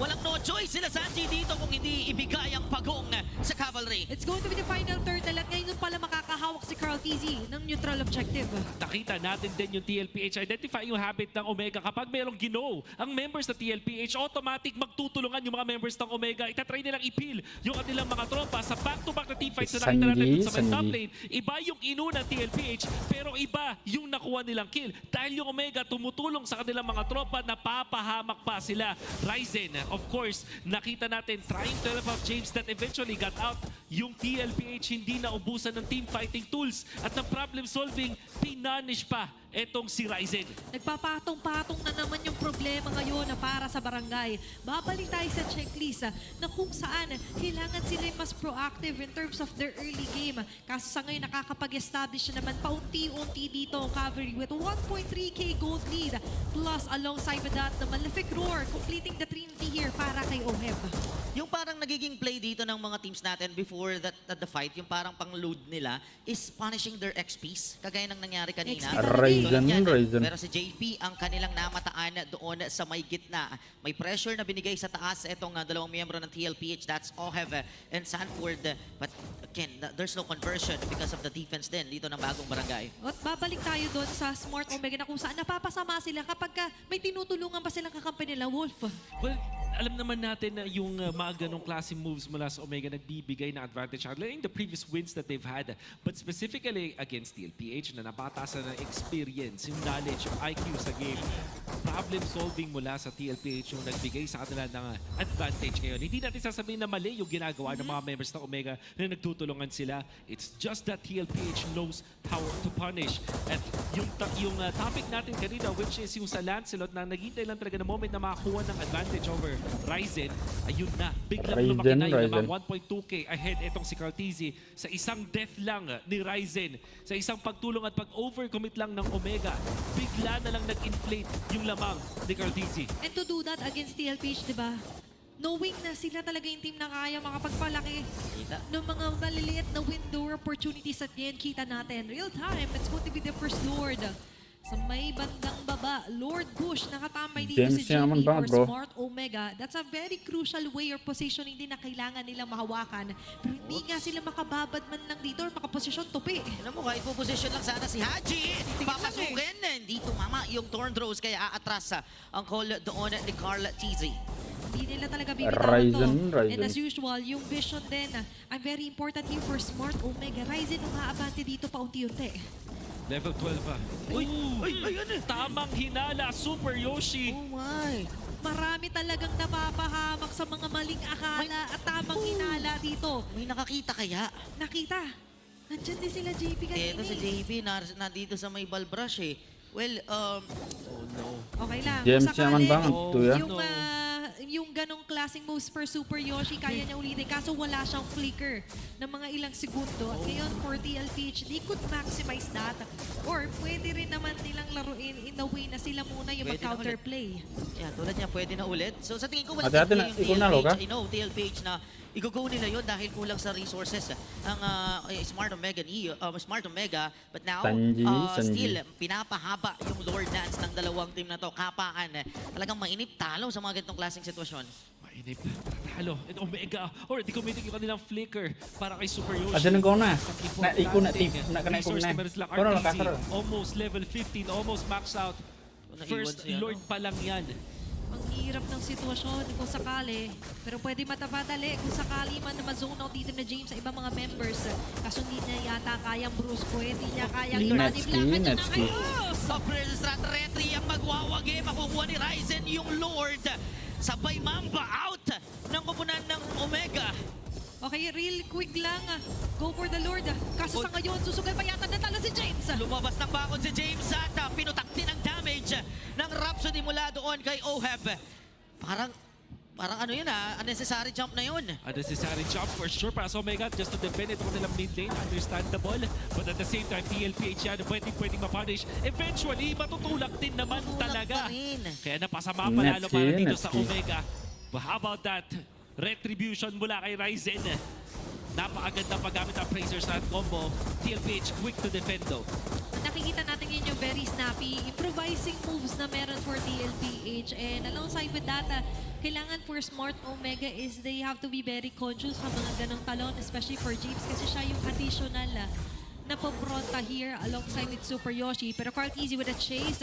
Walang no choice sila Sanji dito kung hindi ibigay ang pagong sa Cavalry. It's going to be the final turtle at ngayon pala makakahawak si Carl TZ ng neutral objective. Nakita natin din yung TLPH. Identify yung habit ng Omega. Kapag merong gino, ang members ng TLPH, automatic magtutulungan yung mga members ng Omega. Itatry nilang ipil yung kanilang mga tropa sa back-to-back na teamfights na nakita natin sa top lane. Iba yung inuna TLPH, pero iba yung nakuha nilang kill. Dahil yung Omega tumutulong sa kanilang mga tropa na papahamak pa sila. Ryzen, of course, nakita natin trying to help out James that eventually got out. Yung TLPH hindi na ubusan ng team fighting tools at ng problem solving, pinanish pa etong si Ryzen. Nagpapatong-patong na naman yung problema ngayon na para sa barangay. Babalik tayo sa checklist na kung saan kailangan sila mas proactive in terms of their early game. Kaso sa ngayon nakakapag-establish na naman paunti-unti dito ang cavalry with 1.3k gold lead. Plus alongside with that, the Malefic Roar completing the trinity here para kay Oheb. Yung parang nagiging play dito ng mga teams natin before the fight, yung parang pang-load nila is punishing their XPs. Kagaya ng nangyari kanina. Ryzen. Pero si JP ang kanilang namataan doon sa may gitna. May pressure na binigay sa taas itong dalawang miyembro ng TLPH. That's Oheb and Sanford. But again, there's no conversion because of the defense din dito ng bagong barangay. At babalik tayo doon sa Smart Omega na kung saan napapasama sila kapag may tinutulungan pa silang kakampi nila, Wolf. Well, alam naman natin na yung mga ganong klase moves mula sa Omega nagbibigay na advantage in the previous wins that they've had. But specifically against TLPH na napatasan ng experience, yung knowledge, yung IQ sa game, problem solving mula sa TLPH yung nagbigay sa kanila ng advantage ngayon. Hindi natin sasabihin na mali yung ginagawa ng mga members ng Omega na nagtutulungan sila. It's just that TLPH knows how to punish. At yung topic natin kanina, which is yung sa Lancelot na naghintay lang talaga na moment na makakuha ng advantage over Ryzen, ayun na, biglang lumaki na yung lamang 1.2k ahead itong si Carteezy sa isang death lang ni Ryzen, sa isang pagtulong at pag-overcommit lang ng Omega, bigla na lang nag-inflate yung lamang ni Carteezy. And to do that against TLPH, di ba? Knowing na sila talaga yung team na kaya makapagpalaki ng mga maliliit na window opportunities at ngayon kita natin. Real time, it's going to be the first Lord. Sa may bandang baba, Lord Bush, nakatambay dito si JP for Smart Omega. That's a very crucial way or positioning din na kailangan nilang mahawakan. Pero hindi nga sila makababad man lang dito or makaposisyon tupi. Alam mo, kahit po position lang sana si Haji, papasukin. Hindi tumama yung Thorn Throws, kaya aatras ang call doon ni Carla TZ. Hindi nila talaga bibitawan to. And as usual, yung vision din, ang very important here for Smart Omega. Ryzen nung haabante dito paunti-unti. Level 12 pa. Uy! Tamang hinala, Super Yoshi! Oh my! Marami talagang napapahamak sa mga maling akala at tamang hinala dito. May nakakita kaya? Nakita. Nandyan din sila JP kanina. Ito si JP, nandito sa may Balbrush eh. Well, oh no. Okay lang. James naman bang? Yung ganong klaseng moves per Super Yoshi, kaya niya ulitin. Kaso wala siyang flicker ng mga ilang segundo. At ngayon, for TLPH, they could maximize that. Or pwede rin naman nilang laruin in the way na sila muna yung mag-counterplay. Yeah, tulad niya, pwede na ulit. So sa tingin ko, wala yung TLPH. I know, TLPH na i-go nila yun dahil kulang sa resources ang Smart Omega, but now still pinapahaba yung Lord Dance ng dalawang team na to. Kapaan, talagang mainip talo sa mga ganitong klaseng sitwasyon. Mainip talo. And Omega, or di committing yung kanilang flicker para kay Super Yoshi. Adan ko na. Naiko na team. Nakanay ko na. Almost level 15, almost maxed out. First Lord pa lang yan. Ang hirap ng sitwasyon kung sakali. Pero pwede matapatali kung sakali man na ma-zone out dito na James sa ibang mga members. Kaso hindi niya yata kayang brusco, hindi niya kayang Net ski. Sa Strat Retry ang magwawagi, makukuha ni Ryzen yung Lord. Sabay Mamba out ng kupunan ng Omega. Okay, real quick lang. Go for the Lord. Kaso sa ngayon, susugal pa yata natalo si James. Lumabas ng bakod si James at pinutak din ang damage ng Rhapsody mula doon kay Oheb. Parang ano yun unnecessary jump na yun. Unnecessary jump for sure para sa Omega just to defend ito nilang mid lane. Understandable. But at the same time, TLPH yan pwedeng mapunish. Eventually, matutulak din naman talaga. Kaya napasama palalo para dito sa Omega. But how about that? Retribution mula kay Ryzen. Napakaganda paggamit ng Praisers at combo. TLPH quick to defend though. Nakikita natin yun yung very snappy, improvising moves na meron for TLPH. And alongside with that, kailangan for Smart Omega is they have to be very conscious sa mga ganong talon, especially for James kasi siya yung additional na pabronta here alongside with Super Yoshi. Pero Carteezy with a chase,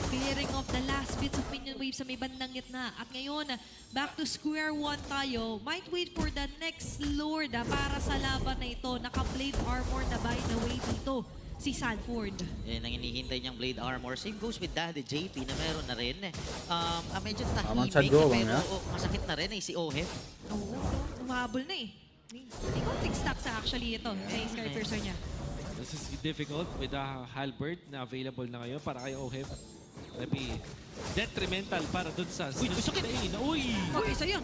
clearing off the last bits of minion waves sa may bandang gitna. At ngayon, back to square one tayo. Might wait for the next Lord para sa laban na ito. Naka-blade armor na by the way dito si Sanford. Yan ang hinihintay niyang blade armor. Same goes with Daddy JP na meron na rin. Medyo tahimik pero masakit na rin si Oheb. Oo, umahabol na eh. May konting stacks actually ito kay Sky Person niya. This is difficult with the halberd na available na ngayon para kay Oheb. Maybe detrimental para dun sa sustain. Uy! Okay, so yun.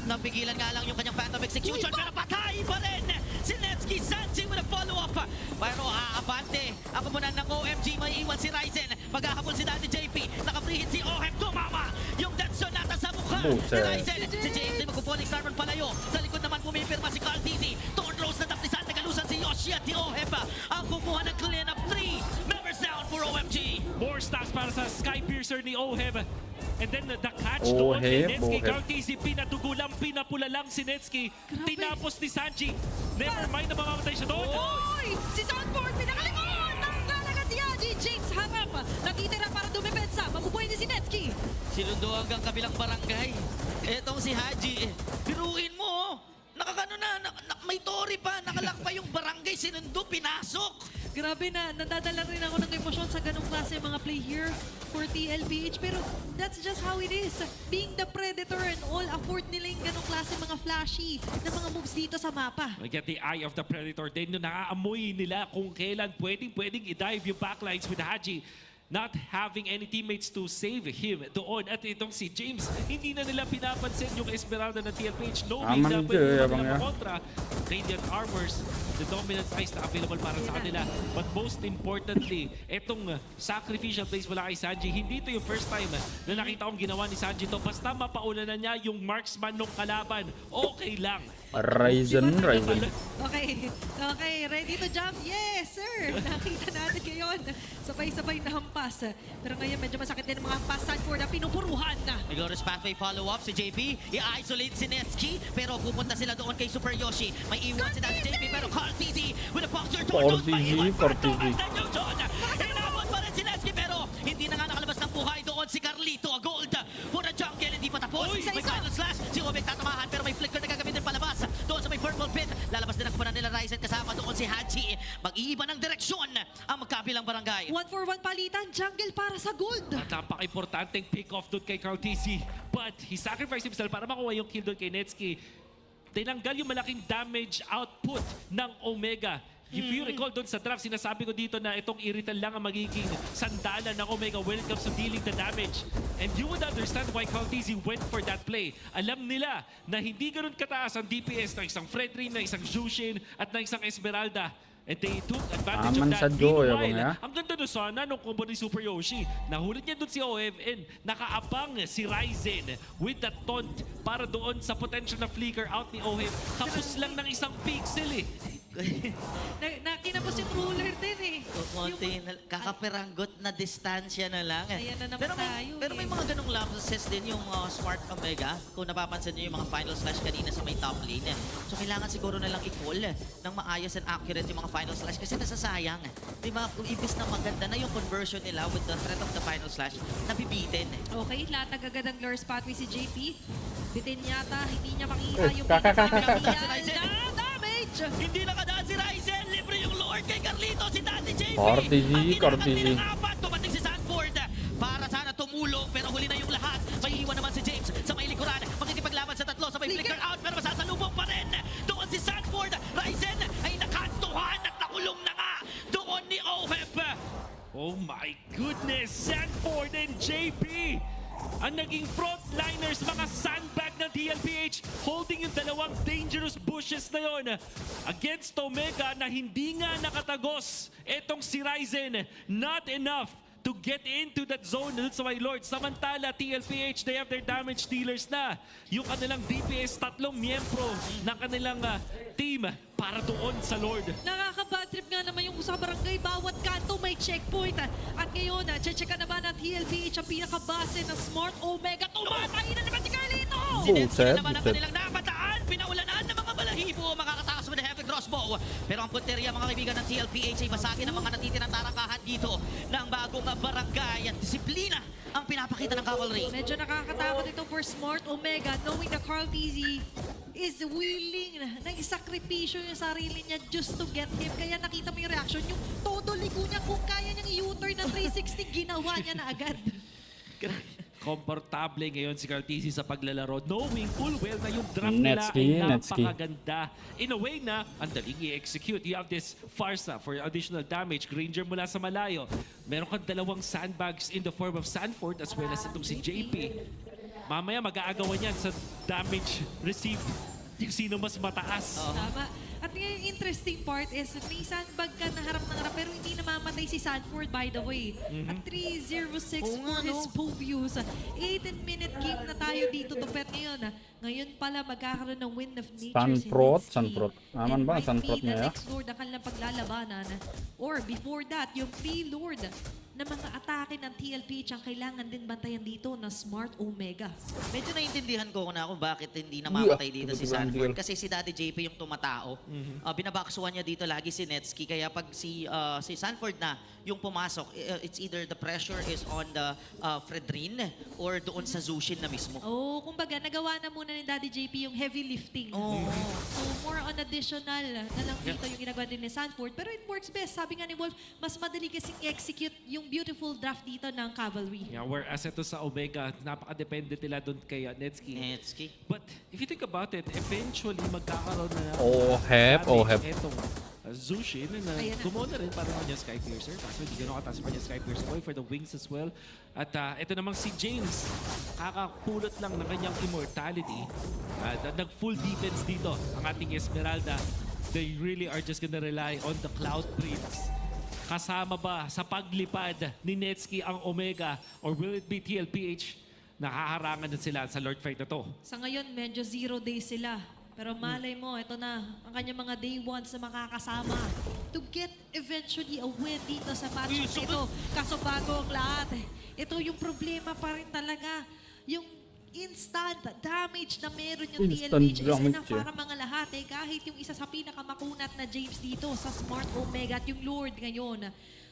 Napigilan nga lang yung kanyang Phantom Execution, pero patay pa rin si Netsky Sanji with a follow-up. Pero aabante. Ako muna ng OMG, may iwan si Ryzen. Maghahabol si Daddy JP. Naka-free hit si Oheb. Tumama yung Deadshot nata sa mukha ni Ryzen. Si James ay magpupuling Starman palayo. Sa likod naman pumipirma si Carl Dizzy. Torn Rose na taplisan. Nagalusan si Yoshi at si Oheb. Ang kukuha ng clean up 3 members down for OMG. More stacks para sa Sky Piercer ni Oheb. And then the catch doon kay Netsky. Cartesi, pinatugulang, pinapula lang si Netsky. Tinapos ni Sanji. Never mind na mamamatay siya doon. Oy! Si Sanford, pinakalingon! Nangalaga si Haji. James harap. Nakitira para dumipensa. Mabubuhay ni si Netsky. Sinundo hanggang kabilang barangay. Etong si Haji. Biruin mo. Nakakano na, may tori pa. Nakalak pa yung barangay. Sinundo, pinasok. Grabe na, nadadala rin ako ng emosyon sa ganong klase mga play here for TLPH. Pero that's just how it is. Being the Predator and all, afford nila yung ganong klase mga flashy na mga moves dito sa mapa. We get the eye of the Predator din. Naaamoy nila kung kailan pwedeng i-dive yung backlines with Haji. Not having any teammates to save him doon. At itong si James, hindi na nila pinapansin yung Esmeralda ng TLPH. Knowing na pwede nila kontra. Radiant Armors, the dominant ice na available para sa kanila. But most importantly, itong sacrificial plays wala kay Sanji. Hindi ito yung first time na nakita kong ginawa ni Sanji to. Basta mapaulan na niya yung marksman ng kalaban. Okay lang. Ryzen. Okay, ready to jump? Yes, sir! Nakita natin ngayon. Sabay-sabay na hampas. Pero ngayon medyo masakit din ang mga hampas. Sanford na pinupuruhan na. Glorious pathway follow-up si JP. I-isolate si Netsky. Pero pupunta sila doon kay Super Yoshi. May iwan si Daddy JP pero Carl Dizzy with a puncture door. Inabot pa rin si Netsky pero hindi na nga nakalabas ng buhay doon si Carlito. Gold for the jungle. Hindi pa tapos. May final slash. Si Obek tatamahan pero may flicker na gagamitin palabas. Doon sa may purple pit. Lalabas din ang kumpanan nila Ryzen kasama doon si Haji. Mag-iiba ng direksyon ang magkabilang barangay. 1-for-1 palitan. Jungle para sa gold. At napaka-importanteng pick-off doon kay Cartesi. But he sacrificed himself para makuha yung kill doon kay Netsky. Tinanggal yung malaking damage output ng Omega. If you recall doon sa draft, sinasabi ko dito na itong irritan lang ang magiging sandalan ng Omega when it comes to dealing the damage. And you would understand why Cartesi went for that play. Alam nila na hindi ganun kataas ang DPS ng isang Fredrin, ng isang Jushin, at ng isang Esmeralda. And they took advantage of that. Meanwhile, ang ganda doon sana nung combo ni Super Yoshi. Nahulit niya doon si OFN. Nakaabang si Ryzen with the taunt para doon sa potential na flicker out ni OF. Tapos lang ng isang pixel eh. Nakinapos yung ruler din eh. Konti, kakaperanggot na distansya na lang. Ayan na naman tayo. Pero may mga ganong lapses din yung Smart Omega. Kung napapansin nyo yung mga final slash kanina sa may top lane. So kailangan siguro na lang i-call ng maayos and accurate yung mga final slash kasi nasasayang. Diba? Kung ibis na maganda na yung conversion nila with the threat of the final slash, nabibitin. Okay, latag agad ang lure pathway si JP. Bitin yata, hindi niya makita yung hindi nakadaan si Ryzen. Libre yung Lord kay Carlito. Si Daddy JP. Cartesi. Tumating si Sanford para sana tumulong pero huli na yung lahat. May iwan naman si James sa may likuran. Magkikipaglaban sa tatlo sa may flicker out pero masasalubong pa rin. Doon si Sanford. Ryzen ay nakantuhan at nakulong na nga. Doon ni Oheb. Oh my goodness! Sanford and JP! Ang naging frontliners, mga sandbag ng TLPH, holding yung dalawang dangerous bushes na yon against Omega na hindi nga nakatagos. Etong si Ryzen, not enough to get into that zone dun sa my Lord. Samantala, TLPH, they have their damage dealers na. Yung kanilang DPS, 3 miyembro ng kanilang team para doon sa Lord. Nakaka-bad trip nga naman yung sa barangay. Bawat kanto may checkpoint. At ngayon, check naman ng TLPH ang pinakabase ng Smart Omega. Tumatay na naman si Carlito! Sinetsin naman ang kanilang napataan. Pinaulanan ng mga balahibo. Makakatakas with a heavy crossbow. Pero ang punteriya, mga kaibigan ng TLPH, ay basagin ang mga natitirang tarangkahan dito ng bagong barangay. At disiplina ang pinapakita ng cavalry. Medyo nakakatakot ito for Smart Omega knowing na Carl Dizzy is willing na isakripisyo yung sarili niya just to get him. Kaya nakita mo yung reaction, yung todo ligo niya kung kaya niyang i-U-turn na 360, ginawa niya na agad. komportable ngayon si Cartesi sa paglalaro, knowing full well na yung draft nila ay napakaganda. In a way na, ang daling i-execute. You have this Farsa for additional damage, Granger mula sa malayo. Meron kang dalawang sandbags in the form of Sanford as well as itong si JP. Mamaya mag-aagawan yan sa damage received. Yung sino mas mataas. Tama. At yung interesting part is may sandbag ka na harap pero hindi namamatay si Sanford, by the way. At 3-0-6 for his Povius. 18-minute game na tayo dito to pet ngayon. Ngayon pala magkakaroon ng Wind of Nature Sunprot. Aman ba ang Sunprot niya? And might be the next Lord ang kanilang paglalabanan. Or before that, yung pre-Lord na mga atake ng TLPH ang kailangan din bantayan dito na Smart Omega. Medyo naintindihan ko na kung bakit hindi namamatay dito si Sanford. Kasi si Daddy JP yung tumatao. Binabaksuhan niya dito lagi si Netsky. Kaya pag si Sanford na yung pumasok, it's either the pressure is on the Fredrin or doon sa Zushin na mismo. Oh, kumbaga nagawa na muna ni Daddy JP yung heavy lifting. So more on additional na lang dito yung ginagawa din ni Sanford. Pero it works best. Sabi nga ni Wolf, mas madali kasing i-execute yung beautiful draft dito ng Cavalry. Yeah, whereas ito sa Omega, napaka-depende nila doon kay Netsky. But if you think about it, eventually magkakaroon na itong Zushin na gumawa na rin para kanya Skypiercer. Kaso hindi gano'n kataas kanya Skypiercer. Going for the wings as well. At ito namang si James, kakapulot lang ng kanyang immortality. Nag-full defense dito ang ating Esmeralda. They really are just gonna rely on the Cloud Prince. Kasama ba sa paglipad ni Netsky ang Omega or will it be TLPH? Nakaharangan na sila sa Lord Fight na to. Sa ngayon, medyo 0 days sila. Pero malay mo, ito na ang kanyang mga day ones na makakasama to get eventually a win dito sa match ito. Kaso bago ang lahat, ito yung problema pa rin talaga. Yung instant damage na meron yung TLPH isa na para mga lahat kahit yung isa sa pinakamakunat na James dito sa Smart Omega at yung Lord ngayon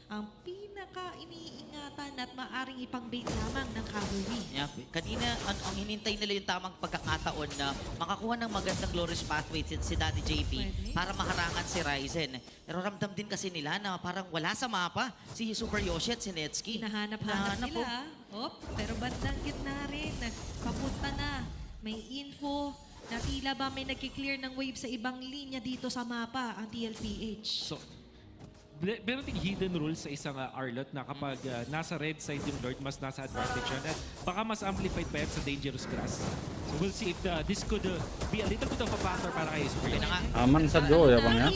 ang pinaka-iniingatan at maaring ipang-bait lamang ng Cavalry. Kanina, ang hinintay nila yung tamang pagkakataon na makakuha ng magandang glorious pathway si Daddy JP para maharangan si Ryzen. Pero ramdam din kasi nila na parang wala sa mapa si Super Yoshi at si Netsky. Hinahanap-hanap nila. Pero bandang gitna rin. Papunta na. May info na tila ba may nagki-clear ng wave sa ibang linya dito sa mapa ang TLPH. So, meron ting hidden rules sa isang Arlot na kapag nasa red side yung Lord, mas nasa advantage yan. At baka mas amplified pa yan sa dangerous grass. So we'll see if this could be a little bit of a factor para kay Super. Aman sa Joe, ya bang ya?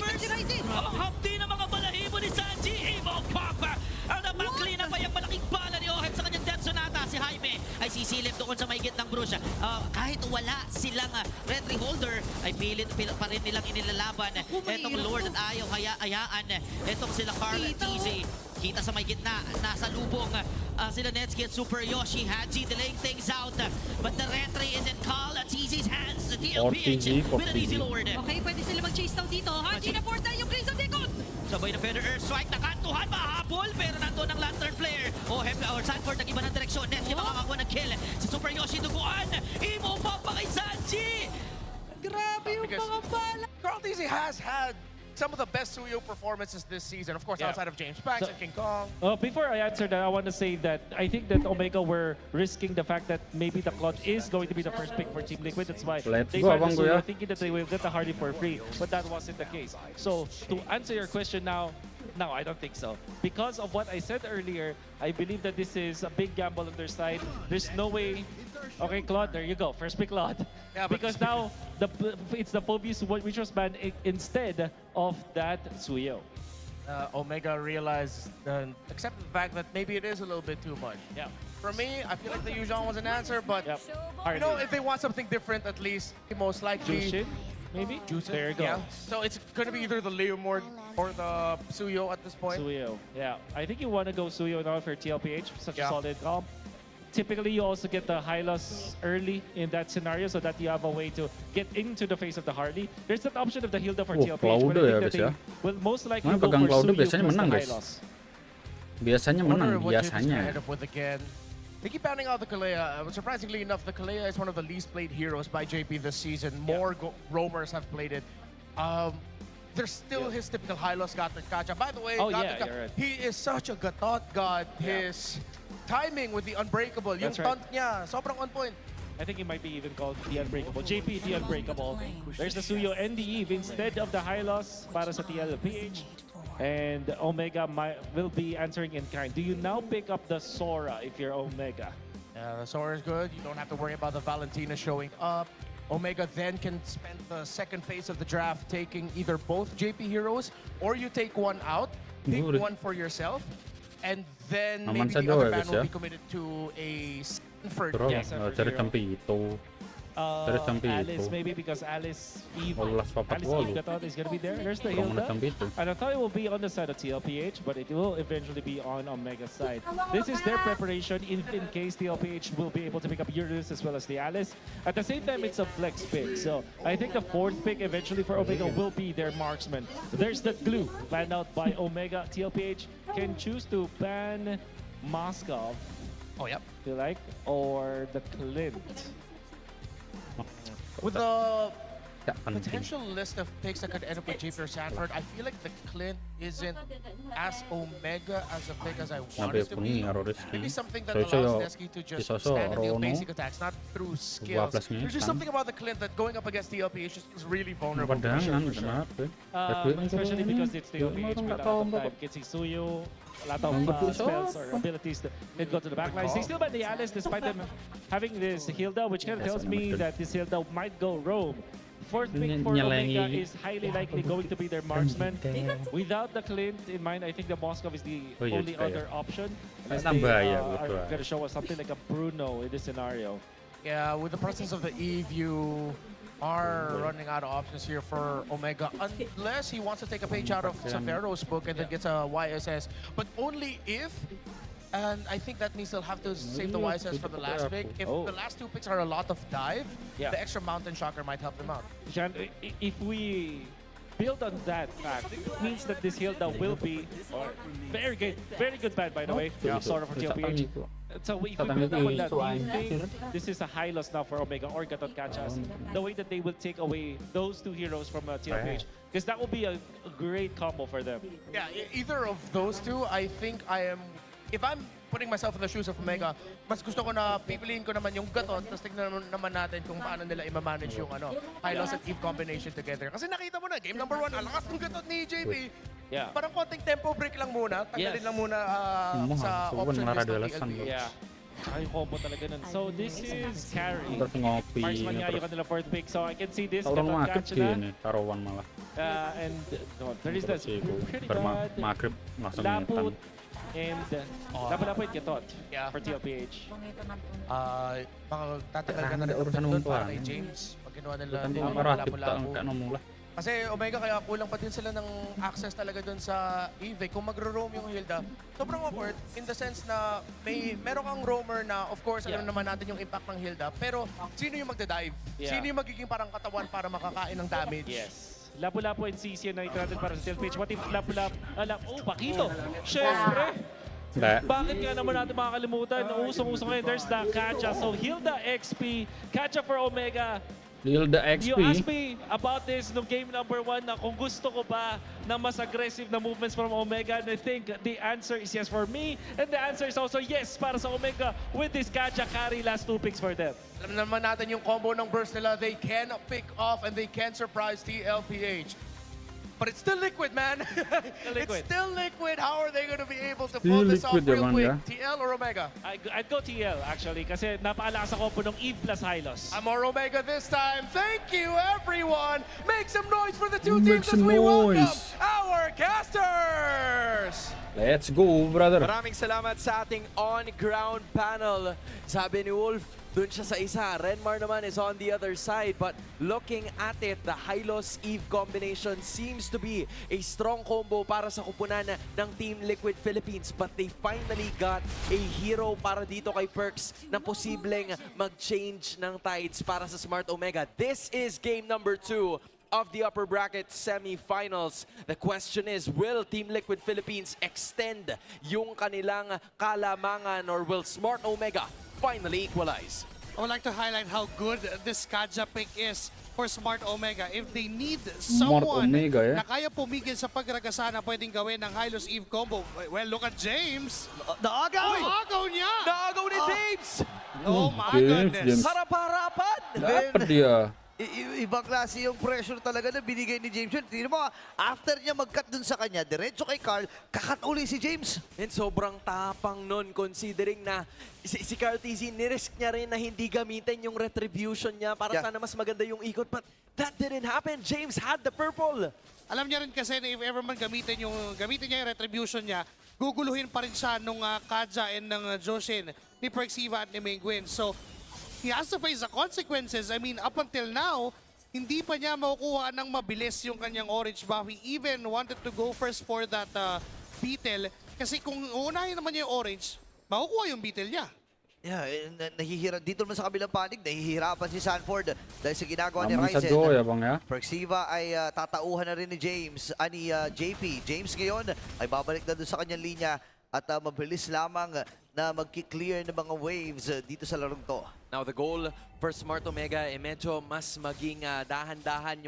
Hapdi na mga balahibo ni Sanji. Evo Papa. Ang napakli na pa yung malaking bala ni Ohem sa kanyang death sonata. Si Jaime ay sisilip doon sa may gitnang Brucia. Kahit wala silang Retry Holder, ay pilit pa rin nilang inilalaban. Etong Lord at ayaw hayaan. Etong sila Carl at TZ. Kita sa may gitna, nasa lubong sila Netsky at Super Yoshi. Haji delaying things out. But the Retry is in Carl at TZ's hands. The TLPH with an easy Lord. Okay, pwede sila mag-chase down dito. Haji na force na yung Grace of Deacon. Sabay na Feather Earthstrike, nakantuhan, mahabol, pero nandun ang Lantern Flare. Or Sanford, nag-iba ng direksyon. Netsky makakakuha ng kill. Si Super Yoshi duguan. Imo pa kay Sanji. Grabe yung mga bala. Carl TZ has had some of the best Suyo performances this season, of course, outside of James Pax and King Kong. Before I answer that, I want to say that I think that Omega were risking the fact that maybe the Cloud is going to be the first pick for Team Liquid. That's why they started thinking that they will get the Hardy for free, but that wasn't the case. So to answer your question now, no, I don't think so. Because of what I said earlier, I believe that this is a big gamble on their side. There's no way. Okay, Claude, there you go. First pick, Claude. Yeah, because now it's the Povius which was banned instead of that Suyo. Omega realized, accepted the fact that maybe it is a little bit too much. Yeah. For me, I feel like the Yuuzhan was an answer, but you know, if they want something different, at least most likely. Jushin, maybe? Jushin, there you go. Yeah. So it's going to be either the Leomord or the Suyo at this point. Suyo, yeah. I think you want to go Suyo now for TLPH, such a solid comp. Typically, you also get the high loss early in that scenario so that you have a way to get into the face of the Hardy. There's that option of the Hilda for TLPH, but I think that they will most likely go for Suyo plus the high loss. Biasanya menang, biasanya. They keep banning out the Kalea. Surprisingly enough, the Kalea is one of the least played heroes by JP this season. More roamers have played it. There's still his typical high loss Gatot Kacha. By the way, right. he is such a Gatot god. timing with the Unbreakable. Yung That's right. taunt niya, sobrang on point. I think it might be even called the Unbreakable. JP, the Unbreakable. There's the Suyo and the Eve instead of the high loss para sa TLPH. And Omega will be answering in kind. Do you now pick up the Sora if you're Omega? Yeah, the Sora is good. You don't have to worry about the Valentina showing up. Omega then can spend the second phase of the draft taking either both JP heroes or you take one out, pick one for yourself, and then Aman maybe sa the other door, man will guys, be committed to a Sanford. Pero, Sanford cari hero. campito. Cari campito. Alice, maybe because Alice Eve. Walas papat Alice walo. Eve Gatot is going to be there. There's the Pero mga Hilda. campito. And I thought it will be on the side of TLPH, but it will eventually be on Omega's side. This is their preparation in case TLPH will be able to pick up Uranus as well as the Alice. At the same time, it's a flex pick. So I think the fourth pick eventually for Omega will be their marksman. There's the glue planned out by Omega. TLPH can choose to ban Moskov. Oh, yep. You like? Or the Clint. With the potential list of picks that could end up with JP or Sanford, I feel like the Clint isn't as Omega as a pick as I want it to be. Maybe something that allows Nesky to just stand and deal basic attacks, not through skills. There's just something about the Clint that going up against the LPH is really vulnerable. Especially because it's the LPH with a lot of time. Gets Suyo, a lot of spells or abilities that can go to the backlines. They still ban the Alice despite them having this Hilda, which kind of tells me that this Hilda might go roam. Fourth pick for Omega is highly likely going to be their marksman. Without the Clint in mind, I think the Moskov is the only other option. As they are going to show us something like a Bruno in this scenario. Yeah, with the presence of the Eve, you are running out of options here for Omega, unless he wants to take a page out of Severo's book and then gets a YSS, but only if, and I think that means they'll have to save the YSS for the last pick. If the last two picks are a lot of dive, the extra Mountain Shocker might help them out. Jan, if we build on that fact, it means that this Hilda will be very good bad, by the way, sort of for TLPH. So if we build on that, do you think this is a high loss now for Omega or Gatot Kachas? The way that they will take away those two heroes from TLPH, because that will be a great combo for them. Yeah, either of those two, I think if I'm putting myself in the shoes of Omega, mas gusto ko na pipiliin ko naman yung Gatot, tapos tignan naman natin kung paano nila i-manage yung high loss at Eve combination together. Kasi nakita mo na, game number 1, ang lakas ng Gatot ni JP. Parang konting tempo break lang muna, tanggalin lang muna sa option list ng TLPH. Yeah. Ay, combo talaga nun. So this is carry. Marksman niya yung kanila fourth pick. So I can see this. Gatot Kacha na. Taruhan malah. And there is that pretty bad. Laput. And lapu-lapu yung Gatot for TLPH. Tatagal ka na rin doon para kay James. Pag ginawa nila lapu-lapu. Kasi Omega, kaya kulang pa din sila ng access talaga doon sa Eve. Kung magro-roam yung Hilda, sobrang awkward in the sense na meron kang roamer na, of course, alam naman natin yung impact ng Hilda, pero sino yung magda-dive? Sino yung magiging parang katawan para makakain ng damage? Yes. Lapu-lapu and CC na nakita natin para sa TLPH. What if Lapu-lapu? Bakito! Siyempre! Bakit nga naman natin makakalimutan? Usong-usong ngayon, there's the Kacha. So Hilda XP, Kacha for Omega. Hilda XP. You asked me about this no game number 1 na kung gusto ko ba ng mas aggressive na movements from Omega, and I think the answer is yes for me, and the answer is also yes para sa Omega with this Kacha carry last 2 picks for them. Alam naman natin yung combo ng burst nila, they can pick off and they can surprise TLPH. But it's still liquid, man. It's still liquid. How are they going to be able to pull this off real quick? TL or Omega? I'd go TL, actually, kasi napaalala sa combo ng Eve plus Hylos. I'm more Omega this time. Thank you, everyone. Make some noise for the two teams as we welcome our casters. Let's go, brother. Maraming salamat sa ating on-ground panel. Sabi ni Wolf, dun siya sa isa. Renmar naman is on the other side. But looking at it, the Hylos Eve combination seems to be a strong combo para sa kupunan ng Team Liquid Philippines. But they finally got a hero para dito kay Perks na posibleng mag-change ng tides para sa Smart Omega. This is game number 2 of the upper bracket semifinals. The question is, will Team Liquid Philippines extend yung kanilang kalamangan, or will Smart Omega finally equalize? I would like to highlight how good this Kaja pick is for Smart Omega. If they need someone Omega, na kaya pumigil sa pagragasa na pwedeng gawin ng Hylos Eve combo, well, look at James. Naagaw! Naagaw niya! Naagaw ni James! Oh my goodness. Harap-harapan! Dapat dia. Ibang klase yung pressure talaga na binigay ni James. Tignan mo, after niya mag-cut dun sa kanya, diretso kay Carl, kakat uli si James. And sobrang tapang nun considering na si Carl TZ, nirisk niya rin na hindi gamitin yung retribution niya para sana mas maganda yung ikot. But that didn't happen. James had the purple. Alam niya rin kasi na if ever man gamitin niya yung retribution niya, guguluhin pa rin siya nung Kaja and ng Joshin, ni Perxiva at ni Mingguin. So, he has to face the consequences. I mean, up until now, hindi pa niya makukuha ng mabilis yung kanyang orange buff. He even wanted to go first for that beetle. Kasi kung uunahin naman niya yung orange, makukuha yung beetle niya. Yeah, dito naman sa kabilang panig, nahihirapan si Sanford dahil sa ginagawa ni Aman sa Ryzen. do, ya bang ya? Perxiva ay tatauhan na rin ni James, ni JP. James ngayon ay babalik na doon sa kanyang linya at mabilis lamang na mag-clear ng mga waves dito sa larong to. Now the goal for Smart Omega ay medyo mas maging dahan-dahan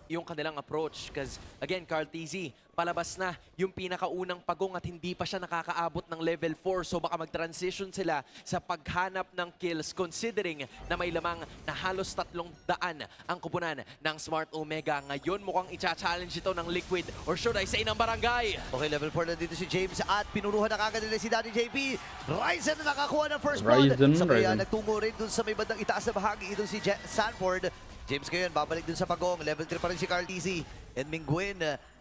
yung kanilang approach. Because again, Carl TZ, palabas na yung pinakaunang pagong at hindi pa siya nakakaabot ng level 4. So baka mag-transition sila sa paghanap ng kills considering na may lamang na halos 300 ang kupunan ng Smart Omega. Ngayon mukhang i-challenge ito ng Liquid or should I say ng Barangay. Okay, level 4 na dito si James at pinuruhan na kagad nila si Daddy JP. Ryzen na nakakuha ng first blood. Sabay nagtungo rin dun sa may bandang itaas na bahagi itong si Sanford. James ngayon babalik dun sa pagong. Level 3 pa rin si Carl TZ and Mingguin.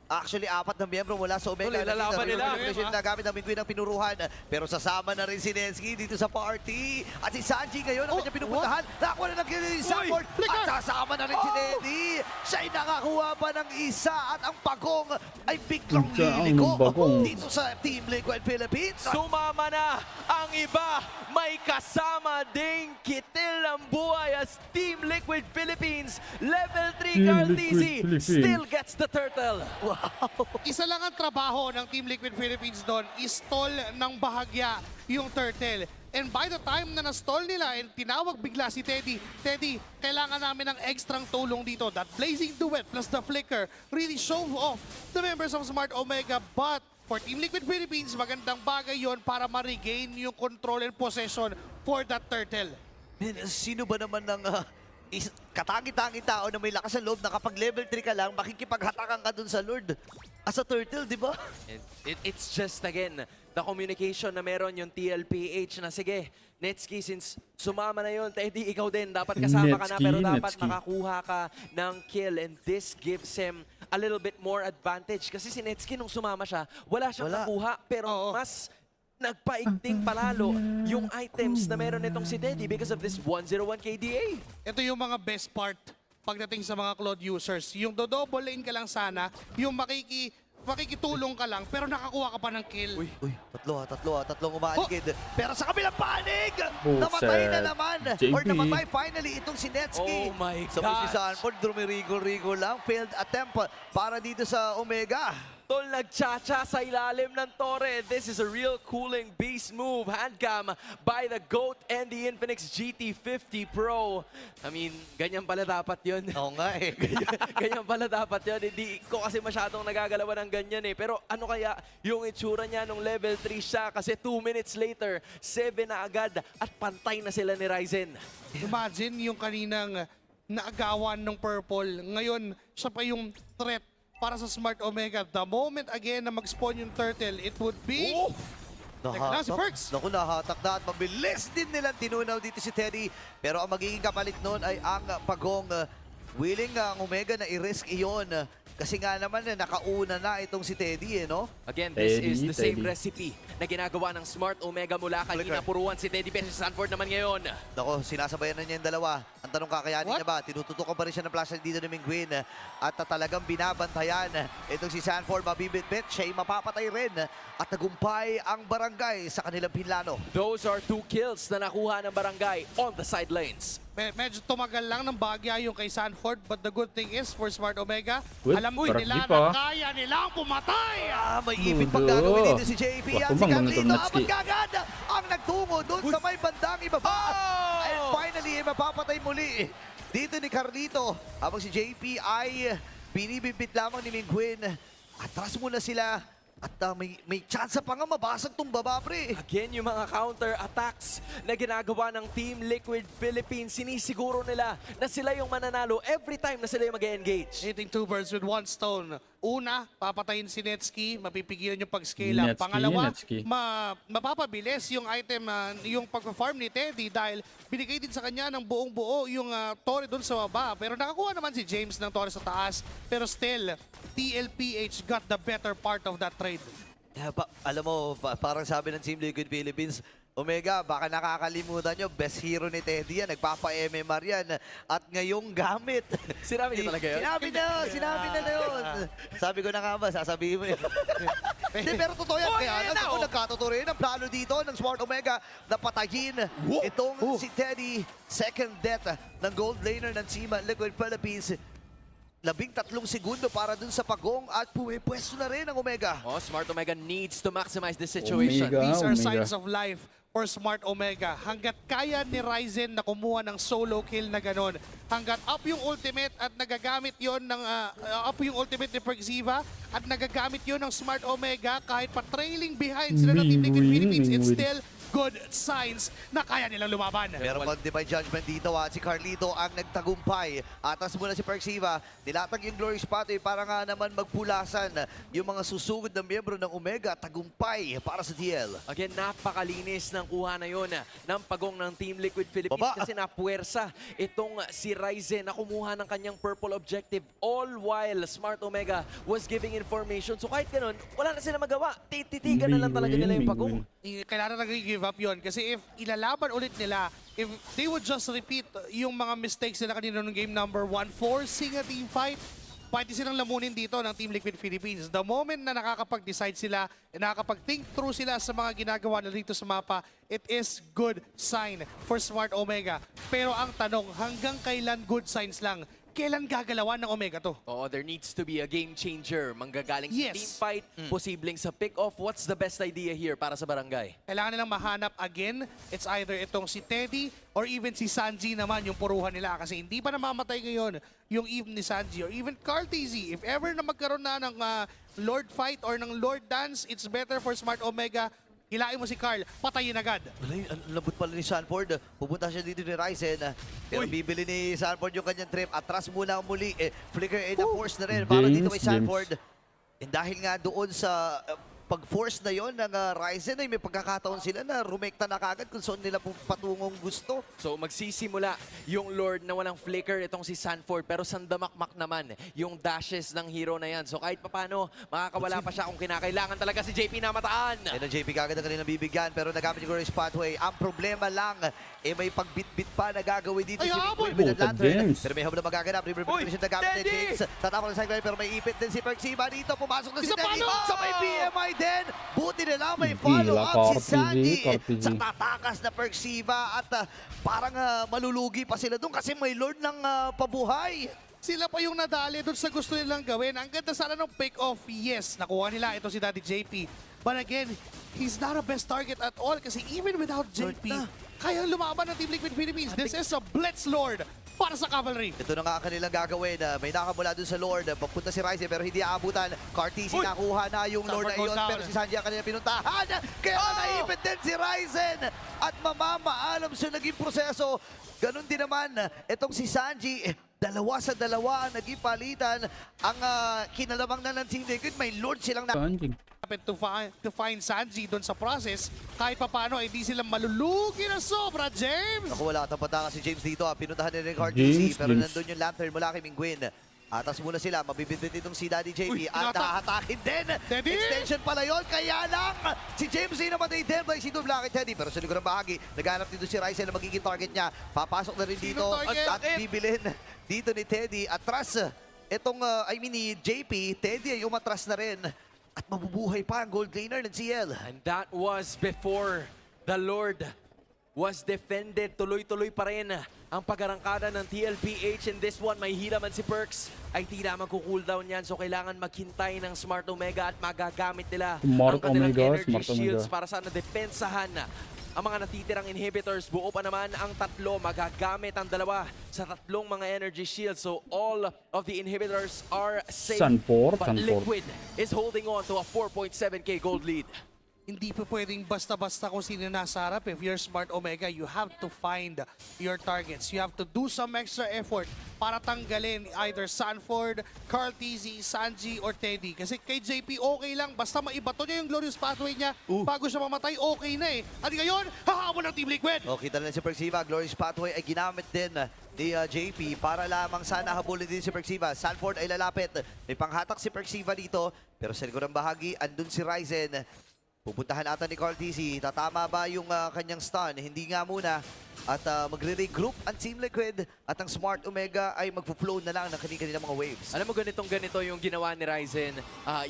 Actually, 4 na miyembro mula sa Omega. Lalaban nila. Na gamit ng Mingguin ang pinuruhan. Pero sasama na rin si Nensky dito sa party. At si Sanji ngayon ang kanyang pinupuntahan. Nakakuha na ng kill ni Sanford. At sasama na rin si Teddy. Siya'y nakakuha pa ng isa. At ang pagong ay biglang liliko dito sa Team Liquid Philippines. Sumama na ang iba. May kasama ding kitil ng buhay as Team Liquid Philippines. Level 3 Carl TZ still gets the turtle. Wow. Isa lang ang trabaho ng Team Liquid Philippines doon, istall ng bahagya yung turtle. And by the time na na-stall nila and tinawag bigla si Teddy, Teddy, kailangan namin ng ekstrang tulong dito. That blazing duet plus the flicker really show off the members of Smart Omega. But for Team Liquid Philippines, magandang bagay yon para ma-regain yung control and possession for that turtle. Man, sino ba naman ng katangi-tangi tao na may lakas ng loob na kapag level 3 ka lang, makikipaghatakan ka dun sa Lord as a turtle, di ba? It's just, again, the communication na meron yung TLPH na sige, Netsky, since sumama na yun, Teddy, ikaw din, dapat kasama ka na, pero dapat makakuha ka ng kill. And this gives him a little bit more advantage. Kasi si Netsky, nung sumama siya, wala siyang nakuha, pero mas nagpaigting palalo yung items na meron nitong si Teddy because of this 101 KDA. Ito yung mga best part pagdating sa mga Cloud users. Yung do-double lane ka lang sana, yung makikitulong ka lang, pero nakakuha ka pa ng kill. Uy, tatlong umaaligid. Pero sa kabilang panig, namatay na naman. Or namatay finally itong si Netsky. Oh my gosh. gosh. Si Sanford, dumirigo-rigo lang. Failed attempt para dito sa Omega. Tol, nagchacha sa ilalim ng torre. This is a real cooling beast move. Handcam by the GOAT and the Infinix GT50 Pro. I mean, ganyan pala dapat yun. Oo nga eh. Ganyan pala dapat yun. Hindi ko kasi masyadong nagagalawan ng ganyan eh. Pero ano kaya yung itsura niya nung level 3 siya? Kasi 2 minutes later, 7 na agad at pantay na sila ni Ryzen. Imagine yung kaninang naagawan ng Purple. Ngayon, siya pa yung threat para sa Smart Omega. The moment again na mag-spawn yung turtle, it would be... Nahatak na at mabilis din nilang tinunaw dito si Teddy. Pero ang magiging kapalit noon ay ang pagong willing ang Omega na i-risk iyon. Kasi nga naman nakauna na itong si Teddy no? Again, this is the same recipe na ginagawa ng Smart Omega mula kanina. Puruan si Teddy pero si Sanford naman ngayon. Nako, sinasabayan na niya yung dalawa. Ang tanong kakayanin niya ba? Tinututukan pa rin siya ng flashlight dito ni Mingguin. At talagang binabantayan itong si Sanford, mabibit-bit. Siya'y mapapatay rin. At tagumpay ang barangay sa kanilang pinlano. Those are 2 kills na nakuha ng barangay on the side lanes. Medyo tumagal lang ng bagya yung kay Sanford, but the good thing is for Smart Omega, Wait, alam nila pa. na kaya nilang pumatay! May ipit pang gagawin dito si JP. At si Carlito, abot kagad ang nagtungo doon sa may bandang ibaba. And finally, mapapatay muli dito ni Carlito. Habang si JP ay binibibit lamang ni Mingguin. Atras muna sila. At may chance pa nga mabasag tong baba, pre. Again, yung mga counter-attacks na ginagawa ng Team Liquid Philippines, sinisiguro nila na sila yung mananalo every time na sila yung mag-engage. Hitting 2 birds with 1 stone. Una, papatayin si Netsky, mapipigilan yung pag-scale up. Pangalawa, mapapabilis yung item, yung pag-farm ni Teddy dahil binigay din sa kanya ng buong-buo yung Torre doon sa baba. Pero nakakuha naman si James ng Torre sa taas. Pero still, TLPH got the better part of that trade. Alam mo, parang sabi ng Team Liquid Philippines, Omega, baka nakakalimutan nyo, best hero ni Teddy yan, nagpapa-MMR yan, at ngayong gamit. Sinabi niya talaga yun? Sinabi na yun. Sabi ko na nga ba, sasabihin mo yun. Pero totoo yan, kaya ako nagkatotoo rin ang plano dito ng Smart Omega na patayin itong si Teddy, second death ng gold laner ng Team Liquid Philippines. 13 segundo para dun sa pagong at pumipwesto na rin ang Omega. Smart Omega needs to maximize this situation. These are signs of life for Smart Omega. Hanggat kaya ni Ryzen na kumuha ng solo kill na ganon, hanggat up yung ultimate at nagagamit yon ng up yung ultimate ni Perxiva at nagagamit yon ng Smart Omega kahit pa trailing behind sila ng Team Liquid Philippines, it's still good signs na kaya nilang lumaban. Pero pag divine judgment dito si Carlito ang nagtagumpay. Atas muna si Perxiva, nilatag yung glory spot para nga naman magpulasan yung mga susugod na miyembro ng Omega. Tagumpay para sa TL. Again, napakalinis ng kuha na yun ng pagong ng Team Liquid Philippines kasi napuwersa itong si Ryzen na kumuha ng kanyang purple objective all while Smart Omega was giving information. So kahit ganun, wala na sila magawa. Titigan na lang talaga nila yung pagong. Kailangan na give up yun kasi if ilalaban ulit nila, if they would just repeat yung mga mistakes nila kanina nung game number 1, forcing a team fight, pwede silang lamunin dito ng Team Liquid Philippines. The moment na nakakapag-decide sila, nakakapag-think through sila sa mga ginagawa nila dito sa mapa, it is good sign for Smart Omega. Pero ang tanong, hanggang kailan good signs lang? Kailan gagalawan ng Omega to? There needs to be a game changer. Manggagaling sa team fight, posibleng sa pick-off. What's the best idea here para sa barangay? Kailangan nilang mahanap again. It's either itong si Teddy or even si Sanji naman yung puruhan nila. Kasi hindi pa namamatay ngayon yung even ni Sanji or even Carl TZ. If ever na magkaroon na ng Lord fight or ng Lord dance, it's better for Smart Omega. Hilain mo si Carl, patayin agad. Ang lambot pala ni Sanford. Pupunta siya dito ni Ryzen. Pero bibili ni Sanford yung kanyang trip. Atras muna muli. Flicker and force na rin para dito kay Sanford. And dahil nga doon sa pag-force na yon ng Ryzen ay may pagkakataon sila na rumekta na kagad kung saan nila patungong gusto. So magsisimula yung Lord na walang flicker itong si Sanford pero sandamakmak naman yung dashes ng hero na yan. So kahit papano makakawala pa siya kung kinakailangan talaga si JP na mataan. And ang JP kagad ang kanilang bibigyan pero nagamit yung Grace Pathway. Ang problema lang may pagbitbit pa na gagawin dito si Mingguin with Lantern. Pero may hub na magaganap. Representation na gamit ni James. Tatapos ng sideline pero may ipit din si Perxiva dito. Pumasok na si Teddy sa may PMI din. Buti na lang may follow-up si Sandy sa tatakas na Perxiva at parang malulugi pa sila doon kasi may Lord ng pabuhay. Sila pa yung nadali doon sa gusto nilang gawin. Ang ganda sana ng pick-off. Yes, nakuha nila ito si Daddy JP. But again, he's not a best target at all kasi even without JP, kaya lumaban ng Team Liquid Philippines. This is a Blitz Lord para sa Cavalry. Ito na nga kanilang gagawin. May nakamula dun sa Lord. Papunta si Ryzen pero hindi aabutan. Cartesi nakuha na yung Lord na iyon pero si Sanji ang kanilang pinuntahan. Kaya naipit din si Ryzen at mamamaalam sa naging proseso. Ganon din naman itong si Sanji. 2 sa 2 ang naging palitan. Ang kinalamang na ng Team Liquid, may Lord silang to find Sanji doon sa process. Kahit papano, hindi sila malulugi na sobra, James! Ako, wala tapos si James dito. Pinuntahan nila yung Cartesi pero nandun yung Lantern mula kay Mingguin. Atas muna sila, mabibintin itong si Daddy JP at hinatak. hahatakin din. Teddy! Extension pala yun, kaya lang si James ay namatay din by si Black Teddy. Pero sa likod ng bahagi, naghanap dito si Ryzen na magiging target niya. Papasok na rin dito at bibilin dito ni Teddy. Atras, itong, ni JP, Teddy ay umatras na rin. At mabubuhay pa ang gold laner ng CL. And that was before the Lord was defended. Tuloy-tuloy pa rin ang pag-arangkada ng TLPH. And this one, may hila man si Perks, ay tila magko-cooldown yan. So kailangan maghintay ng Smart Omega at magagamit nila ang kanilang energy shields para sana depensahan ang mga natitirang inhibitors. Buo pa naman ang tatlo. Magagamit ang dalawa sa tatlong mga energy shields. So all of the inhibitors are safe. But Liquid is holding on to a 4.7k gold lead. Hindi pa pwedeng basta-basta kung sino nasa harap. If you're Smart Omega, you have to find your targets. You have to do some extra effort para tanggalin either Sanford, Carl TZ, Sanji, or Teddy. Kasi kay JP, okay lang. Basta maibato niya yung glorious pathway niya bago siya mamatay, okay na eh. At ngayon, hahabol ng Team Liquid. Okay, kita na si Perxiva. Glorious pathway ay ginamit din ni JP para lamang sana habulin din si Perxiva. Sanford ay lalapit. May panghatak si Perxiva dito. Pero sa likod ng bahagi, andun si Ryzen. Pupuntahan ata ni Carl TC. Tatama ba yung kanyang stun? Hindi nga muna. At magre-regroup ang Team Liquid at ang Smart Omega ay magpo-flow na lang ng kanilang mga waves. Alam mo, ganito yung ginawa ni Ryzen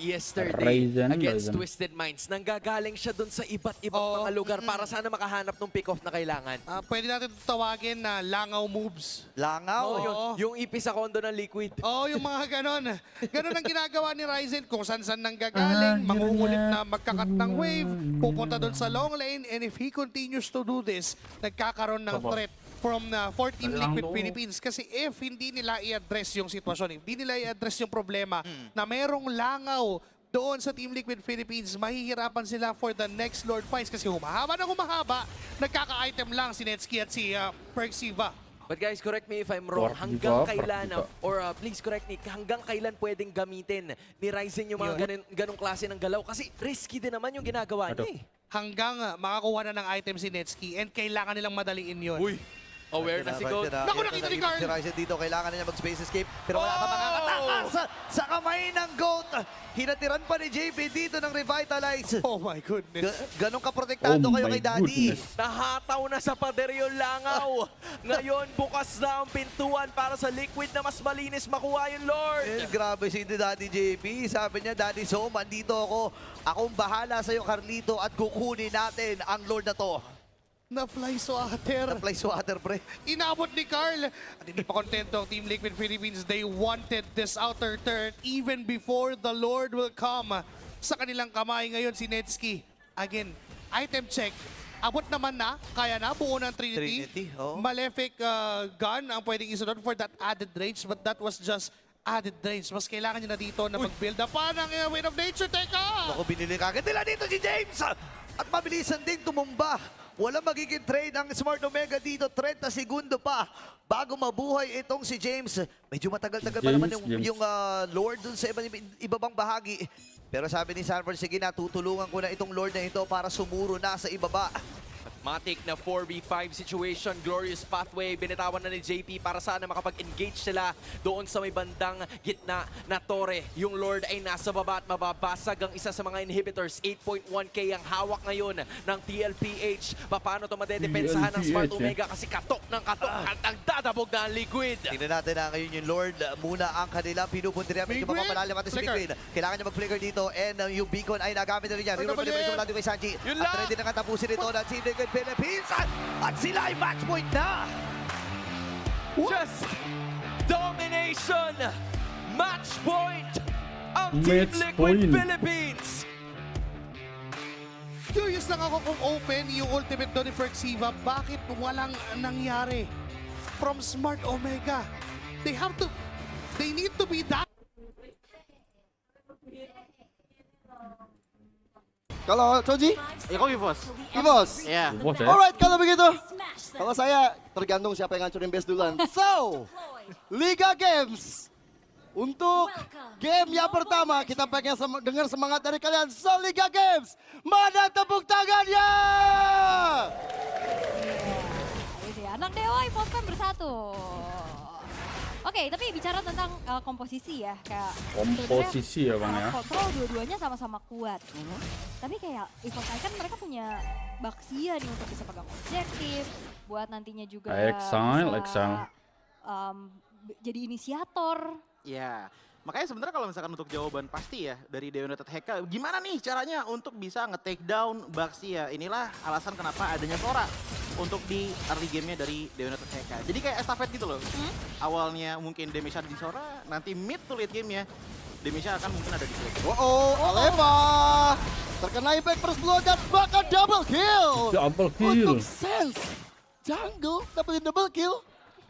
yesterday against Twisted Minds. Nanggagaling siya dun sa iba't ibang mga lugar para sana makahanap ng pick-off na kailangan. Pwede natin tawagin na langaw moves. Langaw? Yung ipis sa kondo ng Liquid. Yung mga ganon. Ganon ang ginagawa ni Ryzen kung saan-saan nanggagaling, mangungulit na magkakat ng wave, pupunta dun sa long lane, and if he continues to do this, nagkakaroon ng threat from for Team Liquid Philippines. Kasi if hindi nila i-address yung sitwasyon, hindi nila i-address yung problema na merong langaw doon sa Team Liquid Philippines, mahihirapan sila for the next Lord fights. Kasi humahaba na humahaba, nagkaka-item lang si Netsky at si Perxiva. But guys, correct me if I'm wrong. Hanggang kailan, or please correct me, hanggang kailan pwedeng gamitin ni Ryzen yung mga ganong klase ng galaw? Kasi risky din naman yung ginagawa niya eh. Hanggang makakuha na ng item si Netsky and kailangan nilang madaliin yun. Uy! Aware na si Gold. Naku, nakita ni Carl! Si Ryzen dito, kailangan niya mag-space escape. Pero wala ka makakatakas sa kamay ng GOAT. Hinatiran pa ni JP dito ng Revitalize. Oh my goodness. Ganong kaprotektado kayo kay Daddy. Nahataw na sa pader yung langaw. Ngayon, bukas na ang pintuan para sa Liquid na mas malinis makuha yung Lord. Grabe si Daddy JP. Sabi niya, Daddy Som, andito ako. Akong bahala sa'yo, Carlito, at kukunin natin ang Lord na to. Na-fly swatter. Na-fly swatter, pre. Inabot ni Carl. At hindi pa kontento ang Team Liquid Philippines. They wanted this outer turret even before the Lord will come. Sa kanilang kamay ngayon si Netsky. Again, item check. Abot naman na. Kaya na. Buo ng Trinity. Malefic gun ang pwedeng isa doon for that added range. But that was just added range. Mas kailangan niya na dito na mag-build up pa ng Wind of Nature. Teka! Ako, binili kagad nila dito si James. At mabilisan din tumumba. Walang magiging trade ang Smart Omega dito. 30 segundo pa bago mabuhay itong si James. Medyo matagal-tagal pa naman yung Lord dun sa ibabang bahagi. Pero sabi ni Sanford, sige na, tutulungan ko na itong Lord na ito para sumuro na sa ibaba. Matik na 4v5 situation, glorious pathway, binitawan na ni JP para sana makapag-engage sila doon sa may bandang gitna na tore. Yung Lord ay nasa baba at mababasag ang isa sa mga inhibitors. 8.1k ang hawak ngayon ng TLPH. Paano ito madedepensahan ng Smart Omega kasi katok ng katok at ang dadabog na ang Liquid. Tingnan natin na ngayon yung Lord muna ang kanilang pinupuntirya. Medyo mapapalalim natin si Liquid. Kailangan niya mag-flicker dito and yung beacon ay nagamit na rin niya. Reroll pa rin natin kay Sanji. At ready na katapusin ito na si Liquid Philippines at sila ay match point na! Just domination! Match point! Ang Team Liquid Philippines! Curious lang ako kung open yung ultimate doon ni Perxiva. Bakit walang nangyari from Smart Omega? They need to be that. Kalau Choji? Ikaw, Vivos. Vivos? Yeah. Alright, kalau begitu. Kalau saya, tergantung siapa yang ngancurin base duluan. So, Liga Games. Untuk game yang pertama, kita pengen dengar semangat dari kalian. So, Liga Games, mana tepuk tangannya? Anak Dewa, Ipopkan bersatu. Oke, tapi bicara tentang komposisi ya, kayak Komposisi ya Bang ya. kontrol dua-duanya sama-sama kuat. Tapi kayak Esports kan mereka punya Baxia nih untuk bisa pegang objektif, buat nantinya juga Exile. Jadi inisiator. Ya, makanya sebenarnya kalau misalkan untuk jawaban pasti ya dari Dewa United HK, gimana nih caranya untuk bisa nge-take down Baxia? Inilah alasan kenapa adanya Sora untuk di early game-nya dari Dewa United HK. Jadi kayak estafet gitu loh. Awalnya mungkin damage ada di Sora, nanti mid to late game-nya damage akan mungkin ada di Sora. Aleva terkena impact first blow dan bakal double kill. Double kill. Untuk Sense jungle dapetin double kill.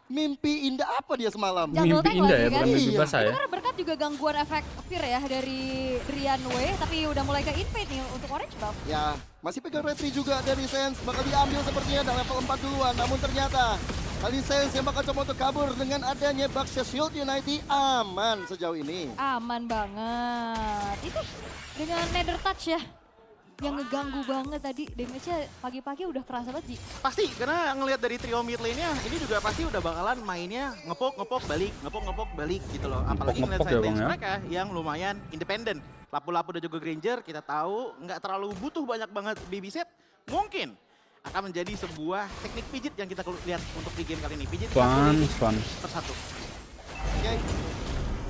Mimpi indah apa dia semalam? Mimpi indah ya, bukan mimpi basah ya. Itu karena berkat juga gangguan efek fear ya dari Rian Wei, tapi udah mulai ke invade nih untuk Orange buff. Ya, masih pegang retry juga dari Sense, bakal diambil sepertinya dan level 4 duluan. Namun ternyata kali Sense yang bakal coba untuk kabur dengan adanya Baxia Shield United aman sejauh ini. Aman banget. Itu dengan Nether Touch ya. Yang ngeganggu banget tadi, damage-nya pagi-pagi udah kerasa banget, Ji. Pasti, karena ngelihat dari trio mid lane-nya, ini juga pasti udah bakalan mainnya ngepok balik gitu loh. Apalagi ngeliat side lanes mereka yang lumayan independen. Lapu-lapu dan juga Granger, kita tahu nggak terlalu butuh banyak banget baby set. Mungkin akan menjadi sebuah teknik pijit yang kita lihat untuk di game kali ini. Pijit persatu. Oke,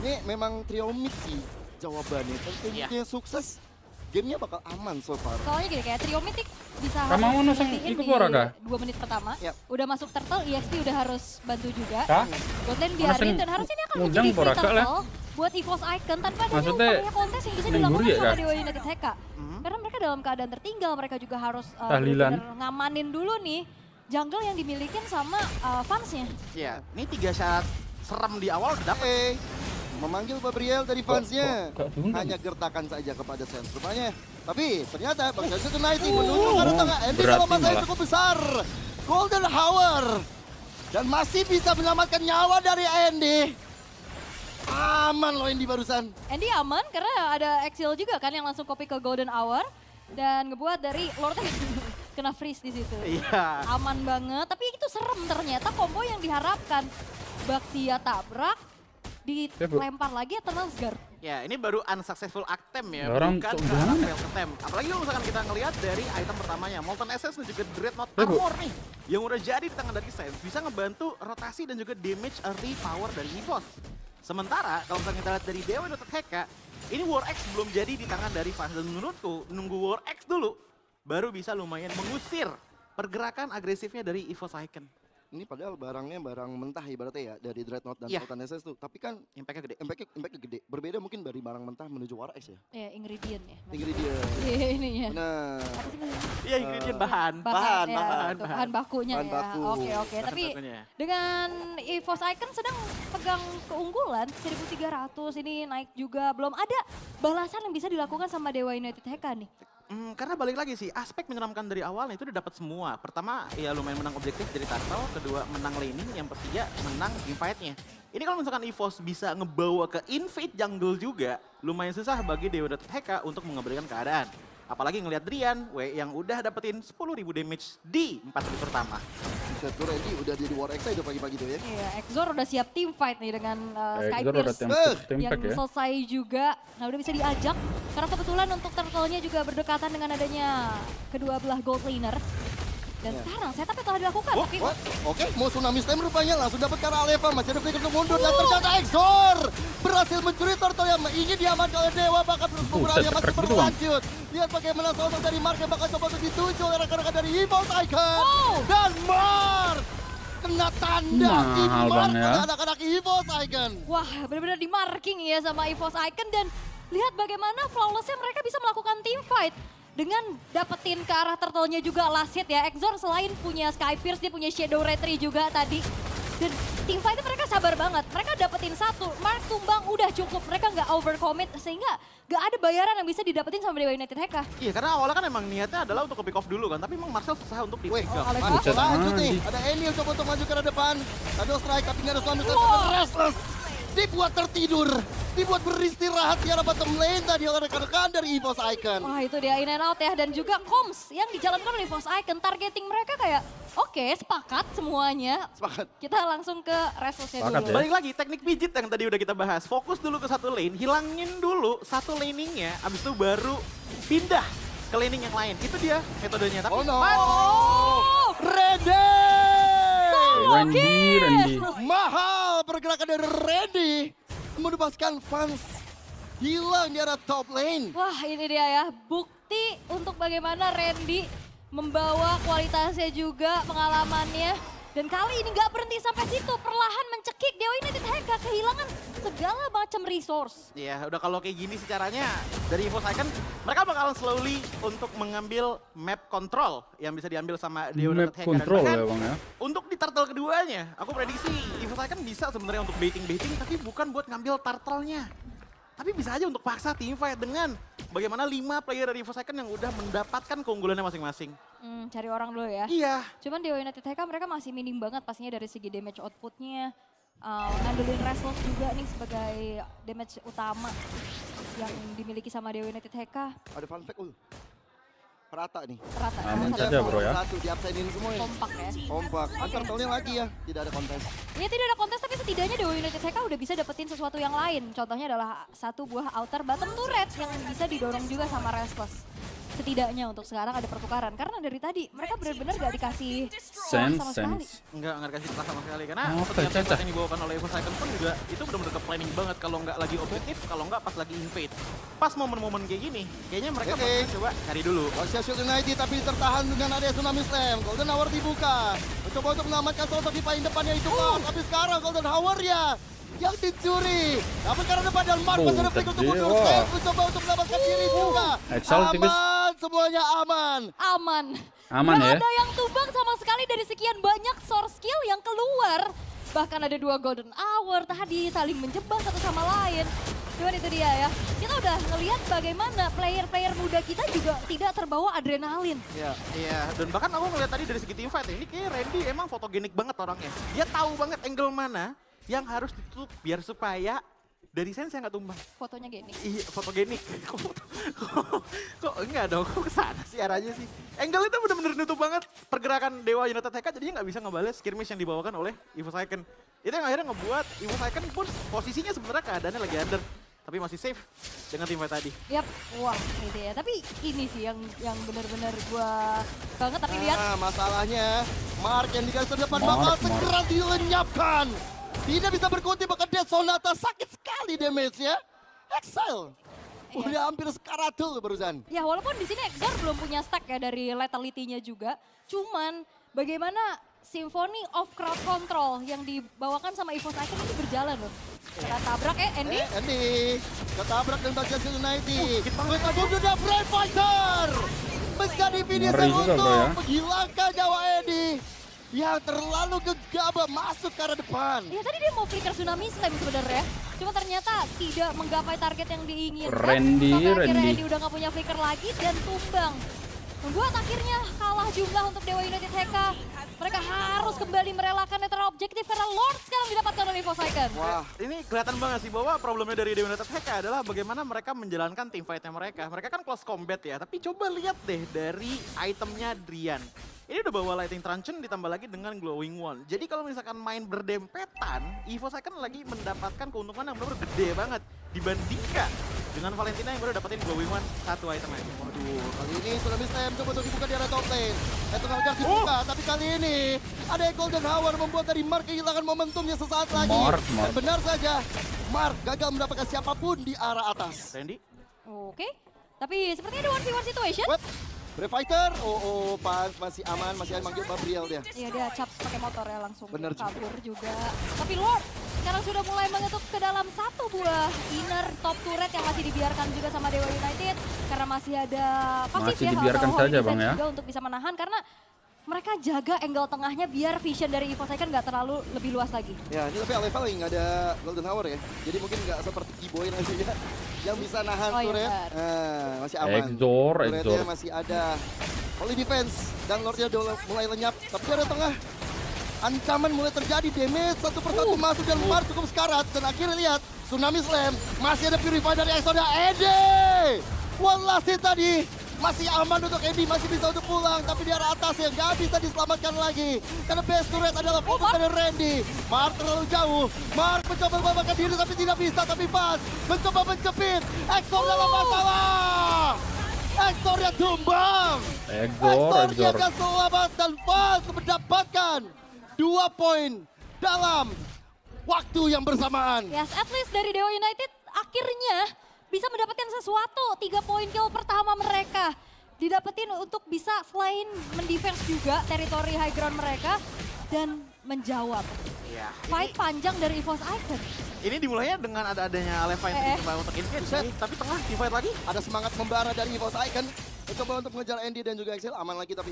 ini memang trio mid sih jawabannya. Tentunya sukses. Gamenya bakal aman so far. Soalnya gini, kayak trio mythic bisa Kamu nusang ikut Bora kah? 2 menit pertama. Udah masuk turtle, EXP udah harus bantu juga. Kah? Botlane biarin dan harusnya ini akan menjadi free turtle buat EVOS Icon tanpa adanya upaya kontes yang bisa dilakukan sama Dewa United HK. Karena mereka dalam keadaan tertinggal, mereka juga harus benar-benar ngamanin dulu nih jungle yang dimilikin sama fansnya. Iya, ini 3 syarat serem di awal udah dapet. Memanggil Gabriel dari fansnya, hanya gertakan saja kepada Sense rupanya. Tapi ternyata Baxia Shield United menuju ke arah tengah. Andy dalam masa yang cukup besar. Golden Hour. Dan masih bisa menyelamatkan nyawa dari Andy. Aman loh Andy barusan. Andy aman karena ada Exile juga kan yang langsung copy ke Golden Hour. Dan ngebuat dari Lordnya kena freeze di situ. Iya. Aman banget, tapi itu serem ternyata combo yang diharapkan. Baxia tabrak, dilempar lagi atau Nasgar. Ya, ini baru unsuccessful attempt ya, bukan failed attempt. Apalagi kalau misalkan kita ngelihat dari item pertamanya, Molten Essence dan juga Dreadnought Armor nih, yang udah jadi di tangan dari Sense, bisa ngebantu rotasi dan juga damage early power dari EVOS. Sementara, kalau misalkan kita lihat dari Dewa United HK, ini War X belum jadi di tangan dari fans, dan menurutku nunggu War X dulu, baru bisa lumayan mengusir pergerakan agresifnya dari EVOS Icon. Ini padahal barangnya barang mentah ibaratnya ya dari Dreadnought dan Molten Essence tuh. Tapi kan impact-nya gede. Impact-nya gede. Berbeda mungkin dari barang mentah menuju War X ya. Iya, ingredient ya. Ingredient. Iya, ininya. Benar. Iya, ingredient bahan bakunya bahan ya. baku. Oke. Tapi dengan EVOS Icon sedang pegang keunggulan 1300 ini naik juga. Belum ada balasan yang bisa dilakukan sama Dewa United HK nih. Karena balik lagi sih, aspek menyeramkan dari awalnya itu udah dapat semua. Pertama, ya lumayan menang objektif dari turtle. Kedua, menang laning. Yang ketiga, menang teamfight-nya. Ini kalau misalkan EVOS bisa ngebawa ke invade jungle juga, lumayan susah bagi Dewa United HK untuk mengembalikan keadaan. Apalagi ngelihat Drian, yang udah dapetin 10.000 damage di 4 menit pertama. Exor Andy udah jadi War X aja pagi-pagi tuh ya. Iya, Exor udah siap team fight nih dengan Skypierce yang selesai juga. Nah udah bisa diajak, karena kebetulan untuk turtle-nya juga berdekatan dengan adanya kedua belah gold laner. Dan sekarang setupnya telah dilakukan. Oke, mau tsunami stem rupanya langsung dapat ke arah Aleva. Masih ada flicker untuk mundur dan ternyata Exor berhasil mencuri turtle yang ingin diamankan oleh Dewa. Bahkan pertempurannya masih berlanjut. Lihat bagaimana sosok dari Mark yang bakal coba untuk dituju oleh rekan-rekan dari EVOS Icon. Dan Mark kena tanda Mark oleh anak-anak EVOS Icon. Wah, benar-benar di marking ya sama EVOS Icon. Dan lihat bagaimana flawlessnya mereka bisa melakukan team fight. Dengan dapetin ke arah turtle-nya juga last hit ya. Exor selain punya Skypierce, dia punya Shadow Retry juga tadi. Dan team fight mereka sabar banget. Mereka dapetin satu, Mark tumbang udah cukup. Mereka nggak overcommit sehingga nggak ada bayaran yang bisa didapetin sama Dewa United HK. Iya, karena awalnya kan emang niatnya adalah untuk pick off dulu kan. Tapi emang Marcel susah untuk di pick off. Lanjut nih, ada Emil coba untuk maju ke arah depan. Shadow strike tapi nggak ada suami restless. dibuat tertidur, dibuat beristirahat di arah bottom lane tadi oleh rekan-rekan dari EVOS Icon. Wah itu dia in and out ya, dan juga comms yang dijalankan oleh EVOS Icon. Targeting mereka kayak, oke sepakat semuanya. Sepakat. Kita langsung ke Restlessnya dulu. Balik lagi, teknik pijit yang tadi udah kita bahas. Fokus dulu ke satu lane, hilangin dulu satu laningnya, abis itu baru pindah ke laning yang lain. Itu dia metodenya. Tapi oh no! Randy! Mahal pergerakan dari Randy. Menebaskan fans hilang di arah top lane. Wah ini dia ya, bukti untuk bagaimana Randy membawa kualitasnya juga, pengalamannya. Dan kali ini nggak berhenti sampai situ, perlahan mencekik Dewa United HK, kehilangan segala macam resource. Iya, udah kalau kayak gini sih caranya dari EVOS Icon, mereka bakalan slowly untuk mengambil map control yang bisa diambil sama Dewa United HK. Map control ya Bang ya. Untuk di turtle keduanya, aku prediksi EVOS Icon bisa sebenarnya untuk baiting-baiting, tapi bukan buat ngambil turtle-nya. Tapi bisa aja untuk paksa teamfight dengan bagaimana 5 player dari EVOS Icon yang udah mendapatkan keunggulannya masing-masing. Cari orang dulu ya. Iya. Cuman Dewa United HK mereka masih minim banget pastinya dari segi damage outputnya. Ngandelin Restless juga nih sebagai damage utama yang dimiliki sama Dewa United HK. Ada fun fact Perata nih. Perata. Aman saja bro ya. Satu diabsenin semua ya. Kompak ya. Kompak. Turtle-nya lagi ya. Tidak ada kontes. Ya tidak ada kontes, tapi setidaknya Dewa United HK udah bisa dapetin sesuatu yang lain. Contohnya adalah satu buah outer bottom turret yang bisa didorong juga sama Restless. Setidaknya untuk sekarang ada pertukaran. Karena dari tadi mereka benar-benar gak dikasih sense. Enggak dikasih kelas sama sekali. Karena setiap tempat yang dibawakan oleh EVOS Icon pun juga itu benar-benar ke planning banget. Kalau nggak lagi objektif, kalau nggak pas lagi invade. Pas momen-momen kayak gini, kayaknya mereka bakal coba cari dulu. Masih Shield United tapi tertahan dengan area Tsunami Slam. Golden Hour dibuka. Mencoba untuk mengamankan sosok di paling depannya itu Mark. Tapi sekarang Golden Hour ya yang dicuri. Namun karena depan dan Mark masih ada flick untuk mundur. Save mencoba untuk mendapatkan diri juga. Aman, semuanya aman. Aman ya. Gak ada yang tumbang sama sekali dari sekian banyak source skill yang keluar. Bahkan ada 2 Golden Hour tadi saling menjebak satu sama lain. Cuman itu dia ya. Kita udah ngelihat bagaimana player-player muda kita juga tidak terbawa adrenalin. Iya. Dan bahkan aku ngeliat tadi dari segi teamfight ini kayak Randy emang fotogenik banget orangnya. Dia tahu banget angle mana yang harus ditutup biar supaya dari sense yang nggak tumbang. Fotonya gini. Iya, fotogenik. Kok enggak dong, kok kesana sih arahnya sih. Angle itu bener-bener nutup banget pergerakan Dewa United HK, jadinya nggak bisa ngebales skirmish yang dibawakan oleh EVOS Icon. Itu yang akhirnya ngebuat EVOS Icon pun posisinya sebenarnya keadaannya lagi under. Tapi masih safe dengan teamfight tadi. Yap, wah ini ya. Tapi ini sih yang benar-benar gua banget. Tapi lihat. Masalahnya Mark yang dikasih depan bakal segera dilenyapkan. Tidak bisa berkutik, bahkan dia Sonata sakit sekali damage-nya. Exile. Udah hampir sekaratul barusan. Ya walaupun di sini Exor belum punya stack ya dari lethality-nya juga. Cuman bagaimana Symphony of Crowd Control yang dibawakan sama EVOS Icon ini berjalan loh. Kena tabrak Andy. Andy ketabrak dan bagian United. Kita bunuhnya Brave Fighter. Menjadi finisher untuk menghilangkan nyawa Andy. Yang terlalu gegabah masuk ke arah depan. Ya tadi dia mau flicker Tsunami Slam sebenarnya. Cuma ternyata tidak menggapai target yang diinginkan. Randy udah gak punya flicker lagi dan tumbang. Membuat akhirnya kalah jumlah untuk Dewa United HK. Mereka harus kembali merelakan netral objektif karena Lord sekarang didapatkan oleh EVOS Icon. Wah, ini kelihatan banget sih bahwa problemnya dari Dewa United HK adalah bagaimana mereka menjalankan teamfight-nya mereka. Mereka kan close combat ya, tapi coba lihat deh dari itemnya Drian. Ini udah bawa Lightning Truncheon ditambah lagi dengan Glowing Wand. Jadi kalau misalkan main berdempetan, EVOS Icon lagi mendapatkan keuntungan yang benar-benar gede banget dibandingkan dengan Valentina yang baru dapetin Glowing Wand 1 item aja. Waduh, kali ini Tsunami Slam coba untuk dibuka di arah top lane. Tengah ujar dibuka, tapi kali ini ada Golden Hour membuat dari Mark kehilangan momentumnya sesaat lagi. Dan benar saja, Mark gagal mendapatkan siapapun di arah atas. Randy? Oke, tapi sepertinya ada 1v1 situation. Brave Fighter, pas masih aman, masih manggil Gabriel dia. Iya dia cap pakai motor ya langsung. Bener kabur juga. Tapi Lord sekarang sudah mulai mengetuk ke dalam satu buah inner top turret yang masih dibiarkan juga sama Dewa United. Karena masih ada pasif ya. Dibiarkan saja Bang ya. Juga untuk bisa menahan karena mereka jaga angle tengahnya biar vision dari EVOS Icon nggak terlalu lebih luas lagi. Ya ini tapi leveling ada Golden Hour ya. Jadi mungkin nggak seperti Keyboy nanti ya. Yang bisa nahan turret. Masih aman. Turretnya masih ada. Holy Defense dan Lordnya udah mulai lenyap. Tapi ada tengah. Ancaman mulai terjadi, damage satu persatu masuk dan Mar cukup sekarat. Dan akhirnya lihat, Tsunami Slam, masih ada Purify dari Exodia. Ede! One last hit tadi, masih aman untuk Andy, masih bisa untuk pulang. Tapi di arah atas yang nggak bisa diselamatkan lagi. Karena base turret adalah fokus dari Randy. Mark terlalu jauh, Mark mencoba membanggakan diri tapi tidak bisa. Tapi pas, mencoba menjepit, Exor dalam masalah. Exornya tumbang. Exornya gak selamat dan pas mendapatkan 2 poin dalam waktu yang bersamaan. Yes, at least dari Dewa United akhirnya bisa mendapatkan sesuatu. 3 poin kill pertama mereka didapetin untuk bisa selain mendefense juga teritori high ground mereka dan menjawab. Iya. Fight panjang dari EVOS Icon. Ini dimulainya dengan ada-adanya Leva yang coba untuk engage, tapi tengah di-fight lagi. Ada semangat membara dari EVOS Icon. Mencoba untuk mengejar Andy dan juga Excel, aman lagi tapi.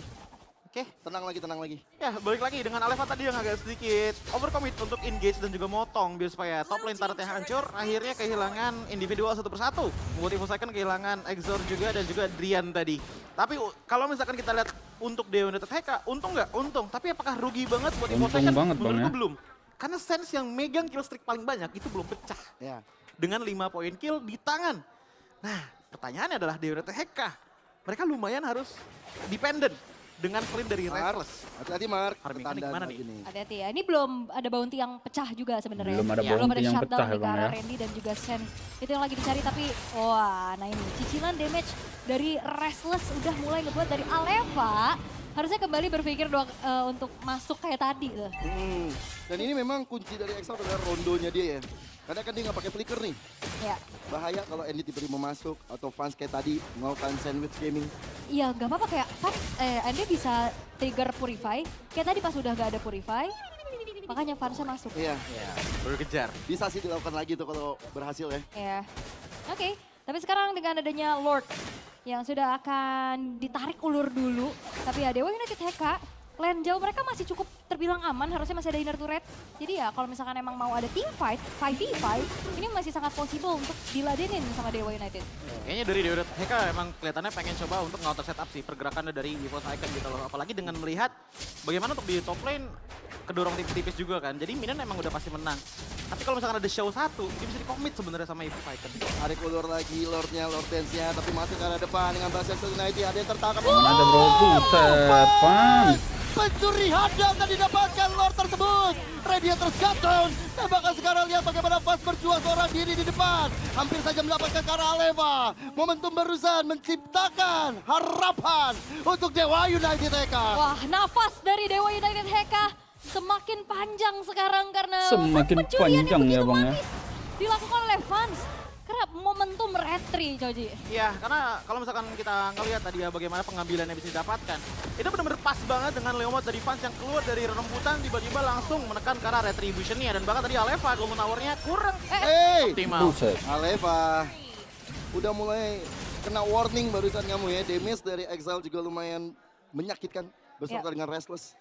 Oke, tenang lagi. Ya, balik lagi dengan Aleva tadi yang agak sedikit overcommit untuk engage dan juga motong biar supaya top lane turret yang hancur. Akhirnya kehilangan individual satu persatu. Membuat EVOS Icon kehilangan Exor juga dan juga Drian tadi. Tapi kalau misalkan kita lihat untuk Dewa United HK, untung nggak? Untung. Tapi apakah rugi banget buat EVOS Icon? Menurutku belum. Karena Sense yang megang kill streak paling banyak itu belum pecah. Ya. Dengan 5 poin kill di tangan. Nah, pertanyaannya adalah Dewa United HK. Mereka lumayan harus dependent dengan clean dari Restless. Hati-hati Mark, Harming gimana nih? Hati-hati ya, ini belum ada bounty yang pecah juga sebenarnya. Belum ada bounty yang shutdown pecah di ya Bang arah ya. Randy dan juga Sen. Itu yang lagi dicari tapi, wah nah ini cicilan damage dari Restless udah mulai ngebuat dari Aleva. Harusnya kembali berpikir doang untuk masuk kayak tadi. Dan ini memang kunci dari Exo adalah rondonya dia ya. Karena kan dia nggak pakai flicker nih. Ya. Bahaya kalau Andy tiba-tiba mau masuk atau fans kayak tadi melakukan sandwich gaming. Iya gak apa-apa kayak fans, Andy bisa trigger Purify. Kayak tadi pas udah gak ada Purify, makanya fansnya masuk. Iya. Baru kejar. Bisa sih dilakukan lagi tuh kalau berhasil ya. Iya. Oke, tapi sekarang dengan adanya Lord yang sudah akan ditarik ulur dulu. Tapi ya Dewa United HK, lane jauh mereka masih cukup terbilang aman, harusnya masih ada inner turret. Jadi ya kalau misalkan emang mau ada team fight, 5v5, ini masih sangat possible untuk diladenin sama Dewa United. Kayaknya dari Dewa United HK emang kelihatannya pengen coba untuk counter setup sih pergerakannya dari EVOS Icon gitu loh. Apalagi dengan melihat bagaimana untuk di top lane kedorong tipis-tipis juga kan. Jadi Minion emang udah pasti menang. Tapi kalau misalkan ada show satu, dia bisa di-commit sebenarnya sama EVOS Icon. Tarik ulur lagi Lordnya, Lord Dance-nya, tapi masuk ke arah depan dengan Basel United. Ada yang tertangkap. Mana ada bro, buset, fans. Pencuri handal dan didapatkan Lord tersebut. Radiator shutdown. Tembakan sekarang lihat bagaimana Fast berjuang seorang diri di depan. Hampir saja mendapatkan ke arah Aleva. Momentum barusan menciptakan harapan untuk Dewa United HK. Wah, nafas dari Dewa United HK semakin panjang sekarang karena semakin panjang ya Bang ya. Dilakukan oleh fans. Karena momentum retri, Coji. Iya, karena kalau misalkan kita ngelihat tadi ya bagaimana pengambilan yang bisa didapatkan. Itu benar-benar pas banget dengan Leomot dari fans yang keluar dari rembutan tiba-tiba langsung menekan ke arah retribution-nya. Dan bahkan tadi Aleva golden hour-nya kurang optimal. Aleva udah mulai kena warning barusan kamu ya. Damage dari Exile juga lumayan menyakitkan beserta dengan Restless.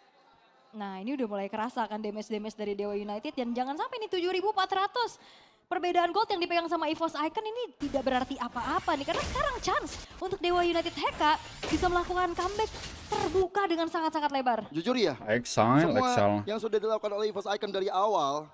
Nah ini udah mulai kerasa kan damage-damage dari Dewa United. Dan jangan sampai ini 7.400. Perbedaan gold yang dipegang sama EVOS Icon ini tidak berarti apa-apa nih. Karena sekarang chance untuk Dewa United HK bisa melakukan comeback terbuka dengan sangat-sangat lebar. Jujur ya, semua yang sudah dilakukan oleh EVOS Icon dari awal,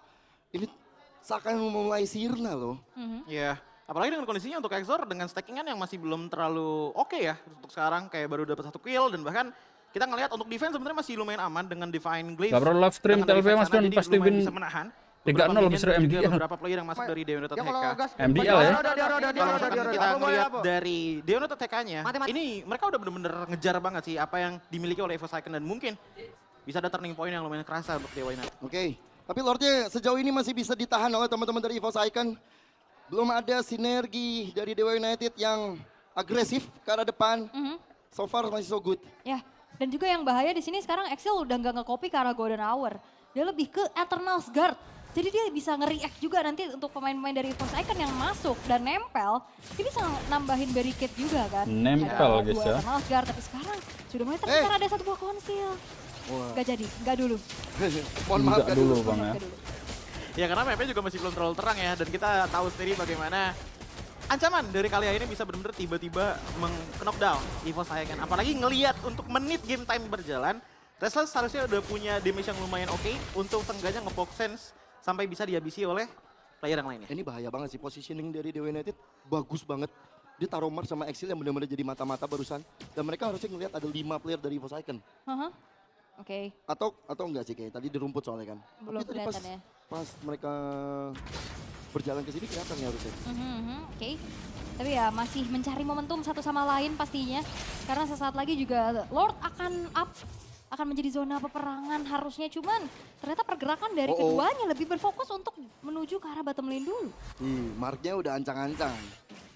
ini seakan memulai sirna loh. Iya, apalagi dengan kondisinya untuk Exor dengan stackingan yang masih belum terlalu oke ya. Untuk sekarang kayak baru dapat 1 kill dan bahkan kita ngelihat untuk defense sebenarnya masih lumayan aman dengan Divine Glaive. Gak perlu live stream TLP Mas Don pasti win. Bisa menahan. 3-0 lebih seru MDL. Beberapa player yang masuk dari Dewa United HK. MDL ya. Kalau kita melihat dari Dewa United HK-nya, ini mereka udah bener-bener ngejar banget sih apa yang dimiliki oleh EVOS Icon dan mungkin bisa ada turning point yang lumayan kerasa untuk Dewa United. Oke, tapi Lordnya sejauh ini masih bisa ditahan oleh teman-teman dari EVOS Icon. Belum ada sinergi dari Dewa United yang agresif ke arah depan. So far masih so good. Ya, dan juga yang bahaya di sini sekarang Excel udah nggak nge-copy ke arah Golden Hour. Dia lebih ke Eternal's Guard. Jadi dia bisa nge-react juga nanti untuk pemain-pemain dari EVOS Icon yang masuk dan nempel. Ini bisa nambahin barricade juga kan. Nempel guys ya. Eternal's Guard, tapi sekarang sudah mulai terdengar ada 1 buah konsil. Gak jadi, gak dulu. Mohon maaf gak dulu Bang ya. Ya karena mapnya juga masih belum terlalu terang ya dan kita tahu sendiri bagaimana ancaman dari Kalia ini bisa benar-benar tiba-tiba meng-knockdown EVOS Icon. Apalagi ngelihat untuk menit game time berjalan, Restless harusnya udah punya damage yang lumayan oke untuk seenggaknya nge-poke sense sampai bisa dihabisi oleh player yang lainnya. Ini bahaya banget sih, positioning dari Dewa United bagus banget. Dia taruh Mars sama Exil yang benar-benar jadi mata-mata barusan. Dan mereka harusnya ngelihat ada 5 player dari EVOS Icon. Oke. Atau enggak sih, kayak tadi di rumput soalnya kan. Belum Tapi tadi kelihatan ya. pas mereka berjalan ke sini kelihatan ya harusnya. Oke. Tapi ya masih mencari momentum satu sama lain pastinya. Karena sesaat lagi juga Lord akan menjadi zona peperangan harusnya, cuman ternyata pergerakan dari keduanya lebih berfokus untuk menuju ke arah bottom lane dulu. Marknya udah ancang-ancang.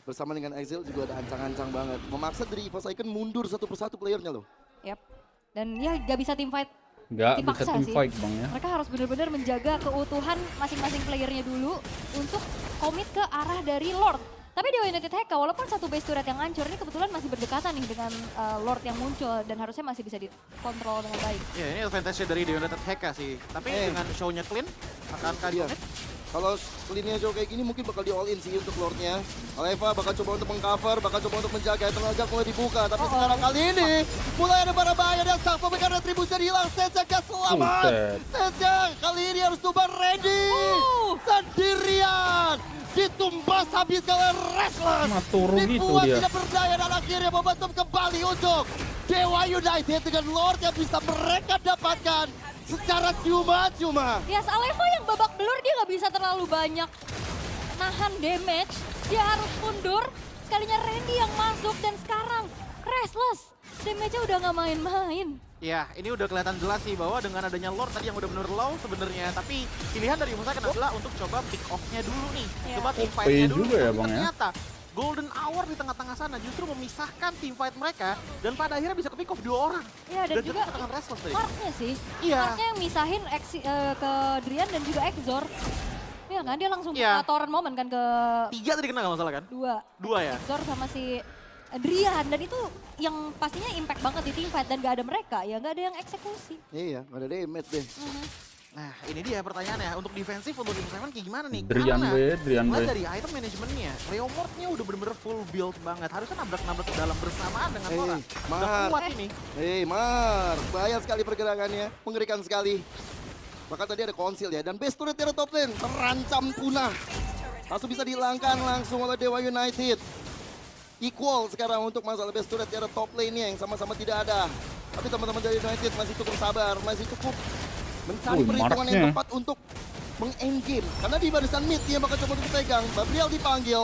Bersama dengan Exil juga ada ancang-ancang banget. Memaksa dari EVOS Icon mundur satu persatu playernya loh. Yap. Dan ya gak bisa teamfight. Gak dipaksa bisa teamfight bang ya. Mereka harus benar-benar menjaga keutuhan masing-masing playernya dulu untuk komit ke arah dari Lord. Tapi Dewa United HK, walaupun satu base turret yang hancur, ini kebetulan masih berdekatan nih dengan Lord yang muncul dan harusnya masih bisa dikontrol dengan baik. Ya ini advantage dari Dewa United HK sih. Tapi dengan show-nya clean, akankah dia? Kalau clean-nya show kayak gini mungkin bakal di all in sih untuk Lord-nya. Aleva bakal coba untuk mengcover, bakal coba untuk menjaga, tenaga mulai dibuka. Tapi sekarang kali ini mulai ada bahaya dan sang pemikiran retribusi hilang. Senja gak selamat. Senja kali ini harus tumbang Randy. Sendirian. Ditumbas habis oleh Restless. Dibuat tidak berdaya dan akhirnya momentum kembali untuk Dewa United dengan Lord yang bisa mereka dapatkan secara cuma-cuma. Yes, Aleva yang babak belur dia nggak bisa terlalu banyak nahan damage. Dia harus mundur. Sekalinya Randy yang masuk dan sekarang Restless. Damage-nya udah nggak main-main. Ya, ini udah kelihatan jelas sih bahwa dengan adanya Lord tadi yang udah bener low sebenarnya. Tapi pilihan dari Musa adalah untuk coba pick off-nya dulu nih. Coba teamfight-nya dulu. Juga ya, Bang, ternyata golden hour di tengah-tengah sana justru memisahkan teamfight mereka. Dan pada akhirnya bisa ke pick off 2 orang. Iya, dan juga Marknya sih. Marknya yang misahin ke Drian dan juga Exor. Iya kan, dia langsung torrent moment kan ke... 3 tadi kena nggak masalah kan? 2 ya? Exor sama si Drian, dan itu yang pastinya impact banget di teamfight dan gak ada mereka, ya gak ada yang eksekusi. Iya, gak ada damage deh. Nah, ini dia pertanyaannya. Untuk defensif, untuk defense kayak gimana nih? Drian Karena dari item manajemennya, Leomordnya udah bener-bener full build banget. Harusnya nabrak-nabrak ke dalam bersamaan dengan orang. Udah kuat ini. Mar, bahaya sekali pergerakannya, mengerikan sekali. Maka tadi ada konsil ya, dan base turret dari top lane terancam punah. Langsung bisa dihilangkan langsung oleh Dewa United. Equal sekarang untuk masalah base turret di top lane-nya yang sama-sama tidak ada. Tapi teman-teman dari United masih cukup sabar, masih cukup mencari perhitungan yang tepat untuk meng-endgame. Karena di barisan mid dia bakal coba untuk dipegang. Gabriel dipanggil,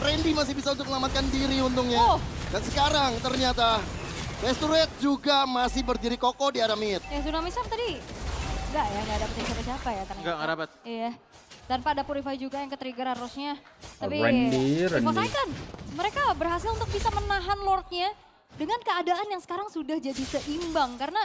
Randy masih bisa untuk menyelamatkan diri untungnya. Dan sekarang ternyata base turret juga masih berdiri kokoh di area mid. Ya Tsunami Sam tadi nggak dapetin siapa-siapa ya ternyata. Nggak dapet. Iya. Tanpa ada Purify juga yang ke-trigger harusnya. Tapi Randy. mereka berhasil untuk bisa menahan Lord-nya dengan keadaan yang sekarang sudah jadi seimbang. Karena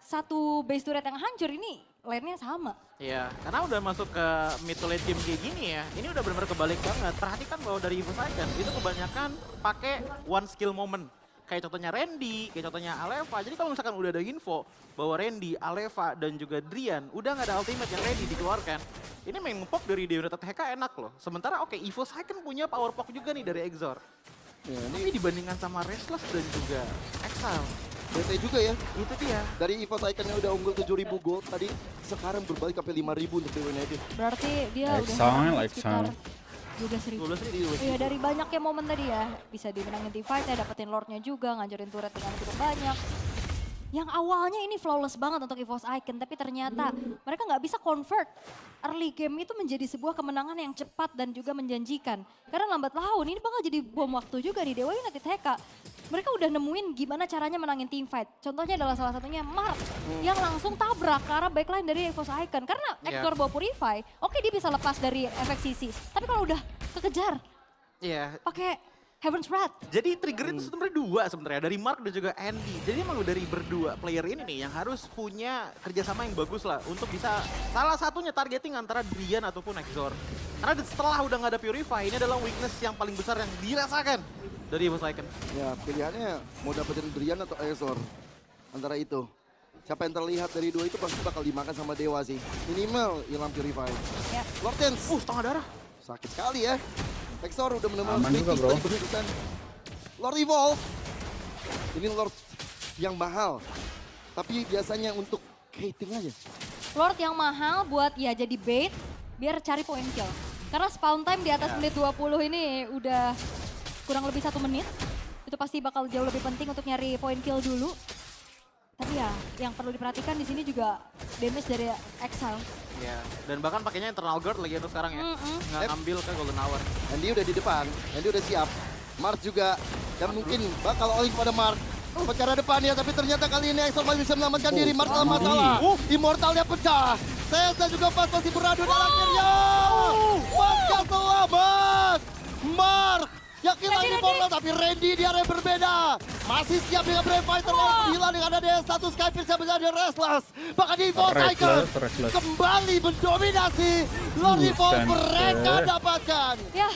satu base turret yang hancur ini lane-nya sama. Iya, karena udah masuk ke mid to late game kayak gini ya, ini udah benar-benar kebalik banget. Perhatikan bahwa dari EVOS Icon itu kebanyakan pakai one skill moment. Kayak contohnya Randy, kayak contohnya Aleva. Jadi kalau misalkan udah ada info bahwa Randy, Aleva, dan juga Drian udah nggak ada ultimate yang ready dikeluarkan, ini main ngepok dari Dewa United HK enak loh. Sementara oke, EVOS Icon punya power pok juga nih dari Exor. Ya, ini dibandingkan sama Restless dan juga Exile. BT juga ya. Itu dia. Dari EVOS Icon-nya udah unggul 7.000 gold tadi, sekarang berbalik sampai 5.000 untuk Dewa United. Berarti dia udah sekitar 12.000. Iya, dari banyaknya momen tadi ya, bisa dimenangin teamfight-nya, dapetin Lord-nya juga, ngancurin turret dengan cukup banyak. Yang awalnya ini flawless banget untuk EVOS Icon, tapi ternyata mereka nggak bisa convert early game itu menjadi sebuah kemenangan yang cepat dan juga menjanjikan. Karena lambat laun ini bakal jadi bom waktu juga di Dewa United HK. Mereka udah nemuin gimana caranya menangin teamfight. Contohnya adalah salah satunya Mark yang langsung tabrak ke arah backline dari EVOS Icon. Karena Exor bawa Purify, oke dia bisa lepas dari efek sisi. Tapi kalau udah kekejar, pakai Heaven's Wrath. Jadi trigger itu sebenarnya 2 sebenarnya, dari Mark dan juga Andy. Jadi emang dari berdua player ini nih yang harus punya kerjasama yang bagus lah untuk bisa salah satunya targeting antara Drian ataupun Exor. Karena setelah udah nggak ada Purify, ini adalah weakness yang paling besar yang dirasakan dari EVOS Icon. Ya pilihannya mau dapetin Drian atau Exor, antara itu. Siapa yang terlihat dari 2 itu pasti bakal dimakan sama Dewa sih. Minimal hilang Purify. Lord Dance. Setengah darah. Sakit sekali ya. Exor udah menemukan Lord Evolve. Ini Lord yang mahal. Tapi biasanya untuk gating aja. Lord yang mahal buat ya jadi bait biar cari point kill. Karena spawn time di atas menit 20 ini udah kurang lebih 1 menit. Itu pasti bakal jauh lebih penting untuk nyari point kill dulu. Tapi ya yang perlu diperhatikan di sini juga damage dari Exile. Iya, dan bahkan pakainya internal guard lagi untuk sekarang ya. Nggak ngambil ke Golden Hour. Andy udah di depan, Andy udah siap. Mars juga, dan mungkin bakal all in pada Mars. Secara depan ya, tapi ternyata kali ini Exile masih bisa menyelamatkan diri. Mars dalam masalah. Immortalnya pecah. Saya juga pas masih beradu dalam akhirnya. Mars gak selamat. Mars yakin lagi Immortal, tapi Randy di area berbeda. Masih siap dengan Brave Fighter. Gila dengan ada status Skyfish yang bisa di Restless. Bahkan di Evo Cycle kembali mendominasi. Lord Evo mereka dapatkan. Ya,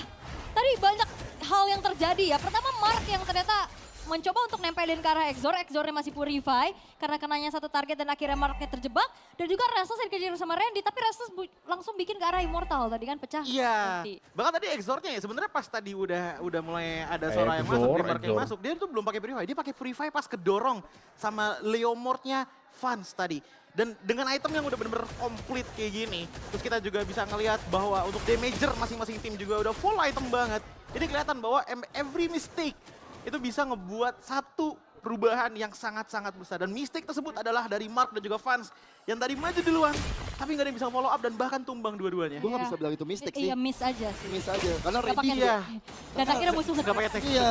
tadi banyak hal yang terjadi ya. Pertama Mark yang ternyata mencoba untuk nempelin ke arah Exor. Exornya masih purify karena kenanya satu target dan akhirnya Marknya terjebak. Dan juga Restless yang dikejar sama Randy, tapi Restless langsung bikin ke arah Immortal tadi kan pecah. Iya. Bahkan tadi Exornya ya sebenarnya pas tadi udah mulai ada suara yang masuk, Mark yang masuk. Dia tuh belum pakai purify, dia pakai purify pas kedorong sama Leomord-nya Fans tadi. Dan dengan item yang udah bener-bener komplit kayak gini, terus kita juga bisa ngelihat bahwa untuk damager masing-masing tim juga udah full item banget. Jadi kelihatan bahwa every mistake itu bisa ngebuat satu perubahan yang sangat-sangat besar. Dan mistake tersebut adalah dari Mark dan juga Fans yang tadi maju duluan, tapi nggak ada yang bisa follow up dan bahkan tumbang dua-duanya. Gue nggak bisa bilang itu mistake sih. Iya, miss aja sih. Miss aja, karena Randy Dan akhirnya musuh nggak pakai tag. Iya,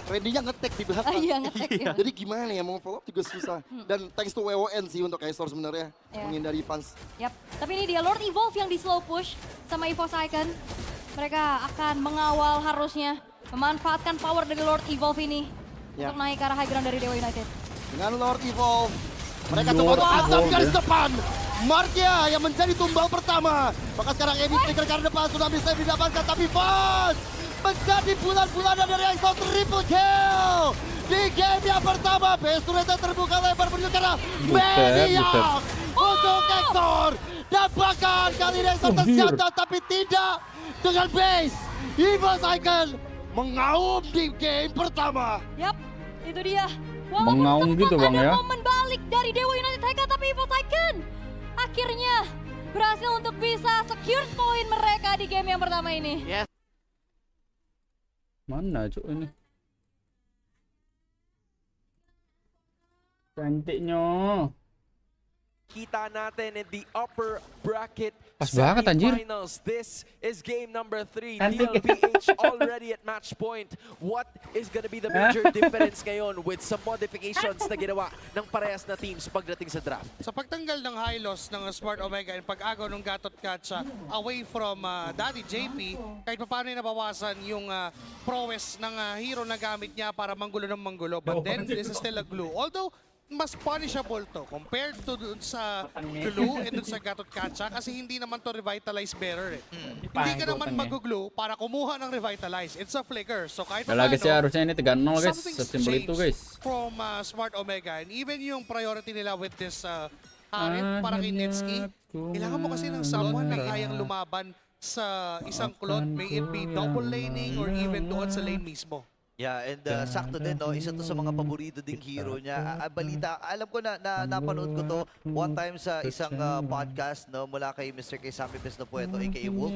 Randy-nya nge-tag di belakang. Iya, nge-tag ya. Jadi gimana ya, mau follow up juga susah. Dan thanks to WON sih untuk Kaisor sebenarnya, menghindari Fans. Yap, tapi ini dia Lord Evolve yang di slow push sama EVOS Icon. Mereka akan mengawal harusnya. Memanfaatkan power dari Lord Evolve ini untuk naik ke arah high ground dari Dewa United. Dengan Lord Evolve, mereka coba untuk hantam garis depan. Markia yang menjadi tumbal pertama. Maka sekarang Eddie trigger ke depan sudah bisa didapatkan, tapi Fans menjadi bulan-bulanan dari Exo triple kill. Di game yang pertama, base turretnya terbuka lebar menuju ke arah Mediak untuk Exor. Dan bahkan kali ini Exor tersiantar, tapi tidak dengan base. EVOS Icon mengaum di game pertama. Yap, itu dia. Mengaum gitu bang ya. Momen balik dari Dewa United Haika, tapi EVOS Icon akhirnya berhasil untuk bisa secure poin mereka di game yang pertama ini. Yes. Mana cuk ini? Cantiknya. Kita natin in the upper bracket Pas banget anjir. semifinals. This is game number 3. DLPH already at match point. What is gonna be the major difference ngayon with some modifications na ginawa ng parehas na teams pagdating sa draft? Sa pagtanggal ng high loss ng Smart Omega and pag-agaw ng Gatot Katsa away from Daddy JP, kahit paano nabawasan yung prowess ng hero na gamit niya para manggulo ng manggulo. But then, this is still a glue. Although, mas punishable to compared to dun sa glue and dun sa Gatot Katsa kasi hindi naman to revitalize bearer eh. Hindi ka naman mag-glue para kumuha ng revitalize. It's a flicker. So kahit Lagi sih harusnya ini 3-0 guys, sesimpel itu guys. From Smart Omega and even yung priority nila with this Harit para kay Netsky, kailangan mo kasi ng someone na kayang lumaban sa isang clone, may it be double laning or even doon sa lane mismo. Yeah, and sakto din, no? Isa to sa mga paborito ding hero niya. Balita, alam ko na napanood ko to one time sa isang podcast, no? Mula kay Mr. Kay Sammy Pes na Pueto, aka Wolf.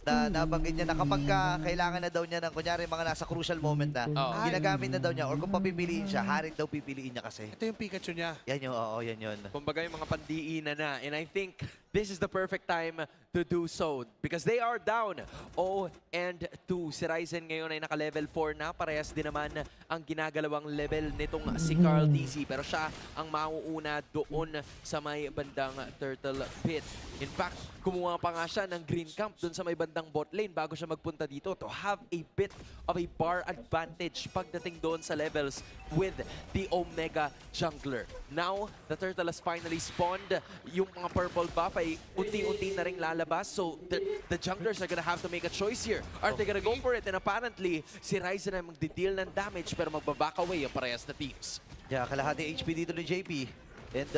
Na nabanggit niya na kapag kailangan na daw niya ng, kunyari, mga nasa crucial moment na, ginagamit na daw niya, or kung papipiliin siya, Harit daw pipiliin niya kasi. Ito yung Pikachu niya. Yan yun, oo, yan yun. Kumbaga yung mga pandiinan na. And I think this is the perfect time to do so. Because they are down 0-2. Si Ryzen ngayon ay naka-level 4 na. Parehas din naman ang ginagalawang level nitong si Carl TC. Pero siya ang mauuna doon sa may bandang Turtle Pit. In fact, kumuha pa nga siya ng green camp doon sa may bandang bot lane bago siya magpunta dito to have a bit of a bar advantage pagdating doon sa levels with the Omega jungler. Now, the Turtle has finally spawned. Yung mga purple buff ay unti-unti na rin lalabas. So, the junglers are gonna have to make a choice here. Are they gonna go for it? And apparently, si Ryzen ay magdi-deal ng damage pero magbaback away ang parehas na teams. Yeah, kalahati HP dito ni JP. And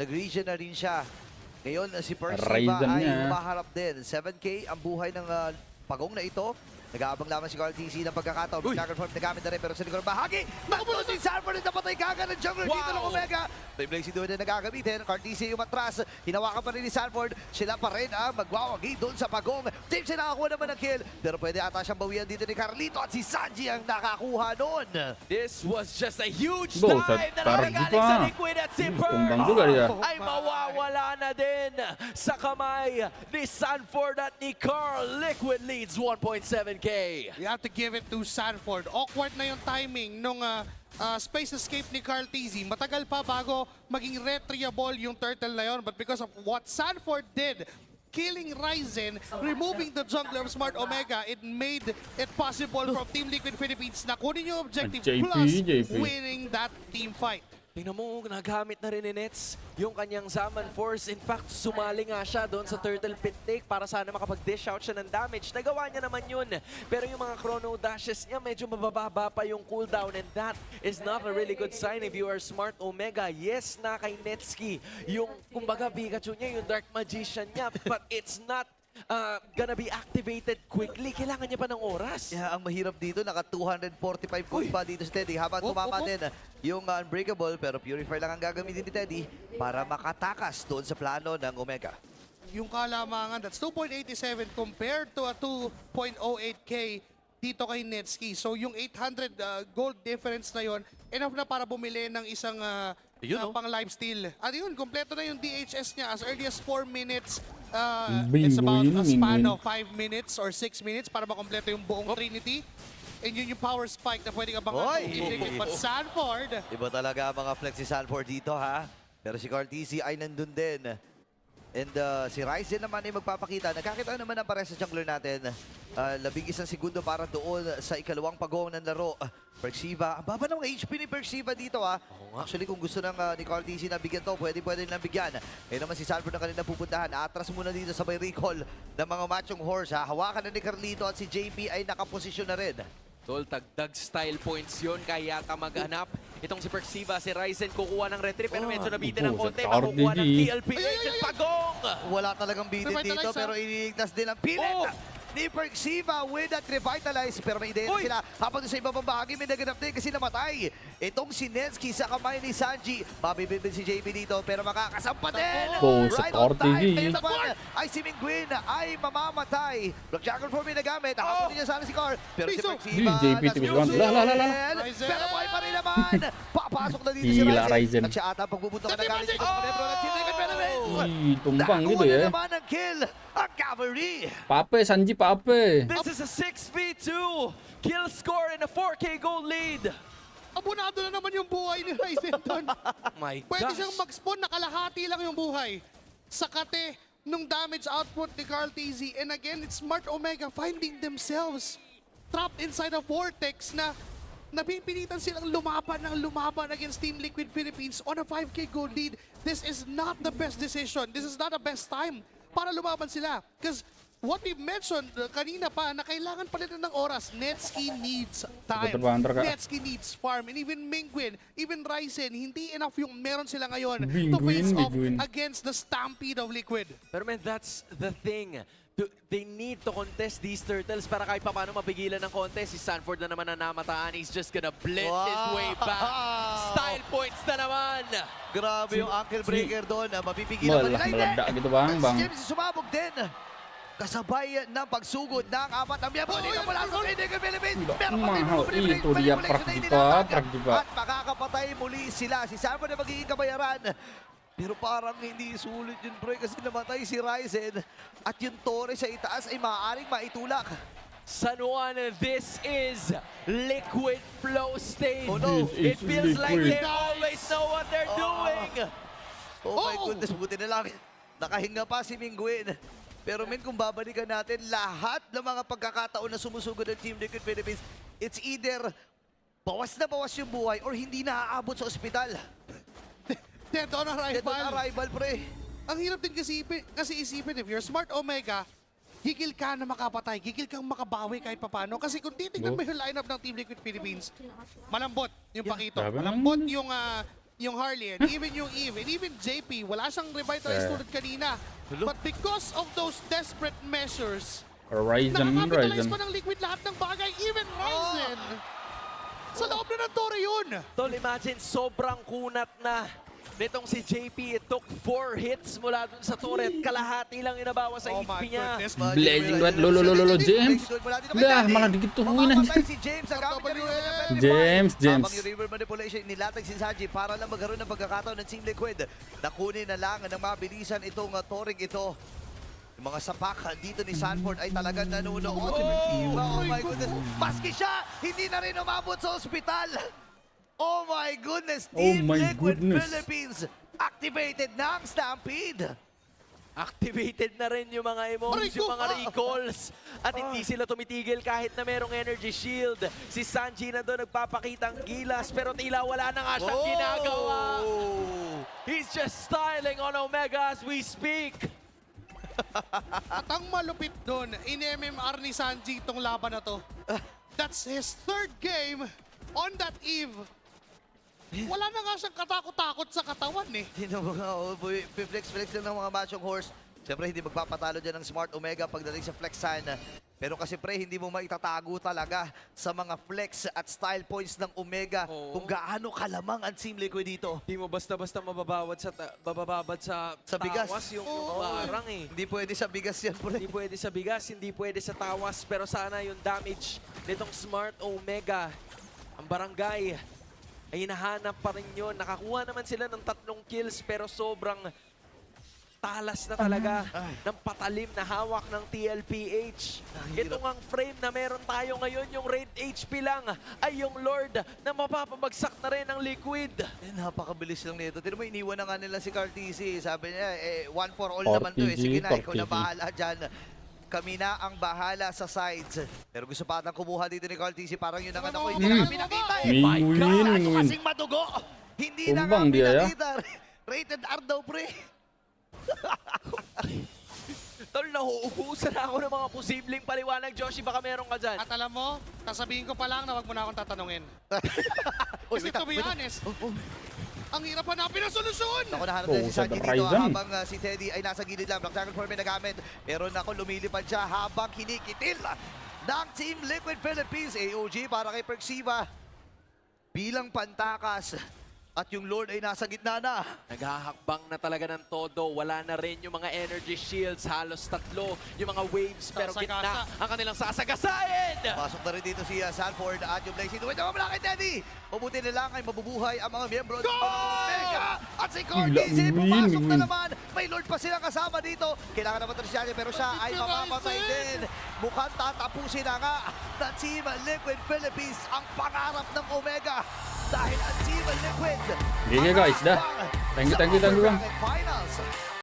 nag-region na rin siya. Ngayon, si Persiva ay humaharap din. 7K ang buhay ng pagong na ito. Nag-aabang lamang si Carl TC ng pagkakataon. Dragon Form nagamit na rin pero sa likod ng bahagi. Magpulo si Sanford na napatay kagad ng jungler dito ng Omega. Flame Blazing Duo na nagagamitin. Carl TC umatras. Hinawakan pa rin ni Sanford. Sila pa rin ang magwawagi doon sa pagong. Team siya nakakuha naman ng kill. Pero pwede ata siyang bawian dito ni Carlito at si Sanji ang nakakuha noon. This was just a huge Go, dive na nakagaling sa Liquid at si Tumbang juga dia. ay mawawala na din sa kamay ni Sanford at ni Carl. Liquid leads 1.7K. You have to give it to Sanford. Awkward na yung timing nung space escape ni Carl TZ. Matagal pa bago maging retriable yung turtle na yun. But because of what Sanford did, killing Ryzen, removing the jungler of Smart Omega, it made it possible for Team Liquid Philippines na kunin yung objective plus winning that team fight. Tingnan mo, nagamit na rin ni Nets yung kanyang Zaman Force. In fact, sumali nga siya doon sa Turtle Pit Take para sana makapag-dish out siya ng damage. Nagawa niya naman yun. Pero yung mga chrono dashes niya, medyo mabababa pa yung cooldown. And that is not a really good sign if you are Smart Omega. Yes, na kay Netski. Yung, kumbaga, Pikachu niya, yung Dark Magician niya. But it's not gonna be activated quickly. Kailangan niya pa ng oras. Yeah, ang mahirap dito, naka 245 gold pa dito si Teddy. Habang tumama din yung Unbreakable, pero Purifier lang ang gagamitin ni Teddy para makatakas doon sa plano ng Omega. Yung kalamangan, that's 2.87 compared to a 2.08k dito kay Netski. So yung 800 gold difference na yon, enough na para bumili ng isang pang lifesteal. At yun, kompleto na yung DHS niya as early as 4 minutes. It's about a span of 5 minutes or 6 minutes para makompleto yung buong Trinity. And yun yung power spike na pwedeng abangan ng Team Liquid. But Sanford... Iba talaga mga flex si Sanford dito, ha? Pero si Carl TC ay nandun din. And si Ryzen naman ay magpapakita. Nagkakita naman ang pares sa jungler natin. 11 segundo para doon sa ikalawang pagong ng laro. Perxiva, ang baba ng HP ni Perxiva dito, ha? Actually, kung gusto ng ni Carl TC na bigyan to, pwede nilang bigyan. Ngayon naman si Sanford na kanina pupuntahan. Atras muna dito sa may recall ng mga machong horse, ha? Hawakan na ni Carlito at si JP ay nakaposisyon na rin. Tol, tagdag style points yun, kaya yata maghanap. Itong si Perxiva, si Ryzen kukuha ng retrip, pero medyo nabitin ng konti, makukuha ng TLPH at pagong! Wala talagang bitin dito, pero iniligtas din ang pilit ni Perxiva with that revitalize. Pero may ideya na sila. Habang sa ibang bahagi, may naganap din kasi namatay. Itong si Netski sa kamay ni Sanji. Mabibibin si JP dito, pero makakasampa din. Right on time. Ngayon naman ay si Mingguin ay mamamatay. Black Jackal for me nagamit. Nakapun niya sana si Carl. Pero si Perxiva, pero buhay pa rin naman. Papasok na dito si Ryzen. At siya ata pagbubunta ka na galing sa membro ng Team Liquid Philippines. Tumpang gitu ya. Nakuha naman ang kill. Ang cavalry. Pape, Sanji Pape. This is a 6v2 kill score and a 4k gold lead. Abunado na naman yung buhay ni Ryzen doon. My Pwede gosh. siyang mag-spawn, nakalahati lang yung buhay. Sa kate nung damage output ni Carl TZ. And again, it's Smart Omega finding themselves trapped inside a vortex na napipilitan silang lumaban against Team Liquid Philippines on a 5k gold lead. This is not the best decision. This is not the best time para lumaban sila. Because what we mentioned kanina pa na kailangan palitan ng oras. Netski needs time. Netski needs farm. And even Mingguin, even Ryzen, hindi enough yung meron sila ngayon to face off against the stampede of Liquid. Pero man, that's the thing. They need to contest these turtles para kahit pa paano mapigilan ng contest. Si Sanford na naman na namataan. He's just gonna blitz his way back. Style points na naman. Grabe yung ankle breaker doon. Mapipigilan pa nila. Malada gitu bang. James sumabog din. Kasabay ng pagsugod ng apat ang miyembro dito mula sa Liquid Philippines. Mahal itu dia praktika. At makakapatay muli sila. Si Sanford na magiging kabayaran. Pero parang hindi sulit yun, bro, kasi namatay si Ryzen. At yung Torre sa itaas ay maaaring maitulak. San Juan, this is Liquid Flow stage. Oh no, it feels like they always know what they're doing. Oh my goodness, buti na lang. Nakahinga pa si Mingguin. Pero men, kung babalikan natin, lahat ng mga pagkakataon na sumusugod ng Team Liquid Philippines, it's either bawas na bawas yung buhay or hindi naaabot sa ospital. Dead on arrival. Dead on arrival, pre. Ang hirap din kasi isipin, if you're Smart Omega, gigil ka na makapatay, gigil kang makabawi kahit papano. Kasi kung titignan mo yung lineup ng Team Liquid Philippines, malambot yung Pakito, malambot yung Harley, and even yung Eve, and even JP, wala siyang revitalize tulad kanina. But because of those desperate measures, Nakakapitalize pa ng Liquid lahat ng bagay, even Ryzen. Sa loob na ng tore yun. Tol, imagine, sobrang kunat na nitong si JP. It took 4 hits mula dun sa turret. Kalahati lang inabawa sa HP niya. Blazing duet, lolo, James. Dah, malah digituin aja. Si James ang James. Habang yung river manipulation, nilatag si Sanji para lang magkaroon ng pagkakataon ng Team Liquid. Nakunin na lang ng mabilisan itong touring ito. Yung mga sapak dito ni Sanford ay talagang nanunood. Oh my goodness. Maski siya, hindi na rin umabot sa ospital. Oh my goodness. Team Liquid Philippines activated ng Stampede. Activated na rin yung mga emotes, yung mga recalls. At hindi sila tumitigil kahit na merong energy shield. Si Sanji na doon nagpapakitang gilas pero tila wala na nga siyang ginagawa. He's just styling on Omega as we speak. At ang malupit doon, in-MMR ni Sanji itong laban na to. That's his 3rd game on that eve. Wala na nga siyang katakot-takot sa katawan eh. Flex lang ng mga machong horse. Siyempre hindi magpapatalo dyan ng Smart Omega pagdating sa flexan. Pero kasi pre, hindi mo maitatago talaga sa mga flex at style points ng Omega kung gaano kalamang ang Team Liquid dito. Hindi mo basta-basta mabababad sa bigas. Tawas yung barang eh. Hindi pwede sa bigas yan, pre. Hindi pwede sa bigas, hindi pwede sa tawas. Pero sana yung damage nitong Smart Omega. Ang barangay ay hinahanap pa rin yun. Nakakuha naman sila ng 3 kills pero sobrang talas na talaga ng patalim na hawak ng TLPH. Ito ngang frame na meron tayo ngayon, yung rate HP lang ay yung Lord na mapapabagsak na rin ng Liquid. Napakabilis lang nito. Tino mo, iniwan na nga nila si Cartesi. Sabi niya, 1 for all naman to. Sige na, ikaw na bahala dyan. Kami na ang bahala sa sides. Pero gusto pa atang kumuha dito ni Cartesi. Parang yun ang anak ko. Hindi na kami nakita eh. My God, ano kasing madugo. Hindi na kami nakita. Rated R daw, pre. Tol, nahuubusan ako ng mga posibleng paliwanag. Joshi, baka meron ka dyan. At alam mo, sasabihin ko pa lang na wag mo na akong tatanungin. Kasi to be honest, ang hirap hanapin ang solusyon! Ako nahanap na si Sanji dito habang si Teddy ay nasa gilid lang. Black Dragon Form ay nagamit. Pero naku, lumilipad siya habang kinikitil ng Team Liquid Philippines. AOG para kay Perxiva. Bilang pantakas. At yung Lord ay nasa gitna na. Naghahakbang na talaga ng todo. Wala na rin yung mga energy shields. Halos 3 yung mga waves. Pero gitna ang kanilang sasagasain. Pasok na rin dito si Sanford at yung Blazing. Wait naman mula kay Teddy. Mabuti na lang ay mabubuhay ang mga miyembro ng Omega. At si Cortese pumasok na naman. May Lord pa silang kasama dito. Kailangan naman siya pero siya ay mamamatay din. Mukhang tatapusin na nga na Team Liquid Philippines ang pangarap ng Omega. Dahil ang Team Liquid GG guys, dah. Thank you bang. Finals.